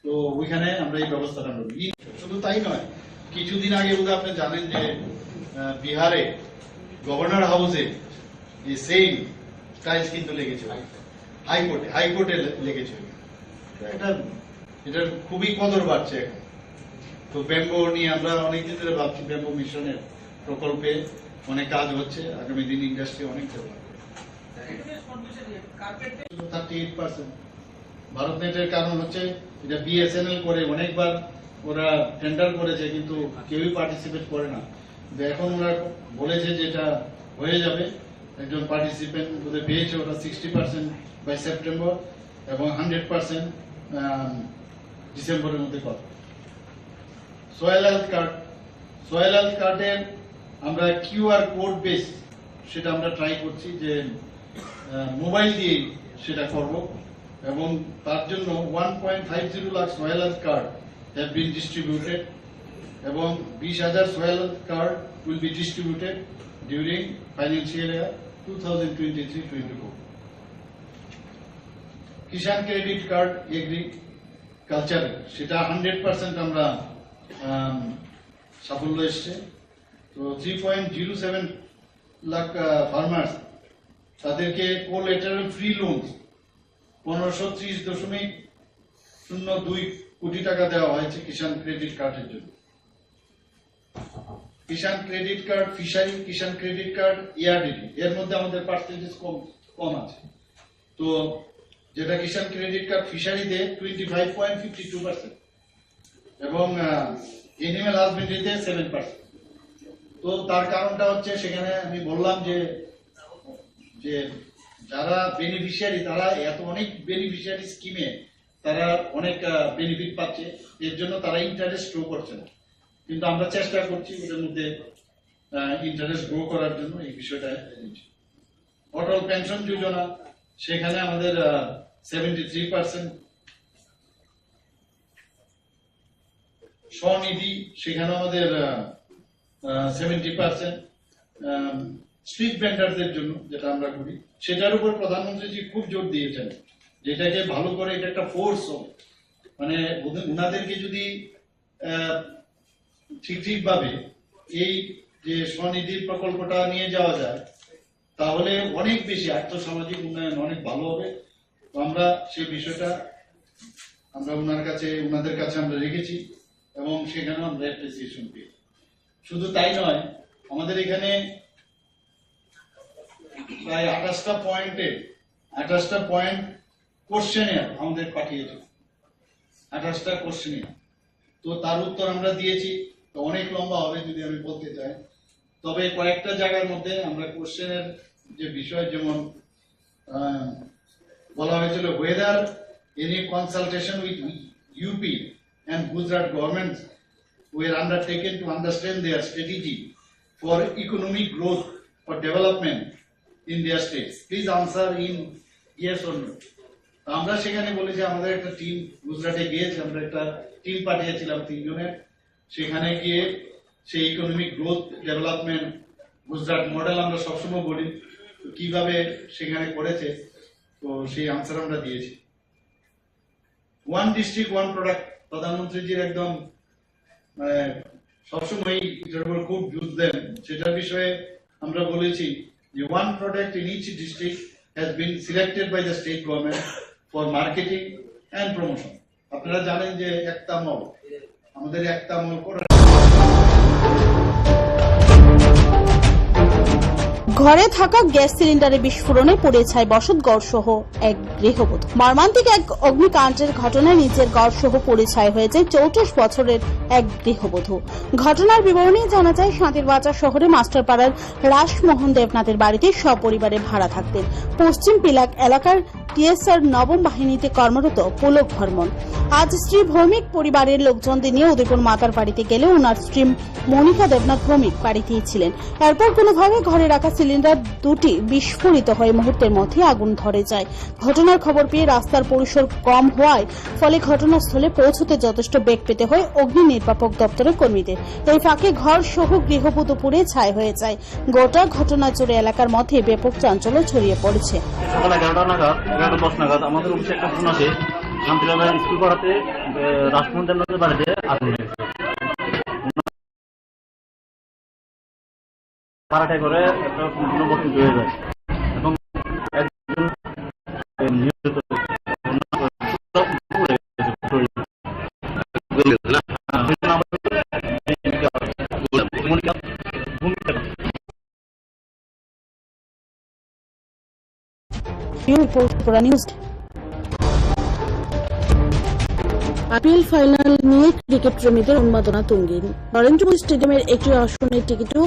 তো ওইখানে আমরা এই ব্যবস্থাটা করি। শুধু তাই নয়, কিছুদিন আগে আপনি জানেন যে বিহারে গভর্নর হাউসে সেম টাইলস কিন্তু লেগেছে, হাইকোর্টে লেগেছে। এটার খুবই কদর বাড়ছে এখন। তো ব্যাম্বো নিয়ে আমরা অনেকদিন ধরে ভাবছি, ব্যাম্বো মিশনের প্রকল্পে অনেক কাজ হচ্ছে, আগামী দিন ইন্ডাস্ট্রি অনেক ডেভেলপ হবে। 38%। ভারতনেটের কারণ হচ্ছে এটা বিএসএনএল করে, অনেকবার ওরা টেন্ডার করেছে কিন্তু কেউই পার্টিসিপেট করে না। এখন ওরা বলেছে যে এটা হয়ে যাবে, একজন পার্টিসিপেন্ট ওদের পেয়েছে, ওরা 60% বাই সেপ্টেম্বর এবং 100% ডিসেম্বরের মধ্যে করে। সয়েল হেলথ কার্ডের আমরা কিউআর কোড বেস সেটা আমরা ট্রাই করছি যে মোবাইল দিয়ে সেটা করব, এবং তার জন্য 1.50 lakh soil health card have been distributed এবং 20,000 soil health card will be distributed during financial year 2023-24। Kisan credit card এগ্রিকালচারে সেটা 100% আমরা সাফল্য এসছে। তো 3.07 লাখ ফার্মার্স, তাদেরকে কোল্যাটারাল ফ্রি লোন 1530.02 কোটি টাকা দেওয়া হয়েছে কিষাণ ক্রেডিট কার্ডের জন্য। Kisan credit card fishery, Kisan credit card ARDD, এর মধ্যে আমাদের পার্সেন্টেজ কম আছে। তো যেটা কিষাণ ক্রেডিট কার্ড ফিশারিতে 25.52% এবং এনিম্যাল হাজবেন্ডারিতে 7%। তো তার কারণটা হচ্ছে সেখানে আমি বললাম যে যারা বেনিফিশিয়ারি তারা অনেক বেনিফিশিয়ারি স্কিমে তারা অনেক বেনিফিট পাচ্ছে, এর জন্য তারা ইন্টারেস্ট গ্রো করছে না। কিন্তু আমরা চেষ্টা করছি ওদের মধ্যে ইন্টারেস্ট গ্রো করার জন্য এই বিষয়টা। অটল পেনশন যোজনা, সেখানে আমাদের 73%, স্বনিধি সেখানে আমাদের 70%, স্ট্রিট ভেন্ডারদের জন্য যেটা আমরা করি সেটার উপর প্রধানমন্ত্রীজি খুব জোর দিয়েছেন, যেটাকে ভালো করে এটা একটা ফোর্স হবে, মানে ওনাদেরকে যদি ঠিকভাবে এই যে স্বনিধির প্রকল্পটা নিয়ে যাওয়া যায় তাহলে অনেক বেশি আর্থসামাজিক উন্নয়ন অনেক ভালো হবে। তো আমরা সেই বিষয়টা আমরা ওনাদের কাছে আমরা রেখেছি এবং সেখানে আমরা অ্যাপ্রিসিয়েশন পেয়েছি। শুধু তাই নয়, আমাদের এখানে প্রায় 28টা পয়েন্ট কোশ্চেনিয়ার আমাদের পাঠিয়েছে, 28টা কোশ্চেনিয়ার। তো তার উত্তর আমরা দিয়েছি, তো অনেক লম্বা হবে যদি আমি বলতে চাই। তবে কয়েকটা জায়গার মধ্যে আমরা কোশ্চেনের যে বিষয়, যেমন বলা হয়েছিল whether any consultation with UP and Gujarat governments were undertaken to understand their strategy for economic growth or development in their states. Please answer in yes or no. আমরা সেখানে বলি যে আমাদের একটা টিম গুজরাটে গিয়েছে, আমরা একটা টিম পাঠিয়েছিলাম 3 জনের, সেখানে গিয়ে সেই economic growth development Gujarat model আমরা সবসময় বলি কিভাবে সেখানে করেছে, তো সেই আনসার আমরা দিয়েছি। ওয়ান ডিস্ট্রিক্ট ওয়ান প্রোডাক্ট প্রধানমন্ত্রীজির একদম মানে সবসময় এটার উপর খুব জোর দেন, সেটার বিষয়ে আমরা বলেছি যে one product in each district has been selected by the state government for marketing and promotion. আপনারা জানেন যে একটা মল, আমাদের একটা মল করা। ঘরে থাকা গ্যাস সিলিন্ডারে বিস্ফোরণে পুড়ে ছাই বসতঘর সহ এক গৃহবধূ। মর্মান্তিক এক অগ্নিকাণ্ডের ঘটনায় নিজের ঘর সহ পুড়ে ছাই হয়েছে 34 বছরের এক গৃহবধূ। ঘটনার বিবরণী জানা যায়, শান্তিরবাজার শহরে মাস্টারপাড়ার রাসমোহন দেবনাথের বাড়িতে সপরিবারে ভাড়া থাকতেন। পশ্চিম পিলাক এলাকার টিএসআর নবম বাহিনীতে কর্মরত পুলক বর্মন আজ স্ত্রী ভৌমিক পরিবারের লোকজনদের নিয়ে উদয়পুর মাতার বাড়িতে গেলে ওনার স্ত্রী মনিকা দেবনাথ ভৌমিক বাড়িতেই ছিলেন। এরপর কোনোভাবে ঘরে রাখা সিলিন্ডার দুটি বিস্ফোরিত হয়ে মুহূর্তের মধ্যে আগুন ধরে যায়। ঘটনার খবর পেয়ে রাস্তার পরিসর কম হওয়ায় ফলে ঘটনাস্থলে পৌঁছতে যথেষ্ট বেগ পেতে হয় অগ্নি নির্বাপক দপ্তরের কর্মীদের। এই ফাঁকে ঘর সহ গৃহবধূ পুড়ে ছাই হয়ে যায়। গোটা ঘটনা জুড়ে এলাকার মধ্যে ব্যাপক চাঞ্চল্য ছড়িয়ে পড়েছে। সকাল 11:10 নাগাদ আমাদের অফিসে একটা ফোন আসে, শান্তিবাজার স্কুল পাড়াতে রাসমোহন দেবনাথের বাড়িতে আগুন লেগেছে। পাড়াটায় করে একটা সম্পূর্ণ বসতি হয়ে যায় এবং একজন আইপিএল ফাইনাল নিয়ে ক্রিকেট প্রেমীদের উন্মাদনা তুঙ্গে। নরেন্দ্র মোদী স্টেডিয়ামের একটি আসনের টিকিটও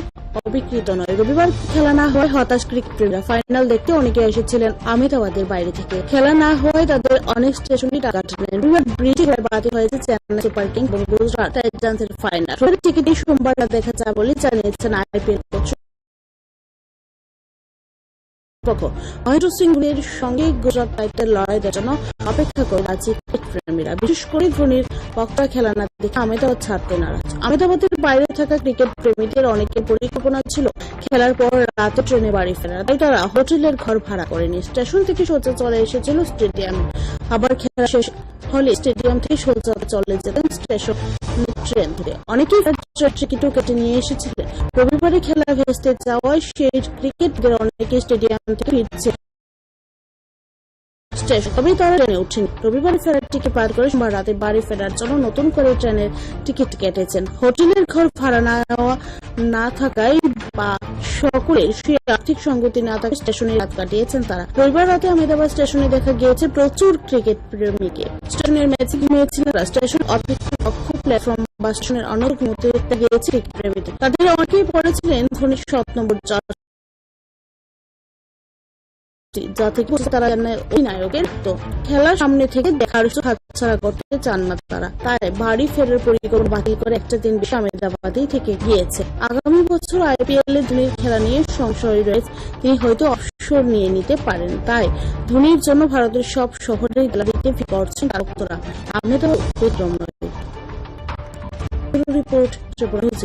অবিক্রিত নয়। রবিবার খেলা না হওয়ায় হতাশ ক্রিকেট প্রেমীরা। ফাইনাল দেখতে অনেকে এসেছিলেন আহমেদাবাদের বাইরে থেকে। খেলা না হওয়ায় তাদের অনেক স্টেশনই টাকা টানেন। রবিবার ব্রিটিশ বাতিল হয়েছে চেন্নাই সুপার কিংস এবং গুজরাট টাইটান্সের ফাইনাল। টিকিটে সোমবার দেখা যায় বলে জানিয়েছেন আইপিএল কোচ মহেন্দ্র সিং ধোনির সঙ্গে গুজরাট টাইটেল লড়াইয়ের জন্য অপেক্ষা করে আছে ক্রিকেট প্রেমীরা। বিশেষ করে ধোনির পক্ষে খেলা না দেখে আহমেদাবাদ ছাড়তে নারাজ। আহমেদাবাদের বাইরে থাকা ক্রিকেট প্রেমীদের অনেকের পরিকল্পনা ছিল খেলার পর রাতে ট্রেনে বাড়ি ফেরা, তাই তারা হোটেলের ঘর ভাড়া করেনি। স্টেশন থেকে সোজা চলে এসেছিল স্টেডিয়ামে। আবার খেলা শেষ হলে স্টেডিয়াম থেকে সোজা চলে যেতেন স্টেশন ট্রেন থেকে। অনেকেই টিকিটও কেটে নিয়ে এসেছিলেন। রবিবারে খেলা ভেস্তে যাওয়ায় সেই ক্রিকেটদের অনেকে স্টেডিয়াম থেকে ফিরছে স্টেশন, তবে তারা ট্রেনে উঠেনি। রবিবার ফেরার টিকিট পার করে সোমবার রাতে বাড়ি ফেরার জন্য নতুন করে ট্রেনের টিকিট কেটেছেন। হোটেলের ঘর ভাড়া না থাকায় বা সকলের সেই আর্থিক সঙ্গতি না থাকায় স্টেশনে রাত কাটিয়েছেন তারা। রবিবার রাতে আহমেদাবাদ স্টেশনে দেখা গিয়েছে প্রচুর ক্রিকেট প্রেমীকে। স্টেশনের ম্যাচে ঘুমিয়েছিলেন তারা। স্টেশন অপেক্ষা কক্ষ, প্ল্যাটফর্ম বা স্টেশনের অন্য ঘুমোতে দেখতে গিয়েছে ক্রিকেট প্রেমীদের। তাদের অনেকেই পড়েছিলেন ধোনির 7 নম্বর যাতে তারা জানে ওই নায়কের তো খেলার সামনে থেকে দেখার হাতছাড়া করতে চান না তারা, তাই বাড়ি ফেরার পরিকল্পনা বাতিল করে একটা দিন বেশি আহমেদাবাদেই থেকে গিয়েছে। আগামী বছর IPL এ ধোনির খেলা নিয়ে সংশয় রয়েছে, তিনি হয়তো অবসর নিয়ে নিতে পারেন। তাই ধোনির জন্য ভারতের সব শহরেই গ্যালারিতে ভিড় করছেন তারকরা। আহমেদাবাদ ব্যতিক্রম নয়। Report Tripura news.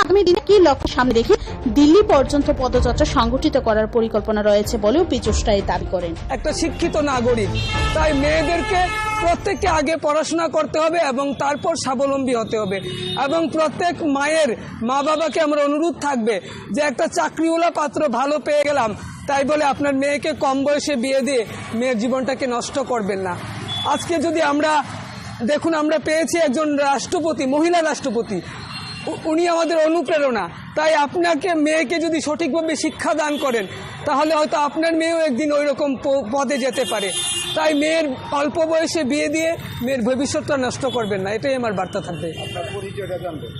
আগামী দিনে কি লক্ষ্য সামনে রেখে দিল্লি পর্যন্ত পদযাত্রা সংগঠিত করার পরিকল্পনা রয়েছে বলেও পীযূষ রায় দাবি করেন। একটা শিক্ষিত নাগরিক, তাই মেয়েদেরকে প্রত্যেককে আগে পড়াশোনা করতে হবে এবং তারপর স্বাবলম্বী হতে হবে। এবং প্রত্যেক মায়ের মা বাবাকে আমার অনুরোধ থাকবে যে একটা চাকরিওয়ালা পাত্র ভালো পেয়ে গেলাম তাই বলে আপনার মেয়েকে কম বয়সে বিয়ে দিয়ে মেয়ের জীবনটাকে নষ্ট করবেন না। আজকে যদি আমরা দেখুন, আমরা পেয়েছি একজন রাষ্ট্রপতি, মহিলা রাষ্ট্রপতি, উনি আমাদের অনুপ্রেরণা। তাই আপনাকে মেয়েকে যদি সঠিকভাবে শিক্ষা দান করেন তাহলে হয়তো আপনার মেয়েও একদিন ওই রকম পদে যেতে পারে। তাই মেয়ের অল্প বয়সে বিয়ে দিয়ে মেয়ের ভবিষ্যৎটা নষ্ট করবেন না, এটাই আমার বার্তা থাকবে। আপনার পরিচয়টা জানবেন।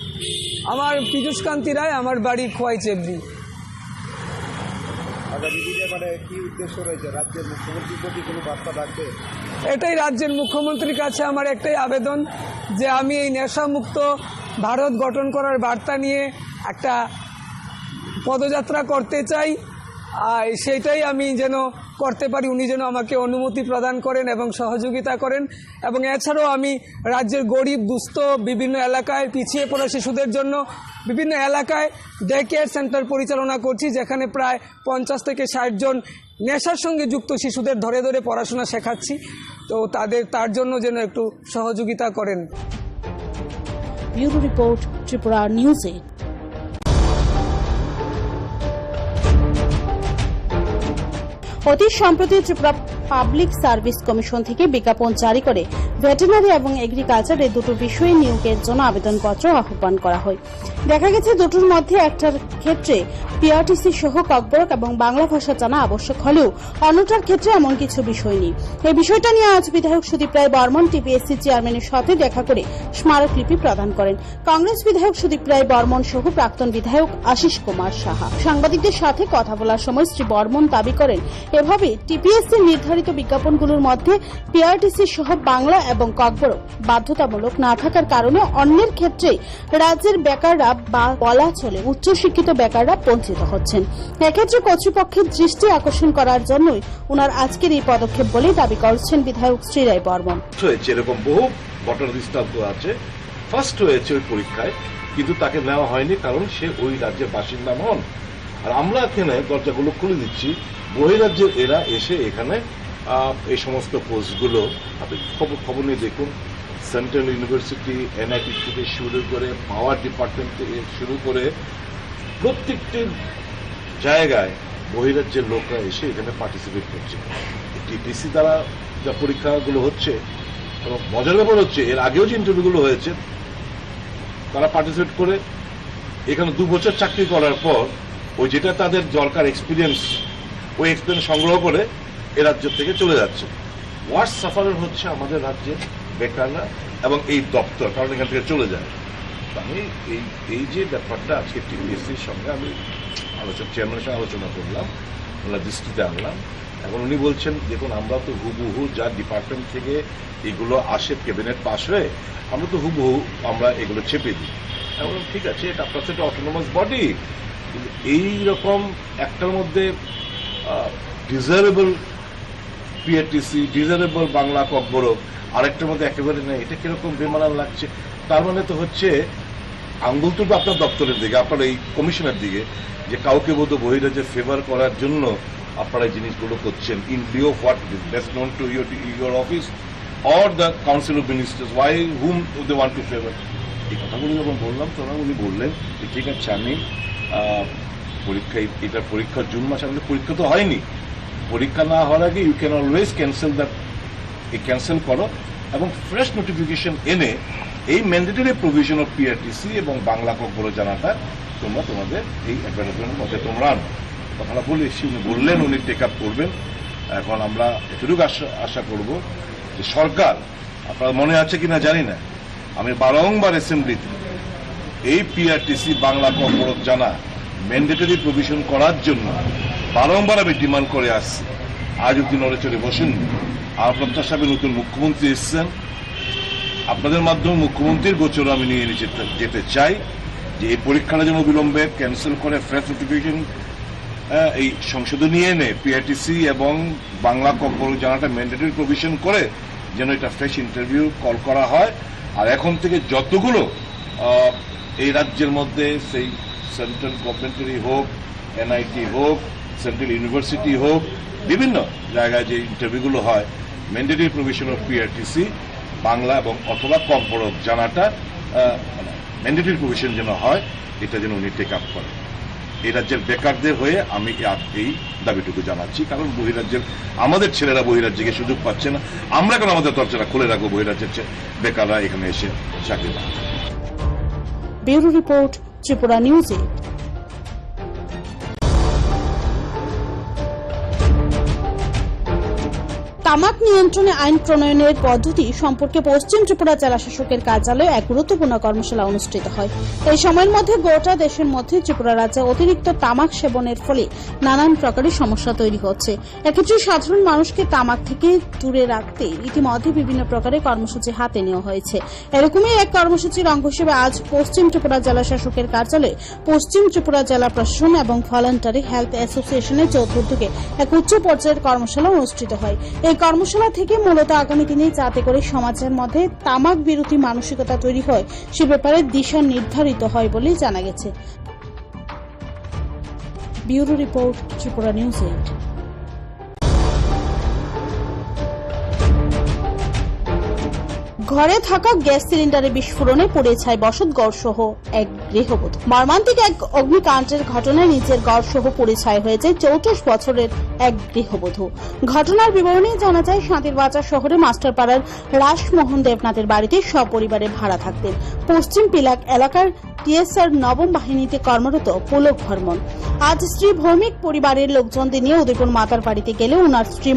আমার পীযূষ কান্তি রায়, আমার বাড়ি খোয়াই চেবড়ি। আগামী দিনে মানে কি উদ্দেশ্য রয়েছে? রাজ্যের মুখ্যমন্ত্রীর প্রতি কোনো বার্তা থাকবে? এটাই রাজ্যের মুখ্যমন্ত্রীর কাছে আমার একটাই আবেদন যে আমি এই নেশামুক্ত ভারত গঠন করার বার্তা নিয়ে একটা পদযাত্রা করতে চাই। আর সেইটাই আমি যেন করতে পারি, উনি যেন আমাকে অনুমতি প্রদান করেন এবং সহযোগিতা করেন। এবং এছাড়াও আমি রাজ্যের গরিব দুস্থ বিভিন্ন এলাকায় পিছিয়ে পড়া শিশুদের জন্য বিভিন্ন এলাকায় ডে কেয়ার সেন্টার পরিচালনা করছি, যেখানে প্রায় 50 থেকে 60 জন নেশার সঙ্গে যুক্ত শিশুদের ধরে ধরে পড়াশোনা শেখাচ্ছি। তো তার জন্য যেন একটু সহযোগিতা করেন। Bureau report, Tripura news. অতি সম্প্রতি ত্রিপুরা পাবলিক সার্ভিস কমিশন থেকে বিজ্ঞাপন জারি করে ভেটেরিনারি এবং এগ্রিকালচার এই দুটো বিষয়ে নিয়োগের জন্য আবেদনপত্র আহ্বান করা হয়। দেখা গেছে দুটোর মধ্যে একটার ক্ষেত্রে PRTC সহ ককবরক এবং বাংলা ভাষা জানা আবশ্যক হলেও অন্যটার ক্ষেত্রে এমন কিছু বিষয় নেই। এই বিষয়টা নিয়ে আজ বিধায়ক সুদীপ রায় বর্মন TPSC চেয়ারম্যানের সাথে দেখা করে স্মারকলিপি প্রদান করেন। কংগ্রেস বিধায়ক সুদীপ রায় বর্মন সহ প্রাক্তন বিধায়ক আশিস কুমার সাহা। সাংবাদিকদের সাথে কথা বলার সময় শ্রী বর্মন দাবি করেন এভাবে TPSC নির্ধারিত বিজ্ঞাপনগুলোর মধ্যে PRTC সহ বাংলা এবং ককবরক বাধ্যতামূলক না থাকার কারণে অন্যের ক্ষেত্রে রাজ্যের বেকাররা বা বলা চলে উচ্চশিক্ষিত বেকাররা বঞ্চিত হচ্ছেন। এক্ষেত্রে কর্তৃপক্ষের দৃষ্টি আকর্ষণ করার জন্যই ওনার আজকের এই পদক্ষেপ বলে দাবি করছেন বিধায়ক শ্রী রায় বর্মন। এরকম বহু ঘটনা দৃষ্টান্ত আছে। ফার্স্ট হয়েছে ওই পরীক্ষায়, কিন্তু তাকে নেওয়া হয়নি কারণ সে ওই রাজ্যের বাসিন্দা নন। আর আমরা এখানে দরজাগুলো খুলে দিচ্ছি, বহিরাজ্যের এরা এসে এখানে এই সমস্ত পোস্টগুলো আপনি খবর নিয়ে দেখুন। সেন্ট্রাল ইউনিভার্সিটি, NIT থেকে শুরু করে পাওয়ার ডিপার্টমেন্ট থেকে শুরু করে প্রত্যেকটি জায়গায় বহিরাজ্যের লোকরা এসে এখানে পার্টিসিপেট করছে। TPSC দ্বারা যা পরীক্ষাগুলো হচ্ছে, এবং মজার ব্যাপার হচ্ছে এর আগেও যে ইন্টারভিউগুলো হয়েছে তারা পার্টিসিপেট করে এখানে 2 বছর চাকরি করার পর ওই যেটা তাদের দরকার এক্সপিরিয়েন্স, ওই এক্সপিরিয়েন্স সংগ্রহ করে এ রাজ্য থেকে চলে যাচ্ছে। ওয়ার্স্ট সাফারার হচ্ছে আমাদের রাজ্যের বেকাররা এবং এই দপ্তর, কারণ এখান থেকে চলে যায়। আমি এই যে ব্যাপারটা আজকে TPSCর সঙ্গে আমি চেয়ারম্যানের সঙ্গে আলোচনা করলাম, ওনার দৃষ্টিতে আনলাম। এখন উনি বলছেন দেখুন আমরা তো হুবহু যা ডিপার্টমেন্ট থেকে এগুলো আসে ক্যাবিনেট পাস হয়ে আমরা তো হুবহু আমরা এগুলো চেপে দিই। এখন ঠিক আছে, এটা আপনার একটা অটোনোমাস বডি, কিন্তু এইরকম একটার মধ্যে desirable PRTC, desirable Bangla Kokborok, আরেকটার মধ্যে একেবারে নেই, এটা কিরকম বেমানান লাগছে। তার মানে তো হচ্ছে আঙ্গুল তো আপনার দপ্তরের দিকে, আপনার এই কমিশনের দিকে, যে কাউকে বোধ বহিরাজ্যে ফেভার করার জন্য আপনারা এই জিনিসগুলো করছেন in view of what is best known to your office or the council of ministers why whom they want to favour. এই কথাগুলো যখন বললাম তখন উনি বললেন যে ঠিক আছে আমি এটা পরীক্ষার জুন মাসে আমাদের পরীক্ষা তো হয়নি, পরীক্ষা না হওয়ার আগে you can always cancel that, cancel করো এবং ফ্রেশ নোটিফিকেশন এনে এই ম্যান্ডেটরি প্রভিশন অফ পিআরটিসি এবং বাংলা খবর জানাটা তোমরা তোমাদের এই অ্যাডভার্টাইজমেন্টের মধ্যে তোমরা আনো। কথাটা বলে উনি বললেন উনি টেক আপ করবেন। এখন আমরা এতটুকু আশা করব যে সরকার, আপনার মনে আছে কিনা জানি না, আমি বারংবার অ্যাসেম্বলিতে এই পিআরটিসি বাংলা খবর জানা ম্যান্ডেটরি প্রভিশন করার জন্য বারংবার আমি ডিমান্ড করে আসছি, আজ অব্দি নড়ে চড়ে বসেননি। আর প্রত্যাশা সাহেব নতুন মুখ্যমন্ত্রী এসছেন, আপনাদের মাধ্যমে মুখ্যমন্ত্রীর গোচরে আমি নিয়ে যেতে চাই যে এই পরীক্ষাটা যেন বিলম্বে ক্যান্সেল করে ফ্রেশ নোটিফিকেশন এই সংশোধনী এনে পিআরটিসি এবং বাংলা খবর জানাটা ম্যান্ডেটরি প্রভিশন করে যেন এটা ফ্রেশ ইন্টারভিউ কল করা হয়। আর এখন থেকে যতগুলো এই রাজ্যের মধ্যে সেই সেন্ট্রাল গভর্নমেন্টেরই হোক, এনআইটি হোক, সেন্ট্রাল ইউনিভার্সিটি হোক, বিভিন্ন জায়গায় যে ইন্টারভিউগুলো হয় mandatory provision of PRTC Bangla এবং অথবা খবর জানাটা ম্যান্ডেটরি প্রভিশন যেন হয়, এটা যেন উনি টেক আপ করেন। এই রাজ্যের বেকারদের হয়ে আমি এই দাবিটুকু জানাচ্ছি, কারণ বহিরাজ্যের আমাদের ছেলেরা বহিরাজ্যে সুযোগ পাচ্ছে না, আমরা কেন আমাদের দরজাটা খুলে রাখবো বহিরাজ্যের বেকাররা এখানে এসে চাকরি পায়। Bureau report, Tripura news 8। তামাক নিয়ন্ত্রণে আইন প্রণয়নের পদ্ধতি সম্পর্কে পশ্চিম ত্রিপুরা জেলা শাসকের কার্যালয়ে এক গুরুত্বপূর্ণ কর্মশালা অনুষ্ঠিত হয়। এই সময়ের মধ্যে গোটা দেশের মধ্যে ত্রিপুরা রাজ্যে অতিরিক্ত তামাক সেবনের ফলে নানান প্রকারের সমস্যা তৈরি হচ্ছে। এক্ষেত্রে সাধারণ মানুষকে তামাক থেকে দূরে রাখতে ইতিমধ্যে বিভিন্ন প্রকারের কর্মসূচি হাতে নেওয়া হয়েছে। এরকমই এক কর্মসূচির অঙ্গ হিসেবে আজ পশ্চিম ত্রিপুরা জেলা শাসকের কার্যালয়ে পশ্চিম ত্রিপুরা জেলা প্রশাসন এবং ভলান্টারি হেলথ অ্যাসোসিয়েশনের যৌথ উদ্যোগে এক উচ্চ পর্যায়ের কর্মশালা অনুষ্ঠিত হয়। এই কর্মশালা থেকে মূলত আগামী দিনে যাতে করে সমাজের মধ্যে তামাক বিরোধী মানসিকতা তৈরি হয় সে ব্যাপারে দিশা নির্ধারিত হয় বলে জানা গেছে। Bureau report, Tripura news 8। ঘরে থাকা গ্যাস সিলিন্ডারে বিস্ফোরণে পুড়ে ছাই বসতঘর সহ এক গৃহবধূ। মর্মান্তিক এক অগ্নিকাণ্ডের ঘটনায় নিজের ঘর সহ পুড়ে ছাই হয়েছে 34 বছরের এক গৃহবধূ। ঘটনার বিবরণী জানা যায়, শান্তিরবাজার শহরে মাস্টারপাড়ার রাসমোহন দেবনাথের বাড়িতে সপরিবারে ভাড়া থাকতেন। পশ্চিম পিলাক এলাকার টিএসআর নবম বাহিনীতে কর্মরত পুলক বর্মন আজ স্ত্রী ভৌমিক পরিবারের লোকজনদের নিয়ে উদয়পুর মাতার বাড়িতে গেলে ওনার স্ত্রী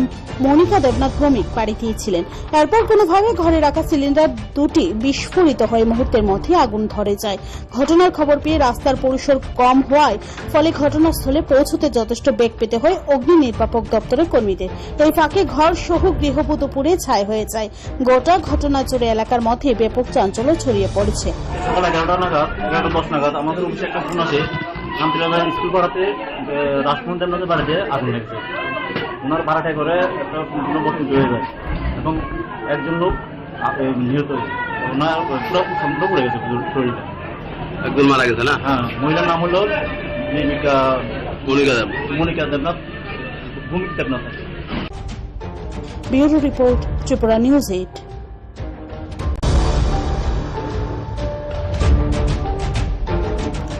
মনিকা দেবনাথ ভৌমিক বাড়িতেই ছিলেন। এরপর কোনোভাবে ঘরে রাখা সিলিন্ডার দুটি বিস্ফোরিত হয়ে মুহূর্তের মধ্যে আগুন ধরে যায়। ঘটনার খবর পেয়ে রাস্তার পরিসর কম হওয়ায় ফলে ঘটনাস্থলে পৌঁছতে যথেষ্ট বেগ পেতে হয় অগ্নি নির্বাপক দপ্তরের কর্মীদের। এই ফাঁকে ঘর সহ গৃহবধূ পুড়ে ছাই হয়ে যায়। গোটা ঘটনা জুড়ে এলাকার মধ্যে ব্যাপক চাঞ্চল্য ছড়িয়ে পড়েছে। সকাল 11:10 নাগাদ আমাদের অফিসে একটা ফোন আসে, শান্তিবাজার স্কুল পাড়াতে রাসমোহন দেবনাথের বাড়িতে আগুন লেগেছে। ওনার ভাড়াটাই করে একটা সম্পূর্ণ বসতি হয়ে যায় এবং একজন লোক নিহত হয়েছে। ওনার পুরো সম্পূর্ণ পড়ে গেছে শরীরটা, একজন মারা গেছে না? হ্যাঁ, মহিলার নাম হলো Monika Debnath, Bhowmik Debnath. Bureau report, Tripura news 8।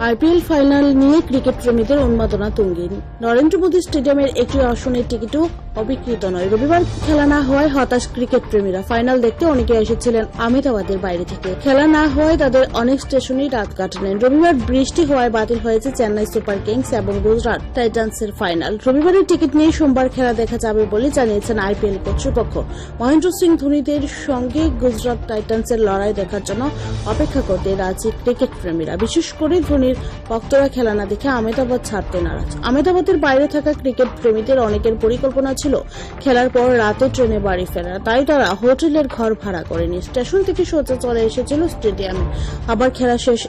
IPL final নিয়ে ক্রিকেট প্রেমীদের উন্মাদনা তুঙ্গিন। নরেন্দ্র মোদী স্টেডিয়ামের একটি আসনের টিকিটও অবিক্রিত নয়। রবিবার খেলা না হওয়ায় হতাশ ক্রিকেট প্রেমীরা। ফাইনাল দেখতে অনেকে এসেছিলেন আহমেদাবাদের বাইরে থেকে। খেলা না হওয়ায় তাদের অনেক স্টেশনেই রাত কাটালেন। রবিবার বৃষ্টি হওয়ায় বাতিল হয়েছে চেন্নাই সুপার কিংস এবং গুজরাট টাইটান্সের ফাইনাল। রবিবারের টিকিট নিয়ে সোমবার খেলা দেখা যাবে বলে জানিয়েছেন আইপিএল কর্তৃপক্ষ। মহেন্দ্র সিং ধোনিদের সঙ্গে গুজরাট টাইটান্সের লড়াই দেখার জন্য অপেক্ষা করতে রাজি ক্রিকেট প্রেমীরা। বিশেষ করে ধোনির ভক্তরা খেলা না দেখে আহমেদাবাদ ছাড়তে নারাজ। আহমেদাবাদের বাইরে থাকা ক্রিকেট প্রেমীদের অনেকের পরিকল্পনা ছিল খেলার পর রাতে ট্রেনে বাড়ি ফেরা, তাই তারা হোটেলের ঘর ভাড়া করেনি। স্টেশন থেকে সোজা চলে এসেছিল স্টেডিয়ামে। আবার খেলা শেষ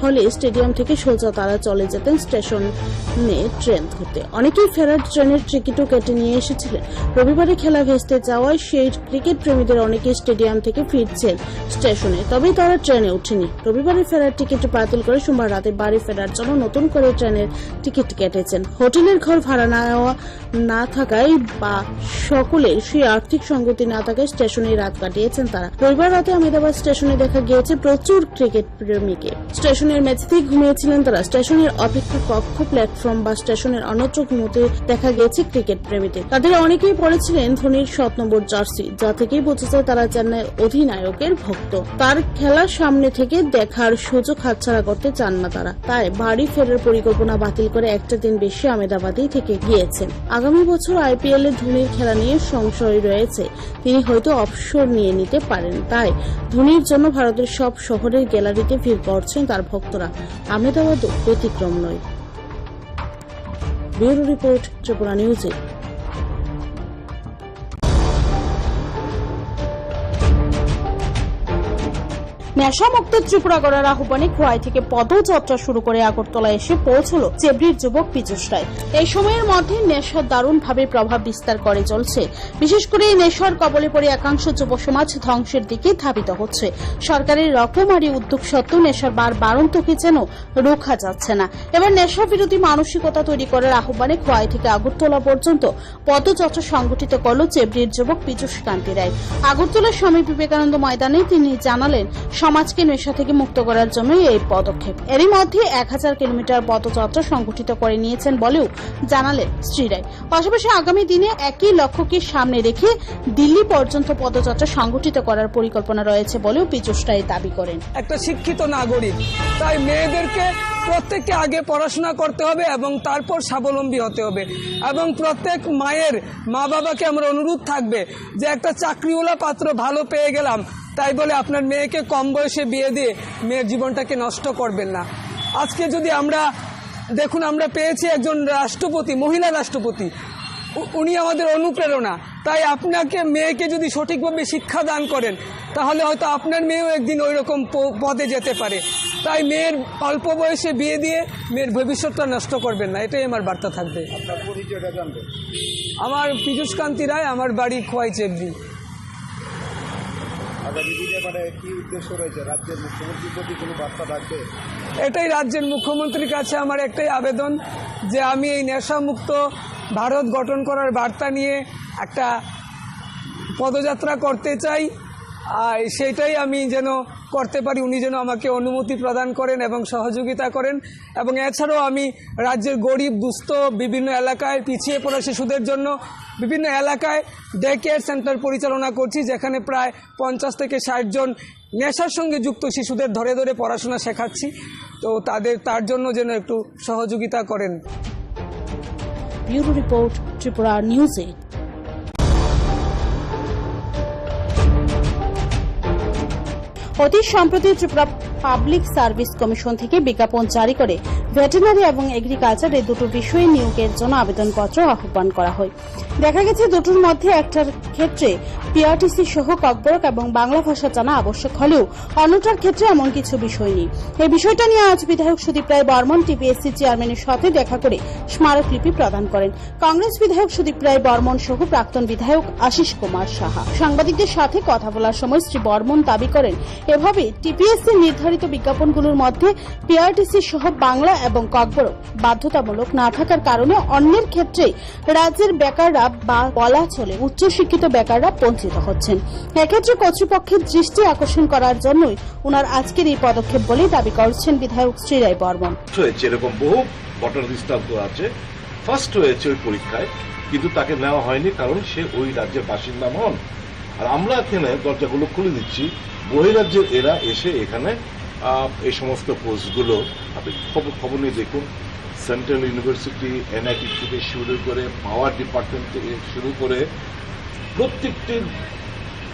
হলে স্টেডিয়াম থেকে সোজা তারা চলে যেতেন স্টেশনে ট্রেন ধরতে। অনেকেই ফেরার ট্রেনের টিকিটও কেটে নিয়ে এসেছিলেন। রবিবারে খেলা ভেস্তে যাওয়ায় সেই ক্রিকেট প্রেমীদের অনেকে স্টেডিয়াম থেকে ফিরছেন স্টেশনে, তবে তারা ট্রেনে ওঠেনি। রবিবারে ফেরার টিকিট বাতিল করে সোমবার রাতে বাড়ি ফেরার জন্য নতুন করে ট্রেনের টিকিট কেটেছেন। হোটেলের ঘর ভাড়া না থাকায় বা সকলের সেই আর্থিক সঙ্গতি না থাকায় স্টেশনে রাত কাটিয়েছেন তারা। রবিবার রাতে আহমেদাবাদ স্টেশনে দেখা গিয়েছে প্রচুর ক্রিকেট প্রেমীকে। স্টেশনের মেঝেতেই ঘুমিয়েছিলেন তারা। স্টেশনের অপেক্ষা কক্ষ, প্ল্যাটফর্ম বা স্টেশনের অন্যত্র ঘুমোতে দেখা গিয়েছে ক্রিকেট প্রেমীদের। তাদের অনেকেই পড়েছিলেন ধোনির 7 নম্বর জার্সি, যা থেকেই বোঝা যায় তারা চেন্নাই অধিনায়কের ভক্ত। তার খেলা সামনে থেকে দেখার সুযোগ হাতছাড়া করতে চান না তারা, তাই বাড়ি ফেরার পরিকল্পনা বাতিল করে একটা দিন বেশি আহমেদাবাদেই থেকে গিয়েছেন। আগামী বছর আইপিএল এ ধোনির খেলা নিয়ে সংশয় রয়েছে, তিনি হয়তো অবসর নিয়ে নিতে পারেন। তাই ধোনির জন্য ভারতের সব শহরের গ্যালারিতে ভিড় করছেন তার ভক্তরা। আহমেদাবাদও ব্যতিক্রম নয়। ব্যুরো রিপোর্ট, ত্রিপুরা নিউজে। নেশামুক্ত ত্রিপুরা গড়ার আহ্বানে খোয়াই থেকে পদযাত্রা শুরু করে আগরতলা এসে পৌঁছল চেবড়ির যুবক পীযূষ রায়। এই সময়ের মধ্যে নেশা দারুণভাবে প্রভাব বিস্তার করে চলছে। বিশেষ করে এই নেশার কবলে পড়ে একাংশ যুব সমাজ ধ্বংসের দিকে ধাবিত হচ্ছে। সরকারের রকমারি উদ্যোগ সত্ত্বেও নেশার বাড়ন্তকে যেন রোখা যাচ্ছে না। এবার নেশা বিরোধী মানসিকতা তৈরি করার আহ্বানে খোয়াই থেকে আগরতলা পর্যন্ত পদযাত্রা সংগঠিত করল চেবড়ির যুবক পীযূষ কান্তি রায়। আগরতলার স্বামী বিবেকানন্দ ময়দানে তিনি জানালেন, সমাজকে নেশা থেকে মুক্ত করার জন্য এই পদক্ষেপ। এরই মধ্যে 1000 কিলোমিটার পদযাত্রা সংগঠিত করে নিয়েছেন বলেও জানালেন শ্রী রায়। পাশাপাশি আগামী দিনে একই লক্ষ্যকে সামনে রেখে দিল্লি পর্যন্ত পদযাত্রা সংগঠিত করার পরিকল্পনা রয়েছে বলেও পীযূষ রায় দাবি করেন। একটা শিক্ষিত নাগরিক, তাই মেয়েদেরকে প্রত্যেককে আগে পড়াশোনা করতে হবে এবং তারপর স্বাবলম্বী হতে হবে। এবং প্রত্যেক মায়ের মা বাবাকে আমার অনুরোধ থাকবে যে একটা চাকরিওয়ালা পাত্র ভালো পেয়ে গেলাম তাই বলে আপনার মেয়েকে কম বয়সে বিয়ে দিয়ে মেয়ের জীবনটাকে নষ্ট করবেন না। আজকে যদি আমরা দেখুন, আমরা পেয়েছি একজন রাষ্ট্রপতি, মহিলা রাষ্ট্রপতি, উনি আমাদের অনুপ্রেরণা। তাই আপনাকে মেয়েকে যদি সঠিকভাবে শিক্ষা দান করেন তাহলে হয়তো আপনার মেয়েও একদিন ওই রকম পদে যেতে পারে। তাই মেয়ের অল্প বয়সে বিয়ে দিয়ে মেয়ের ভবিষ্যৎটা নষ্ট করবেন না, এটাই আমার বার্তা থাকবে। আপনার পরিচয়টা জানবে। আমার পীযূষ কান্তি রায়, আমার বাড়ি খোয়াই চেবড়ি। আগামী দিনে কি উদ্দেশ্য রয়েছে? রাজ্যের মুখ্যমন্ত্রীর প্রতি কোনো বার্তা থাকবে? এটাই রাজ্যের মুখ্যমন্ত্রীর কাছে আমার একটাই আবেদন যে আমি এই নেশামুক্ত ভারত গঠন করার বার্তা নিয়ে একটা পদযাত্রা করতে চাই। আর সেইটাই আমি যেন করতে পারি, উনি যেন আমাকে অনুমতি প্রদান করেন এবং সহযোগিতা করেন। এবং এছাড়াও আমি রাজ্যের গরিব দুস্থ বিভিন্ন এলাকায় পিছিয়ে পড়া শিশুদের জন্য বিভিন্ন এলাকায় ডে কেয়ার সেন্টার পরিচালনা করছি, যেখানে প্রায় 50 থেকে 60 জন নেশার সঙ্গে যুক্ত শিশুদের ধরে ধরে পড়াশোনা শেখাচ্ছি। তো তার জন্য যেন একটু সহযোগিতা করেন। ব্যুরো রিপোর্ট, ত্রিপুরা নিউজে। অতি সম্প্রতি ত্রিপুরা পাবলিক সার্ভিস কমিশন থেকে বিজ্ঞাপন জারি করে ভেটেরিনারি এবং এগ্রিকালচার এই দুটো বিষয়ে নিয়োগের জন্য আবেদনপত্র আহ্বান করা হয়। দেখা গেছে দুটোর মধ্যে একটার ক্ষেত্রে পিআরটিসি সহ ককবরক এবং বাংলা ভাষা জানা আবশ্যক হলেও অন্যটার ক্ষেত্রে এমন কিছু বিষয় নেই। এই বিষয়টা নিয়ে আজ বিধায়ক সুদীপ রায় বর্মন টিপিএসসি চেয়ারম্যানের সাথে দেখা করে স্মারকলিপি প্রদান করেন। কংগ্রেস বিধায়ক সুদীপ রায় বর্মন সহ প্রাক্তন বিধায়ক আশিস কুমার সাহা। সাংবাদিকদের সাথে কথা বলার সময় শ্রী বর্মন দাবি করেন, এভাবে টিপিএসসি নির্ধারিত বিজ্ঞাপনগুলোর মধ্যে পিআরটিসি সহ বাংলা এবং ককবরক বাধ্যতামূলক না থাকার কারণে অন্যের ক্ষেত্রে রাজ্যের বেকাররা বা বলা চলে উচ্চশিক্ষিত বেকাররা বঞ্চিত হচ্ছেন। এক্ষেত্রে কর্তৃপক্ষের দৃষ্টি আকর্ষণ করার জন্যই ওনার আজকের এই পদক্ষেপ বলে দাবি করছেন বিধায়ক শ্রী রায় বর্মন। এরকম বহু ঘটনা দৃষ্টান্ত আছে। ফার্স্ট হয়েছে ওই পরীক্ষায়, কিন্তু তাকে নেওয়া হয়নি কারণ সে ওই রাজ্যের বাসিন্দা নন। আর আমরা এখানে দরজাগুলো খুলে দিচ্ছি, বহিরাজ্যের এরা এসে এখানে এই সমস্ত পোস্টগুলো আপনি খবর নিয়ে দেখুন। সেন্ট্রাল ইউনিভার্সিটি, এনআইটি থেকে শুরু করে পাওয়ার ডিপার্টমেন্ট থেকে শুরু করে প্রত্যেকটি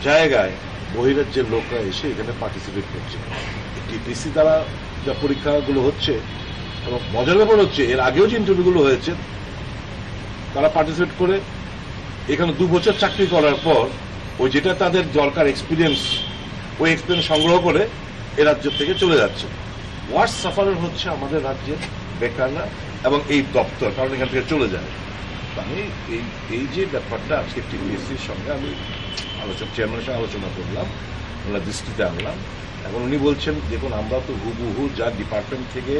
জায়গায় বহিরাজ্যের লোকরা এসে এখানে পার্টিসিপেট করছে। টিপিসি দ্বারা যা পরীক্ষাগুলো হচ্ছে, এবং মজার ব্যাপার হচ্ছে এর আগেও যে ইন্টারভিউগুলো হয়েছে তারা পার্টিসিপেট করে এখানে 2 বছর চাকরি করার পর ওই যেটা তাদের দরকার এক্সপিরিয়েন্স, ওই এক্সপিরিয়েন্স সংগ্রহ করে এ রাজ্য থেকে চলে যাচ্ছে। ওয়ার্স্ট সাফারার হচ্ছে আমাদের রাজ্যের বেকাররা এবং এই দপ্তর, কারণ এখান থেকে চলে যায়। আমি এই যে ব্যাপারটা আজকে টিপিএসসির সঙ্গে আমি চেয়ারম্যানের সঙ্গে আলোচনা করলাম, ওনার দৃষ্টিতে আনলাম। এখন উনি বলছেন দেখুন আমরা তো হুবহু যা ডিপার্টমেন্ট থেকে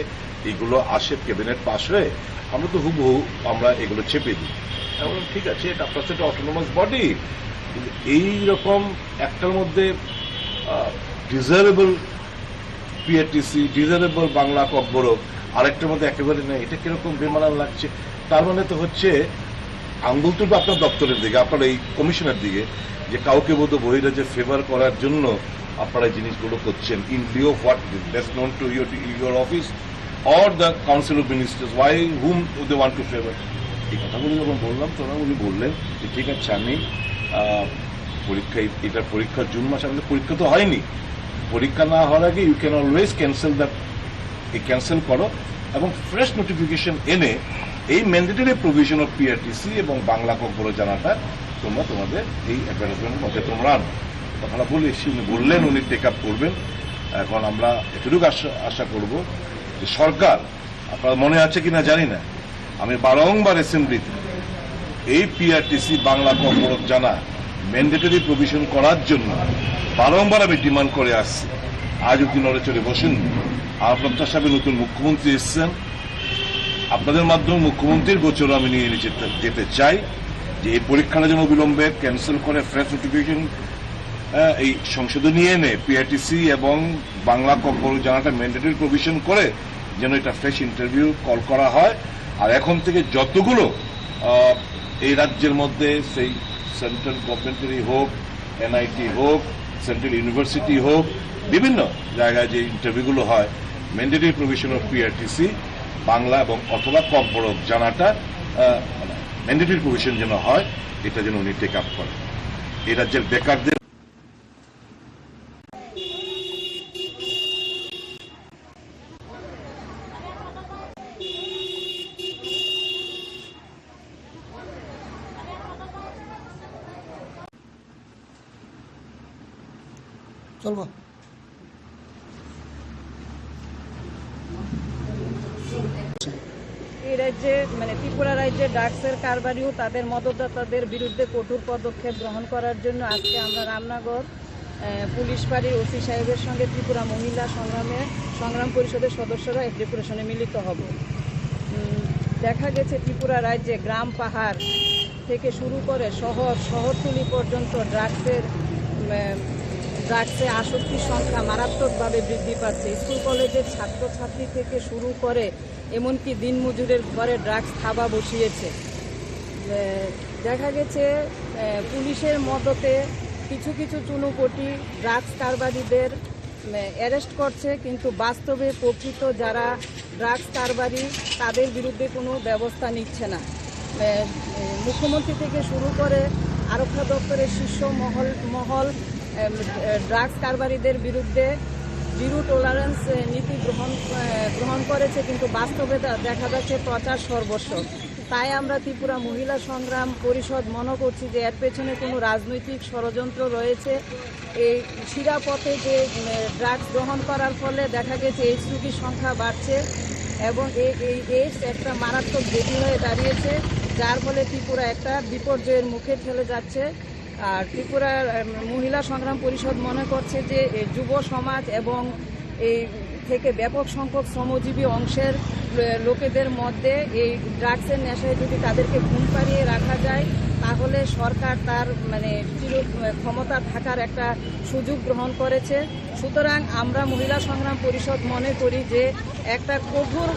এগুলো আসে ক্যাবিনেট পাস হয়ে আমরা তো হুবহু আমরা এগুলো চেপে দিই। এখন ঠিক আছে, এটা আপনার সাথে অটোনোমাস বডি, কিন্তু এইরকম একটার মধ্যে ডিজারেবল পিআরটিসি, ডিজারেবল বাংলা কব্বরক, আরেকটার মধ্যে একেবারে নেই, এটা কিরকম বেমানান লাগছে। তার মানে তো হচ্ছে আঙ্গুল তুলবে আপনার দপ্তরের দিকে, আপনার এই কমিশনের দিকে, যে কাউকে বোধ বহিরাজ্যে ফেভার করার জন্য আপনারা এই জিনিসগুলো করছেন। In lieu of what best known to your office or the council of ministers, why whom they want to favour. এই কথাগুলো যখন বললাম তখন উনি বললেন যে ঠিক আছে আমি পরীক্ষা, এটার পরীক্ষা জুন মাসে, আমাদের পরীক্ষা তো হয়নি, পরীক্ষা না হওয়ার আগে you can always cancel that, cancel করো এবং ফ্রেশ নোটিফিকেশন এনে এই ম্যান্ডেটরি প্রভিশন অফ পিআরটিসি এবং বাংলা কব্বরক জানাটা তোমরা তোমাদের এই অ্যাডভার্টাইজমেন্টের মধ্যে তোমরা আনো। কথাটা বলে উনি বললেন উনি টেক আপ করবেন। এখন আমরা এতটুকু আশা করব যে সরকার, আপনার মনে আছে কিনা জানি না, আমি বারংবার অ্যাসেম্বলিতে এই পিআরটিসি বাংলা কব্বরক জানা ম্যান্ডেটরি প্রভিশন করার জন্য বারংবার আমি ডিমান্ড করে আসছি। আজ অব্দি নড়ে চড়ে বসেন। আর প্রত্যাশা নতুন মুখ্যমন্ত্রী এসছেন, আপনাদের মাধ্যমে মুখ্যমন্ত্রীর গোচর আমি নিয়ে যেতে চাই যে এই পরীক্ষাটা যেন বিলম্বে ক্যান্সেল করে ফ্রেশ নোটিফিকেশন এই সংশোধনী এনে পিআরটিসি এবং বাংলা কব্বরক জানাটা ম্যান্ডেটরি প্রভিশন করে যেন এটা ফ্রেশ ইন্টারভিউ কল করা হয়। আর এখন থেকে যতগুলো এই রাজ্যের মধ্যে সেই সেন্ট্রাল গভর্নমেন্টেরই হোক, এনআইটি হোক, সেন্ট্রাল ইউনিভার্সিটি হোক, বিভিন্ন জায়গায় যে ইন্টারভিউগুলো হয়, mandatory provision of PRTC Bangla এবং অথবা কব্বরক জানাটা ম্যান্ডেটরি প্রভিশন যেন হয়, এটা যেন উনি টেক আপ করেন। এই রাজ্যের বেকারদের চলবো। এই রাজ্যে মানে ত্রিপুরা রাজ্যে ড্রাগসের কারবারিও তাদের মদতদাতাদের বিরুদ্ধে কঠোর পদক্ষেপ গ্রহণ করার জন্য আজকে আমরা রামনগর পুলিশ ফাঁড়ির ওসি সাহেবের সঙ্গে ত্রিপুরা মহিলা সংগ্রাম পরিষদের সদস্যরা এক ডেপুটেশনে মিলিত হব। দেখা গেছে ত্রিপুরা রাজ্যে গ্রাম পাহাড় থেকে শুরু করে শহরতলি পর্যন্ত ড্রাগসে আসক্তির সংখ্যা মারাত্মকভাবে বৃদ্ধি পাচ্ছে। স্কুল কলেজের ছাত্রছাত্রী থেকে শুরু করে এমনকি দিনমজুরের ঘরে ড্রাগস থাবা বসিয়েছে। দেখা গেছে পুলিশের মদতে কিছু চুনোপটি ড্রাগস কারবারিদের অ্যারেস্ট করছে, কিন্তু বাস্তবে প্রকৃত যারা ড্রাগস কারবারি তাদের বিরুদ্ধে কোনো ব্যবস্থা নিচ্ছে না। মুখ্যমন্ত্রী থেকে শুরু করে আরক্ষা দপ্তরের শীর্ষ মহল ড্রাগস কারবারিদের বিরুদ্ধে জিরো টলারেন্স নীতি গ্রহণ করেছে, কিন্তু বাস্তবে দেখা যাচ্ছে প্রচার সর্বস্ব। তাই আমরা ত্রিপুরা মহিলা সংগ্রাম পরিষদ মনে করছি যে এর পেছনে কোনো রাজনৈতিক ষড়যন্ত্র রয়েছে। এই শিরাপথে যে ড্রাগস গ্রহণ করার ফলে দেখা গেছে এইডস রোগীর সংখ্যা বাড়ছে এবং এই এইডস একটা মারাত্মক ব্যাধি হয়ে দাঁড়িয়েছে, যার ফলে ত্রিপুরা একটা বিপর্যয়ের মুখে ঠেলে যাচ্ছে। আর ত্রিপুরার মহিলা সংগ্রাম পরিষদ মনে করছে যে যুব সমাজ এবং এই থেকে ব্যাপক সংখ্যক শ্রমজীবী অংশের লোকেদের মধ্যে এই ড্রাগসের নেশায় যদি তাদেরকে ঘুম পাড়িয়ে রাখা যায়, তাহলে সরকার তার ক্ষমতা থাকার একটা সুযোগ গ্রহণ করেছে। সুতরাং আমরা মহিলা সংগ্রাম পরিষদ মনে করি যে একটা কঠোর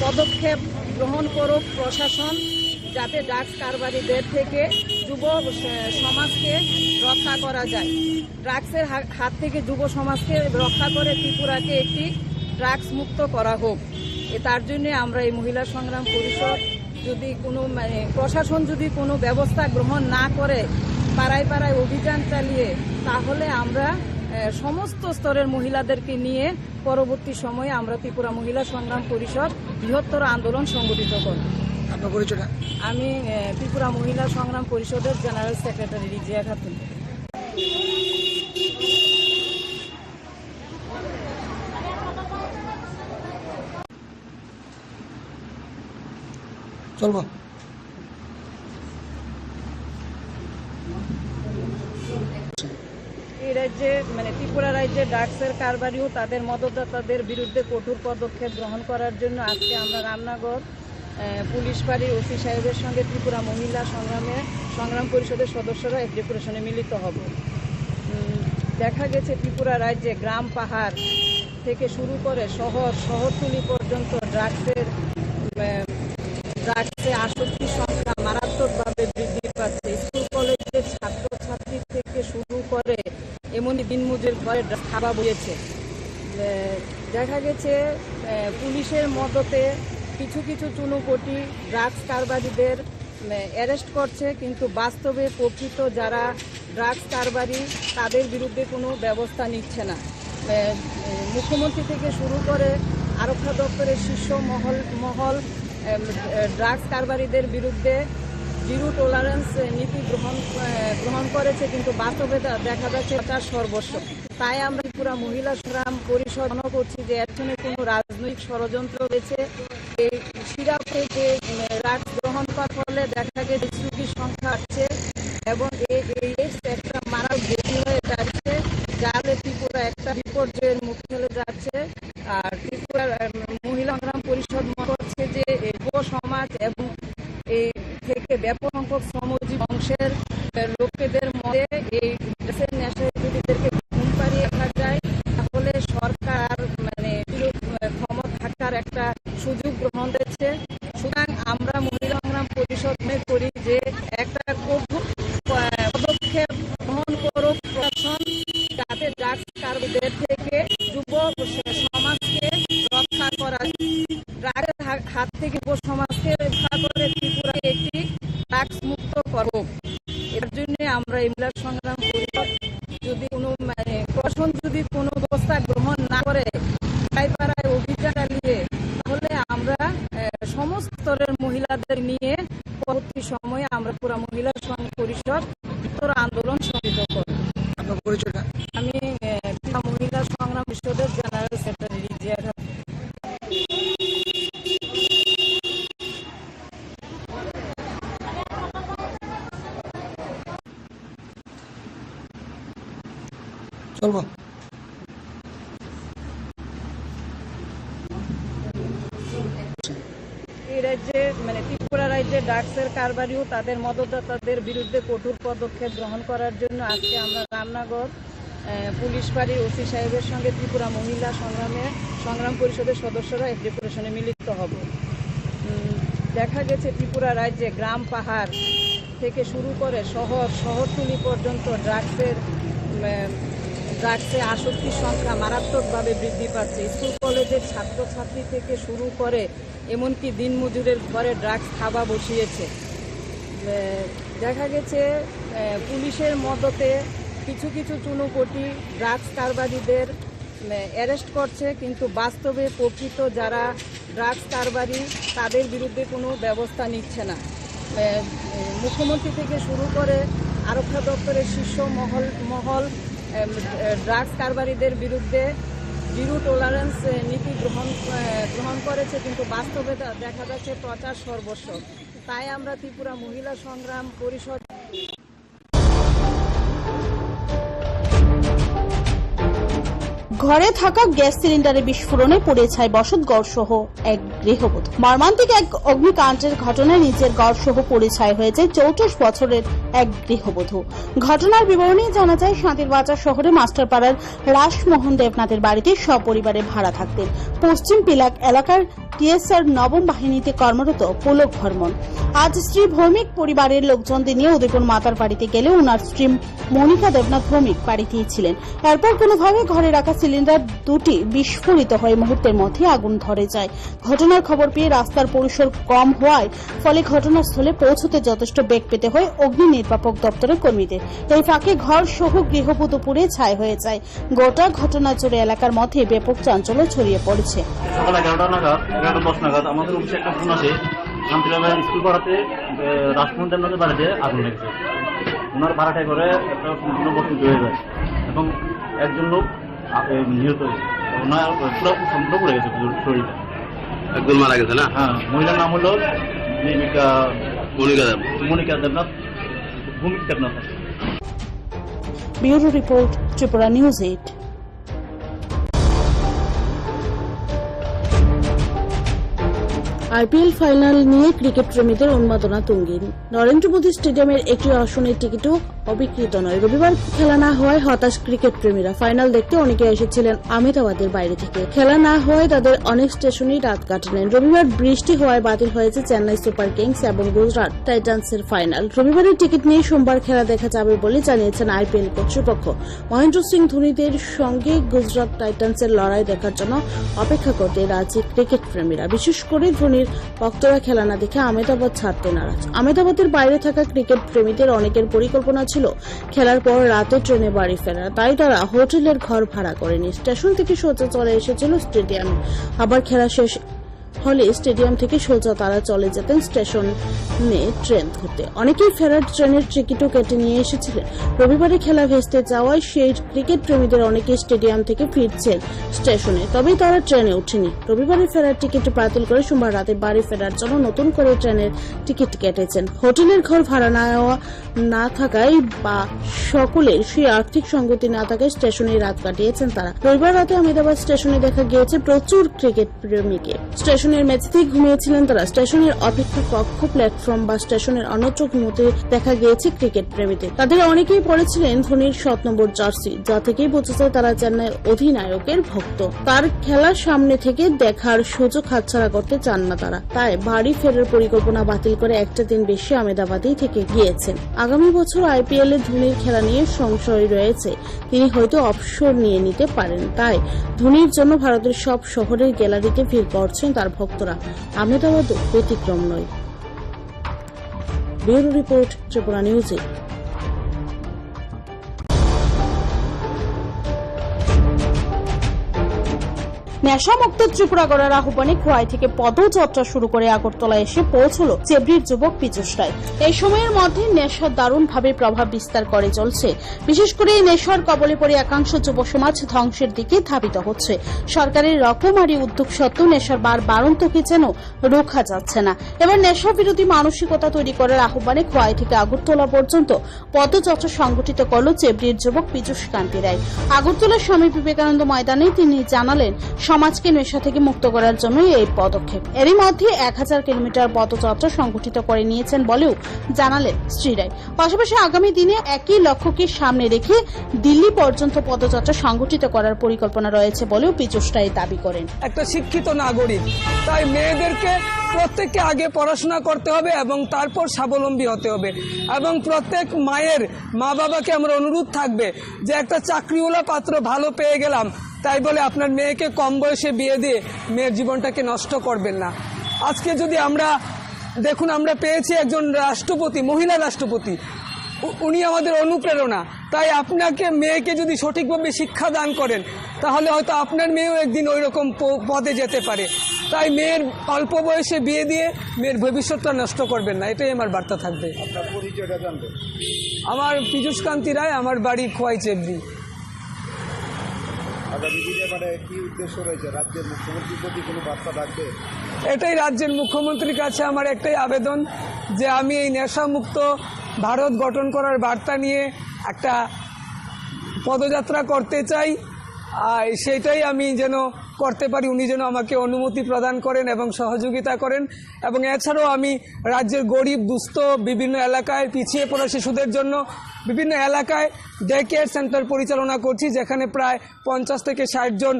পদক্ষেপ গ্রহণ করুক প্রশাসন, যাতে ড্রাগস কারবারিদের থেকে যুব সমাজকে রক্ষা করা যায়। ড্রাগসের হাত থেকে যুব সমাজকে রক্ষা করে ত্রিপুরাকে একটি ড্রাগস মুক্ত করা হোক। তার জন্য আমরা এই মহিলা সংগ্রাম পরিষদ যদি কোনো প্রশাসন যদি কোনো ব্যবস্থা গ্রহণ না করে পাড়ায় পাড়ায় অভিযান চালিয়ে, তাহলে আমরা সমস্ত স্তরের মহিলাদেরকে নিয়ে পরবর্তী সময়ে আমরা ত্রিপুরা মহিলা সংগ্রাম পরিষদ বৃহত্তর আন্দোলন সংগঠিত করব। আপনার পরিচয়টা? আমি ত্রিপুরা মহিলা সংগ্রাম পরিষদের জেনারেল সেক্রেটারি রিজিয়া খাতুন। চলবো। এই রাজ্যে ত্রিপুরা রাজ্যে ড্রাগসের কারবারি ও তাদের মদতদাতাদের বিরুদ্ধে কঠোর পদক্ষেপ গ্রহণ করার জন্য আজকে আমরা রামনগর পুলিশ ফাঁড়ির ওসি সাহেবের সঙ্গে ত্রিপুরা মহিলা সংগ্রাম পরিষদের সদস্যরা এক ডেপুটেশনে মিলিত হব। দেখা গেছে ত্রিপুরা রাজ্যে গ্রাম পাহাড় থেকে শুরু করে শহরতলি পর্যন্ত ড্রাগসে আসক্তির সংখ্যা মারাত্মকভাবে বৃদ্ধি পাচ্ছে। স্কুল কলেজের ছাত্রছাত্রী থেকে শুরু করে এমনই দিনমজুর ঘরে খাওয়া বইয়েছে। দেখা গেছে পুলিশের মদতে কিছু কিছু চুনোপটি ড্রাগস কারবারিদের অ্যারেস্ট করছে, কিন্তু বাস্তবে প্রকৃত যারা ড্রাগস কারবারি তাদের বিরুদ্ধে কোনো ব্যবস্থা নিচ্ছে না। মুখ্যমন্ত্রী থেকে শুরু করে আরক্ষা দপ্তরের শীর্ষ মহল ড্রাগস কারবারিদের বিরুদ্ধে জিরো টলারেন্স নীতি গ্রহণ করেছে, কিন্তু বাস্তবে দেখা যাচ্ছে তার সর্বস্ব। তাই আমরা ত্রিপুরা মহিলা সংগ্রাম পরিষদ মনে করছি যে এর জন্য কোনো রাজনৈতিক ষড়যন্ত্র রয়েছে। এই সিরাপ থেকে ড্রাগস গ্রহণ করার ফলে দেখা গেছে রোগীর সংখ্যা বাড়ছে এবং এই একটা মারাত্মক বেশি হয়ে যাচ্ছে, যাতে ত্রিপুরা একটা বিপর্যয়ের মুখ ফেলে যাচ্ছে। আর ত্রিপুরার মহিলা সংগ্রাম পরিষদ মনে করছে যে যুব সমাজ এবং এই থেকে ব্যাপক সংখ্যক শ্রমজীবী অংশের লোকেদের মধ্যে এই ড্রাগসের নেশায় যদি ঘুম পাড়িয়ে রাখা যায়, তাহলে সরকার ক্ষমতা থাকার একটা সুযোগ গ্রহণ দিচ্ছে। সুতরাং আমরা মহিলা সংগ্রাম পরিষদ মনে করি যে একটা পদক্ষেপ গ্রহণ করুক প্রশাসন, যাতে ড্রাগস কারবারিদের থেকে যুব সমাজকে রক্ষা করা, ড্রাগসের হাত থেকে যুব সমাজকে রক্ষা করে ত্রিপুরাকে একটি ড্রাগস মুক্ত করুক। এর জন্য আমরা এই মহিলা সংগ্রাম পরিষদ যদি কোনো প্রশাসন যদি কোনো ব্যবস্থা গ্রহণ না করে পাড়ায় পাড়ায় অভিযান চালিয়ে, তাহলে আমরা সমস্ত স্তরের মহিলাদের নিয়ে পরবর্তী সময়ে আমরা পুরা মহিলা সংগ্রাম পরিষদ আন্দোলন সংগঠিত করব। আপনার পরিচয়টা? আমি মহিলা সংগ্রাম পরিষদের জেনারেল সেক্রেটারি জিয়া খাতুন। চলবো। এই রাজ্যে ত্রিপুরা রাজ্যে ড্রাগসের কারবারি ও তাদের মদতদাতাদের বিরুদ্ধে কঠোর পদক্ষেপ গ্রহণ করার জন্য আজকে আমরা রামনগর পুলিশ ফাঁড়ির ওসি সাহেবের সঙ্গে ত্রিপুরা মহিলা সংগ্রাম পরিষদের সদস্যরা এক ডেপুটেশনে মিলিত হব। দেখা গেছে ত্রিপুরা রাজ্যে গ্রাম পাহাড় থেকে শুরু করে শহরতলি পর্যন্ত ড্রাগসে আসক্তির সংখ্যা মারাত্মকভাবে বৃদ্ধি পাচ্ছে। স্কুল কলেজের ছাত্রছাত্রী থেকে শুরু করে এমনকি দিনমজুরের ঘরে ড্রাগস খাওয়া বসিয়েছে। দেখা গেছে পুলিশের মদতে কিছু কিছু চুনোপটি ড্রাগস কারবারিদের অ্যারেস্ট করছে, কিন্তু বাস্তবে প্রকৃত যারা ড্রাগস কারবারি তাদের বিরুদ্ধে কোনো ব্যবস্থা নিচ্ছে না। মুখ্যমন্ত্রী থেকে শুরু করে আরক্ষা দপ্তরের শীর্ষ মহল ড্রাগস কারবারিদের বিরুদ্ধে জিরো টলারেন্স নীতি গ্রহণ করেছে, কিন্তু বাস্তবে দেখা যাচ্ছে প্রচার সর্বস্ব। তাই আমরা ত্রিপুরা মহিলা সংগ্রাম পরিষদ ঘরে থাকা গ্যাস সিলিন্ডারে বিস্ফোরণে পুড়ে ছাই বসতঘর সহ এক গৃহবধূ। মর্মান্তিক এক অগ্নিকাণ্ডের ঘটনায় নিজের ঘর সহ পুড়ে ছাই হয়েছে 34 বছরের এক গৃহবধূ। ঘটনার বিবরণী জানা যায়, শান্তিরবাজার শহরে মাস্টারপাড়ার রাসমোহন দেবনাথের বাড়িতে সপরিবারে ভাড়া থাকতেন। পশ্চিম পিলাক এলাকার টিএসআর নবম বাহিনীতে কর্মরত পুলক বর্মন আজ স্ত্রী ভৌমিক পরিবারের লোকজনদের নিয়ে উদয়পুর মাতার বাড়িতে গেলে ওনার স্ত্রী মনিকা দেবনাথ ভৌমিক বাড়িতেই ছিলেন। এরপর কোনোভাবে ঘরে রাখা সিলিন্ডার দুটি বিস্ফোরিত হয়ে মুহূর্তের মধ্যে আগুন ধরে যায়। ঘটনার খবর পেয়ে রাস্তার পরিসর কম হওয়ায় ফলে ঘটনাস্থলে পৌঁছতে যথেষ্ট বেগ পেতে হয় অগ্নি নির্বাপক দপ্তরের কর্মীদের। এই ফাঁকে ঘর সহ গৃহবধূ পুড়ে ছাই হয়ে যায়। গোটা ঘটনা জুড়ে এলাকার মধ্যে ব্যাপক চাঞ্চল্য ছড়িয়ে পড়েছে। সকাল 11:10 নাগাদ আমাদের অফিসে একটা ফোন আসে, শান্তিনগর স্কুল পাড়াতে রাসমোহন দেবনাথের বাড়িতে আগুন লেগেছে। ওনার ভাড়াটাই করে একটা সম্পূর্ণ বস্তু হয়ে যায় এবং একজন লোক নিহত হয়েছে। ওনার পুরো সম্পূর্ণ পড়ে গেছে শরীরটা, একজন মারা গেছে না? হ্যাঁ, মহিলার নাম হলো মনিকা দেবনাথ, ভূমিকা Debnath. Bureau report, Tripura news 8। IPL final নিয়ে ক্রিকেট প্রেমীদের উন্মাদনা তুঙ্গিন। নরেন্দ্র মোদী স্টেডিয়ামের একটি আসনের টিকিটও অবিক্রিত নয়। রবিবার খেলা না হওয়ায় হতাশ ক্রিকেট প্রেমীরা। ফাইনাল দেখতে অনেকে এসেছিলেন আহমেদাবাদের বাইরে থেকে। খেলা না হওয়ায় তাদের অনেক স্টেশনেই রাত কাটালেন। রবিবার বৃষ্টি হওয়ায় বাতিল হয়েছে চেন্নাই সুপার কিংস এবং গুজরাট টাইটান্সের ফাইনাল। রবিবারের টিকিট নিয়ে সোমবার খেলা দেখা যাবে বলে জানিয়েছেন আইপিএল কর্তৃপক্ষ। মহেন্দ্র সিং ধোনিদের সঙ্গে গুজরাট টাইটান্সের লড়াই দেখার জন্য অপেক্ষা করতে রাজি ক্রিকেট প্রেমীরা। বিশেষ করে ধোনির ভক্তরা খেলা না দেখে আহমেদাবাদ ছাড়তে নারাজ। আহমেদাবাদের বাইরে থাকা ক্রিকেট প্রেমীদের অনেকের পরিকল্পনা ছিল খেলার পর রাতে ট্রেনে বাড়ি ফেরা, তাই তারা হোটেলের ঘর ভাড়া করেনি। স্টেশন থেকে সোজা চলে এসেছিল স্টেডিয়ামে। আবার খেলা শেষ হলে স্টেডিয়াম থেকে সোজা তারা চলে যেতেন স্টেশনে ট্রেন ধরতে। অনেকেই ফেরার ট্রেনের টিকিটও কেটে নিয়ে এসেছিলেন। রবিবারে খেলা ভেস্তে যাওয়ায় সেই ক্রিকেট প্রেমীদের অনেকেই স্টেডিয়াম থেকে ফিরছেন স্টেশনে, তবে তারা ট্রেনে ওঠেনি। রবিবারে ফেরার টিকিট বাতিল করে সোমবার রাতে বাড়ি ফেরার জন্য নতুন করে ট্রেনের টিকিট কেটেছেন। হোটেলের ঘর ভাড়া না থাকায় বা সকলের সেই আর্থিক সঙ্গতি না থাকায় স্টেশনে রাত কাটিয়েছেন তারা। রবিবার রাতে আহমেদাবাদ স্টেশনে দেখা গিয়েছে প্রচুর ক্রিকেট প্রেমীকে। স্টেশনের মেঝেতেই ঘুমিয়েছিলেন তারা। স্টেশনের অপেক্ষা কক্ষ, প্ল্যাটফর্ম বা স্টেশনের অন্যত্র ঘুমোতে দেখা গিয়েছে ক্রিকেট প্রেমীদের। তাদের অনেকেই পড়েছিলেন ধোনির 7 নম্বর জার্সি, যা থেকেই বোঝা যায় তারা চেন্নাই অধিনায়কের ভক্ত। তার খেলার সামনে থেকে দেখার সুযোগ হাতছাড়া করতে চান না তারা, তাই বাড়ি ফেরার পরিকল্পনা বাতিল করে একটা দিন বেশি আহমেদাবাদেই থেকে গিয়েছেন। আগামী বছর আইপিএল এ ধোনির খেলা নিয়ে সংশয় রয়েছে, তিনি হয়তো অবসর নিয়ে নিতে পারেন। তাই ধোনির জন্য ভারতের সব শহরের গ্যালারিতে ভিড় করছেন তার ভক্তরা। আহমেদাবাদও ব্যতিক্রম নয়। Bureau report, Tripura news 8। নেশামুক্ত ত্রিপুরা গড়ার আহ্বানে খোয়াই থেকে পদযাত্রা শুরু করে আগরতলা এসে পৌঁছল চেবড়ির যুবক পীযূষ রায়। এই সময়ের মধ্যে নেশা দারুণভাবে প্রভাব বিস্তার করে চলছে। বিশেষ করে এই নেশার কবলে পড়ে একাংশ যুব সমাজ ধ্বংসের দিকে ধাবিত হচ্ছে। সরকারের রকমারি উদ্যোগ সত্ত্বেও নেশার বাড়ন্তকে যেন রোখা যাচ্ছে না। এবার নেশা বিরোধী মানসিকতা তৈরি করার আহ্বানে খোয়াই থেকে আগরতলা পর্যন্ত পদযাত্রা সংগঠিত করল চেবড়ির যুবক পীযূষ কান্তি রায়। আগরতলার স্বামী বিবেকানন্দ ময়দানে তিনি জানালেন, সমাজকে নেশা থেকে মুক্ত করার জন্যই এই পদক্ষেপ। এরই মধ্যে 1000 কিলোমিটার পদযাত্রা সংগঠিত করে নিয়েছেন বলেও জানালেন শ্রী রায়। পাশাপাশি আগামী দিনে একই লক্ষ্যকে সামনে রেখে দিল্লি পর্যন্ত পদযাত্রা সংগঠিত করার পরিকল্পনা রয়েছে বলেও পীযূষ রায় দাবি করেন। একটা শিক্ষিত নাগরিক, তাই মেয়েদেরকে প্রত্যেককে আগে পড়াশোনা করতে হবে এবং তারপর স্বাবলম্বী হতে হবে। এবং প্রত্যেক মায়ের মা বাবাকে আমার অনুরোধ থাকবে যে একটা চাকরিওয়ালা পাত্র ভালো পেয়ে গেলাম তাই বলে আপনার মেয়েকে কম বয়সে বিয়ে দিয়ে মেয়ের জীবনটাকে নষ্ট করবেন না। আজকে যদি আমরা দেখুন, আমরা পেয়েছি একজন রাষ্ট্রপতি, মহিলা রাষ্ট্রপতি, উনি আমাদের অনুপ্রেরণা। তাই আপনাকে মেয়েকে যদি সঠিকভাবে শিক্ষা দান করেন তাহলে হয়তো আপনার মেয়েও একদিন ওই রকম পদে যেতে পারে। তাই মেয়ের অল্প বয়সে বিয়ে দিয়ে মেয়ের ভবিষ্যৎটা নষ্ট করবেন না, এটাই আমার বার্তা থাকবে। আমার পীযূষ কান্তি রায়, আমার বাড়ি খোয়াই চেবড়ি। এটাই রাজ্যের মুখ্যমন্ত্রীর কাছে আমার একটাই আবেদন যে আমি এই নেশামুক্ত ভারত গঠন করার বার্তা নিয়ে একটা পদযাত্রা করতে চাই। সেটাই আমি যেন করতে পারি, উনি যেন আমাকে অনুমতি প্রদান করেন এবং সহযোগিতা করেন। এবং এছাড়াও আমি রাজ্যের গরিব দুস্থ বিভিন্ন এলাকায় পিছিয়ে পড়া শিশুদের জন্য বিভিন্ন এলাকায় ডে কেয়ার সেন্টার পরিচালনা করছি, যেখানে প্রায় 50 থেকে 60 জন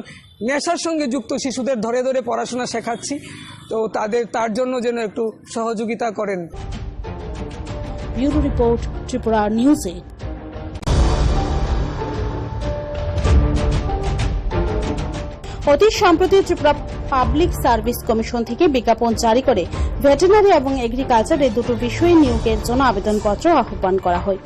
নেশার সঙ্গে যুক্ত শিশুদের ধরে ধরে পড়াশোনা শেখাচ্ছি। তো তার জন্য যেন একটু সহযোগিতা করেন। Bureau report, Tripura news 8। অতি সম্প্রতি ত্রিপুরা পাবলিক সার্ভিস কমিশন থেকে বিজ্ঞাপন জারি করে ভেটেরিনারি এবং এগ্রিকালচার এই দুটো বিষয়ে নিয়োগের জন্য আবেদনপত্র আহ্বান করা হয়।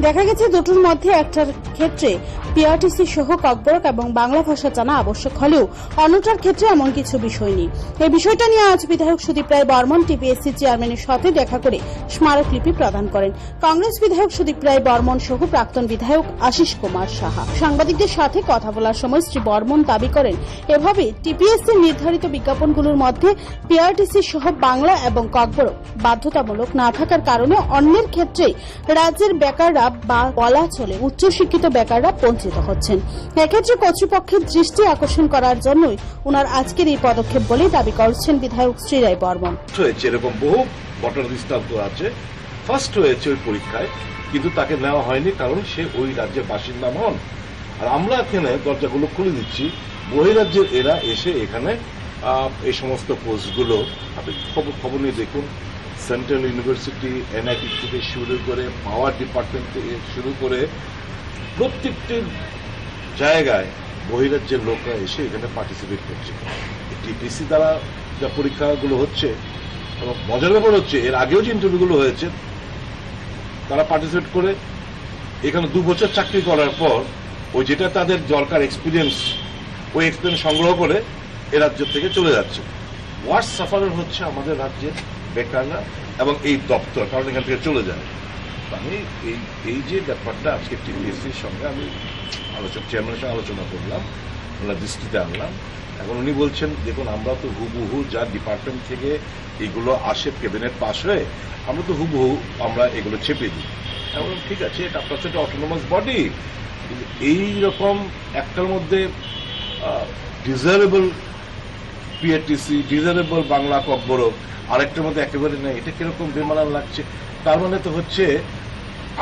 দেখা গেছে দুটোর মধ্যে একটার ক্ষেত্রে পিআরটিসি সহ ককবরক এবং বাংলা ভাষা জানা আবশ্যক হলেও অন্যটার ক্ষেত্রে এমন কিছু বিষয় নেই। এই বিষয়টা নিয়ে আজ বিধায়ক সুদীপ রায় বর্মন টিপিএসসি চেয়ারম্যানের সাথে দেখা করে স্মারকলিপি প্রদান করেন। কংগ্রেস বিধায়ক সুদীপ রায় বর্মন সহ প্রাক্তন বিধায়ক আশিস কুমার সাহা। সাংবাদিকদের সাথে কথা বলার সময় শ্রী বর্মন দাবি করেন, এভাবে টিপিএসসি নির্ধারিত প্রচারিত বিজ্ঞাপনগুলোর মধ্যে পিআরটিসি সহ বাংলা এবং ককবরক বাধ্যতামূলক না থাকার কারণে অন্যের ক্ষেত্রেই রাজ্যের বেকাররা বা বলা চলে উচ্চশিক্ষিত বেকাররা বঞ্চিত হচ্ছেন। এক্ষেত্রে কর্তৃপক্ষের দৃষ্টি আকর্ষণ করার জন্যই ওনার আজকের এই পদক্ষেপ বলে দাবি করছেন বিধায়ক শ্রী রায় বর্মন। এরকম বহু ঘটনা দৃষ্টান্ত আছে, ফার্স্ট হয়েছে ওই পরীক্ষায়, কিন্তু তাকে নেওয়া হয়নি কারণ সে ওই রাজ্যের বাসিন্দা নন। আর আমরা এখানে দরজাগুলো খুলে দিচ্ছি, বহিরাজ্যের এরা এসে এখানে এই সমস্ত পোস্টগুলো আপনি খবর নিয়ে দেখুন, সেন্ট্রাল ইউনিভার্সিটি, এনআইটি থেকে শুরু করে পাওয়ার ডিপার্টমেন্ট থেকে শুরু করে প্রত্যেকটি জায়গায় বহিরাজ্যের লোকরা এসে এখানে পার্টিসিপেট করছে। টিপিসি দ্বারা যা পরীক্ষাগুলো হচ্ছে, মজার ব্যাপার হচ্ছে এর আগেও যে ইন্টারভিউগুলো হয়েছে তারা পার্টিসিপেট করে এখানে 2 বছর চাকরি করার পর ওই যেটা তাদের দরকার এক্সপিরিয়েন্স, ওই এক্সপিরিয়েন্স সংগ্রহ করে এ রাজ্য থেকে চলে যাচ্ছে। ওয়ার্স সাফারার হচ্ছে আমাদের রাজ্যের বেকাররা এবং এই দপ্তর, কারণ এখান থেকে চলে যায়। আমি এই যে ব্যাপারটা আজকে টিপিএসসির সঙ্গে আমি চেয়ারম্যানের সঙ্গে আলোচনা করলাম, ওনার দৃষ্টিতে আনলাম। এখন উনি বলছেন দেখুন আমরা তো হুবহু যা ডিপার্টমেন্ট থেকে এগুলো আসে ক্যাবিনেট পাস হয়ে আমরা তো হুবহু আমরা এগুলো চেপে দিই। এখন ঠিক আছে, এটা আপনার সাথে অটোনোমাস বডি, কিন্তু এইরকম একটার মধ্যে desirable PRTC, desirable Bangla Kokborok, আরেকটার মধ্যে একেবারে নেই, এটা কিরকম বেমানান লাগছে। তার মানে তো হচ্ছে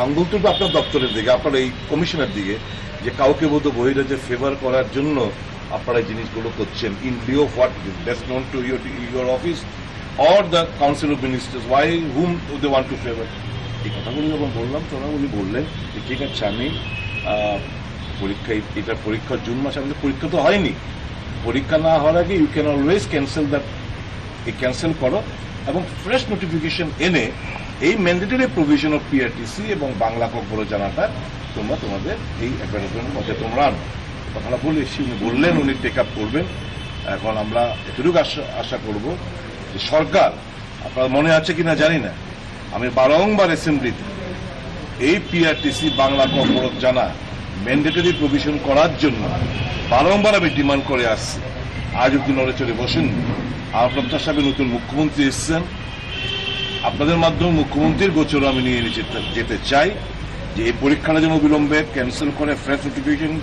আঙ্গুল তুলবে আপনার দপ্তরের দিকে, আপনার এই কমিশনের দিকে, যে কাউকে বোধ বহিরাজ্যে ফেভার করার জন্য আপনারা এই জিনিসগুলো করছেন। In lieu of what best known to your office or the council of ministers, why whom they want to favour. এই কথাগুলো যখন বললাম তখন উনি বললেন যে ঠিক আছে, আমি এটা পরীক্ষা জুন মাসে, আমাদের পরীক্ষা তো হয়নি, পরীক্ষা না হওয়ার আগে you can always cancel that, cancel করো এবং ফ্রেশ নোটিফিকেশন এনে এই ম্যান্ডেটরি প্রভিশন অফ পিআরটিসি এবং বাংলা ককবরক জানাটা তোমরা তোমাদের এই অ্যাডভার্টাইজমেন্টের মধ্যে তোমরা আনো। কথাটা বলেছি, উনি বললেন উনি টেক আপ করবেন। এখন আমরা এতটুকু আশা করব যে সরকার, আপনার মনে আছে কিনা জানি না, আমি বারংবার অ্যাসেম্বলিতে এই পিআরটিসি বাংলা ককবরক জানা ম্যান্ডেটরি প্রভিশন করার জন্য বারংবার আমি ডিমান্ড করে আসছি। আজ অব্দি নড়ে চড়ে বসেন। আমার প্রত্যাশা সাহেব নতুন মুখ্যমন্ত্রী এসছেন, আপনাদের মাধ্যমে মুখ্যমন্ত্রীর গোচরে আমি নিয়ে যেতে চাই যে এই পরীক্ষাটা যেন অবিলম্বে ক্যান্সেল করে ফ্রেশ নোটিফিকেশন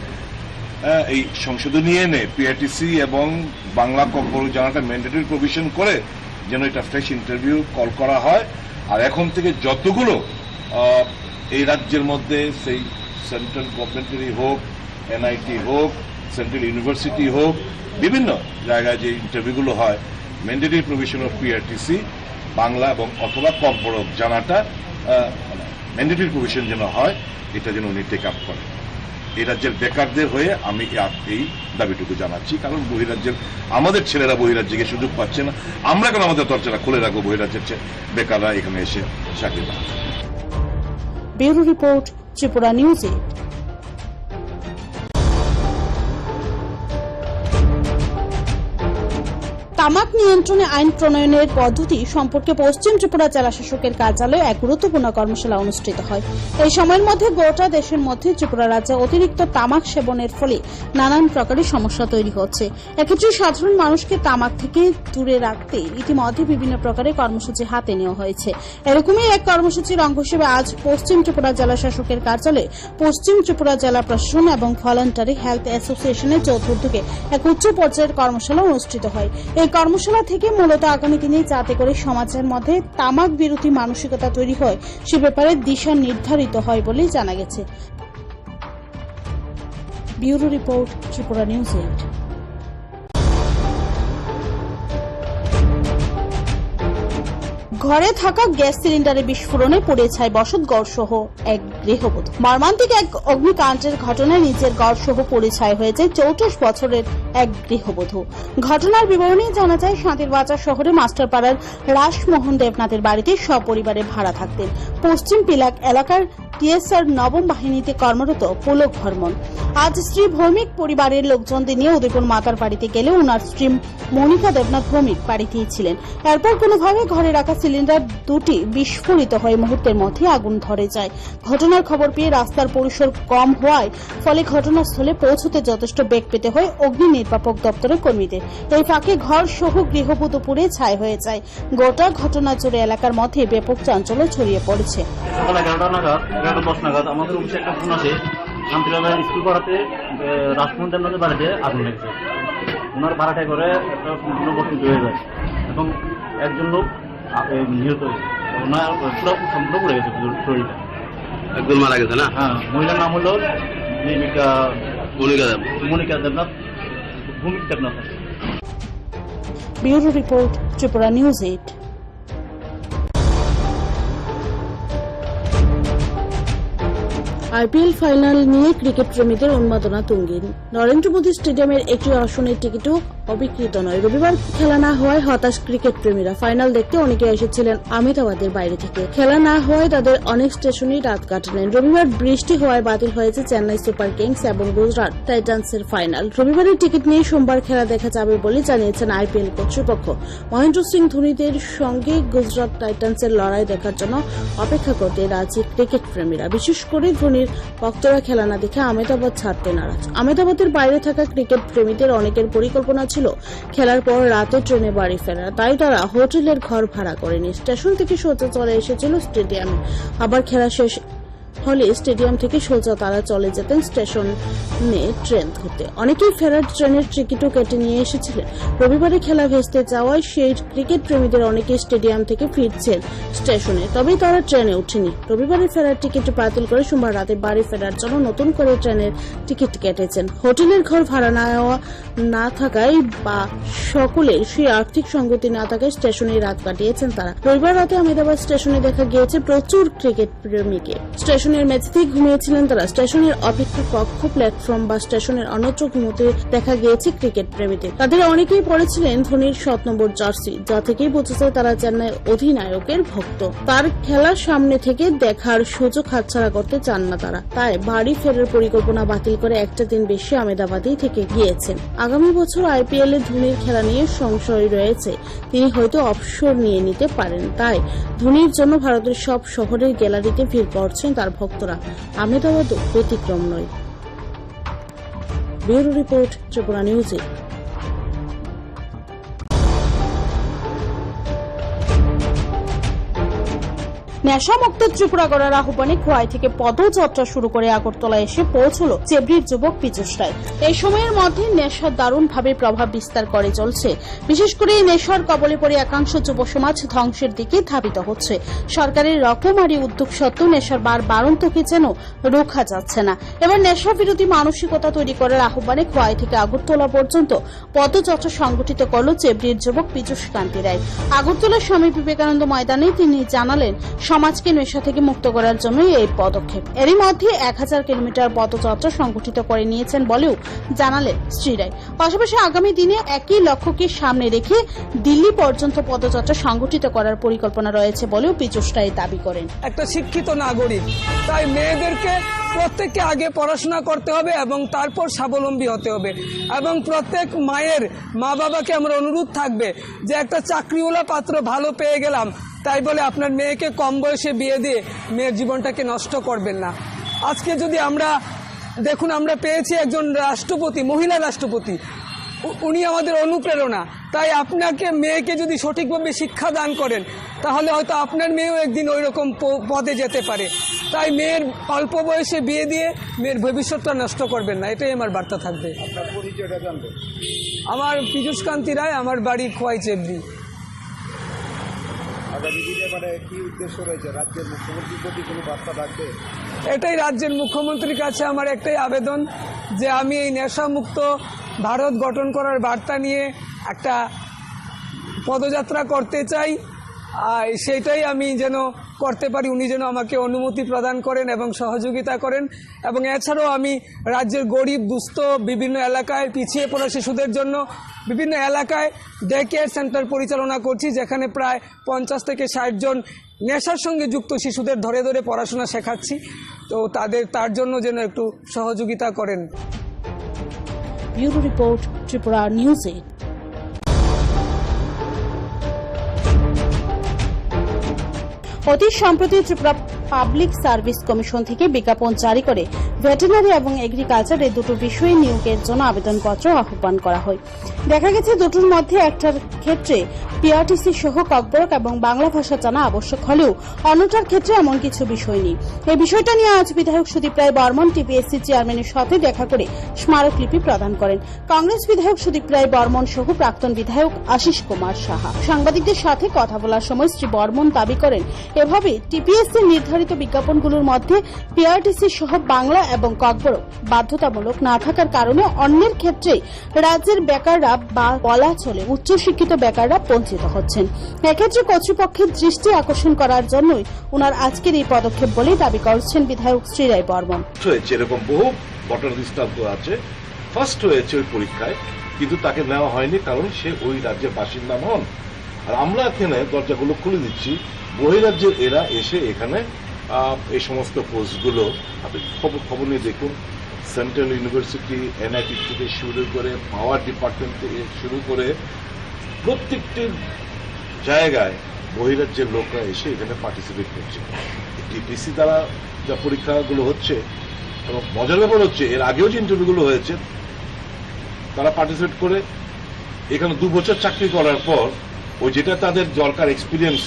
এই সংশোধনী এনে পিআরটিসি এবং বাংলা ককবরক জানাটা ম্যান্ডেটরি প্রভিশন করে যেন এটা ফ্রেশ ইন্টারভিউ কল করা হয়। আর এখন থেকে যতগুলো এই রাজ্যের মধ্যে সেই সেন্ট্রাল গভর্নমেন্টেরই হোক, এনআইটি হোক, সেন্ট্রাল ইউনিভার্সিটি হোক, বিভিন্ন জায়গায় যে ইন্টারভিউগুলো হয়, mandatory provision of PRTC Bangla এবং অথবা ককবরক জানাটা ম্যান্ডেটরি প্রভিশন যেন হয়, এটা যেন উনি টেক আপ করেন। এই রাজ্যের বেকারদের হয়ে আমি এই দাবিটুকু জানাচ্ছি, কারণ বহিরাজ্যের আমাদের ছেলেরা বহিরাজ্যে গিয়ে সুযোগ পাচ্ছে না। আমরা কেন আমাদের দরজাটা খুলে রাখবো বহিরাজ্যের বেকাররা এখানে এসে চাকরি পাচ্ছে। Bureau report, Tripura news 8। তামাক নিয়ন্ত্রণে আইন প্রণয়নের পদ্ধতি সম্পর্কে পশ্চিম ত্রিপুরা জেলা শাসকের কার্যালয়ে এক গুরুত্বপূর্ণ কর্মশালা অনুষ্ঠিত হয়। এই সময়ের মধ্যে গোটা দেশের মধ্যে ত্রিপুরা রাজ্যে অতিরিক্ত তামাক সেবনের ফলে নানান প্রকারের সমস্যা তৈরি হচ্ছে। এক্ষেত্রে সাধারণ মানুষকে তামাক থেকে দূরে রাখতে ইতিমধ্যে বিভিন্ন প্রকারের কর্মসূচি হাতে নেওয়া হয়েছে। এরকমই এক কর্মসূচির অঙ্গ হিসেবে আজ পশ্চিম ত্রিপুরা জেলা শাসকের কার্যালয়ে পশ্চিম ত্রিপুরা জেলা প্রশাসন এবং ভলান্টারি হেলথ অ্যাসোসিয়েশনের যৌথ উদ্যোগে এক উচ্চ পর্যায়ের কর্মশালা অনুষ্ঠিত হয়। এই কর্মশালা থেকে মূলত আগামী দিনে যাতে করে সমাজের মধ্যে তামাক বিরোধী মানসিকতা তৈরি হয় সে ব্যাপারে দিশা নির্ধারিত হয় বলে জানা গেছে। Bureau report, Tripura news 8। ঘরে থাকা গ্যাস সিলিন্ডারে বিস্ফোরণে পুড়ে ছাই বসতঘর সহ এক গৃহবধূ। মর্মান্তিক এক অগ্নিকাণ্ডের ঘটনায় নিজের ঘর সহ পুড়ে ছাই হয়েছে 34 বছরের এক গৃহবধূ। ঘটনার বিবরণী জানা যায়, শান্তিরবাজার শহরে মাস্টারপাড়ার রাসমোহন দেবনাথের বাড়িতে সপরিবারে ভাড়া থাকতেন। পশ্চিম পিলাক এলাকার টিএসআর নবম বাহিনীতে কর্মরত পুলক বর্মন। আজ স্ত্রী ভৌমিক পরিবারের লোকজনদের নিয়ে উদয়পুর মাতার বাড়িতে গেলে ওনার স্ত্রী মনিকা দেবনাথ ভৌমিক বাড়িতেই ছিলেন। এরপর কোনোভাবে ঘরে রাখা সিলিন্ডার দুটি বিস্ফোরিত হয়ে মুহূর্তের মধ্যে আগুন ধরে যায়। ঘটনার খবর পেয়ে রাস্তার পরিসর কম হওয়ায় ফলে ঘটনাস্থলে পৌঁছতে যথেষ্ট বেগ পেতে হয় অগ্নি নির্বাপক দপ্তরের কর্মীদের। এই ফাঁকে ঘর সহ গৃহবধূ পুড়ে ছাই হয়ে যায়। গোটা ঘটনা জুড়ে এলাকার মধ্যে ব্যাপক চাঞ্চল্য ছড়িয়ে পড়েছে। সকাল 11টা নাগাদ 11:10 নাগাদ আমাদের অফিসে একটা ফোন আসে, শান্তিনগর স্কুল পাড়াতে রাষ্ট্রমন্ত্রী দেবনাথের বাড়িতে আগুন লেগেছে। ওনার ভাড়াটায় করে একটা সম্পূর্ণ বস্তু হয়ে যায় এবং একজন লোক নিহত হয়েছে। ওনার পুরো সম্পূর্ণ পড়ে গেছে শরীরটা, একজন মারা গেছে না? হ্যাঁ, মহিলার নাম হলো Monika Debnath, Bhowmik Debnath. Bureau report, Tripura news 8। IPL final নিয়ে ক্রিকেট প্রেমীদের উন্মাদনা তুঙ্গে। নরেন্দ্র মোদী স্টেডিয়ামের একটি আসনের টিকিটও অবিক্রিত নয়। রবিবার খেলা না হওয়ায় হতাশ ক্রিকেট প্রেমীরা। ফাইনাল দেখতে অনেকে এসেছিলেন আহমেদাবাদের বাইরে থেকে। খেলা না হওয়ায় তাদের অনেক স্টেশনেই রাত কাটালেন। রবিবার বৃষ্টি হওয়ায় বাতিল হয়েছে চেন্নাই সুপার কিংস এবং গুজরাট টাইটান্সের ফাইনাল। রবিবারের টিকিট নিয়ে সোমবার খেলা দেখা যাবে বলে জানিয়েছেন আইপিএল কর্তৃপক্ষ। মহেন্দ্র সিং ধোনিদের সঙ্গে গুজরাট টাইটান্সের লড়াই দেখার জন্য অপেক্ষা করতে রাজি ক্রিকেট প্রেমীরা। বিশেষ করে ধোনির ভক্তরা খেলা না দেখে আহমেদাবাদ ছাড়তে নারাজ। আহমেদাবাদের বাইরে থাকা ক্রিকেট প্রেমীদের অনেকের পরিকল্পনা ছিল খেলার পর রাতে ট্রেনে বাড়ি ফেরা, তাই তারা হোটেলের ঘর ভাড়া করেনি। স্টেশন থেকে সোজা চলে এসেছিল স্টেডিয়ামে। আবার খেলা শেষ হলে স্টেডিয়াম থেকে সোজা তারা চলে যেতেন স্টেশনে ট্রেন ধরতে। অনেকেই ফেরার ট্রেনের টিকিটও কেটে নিয়ে এসেছিলেন। রবিবারে খেলা ভেস্তে যাওয়ায় সেই ক্রিকেট প্রেমীদের অনেকে স্টেডিয়াম থেকে ফিরছেন স্টেশনে, তবে তারা ট্রেনে ওঠেনি। রবিবারে ফেরার টিকিট বাতিল করে সোমবার রাতে বাড়ি ফেরার জন্য নতুন করে ট্রেনের টিকিট কেটেছেন। হোটেলের ঘর ভাড়া না থাকায় বা সকলের সেই আর্থিক সঙ্গতি না থাকায় স্টেশনে রাত কাটিয়েছেন তারা। রবিবার রাতে আহমেদাবাদ স্টেশনে দেখা গিয়েছে প্রচুর ক্রিকেট প্রেমীকে। স্টেশনের মেঝেতেই ঘুমিয়েছিলেন তারা। স্টেশনের অপেক্ষা কক্ষ, প্ল্যাটফর্ম বা স্টেশনের অন্যত্র ঘুমোতে দেখা গিয়েছে ক্রিকেট প্রেমীদের। তাদের অনেকেই পড়েছিলেন ধোনির 7 নম্বর জার্সি, যা থেকেই বোঝা যায় তারা চেন্নাই অধিনায়কের ভক্ত। তার খেলার সামনে থেকে দেখার সুযোগ হাতছাড়া করতে চান না তারা, তাই বাড়ি ফেরার পরিকল্পনা বাতিল করে একটা দিন বেশি আহমেদাবাদেই থেকে গিয়েছেন। আগামী বছর আইপিএল এ ধোনির খেলা নিয়ে সংশয় রয়েছে, তিনি হয়তো অবসর নিয়ে নিতে পারেন। তাই ধোনির জন্য ভারতের সব শহরের গ্যালারিতে ভিড় করছেন তার ভক্তরা। আহমেদাবাদ ব্যতিক্রম নয়। Bureau report, Tripura news 8। নেশামুক্ত ত্রিপুরা গড়ার আহ্বানে খোয়াই থেকে পদযাত্রা শুরু করে আগরতলা এসে পৌঁছল চেবড়ির যুবক পীযূষ রায়। এই সময়ের মধ্যে নেশা দারুণভাবে প্রভাব বিস্তার করে চলছে। বিশেষ করে এই নেশার কবলে পড়ে একাংশ যুব সমাজ ধ্বংসের দিকে ধাবিত হচ্ছে। সরকারের রকমারি উদ্যোগ সত্ত্বেও নেশার বাড়ন্তকে যেন রোখা যাচ্ছে না। এবার নেশা বিরোধী মানসিকতা তৈরি করার আহ্বানে খোয়াই থেকে আগরতলা পর্যন্ত পদযাত্রা সংগঠিত করল চেবড়ির যুবক পীযূষ কান্তি রায়। আগরতলার স্বামী বিবেকানন্দ ময়দানে তিনি জানালেন সমাজকে নেশা থেকে মুক্ত করার জন্য এই পদক্ষেপ। এরই মধ্যে 1000 কিলোমিটার পদযাত্রা সংগঠিত করে নিয়েছেন বলেও জানালেন শ্রী রায়। পাশাপাশি আগামী দিনে একই লক্ষ্যকে সামনে রেখে দিল্লি পর্যন্ত পদযাত্রা সংগঠিত করার পরিকল্পনা রয়েছে বলেও পীযূষ রায় দাবি করেন। একটা শিক্ষিত নাগরিক, তাই মেয়েদেরকে প্রত্যেককে আগে পড়াশোনা করতে হবে এবং তারপর স্বাবলম্বী হতে হবে। এবং প্রত্যেক মায়ের মা বাবাকে আমার অনুরোধ থাকবে যে একটা চাকরিওয়ালা পাত্র ভালো পেয়ে গেলাম তাই বলে আপনার মেয়েকে কম বয়সে বিয়ে দিয়ে মেয়ের জীবনটাকে নষ্ট করবেন না। আজকে যদি আমরা দেখুন, আমরা পেয়েছি একজন রাষ্ট্রপতি, মহিলা রাষ্ট্রপতি, উনি আমাদের অনুপ্রেরণা। তাই আপনাকে মেয়েকে যদি সঠিকভাবে শিক্ষা দান করেন তাহলে হয়তো আপনার মেয়েও একদিন ওই রকম পদে যেতে পারে। তাই মেয়ের অল্প বয়সে বিয়ে দিয়ে মেয়ের ভবিষ্যৎটা নষ্ট করবেন না, এটাই আমার বার্তা থাকবে। আমার পীযূষ কান্তি রায়, আমার বাড়ি খোয়াই চেবড়ি। এটাই রাজ্যের মুখ্যমন্ত্রীর কাছে আমার একটাই আবেদন যে আমি এই নেশামুক্ত ভারত গঠন করার বার্তা নিয়ে একটা পদযাত্রা করতে চাই। সেটাই আমি যেন করতে পারি, উনি যেন আমাকে অনুমতি প্রদান করেন এবং সহযোগিতা করেন। এবং এছাড়াও আমি রাজ্যের গরিব দুস্থ বিভিন্ন এলাকায় পিছিয়ে পড়া শিশুদের জন্য বিভিন্ন এলাকায় ডে কেয়ার সেন্টার পরিচালনা করছি, যেখানে প্রায় 50 থেকে 60 জন নেশার সঙ্গে যুক্ত শিশুদের ধরে ধরে পড়াশোনা শেখাচ্ছি। তো তার জন্য যেন একটু সহযোগিতা করেন। Bureau report, Tripura news 8। অতি সম্প্রতি ত্রিপুরা পাবলিক সার্ভিস কমিশন থেকে বিজ্ঞাপন জারি করে ভেটেরিনারি এবং এগ্রিকালচার এই দুটো বিষয়ে নিয়োগের জন্য আবেদনপত্র আহ্বান করা হয়। দেখা গেছে দুটোর মধ্যে একটার ক্ষেত্রে পিআরটিসি সহ ককবরক এবং বাংলা ভাষা জানা আবশ্যক হলেও অন্যটার ক্ষেত্রে এমন কিছু বিষয় নেই। এই বিষয়টা নিয়ে আজ বিধায়ক সুদীপ রায় বর্মন টিপিএসসি চেয়ারম্যানের সাথে দেখা করে স্মারকলিপি প্রদান করেন কংগ্রেস বিধায়ক সুদীপ রায় বর্মন সহ প্রাক্তন বিধায়ক আশিস কুমার সাহা। সাংবাদিকদের সাথে কথা বলার সময় শ্রী বর্মন দাবি করেন, এভাবে টিপিএসসি নির্ধারিত বিজ্ঞাপনগুলোর মধ্যে পিআরটিসি সহ বাংলা এবং ককবরক বাধ্যতামূলক না থাকার কারণে অন্যের ক্ষেত্রে রাজ্যের বেকাররা বা বলা চলে উচ্চশিক্ষিত বেকাররা বঞ্চিত হচ্ছেন। এক্ষেত্রে কর্তৃপক্ষের দৃষ্টি আকর্ষণ করার জন্যই ওনার আজকের এই পদক্ষেপ বলে দাবি করছেন বিধায়ক শ্রী রায় বর্মন। এরকম বহু ঘটনা দৃষ্টান্ত আছে। ফার্স্ট হয়েছে ওই পরীক্ষায়, কিন্তু তাকে নেওয়া হয়নি কারণ সে ওই রাজ্যের বাসিন্দা নন। আর আমরা এখানে দরজাগুলো খুলে দিচ্ছি, বহিরাজ্যের এরা এসে এখানে এই সমস্ত পোস্টগুলো আপনি খবর নিয়ে দেখুন। সেন্ট্রাল ইউনিভার্সিটি, এনআইটি থেকে শুরু করে পাওয়ার ডিপার্টমেন্ট থেকে শুরু করে প্রত্যেকটি জায়গায় বহিরাজ্যের লোকরা এসে এখানে পার্টিসিপেট করছে। টিপিসি দ্বারা যা পরীক্ষাগুলো হচ্ছে, এবং মজার ব্যাপার হচ্ছে এর আগেও যে ইন্টারভিউগুলো হয়েছে তারা পার্টিসিপেট করে এখানে 2 বছর চাকরি করার পর ওই যেটা তাদের দরকার এক্সপিরিয়েন্স,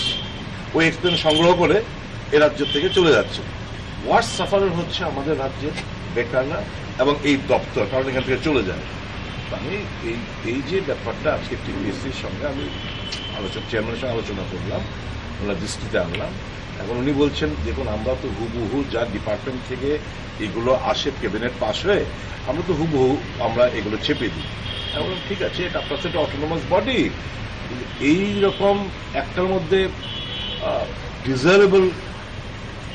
ওই এক্সপিরিয়েন্স সংগ্রহ করে এ রাজ্য থেকে চলে যাচ্ছে। ওয়ার্স্ট সাফারার হচ্ছে আমাদের রাজ্যের বেকাররা এবং এই দপ্তর, কারণ এখান থেকে চলে যায়। আমি এই যে ব্যাপারটা আজকে টিপিএসসির সঙ্গে আমি চেয়ারম্যানের সঙ্গে আলোচনা করলাম, ওনার দৃষ্টিতে আনলাম। এখন উনি বলছেন, দেখুন আমরা তো হুবহু যা ডিপার্টমেন্ট থেকে এগুলো আসে ক্যাবিনেট পাস হয়ে, আমরা তো হুবহু আমরা এগুলো চেপে দিই। এখন ঠিক আছে, এটা আপনার একটা অটোনোমাস বডি, এইরকম একটার মধ্যে desirable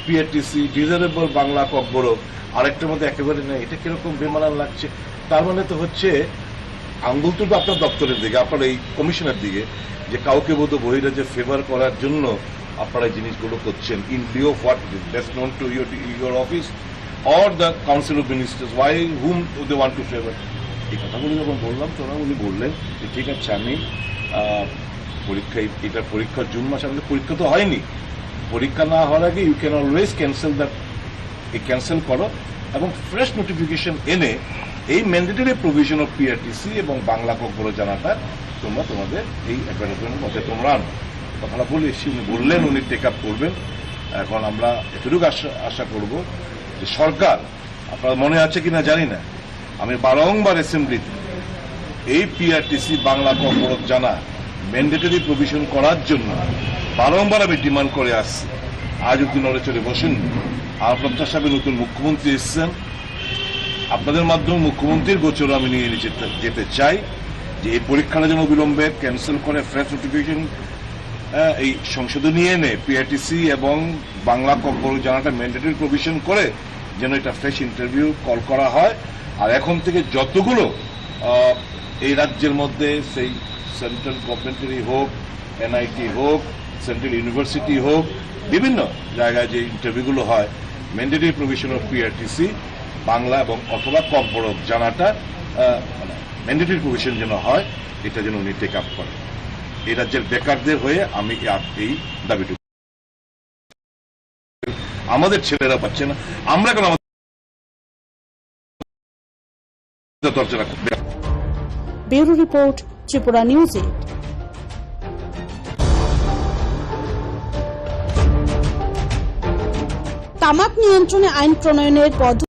PRTC, desirable Bangla Kokborok, আরেকটার মধ্যে একেবারে নেই। এটা কিরকম বেমানান লাগছে। তার মানে তো হচ্ছে আঙ্গুল তো আপনার দপ্তরের দিকে, আপনার এই কমিশনের দিকে, যে কাউকে বোধ বহিরাজ্যে ফেভার করার জন্য আপনারা এই জিনিসগুলো করছেন। In lieu of what best known to your office or the council of ministers, why whom they want to favour. এই কথাগুলো যখন বললাম তখন উনি বললেন যে ঠিক আছে, আমি এটার পরীক্ষা জুন মাসে, আমাদের পরীক্ষা তো হয়নি, পরীক্ষা না হওয়ার আগে you can always cancel that, cancel করো এবং ফ্রেশ নোটিফিকেশন এনে এই ম্যান্ডেটরি প্রভিশন অফ পিআরটিসি এবং বাংলা ককবরক জানাটা তোমরা তোমাদের এই অ্যাডভার্টাইজমেন্টের মধ্যে তোমরা আনো। কথাটা বলে এসে উনি বললেন উনি টেক আপ করবেন। এখন আমরা এতটুকু আশা করব যে সরকার, আপনার মনে আছে কিনা জানি না, আমি বারংবার অ্যাসেম্বলিতে এই পিআরটিসি বাংলা ককবরক জানা ম্যান্ডেটরি প্রভিশন করার জন্য বারংবার আমি ডিমান্ড করে আসছি। আজ অব্দি নড়ে চড়ে বসেন। আর প্রত্যাশা নতুন মুখ্যমন্ত্রী এসছেন, আপনাদের মাধ্যমে মুখ্যমন্ত্রীর গোচর আমি নিয়ে যেতে চাই যে এই পরীক্ষাটা যেন বিলম্বে ক্যান্সেল করে ফ্রেশ নোটিফিকেশন এই সংশোধনী এনে পিআরটিসি এবং বাংলা ককবরক জানাটা ম্যান্ডেটরি প্রভিশন করে যেন এটা ফ্রেশ ইন্টারভিউ কল করা হয়। আর এখন থেকে যতগুলো এই রাজ্যের মধ্যে, সেই সেন্ট্রাল গভর্নমেন্টেরই হোক, এনআইটি হোক, সেন্ট্রাল ইউনিভার্সিটি হোক, বিভিন্ন জায়গায় যে ইন্টারভিউগুলো হয়, mandatory provision of PRTC Bangla এবং অথবা ককবরক জানাটা ম্যান্ডেটরি প্রভিশন যেন হয়, এটা যেন উনি টেক আপ করেন। এই রাজ্যের বেকারদের হয়ে আমি এই দাবিটুকু, আমাদের ছেলেরা পাচ্ছে না, আমরা কেন আমাদের দরজা রাখবো। Bureau report, Tripura news 8। তামাক নিয়ন্ত্রণে আইন প্রণয়নের পদ্ধতি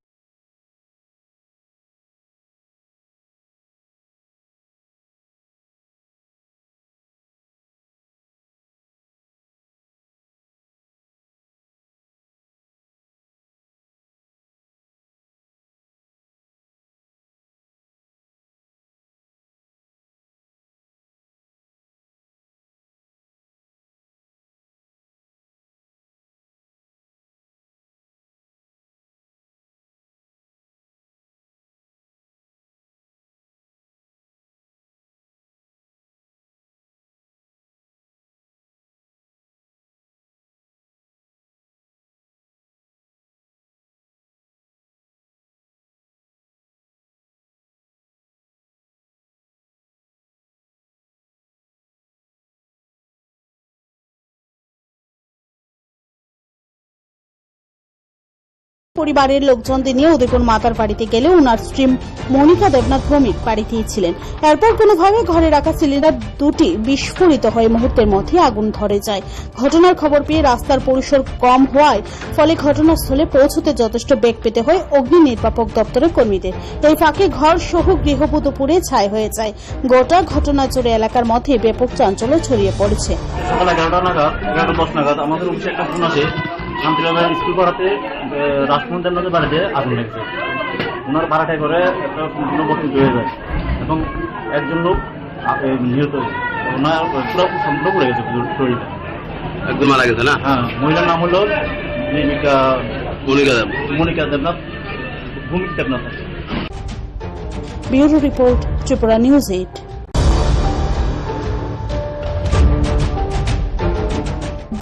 পরিবারের লোকজনদের নিয়ে উদয়পুর মাতার বাড়িতে গেলে ওনার স্ত্রী মনিকা দেবনাথ ভৌমিক বাড়িতেই ছিলেন। এরপর কোনোভাবে ঘরে রাখা সিলিন্ডার দুটি বিস্ফোরিত হয়ে মুহূর্তের মধ্যে আগুন ধরে যায়। ঘটনার খবর পেয়ে রাস্তার পরিসর কম হওয়ায় ফলে ঘটনাস্থলে পৌঁছতে যথেষ্ট বেগ পেতে হয় অগ্নি নির্বাপক দপ্তরের কর্মীদের। এই ফাঁকে ঘর সহ গৃহবধূ পুড়ে ছাই হয়ে যায়। গোটা ঘটনা জুড়ে এলাকার মধ্যে ব্যাপক চাঞ্চল্য ছড়িয়ে পড়েছে। সকাল 11টা নাগাদ 11:10 নাগাদ আমাদের অফিসে একটা ফোন আসে, শান্তিনগর স্কুল পাড়াতে রাসমোহন দেবনাথের বাড়িতে আগুন লেগেছে। ওনার ভাড়াটায় করে একটা সম্পূর্ণ ভর্তি হয়ে যায় এবং একজন লোক নিহত হয়েছে। ওনার পুরো সম্পূর্ণ পড়ে গেছে শরীরটা, একদম মারা গেছে না? হ্যাঁ, মহিলার নাম হলো Monika Debnath Bhowmik Debnath. Bureau report, Tripura news 8।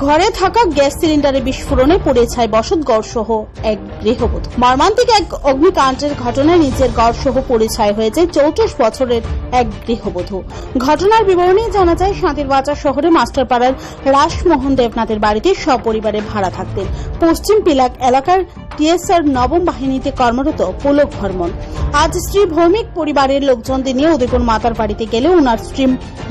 ঘরে থাকা গ্যাস সিলিন্ডারে বিস্ফোরণে পড়ে ছাই বসতঘর সহ এক গৃহবধূ। মর্মান্তিক এক অগ্নিকাণ্ডের ঘটনায় নিজের ঘর সহ পড়ে ছাই হয়েছে 34 বছরের এক গৃহবধূ। ঘটনার বিবরণী জানা যায়, শান্তিরবাজার শহরে মাস্টারপাড়ার রাসমোহন দেবনাথের বাড়িতে সপরিবারে ভাড়া থাকতেন। পশ্চিম পিলাক এলাকার টিএসআর নবম বাহিনীতে কর্মরত পুলক বর্মন আজ স্ত্রী ভৌমিক পরিবারের লোকজনদের নিয়ে উদয়পুর মাতার বাড়িতে গেলে ওনার স্ত্রী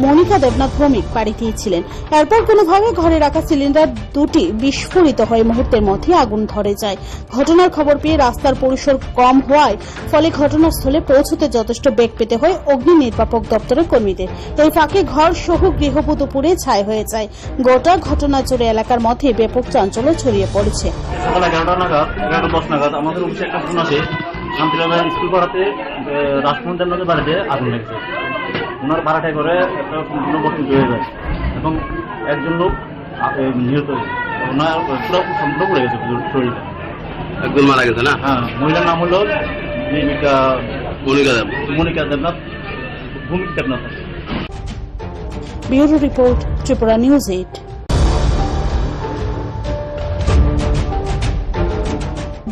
মনিকা দেবনাথ ভৌমিক বাড়িতেই ছিলেন। এরপর কোনোভাবে ঘরে রাখা সিলিন্ডার দুটি বিস্ফোরিত হয়ে মুহূর্তের মধ্যে আগুন ধরে যায়। ঘটনার খবর পেয়ে রাস্তার পরিসর কম হওয়ায় ফলে ঘটনাস্থলে পৌঁছতে যথেষ্ট বেগ পেতে হয় অগ্নি নির্বাপক দপ্তরের কর্মীদের। এই ফাঁকে ঘর সহ গৃহবধূ পুড়ে ছাই হয়ে যায়। গোটা ঘটনা জুড়ে এলাকার মধ্যে ব্যাপক চাঞ্চল্য ছড়িয়ে পড়েছে। সকাল 11টা নাগাদ 11:10 নাগাদ আমাদের অফিসে একটা ফোন আসে, শান্তিনগর স্কুল পাড়াতে রাসমোহন দেবনাথের বাড়িতে আগুন লেগেছে। ওনার ভাড়াটায় করে একটা সম্পূর্ণ ভর্তি হয়ে যায় এবং একজন লোক নিহত হয়েছে। ওনার পুরো সম্পূর্ণ পড়ে গেছে শরীরটা, একদম মারা গেছে না? হ্যাঁ, মহিলার নাম হলো Monika Debnath Bhowmik Debnath. Bureau report, Tripura news 8।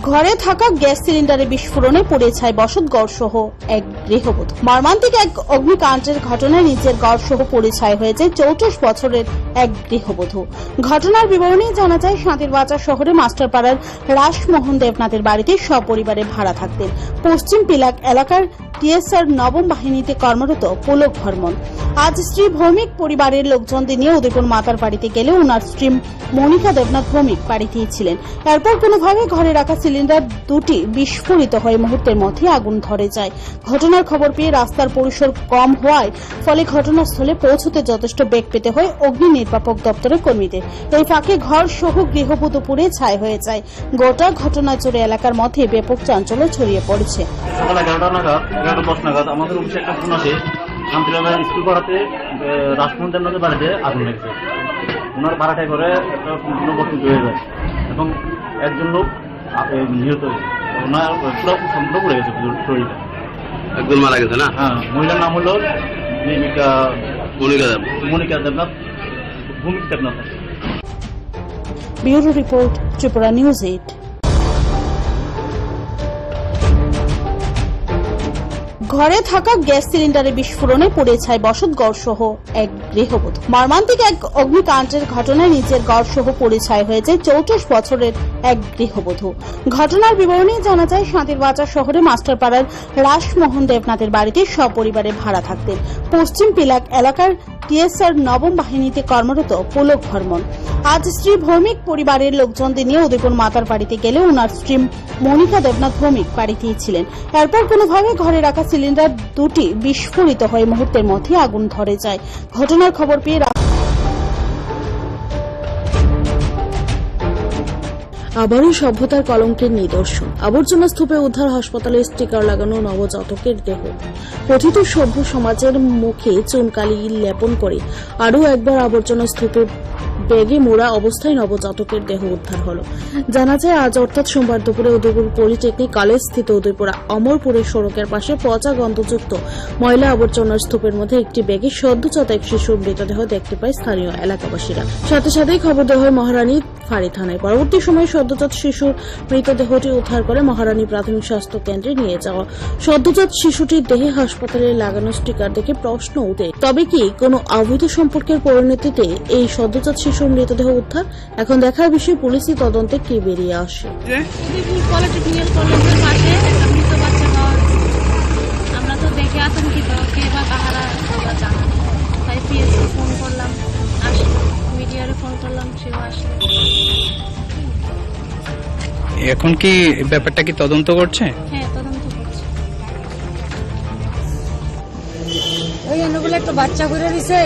ঘরে থাকা গ্যাস সিলিন্ডারে বিস্ফোরণে পড়ে ছাই বসতঘর সহ এক গৃহবধূ। মর্মান্তিক এক অগ্নিকাণ্ডের ঘটনায় নিজের ঘর সহ পড়ে ছাই হয়েছে 34 বছরের এক গৃহবধূ। ঘটনার বিবরণী জানা যায়, শান্তিরবাজার শহরে মাস্টারপাড়ার রাসমোহন দেবনাথের বাড়িতে সপরিবারে ভাড়া থাকতেন। পশ্চিম পিলাক এলাকার টিএসআর নবম বাহিনীতে কর্মরত পুলক বর্মন আজ স্ত্রী ভৌমিক পরিবারের লোকজনদের নিয়ে উদয়পুর মাতার বাড়িতে গেলে ওনার স্ত্রী মনিকা দেবনাথ ভৌমিক বাড়িতেই ছিলেন। এরপর কোনোভাবে ঘরে রাখা সিলিন্ডার দুটি বিস্ফোরিত হয়ে মুহূর্তের মধ্যে আগুন ধরে যায়। ঘটনার খবর পেয়ে রাস্তার পরিসর কম হওয়ায় ফলে ঘটনাস্থলে পৌঁছতে যথেষ্ট বেগ পেতে হয় অগ্নি নির্বাপক দপ্তরের কর্মীদের। এই ফাঁকে ঘর সহ গৃহবধূ পুড়ে ছাই হয়ে যায়। গোটা ঘটনা জুড়ে এলাকার মধ্যে ব্যাপক চাঞ্চল্য ছড়িয়ে পড়েছে। সকাল 11টা নাগাদ 11:10 নাগাদ আমাদের অফিসে একটা ফোন আসে, শান্তিনগর স্কুল পাড়াতে রাসমোহন দেবনাথের বাড়িতে আগুন লেগেছে। ওনার ভাড়াটায় করে একটা সম্পূর্ণ ভর্তি হয়ে যায় এবং একজন লোক নিহত হয়েছে। ওনার পুরো সম্পূর্ণ পড়ে গেছে শরীরটা, একদম মারা গেছে না? হ্যাঁ, মহিলার নাম হলো Monika Debnath Bhowmik Debnath. Bureau report, Tripura news 8। ঘরে থাকা গ্যাস সিলিন্ডারে বিস্ফোরণে পড়ে ছাই বসতঘর সহ এক গৃহবধূ। মর্মান্তিক এক অগ্নিকাণ্ডের ঘটনায় নিজের ঘর সহ পড়ে ছাই হয়েছে 34 বছরের এক গৃহবধূ। ঘটনার বিবরণী জানা যায়, শান্তিরবাজার শহরে মাস্টারপাড়ার রাসমোহন দেবনাথের বাড়িতে সপরিবারে ভাড়া থাকতেন। পশ্চিম পিলাক এলাকার টিএসআর নবম বাহিনীতে কর্মরত পুলক বর্মন আজ স্ত্রী ভৌমিক পরিবারের লোকজনদের নিয়ে উদয়পুর মাতার বাড়িতে গেলে ওনার স্ত্রী মনিকা দেবনাথ ভৌমিক বাড়িতেই ছিলেন। এরপর কোনোভাবে ঘরে রাখা সিলিন্ডার দুটি বিস্ফোরিত হয়ে মুহূর্তের মধ্যে আগুন ধরে যায়। ঘটনার খবর পেয়ে আবারও সভ্যতার কলঙ্কের নিদর্শন। আবর্জনা স্তূপে উদ্ধার হাসপাতালে স্টিকার লাগানো নবজাতকের দেহ। কথিত সভ্য সমাজের মুখে চুনকালি লেপন করে আরও একবার আবর্জনা স্তূপে ব্যাগে মোড়া অবস্থায় নবজাতকের দেহ উদ্ধার হলো। জানা যায়, আজ অর্থাৎ সোমবার দুপুরে উদয়পুর পলিটেকনিক কলেজ স্থিত উদয়পুরা অমরপুরের সড়কের পাশে পচা গন্ধযুক্ত ময়লা আবর্জনার স্তূপের মধ্যে একটি ব্যাগে সদ্যজাত এক শিশুর মৃতদেহ দেখতে পায় স্থানীয় এলাকাবাসীরা। সাথে সাথেই খবর দেওয়া হয় মহারানী ফাঁড়ি থানায়। পরবর্তী সময়ে সদ্যজাত শিশুর মৃতদেহটি উদ্ধার করে মহারানী প্রাথমিক স্বাস্থ্য কেন্দ্রে নিয়ে যাওয়া। সদ্যজাত শিশুটির দেহে হাসপাতালে লাগানো স্টিকার দেখে প্রশ্ন ওঠে, তবে কি কোনো অবৈধ সম্পর্কের পরিণতিতে এই সদ্যজাত শিশুর মৃতদেহ উদ্ধার? এখন দেখার বিষয় পুলিশি তদন্তে কি বেরিয়ে আসে। পলিটেকনিক্যাল কলেজের পাশে একটা মৃত বাচ্চা পাওয়া গেছে। আমরা তো দেখে আতঙ্কিত, কে বা কাহারা জানা। তাই পিএসসি ফোন করলাম, আসলো। মিডিয়ারে ফোন করলাম, সেও আসলো। এখন কি ব্যাপারটা কি তদন্ত করছে? হ্যাঁ, তদন্ত করছে। ওই এনগুলো একটা বাচ্চা করে দিছে,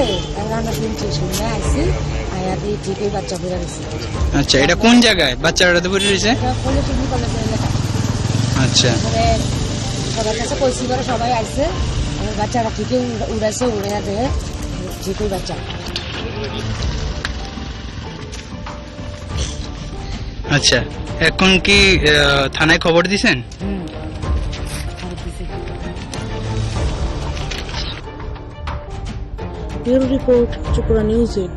আমরা শুনছি, শুনে আসছি আয়াতে ঠিকই বাচ্চা করে দিছে। আচ্ছা, এটা কোন জায়গায় বাচ্চাটা পড়ে রয়েছে? পলিটেকনিক কলেজের এলাকা। আচ্ছা, সবার কাছে কইছি করে সবাই আসছে, বাচ্চারা ঠিকই উড়াইছে, উড়ে দেয় ঠিকই বাচ্চা। আচ্ছা, এখন কি থানায় খবর দিছেন? Bureau report, Tripura news 8।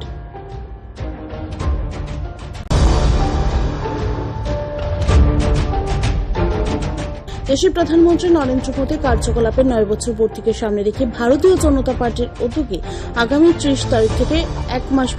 দেশের প্রধানমন্ত্রী নরেন্দ্র মোদী কার্যকলাপের 9 বছর পূর্তিকে সামনে রেখে ভারতীয় জনতা পার্টির উদ্যোগে আগামী 30 তারিখ থেকে 1 মাস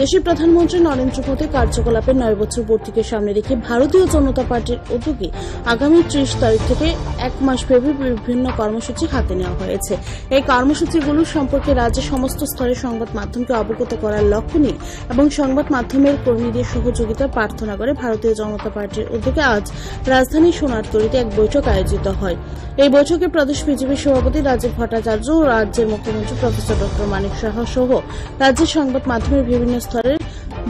দেশের প্রধানমন্ত্রী নরেন্দ্র মোদী কার্যকলাপের 9 বছর পূর্তিকে সামনে রেখে ভারতীয় জনতা পার্টির উদ্যোগে আগামী 30 তারিখ থেকে 1 মাস ব্যাপী বিভিন্ন কর্মসূচি হাতে নেওয়া হয়েছে। এই কর্মসূচিগুলো সম্পর্কে রাজ্যের সমস্ত স্তরের সংবাদ মাধ্যমকে অবগত করার লক্ষ্য নিয়ে এবং সংবাদ মাধ্যমের কর্মীদের সহযোগিতা প্রার্থনা করে ভারতীয় জনতা পার্টির উদ্যোগে আজ রাজধানী সোনারতরীতে এক বৈঠক আয়োজিত হয়। এই বৈঠকে প্রদেশ বিজেপির সভাপতি রাজীব ভট্টাচার্য ও রাজ্যের মুখ্যমন্ত্রী প্রফেসর ডক্টর মানিক সাহা সহ রাজ্যের সংবাদ মাধ্যমের বিভিন্ন স্তরের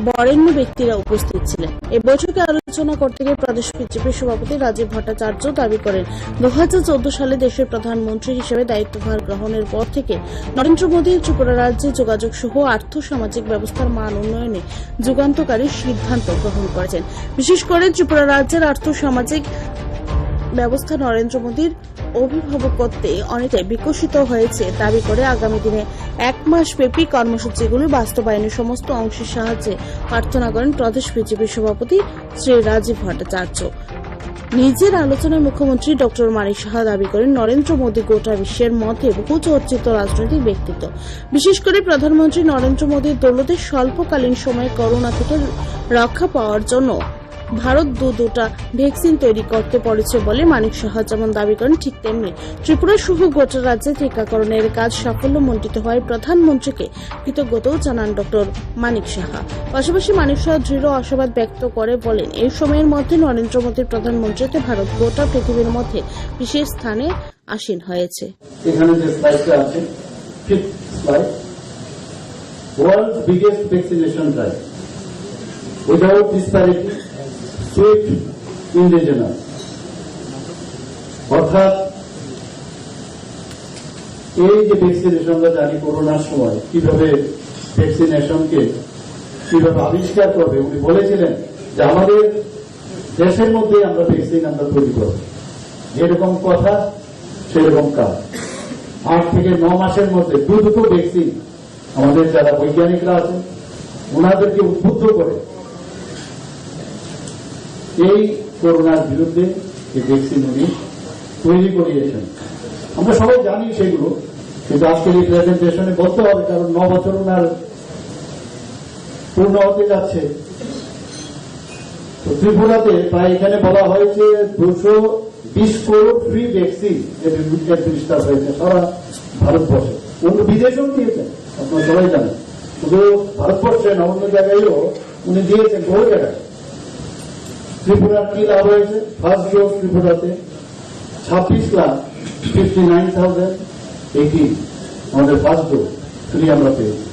বরেণ্য ব্যক্তিরা উপস্থিত ছিলেন। এই বৈঠকে আলোচনা করতে গিয়ে প্রদেশ বিজেপির সভাপতি রাজীব ভট্টাচার্য দাবি করেন, 2014 সালে দেশের প্রধানমন্ত্রী হিসেবে দায়িত্বভার গ্রহণের পর থেকে নরেন্দ্র মোদী ত্রিপুরা রাজ্যে যোগাযোগ সহ আর্থ সামাজিক ব্যবস্থার মান উন্নয়নে যুগান্তকারী সিদ্ধান্ত গ্রহণ করেছেন। বিশেষ করে ত্রিপুরা রাজ্যের আর্থ সামাজিক ব্যবস্থা নরেন্দ্র মোদীর অভিভাবকত্বে অনেকটাই বিকশিত হয়েছে দাবি করে আগামী দিনে 1 মাস ব্যাপী কর্মসূচিগুলো বাস্তবায়নের সমস্ত অংশের সাহায্যে প্রার্থনা করেন প্রদেশ বিজেপির সভাপতি শ্রী রাজীব ভট্টাচার্য। নিজের আলোচনায় মুখ্যমন্ত্রী ডক্টর মানিক সাহা দাবি করেন, নরেন্দ্র মোদী গোটা বিশ্বের মধ্যে বহু চর্চিত রাজনৈতিক ব্যক্তিত্ব। বিশেষ করে প্রধানমন্ত্রী নরেন্দ্র মোদীর দৌলতে স্বল্পকালীন সময়ে করোনা থেকে রক্ষা পাওয়ার জন্য ভারত দুটা ভ্যাকসিন তৈরি করতে পেরেছে বলে মানিক সাহা যেমন দাবি করেন, ঠিক তেমনি ত্রিপুরা সহ গোটা রাজ্যে টিকাকরণের কাজ সাফল্যমণ্ডিত হওয়ায় প্রধানমন্ত্রীকে কৃতজ্ঞতাও জানান ডক্টর মানিক সাহা। পাশাপাশি মানিক সাহা দৃঢ় আশাবাদ ব্যক্ত করে বলেন, এই সময়ের মধ্যে নরেন্দ্র মোদীর প্রধানমন্ত্রীতে ভারত গোটা পৃথিবীর মধ্যে বিশেষ স্থানে আসীন হয়েছে। এখানে যে স্লাইডটা আছে, fifth slide, world's biggest vaccination drive without disparity, swift, indigenous. অর্থাৎ এই যে ভ্যাকসিনেশন আমরা জানি করোনার সময় কিভাবে ভ্যাকসিনেশনকে কিভাবে আবিষ্কার করবে, উনি বলেছিলেন যে আমাদের দেশের মধ্যে আমরা ভ্যাকসিন আমরা তৈরি করব। যেরকম কথা সেরকম কাজ। 8 থেকে 9 মাসের মধ্যে দুটো ভ্যাকসিন আমাদের যারা বৈজ্ঞানিকরা আছেন ওনাদেরকে উদ্বুদ্ধ করে এই করোনার বিরুদ্ধে এই ভ্যাকসিন উনি তৈরি করিয়েছেন। আমরা সবাই জানি সেগুলো, কিন্তু আজকের এই প্রেজেন্টেশনে বলতে হবে, কারণ 9 বছর ওনার পূর্ণ হতে যাচ্ছে। তো ত্রিপুরাতে প্রায় এখানে বলা হয়েছে 220 করোড় ফ্রি ভ্যাকসিন অ্যাডমিনিস্টার হয়েছে সারা ভারতবর্ষে। অন্য বিদেশেও দিয়েছেন, আপনারা সবাই জানেন। শুধু ভারতবর্ষে না, অন্য জায়গায়ও উনি দিয়েছেন, বহু জায়গায়। ত্রিপুরার কি লাভ হয়েছে? ফার্স্ট ডোজ ত্রিপুরাতে 26,59,018 আমাদের ফার্স্ট ডোজ ফ্রি আমরা পেয়েছি।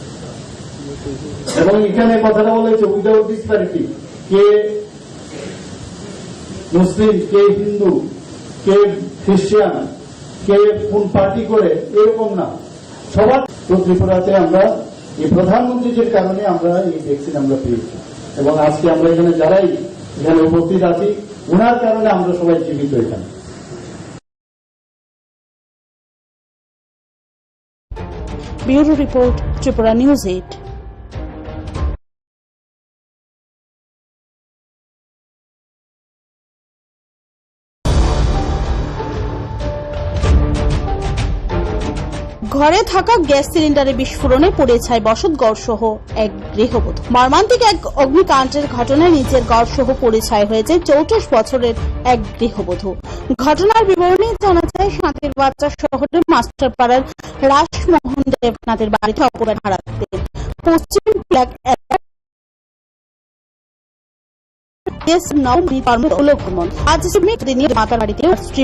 এবং এখানে কথাটা বলেছে উইদাউট ডিসপ্যারিটি, কে মুসলিম, কে হিন্দু, কে খ্রিস্টান, কে কোন পার্টি করে, এরকম না, সবার। তো ত্রিপুরাতে আমরা এই প্রধানমন্ত্রীর কারণে আমরা এই ভ্যাকসিন আমরা পেয়েছি। এবং আজকে আমরা এখানে যারাই এখানে উপস্থিত আছি, ওনার কারণে আমরা সবাই জীবিত এখানে। Bureau report, Tripura news 8। ঘরে থাকা গ্যাস সিলিন্ডারে বিস্ফোরণে পড়ে ছাই বসতঘর সহ এক গৃহবধূ। মর্মান্তিক এক অগ্নিকাণ্ডের ঘটনায় নিজের ঘর সহ পড়ে ছাই হয়েছে 34 বছরের এক গৃহবধূ। ঘটনার বিবরণী জানা যায়, শান্তির বাচ্চা শহরের মাস্টারপাড়ার রাসমোহন দেবনাথের বাড়িতে অপরাধ হারাতেন। পশ্চিম ব্ল্যাক মাতার বাড়িতে স্ত্রী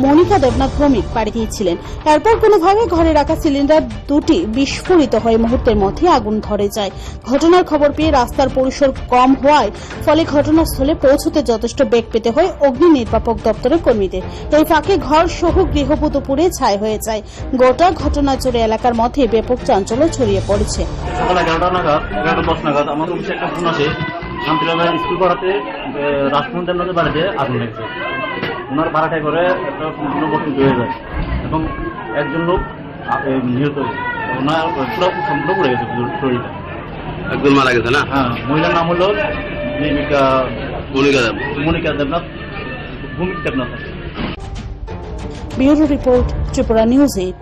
মনিকা দেবনাথ ভৌমিক বাড়ি দিয়েছিলেন। এরপর কোনোভাবে ঘরে রাখা সিলিন্ডার দুটি বিস্ফোরিত হয়ে মুহূর্তের মধ্যে আগুন ধরে যায়। ঘটনার খবর পেয়ে রাস্তার পরিসর কম হওয়ায় ফলে ঘটনাস্থলে পৌঁছতে যথেষ্ট বেগ পেতে হয় অগ্নি নির্বাপক দপ্তরের কর্মীদের। এই ফাঁকে ঘর সহ গৃহবধূ পুড়ে ছাই হয়ে যায়। গোটা ঘটনা জুড়ে এলাকার মধ্যে ব্যাপক চাঞ্চল্য ছড়িয়ে পড়েছে। সকাল 11টা নাগাদ 11:10 নাগাদ আমাদের অফিসে একটা ফোন আসে, শান্তিলাল স্কুল পাড়াতে রাসমোহন দেবনাথের বাড়িতে আগুন লেগেছে। ওনার ভাড়াটায় করে একটা সম্পূর্ণ বসতি হয়ে যায় এবং একজন লোক নিহত হয়েছে। ওনার পুরো সম্পূর্ণ পড়ে গেছে শরীরটা। একজন মারা গেছে না? হ্যাঁ, মহিলার নাম হলো Monika Debnath Bhowmik Debnath. Bureau report, Tripura news 8।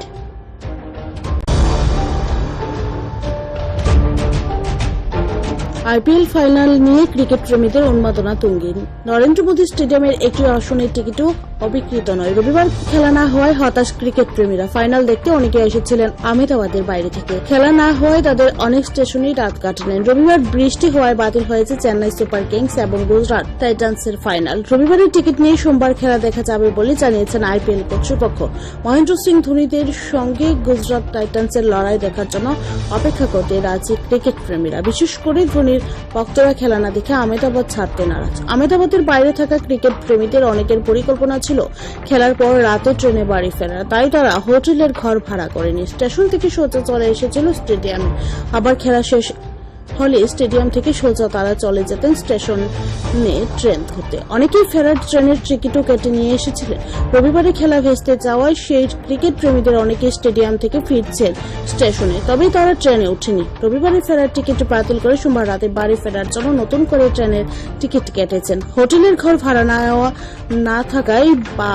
IPL final নিয়ে ক্রিকেট প্রেমীদের উন্মাদনা তুঙ্গিন। নরেন্দ্র মোদী স্টেডিয়ামের একটি আসনের টিকিটও অবিকৃত নয়। রবিবার খেলা না হওয়ায় হতাশ ক্রিকেট প্রেমীরা। ফাইনাল দেখতে অনেকে এসেছিলেন আহমেদাবাদের বাইরে থেকে। খেলা না হওয়ায় তাদের অনেক স্টেশনেই রাত কাটালেন। রবিবার বৃষ্টি হওয়ায় বাতিল হয়েছে চেন্নাই সুপার কিংস এবং গুজরাট টাইটান্সের ফাইনাল। রবিবারের টিকিট নিয়ে সোমবার খেলা দেখা যাবে বলে জানিয়েছেন আইপিএল কর্তৃপক্ষ। মহেন্দ্র সিং ধোনিদের সঙ্গে গুজরাট টাইটান্সের লড়াই দেখার জন্য অপেক্ষা করতে রাজি ক্রিকেট প্রেমীরা। বিশেষ করে ধোনির ভক্তরা খেলা না দেখে আহমেদাবাদ ছাড়তে নারাজ। আহমেদাবাদের বাইরে থাকা ক্রিকেট প্রেমীদের অনেকের পরিকল্পনা ছিল খেলার পর রাতে ট্রেনে বাড়ি ফেরা, তাই তারা হোটেলের ঘর ভাড়া করেনি। স্টেশন থেকে সোজা চলে এসেছিল স্টেডিয়ামে। আবার খেলা শেষ হলে স্টেডিয়াম থেকে সোজা তারা চলে যেতেন স্টেশনে ট্রেন ধরতে। অনেকেই ফেরার ট্রেনের টিকিটও কেটে নিয়ে এসেছিলেন। রবিবারে খেলা ভেস্তে যাওয়ায় সেই ক্রিকেট প্রেমীদের অনেকে স্টেডিয়াম থেকে ফিরছেন স্টেশনে, তবে তারা ট্রেনে ওঠেনি। রবিবারে ফেরার টিকিট বাতিল করে সোমবার রাতে বাড়ি ফেরার জন্য নতুন করে ট্রেনের টিকিট কেটেছেন। হোটেলের ঘর ভাড়া না থাকায় বা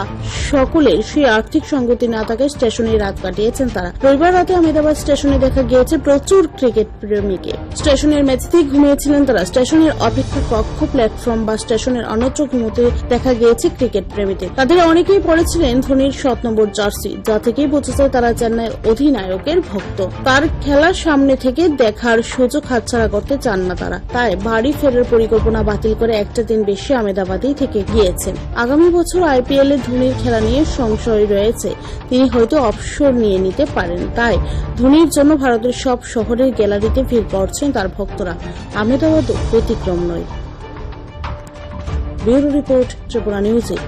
সকলের সেই আর্থিক সঙ্গতি না থাকায় স্টেশনে রাত কাটিয়েছেন তারা। রবিবার রাতে আহমেদাবাদ স্টেশনে দেখা গিয়েছে প্রচুর ক্রিকেট প্রেমীকে। স্টেশনের মেঝেতেই ঘুমিয়েছিলেন তারা। স্টেশনের অপেক্ষা কক্ষ, প্ল্যাটফর্ম বা স্টেশনের অন্যত্র ঘুমোতে দেখা গিয়েছে ক্রিকেট প্রেমীদের। তাদের অনেকেই পড়েছিলেন ধোনির 7 নম্বর জার্সি, যা থেকেই বোঝা যায় তারা চেন্নাই অধিনায়কের ভক্ত। তার খেলার সামনে থেকে দেখার সুযোগ হাতছাড়া করতে চান না তারা, তাই বাড়ি ফেরার পরিকল্পনা বাতিল করে একটা দিন বেশি আহমেদাবাদেই থেকে গিয়েছেন। আগামী বছর আইপিএল এ ধোনির খেলা নিয়ে সংশয় রয়েছে, তিনি হয়তো অবসর নিয়ে নিতে পারেন। তাই ধোনির জন্য ভারতের সব শহরের গ্যালারিতে ভিড় করছেন তার ভক্তরা। আহমেদাবাদও ব্যতিক্রম নয়। Bureau report, Tripura news 8।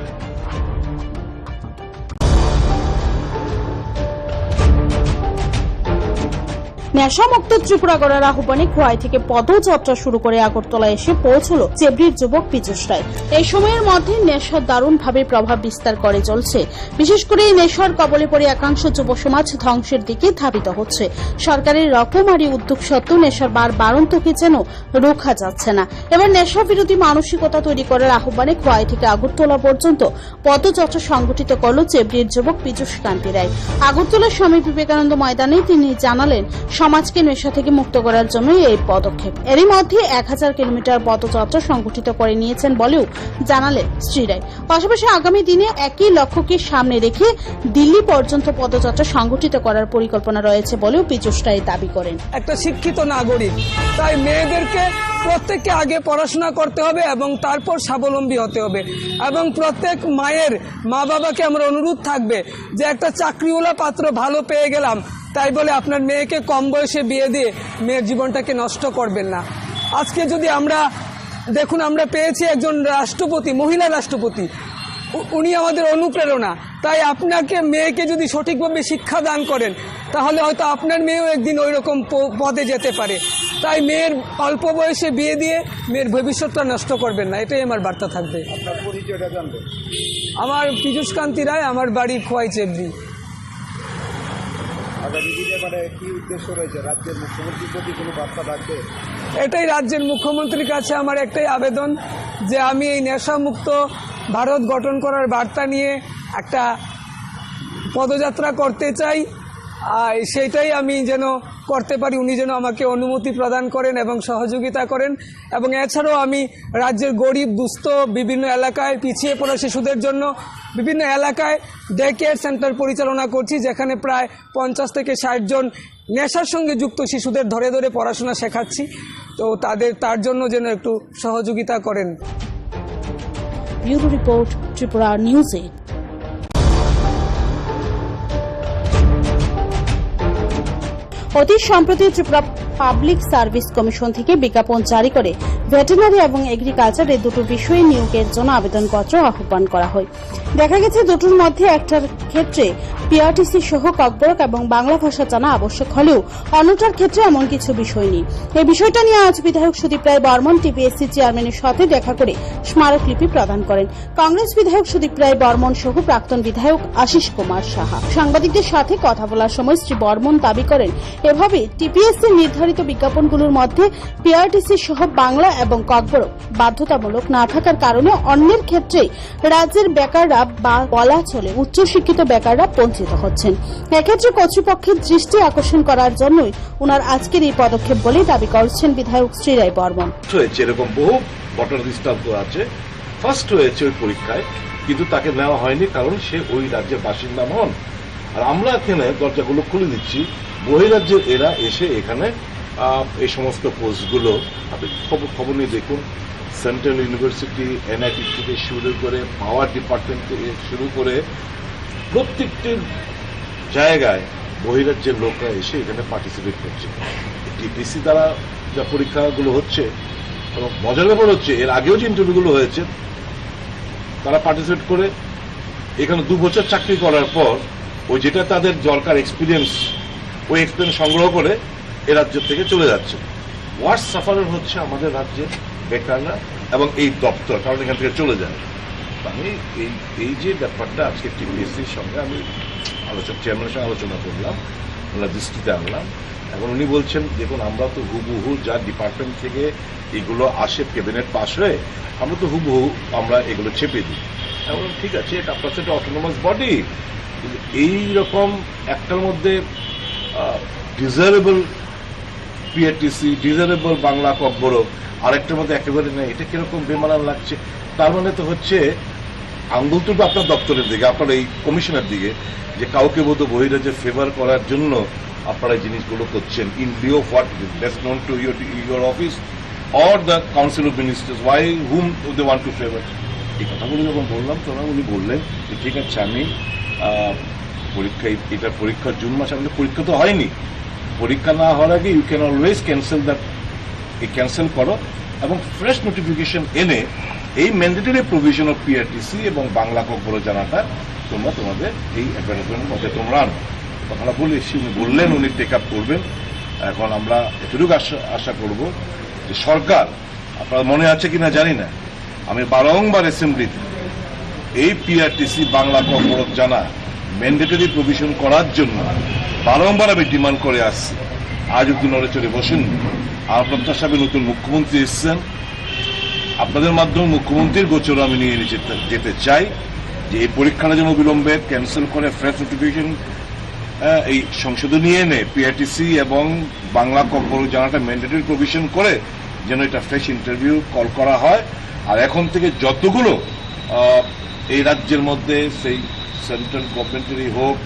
নেশামুক্ত ত্রিপুরা গড়ার আহ্বানে খোয়াই থেকে পদযাত্রা শুরু করে আগরতলা এসে পৌঁছল চেবড়ির যুবক পীযূষ রায়। এই সময়ের মধ্যে নেশা দারুণভাবে প্রভাব বিস্তার করে চলছে। বিশেষ করে এই নেশার কবলে পড়ে একাংশ যুব সমাজ ধ্বংসের দিকে ধাবিত হচ্ছে। সরকারের রকমারি উদ্যোগ সত্ত্বেও নেশার বাড়ন্তকে যেন রোখা যাচ্ছে না। এবার নেশা বিরোধী মানসিকতা তৈরি করার আহ্বানে খোয়াই থেকে আগরতলা পর্যন্ত পদযাত্রা সংগঠিত করল চেবড়ির যুবক পীযূষ কান্তি রায়। আগরতলার স্বামী বিবেকানন্দ ময়দানে তিনি জানালেন, সমাজকে নেশা থেকে মুক্ত করার জন্য এই পদক্ষেপ। এরই মধ্যে 1000 কিলোমিটার পদযাত্রা সংগঠিত করে নিয়েছেন বলেও জানালেন শ্রী রায়। পাশাপাশি আগামী দিনে একই লক্ষ্যকে সামনে রেখে দিল্লি পর্যন্ত পদযাত্রা সংগঠিত করার পরিকল্পনা রয়েছে বলেও পীযূষ রায় দাবি করেন। একটা শিক্ষিত নাগরিক, তাই মেয়েদেরকে প্রত্যেককে আগে পড়াশোনা করতে হবে এবং তারপর স্বাবলম্বী হতে হবে। এবং প্রত্যেক মায়ের মা বাবাকে আমার অনুরোধ থাকবে যে একটা চাকরিওয়ালা পাত্র ভালো পেয়ে গেলাম তাই বলে আপনার মেয়েকে কম বয়সে বিয়ে দিয়ে মেয়ের জীবনটাকে নষ্ট করবেন না। আজকে যদি আমরা দেখুন, আমরা পেয়েছি একজন রাষ্ট্রপতি, মহিলা রাষ্ট্রপতি, উনি আমাদের অনুপ্রেরণা। তাই আপনাকে মেয়েকে যদি সঠিকভাবে শিক্ষা দান করেন তাহলে হয়তো আপনার মেয়েও একদিন ওই রকম পদে যেতে পারে। তাই মেয়ের অল্প বয়সে বিয়ে দিয়ে মেয়ের ভবিষ্যৎটা নষ্ট করবেন না, এটাই আমার বার্তা থাকবে। আমার পীযূষ কান্তি রায়, আমার বাড়ি খোয়াই চেবড়ি। আগামী দিনে মানে কি উদ্দেশ্য রয়েছে, রাজ্যের মুখ্যমন্ত্রীর প্রতি কোনো বার্তা থাকবে? এটাই রাজ্যের মুখ্যমন্ত্রীর কাছে আমার একটাই আবেদন যে আমি এই নেশামুক্ত ভারত গঠন করার বার্তা নিয়ে একটা পদযাত্রা করতে চাই, আর সেইটাই আমি যেন করতে পারি, উনি যেন আমাকে অনুমতি প্রদান করেন এবং সহযোগিতা করেন। এবং এছাড়াও আমি রাজ্যের গরিব দুস্থ বিভিন্ন এলাকায় পিছিয়ে পড়া শিশুদের জন্য বিভিন্ন এলাকায় ডে কেয়ার সেন্টার পরিচালনা করছি, যেখানে প্রায় 50 থেকে 60 জন নেশার সঙ্গে যুক্ত শিশুদের ধরে ধরে পড়াশোনা শেখাচ্ছি। তো তার জন্য যেন একটু সহযোগিতা করেন। Bureau report, Tripura news 8। অতি সম্প্রতি ত্রিপুরা পাবলিক সার্ভিস কমিশন থেকে বিজ্ঞাপন জারি করে ভেটেরিনারি এবং এগ্রিকালচার এই দুটো বিষয়ে নিয়োগের জন্য আবেদনপত্র আহ্বান করা হয়। দেখা গেছে দুটোর মধ্যে একটার ক্ষেত্রে পিআরটিসি সহ ককবরক এবং বাংলা ভাষা জানা আবশ্যক হলেও অন্যটার ক্ষেত্রে এমন কিছু বিষয় নেই। এই বিষয়টা নিয়ে আজ বিধায়ক সুদীপ রায় বর্মন টিপিএসসি চেয়ারম্যানের সাথে দেখা করে স্মারকলিপি প্রদান করেন কংগ্রেস বিধায়ক সুদীপ রায় বর্মন সহ প্রাক্তন বিধায়ক আশিস কুমার সাহা। সাংবাদিকদের সাথে কথা বলার সময় শ্রী বর্মন দাবি করেন, এভাবে টিপিএসসি নির্ধারিত বিজ্ঞাপনগুলোর মধ্যে পিআরটিসি সহ বাংলা এবং ককবরক বাধ্যতামূলক না থাকার কারণে অন্যের ক্ষেত্রে রাজ্যের বেকাররা বা বলা চলে উচ্চশিক্ষিত বেকাররা বঞ্চিত হচ্ছেন। এক্ষেত্রে কর্তৃপক্ষের দৃষ্টি আকর্ষণ করার জন্যই ওনার আজকের এই পদক্ষেপ বলে দাবি করছেন বিধায়ক শ্রী রায় বর্মন। এরকম বহু ঘটনা দৃষ্টান্ত আছে, ফার্স্ট হয়েছে ওই পরীক্ষায়, কিন্তু তাকে নেওয়া হয়নি কারণ সে ওই রাজ্যের বাসিন্দা নন। আর আমরা এখানে দরজাগুলো খুলে দিচ্ছি, বহিরাজ্যের এরা এসে এখানে এই সমস্ত পোস্টগুলো আপনি খবর নিয়ে দেখুন, সেন্ট্রাল ইউনিভার্সিটি, এনআইটি থেকে শুরু করে পাওয়ার ডিপার্টমেন্ট থেকে শুরু করে প্রত্যেকটি জায়গায় বহিরাজ্যের লোকরা এসে এখানে পার্টিসিপেট করছে। টিপিসি দ্বারা যা পরীক্ষাগুলো হচ্ছে, এবং মজার ব্যাপার হচ্ছে এর আগেও যে ইন্টারভিউগুলো হয়েছে তারা পার্টিসিপেট করে এখানে 2 বছর চাকরি করার পর ওই যেটা তাদের দরকার এক্সপিরিয়েন্স, ওই এক্সপিরিয়েন্স সংগ্রহ করে এ রাজ্য থেকে চলে যাচ্ছে। ওয়ার্স্ট সাফারার হচ্ছে আমাদের রাজ্যের বেকাররা এবং এই দপ্তর, কারণ এখান থেকে চলে যায়। আমি এই যে ব্যাপারটা আজকে টিপিএসসির সঙ্গে আমি চেয়ারম্যানের সঙ্গে আলোচনা করলাম, ওনার দৃষ্টিতে আনলাম। এখন উনি বলছেন দেখুন আমরা তো হুবহু যা ডিপার্টমেন্ট থেকে এগুলো আসে ক্যাবিনেট পাস হয়ে আমরা তো হুবহু আমরা এগুলো চেপে দিই। এখন ঠিক আছে, এটা আপনার একটা অটোনোমাস বডি, কিন্তু এইরকম একটার মধ্যে desirable PRTC, desirable Bangla Kokborok, আরেকটার মধ্যে একেবারে নেই, এটা কিরকম বেমানান লাগছে। তার মানে তো হচ্ছে আঙ্গুল তুলবে আপনার দপ্তরের দিকে, আপনার এই কমিশনের দিকে, যে কাউকে বোধ বহিরাজ্যে ফেভার করার জন্য আপনারা এই জিনিসগুলো করছেন। In lieu of what best known to your office or the council of ministers, why whom they want to favour. এই কথাগুলো যখন বললাম তখন উনি বললেন যে ঠিক আছে আমি এটা পরীক্ষা জুন মাসে, আমাদের পরীক্ষা তো হয়নি, পরীক্ষা না হওয়ার আগে you can always cancel that, cancel করো এবং ফ্রেশ নোটিফিকেশন এনে এই ম্যান্ডেটরি প্রভিশন অফ পিআরটিসি এবং বাংলা ককবরক জানাটা তোমরা তোমাদের এই অ্যাডভার্টাইজমেন্টের মধ্যে তোমরা আনো। কথাটা বলে উনি বললেন উনি টেক আপ করবেন। এখন আমরা এতটুকু আশা করব যে সরকার, আপনার মনে আছে কিনা জানি না, আমি বারংবার অ্যাসেম্বলিতে এই পিআরটিসি বাংলা ককবরক জানা ম্যান্ডেটরি প্রভিশন করার জন্য বারংবার আমি ডিমান্ড করে আসছি। আজ অব্দি নড়ে চড়ে বসেন। আমার প্রত্যাশা নতুন মুখ্যমন্ত্রী এসছেন, আপনাদের মাধ্যমে মুখ্যমন্ত্রীর গোচরে আমি নিয়ে যেতে চাই যে এই পরীক্ষাটা যেন বিলম্বে ক্যান্সেল করে ফ্রেশ নোটিফিকেশন এই সংশোধনী এনে পিআরটিসি এবং বাংলা ককবরক জানাটা ম্যান্ডেটরি প্রভিশন করে যেন এটা ফ্রেশ ইন্টারভিউ কল করা হয়। আর এখন থেকে যতগুলো এই রাজ্যের মধ্যে সেই সেন্ট্রাল গভর্নমেন্টেরই হোক,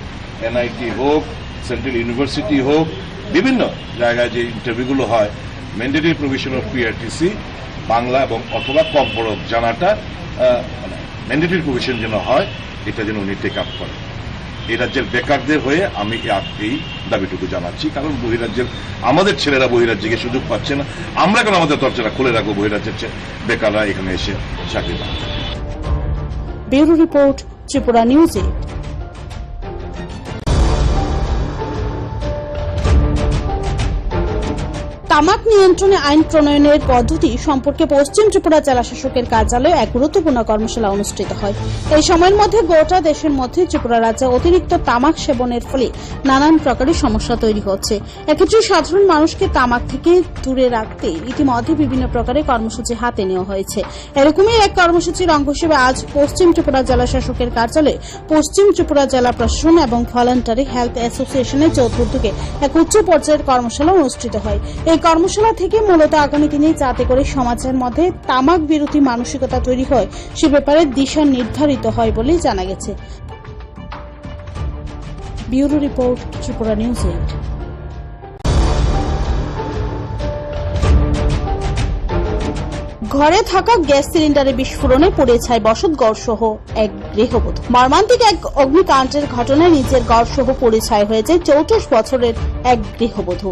এনআইটি হোক, সেন্ট্রাল ইউনিভার্সিটি হোক, বিভিন্ন জায়গায় যে ইন্টারভিউগুলো হয়, mandatory provision of PRTC Bangla এবং অথবা ককবরক জানাটা ম্যান্ডেটরি প্রভিশন যেন হয়, এটা যেন উনি টেক আপ করেন। এই রাজ্যের বেকারদের হয়ে আমি এই দাবিটুকু জানাচ্ছি, কারণ বহিরাজ্যের আমাদের ছেলেরা বহিরাজ্যে গিয়ে সুযোগ পাচ্ছে না, আমরা কেন আমাদের দরজাটা খুলে রাখবো বহিরাজ্যের বেকাররা এখানে এসে চাকরি পাচ্ছে। Bureau report, Tripura news 8। তামাক নিয়ন্ত্রণে আইন প্রণয়নের পদ্ধতি সম্পর্কে পশ্চিম ত্রিপুরা জেলা শাসকের কার্যালয়ে এক গুরুত্বপূর্ণ কর্মশালা অনুষ্ঠিত হয়। এই সময়ের মধ্যে গোটা দেশের মধ্যে ত্রিপুরা রাজ্যে অতিরিক্ত তামাক সেবনের ফলে নানান প্রকারের সমস্যা তৈরি হচ্ছে। এক্ষেত্রে সাধারণ মানুষকে তামাক থেকে দূরে রাখতে ইতিমধ্যে বিভিন্ন প্রকারের কর্মসূচি হাতে নেওয়া হয়েছে। এরকমই এক কর্মসূচির অঙ্গ হিসেবে আজ পশ্চিম ত্রিপুরা জেলা শাসকের কার্যালয়ে পশ্চিম ত্রিপুরা জেলা প্রশাসন এবং ভলান্টারি হেলথ অ্যাসোসিয়েশনের যৌথ উদ্যোগে এক উচ্চ পর্যায়ের কর্মশালা অনুষ্ঠিত হয়। এই কর্মশালা থেকে মূলত আগামী দিনে যাতে করে সমাজের মধ্যে তামাক বিরোধী মানসিকতা তৈরি হয় সে ব্যাপারে দিশা নির্ধারিত হয় বলে জানা গেছে। Bureau report, Tripura news 8। ঘরে থাকা গ্যাস সিলিন্ডারে বিস্ফোরণে পুড়ে ছাই বসতঘর সহ এক গৃহবধূ। মর্মান্তিক এক অগ্নিকাণ্ডের ঘটনায় নিজের ঘর সহ পুড়ে ছাই হয়েছে 34 বছরের এক গৃহবধূ।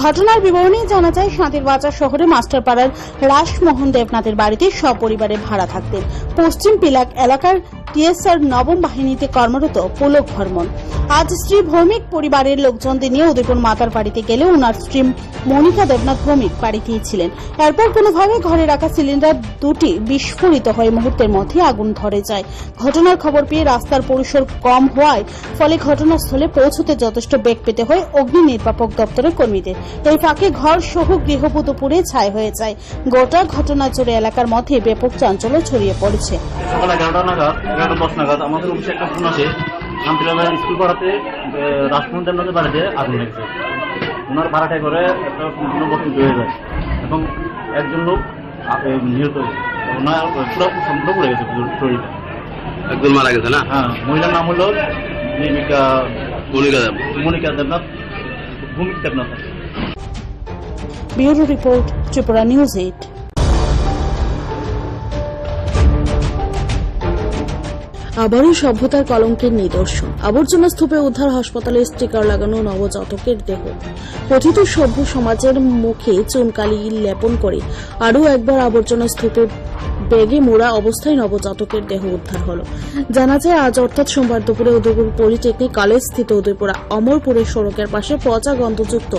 ঘটনার বিবরণী জানা যায়, শান্তিরবাজার শহরে মাস্টারপাড়ার রাসমোহন দেবনাথের বাড়িতে সপরিবারে ভাড়া থাকতেন। পশ্চিম পিলাক এলাকার টিএসআর নবম বাহিনীতে কর্মরত পুলক বর্মন আজ স্ত্রী ভৌমিক পরিবারের লোকজনদের নিয়ে উদয়পুর মাতার বাড়িতে গেলে ওনার স্ত্রী মনিকা দেবনাথ ভৌমিক বাড়িতেই ছিলেন। এরপর কোনোভাবে ঘরে রাখা সিলিন্ডার দুটি বিস্ফোরিত হয়ে মুহূর্তের মধ্যে আগুন ধরে যায়। ঘটনার খবর পেয়ে রাস্তার পরিসর কম হওয়ায় ফলে ঘটনাস্থলে পৌঁছতে যথেষ্ট বেগ পেতে হয় অগ্নি নির্বাপক দপ্তরের কর্মীদের। এই ফাঁকে ঘর সহ গৃহবধূ পুড়ে ছাই হয়ে যায়। গোটা ঘটনা জুড়ে এলাকার মধ্যে ব্যাপক চাঞ্চল্য ছড়িয়ে পড়েছে। সকাল 11:10 নাগাদ আমাদের অফিসে একটা ফোন আসে, শান্তিলাল স্কুল পাড়াতে রাসমোহন দেবনাথের বাড়িতে আগুন লেগেছে। ওনার ভাড়াটায় করে একটা সম্পূর্ণ বসতি হয়ে যায় এবং একজন লোক নিহত হয়েছে। ওনার পুরো সম্পূর্ণ পড়ে গেছে শরীরটা। একজন মারা গেছে না? হ্যাঁ, মহিলার নাম হলো Monika Debnath, Bhowmik Debnath. Bureau report, Tripura news 8। আবারও সভ্যতার কলঙ্কের নিদর্শন। আবর্জনা স্তূপে উদ্ধার হাসপাতালে স্টিকার লাগানো নবজাতকের দেহ। কথিত সভ্য সমাজের মুখে চুনকালি লেপন করে আরও একবার আবর্জনা স্তূপে ব্যাগে মোড়া অবস্থায় নবজাতকের দেহ উদ্ধার হল। জানা যায়, আজ অর্থাৎ সোমবার দুপুরে উদয়পুর পলিটেকনিক কলেজ স্থিত উদয়পুর অমরপুরের সড়কের পাশে পচা গন্ধযুক্ত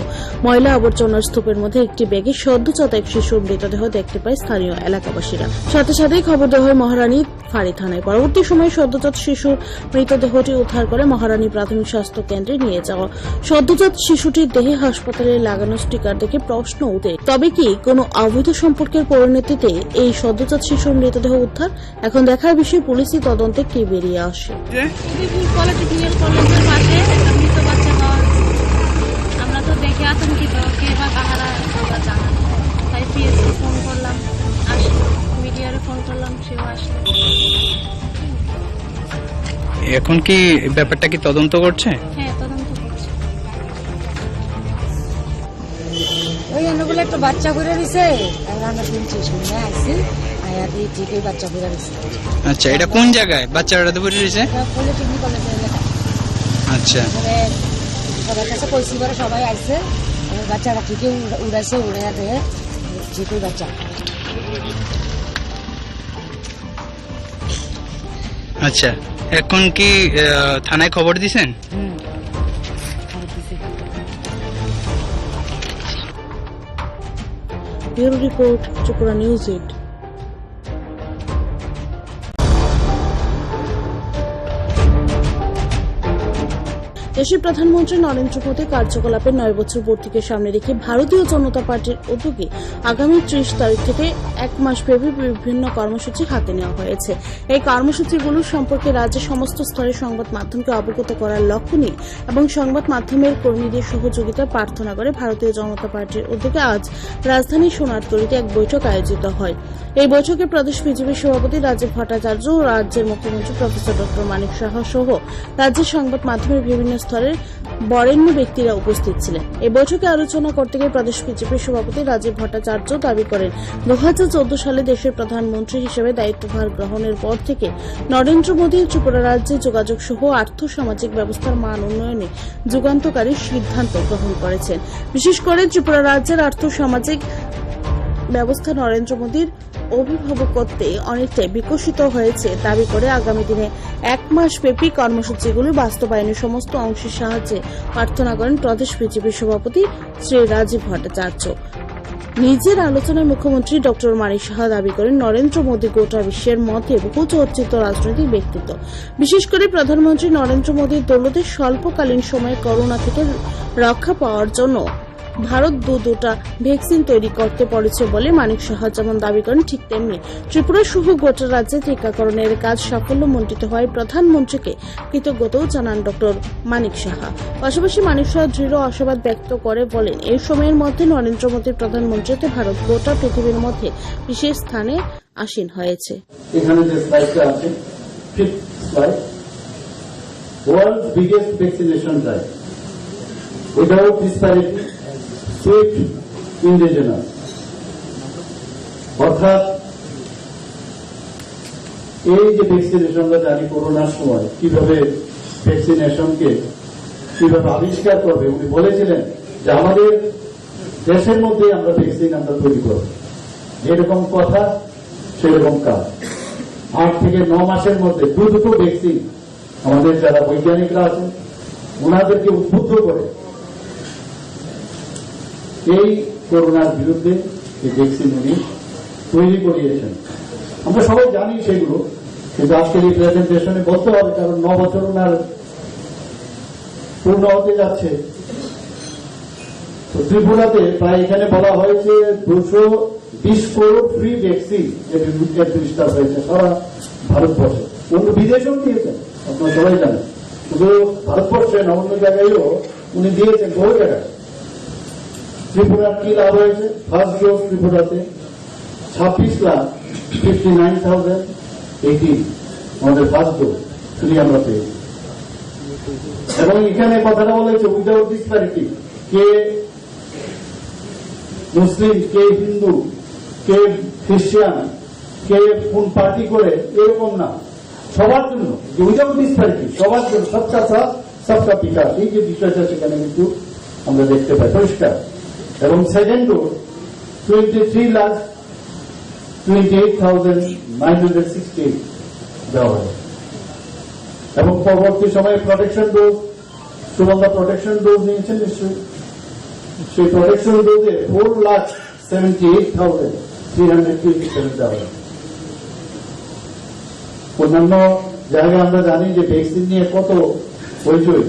ময়লা আবর্জনার স্তূপের মধ্যে একটি ব্যাগে সদ্যজাত এক শিশুর মৃতদেহ দেখতে পায় স্থানীয় এলাকাবাসীরা। সাথে সাথেই খবর দেওয়া হয় মহারানী ফাঁড়ি থানায়। পরবর্তী সময়ে সদ্যজাত শিশুর মৃতদেহটি উদ্ধার করে মহারানী প্রাথমিক স্বাস্থ্য কেন্দ্রে নিয়ে যাওয়া। সদ্যজাত শিশুটির দেহে হাসপাতালে লাগানো স্টিকার দেখে প্রশ্ন ওঠে, তবে কি কোনো অবৈধ সম্পর্কের পরিণতিতে এই সদ্যজাত শিশুর মৃতদেহ উদ্ধার? এখন দেখার বিষয় পুলিশি তদন্তে কি বেরিয়ে আসে। পলিটেকনিক্যাল কলেজের পাশে একটা মৃত বাচ্চা পাওয়া গেছে। আমরা তো দেখে আতঙ্কিত, কে বা কাহারা জানা, তাই পিএসকে ফোন করলাম, আসলো। মিডিয়ারে ফোন করলাম, সেও আসলো। এখন কি ব্যাপারটা কি তদন্ত করছে? হ্যাঁ, তদন্ত করছে। ওই এনগুলো একটা বাচ্চা করে দিছে, আমরা শুনছি, শুনে আসছি, আয়াতে ঠিকই বাচ্চা করে দিছে। আচ্ছা, এটা কোন জায়গায় বাচ্চাটা তো পড়ে রয়েছে? পলিটেকনিক কলেজের এলাকা। আচ্ছা, সবার কাছে কইছি করে সবাই আসছে, বাচ্চাটা ঠিকই উড়াইছে, উড়ে দিয়ে ঠিকই বাচ্চা। আচ্ছা, এখন কি থানায় খবর দিছেন? Bureau report, Tripura news 8। দেশের প্রধানমন্ত্রী নরেন্দ্র মোদী কার্যকলাপের 9 বছর পূর্তিকে সামনে রেখে ভারতীয় জনতা পার্টির উদ্যোগে আগামী 30 তারিখ থেকে 1 মাস ব্যাপী বিভিন্ন কর্মসূচি হাতে নেওয়া হয়েছে। এই কর্মসূচিগুলো সম্পর্কে রাজ্যের সমস্ত স্তরের সংবাদ মাধ্যমকে অবগত করার লক্ষ্য নিয়ে এবং সংবাদ মাধ্যমের কর্মীদের সহযোগিতা প্রার্থনা করে ভারতীয় জনতা পার্টির উদ্যোগে আজ রাজধানীর সোনারতরীতে এক বৈঠক আয়োজিত হয়। এই বৈঠকে প্রদেশ বিজেপির সভাপতি রাজীব ভট্টাচার্য ও রাজ্যের মুখ্যমন্ত্রী প্রফেসর ডক্টর মানিক সাহা সহ রাজ্যের সংবাদ মাধ্যমের বিভিন্ন স্তরের বরেণ্য ব্যক্তিরা উপস্থিত ছিলেন। এই বৈঠকে আলোচনা করতে গিয়ে প্রদেশ বিজেপির সভাপতি রাজীব ভট্টাচার্য দাবি করেন, 2014 সালে দেশের প্রধানমন্ত্রী হিসেবে দায়িত্বভার গ্রহণের পর থেকে নরেন্দ্র মোদী ত্রিপুরা রাজ্যে যোগাযোগ সহ আর্থ-সামাজিক ব্যবস্থার মান উন্নয়নে যুগান্তকারী সিদ্ধান্ত গ্রহণ করেছেন। বিশেষ করে ত্রিপুরা রাজ্যের আর্থ-সামাজিক ব্যবস্থা নরেন্দ্র মোদীর অভিভাবকত্বে অনেকটাই বিকশিত হয়েছে দাবি করে আগামী দিনে 1 মাস ব্যাপী কর্মসূচিগুলি বাস্তবায়নের সমস্ত অংশের সাহায্যে প্রার্থনা করেন প্রদেশ বিজেপি সভাপতি শ্রী রাজীব ভট্টাচার্য। নিজের আলোচনায় মুখ্যমন্ত্রী ডক্টর মানিক সাহা দাবি করেন নরেন্দ্র মোদী গোটা বিশ্বের মধ্যে বহু চর্চিত রাজনৈতিক ব্যক্তিত্ব। বিশেষ করে প্রধানমন্ত্রী নরেন্দ্র মোদীর দৌলতে স্বল্পকালীন সময়ে করোনা থেকে রক্ষা পাওয়ার জন্য ভারত দুটা ভ্যাকসিন তৈরি করতে পারছে বলে মানিক সাহা যেমন দাবি করেন, ঠিক তেমনি ত্রিপুরা সহ গোটা রাজ্যে টিকাকরণের কাজ সাফল্যমণ্ডিত হয় প্রধানমন্ত্রীকে কৃতজ্ঞতাও জানান ডক্টর মানিক সাহা। পাশাপাশি মানিক সাহা দৃঢ় আশাবাদ ব্যক্ত করে বলেন, এই সময়ের মধ্যে নরেন্দ্র মোদীর প্রধানমন্ত্রীতে ভারত গোটা পৃথিবীর মধ্যে বিশেষ স্থানে আসীন হয়েছে। এখানে যে স্লাইডটা আছে, fifth slide, world's biggest vaccination drive without disparity, swift, indigenous. অর্থাৎ এই যে ভ্যাকসিনেশন আমরা জানি করোনার সময় কিভাবে ভ্যাকসিনেশনকে কিভাবে আবিষ্কার করবে, উনি বলেছিলেন যে আমাদের দেশের মধ্যে আমরা ভ্যাকসিন আমরা তৈরি করব, যেরকম কথা সেরকম কাজ। 8 থেকে 9 মাসের মধ্যে দুটো ভ্যাকসিন আমাদের যারা বৈজ্ঞানিকরা আছেন ওনাদেরকে উদ্বুদ্ধ করে এই করোনার বিরুদ্ধে এই ভ্যাকসিন উনি তৈরি করিয়েছেন। আমরা সবাই জানি সেগুলো, কিন্তু আজকের এই প্রেজেন্টেশনে বলতে হবে, কারণ 9 বছর ওনার পূর্ণ হতে যাচ্ছে। তো ত্রিপুরাতে প্রায় এখানে বলা হয়েছে 220 করোড় ফ্রি ভ্যাকসিন অ্যাডমিনিস্টার হয়েছে সারা ভারতবর্ষে। অন্য বিদেশেও দিয়েছেন, আপনারা সবাই জানেন। শুধু ভারতবর্ষে না, অন্য জায়গায়ও উনি দিয়েছেন বহু জায়গায়। ত্রিপুরার কি লাভ হয়েছে? ফার্স্ট ডোজ ত্রিপুরাতে 26,59,018 আমাদের ফার্স্ট ডোজ ফ্রি আমরা পেয়েছি। এবং এখানে কথাটা বলেছে উইদাউট ডিসপ্যারিটি, কে মুসলিম, কে হিন্দু, কে খ্রিস্টান, কে কোন পার্টি করে, এরকম না, সবার জন্য, উইদাউট ডিসপ্যারিটি, সবার জন্য, সবকা সাথ সবকা বিকাশ, এই যে বিষয়টা সেখানে কিন্তু আমরা দেখতে পাই পরিষ্কার। এবং সেকেন্ড ডোজ 23,28,968 দেওয়া হয়। এবং পরবর্তী সময়ে protection dose, Sugandha protection dose নিয়েছেন নিশ্চয়ই, সেই প্রোটেকশন ডোজে 4,78,327 দেওয়া হয়। অন্যান্য জায়গায় আমরা জানি যে ভ্যাকসিন নিয়ে কত হইচই,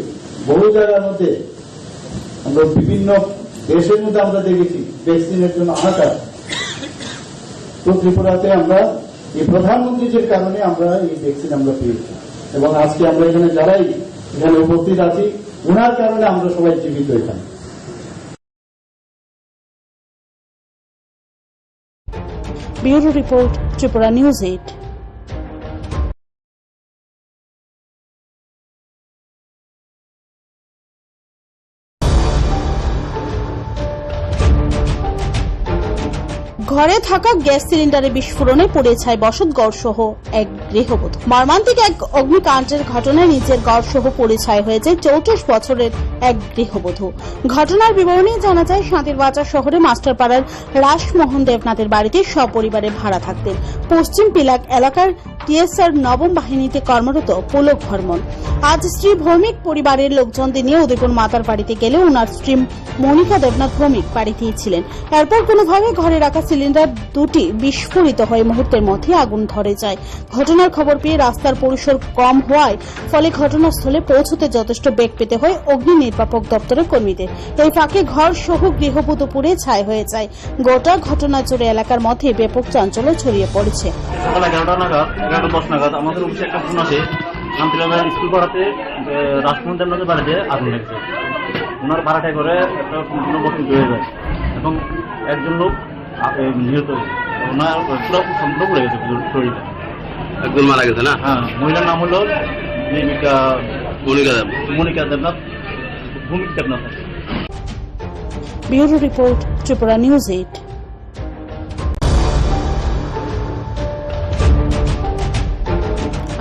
বহু জায়গার মধ্যে আমরা বিভিন্ন দেশের মধ্যে আমরা দেখেছি ভ্যাকসিনের জন্য হাহাকার। তো ত্রিপুরাতে আমরা এই প্রধানমন্ত্রীর কারণে আমরা এই ভ্যাকসিন আমরা পেয়েছি, এবং আজকে আমরা এখানে যারাই এখানে উপস্থিত আছি ওনার কারণে আমরা সবাই জীবিত এখানে। Bureau report, Tripura news 8। ঘরে থাকা গ্যাস সিলিন্ডারে বিস্ফোরণে পুড়ে ছাই বসতঘর সহ এক গৃহবধূ। মর্মান্তিক এক অগ্নিকাণ্ডের ঘটনায় নিজের ঘর সহ পুড়ে ছাই হয়েছে 34 বছরের এক গৃহবধূ। ঘটনার বিবরণী জানা যায়, শান্তিরবাজার শহরে মাস্টারপাড়ার রাসমোহন দেবনাথের বাড়িতে সপরিবারে ভাড়া থাকতেন। পশ্চিম পিলাক এলাকার টিএসআর নবম বাহিনীতে কর্মরত পুলক বর্মন আজ স্ত্রী ভৌমিক পরিবারের লোকজনদের নিয়ে উদয়পুর মাতার বাড়িতে গেলে ওনার স্ত্রী মনিকা দেবনাথ ভৌমিক বাড়িতেই ছিলেন। এরপর কোনোভাবে ঘরে রাখা সিলিন্ডার দুটি বিস্ফোরিত হয়ে মুহূর্তের মধ্যে আগুন ধরে যায়। ঘটনার খবর পেয়ে রাস্তার পরিসর কম হওয়ায় ফলে ঘটনাস্থলে পৌঁছতে যথেষ্ট বেগ পেতে হয় অগ্নি নির্বাপক দপ্তরের কর্মীদের। এই ফাঁকে ঘর সহ গৃহবধূ পুড়ে ছাই হয়ে যায়। গোটা ঘটনা জুড়ে এলাকার মধ্যে ব্যাপক চাঞ্চল্য ছড়িয়ে পড়েছে। সকাল 11:10 নাগাদ আমাদের অফিসে একটা ফোন আসে, শান্তিবাজার স্কুল পাড়াতে রাসমোহন দেবনাথের বাড়িতে আগুন লেগেছে। ওনার ভাড়াটায় করে একটা সম্পূর্ণ বসতি হয়ে যায় এবং একজন লোক নিহত হয়েছে। ওনার সম্পূর্ণ পড়ে গেছে শরীরটা, একজন মারা গেছে না? হ্যাঁ, মহিলার নাম হলো Monika Debnath, Bhowmik Debnath. Bureau report, Tripura news 8।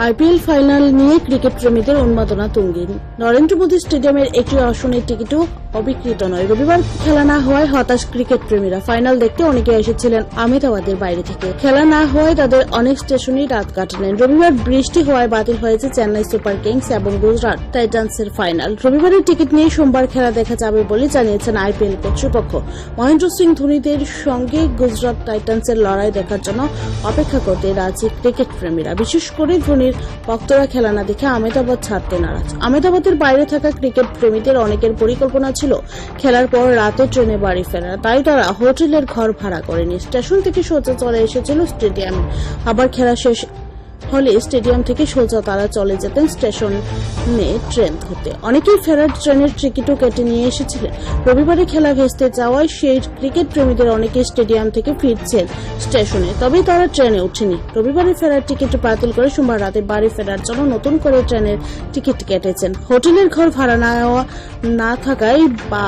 IPL final নিয়ে ক্রিকেট প্রেমীদের উন্মাদনা তুঙ্গে। নরেন্দ্র মোদী স্টেডিয়ামের একটি আসনের টিকিটও অবিকৃত নয়। রবিবার খেলা না হওয়ায় হতাশ ক্রিকেট প্রেমীরা। ফাইনাল দেখতে অনেকে এসেছিলেন আহমেদাবাদের বাইরে থেকে। খেলা না হওয়ায় তাদের অনেক স্টেশনেই রাত কাটালেন। রবিবার বৃষ্টি হওয়ায় বাতিল হয়েছে চেন্নাই সুপার কিংস এবং গুজরাট টাইটান্সের ফাইনাল। রবিবারের টিকিট নিয়ে সোমবার খেলা দেখা যাবে বলে জানিয়েছেন আইপিএল কর্তৃপক্ষ। মহেন্দ্র সিং ধোনিদের সঙ্গে গুজরাট টাইটান্সের লড়াই দেখার জন্য অপেক্ষা করতে রাজি ক্রিকেট প্রেমীরা। বিশেষ করে ধোনির ভক্তরা খেলা না দেখে আহমেদাবাদ ছাড়তে নারাজ। আহমেদাবাদের বাইরে থাকা ক্রিকেট প্রেমীদের অনেকের পরিকল্পনা ছিল খেলার পর রাতে ট্রেনে বাড়ি ফেরা, তাই তারা হোটেলের ঘর ভাড়া করেনি। স্টেশন থেকে সোজা চলে এসেছিল স্টেডিয়ামে। আবার খেলা শেষ হলে স্টেডিয়াম থেকে সোজা তারা চলে যেতেন স্টেশনে ট্রেন ধরতে। অনেকেই ফেরার ট্রেনের টিকিটও কেটে নিয়ে এসেছিলেন। রবিবারে খেলা ভেস্তে যাওয়ায় সেই ক্রিকেট প্রেমীদের অনেকে স্টেডিয়াম থেকে ফিরছেন স্টেশনে, তবে তারা ট্রেনে ওঠেনি। রবিবারে ফেরার টিকিট বাতিল করে সোমবার রাতে বাড়ি ফেরার জন্য নতুন করে ট্রেনের টিকিট কেটেছেন। হোটেলের ঘর ভাড়া না থাকায় বা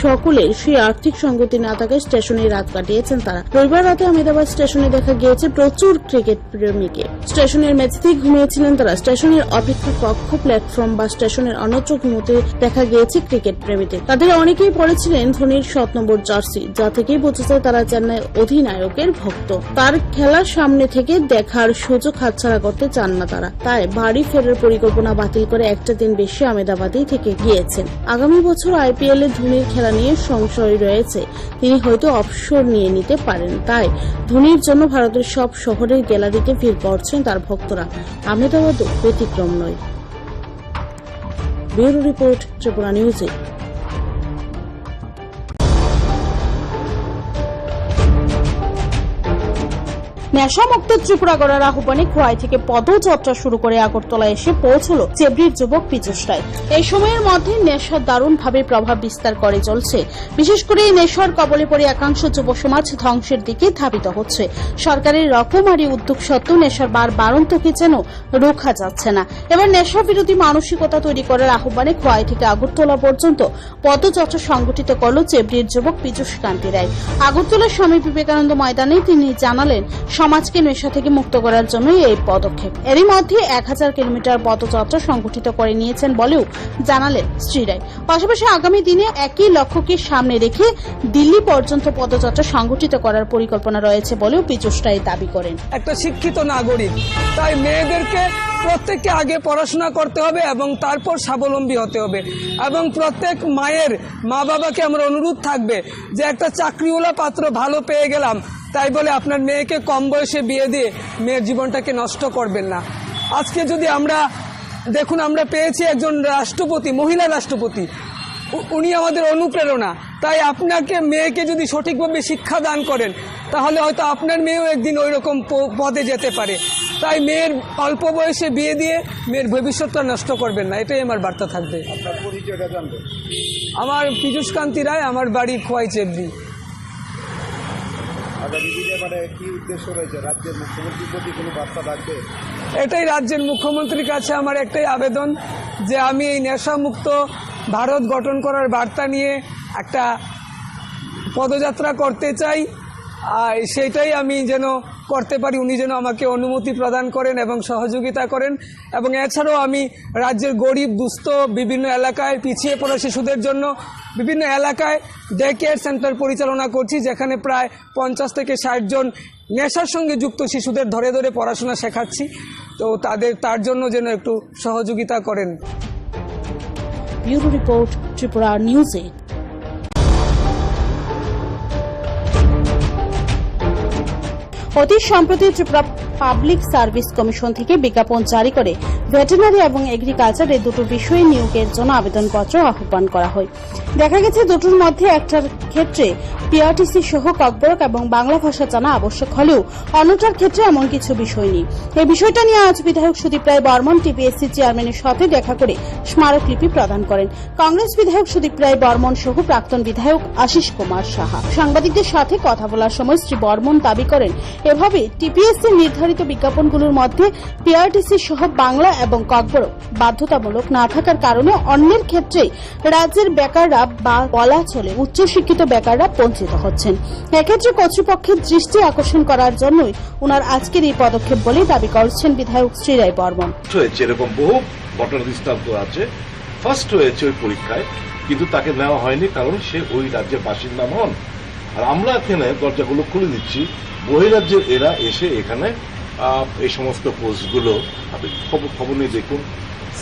সকলের সেই আর্থিক সঙ্গতি না থাকায় স্টেশনে রাত কাটিয়েছেন তারা। রবিবার রাতে আহমেদাবাদ স্টেশনে দেখা গিয়েছে প্রচুর ক্রিকেট প্রেমীকে। স্টেশনের মেঝেতেই ঘুমিয়েছিলেন তারা। স্টেশনের অপেক্ষা কক্ষ, প্ল্যাটফর্ম বা স্টেশনের অন্যত্র ঘুমোতে দেখা গিয়েছে ক্রিকেট প্রেমীদের। তাদের অনেকেই পড়েছিলেন ধোনির 7 নম্বর জার্সি, যা থেকেই বোঝা যায় তারা চেন্নাই অধিনায়কের ভক্ত। তার খেলার সামনে থেকে দেখার সুযোগ হাতছাড়া করতে চান না তারা, তাই বাড়ি ফেরার পরিকল্পনা বাতিল করে একটা দিন বেশি আহমেদাবাদেই থেকে গিয়েছেন। আগামী বছর আইপিএল এ ধোনির খেলা নিয়ে সংশয় রয়েছে, তিনি হয়তো অবসর নিয়ে নিতে পারেন। তাই ধোনির জন্য ভারতের সব শহরের গ্যালারিতে ভিড় করছেন তার ভক্তরা। আহমেদাবাদও ব্যতিক্রম নয়। ব্যুরো রিপোর্ট, ত্রিপুরা নিউজে। নেশামুক্ত ত্রিপুরা গড়ার আহ্বানে খোয়াই থেকে পদযাত্রা শুরু করে আগরতলা এসে পৌঁছল চেবড়ির যুবক পীযূষ রায়। এই সময়ের মধ্যে নেশা দারুণভাবে প্রভাব বিস্তার করে চলছে। বিশেষ করে এই নেশার কবলে পড়ে একাংশ যুব সমাজ ধ্বংসের দিকে ধাবিত হচ্ছে। সরকারের রকমারি উদ্যোগ সত্ত্বেও নেশার বাড়ন্তকে যেন রোখা যাচ্ছে না। এবার নেশা বিরোধী মানসিকতা তৈরি করার আহ্বানে খোয়াই থেকে আগরতলা পর্যন্ত পদযাত্রা সংগঠিত করল চেবড়ির যুবক পীযূষ কান্তি রায়। আগরতলার স্বামী বিবেকানন্দ ময়দানে তিনি জানালেন সমাজকে নেশা থেকে মুক্ত করার জন্য এই পদক্ষেপ। এরই মধ্যে 1000 কিলোমিটার পদযাত্রা সংগঠিত করে নিয়েছেন বলেও জানালেন শ্রী রায়। পাশাপাশি আগামী দিনে একই লক্ষ্যকে সামনে রেখে দিল্লি পর্যন্ত পদযাত্রা সংগঠিত করার পরিকল্পনা রয়েছে বলেও পীযূষ রায় দাবি করেন। একটা শিক্ষিত নাগরিক, তাই মেয়েদেরকে প্রত্যেককে আগে পড়াশোনা করতে হবে এবং তারপর স্বাবলম্বী হতে হবে। এবং প্রত্যেক মায়ের মা বাবাকে আমার অনুরোধ থাকবে যে একটা চাকরিওয়ালা পাত্র ভালো পেয়ে গেলাম তাই বলে আপনার মেয়েকে কম বয়সে বিয়ে দিয়ে মেয়ের জীবনটাকে নষ্ট করবেন না। আজকে যদি আমরা দেখুন, আমরা পেয়েছি একজন রাষ্ট্রপতি, মহিলা রাষ্ট্রপতি, উনি আমাদের অনুপ্রেরণা। তাই আপনাকে মেয়েকে যদি সঠিকভাবে শিক্ষা দান করেন তাহলে হয়তো আপনার মেয়েও একদিন ওই রকম পদে যেতে পারে। তাই মেয়ের অল্প বয়সে বিয়ে দিয়ে মেয়ের ভবিষ্যৎটা নষ্ট করবেন না, এটাই আমার বার্তা থাকবে। আপনার পরিচয়টা জানবেন। আমার পীযূষ কান্তি রায়, আমার বাড়ি খোয়াই চেবড়ি। আগামী দিনে মানে কি উদ্দেশ্য রয়েছে? রাজ্যের মুখ্যমন্ত্রীর প্রতি কোনো বার্তা থাকবে? এটাই রাজ্যের মুখ্যমন্ত্রীর কাছে আমার একটাই আবেদন যে আমি এই নেশামুক্ত ভারত গঠন করার বার্তা নিয়ে একটা পদযাত্রা করতে চাই। আর সেটাই আমি যেন করতে পারি, উনি যেন আমাকে অনুমতি প্রদান করেন এবং সহযোগিতা করেন। এবং এছাড়াও আমি রাজ্যের গরিব দুস্থ বিভিন্ন এলাকায় পিছিয়ে পড়া শিশুদের জন্য বিভিন্ন এলাকায় ডে কেয়ার সেন্টার পরিচালনা করছি, যেখানে প্রায় 50 থেকে 60 জন নেশার সঙ্গে যুক্ত শিশুদের ধরে ধরে পড়াশোনা শেখাচ্ছি। তো তার জন্য যেন একটু সহযোগিতা করেন। ব্যুরো রিপোর্ট, ত্রিপুরা নিউজে। অতি সম্প্রতি ত্রিপুরা পাবলিক সার্ভিস কমিশন থেকে বিজ্ঞাপন জারি করে ভেটেরিনারি এবং এগ্রিকালচার এই দুটো বিষয়ে নিয়োগের জন্য আবেদনপত্র আহ্বান করা হয়। দেখা গেছে দুটোর মধ্যে একটার ক্ষেত্রে পিআরটিসি সহ ককবরক এবং বাংলা ভাষা জানা আবশ্যক হলেও অন্যটার ক্ষেত্রে এমন কিছু বিষয় নেই। এই বিষয়টা নিয়ে আজ বিধায়ক সুদীপ রায় বর্মন টিপিএসসি চেয়ারম্যানের সাথে দেখা করে স্মারকলিপি প্রদান করেন। কংগ্রেস বিধায়ক সুদীপ রায় বর্মন সহ প্রাক্তন বিধায়ক আশিস কুমার সাহা। সাংবাদিকদের সাথে কথা বলার সময় শ্রী বর্মন দাবি করেন এভাবে টিপিএসসি নির্ধারিত বিজ্ঞাপনগুলোর মধ্যে পিআরটিসি সহ বাংলা এবং ককবরক বাধ্যতামূলক না থাকার কারণে অন্যের ক্ষেত্রে রাজ্যের বেকাররা বা বলা চলে উচ্চশিক্ষিত বেকাররা বঞ্চিত হচ্ছেন। এক্ষেত্রে কর্তৃপক্ষের দৃষ্টি আকর্ষণ করার জন্যই ওনার আজকের এই পদক্ষেপ বলে দাবি করছেন বিধায়ক শ্রী রায় বর্মন। এরকম বহু ঘটনা দৃষ্টান্ত আছে। ফার্স্ট হয়েছে ওই পরীক্ষায় কিন্তু তাকে নেওয়া হয়নি, কারণ সে ওই রাজ্যের বাসিন্দা নন। আর আমরা এখানে দরজাগুলো খুলে দিচ্ছি, বহিরাজ্যের এরা এসে এখানে এই সমস্ত পোস্টগুলো আপনি খবর নিয়ে দেখুন,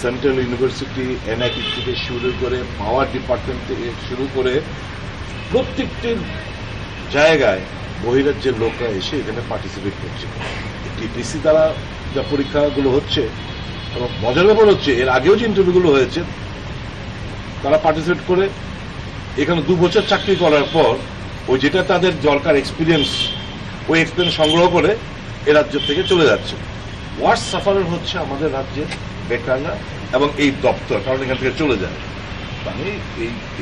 সেন্ট্রাল ইউনিভার্সিটি, এনআইটি থেকে শুরু করে পাওয়ার ডিপার্টমেন্ট থেকে শুরু করে প্রত্যেকটি জায়গায় বহিরাজ্যের লোকরা এসে এখানে পার্টিসিপেট করছে। টিপিসি দ্বারা যা পরীক্ষাগুলো হচ্ছে, এবং মজার ব্যাপার হচ্ছে এর আগেও যে ইন্টারভিউগুলো হয়েছে তারা পার্টিসিপেট করে এখানে 2 বছর চাকরি করার পর ওই যেটা তাদের দরকার এক্সপিরিয়েন্স, ওই এক্সপিরিয়েন্স সংগ্রহ করে এ রাজ্য থেকে চলে যাচ্ছে। ওয়ার্স্ট সাফারার হচ্ছে আমাদের রাজ্যের বেকাররা এবং এই দপ্তর, কারণ এখান থেকে চলে যায়। আমি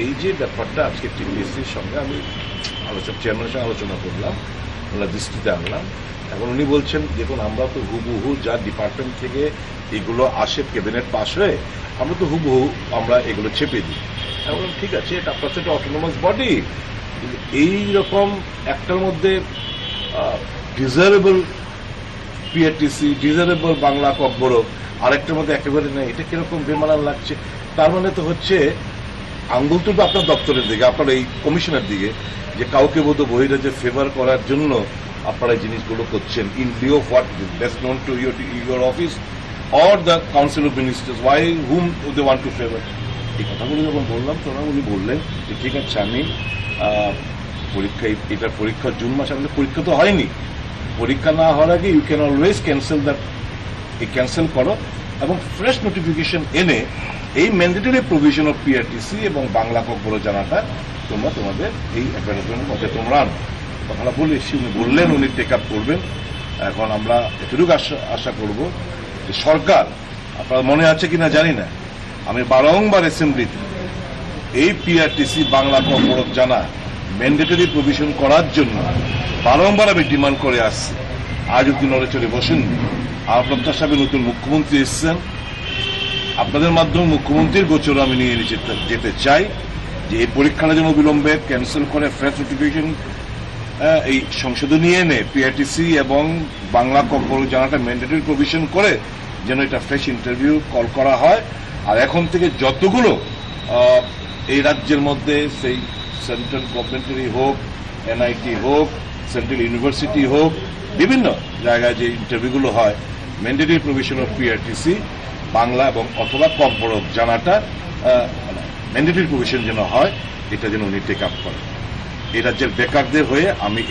এই যে ব্যাপারটা আজকে টিপিএসসির সঙ্গে আমি চেয়ারম্যানের সঙ্গে আলোচনা করলাম, ওনার দৃষ্টিতে আনলাম। এখন উনি বলছেন দেখুন আমরা তো হুবহু যা ডিপার্টমেন্ট থেকে এগুলো আসে ক্যাবিনেট পাস হয়ে আমরা তো হুবহু আমরা এগুলো চেপে দিই। এখন ঠিক আছে, এটা আপনার একটা অটোনোমাস বডি, এইরকম একটার মধ্যে desirable PRTC, desirable Bangla Kokborok, আরেকটার মধ্যে একেবারে নেই, এটা কিরকম বেমানান লাগছে। তার মানে তো হচ্ছে আঙ্গুল তুলবে আপনার দপ্তরের দিকে, আপনার এই কমিশনের দিকে, যে কাউকে বোধ বহিরাজ্যে ফেভার করার জন্য আপনারা এই জিনিসগুলো করছেন। In lieu of what best known to your office or the council of ministers, why whom they want to favour. এই কথাগুলো যখন বললাম তখন উনি বললেন যে ঠিক আছে, আমি পরীক্ষা, এটার পরীক্ষা জুন মাসে, আমাদের পরীক্ষা তো হয়নি, পরীক্ষা না হওয়ার আগে you can always cancel that, cancel করো এবং ফ্রেশ নোটিফিকেশন এনে এই ম্যান্ডেটরি প্রভিশন অফ পিআরটিসি এবং বাংলা ককবরক জানাটা তোমরা তোমাদের এই অ্যাডভার্টাইজমেন্টের মধ্যে তোমরা আনো। কথাটা বলে উনি বললেন উনি টেক আপ করবেন। এখন আমরা এতটুকু আশা করব যে সরকার, আপনার মনে আছে কিনা জানি না, আমি বারংবার অ্যাসেম্বলিতে এই পিআরটিসি বাংলা ককবরক জানা ম্যান্ডেটরি প্রভিশন করার জন্য বারংবার আমি ডিমান্ড করে আসছি। আজ অব্দি নড়ে চড়ে বসেননি। আমার প্রত্যাশা, নতুন মুখ্যমন্ত্রী এসছেন, আপনাদের মাধ্যমে মুখ্যমন্ত্রীর গোচরে আমি নিয়ে যেতে চাই যে এই পরীক্ষাটা যেন বিলম্বে ক্যান্সেল করে ফ্রেশ নোটিফিকেশন এই সংশোধনী এনে পিআরটিসি এবং বাংলা ককবরক জানাটা ম্যান্ডেটরি প্রভিশন করে যেন এটা ফ্রেশ ইন্টারভিউ কল করা হয়। আর এখন থেকে যতগুলো এই রাজ্যের মধ্যে সেই সেন্ট্রাল গভর্নমেন্টেরই হোক, এনআইটি হোক, সেন্ট্রাল ইউনিভার্সিটি হোক, বিভিন্ন জায়গায় যে ইন্টারভিউগুলো হয়, mandatory provision of PRTC Bangla এবং অথবা ককবরক জানাটা ম্যান্ডেটরি প্রভিশন যেন হয়, এটা যেন উনি টেক আপ করেন। এই রাজ্যের বেকারদের হয়ে আমি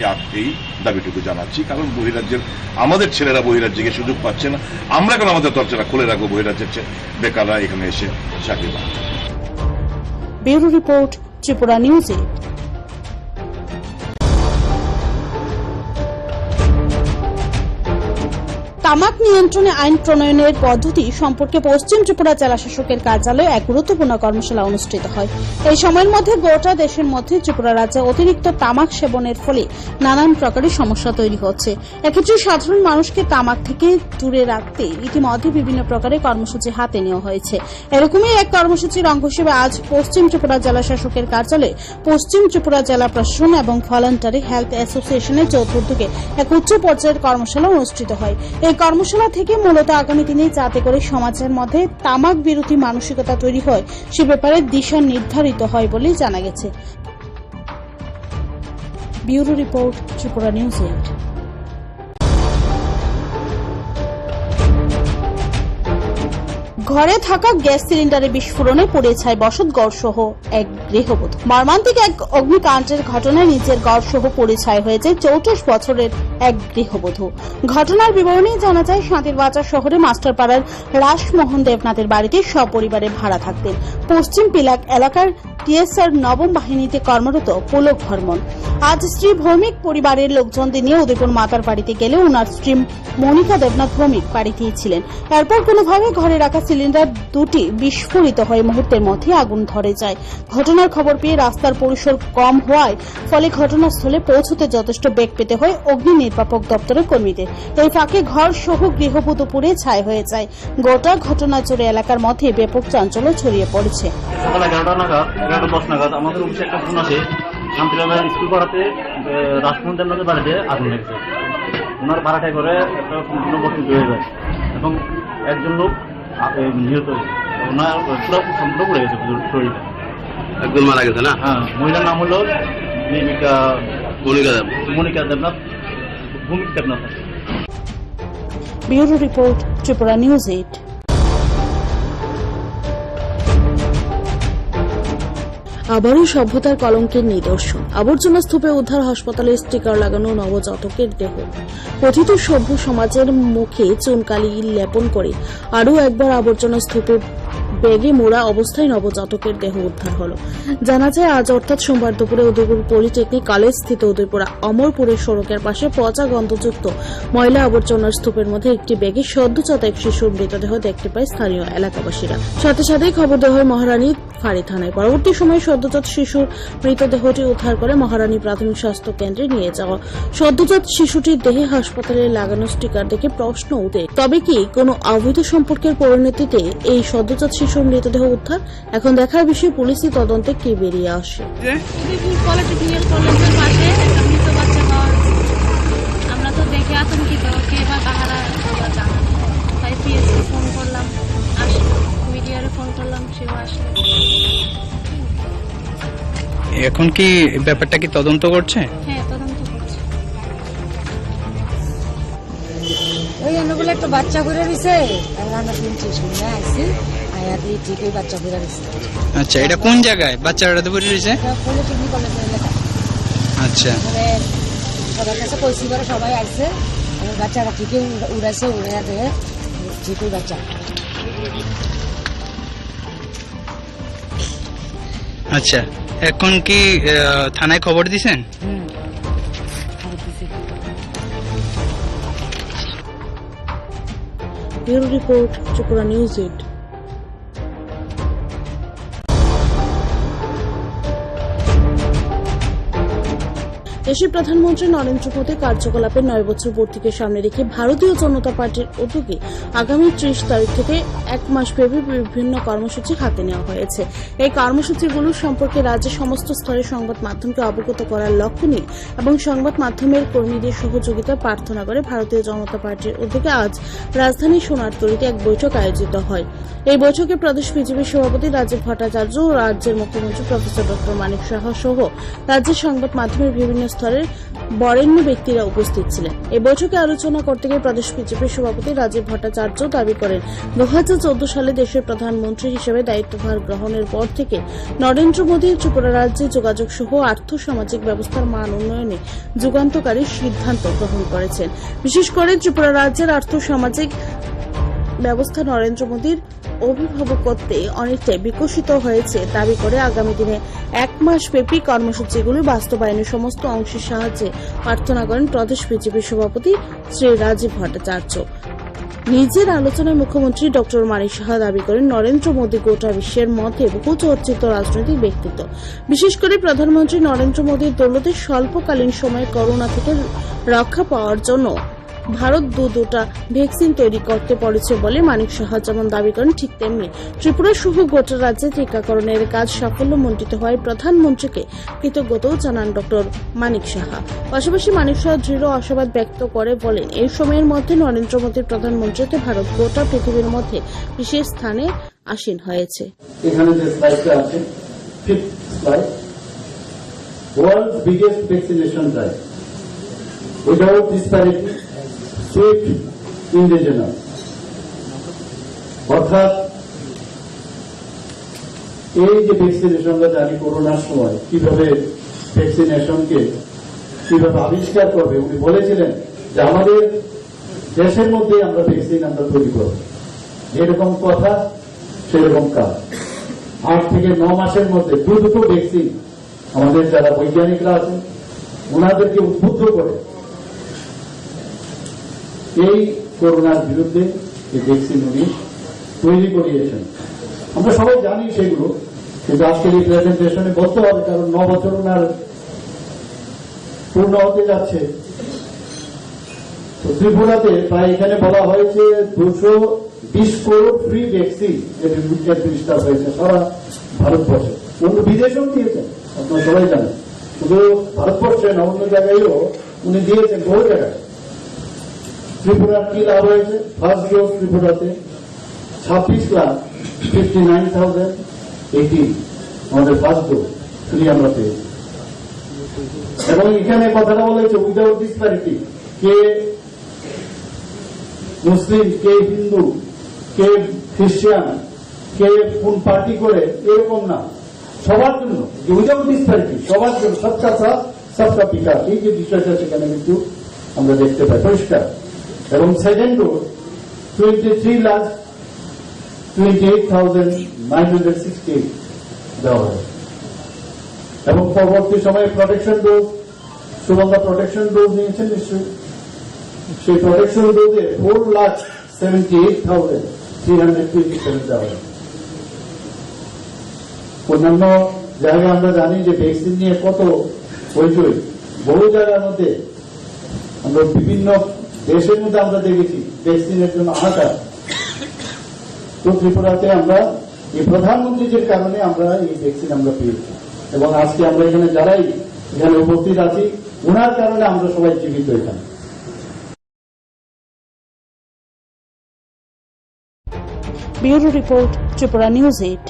এই দাবিটুকু জানাচ্ছি, কারণ বহিরাজ্যের আমাদের ছেলেরা বহিরাজ্যে গিয়ে সুযোগ পাচ্ছে না, আমরা কেন আমাদের দরজাটা খুলে রাখবো বহিরাজ্যের বেকাররা এখানে এসে চাকরি পাচ্ছে। Bureau report, Tripura news 8। তামাক নিয়ন্ত্রণে আইন প্রণয়নের পদ্ধতি সম্পর্কে পশ্চিম ত্রিপুরা জেলা শাসকের কার্যালয়ে এক গুরুত্বপূর্ণ কর্মশালা অনুষ্ঠিত হয়। এই সময়ের মধ্যে গোটা দেশের মধ্যে ত্রিপুরা রাজ্যে অতিরিক্ত তামাক সেবনের ফলে নানান প্রকারের সমস্যা তৈরি হচ্ছে। এক্ষেত্রে সাধারণ মানুষকে তামাক থেকে দূরে রাখতে ইতিমধ্যে বিভিন্ন প্রকারের কর্মসূচি হাতে নেওয়া হয়েছে। এরকমই এক কর্মসূচির অঙ্গ হিসেবে আজ পশ্চিম ত্রিপুরা জেলা শাসকের কার্যালয়ে পশ্চিম ত্রিপুরা জেলা প্রশাসন এবং ভলান্টারি হেলথ অ্যাসোসিয়েশনের যৌথ উদ্যোগে এক উচ্চ পর্যায়ের কর্মশালা অনুষ্ঠিত হয়। এই কর্মশালা থেকে মূলত আগামী দিনে যাতে করে সমাজের মধ্যে তামাক বিরোধী মানসিকতা তৈরি হয় সে ব্যাপারে দিশা নির্ধারিত হয় বলে জানা গেছে। Bureau report, Tripura news 8। ঘরে থাকা গ্যাস সিলিন্ডারে বিস্ফোরণে পুড়ে ছাই বসতঘর সহ এক গৃহবধূ। মর্মান্তিক এক অগ্নিকাণ্ডের ঘটনায় নিজের ঘর সহ পুড়ে ছাই হয়েছে 34 বছরের এক গৃহবধূ। ঘটনার বিবরণী জানা যায়, শান্তিরবাজার শহরে মাস্টারপাড়ার রাসমোহন দেবনাথের বাড়িতে সপরিবারে ভাড়া থাকতেন। পশ্চিম পিলাক এলাকার টিএসআর নবম বাহিনীতে কর্মরত পুলক বর্মন আজ স্ত্রী ভৌমিক পরিবারের লোকজনদের নিয়ে উদয়পুর মাতার বাড়িতে গেলে ওনার স্ত্রী মনিকা দেবনাথ ভৌমিক বাড়িতেই ছিলেন। এরপর কোনোভাবে ঘরে রাখা সিলিন্ডার দুটি বিস্ফোরিত হয়ে মুহূর্তের মধ্যে আগুন ধরে যায়। ঘটনার খবর পেয়ে রাস্তার পরিসর কম হওয়ায় ফলে ঘটনাস্থলে পৌঁছতে যথেষ্ট বেগ পেতে হয় অগ্নি নির্বাপক দপ্তরের কর্মীদের। এই ফাঁকে ঘর সহ গৃহবধূ পুড়ে ছাই হয়ে যায়। গোটা ঘটনা জুড়ে এলাকার মধ্যে ব্যাপক চাঞ্চল্য ছড়িয়ে পড়েছে। সকাল 11:10 নাগাদ আমাদের অফিসে একটা ফোন আসে, শান্তিরবাজার স্কুল পাড়াতে রাসমোহন দেবনাথের বাড়িতে আগুন লেগেছে। ওনার ভাড়াটাই করে একটা সম্পূর্ণ বসতি হয়ে যায় এবং একজন লোক নিহত হয়েছে। ওনার পুরো সম্পূর্ণ পড়ে গেছে শরীরটা। একজন মারা গেছে না? হ্যাঁ, মহিলার নাম হলো Monika Debnath. Bureau report, Tripura news 8। আবারও সভ্যতার কলঙ্কের নিদর্শন। আবর্জনা স্তূপে উদ্ধার হাসপাতালে স্টিকার লাগানো নবজাতকের দেহ। কথিত সভ্য সমাজের মুখে চুনকালি লেপন করে আরও একবার আবর্জনা স্তূপে ব্যাগে মোড়া অবস্থায় নবজাতকের দেহ উদ্ধার হল। জানা যায় আজ অর্থাৎ সোমবার দুপুরে উদয়পুর পলিটেকনিক কলেজ স্থিত উদয়পুর অমরপুরের সড়কের পাশে পচা গন্ধযুক্ত ময়লা আবর্জনার স্তূপের মধ্যে একটি ব্যাগে সদ্যজাত এক শিশুর মৃতদেহ দেখতে পায় স্থানীয় এলাকাবাসীরা। সাথে সাথে খবর দেওয়া হয় মহারানী ফাঁড়ি থানায়। পরবর্তী সময়ে সদ্যজাত শিশুর মৃতদেহটি উদ্ধার করে মহারানী প্রাথমিক স্বাস্থ্য কেন্দ্রে নিয়ে যাওয়া। সদ্যজাত শিশুটির দেহে হাসপাতালে লাগানো স্টিকার দেখে প্রশ্ন ওঠে, তবে কি কোনো অবৈধ সম্পর্কের পরিণতিতে এই সদ্যজাত শিশুর মৃতদেহ উদ্ধার? এখন দেখার বিষয় পুলিশি তদন্তে কি বেরিয়ে আসে। পলিটেকনিক্যাল কলেজের পাশে একটা মৃত বাচ্চা পাওয়া গেছে। আমরা তো দেখে আতঙ্কিত, কে বা কাহারা জানা। তাই পিএসকে ফোন করলাম, আসলো। মিডিয়ারে ফোন করলাম, সেও আসলো। এখন কি ব্যাপারটা কি তদন্ত করছে? হ্যাঁ, তদন্ত করছে। ওই এনগুলো একটা বাচ্চা করে দিছে, আমরা শুনছি, শুনে আসছি আয়াতে ঠিকই বাচ্চা করে দিছে। আচ্ছা, এটা কোন জায়গায় বাচ্চাটা তো পড়ে রয়েছে? পলিটেকনিক কলেজের এলাকা। আচ্ছা, সবার কাছে কইছি করে সবাই আসছে, বাচ্চাটা ঠিকই উড়াইছে, উড়ে দেয় ঠিকই বাচ্চা। আচ্ছা, এখন কি থানায় খবর দিছেন? Bureau report, Tripura news 8। দেশের প্রধানমন্ত্রী নরেন্দ্র মোদী কার্যকলাপের 9 বছর পূর্তিকে সামনে রেখে ভারতীয় জনতা পার্টির উদ্যোগে আগামী 30 তারিখ থেকে 1 মাস ব্যাপী বিভিন্ন কর্মসূচি হাতে নেওয়া হয়েছে। এই কর্মসূচিগুলোর সম্পর্কে রাজ্যের সমস্ত স্তরের সংবাদ মাধ্যমকে অবগত করার লক্ষ্য নিয়ে এবং সংবাদ মাধ্যমের কর্মীদের সহযোগিতা প্রার্থনা করে ভারতীয় জনতা পার্টির উদ্যোগে আজ রাজধানী সোনারতরীতে এক বৈঠক আয়োজিত হয়। এই বৈঠকে প্রদেশ বিজেপির সভাপতি রাজীব ভট্টাচার্য ও রাজ্যের মুখ্যমন্ত্রী প্রফেসর ডক্টর মানিক সাহা সহ রাজ্যের সংবাদ মাধ্যমের বিভিন্ন স্তরের বরেণ্য ব্যক্তিরা উপস্থিত ছিলেন। এই বৈঠকে আলোচনা করতে গিয়ে প্রদেশ বিজেপির সভাপতি রাজীব ভট্টাচার্য দাবি করেন, 2014 সালে দেশের প্রধানমন্ত্রী হিসেবে দায়িত্বভার গ্রহণের পর থেকে নরেন্দ্র মোদী ত্রিপুরা রাজ্যে যোগাযোগ সহ আর্থ সামাজিক ব্যবস্থার মান উন্নয়নে যুগান্তকারী সিদ্ধান্ত গ্রহণ করেছেন। বিশেষ করে ত্রিপুরা রাজ্যের আর্থ সামাজিক ব্যবস্থা নরেন্দ্র মোদীর অভিভাবকত্বে অনেকটাই বিকশিত হয়েছে দাবি করে আগামী দিনে 1 মাস ব্যাপী কর্মসূচিগুলি বাস্তবায়নের সমস্ত অংশের সাহায্যে প্রার্থনা করেন প্রদেশ বিজেপি সভাপতি শ্রী রাজীব ভট্টাচার্য। নিজের আলোচনায় মুখ্যমন্ত্রী ডক্টর মানিক সাহা দাবি করেন, নরেন্দ্র মোদী গোটা বিশ্বের মধ্যে বহু চর্চিত রাজনৈতিক ব্যক্তিত্ব। বিশেষ করে প্রধানমন্ত্রী নরেন্দ্র মোদীর দৌলতে স্বল্পকালীন সময়ে করোনা থেকে রক্ষা পাওয়ার জন্য ভারত দুটা ভ্যাকসিন তৈরি করতে পেরেছে বলে মানিক সাহা যেমন দাবি করেন, ঠিক তেমনি ত্রিপুরা সহ গোটা রাজ্যে টিকাকরণের কাজ সাফল্যমণ্ডিত হওয়ায় প্রধানমন্ত্রীকে কৃতজ্ঞতাও জানান ডক্টর মানিক সাহা। পাশাপাশি মানিক সাহা দৃঢ় আশাবাদ ব্যক্ত করে বলেন, এই সময়ের মধ্যে নরেন্দ্র মোদীর প্রধানমন্ত্রীতে ভারত গোটা পৃথিবীর মধ্যে বিশেষ স্থানে আসীন হয়েছে। এখানে যে স্লাইডটা আছে, fifth slide, world's biggest vaccination drive without disparity, swift indigenous. অর্থাৎ এই যে ভ্যাকসিনেশন আমরা জানি করোনার সময় কিভাবে ভ্যাকসিনেশনকে কিভাবে আবিষ্কার করবে, উনি বলেছিলেন যে আমাদের দেশের মধ্যে আমরা ভ্যাকসিন আমরা তৈরি করব। যেরকম কথা সেরকম কাজ। 8 থেকে 9 মাসের মধ্যে দুটো ভ্যাকসিন আমাদের যারা বৈজ্ঞানিকরা আছেন ওনাদেরকে উদ্বুদ্ধ করে এই করোনার বিরুদ্ধে এই ভ্যাকসিন উনি তৈরি করিয়েছেন। আমরা সবাই জানি সেগুলো, কিন্তু আজকের এই প্রেজেন্টেশনে বলতে হবে, কারণ 9 বছর ওনার পূর্ণ হতে যাচ্ছে। তো ত্রিপুরাতে প্রায় এখানে বলা হয়েছে 220 করোড় ফ্রি ভ্যাকসিন অ্যাডমিনিস্টার হয়েছে সারা ভারতবর্ষে। অন্য বিদেশেও দিয়েছেন, আপনারা সবাই জানেন। শুধু ভারতবর্ষে না, অন্য জায়গায়ও উনি দিয়েছেন, বহু জায়গায়। ত্রিপুরার কি লাভ হয়েছে? ফার্স্ট ডোজ ত্রিপুরাতে 26,59,018, আমাদের ফার্স্ট ডোজ ফ্রি আমরা পেয়েছি। এবং এখানে কথাটা বলেছে উইদাউট ডিসপ্যারিটি, কে মুসলিম, কে হিন্দু, কে খ্রিস্টান, কে কোন পার্টি করে, এরকম না, সবার জন্য উইদাউট ডিসপ্যারিটি, সবার জন্য সবকা সাথ সবকা বিকাশ, এই যে বিষয়টা সেখানে কিন্তু আমরা দেখতে পাই পরিষ্কার। এবং সেকেন্ড ডোজ 23,28,968 দেওয়া হয়। এবং পরবর্তী সময়ে protection dose, Sugandha protection dose নিয়েছেন নিশ্চয়ই, সেই প্রোটেকশন ডোজে 4,78,327 দেওয়া হয়। অন্যান্য জায়গায় আমরা জানি যে ভ্যাকসিন নিয়ে কত হইচই, বহু জায়গার মধ্যে আমরা বিভিন্ন দেশের মধ্যে আমরা দেখেছি ভ্যাকসিনের জন্য হাহাকার। তো ত্রিপুরাতে আমরা এই প্রধানমন্ত্রীর কারণে আমরা এই ভ্যাকসিন আমরা পেয়েছি, এবং আজকে আমরা এখানে যারাই এখানে উপস্থিত আছি ওনার কারণে আমরা সবাই জীবিত এখানে। Bureau report, Tripura news 8।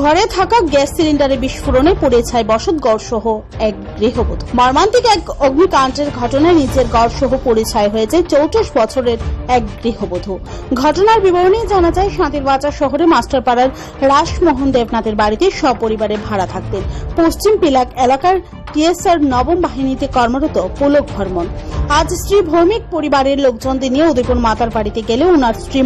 ঘরে থাকা গ্যাস সিলিন্ডারে বিস্ফোরণে পুড়ে ছাই বসতঘর সহ এক গৃহবধূ। মর্মান্তিক এক অগ্নিকাণ্ডের ঘটনায় নিজের ঘর সহ পুড়ে ছাই হয়েছে 34 বছরের এক গৃহবধূ। ঘটনার বিবরণী জানা যায়, শান্তিরবাজার শহরে মাস্টারপাড়ার রাসমোহন দেবনাথের বাড়িতে সপরিবারে ভাড়া থাকতেন। পশ্চিম পিলাক এলাকার টিএসআর নবম বাহিনীতে কর্মরত পুলক বর্মন আজ স্ত্রী ভৌমিক পরিবারের লোকজনদের নিয়ে উদয়পুর মাতার বাড়িতে গেলে ওনার স্ত্রী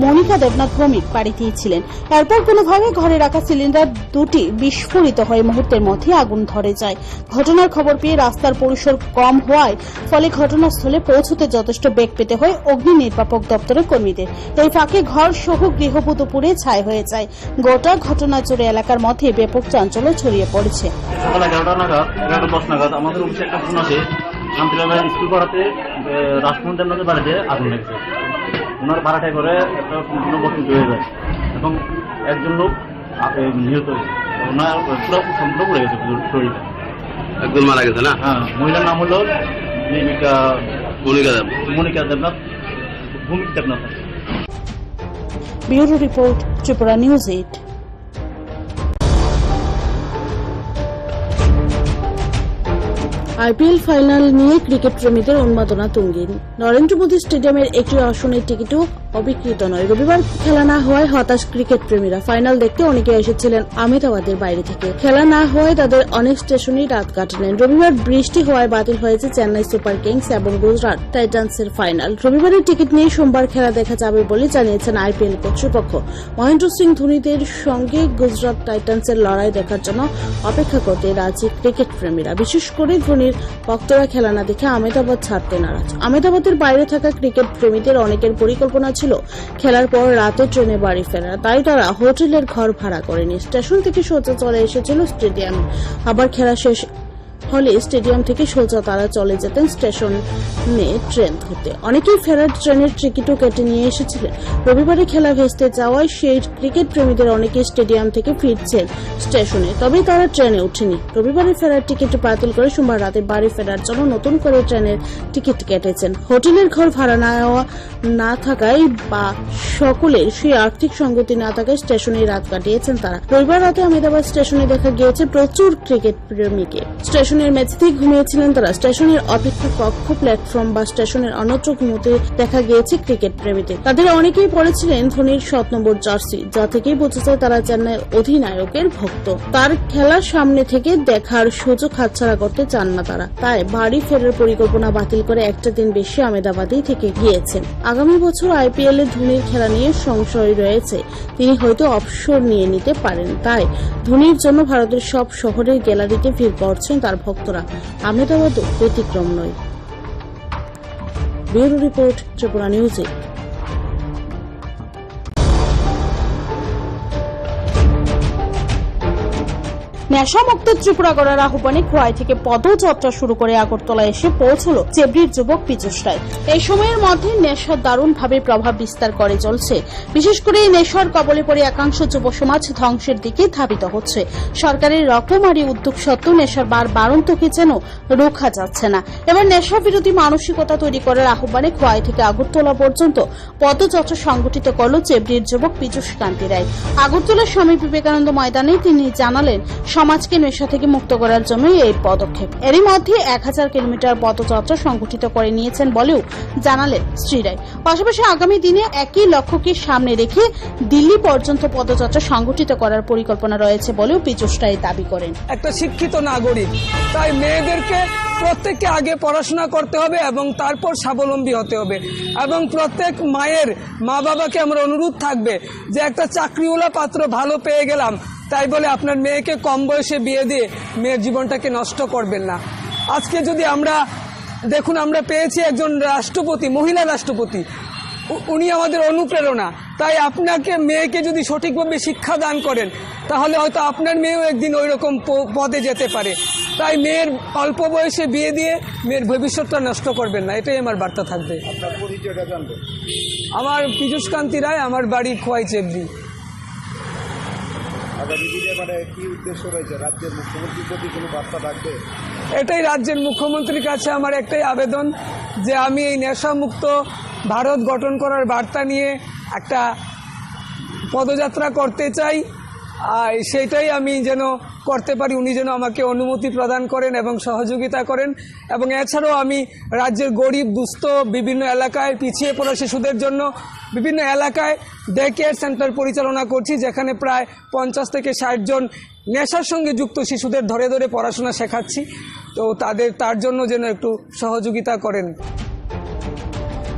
মনিকা দেবনাথ ভৌমিক বাড়িতেই ছিলেন। এরপর কোনোভাবে ঘরে রাখা সিলিন্ডার দুটি বিস্ফোরিত হয়ে মুহূর্তের মধ্যে আগুন ধরে যায়। ঘটনার খবর পেয়ে রাস্তার পরিসর কম হওয়ায় ফলে ঘটনাস্থলে পৌঁছতে যথেষ্ট বেগ পেতে হয় অগ্নি নির্বাপক দপ্তরের কর্মীদের। এই ফাঁকে ঘর সহ গৃহবধূ পুড়ে ছাই হয়ে যায়। গোটা ঘটনা জুড়ে এলাকার মধ্যে ব্যাপক চাঞ্চল্য ছড়িয়ে পড়েছে। সকাল 11:10 নাগাদ আমাদের অফিসে একটা ফোন আসে, শান্তিলাল স্কুল পাড়াতে রাসমোহন দেবনাথের বাড়িতে আগুন লেগেছে। ওনার ভাড়াটায় করে একটা সম্পূর্ণ বসতি হয়ে যায় এবং একজন লোক নিহত হয়েছে। ওনার পুরো সম্পূর্ণ পড়ে গেছে শরীরটা। একজন মারা গেছে না? হ্যাঁ, মহিলার নাম হলো Monika Debnath, Bhowmik Debnath. Bureau report, Tripura news 8। IPL final নিয়ে ক্রিকেট প্রেমীদের উন্মাদনা তুঙ্গিন। নরেন্দ্র মোদী স্টেডিয়ামের একটি আসনের টিকিটও অবিকৃত নয়। রবিবার খেলা না হওয়ায় হতাশ ক্রিকেট প্রেমীরা। ফাইনাল দেখতে অনেকে এসেছিলেন আহমেদাবাদের বাইরে থেকে। খেলা না হওয়ায় তাদের অনেক স্টেশনেই রাত কাটালেন। রবিবার বৃষ্টি হওয়ায় বাতিল হয়েছে চেন্নাই সুপার কিংস এবং গুজরাট টাইটান্সের ফাইনাল। রবিবারের টিকিট নিয়ে সোমবার খেলা দেখা যাবে বলে জানিয়েছেন আইপিএল কর্তৃপক্ষ। মহেন্দ্র সিং ধোনিদের সঙ্গে গুজরাট টাইটান্সের লড়াই দেখার জন্য অপেক্ষা করতে রাজি ক্রিকেট প্রেমীরা। বিশেষ করে ধোনির ভক্তরা খেলা না দেখে আহমেদাবাদ ছাড়তে নারাজ। আহমেদাবাদের বাইরে থাকা ক্রিকেট প্রেমীদের অনেকের পরিকল্পনা ছিল খেলার পর রাতে ট্রেনে বাড়ি ফেরা, তাই তারা হোটেলের ঘর ভাড়া করেনি। স্টেশন থেকে সোজা চলে এসেছিল স্টেডিয়ামে। আবার খেলা শেষ হলে স্টেডিয়াম থেকে সোজা তারা চলে যেতেন স্টেশনে ট্রেন ধরতে। অনেকেই ফেরার ট্রেনের টিকিটও কেটে নিয়ে এসেছিলেন। রবিবারে খেলা ভেস্তে যাওয়ায় সেই ক্রিকেট প্রেমীদের অনেকেই স্টেডিয়াম থেকে ফিরছেন স্টেশনে, তবে তারা ট্রেনে ওঠেনি। রবিবারে ফেরার টিকিট বাতিল করে সোমবার রাতে বাড়ি ফেরার জন্য নতুন করে ট্রেনের টিকিট কেটেছেন। হোটেলের ঘর ভাড়া না থাকায় বা সকলের সেই আর্থিক সঙ্গতি না থাকায় স্টেশনে রাত কাটিয়েছেন তারা। রবিবার রাতে আহমেদাবাদ স্টেশনে দেখা গিয়েছে প্রচুর ক্রিকেট প্রেমীকে। স্টেশনের মেঝেতেই ঘুমিয়েছিলেন তারা। স্টেশনের অপেক্ষা কক্ষ, প্ল্যাটফর্ম বা স্টেশনের অন্যত্র ঘুমোতে দেখা গিয়েছে ক্রিকেট প্রেমীদের। তাদের অনেকেই পড়েছিলেন ধোনির 7 নম্বর জার্সি, যা থেকেই বোঝা যায় তারা চেন্নাই অধিনায়কের ভক্ত। তার খেলার সামনে থেকে দেখার সুযোগ হাতছাড়া করতে চান না তারা, তাই বাড়ি ফেরার পরিকল্পনা বাতিল করে একটা দিন বেশি আহমেদাবাদেই থেকে গিয়েছেন। আগামী বছর আইপিএল এ ধোনির খেলা নিয়ে সংশয় রয়েছে, তিনি হয়তো অবসর নিয়ে নিতে পারেন। তাই ধোনির জন্য ভারতের সব শহরের গ্যালারিতে ভিড় করছেন তার ভক্তরা। আহমেদাবাদও ব্যতিক্রম নয়। Bureau report, Tripura news 8। নেশামুক্ত ত্রিপুরা গড়ার আহ্বানে খোয়াই থেকে পদযাত্রা শুরু করে আগরতলা এসে পৌঁছল চেবড়ির যুবক পীযূষ রায়। এই সময়ের মধ্যে নেশা দারুণভাবে প্রভাব বিস্তার করে চলছে। বিশেষ করে এই নেশার কবলে পড়ে একাংশ যুব সমাজ ধ্বংসের দিকে ধাবিত হচ্ছে। সরকারের রকমারি উদ্যোগ সত্ত্বেও নেশার বাড়ন্তকে যেন রোখা যাচ্ছে না। এবার নেশা বিরোধী মানসিকতা তৈরি করার আহ্বানে খোয়াই থেকে আগরতলা পর্যন্ত পদযাত্রা সংগঠিত করল চেবড়ির যুবক পীযূষ কান্তি রায়। আগরতলার স্বামী বিবেকানন্দ ময়দানে তিনি জানালেন, সমাজকে নেশা থেকে মুক্ত করার জন্যই এই পদক্ষেপ। এরই মধ্যে 1000 কিলোমিটার পদযাত্রা সংগঠিত করে নিয়েছেন বলেও জানালেন শ্রী রায়। পাশাপাশি আগামী দিনে একই লক্ষ্যকে সামনে রেখে দিল্লি পর্যন্ত পদযাত্রা সংগঠিত করার পরিকল্পনা রয়েছে বলেও পীযূষ রায় দাবি করেন। একটা শিক্ষিত নাগরিক, তাই মেয়েদেরকে প্রত্যেককে আগে পড়াশোনা করতে হবে এবং তারপর স্বাবলম্বী হতে হবে। এবং প্রত্যেক মায়ের মা বাবাকে আমার অনুরোধ থাকবে যে একটা চাকরিওয়ালা পাত্র ভালো পেয়ে গেলাম তাই বলে আপনার মেয়েকে কম বয়সে বিয়ে দিয়ে মেয়ের জীবনটাকে নষ্ট করবেন না। আজকে যদি আমরা দেখুন, আমরা পেয়েছি একজন রাষ্ট্রপতি, মহিলা রাষ্ট্রপতি, উনি আমাদের অনুপ্রেরণা। তাই আপনাকে মেয়েকে যদি সঠিকভাবে শিক্ষা দান করেন তাহলে হয়তো আপনার মেয়েও একদিন ওই রকম পদে যেতে পারে। তাই মেয়ের অল্প বয়সে বিয়ে দিয়ে মেয়ের ভবিষ্যৎটা নষ্ট করবেন না, এটাই আমার বার্তা থাকবে। আমার পীযূষ কান্তি রায়, আমার বাড়ি খোয়াই চেবড়ি। এটাই রাজ্যের মুখ্যমন্ত্রীর কাছে আমার একটাই আবেদন যে আমি এই নেশামুক্ত ভারত গঠন করার বার্তা নিয়ে একটা পদযাত্রা করতে চাই। আর সেইটাই আমি যেন করতে পারি, উনি যেন আমাকে অনুমতি প্রদান করেন এবং সহযোগিতা করেন। এবং এছাড়াও আমি রাজ্যের গরিব দুস্থ বিভিন্ন এলাকায় পিছিয়ে পড়া শিশুদের জন্য বিভিন্ন এলাকায় ডে কেয়ার সেন্টার পরিচালনা করছি, যেখানে প্রায় 50 থেকে 60 জন নেশার সঙ্গে যুক্ত শিশুদের ধরে ধরে পড়াশোনা শেখাচ্ছি। তো তার জন্য যেন একটু সহযোগিতা করেন।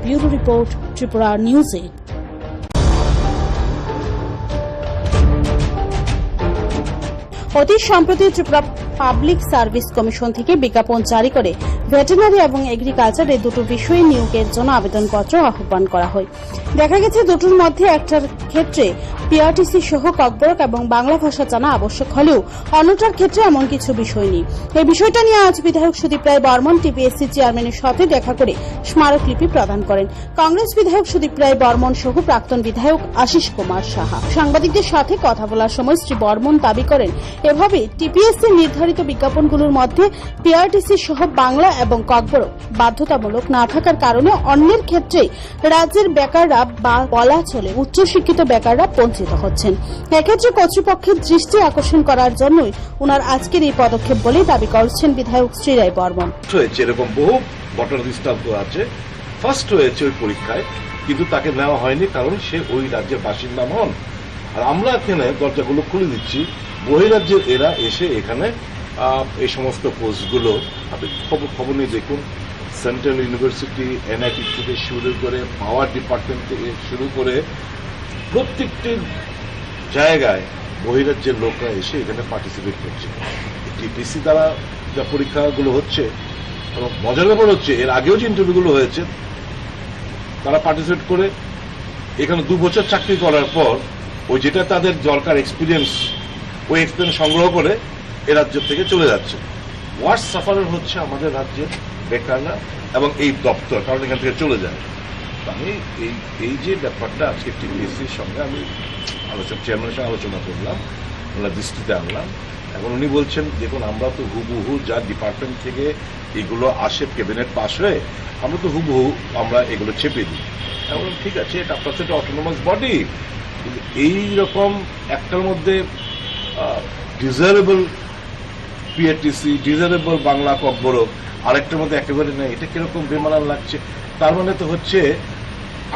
Bureau report, Tripura news 8। অতি সম্প্রতি ত্রিপুরা পাবলিক সার্ভিস কমিশন থেকে বিজ্ঞাপন জারি করে ভেটেরিনারি এবং এগ্রিকালচার এই দুটো বিষয়ে নিয়োগের জন্য আবেদনপত্র আহ্বান করা হয়। দেখা গেছে দুটোর মধ্যে একটার ক্ষেত্রে পিআরটিসি সহ ককবরক এবং বাংলা ভাষা জানা আবশ্যক হলেও অন্যটার ক্ষেত্রে এমন কিছু বিষয় নেই। এই বিষয়টা নিয়ে আজ বিধায়ক সুদীপ রায় বর্মন টিপিএসসি চেয়ারম্যানের সাথে দেখা করে স্মারকলিপি প্রদান করেন। কংগ্রেস বিধায়ক সুদীপ রায় বর্মন সহ প্রাক্তন বিধায়ক আশিস কুমার সাহা। সাংবাদিকদের সাথে কথা বলার সময় শ্রী বর্মন দাবি করেন, এভাবে টিপিএসসি নির্ধারিত বিজ্ঞাপনগুলোর মধ্যে পিআরটিসি সহ বাংলা এবং ককবরক বাধ্যতামূলক না থাকার কারণে অন্যের ক্ষেত্রে রাজ্যের বেকাররা বা বলা চলে উচ্চশিক্ষিত বেকাররা বঞ্চিত হচ্ছেন। এক্ষেত্রে কর্তৃপক্ষের দৃষ্টি আকর্ষণ করার জন্যই ওনার আজকের এই পদক্ষেপ বলে দাবি করছেন বিধায়ক শ্রী রায় বর্মন। এরকম বহু ঘটনা দৃষ্টান্ত আছে, ফার্স্ট হয়েছে ওই পরীক্ষায়, কিন্তু তাকে নেওয়া হয়নি কারণ সে ওই রাজ্যের বাসিন্দা নন। আর আমরা এখানে দরজাগুলো খুলে দিচ্ছি, বহিরাজ্যের এরা এসে এখানে এই সমস্ত পোস্টগুলো আপনি খবর নিয়ে দেখুন। সেন্ট্রাল ইউনিভার্সিটি, এনআইটি থেকে শুরু করে পাওয়ার ডিপার্টমেন্ট থেকে শুরু করে প্রত্যেকটি জায়গায় বহিরাজ্যের লোকরা এসে এখানে পার্টিসিপেট করছে। টিপিসি দ্বারা যা পরীক্ষাগুলো হচ্ছে, এবং মজার ব্যাপার হচ্ছে এর আগেও যে ইন্টারভিউগুলো হয়েছে তারা পার্টিসিপেট করে এখানে 2 বছর চাকরি করার পর ওই যেটা তাদের দরকার এক্সপিরিয়েন্স, ওই এক্সপিরিয়েন্স সংগ্রহ করে এ রাজ্য থেকে চলে যাচ্ছে। ওয়ার্স্ট সাফারার হচ্ছে আমাদের রাজ্যের বেকাররা এবং এই দপ্তর, কারণ এখান থেকে চলে যায়। আমি এই যে ব্যাপারটা আজকে টিপিএসসির সঙ্গে আমি চেয়ারম্যানের সঙ্গে আলোচনা করলাম, ওনার দৃষ্টিতে আনলাম। এখন উনি বলছেন, দেখুন আমরা তো হুবহু যা ডিপার্টমেন্ট থেকে এগুলো আসে ক্যাবিনেট পাস হয়ে, আমরা তো হুবহু আমরা এগুলো চেপে দিই। এখন ঠিক আছে, এটা আপনার সাথে অটোনোমাস বডি, কিন্তু এইরকম একটার মধ্যে desirable PRTC, desirable Bangla Kokborok, আরেকটার মধ্যে একেবারে নেই, এটা কিরকম বেমানান লাগছে। তার মানে তো হচ্ছে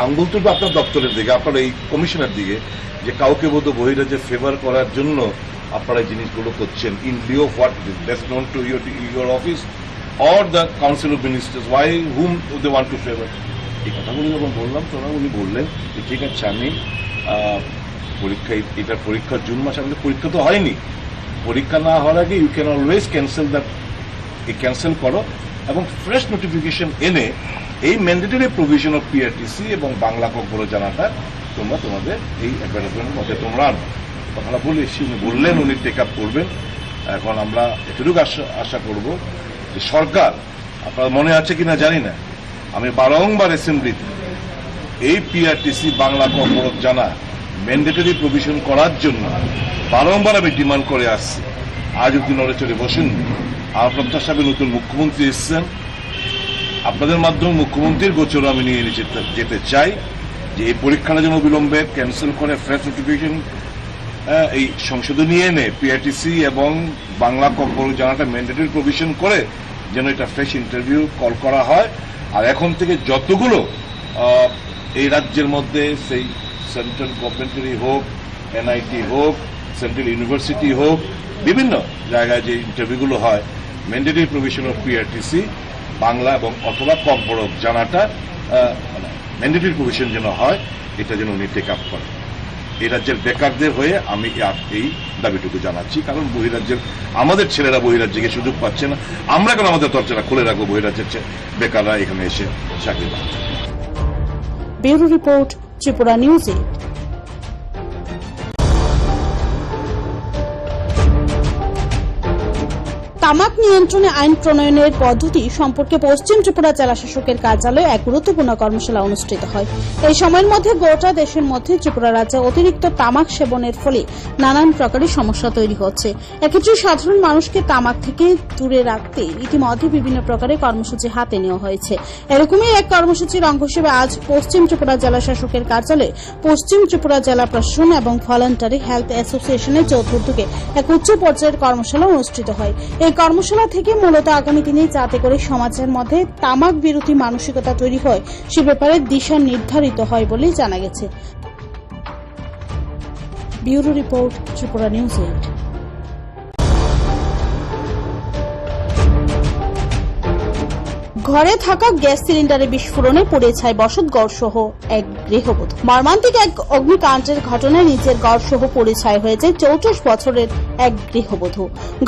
আঙ্গুল তুলবে আপনার দপ্তরের দিকে, আপনার এই কমিশনের দিকে, যে কাউকে বোধ বহিরাজ্যে ফেভার করার জন্য আপনারা এই জিনিসগুলো করছেন। In lieu of what best known to your office or the council of ministers, why whom they want to favour. এই কথাগুলো যখন বললাম তখন উনি বললেন যে ঠিক আছে, আমি এটার পরীক্ষা জুন মাসে, আমাদের পরীক্ষা তো হয়নি, পরীক্ষা না হওয়ার আগে ইউ ক্যান অলওয়েজ ক্যান্সেল করো এবং ফ্রেশ নোটিফিকেশন এনে এই ম্যান্ডেটরি প্রভিশন অফ পিআরটিসি এবং বাংলা ককবরক জানাটা তোমরা তোমাদের এই অ্যাডভার্টাইজমেন্টের মধ্যে তোমরা আনো। কথাটা বলে উনি বললেন উনি টেক আপ করবেন। এখন আমরা এটুকু আশা করব যে সরকার, আপনার মনে আছে কিনা জানি না, আমি বারংবার অ্যাসেম্বলিতে এই পিআরটিসি বাংলা কর্মরত জানা ম্যান্ডেটরি প্রভিশন করার জন্য বারংবার আমি ডিমান্ড করে আসছি। আজ অব্দি নড়ে চড়ে বসেন। আমার প্রত্যাশা নতুন মুখ্যমন্ত্রী এসছেন, আপনাদের মাধ্যমে মুখ্যমন্ত্রীর গোচরে আমি নিয়ে যেতে চাই যে এই পরীক্ষাটা যেন বিলম্বে ক্যান্সেল করে ফ্রেশ নোটিফিকেশন এই সংশোধনী এনে পিআরটিসি এবং বাংলা কর্মরত জানাটা ম্যান্ডেটরি প্রভিশন করে যেন এটা ফ্রেশ ইন্টারভিউ কল করা হয়। আর এখন থেকে যতগুলো এই রাজ্যের মধ্যে সেই সেন্ট্রাল গভর্নমেন্টেরই হোক, এনআইটি হোক, সেন্ট্রাল ইউনিভার্সিটি হোক, বিভিন্ন জায়গায় যে ইন্টারভিউগুলো হয়, mandatory provision of PRTC Bangla এবং অথবা কর্মরত জানাটা ম্যান্ডেটরি প্রভিশন যেন হয়, এটা যেন উনি টেক আপ করেন। এই রাজ্যের বেকারদের হয়ে আমি এই দাবিটুকু জানাচ্ছি, কারণ বহিরাজ্যের আমাদের ছেলেরা বহিরাজ্যে গিয়ে সুযোগ পাচ্ছে না। আমরা কেন আমাদের দরজাটা খুলে রাখবো বহিরাজ্যের বেকাররা এখানে এসে চাকরি পাচ্ছে। Bureau report, Tripura news 8। তামাক নিয়ন্ত্রণে আইন প্রণয়নের পদ্ধতি সম্পর্কে পশ্চিম ত্রিপুরা জেলা শাসকের কার্যালয়ে এক গুরুত্বপূর্ণ কর্মশালা অনুষ্ঠিত হয়। এই সময়ের মধ্যে গোটা দেশের মধ্যে ত্রিপুরা রাজ্যে অতিরিক্ত তামাক সেবনের ফলে নানান প্রকারের সমস্যা তৈরি হচ্ছে। এক্ষেত্রে সাধারণ মানুষকে তামাক থেকে দূরে রাখতে ইতিমধ্যে বিভিন্ন প্রকারের কর্মসূচি হাতে নেওয়া হয়েছে। এরকমই এক কর্মসূচির অঙ্গ হিসেবে আজ পশ্চিম ত্রিপুরা জেলা শাসকের কার্যালয়ে পশ্চিম ত্রিপুরা জেলা প্রশাসন এবং ভলান্টারি হেলথ অ্যাসোসিয়েশনের যৌথ উদ্যোগে এক উচ্চ পর্যায়ের কর্মশালা অনুষ্ঠিত হয়। এই কর্মশালা থেকে মূলত আগামী দিনে যাতে করে সমাজের মধ্যে তামাক বিরোধী মানসিকতা তৈরি হয় সে ব্যাপারে দিশা নির্ধারিত হয় বলে জানা গেছে। Bureau report, Tripura news 8। ঘরে থাকা গ্যাস সিলিন্ডারে বিস্ফোরণে পুড়ে ছাই বসতঘর সহ এক গৃহবধূ। মর্মান্তিক এক অগ্নিকাণ্ডের ঘটনায় নিজের ঘর সহ পুড়ে ছাই হয়েছে 34 বছরের এক গৃহবধূ।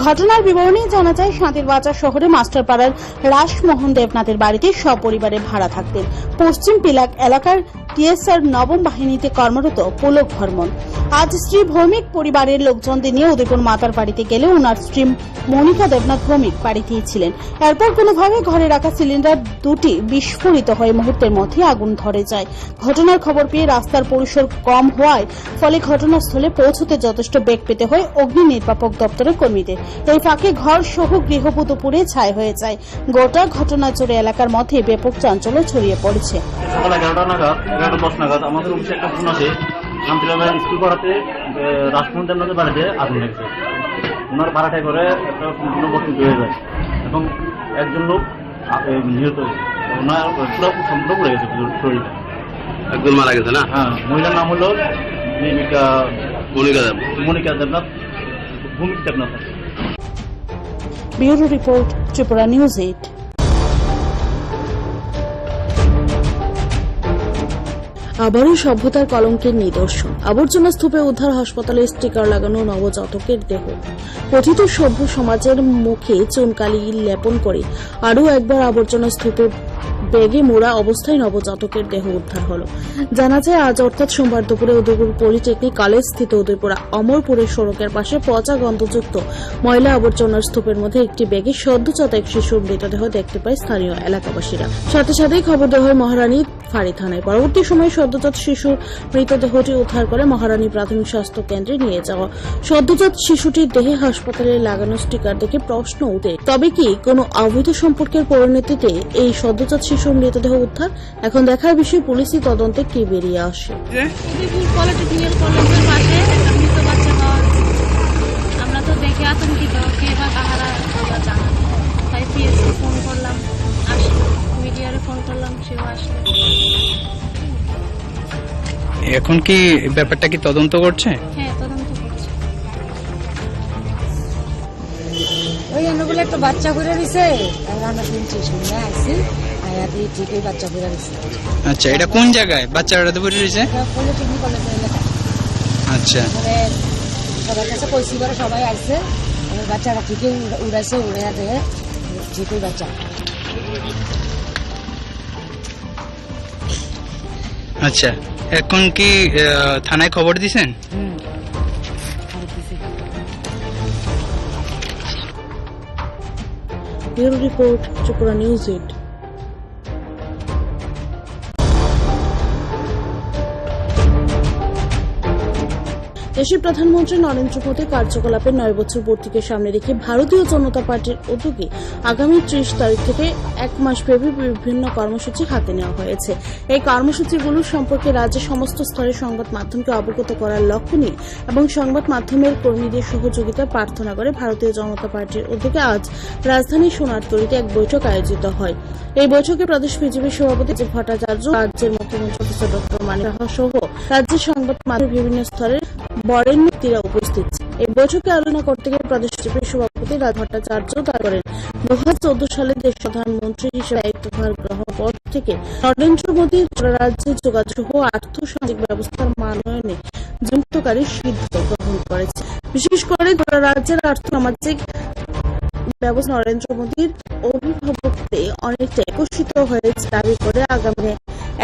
ঘটনার বিবরণী জানা যায়, শান্তিরবাজার শহরে মাস্টারপাড়ার রাসমোহন দেবনাথের বাড়িতে সপরিবারে ভাড়া থাকতেন। পশ্চিম পিলাক এলাকার টিএসআর নবম বাহিনীতে কর্মরত পুলক বর্মন আজ স্ত্রী ভৌমিক পরিবারের লোকজনদের নিয়ে উদয়পুর মাতার বাড়িতে গেলে ওনার স্ত্রী মনিকা দেবনাথ ভৌমিক বাড়িতেই ছিলেন। এরপর কোনোভাবে ঘরে রাখা সিলিন্ডার দুটি বিস্ফোরিত হয়ে মুহূর্তের মধ্যে আগুন ধরে যায়। ঘটনার খবর পেয়ে রাস্তার পরিসর কম হওয়ায় ফলে ঘটনাস্থলে পৌঁছতে যথেষ্ট বেগ পেতে হয় অগ্নি নির্বাপক দপ্তরের কর্মীদের। এই ফাঁকে ঘর সহ গৃহবধূ পুড়ে ছাই হয়ে যায়। গোটা ঘটনা জুড়ে এলাকার মধ্যে ব্যাপক চাঞ্চল্য ছড়িয়ে পড়েছে। সকাল 11:10 নাগাদ আমাদের অফিসে একটা ফোন আসে, শান্তিলাল স্কুল পাড়াতে রাসমোহন দেবনাথের বাড়িতে আগুন লেগেছে। ওনার ভাড়াটায় করে একটা সম্পূর্ণ বসতি হয়ে যায় এবং একজন লোক নিহত হয়েছে। ওনার পুরো সম্পূর্ণ পড়ে গেছে শরীরটা, একজন মারা গেছে না? হ্যাঁ, মহিলার নাম হলো Monika Debnath, Bhowmik Debnath. Bureau report, Tripura news 8। আবারও সভ্যতার কলঙ্কের নিদর্শন। আবর্জনা স্তূপে উদ্ধার হাসপাতালে স্টিকার লাগানো নবজাতকের দেহ। কথিত সভ্য সমাজের মুখে চুনকালি লেপন করে আরও একবার আবর্জনা স্তূপে ব্যাগে মোড়া অবস্থায় নবজাতকের দেহ উদ্ধার হল। জানা যায়, আজ অর্থাৎ সোমবার দুপুরে উদয়পুর পলিটেকনিক কলেজ স্থিত উদয়পুরা অমরপুরের সড়কের পাশে পচা গন্ধযুক্ত ময়লা আবর্জনার স্তূপের মধ্যে একটি ব্যাগে সদ্যজাত এক শিশুর মৃতদেহ দেখতে পায় স্থানীয় এলাকাবাসীরা। সাথে সাথেই খবর দেওয়া হয় মহারানী ফাঁড়ি থানায়। পরবর্তী সময়ে সদ্যজাত শিশুর মৃতদেহটি উদ্ধার করে মহারানী প্রাথমিক স্বাস্থ্য কেন্দ্রে নিয়ে যাওয়া। সদ্যজাত শিশুটির দেহে হাসপাতালে লাগানো স্টিকার দেখে প্রশ্ন ওঠে, তবে কি কোনো অবৈধ সম্পর্কের পরিণতিতে এই সদ্যজাত শিশুর মৃতদেহ উদ্ধার? এখন দেখার বিষয় পুলিশি তদন্তে কি বেরিয়ে আসে। পলিটেকনিক কলেজের পাশে একটা মৃত বাচ্চা পাওয়া গেছে। আমরা তো দেখে আতঙ্কিত, কে বা কাহারা জানা, তাই পিএসসি ফোন করলাম, আসলো, মিডিয়ারে ফোন করলাম, সেও আসলো। এখন কি ব্যাপারটা কি তদন্ত করছে? হ্যাঁ, তদন্ত করছে। ওই এনগুলো একটা বাচ্চা করে দিছে, আমরা শুনছি, শুনে আসছি, আয়াতে ঠিকই বাচ্চা করে দিছে। আচ্ছা, এটা কোন জায়গায় বাচ্চাটা তো পড়ে রয়েছে? পলিটেকনিক কলেজের এলাকা। আচ্ছা, সবার কাছে কইছি করে সবাই আসছে, বাচ্চারা ঠিকই উড়াইছে, উড়ে দেয় ঠিকই বাচ্চা। আচ্ছা, এখন কি থানায় খবর দিছেন? Bureau report, Tripura news 8। দেশের প্রধানমন্ত্রী নরেন্দ্র মোদী কার্যকলাপের 9 বছর পূর্তিকে সামনে রেখে ভারতীয় জনতা পার্টির উদ্যোগে আগামী 30 তারিখ থেকে 1 মাস ব্যাপী বিভিন্ন কর্মসূচি হাতে নেওয়া হয়েছে। এই কর্মসূচিগুলো সম্পর্কে রাজ্যের সমস্ত স্তরের সংবাদ মাধ্যমকে অবগত করার লক্ষ্য নিয়ে এবং সংবাদ মাধ্যমের কর্মীদের সহযোগিতা প্রার্থনা করে ভারতীয় জনতা পার্টির উদ্যোগে আজ রাজধানী সোনারতরীতে এক বৈঠক আয়োজিত হয়। এই বৈঠকে প্রদেশ বিজেপি সভাপতি রাজীব ভট্টাচার্য, রাজ্যের মুখ্যমন্ত্রী প্রফেসর ডক্টর মানিক সাহা সহ রাজ্যের সংবাদ মাধ্যমের বিভিন্ন স্তরের বরেণ্য ব্যক্তিরা উপস্থিত। এই বৈঠকে আলোচনা করতে গিয়ে প্রদেশ বিজেপির সভাপতি রাজীব ভট্টাচার্য দাবি করেন 2014 সালে দেশ প্রধানমন্ত্রী হিসেবে দায়িত্বভার গ্রহণ পর থেকে নরেন্দ্র মোদী রাজ্যের যোগাযোগ ও আর্থসামাজিক ব্যবস্থার মানয়নে যুক্তকারী সিদ্ধান্ত গ্রহণ করেছে। বিশেষ করে রাজ্যের আর্থসামাজিক ব্যবস্থা নরেন্দ্র মোদীর অভিভাবকত্বে অনেকটা বিকশিত হয়েছে দাবি করে আগামী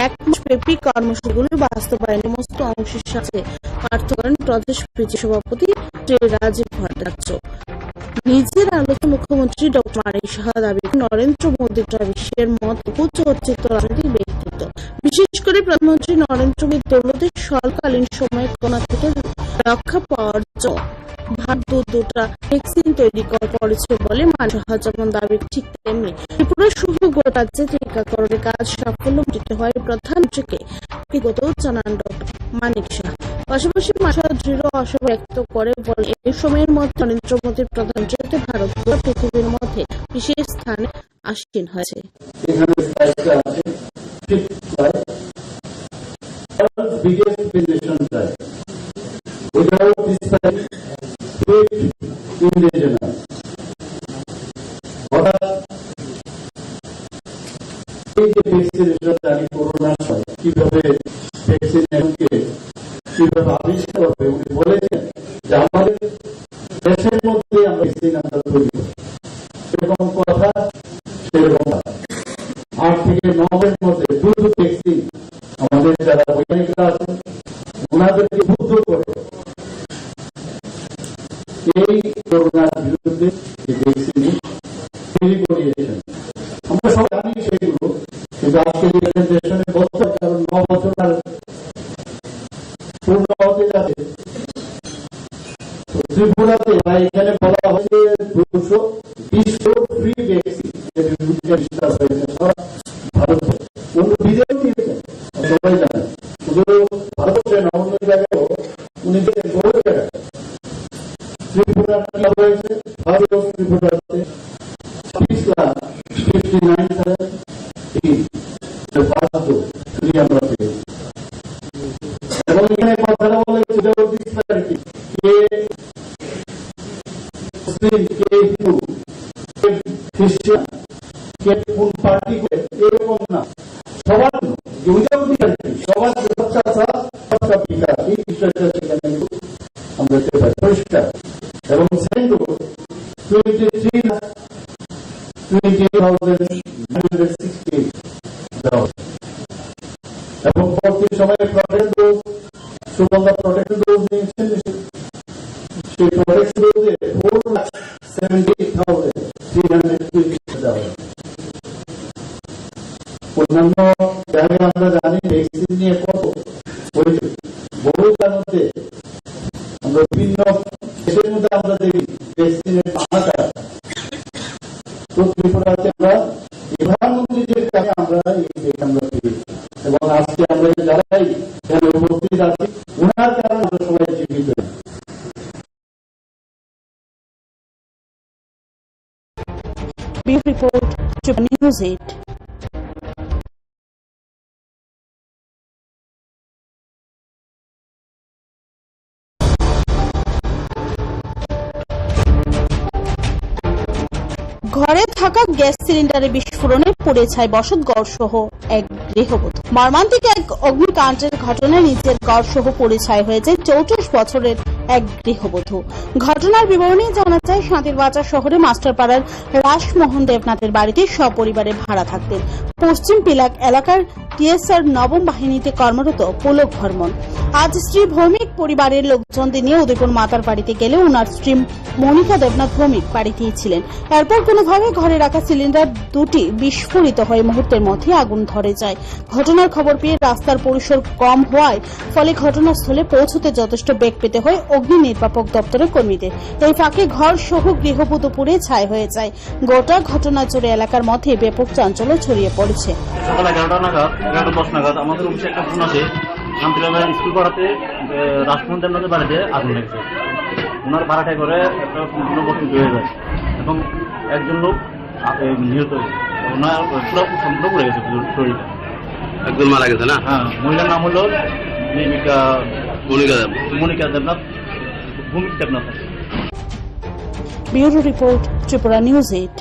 1 মাস ব্যাপী কর্মসূচিগুলো বাস্তবায়নের সমস্ত অংশের সাথে প্রার্থনা করেন প্রদেশ বিজেপি সভাপতি রাজীব ভট্টাচার্য। নিজের আলোচনা মুখ্যমন্ত্রী ডক্টর মানিক সাহা দাবি নরেন্দ্র মোদী বিশ্বের মত উচ্চচিত রাজনৈতিক ব্যক্তিত্ব। বিশেষ করে প্রধানমন্ত্রী নরেন্দ্র মোদী দৌলতের স্বল্পকালীন সময়ে করোনা থেকে রক্ষা পাওয়ার জন্য ভারত দুটা ভ্যাকসিন তৈরি করেছে বলে মানিক সাহা যেমন দাবি, ঠিক তেমনি ত্রিপুরা সহ গোটা রাজ্যে টিকাকরণের কাজ সাফল্যমণ্ডিত হয় প্রধানমন্ত্রীকে কৃতজ্ঞতা জানান ডক্টর মানিক সাহা। পাশাপাশি মানিক সাহা দৃঢ় আশা ব্যক্ত করে বলে এই সময়ের মধ্যে নরেন্দ্র মোদীর প্রধানমন্ত্রীতে ভারত পুরো পৃথিবীর মধ্যে বিশেষ স্থানে আসীন হয়েছে। কিভাবে আবিষ্কার হবে উনি বলেছেন যে আমাদের দেশের মধ্যে আমরা তৈরি করি, সেরকম কথা সেরকম 8 থেকে 9 এর মধ্যে 2 ভ্যাকসিন আমাদের যারা বৈজ্ঞানিকরা আছেন ওনাদেরকে বুদ্ধ করে এই করোনার বিরুদ্ধে যে ভ্যাকসিন তৈরি করিয়েছেন। আমরা সবাই জানি সেগুলো, কিন্তু আজকে প্রেজেন্টেশনে বলতে কারণ 9 বছর আর পূর্ণ হতে যাচ্ছে। ত্রিপুরাতে বা এখানে বলা হয়েছে 220 ফ্রি ভ্যাকসিন ভারতে উনি বিদেশ দিয়েছেন, সবাই জানে। শুধু ভারতবর্ষে না, অন্য জায়গায়ও উনি বহু জায়গায় ত্রিপুরা হয়েছে। ভারত ত্রিপুরাতে 26,59,000 আমরা পেয়েছি। এবং এখানে কথাটা বলেছে খ্রিস্টান কে কোন পার্টি করে এরকম না, সবার সবার বিকাশ এই বিষয়টা সেখানে আমরা পরিষ্কার। এবং সেকেন্ড 23,20,168 এবং পরবর্তী সময়ে protect dose, Sugandha protect dose নিয়েছেন। সেই প্রোটেক্ট ডোজে 4,70,320 দেওয়া হয়। অন্যান্য জায়গায় আমরা জানি ভ্যাকসিন নিয়ে কত বহু মধ্যে আমরা বিভিন্ন দেশের মধ্যে আমরা দেখি ভ্যাকসিনের হাহাকার। তো ত্রিপুরাতে আমরা প্রধানমন্ত্রীদের কাছে আমরা পেয়েছি এবং আজকে আমরা যারাই এখানে উপস্থিত আছি ওনার কারণে আমরা সবাই জীবিত। Report, news 8। ঘরে থাকা গ্যাস সিলিন্ডারে বিস্ফোরণে পুড়ে ছাই বসতঘর সহ এক গৃহবধূ। মর্মান্তিক এক অগ্নিকাণ্ডের ঘটনায় নিজের ঘর সহ পুড়ে ছাই হয়ে যায় 34 বছরের এক গৃহবধূ। ঘটনার বিবরণী জানা যায়, শান্তির বাজার শহরে মাস্টারপাড়ার রাসমোহন দেবনাথের বাড়িতে সপরিবারে ভাড়া থাকতেন। পশ্চিম পিলাক এলাকার টিএসআর নবম বাহিনীতে কর্মরত পুলক বর্মন আজ স্ত্রী ভৌমিক পরিবারের লোকজনদের নিয়ে উদয়পুর মাতার বাড়িতে গেলে উনার স্ত্রী মনিকা দেবনাথ ভৌমিক বাড়িতেই ছিলেন। এরপর কোনোভাবে ঘরে রাখা সিলিন্ডার দুটি বিস্ফোরিত হয়ে মুহূর্তের মধ্যে আগুন ধরে যায়। ঘটনার খবর পেয়ে রাস্তার পরিসর কম হওয়ায় ফলে ঘটনাস্থলে পৌঁছতে যথেষ্ট বেগ পেতে হয় অগ্নি নির্বাপক দপ্তরের কর্মীদের। এই ফাঁকে ঘর সহ গৃহবধূ পুড়ে ছাই হয়ে যায়। গোটা ঘটনা জুড়ে এলাকার মধ্যে ব্যাপক চাঞ্চল্য ছড়িয়ে পড়েছে। সকাল 11:10 নাগাদ আমাদের অফিসে একটা ফোন আসে, শান্তিবাজার স্কুল পাড়াতে রাসমোহন দেবনাথের বাড়িতে আগুন লেগেছে। ওনার ভাড়াটাই করে একটা সম্পূর্ণ বসতি হয়ে যায় এবং একজন লোক নিহত হয়েছে। ওনার পুরো সম্পূর্ণ পড়ে গেছে শরীরটা। একজন মারা গেছে না? হ্যাঁ, মহিলার নাম হলো Monika Debnath, Bhowmik Debnath. Bureau report, Tripura news 8।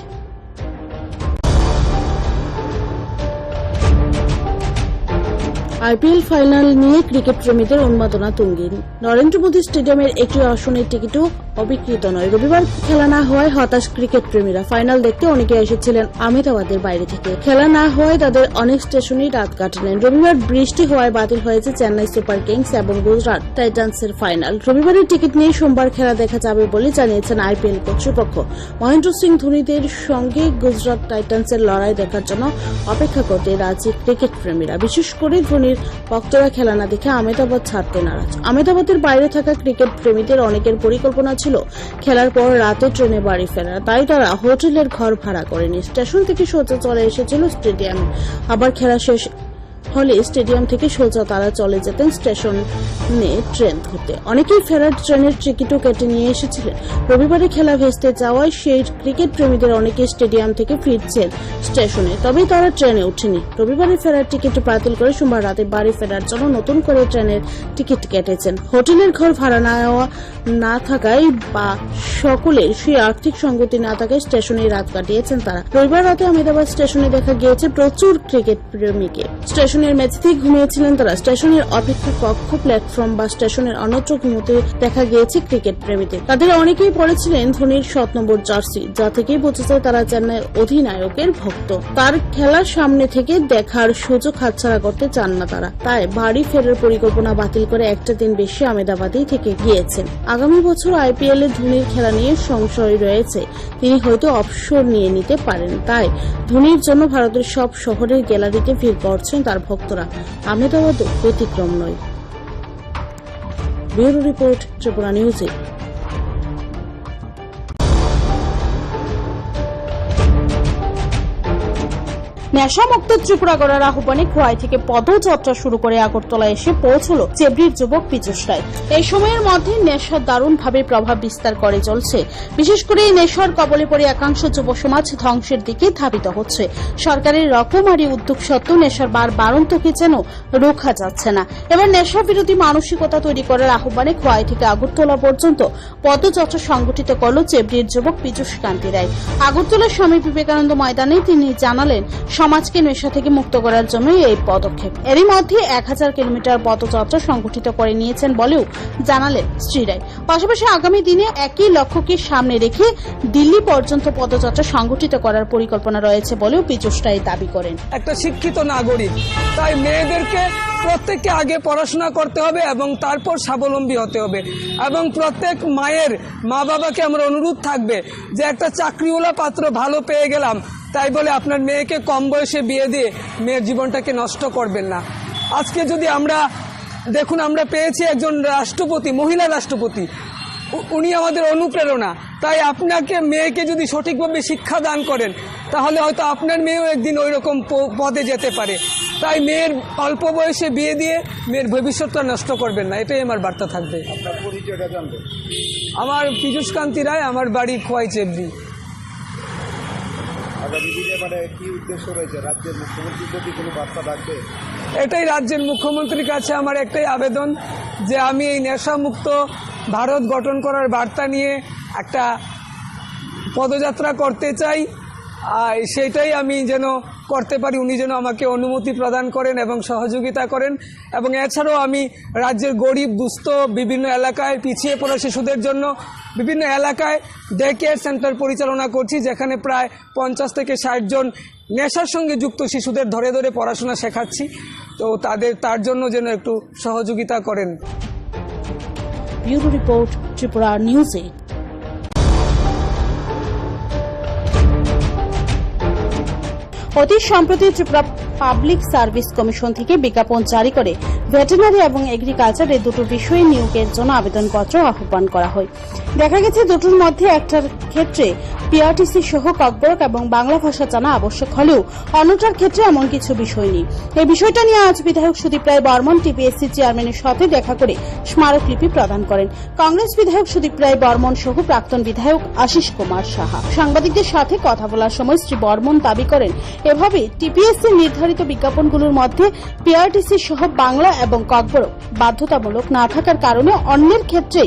IPL final নিয়ে ক্রিকেট প্রেমীদের উন্মাদনা তুঙ্গিন। নরেন্দ্র মোদী স্টেডিয়ামের একটি আসনের টিকিটও অবিকৃত নয়। রবিবার খেলা না হওয়ায় হতাশ ক্রিকেট প্রেমীরা। ফাইনাল দেখতে অনেকে এসেছিলেন আহমেদাবাদের বাইরে থেকে। খেলা না হওয়ায় তাদের অনেক স্টেশনেই রাত কাটালেন। রবিবার বৃষ্টি হওয়ায় বাতিল হয়েছে চেন্নাই সুপার কিংস এবং গুজরাট টাইটান্সের ফাইনাল। রবিবারের টিকিট নিয়ে সোমবার খেলা দেখা যাবে বলে জানিয়েছেন আইপিএল কর্তৃপক্ষ। মহেন্দ্র সিং ধোনিদের সঙ্গে গুজরাট টাইটান্সের লড়াই দেখার জন্য অপেক্ষা করতে রাজি ক্রিকেট প্রেমীরা। বিশেষ করে ধোনির ভক্তরা খেলা না দেখে আহমেদাবাদ ছাড়তে নারাজ। আহমেদাবাদের বাইরে থাকা ক্রিকেট প্রেমীদের অনেকের পরিকল্পনা ছিল খেলার পর রাতে ট্রেনে বাড়ি ফেরা, তাই তারা হোটেলের ঘর ভাড়া করেনি। স্টেশন থেকে সোজা চলে এসেছিল স্টেডিয়ামে। আবার খেলা শেষ হলে স্টেডিয়াম থেকে সোজা তারা চলে যেতেন স্টেশনে ট্রেন ধরতে। অনেকেই ফেরার ট্রেনের টিকিটও কেটে নিয়ে এসেছিলেন। রবিবারে খেলা ভেস্তে যাওয়ায় সেই ক্রিকেট প্রেমীদের অনেকে স্টেডিয়াম থেকে ফিরছেন স্টেশনে, তবে তারা ট্রেনে ওঠেনি। রবিবারে ফেরার টিকিট বাতিল করে সোমবার রাতে বাড়ি ফেরার জন্য নতুন করে ট্রেনের টিকিট কেটেছেন। হোটেলের ঘর ভাড়া না থাকায় বা সকলের সেই আর্থিক সঙ্গতি না থাকায় স্টেশনে রাত কাটিয়েছেন তারা। রবিবার রাতে আহমেদাবাদ স্টেশনে দেখা গিয়েছে প্রচুর ক্রিকেট প্রেমীকে। স্টেশনের মেঝেতেই ঘুমিয়েছিলেন তারা। স্টেশনের অপেক্ষা কক্ষ, প্ল্যাটফর্ম বা স্টেশনের অন্যত্র ঘুমোতে দেখা গিয়েছে ক্রিকেট প্রেমীদের। তাদের অনেকেই পড়েছিলেন ধোনির 7 নম্বর জার্সি, যা থেকেই বোঝা যায় তারা চেন্নাই অধিনায়কের ভক্ত। তার খেলার সামনে থেকে দেখার সুযোগ হাতছাড়া করতে চান না তারা, তাই বাড়ি ফেরার পরিকল্পনা বাতিল করে একটা দিন বেশি আহমেদাবাদেই থেকে গিয়েছেন। আগামী বছর আইপিএল এ ধোনির খেলা নিয়ে সংশয় রয়েছে, তিনি হয়তো অবসর নিয়ে নিতে পারেন। তাই ধোনির জন্য ভারতের সব শহরের গ্যালারিতে ভিড় করছেন তার ভক্তরা। আহমেদাবাদ ব্যতিক্রম নয়। Bureau report, Tripura news 8। নেশামুক্ত ত্রিপুরা গড়ার আহ্বানে খোয়াই থেকে পদযাত্রা শুরু করে আগরতলা এসে পৌঁছল চেবড়ির যুবক পীযূষ রায়। এই সময়ের মধ্যে নেশা দারুণভাবে প্রভাব বিস্তার করে চলছে। বিশেষ করে এই নেশার কবলে পড়ে একাংশ যুব সমাজ ধ্বংসের দিকে ধাবিত হচ্ছে। সরকারের রকমারি উদ্যোগ সত্ত্বেও নেশার বাড়ন্তকে যেন রোখা যাচ্ছে না। এবার নেশা বিরোধী মানসিকতা তৈরি করার আহ্বানে খোয়াই থেকে আগরতলা পর্যন্ত পদযাত্রা সংগঠিত করল চেবড়ির যুবক পীযূষ কান্তি রায়। আগরতলার স্বামী বিবেকানন্দ ময়দানে তিনি জানালেন, সমাজকে নেশা থেকে মুক্ত করার জন্য এই পদক্ষেপ। এরই মধ্যে 1000 কিলোমিটার পদযাত্রা সংগঠিত করে নিয়েছেন বলেও জানালেন শ্রী রায়। পাশাপাশি আগামী দিনে একই লক্ষ্যকে সামনে রেখে দিল্লি পর্যন্ত পদযাত্রা সংগঠিত করার পরিকল্পনা রয়েছে বলেও পীযূষ রায় দাবি করেন। একটা শিক্ষিত নাগরিক, তাই মেয়েদেরকে প্রত্যেককে আগে পড়াশোনা করতে হবে এবং তারপর স্বাবলম্বী হতে হবে। এবং প্রত্যেক মায়ের মা বাবাকে আমার অনুরোধ থাকবে যে একটা চাকরিওয়ালা পাত্র ভালো পেয়ে গেলাম তাই বলে আপনার মেয়েকে কম বয়সে বিয়ে দিয়ে মেয়ের জীবনটাকে নষ্ট করবেন না। আজকে যদি আমরা দেখুন, আমরা পেয়েছি একজন রাষ্ট্রপতি, মহিলা রাষ্ট্রপতি, উনি আমাদের অনুপ্রেরণা। তাই আপনাকে মেয়েকে যদি সঠিকভাবে শিক্ষা দান করেন তাহলে হয়তো আপনার মেয়েও একদিন ওই রকম পদে যেতে পারে। তাই মেয়ের অল্প বয়সে বিয়ে দিয়ে মেয়ের ভবিষ্যৎটা নষ্ট করবেন না, এটাই আমার বার্তা থাকবে। আমার পীযূষ কান্তি রায়, আমার বাড়ি খোয়াই চেবড়ি। এটাই রাজ্যের মুখ্যমন্ত্রীর কাছে আমার একটাই আবেদন যে আমি এই নেশামুক্ত ভারত গঠন করার বার্তা নিয়ে একটা পদযাত্রা করতে চাই সেইটাই আমি যেন করতে পারি, উনি যেন আমাকে অনুমতি প্রদান করেন এবং সহযোগিতা করেন। এবং এছাড়াও আমি রাজ্যের গরিব দুস্থ বিভিন্ন এলাকায় পিছিয়ে পড়া শিশুদের জন্য বিভিন্ন এলাকায় ডে কেয়ার সেন্টার পরিচালনা করছি, যেখানে প্রায় 50 থেকে 60 জন নেশার সঙ্গে যুক্ত শিশুদের ধরে ধরে পড়াশোনা শেখাচ্ছি। তো তার জন্য যেন একটু সহযোগিতা করেন। Bureau report, Tripura news 8। অতি সম্প্রতি ত্রিপুরা পাবলিক সার্ভিস কমিশন থেকে বিজ্ঞাপন জারি করে ভেটেরিনারি এবং এগ্রিকালচার এই দুটো বিষয়ে নিয়োগের জন্য আবেদনপত্র আহ্বান করা হয়। দেখা গেছে দুটোর মধ্যে একটার ক্ষেত্রে পিআরটিসি সহ ককবরক এবং বাংলা ভাষা জানা আবশ্যক হলেও অন্যটার ক্ষেত্রে এমন কিছু বিষয় নেই। এই বিষয়টা নিয়ে আজ বিধায়ক সুদীপ রায় বর্মন টিপিএসসি চেয়ারম্যানের সাথে দেখা করে স্মারকলিপি প্রদান করেন কংগ্রেস বিধায়ক সুদীপ রায় বর্মন সহ প্রাক্তন বিধায়ক আশিস কুমার সাহা। সাংবাদিকদের সাথে কথা বলার সময় শ্রী বর্মন দাবি করেন, এভাবে টিপিএসসি নির্ধারিত বিজ্ঞাপনগুলোর মধ্যে পিআরটিসি সহ বাংলা এবং ককবরক বাধ্যতামূলক না থাকার কারণে অন্যের ক্ষেত্রে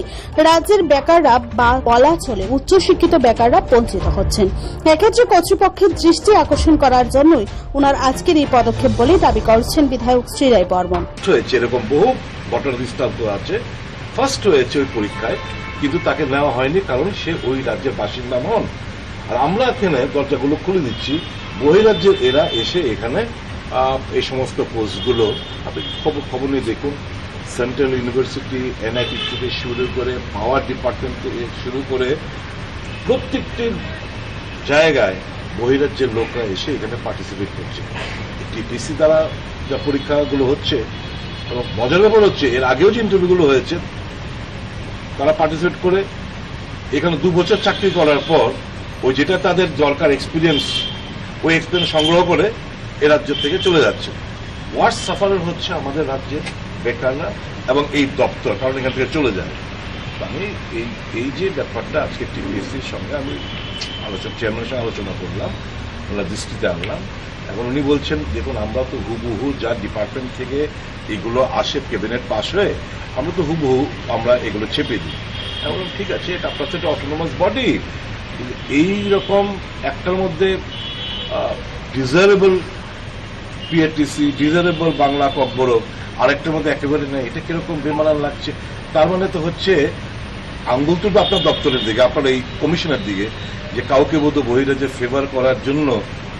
রাজ্যের বেকাররা বা বলা চলে উচ্চশিক্ষিত বেকাররা বঞ্চিত হচ্ছেন। এক্ষেত্রে কর্তৃপক্ষের দৃষ্টি আকর্ষণ করার জন্যই ওনার আজকের এই পদক্ষেপ বলে দাবি করছেন বিধায়ক শ্রী রায় বর্মন। এরকম বহু ঘটনা দৃষ্টান্ত আছে, ফার্স্ট হয়েছে ওই পরীক্ষায়, কিন্তু তাকে নেওয়া হয়নি কারণ সে ওই রাজ্যের বাসিন্দা নন। আর আমরা এখানে দরজাগুলো খুলে দিচ্ছি, বহিরাজ্যের এরা এসে এখানে এই সমস্ত পোস্টগুলো আপনি খবর নিয়ে দেখুন। সেন্ট্রাল ইউনিভার্সিটি, এনআইটি থেকে শুরু করে পাওয়ার ডিপার্টমেন্ট থেকে শুরু করে প্রত্যেকটি জায়গায় বহিরাজ্যের লোকরা এসে এখানে পার্টিসিপেট করছে। টিপিসি দ্বারা যা পরীক্ষাগুলো হচ্ছে, এবং মজার ব্যাপার হচ্ছে এর আগেও যে ইন্টারভিউগুলো হয়েছে তারা পার্টিসিপেট করে এখানে 2 বছর চাকরি করার পর ওই যেটা তাদের দরকার এক্সপিরিয়েন্স, ওই এক্সপিরিয়েন্স সংগ্রহ করে এ রাজ্য থেকে চলে যাচ্ছে। ওয়ার্স্ট সাফারার হচ্ছে আমাদের রাজ্যের বেকাররা এবং এই দপ্তর, কারণ এখান থেকে চলে যায়। আমি এই যে ব্যাপারটা আজকে টিপিএসসির সঙ্গে আমি চেয়ারম্যানের সঙ্গে আলোচনা করলাম, ওনার দৃষ্টিতে আনলাম। এখন উনি বলছেন দেখুন আমরা তো হুবহু যা ডিপার্টমেন্ট থেকে এগুলো আসে ক্যাবিনেট পাস হয়ে আমরা তো হুবহু আমরা এগুলো চেপে দিই। এখন ঠিক আছে, এটা আপনার হচ্ছে অটোনোমাস বডি, কিন্তু এইরকম একটার মধ্যে desirable PRTC, desirable Bangla Kokborok, আরেকটার মধ্যে একেবারে নেই, এটা কিরকম বেমানান লাগছে। তার মানে তো হচ্ছে আঙ্গুল তুলবে আপনার দপ্তরের দিকে, আপনার এই কমিশনের দিকে, যে কাউকে বোধ বহিরাজ্যে ফেভার করার জন্য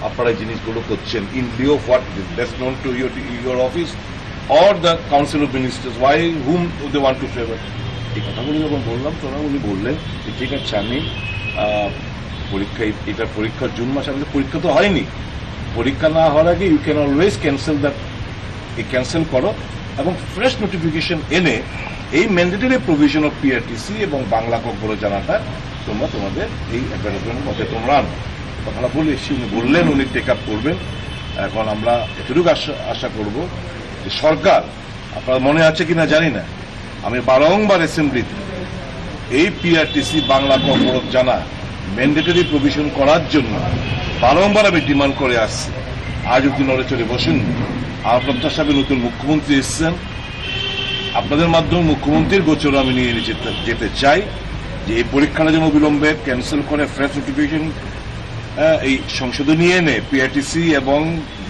আপনারা এই জিনিসগুলো করছেন। In lieu of what best known to your office or the council of ministers, why whom they want to favour. এই কথাগুলো যখন বললাম তখন উনি বললেন যে ঠিক আছে আমি পরীক্ষা, এটা পরীক্ষা জুন মাসে, আমাদের পরীক্ষা তো হয়নি, পরীক্ষা না হওয়ার আগে you can always cancel that, cancel করো এবং ফ্রেশ নোটিফিকেশন এনে এই ম্যান্ডেটরি প্রভিশন অফ পিআরটিসি এবং বাংলা ককবরক জানাটা তোমরা তোমাদের এই অ্যাডভার্টাইজমেন্টের মধ্যে তোমরা আনো। কথাটা বলে উনি বললেন উনি টেক আপ করবেন। এখন আমরা এতটুকু আশা করব যে সরকার, আপনার মনে আছে কিনা জানি না, আমি বারংবার অ্যাসেম্বলিতে এই পিআরটিসি বাংলা ককবরক জানা ম্যান্ডেটরি প্রভিশন করার জন্য বারংবার আমি ডিমান্ড করে আসছি। আজ অব্দি নড়ে চড়ে বসেন। আমার প্রত্যাশা নতুন মুখ্যমন্ত্রী এসছেন, আপনাদের মাধ্যমে মুখ্যমন্ত্রীর গোচরে আমি নিয়ে যেতে চাই যে এই পরীক্ষাটা যেন বিলম্বে ক্যান্সেল করে ফ্রেশ নোটিফিকেশন এই সংশোধনী এনে পিআরটিসি এবং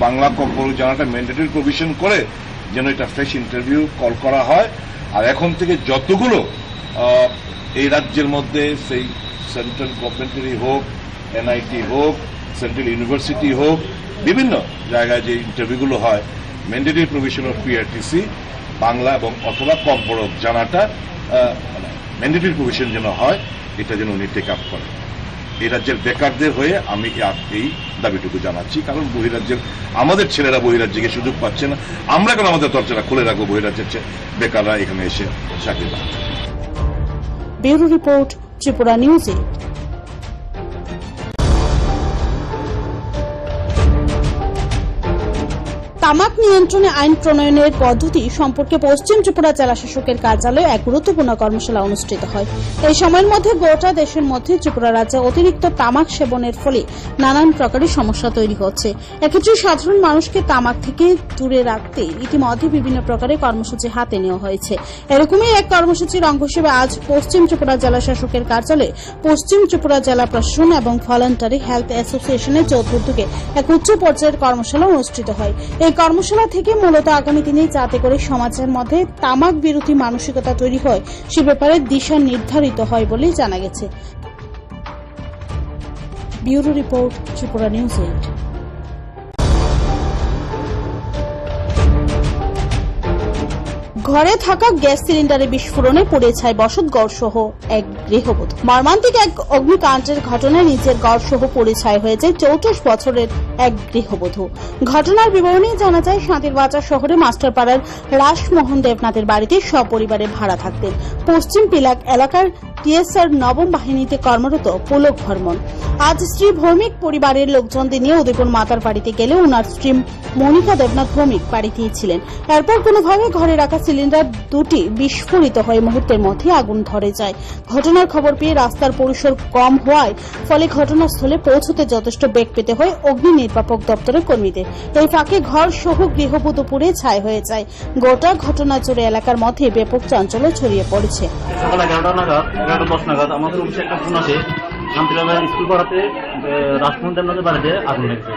বাংলা ককবরক জানাটা ম্যান্ডেটরি প্রভিশন করে যেন এটা ফ্রেশ ইন্টারভিউ কল করা হয়। আর এখন থেকে যতগুলো এই রাজ্যের মধ্যে সেই সেন্ট্রাল গভর্নমেন্টেরই হোক, এনআইটি হোক, সেন্ট্রাল ইউনিভার্সিটি হোক, বিভিন্ন জায়গায় যে ইন্টারভিউগুলো হয়, mandatory provision of PRTC Bangla এবং অথবা ককবরক জানাটা ম্যান্ডেটরি প্রভিশন যেন হয়, এটা যেন উনি টেক আপ করেন। এই রাজ্যের বেকারদের হয়ে আমি এই দাবিটুকু জানাচ্ছি, কারণ বহিরাজ্যের আমাদের ছেলেরা বহিরাজ্যে সুযোগ পাচ্ছে না, আমরা কেন আমাদের দরজাটা খুলে রাখবো বহিরাজ্যের বেকাররা এখানে এসে চাকরি পাচ্ছে। Bureau report, Tripura news 8। তামাক নিয়ন্ত্রণে আইন প্রণয়নের পদ্ধতি সম্পর্কে পশ্চিম ত্রিপুরা জেলা শাসকের কার্যালয়ে এক গুরুত্বপূর্ণ কর্মশালা অনুষ্ঠিত হয়। এই সময়ের মধ্যে গোটা দেশের মধ্যে ত্রিপুরা রাজ্যে অতিরিক্ত তামাক সেবনের ফলে নানান প্রকারের সমস্যা তৈরি হচ্ছে। এক্ষেত্রে সাধারণ মানুষকে তামাক থেকে দূরে রাখতে ইতিমধ্যে বিভিন্ন প্রকারের কর্মসূচি হাতে নেওয়া হয়েছে। এরকমই এক কর্মসূচির অঙ্গ হিসেবে আজ পশ্চিম ত্রিপুরা জেলা শাসকের কার্যালয়ে পশ্চিম ত্রিপুরা জেলা প্রশাসন এবং ভলান্টারি হেলথ অ্যাসোসিয়েশনের যৌথ উদ্যোগে এক উচ্চ পর্যায়ের কর্মশালা অনুষ্ঠিত হয়। এই কর্মশালা থেকে মূলত আগামী দিনে যাতে করে সমাজের মধ্যে তামাক বিরোধী মানসিকতা তৈরি হয় সে ব্যাপারে দিশা নির্ধারিত হয় বলে জানা গেছে। Bureau report, Tripura news 8। ঘরে থাকা গ্যাস সিলিন্ডারে বিস্ফোরণে পুড়ে ছাই বসতঘর সহ এক গৃহবধূ। মর্মান্তিক এক অগ্নিকাণ্ডের ঘটনায় নিজের ঘর সহ পুড়ে ছাই হয়েছে 34 বছরের এক গৃহবধূ। ঘটনার বিবরণী জানা যায়, শান্তিরবাজার শহরে মাস্টারপাড়ার রাসমোহন দেবনাথের বাড়িতে সপরিবারে ভাড়া থাকতেন। পশ্চিম পিলাক এলাকার টিএসআর নবম বাহিনীতে কর্মরত পুলক বর্মন আজ স্ত্রী ভৌমিক পরিবারের লোকজনদের নিয়ে উদয়পুর মাতার বাড়িতে গেলে ওনার স্ত্রী মনিকা দেবনাথ ভৌমিক বাড়িতেই ছিলেন। এরপর কোনোভাবে ঘরে রাখা সিলিন্ডার দুটি বিস্ফোরিত হয়ে মুহূর্তের মধ্যে আগুন ধরে যায়। ঘটনার খবর পেয়ে রাস্তার পরিসর কম হওয়ায় ফলে ঘটনাস্থলে পৌঁছতে যথেষ্ট বেগ পেতে হয় অগ্নি নির্বাপক দপ্তরের কর্মীদের। এই ফাঁকে ঘর সহ গৃহবধূ পুড়ে ছাই হয়ে যায়। গোটা ঘটনা জুড়ে এলাকার মধ্যে ব্যাপক চাঞ্চল্য ছড়িয়ে পড়েছে। সকাল 11:10 নাগাদ আমাদের অফিসে একটা ফোন আসে, শান্তিবাজার স্কুল পাড়াতে রাসমোহন দেবনাথের বাড়িতে আগুন লেগেছে।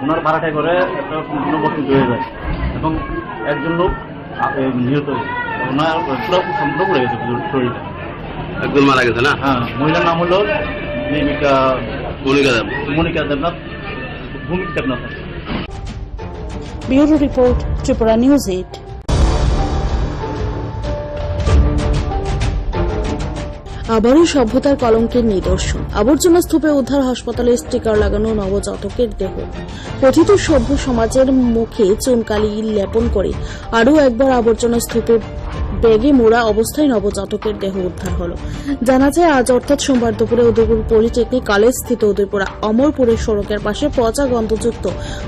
ওনার ভাড়াটায় করে একটা সম্পূর্ণ বসতি হয়ে যায় এবং একজন লোক নিহত হয়েছে। ওনার পুরো সম্পূর্ণ পড়ে গেছে শরীরটা, একজন মারা গেছে না? হ্যাঁ, মহিলার নাম হলো Monika Debnath Bhowmik Debnath. Bureau report, Tripura news 8। আবারও সভ্যতার কলঙ্কের নিদর্শন। আবর্জনা স্তূপে উদ্ধার হাসপাতালে স্টিকার লাগানো নবজাতকের দেহ। কথিত সভ্য সমাজের মুখে চুনকালি লেপন করে আরও একবার আবর্জনা স্তূপে ব্যাগে মোড়া অবস্থায় নবজাতকের দেহ উদ্ধার হল। জানা যায়, আজ অর্থাৎ সোমবার দুপুরে উদয়পুর পলিটেকনিক কলেজ স্থিত উদয়পুরা অমরপুরের সড়কের পাশে পচা গন্ধযুক্ত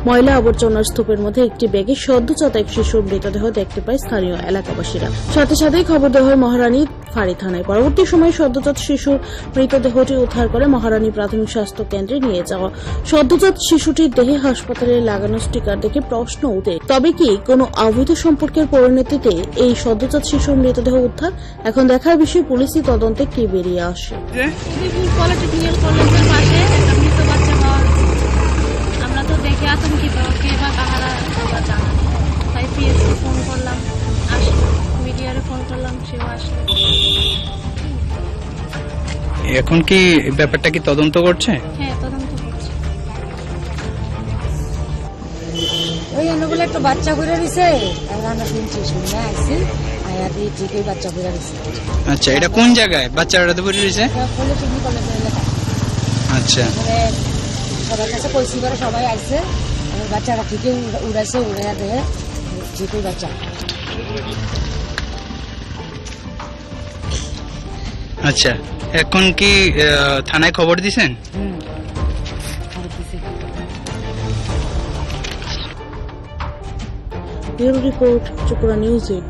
ময়লা আবর্জনার স্তূপের মধ্যে একটি ব্যাগে সদ্যজাত এক শিশুর মৃতদেহ দেখতে পায় স্থানীয় এলাকাবাসীরা। সাথে সাথেই খবর দেওয়া হয় মহারানী ফাঁড়ি থানায়। পরবর্তী সময়ে সদ্যজাত শিশুর মৃতদেহটি উদ্ধার করে মহারানী প্রাথমিক স্বাস্থ্য কেন্দ্রে নিয়ে যাওয়া। সদ্যজাত শিশুটির দেহে হাসপাতালে লাগানো স্টিকার দেখে প্রশ্ন ওঠে, তবে কি কোনো অবৈধ সম্পর্কের পরিণতিতে এই সদ্যজাত শিশুর মৃতদেহ উদ্ধার? এখন দেখার বিষয় পুলিশি তদন্তে কি বেরিয়ে আসে। পলিটেকনিক্যাল কলেজের পাশে একটা মৃত বাচ্চা পাওয়া গেছে। আমরা তো দেখে আতঙ্কিত, কে বা কাহারা জানা, তাই পিএসসি ফোন করলাম, আসলো। মিডিয়ারে ফোন করলাম, সেও আসলো। এখন কি ব্যাপারটা কি তদন্ত করছে? হ্যাঁ, তদন্ত করছে। ওই এনগুলো একটা বাচ্চা করে দিছে, আমরা শুনছি, শুনে আসছি, আয়াতে ঠিকই বাচ্চা করে দিছে। আচ্ছা, এটা কোন জায়গায় বাচ্চাটা তো পড়ে দিছে? পলিটেকনিক কলেজের এলাকা। আচ্ছা, সবার কাছে কইছি করে সবাই আসছে, বাচ্চারা ঠিকই উড়াইছে, উড়াইয়া দেয় ঠিকই বাচ্চা। আচ্ছা, এখন কি থানায় খবর দিছেন? Bureau report, Tripura news 8।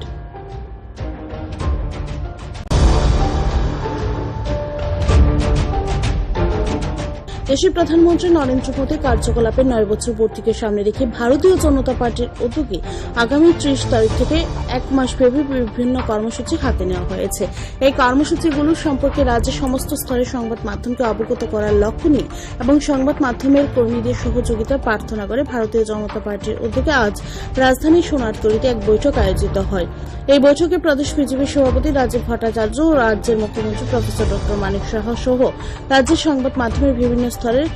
দেশের প্রধানমন্ত্রী নরেন্দ্র মোদী কার্যকলাপের 9 বছর পূর্তিকে সামনে রেখে ভারতীয় জনতা পার্টির উদ্যোগে আগামী 30 তারিখ থেকে 1 মাস ব্যাপী বিভিন্ন কর্মসূচি হাতে নেওয়া হয়েছে। এই কর্মসূচিগুলো সম্পর্কে রাজ্যের সমস্ত স্তরের সংবাদ মাধ্যমকে অবগত করার লক্ষ্য নিয়ে এবং সংবাদ মাধ্যমের কর্মীদের সহযোগিতা প্রার্থনা করে ভারতীয় জনতা পার্টির উদ্যোগে আজ রাজধানীর সোনারতরীতে এক বৈঠক আয়োজিত হয়। এই বৈঠকে প্রদেশ বিজেপির সভাপতি রাজীব ভট্টাচার্য ও রাজ্যের মুখ্যমন্ত্রী প্রফেসর ডক্টর মানিক সাহা সহ রাজ্যের সংবাদ মাধ্যমের বিভিন্ন স্তরের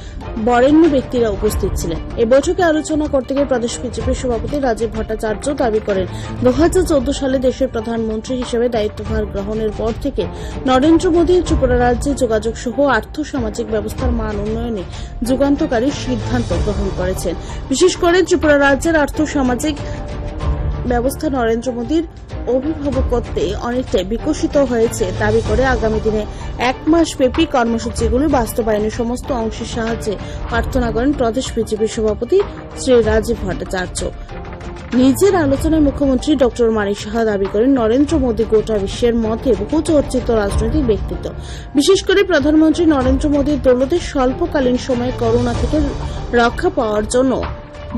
বরেণ্য ব্যক্তিরা উপস্থিত ছিলেন। এই বৈঠকে আলোচনা করতে গিয়ে প্রদেশ বিজেপির সভাপতি রাজীব ভট্টাচার্য দাবি করেন, 2014 সালে দেশের প্রধানমন্ত্রী হিসেবে দায়িত্বভার গ্রহণের পর থেকে নরেন্দ্র মোদী ত্রিপুরা রাজ্যে যোগাযোগ সহ আর্থ সামাজিক ব্যবস্থার মান উন্নয়নে যুগান্তকারী সিদ্ধান্ত গ্রহণ করেছেন। বিশেষ করে ত্রিপুরা রাজ্যের আর্থ সামাজিক ব্যবস্থা নরেন্দ্র মোদীর অভিভাবকত্বে অনেকটাই বিকশিত হয়েছে দাবি করে আগামী দিনে 1 মাস ব্যাপী কর্মসূচিগুলি বাস্তবায়নের সমস্ত অংশের সাহায্যে প্রার্থনা করেন প্রদেশ বিজেপির সভাপতি শ্রী রাজীব ভট্টাচার্য। নিজের আলোচনায় মুখ্যমন্ত্রী ডক্টর মানিক সাহা দাবি করেন নরেন্দ্র মোদী গোটা বিশ্বের মধ্যে বহু চর্চিত রাজনৈতিক ব্যক্তিত্ব। বিশেষ করে প্রধানমন্ত্রী নরেন্দ্র মোদীর দৌলতে স্বল্পকালীন সময়ে করোনা থেকে রক্ষা পাওয়ার জন্য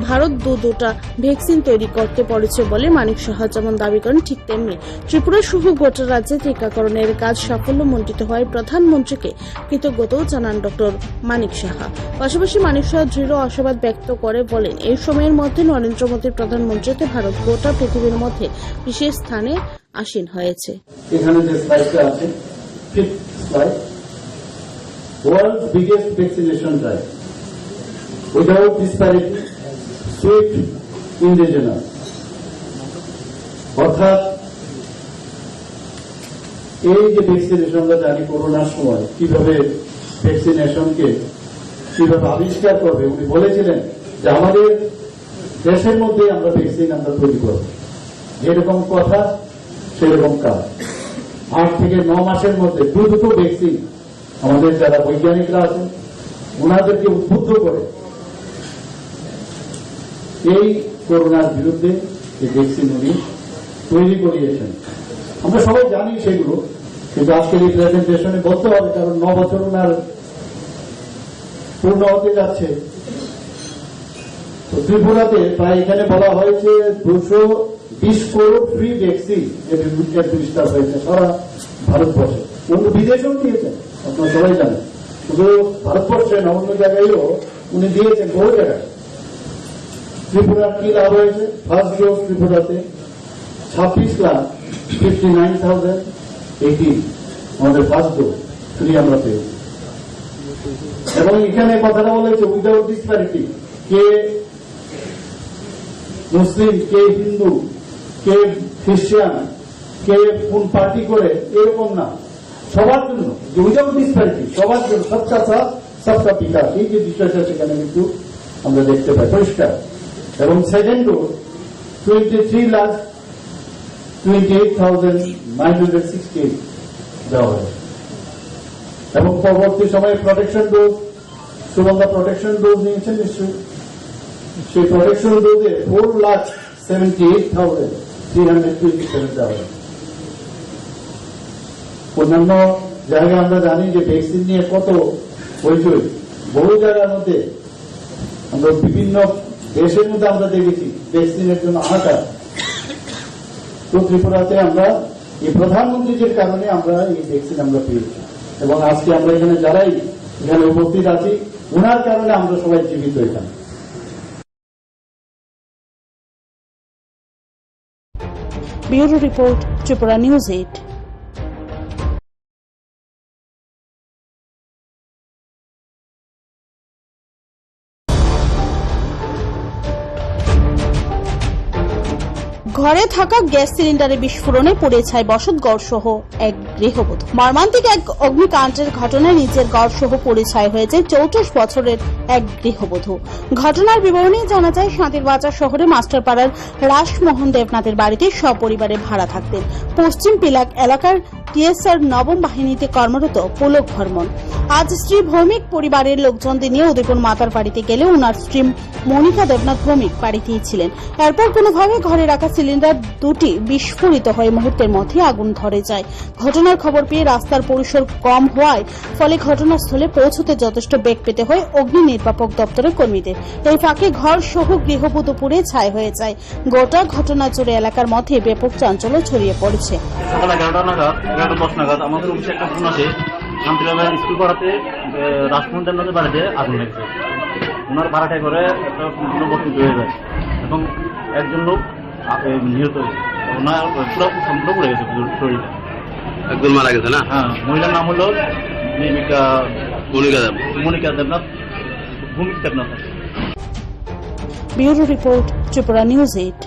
ভারত দুটা ভ্যাকসিন তৈরি করতে পেরেছে বলে মানিক সাহা যেমন দাবি করেন, ঠিক তেমনি ত্রিপুরা সহ গোটা রাজ্যে টিকাকরণের কাজ সাফল্যমণ্ডিত হওয়ায় প্রধানমন্ত্রীকে কৃতজ্ঞতাও জানান ডক্টর মানিক সাহা। পাশাপাশি মানিক সাহা দৃঢ় আশাবাদ ব্যক্ত করে বলেন, এই সময়ের মধ্যে নরেন্দ্র মোদীর প্রধানমন্ত্রীতে ভারত গোটা পৃথিবীর মধ্যে বিশেষ স্থানে আসীন হয়েছে। এখানে যে স্লাইডটা আছে, fifth slide, world's biggest vaccination drive without disparity, swift, indigenous. অর্থাৎ এই যে ভ্যাকসিনেশন আমরা জানি করোনার সময় কিভাবে ভ্যাকসিনেশনকে কিভাবে আবিষ্কার করবে, উনি বলেছিলেন যে আমাদের দেশের মধ্যে আমরা ভ্যাকসিন আমরা তৈরি করব, যেরকম কথা সেরকম কাজ। 8 থেকে 9 মাসের মধ্যে দুটো ভ্যাকসিন আমাদের যারা বৈজ্ঞানিকরা আছেন ওনাদেরকে উদ্বুদ্ধ করে এই করোনার বিরুদ্ধে যে ভ্যাকসিন উনি তৈরি করিয়েছেন। আমরা সবাই জানি সেগুলো, কিন্তু আজকের এই প্রেজেন্টেশনে বলতে হবে, কারণ 9 বছর ওনার পূর্ণ হতে যাচ্ছে। তো ত্রিপুরাতে প্রায় এখানে বলা হয়েছে 220 করোড় ফ্রি ভ্যাকসিন অ্যাডমিনিস্টার হয়েছে সারা ভারতবর্ষে। অন্য বিদেশেও দিয়েছেন, আপনারা সবাই জানেন। শুধু ভারতবর্ষে না, অন্য জায়গায়ও উনি দিয়েছেন, বহু জায়গায়। ত্রিপুরার কি লাভ হয়েছে? ফার্স্ট ডোজ ত্রিপুরাতে 26,59,018 আমাদের ফার্স্ট ডোজ ফ্রি আমরা পেয়েছি। এবং এখানে কথাটা বলেছে উইদাউট ডিসপ্যারিটি, কে মুসলিম, কে হিন্দু, কে খ্রিস্টান, কে কোন পার্টি করে, এরকম না, সবার জন্য উইদাউট ডিসপ্যারিটি, সবার জন্য সবকা সাথ সবকা বিকাশ, এই যে বিষয়টা সেখানে কিন্তু আমরা দেখতে পাই পরিষ্কার। এবং সেকেন্ড ডোজ 23,28,968 দেওয়া হয়। এবং পরবর্তী সময়ে protection dose, Sugandha protection dose নিয়েছেন নিশ্চয়ই, সেই প্রোটেকশন ডোজে 4,78,327 দেওয়া হয়। অন্যান্য জায়গায় আমরা জানি যে ভ্যাকসিন নিয়ে কত হইচই, বহু জায়গার মধ্যে আমরা বিভিন্ন দেশের মধ্যে আমরা দেখেছি ভ্যাকসিনের জন্য হাহাকার। তো ত্রিপুরাতে আমরা এই প্রধানমন্ত্রীর কারণে আমরা এই ভ্যাকসিন আমরা পেয়েছি, এবং আজকে আমরা এখানে যারাই এখানে উপস্থিত আছি ওনার কারণে আমরা সবাই জীবিত এখানে। Bureau report, Tripura news 8। ঘরে থাকা গ্যাস সিলিন্ডারে বিস্ফোরণে পুড়ে ছাই বসতঘর সহ এক গৃহবধূ। মর্মান্তিক এক অগ্নিকাণ্ডের ঘটনায় নিজের ঘর সহ পুড়ে ছাই হয়েছে 34 বছরের এক গৃহবধূ। ঘটনার বিবরণী জানা যায়, শান্তিরবাজার শহরে মাস্টারপাড়ার রাসমোহন দেবনাথের বাড়িতে সপরিবারে ভাড়া থাকতেন। পশ্চিম পিলাক এলাকার টিএসআর নবম বাহিনীতে কর্মরত পুলক বর্মন আজ স্ত্রী ভৌমিক পরিবারের লোকজনদের নিয়ে উদয়পুর মাতার বাড়িতে গেলে ওনার স্ত্রী মনিকা দেবনাথ ভৌমিক বাড়িতেই ছিলেন। এরপর কোনোভাবে ঘরে রাখা সিলিন্ডার দুটি বিস্ফোরিত হয়ে মুহূর্তের মধ্যে আগুন ধরে যায়। ঘটনার খবর পেয়ে রাস্তার পরিসর কম হওয়ায় ফলে ঘটনাস্থলে পৌঁছতে যথেষ্ট বেগ পেতে হয় অগ্নি নির্বাপক দপ্তরের কর্মীদের। এই ফাঁকে ঘর সহ গৃহবধূ পুড়ে ছাই হয়ে যায়। গোটা ঘটনা জুড়ে এলাকার মধ্যে ব্যাপক চাঞ্চল্য ছড়িয়ে পড়েছে। সকাল 11:10 নাগাদ আমাদের অফিসে একটা ফোন আসে, শান্তিবাজার স্কুল পাড়াতে রাসমোহন দেবনাথের বাড়িতে আগুন লেগেছে। ওনার ভাড়াটায় করে একটা ভর্তি হয়ে যায় এবং একজন লোক নিহত হয়েছে। ওনার পুরো সম্পূর্ণ পড়ে গেছে শরীরটা, একজন মারা গেছে না? হ্যাঁ, মহিলার নাম হলো Monika Debnath, Bhowmik Debnath. Bureau report, Tripura news 8।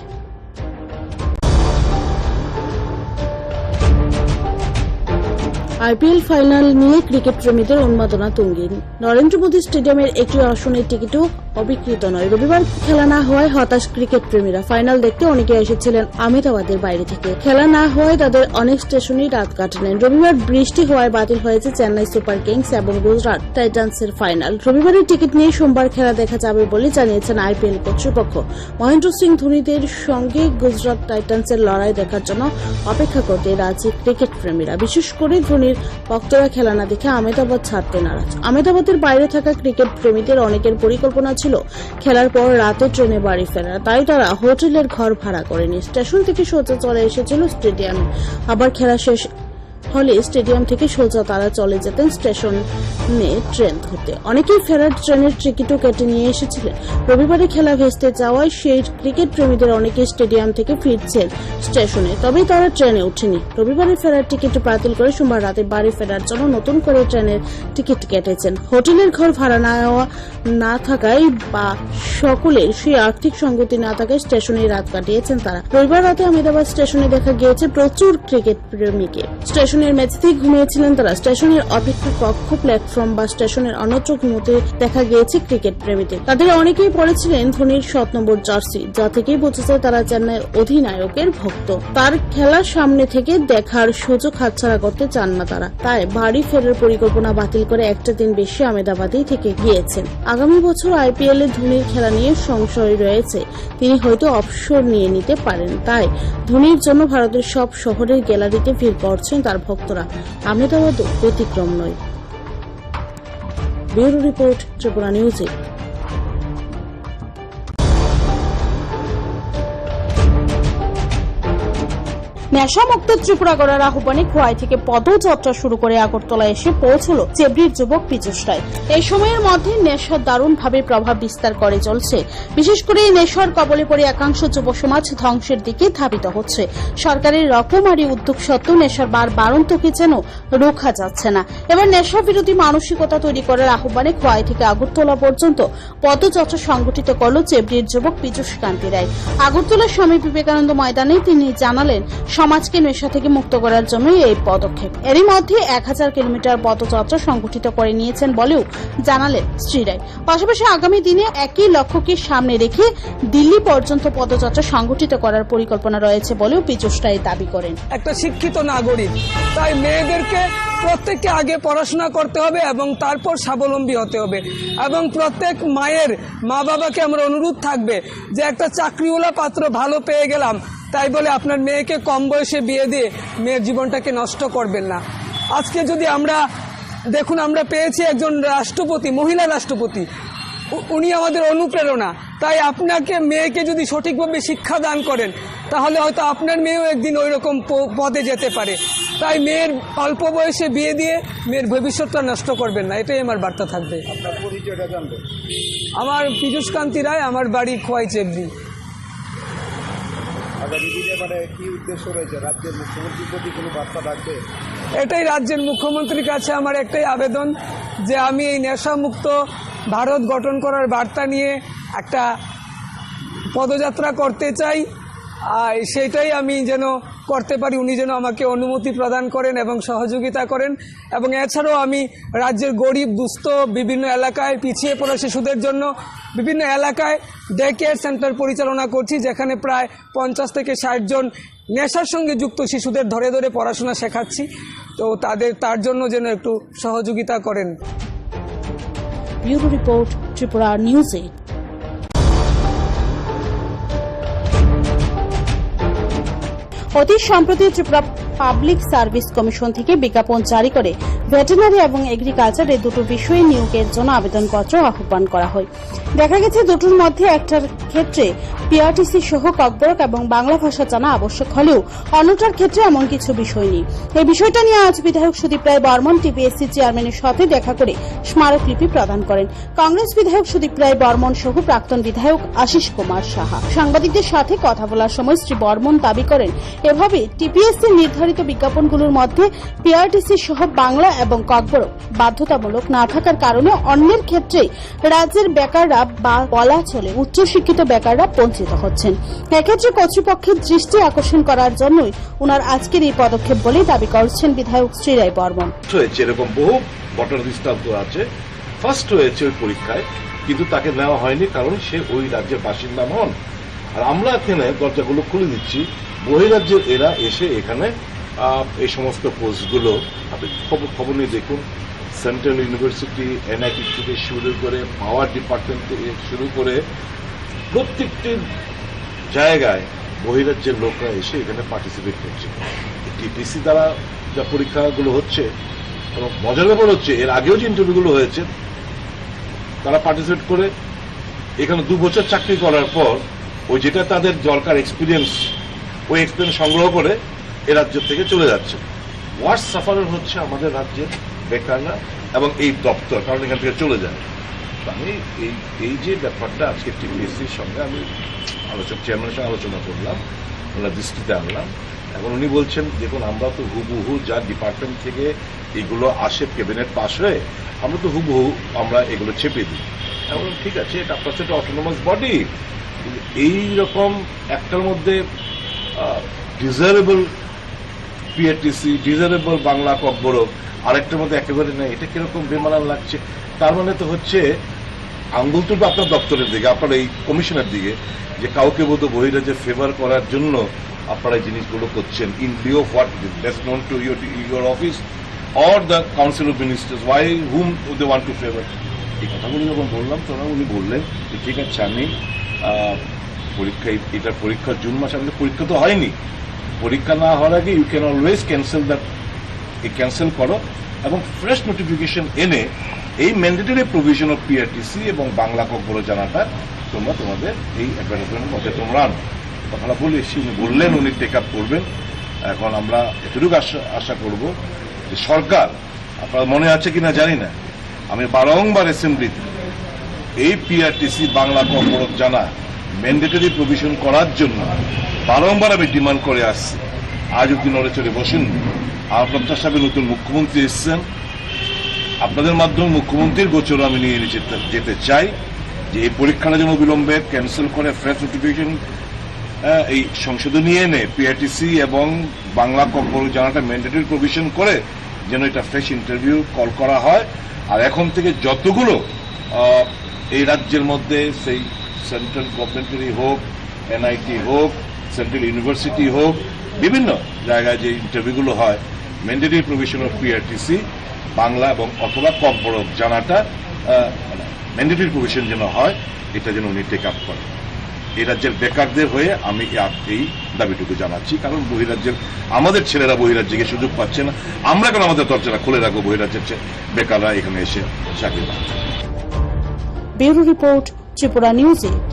IPL final নিয়ে ক্রিকেট প্রেমীদের উন্মাদনা তুঙ্গিন। নরেন্দ্র মোদী স্টেডিয়ামের একটি আসনের টিকিটও অবিকৃত নয়। রবিবার খেলা না হওয়ায় হতাশ ক্রিকেট প্রেমীরা। ফাইনাল দেখতে অনেকে এসেছিলেন আহমেদাবাদের বাইরে থেকে। খেলা না হওয়ায় তাদের অনেক স্টেশনেই রাত কাটালেন। রবিবার বৃষ্টি হওয়ায় বাতিল হয়েছে চেন্নাই সুপার কিংস এবং গুজরাট টাইটান্সের ফাইনাল। রবিবারের টিকিট নিয়ে সোমবার খেলা দেখা যাবে বলে জানিয়েছেন আইপিএল কর্তৃপক্ষ। মহেন্দ্র সিং ধোনিদের সঙ্গে গুজরাট টাইটান্সের লড়াই দেখার জন্য অপেক্ষা করতে রাজি ক্রিকেট প্রেমীরা। বিশেষ করে ধোনির ভক্তরা খেলা না দেখে আহমেদাবাদ ছাড়তে নারাজ। আহমেদাবাদের বাইরে থাকা ক্রিকেট প্রেমীদের অনেকের পরিকল্পনা ছিল খেলার পর রাতে ট্রেনে বাড়ি ফেরা, তাই তারা হোটেলের ঘর ভাড়া করেনি। স্টেশন থেকে সোজা চলে এসেছিল স্টেডিয়ামে। আবার খেলা শেষ হলে স্টেডিয়াম থেকে সোজা তারা চলে যেতেন স্টেশনে ট্রেন ধরতে। অনেকেই ফেরার ট্রেনের টিকিটও কেটে নিয়ে এসেছিলেন। রবিবারে খেলা ভেস্তে যাওয়ায় সেই ক্রিকেট প্রেমীদের অনেকে স্টেডিয়াম থেকে ফিরছেন স্টেশনে, তবে তারা ট্রেনে ওঠেনি। রবিবারে ফেরার টিকিট বাতিল করে সোমবার রাতে বাড়ি ফেরার জন্য নতুন করে ট্রেনের টিকিট কেটেছেন। হোটেলের ঘর ভাড়া না থাকায় বা সকলের সেই আর্থিক সঙ্গতি না থাকায় স্টেশনে রাত কাটিয়েছেন তারা। রবিবার রাতে আহমেদাবাদ স্টেশনে দেখা গিয়েছে প্রচুর ক্রিকেট প্রেমীকে। স্টেশনের মেঝেতেই ঘুমিয়েছিলেন তারা। স্টেশনের অপেক্ষা কক্ষ, প্ল্যাটফর্ম বা স্টেশনের অন্যত্র ঘুমোতে দেখা গিয়েছে ক্রিকেট প্রেমীদের। তাদের অনেকেই পড়েছিলেন ধোনির 7 নম্বর জার্সি, যা থেকেই বোঝা যায় তারা চেন্নাইয়ের অধিনায়কের ভক্ত। তার খেলার সামনে থেকে দেখার সুযোগ হাতছাড়া করতে চান না তারা, তাই বাড়ি ফেরার পরিকল্পনা বাতিল করে একটা দিন বেশি আহমেদাবাদেই থেকে গিয়েছেন। আগামী বছর আইপিএল এ ধোনির খেলা নিয়ে সংশয় রয়েছে, তিনি হয়তো অবসর নিয়ে নিতে পারেন। তাই ধোনির জন্য ভারতের সব শহরের গ্যালারিতে ভিড় করছেন তার ভক্তরা। আহমেদাবাদও ব্যতিক্রম নয়। Bureau report, Tripura news. নেশামুক্ত ত্রিপুরা গড়ার আহ্বানে খোয়াই থেকে পদযাত্রা শুরু করে আগরতলা এসে পৌঁছল চেবড়ির যুবক পীযূষ রায়। এই সময়ের মধ্যে নেশা দারুণভাবে প্রভাব বিস্তার করে চলছে। বিশেষ করে এই নেশার কবলে পড়ে একাংশ যুব সমাজ ধ্বংসের দিকে ধাবিত হচ্ছে। সরকারের রকমারি উদ্যোগ সত্ত্বেও নেশার বাড়ন্তকে যেন রোখা যাচ্ছে না। এবার নেশা বিরোধী মানসিকতা তৈরি করার আহ্বানে খোয়াই থেকে আগরতলা পর্যন্ত পদযাত্রা সংগঠিত করল চেবড়ির যুবক পীযূষ কান্তি রায়। আগরতলার স্বামী বিবেকানন্দ ময়দানে তিনি জানালেন সমাজকে নেশা থেকে মুক্ত করার জন্য এই পদক্ষেপ। এরই মধ্যে 1000 কিলোমিটার পদযাত্রা সংগঠিত করে নিয়েছেন বলেও জানালেন শ্রী রায়। পাশাপাশি আগামী দিনে একই লক্ষ্যকে সামনে রেখে দিল্লি পর্যন্ত পদযাত্রা সংগঠিত করার পরিকল্পনা রয়েছে বলেও পীযূষ রায় দাবি করেন। একটা শিক্ষিত নাগরিক, তাই মেয়েদেরকে প্রত্যেককে আগে পড়াশোনা করতে হবে এবং তারপর স্বাবলম্বী হতে হবে। এবং প্রত্যেক মায়ের মা বাবাকে আমার অনুরোধ থাকবে যে একটা চাকরিওয়ালা পাত্র ভালো পেয়ে গেলাম তাই বলে আপনার মেয়েকে কম বয়সে বিয়ে দিয়ে মেয়ের জীবনটাকে নষ্ট করবেন না। আজকে যদি আমরা দেখুন, আমরা পেয়েছি একজন রাষ্ট্রপতি, মহিলা রাষ্ট্রপতি, উনি আমাদের অনুপ্রেরণা। তাই আপনাকে মেয়েকে যদি সঠিকভাবে শিক্ষা দান করেন তাহলে হয়তো আপনার মেয়েও একদিন ওই রকম পদে যেতে পারে। তাই মেয়ের অল্প বয়সে বিয়ে দিয়ে মেয়ের ভবিষ্যৎটা নষ্ট করবেন না, এটাই আমার বার্তা থাকবে। আমার পীযূষ কান্তি রায়, আমার বাড়ি খোয়াই চেবড়ি। এটাই রাজ্যের মুখ্যমন্ত্রীর কাছে আমার একটাই আবেদন যে আমি এই নেশামুক্ত ভারত গঠন করার বার্তা নিয়ে একটা পদযাত্রা করতে চাই। আর সেটাই আমি যেন করতে পারি, উনি যেন আমাকে অনুমতি প্রদান করেন এবং সহযোগিতা করেন। এবং এছাড়াও আমি রাজ্যের গরিব দুস্থ বিভিন্ন এলাকায় পিছিয়ে পড়া শিশুদের জন্য বিভিন্ন এলাকায় ডে কেয়ার সেন্টার পরিচালনা করছি, যেখানে প্রায় 50 থেকে 60 জন নেশার সঙ্গে যুক্ত শিশুদের ধরে ধরে পড়াশোনা শেখাচ্ছি। তো তার জন্য যেন একটু সহযোগিতা করেন। Bureau report, Tripura news. অতি সম্প্রতি ত্রিপুরা পাবলিক সার্ভিস কমিশন থেকে বিজ্ঞাপন জারি করে ভেটেরিনারি এবং এগ্রিকালচার এই দুটো বিষয়ে নিয়োগের জন্য আবেদনপত্র আহ্বান করা হয়। দেখা গেছে দুটোর মধ্যে একটার ক্ষেত্রে পিআরটিসি সহ ককবরক এবং বাংলা ভাষা জানা আবশ্যক হলেও অন্যটার ক্ষেত্রে এমন কিছু বিষয় নেই। এই বিষয়টা নিয়ে আজ বিধায়ক সুদীপ রায় বর্মন টিপিএসসি চেয়ারম্যানের সাথে দেখা করে স্মারকলিপি প্রদান করেন। কংগ্রেস বিধায়ক সুদীপ রায় বর্মন সহ প্রাক্তন বিধায়ক আশিস কুমার সাহা। সাংবাদিকদের সাথে কথা বলার সময় শ্রী বর্মন দাবি করেন এভাবে টিপিএসসি নির্ধারিত প্রচারিত বিজ্ঞাপনগুলোর মধ্যে পিআরটিসি সহ বাংলা এবং ককবরক বাধ্যতামূলক না থাকার কারণে অন্যের ক্ষেত্রে রাজ্যের বেকাররা বা বলা চলে উচ্চশিক্ষিত বেকাররা বঞ্চিত হচ্ছেন। এক্ষেত্রে কর্তৃপক্ষের দৃষ্টি আকর্ষণ করার জন্যই ওনার আজকের এই পদক্ষেপ বলে দাবি করছেন বিধায়ক শ্রীরায় বর্মন। এরকম বহু ঘটনা দৃষ্টান্ত আছে, ফার্স্ট হয়েছে ওই পরীক্ষায়, কিন্তু তাকে নেওয়া হয়নি কারণ সে ওই রাজ্যের বাসিন্দা নন। আর আমরা এখানে দরজাগুলো খুলে দিচ্ছি, বহিরাজ্যের এরা এসে এখানে এই সমস্ত পোস্টগুলো আপনি খবর নিয়ে দেখুন, সেন্ট্রাল ইউনিভার্সিটি, এনআইটি থেকে শুরু করে পাওয়ার ডিপার্টমেন্ট থেকে শুরু করে প্রত্যেকটি জায়গায় বহিরাজ্যের লোকরা এসে এখানে পার্টিসিপেট করছে। টিপিসি দ্বারা যা পরীক্ষাগুলো হচ্ছে, মজার ব্যাপার হচ্ছে এর আগেও যে ইন্টারভিউগুলো হয়েছে তারা পার্টিসিপেট করে এখানে 2 বছর চাকরি করার পর ওই যেটা তাদের দরকার এক্সপিরিয়েন্স, ওই এক্সপিরিয়েন্স সংগ্রহ করে এ রাজ্য থেকে চলে যাচ্ছে। ওয়ার্স্ট সাফারার হচ্ছে আমাদের রাজ্যের বেকাররা এবং এই দপ্তর, কারণ এখান থেকে চলে যায়। আমি এই যে ব্যাপারটা আজকে টিপিএসসির সঙ্গে আমি চেয়ারম্যানের সঙ্গে আলোচনা করলাম, ওনার দৃষ্টিতে আনলাম। এখন উনি বলছেন দেখুন আমরা তো হুবহু যা ডিপার্টমেন্ট থেকে এগুলো আসে ক্যাবিনেট পাস হয়ে আমরা তো হুবহু আমরা এগুলো চেপে দিই। এখন ঠিক আছে, এটা আপনার সাথে অটোনোমাস বডি, এইরকম একটার মধ্যে desirable PRTC, desirable Bangla Kokborok, আরেকটার মধ্যে একেবারে নেই, এটা কিরকম বেমানান লাগছে। তার মানে তো হচ্ছে আঙ্গুল তুলবে আপনার দপ্তরের দিকে, আপনার এই কমিশনের দিকে, যে কাউকে বোধ বহিরাজ্যে ফেভার করার জন্য আপনারা এই জিনিসগুলো করছেন। In lieu of what best known to your office or the council of ministers, why whom they want to favour. এই কথাগুলো যখন বললাম তখন উনি বললেন যে ঠিক আছে, আমি পরীক্ষা, এটার পরীক্ষা জুন মাসে, আমাদের পরীক্ষা তো হয়নি, পরীক্ষা না হওয়ার আগে you can always cancel that, cancel করো এবং ফ্রেশ নোটিফিকেশন এনে এই ম্যান্ডেটরি প্রভিশন অফ পিআরটিসি এবং বাংলা ককবরক জানাটা তোমরা তোমাদের এই অ্যাডভার্টাইজমেন্টের মধ্যে তোমরা আনো। কথাটা বলে উনি বললেন উনি টেক আপ করবেন। এখন আমরা এতটুকু আশা করব যে সরকার, আপনার মনে আছে কিনা জানি না, আমি বারংবার অ্যাসেম্বলিতে এই পিআরটিসি বাংলা ককবরক জানা ম্যান্ডেটরি প্রভিশন করার জন্য বারংবার আমি ডিমান্ড করে আসছি। আজ অব্দি নড়ে চড়ে বসেন। আর প্রত্যাশা সাহেব নতুন মুখ্যমন্ত্রী এসছেন, আপনাদের মাধ্যমে মুখ্যমন্ত্রীর গোচর আমি নিয়ে যেতে চাই যে এই পরীক্ষাটা যেন বিলম্বে ক্যান্সেল করে ফ্রেশ নোটিফিকেশন এই সংশোধনী এনে পিআরটিসি এবং বাংলা ককবরক জানাটা ম্যান্ডেটরি প্রভিশন করে যেন এটা ফ্রেশ ইন্টারভিউ কল করা হয়। আর এখন থেকে যতগুলো এই রাজ্যের মধ্যে সেই সেন্ট্রাল গভর্নমেন্টেরই হোক, এনআইটি হোক, সেন্ট্রাল ইউনিভার্সিটি হোক, বিভিন্ন জায়গায় যে ইন্টারভিউগুলো হয়, mandatory provision of PRTC Bangla এবং অথবা ককবরক জানাটা ম্যান্ডেটরি প্রভিশন যেন হয়, এটা যেন উনি টেক আপ করেন। এই রাজ্যের বেকারদের হয়ে আমি এই দাবিটুকু জানাচ্ছি, কারণ বহিরাজ্যের আমাদের ছেলেরা বহিরাজ্যে গিয়ে সুযোগ পাচ্ছে না, আমরা কেন আমাদের দরজাটা খুলে রাখবো বহিরাজ্যের বেকাররা এখানে এসে চাকরি পাচ্ছে। Bureau report, Tripura news 8।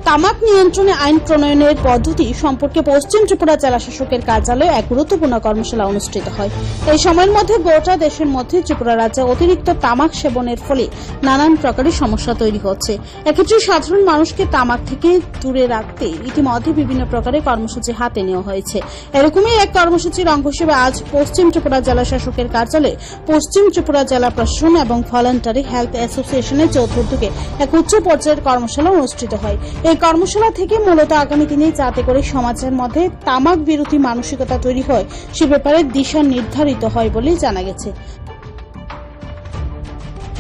তামাক নিয়ন্ত্রণে আইন প্রণয়নের পদ্ধতি সম্পর্কে পশ্চিম ত্রিপুরা জেলা শাসকের কার্যালয়ে এক গুরুত্বপূর্ণ কর্মশালা অনুষ্ঠিত হয়। এই সময়ের মধ্যে গোটা দেশের মধ্যে ত্রিপুরা রাজ্যে অতিরিক্ত তামাক সেবনের ফলে নানান প্রকারের সমস্যা তৈরি হচ্ছে। এক্ষেত্রে সাধারণ মানুষকে তামাক থেকে দূরে রাখতে ইতিমধ্যে বিভিন্ন প্রকারের কর্মসূচি হাতে নেওয়া হয়েছে। এরকমই এক কর্মসূচির অঙ্গ হিসেবে আজ পশ্চিম ত্রিপুরা জেলা শাসকের কার্যালয়ে পশ্চিম ত্রিপুরা জেলা প্রশাসন এবং ভলান্টারি হেলথ অ্যাসোসিয়েশনের যৌথ উদ্যোগে এক উচ্চ পর্যায়ের কর্মশালা অনুষ্ঠিত হয়। এই কর্মশালা থেকে মূলত আগামী দিনে যাতে করে সমাজের মধ্যে তামাক বিরোধী মানসিকতা তৈরি হয় সে ব্যাপারে দিশা নির্ধারিত হয় বলে জানা গেছে।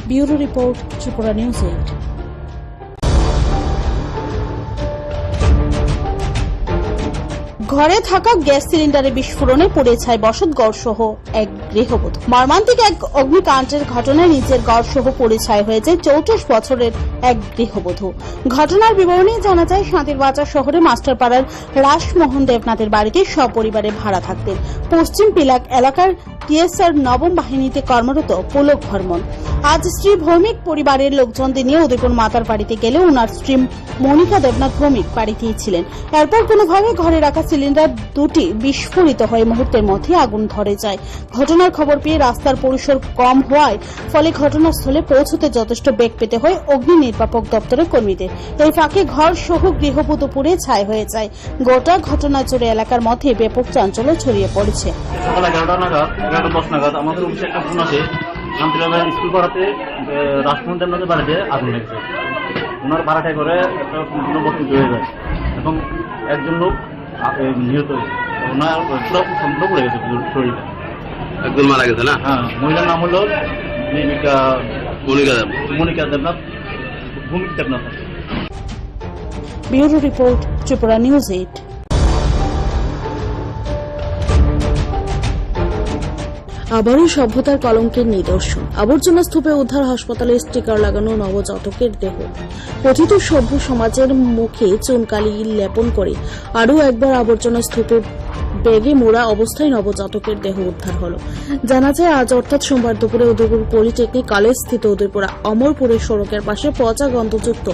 Bureau report, Tripura news 8। ঘরে থাকা গ্যাস সিলিন্ডারে বিস্ফোরণে পুড়ে ছাই বসতঘর সহ এক গৃহবধূ। মর্মান্তিক এক অগ্নিকাণ্ডের ঘটনায় নিজের ঘর সহ পুড়ে ছাই হয়েছে 34 বছরের এক গৃহবধূ। ঘটনার বিবরণী জানা যায়, শান্তিরবাজার শহরে মাস্টারপাড়ার রাসমোহন দেবনাথের বাড়িতে সপরিবারে ভাড়া থাকতেন। পশ্চিম পিলাক এলাকার টিএসআর নবম বাহিনীতে কর্মরত পুলক বর্মন আজ স্ত্রী ভৌমিক পরিবারের লোকজনদের নিয়ে উদয়পুর মাতার বাড়িতে গেলে ওনার স্ত্রী মনিকা দেবনাথ ভৌমিক বাড়িতেই ছিলেন। এরপর কোনোভাবে ঘরে রাখা সিলিন্ডার দুটি বিস্ফোরিত হয়ে মুহূর্তের মধ্যে আগুন ধরে যায়। ঘটনার খবর পেয়ে রাস্তার পরিসর কম হওয়ায় ফলে ঘটনাস্থলে পৌঁছতে যথেষ্ট বেগ পেতে হয় অগ্নি নির্বাপক দপ্তরের কর্মীদের। এই ফাঁকে ঘর সহ গৃহবধূ পুড়ে ছাই হয়ে যায়। গোটা ঘটনা জুড়ে এলাকার মধ্যে ব্যাপক চাঞ্চল্য ছড়িয়ে পড়েছে। সকাল 11টা নাগাদ 11:10 নাগাদ আমাদের অফিসে একটা ফোন আসে, শান্তিনগর স্কুল পাড়াতে রাষ্ট্রমন্ত্রীর নদীর বাড়িতে আগুন লেগেছে। ওনার ভাড়াটায় করে একটা সম্পূর্ণ বস্তু হয়ে যায় এবং একজন লোক নিহত হয়েছে। ওনার পুরো সম্পূর্ণ পড়ে গেছে শরীরে, একজন মারা গেছে না? হ্যাঁ, মহিলার নাম হলো Monika Debnath, Bhowmik Debnath. Bureau report, Tripura news 8। আবারও সভ্যতার কলঙ্কের নিদর্শন। আবর্জনা স্তূপে উদ্ধার হাসপাতালে স্টিকার লাগানো নবজাতকের দেহ। কথিত সভ্য সমাজের মুখে চুনকালি লেপন করে আরও একবার আবর্জনা স্তূপে ব্যাগে মোড়া অবস্থায় নবজাতকের দেহ উদ্ধার হল। জানা যায় আজ অর্থাৎ সোমবার দুপুরে উদয়পুর পলিটেকনিক কলেজ স্থিত উদয়পুরা অমরপুরের সড়কের পাশে পচা গন্ধযুক্ত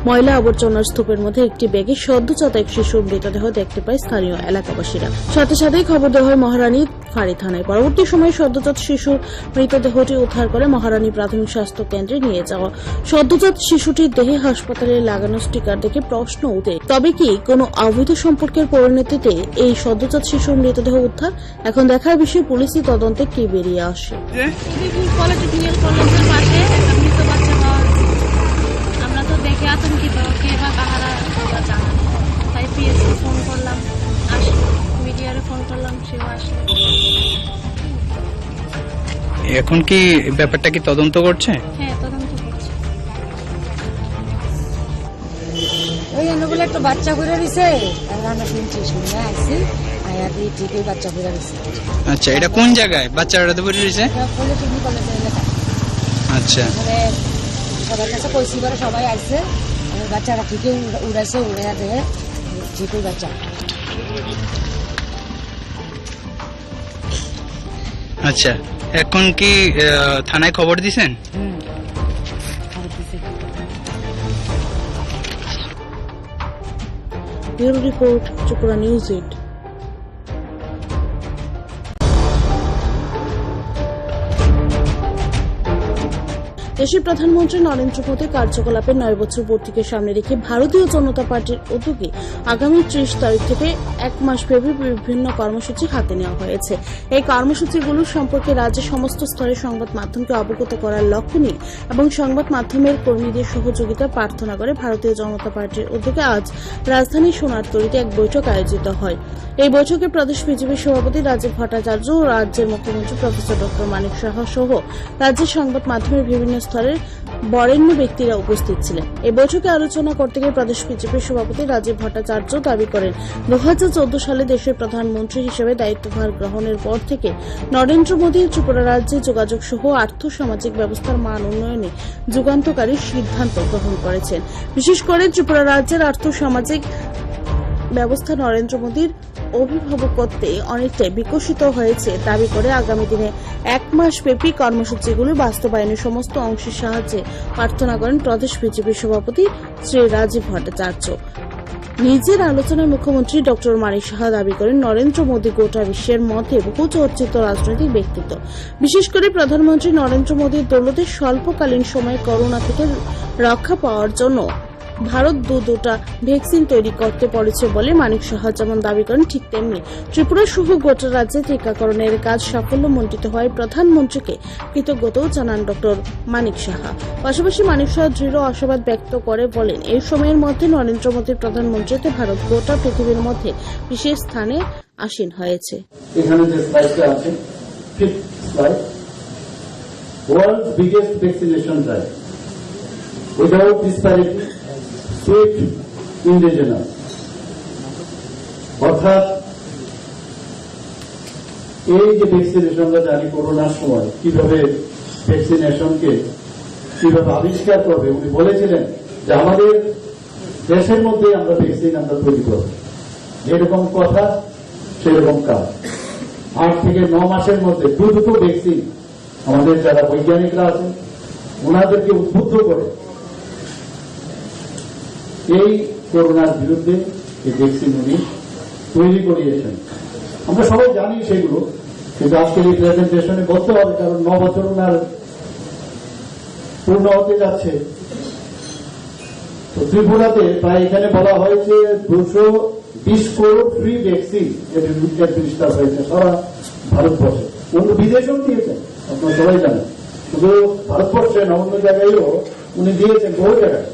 ময়লা আবর্জনার স্তূপের মধ্যে একটি ব্যাগে সদ্যজাত এক শিশুর মৃতদেহ দেখতে পায় স্থানীয় এলাকাবাসীরা। সাথে সাথেই খবর দেওয়া হয় মহারানী ফাঁড়ি থানায়। পরবর্তী সময়ে সদ্যজাত শিশুর মৃতদেহটি উদ্ধার করে মহারানী প্রাথমিক স্বাস্থ্য কেন্দ্রে নিয়ে যাওয়া। সদ্যজাত শিশুটির দেহে হাসপাতালে লাগানো স্টিকার দেখে প্রশ্ন ওঠে, তবে কি কোনো অবৈধ সম্পর্কের পরিণতিতে এই সদ্যজাত শিশুর মৃতদেহ উদ্ধার? এখন দেখার বিষয় পুলিশি তদন্তে কি বেরিয়ে আসে। আমরা তো দেখে আতঙ্কিত, কে বা কাহারা জানা, তাই পিএসসি ফোন করলাম, আসলো, মিডিয়ারে ফোন করলাম, সেও আসলো। এখন কি ব্যাপারটা কি তদন্ত করছে? হ্যাঁ, তদন্ত করছে। ওই এনগুলো একটা বাচ্চা করে দিছে, আমরা শুনছি, শুনে আসছি, আয়াতে ঠিকই বাচ্চা করে দিছে। আচ্ছা, এটা কোন জায়গায় বাচ্চাটা করে দিছে? পলিটেকনিক কলেজের এলাকায়। আচ্ছা, সবার কাছে কইছি করে সবাই আসছে, বাচ্চারা ঠিকই উড়াইছে, উড়ে দেয় ঠিকই বাচ্চা। আচ্ছা, এখন কি থানায় খবর দিছেন? Bureau report, Tripura news 8। দেশের প্রধানমন্ত্রী নরেন্দ্র মোদী কার্যকলাপের 9 বছর পূর্তিকে সামনে রেখে ভারতীয় জনতা পার্টির উদ্যোগে আগামী 30 তারিখ থেকে 1 মাস ব্যাপী বিভিন্ন কর্মসূচি হাতে নেওয়া হয়েছে। এই কর্মসূচিগুলো সম্পর্কে রাজ্যের সমস্ত স্তরের সংবাদ মাধ্যমকে অবগত করার লক্ষ্য নিয়ে এবং সংবাদ মাধ্যমের কর্মীদের সহযোগিতা প্রার্থনা করে ভারতীয় জনতা পার্টির উদ্যোগে আজ রাজধানীর সোনারতরীতে এক বৈঠক আয়োজিত হয়। এই বৈঠকে প্রদেশ বিজেপি সভাপতি রাজীব ভট্টাচার্য ও রাজ্যের মুখ্যমন্ত্রী প্রফেসর ডক্টর মানিক সাহা সহ রাজ্যের সংবাদ মাধ্যমের বিভিন্ন স্তরের বরেণ্য ব্যক্তিরা উপস্থিত ছিলেন। এই বৈঠকে আলোচনা করতে গিয়ে প্রদেশ বিজেপির সভাপতি রাজীব ভট্টাচার্য দাবি করেন, 2014 সালে দেশের প্রধানমন্ত্রী হিসেবে দায়িত্বভার গ্রহণের পর থেকে নরেন্দ্র মোদী ত্রিপুরা রাজ্যে যোগাযোগ সহ আর্থ সামাজিক ব্যবস্থার মান উন্নয়নে যুগান্তকারী সিদ্ধান্ত গ্রহণ করেছেন। বিশেষ করে ত্রিপুরা রাজ্যের আর্থ সামাজিক ব্যবস্থা নরেন্দ্র মোদীর অভিভাবকত্বে অনেকটাই বিকশিত হয়েছে দাবি করে আগামী দিনে 1 মাস ব্যাপী কর্মসূচিগুলো বাস্তবায়নের সমস্ত অংশের সাহায্যে প্রার্থনা করেন প্রদেশ বিজেপির সভাপতি শ্রী রাজীব ভট্টাচার্য। নিজের আলোচনায় মুখ্যমন্ত্রী ডক্টর মানিক সাহা দাবি করেন, নরেন্দ্র মোদী গোটা বিশ্বের মধ্যে বহু চর্চিত রাজনৈতিক ব্যক্তিত্ব। বিশেষ করে প্রধানমন্ত্রী নরেন্দ্র মোদীর দৌলতে স্বল্পকালীন সময়ে করোনা থেকে রক্ষা পাওয়ার জন্য ভারত দুটা ভ্যাকসিন তৈরি করতে পেরেছে বলে মানিক সাহা যেমন দাবি করেন, ঠিক তেমনি ত্রিপুরা সহ গোটা রাজ্যে টিকাকরণের কাজ সাফল্যমণ্ডিত হয় প্রধানমন্ত্রীকে কৃতজ্ঞতাও জানান ডক্টর মানিক সাহা। পাশাপাশি মানিক সাহা দৃঢ় আশাবাদ ব্যক্ত করে বলেন, এই সময়ের মধ্যে নরেন্দ্র মোদীর প্রধানমন্ত্রীতে ভারত গোটা পৃথিবীর মধ্যে বিশেষ স্থানে আসীন হয়েছে। এখানে যে স্লাইডটা আছে, fifth slide, world's biggest vaccination drive without disparity, swift, indigenous. অর্থাৎ এই যে ভ্যাকসিনেশন আমরা জানি করোনার সময় কিভাবে ভ্যাকসিনেশনকে কিভাবে আবিষ্কার করবে, উনি বলেছিলেন যে আমাদের দেশের মধ্যে আমরা ভ্যাকসিন আমরা তৈরি করব, যেরকম কথা সেরকম কাজ। 8 থেকে 9 মাসের মধ্যে দুটো ভ্যাকসিন আমাদের যারা বৈজ্ঞানিকরা আছেন ওনাদেরকে উদ্বুদ্ধ করে এই করোনার বিরুদ্ধে এই ভ্যাকসিন উনি তৈরি করিয়েছেন। আমরা সবাই জানি সেগুলো, কিন্তু আজকের এই প্রেজেন্টেশনে বলতে হবে, কারণ 9 বছর ওনার পূর্ণ হতে যাচ্ছে। তো ত্রিপুরাতে প্রায় এখানে বলা হয়েছে 220 করোড় ফ্রি ভ্যাকসিন অ্যাডমিনিস্টার হয়েছে সারা ভারতবর্ষে। অন্য বিদেশেও দিয়েছেন, আপনারা সবাই জানেন। শুধু ভারতবর্ষে না, অন্য জায়গায়ও উনি দিয়েছেন, বহু জায়গায়।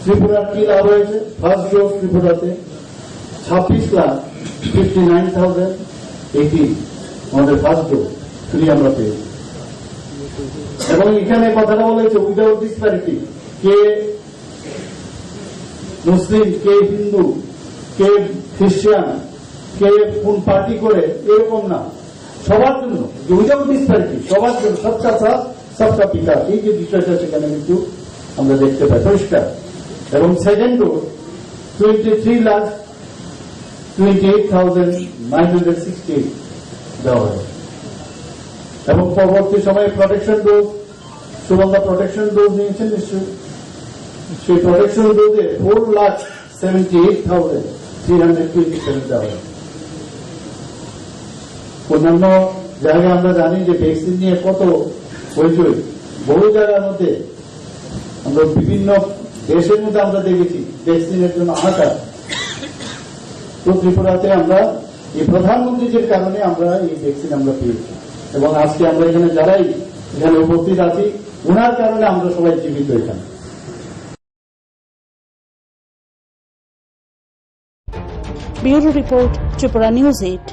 ত্রিপুরার কি লাভ হয়েছে? ফার্স্ট ডোজ ত্রিপুরাতে 26,59,018 আমাদের ফার্স্ট ডোজ ফ্রি আমরা পেয়েছি। এবং এখানে কথাটা বলেছে উইদাউট ডিসপ্যারিটি, কে মুসলিম, কে হিন্দু, কে খ্রিস্টান, কে কোন পার্টি করে, এরকম না, সবার জন্য উইদাউট ডিসপ্যারিটি, সবার জন্য সবকা সাথ সবকা বিকাশ, এই যে বিষয়টা সেখানে কিন্তু আমরা দেখতে পাই পরিষ্কার। এবং সেকেন্ড ডোজ 23,28,968 দেওয়া হয়েছে। এবং পরবর্তী সময়ে protection dose, Sugandha protection dose নিয়েছেন নিশ্চয়ই, সেই প্রোটেকশন ডোজে 4,78,327 দেওয়া হয়েছে। অন্যান্য জায়গায় আমরা জানি যে ভ্যাকসিন নিয়ে কত হইচই, বহু জায়গার মধ্যে আমরা বিভিন্ন দেশের মধ্যে আমরা দেখেছি ভ্যাকসিনের জন্য হাহাকার। তো ত্রিপুরাতে আমরা এই প্রধানমন্ত্রীজির কারণে আমরা এই ভ্যাকসিন আমরা পেয়েছি, এবং আজকে আমরা এখানে যারাই এখানে উপস্থিত আছি ওনার কারণে আমরা সবাই জীবিত এখানে। Bureau report, Tripura news 8।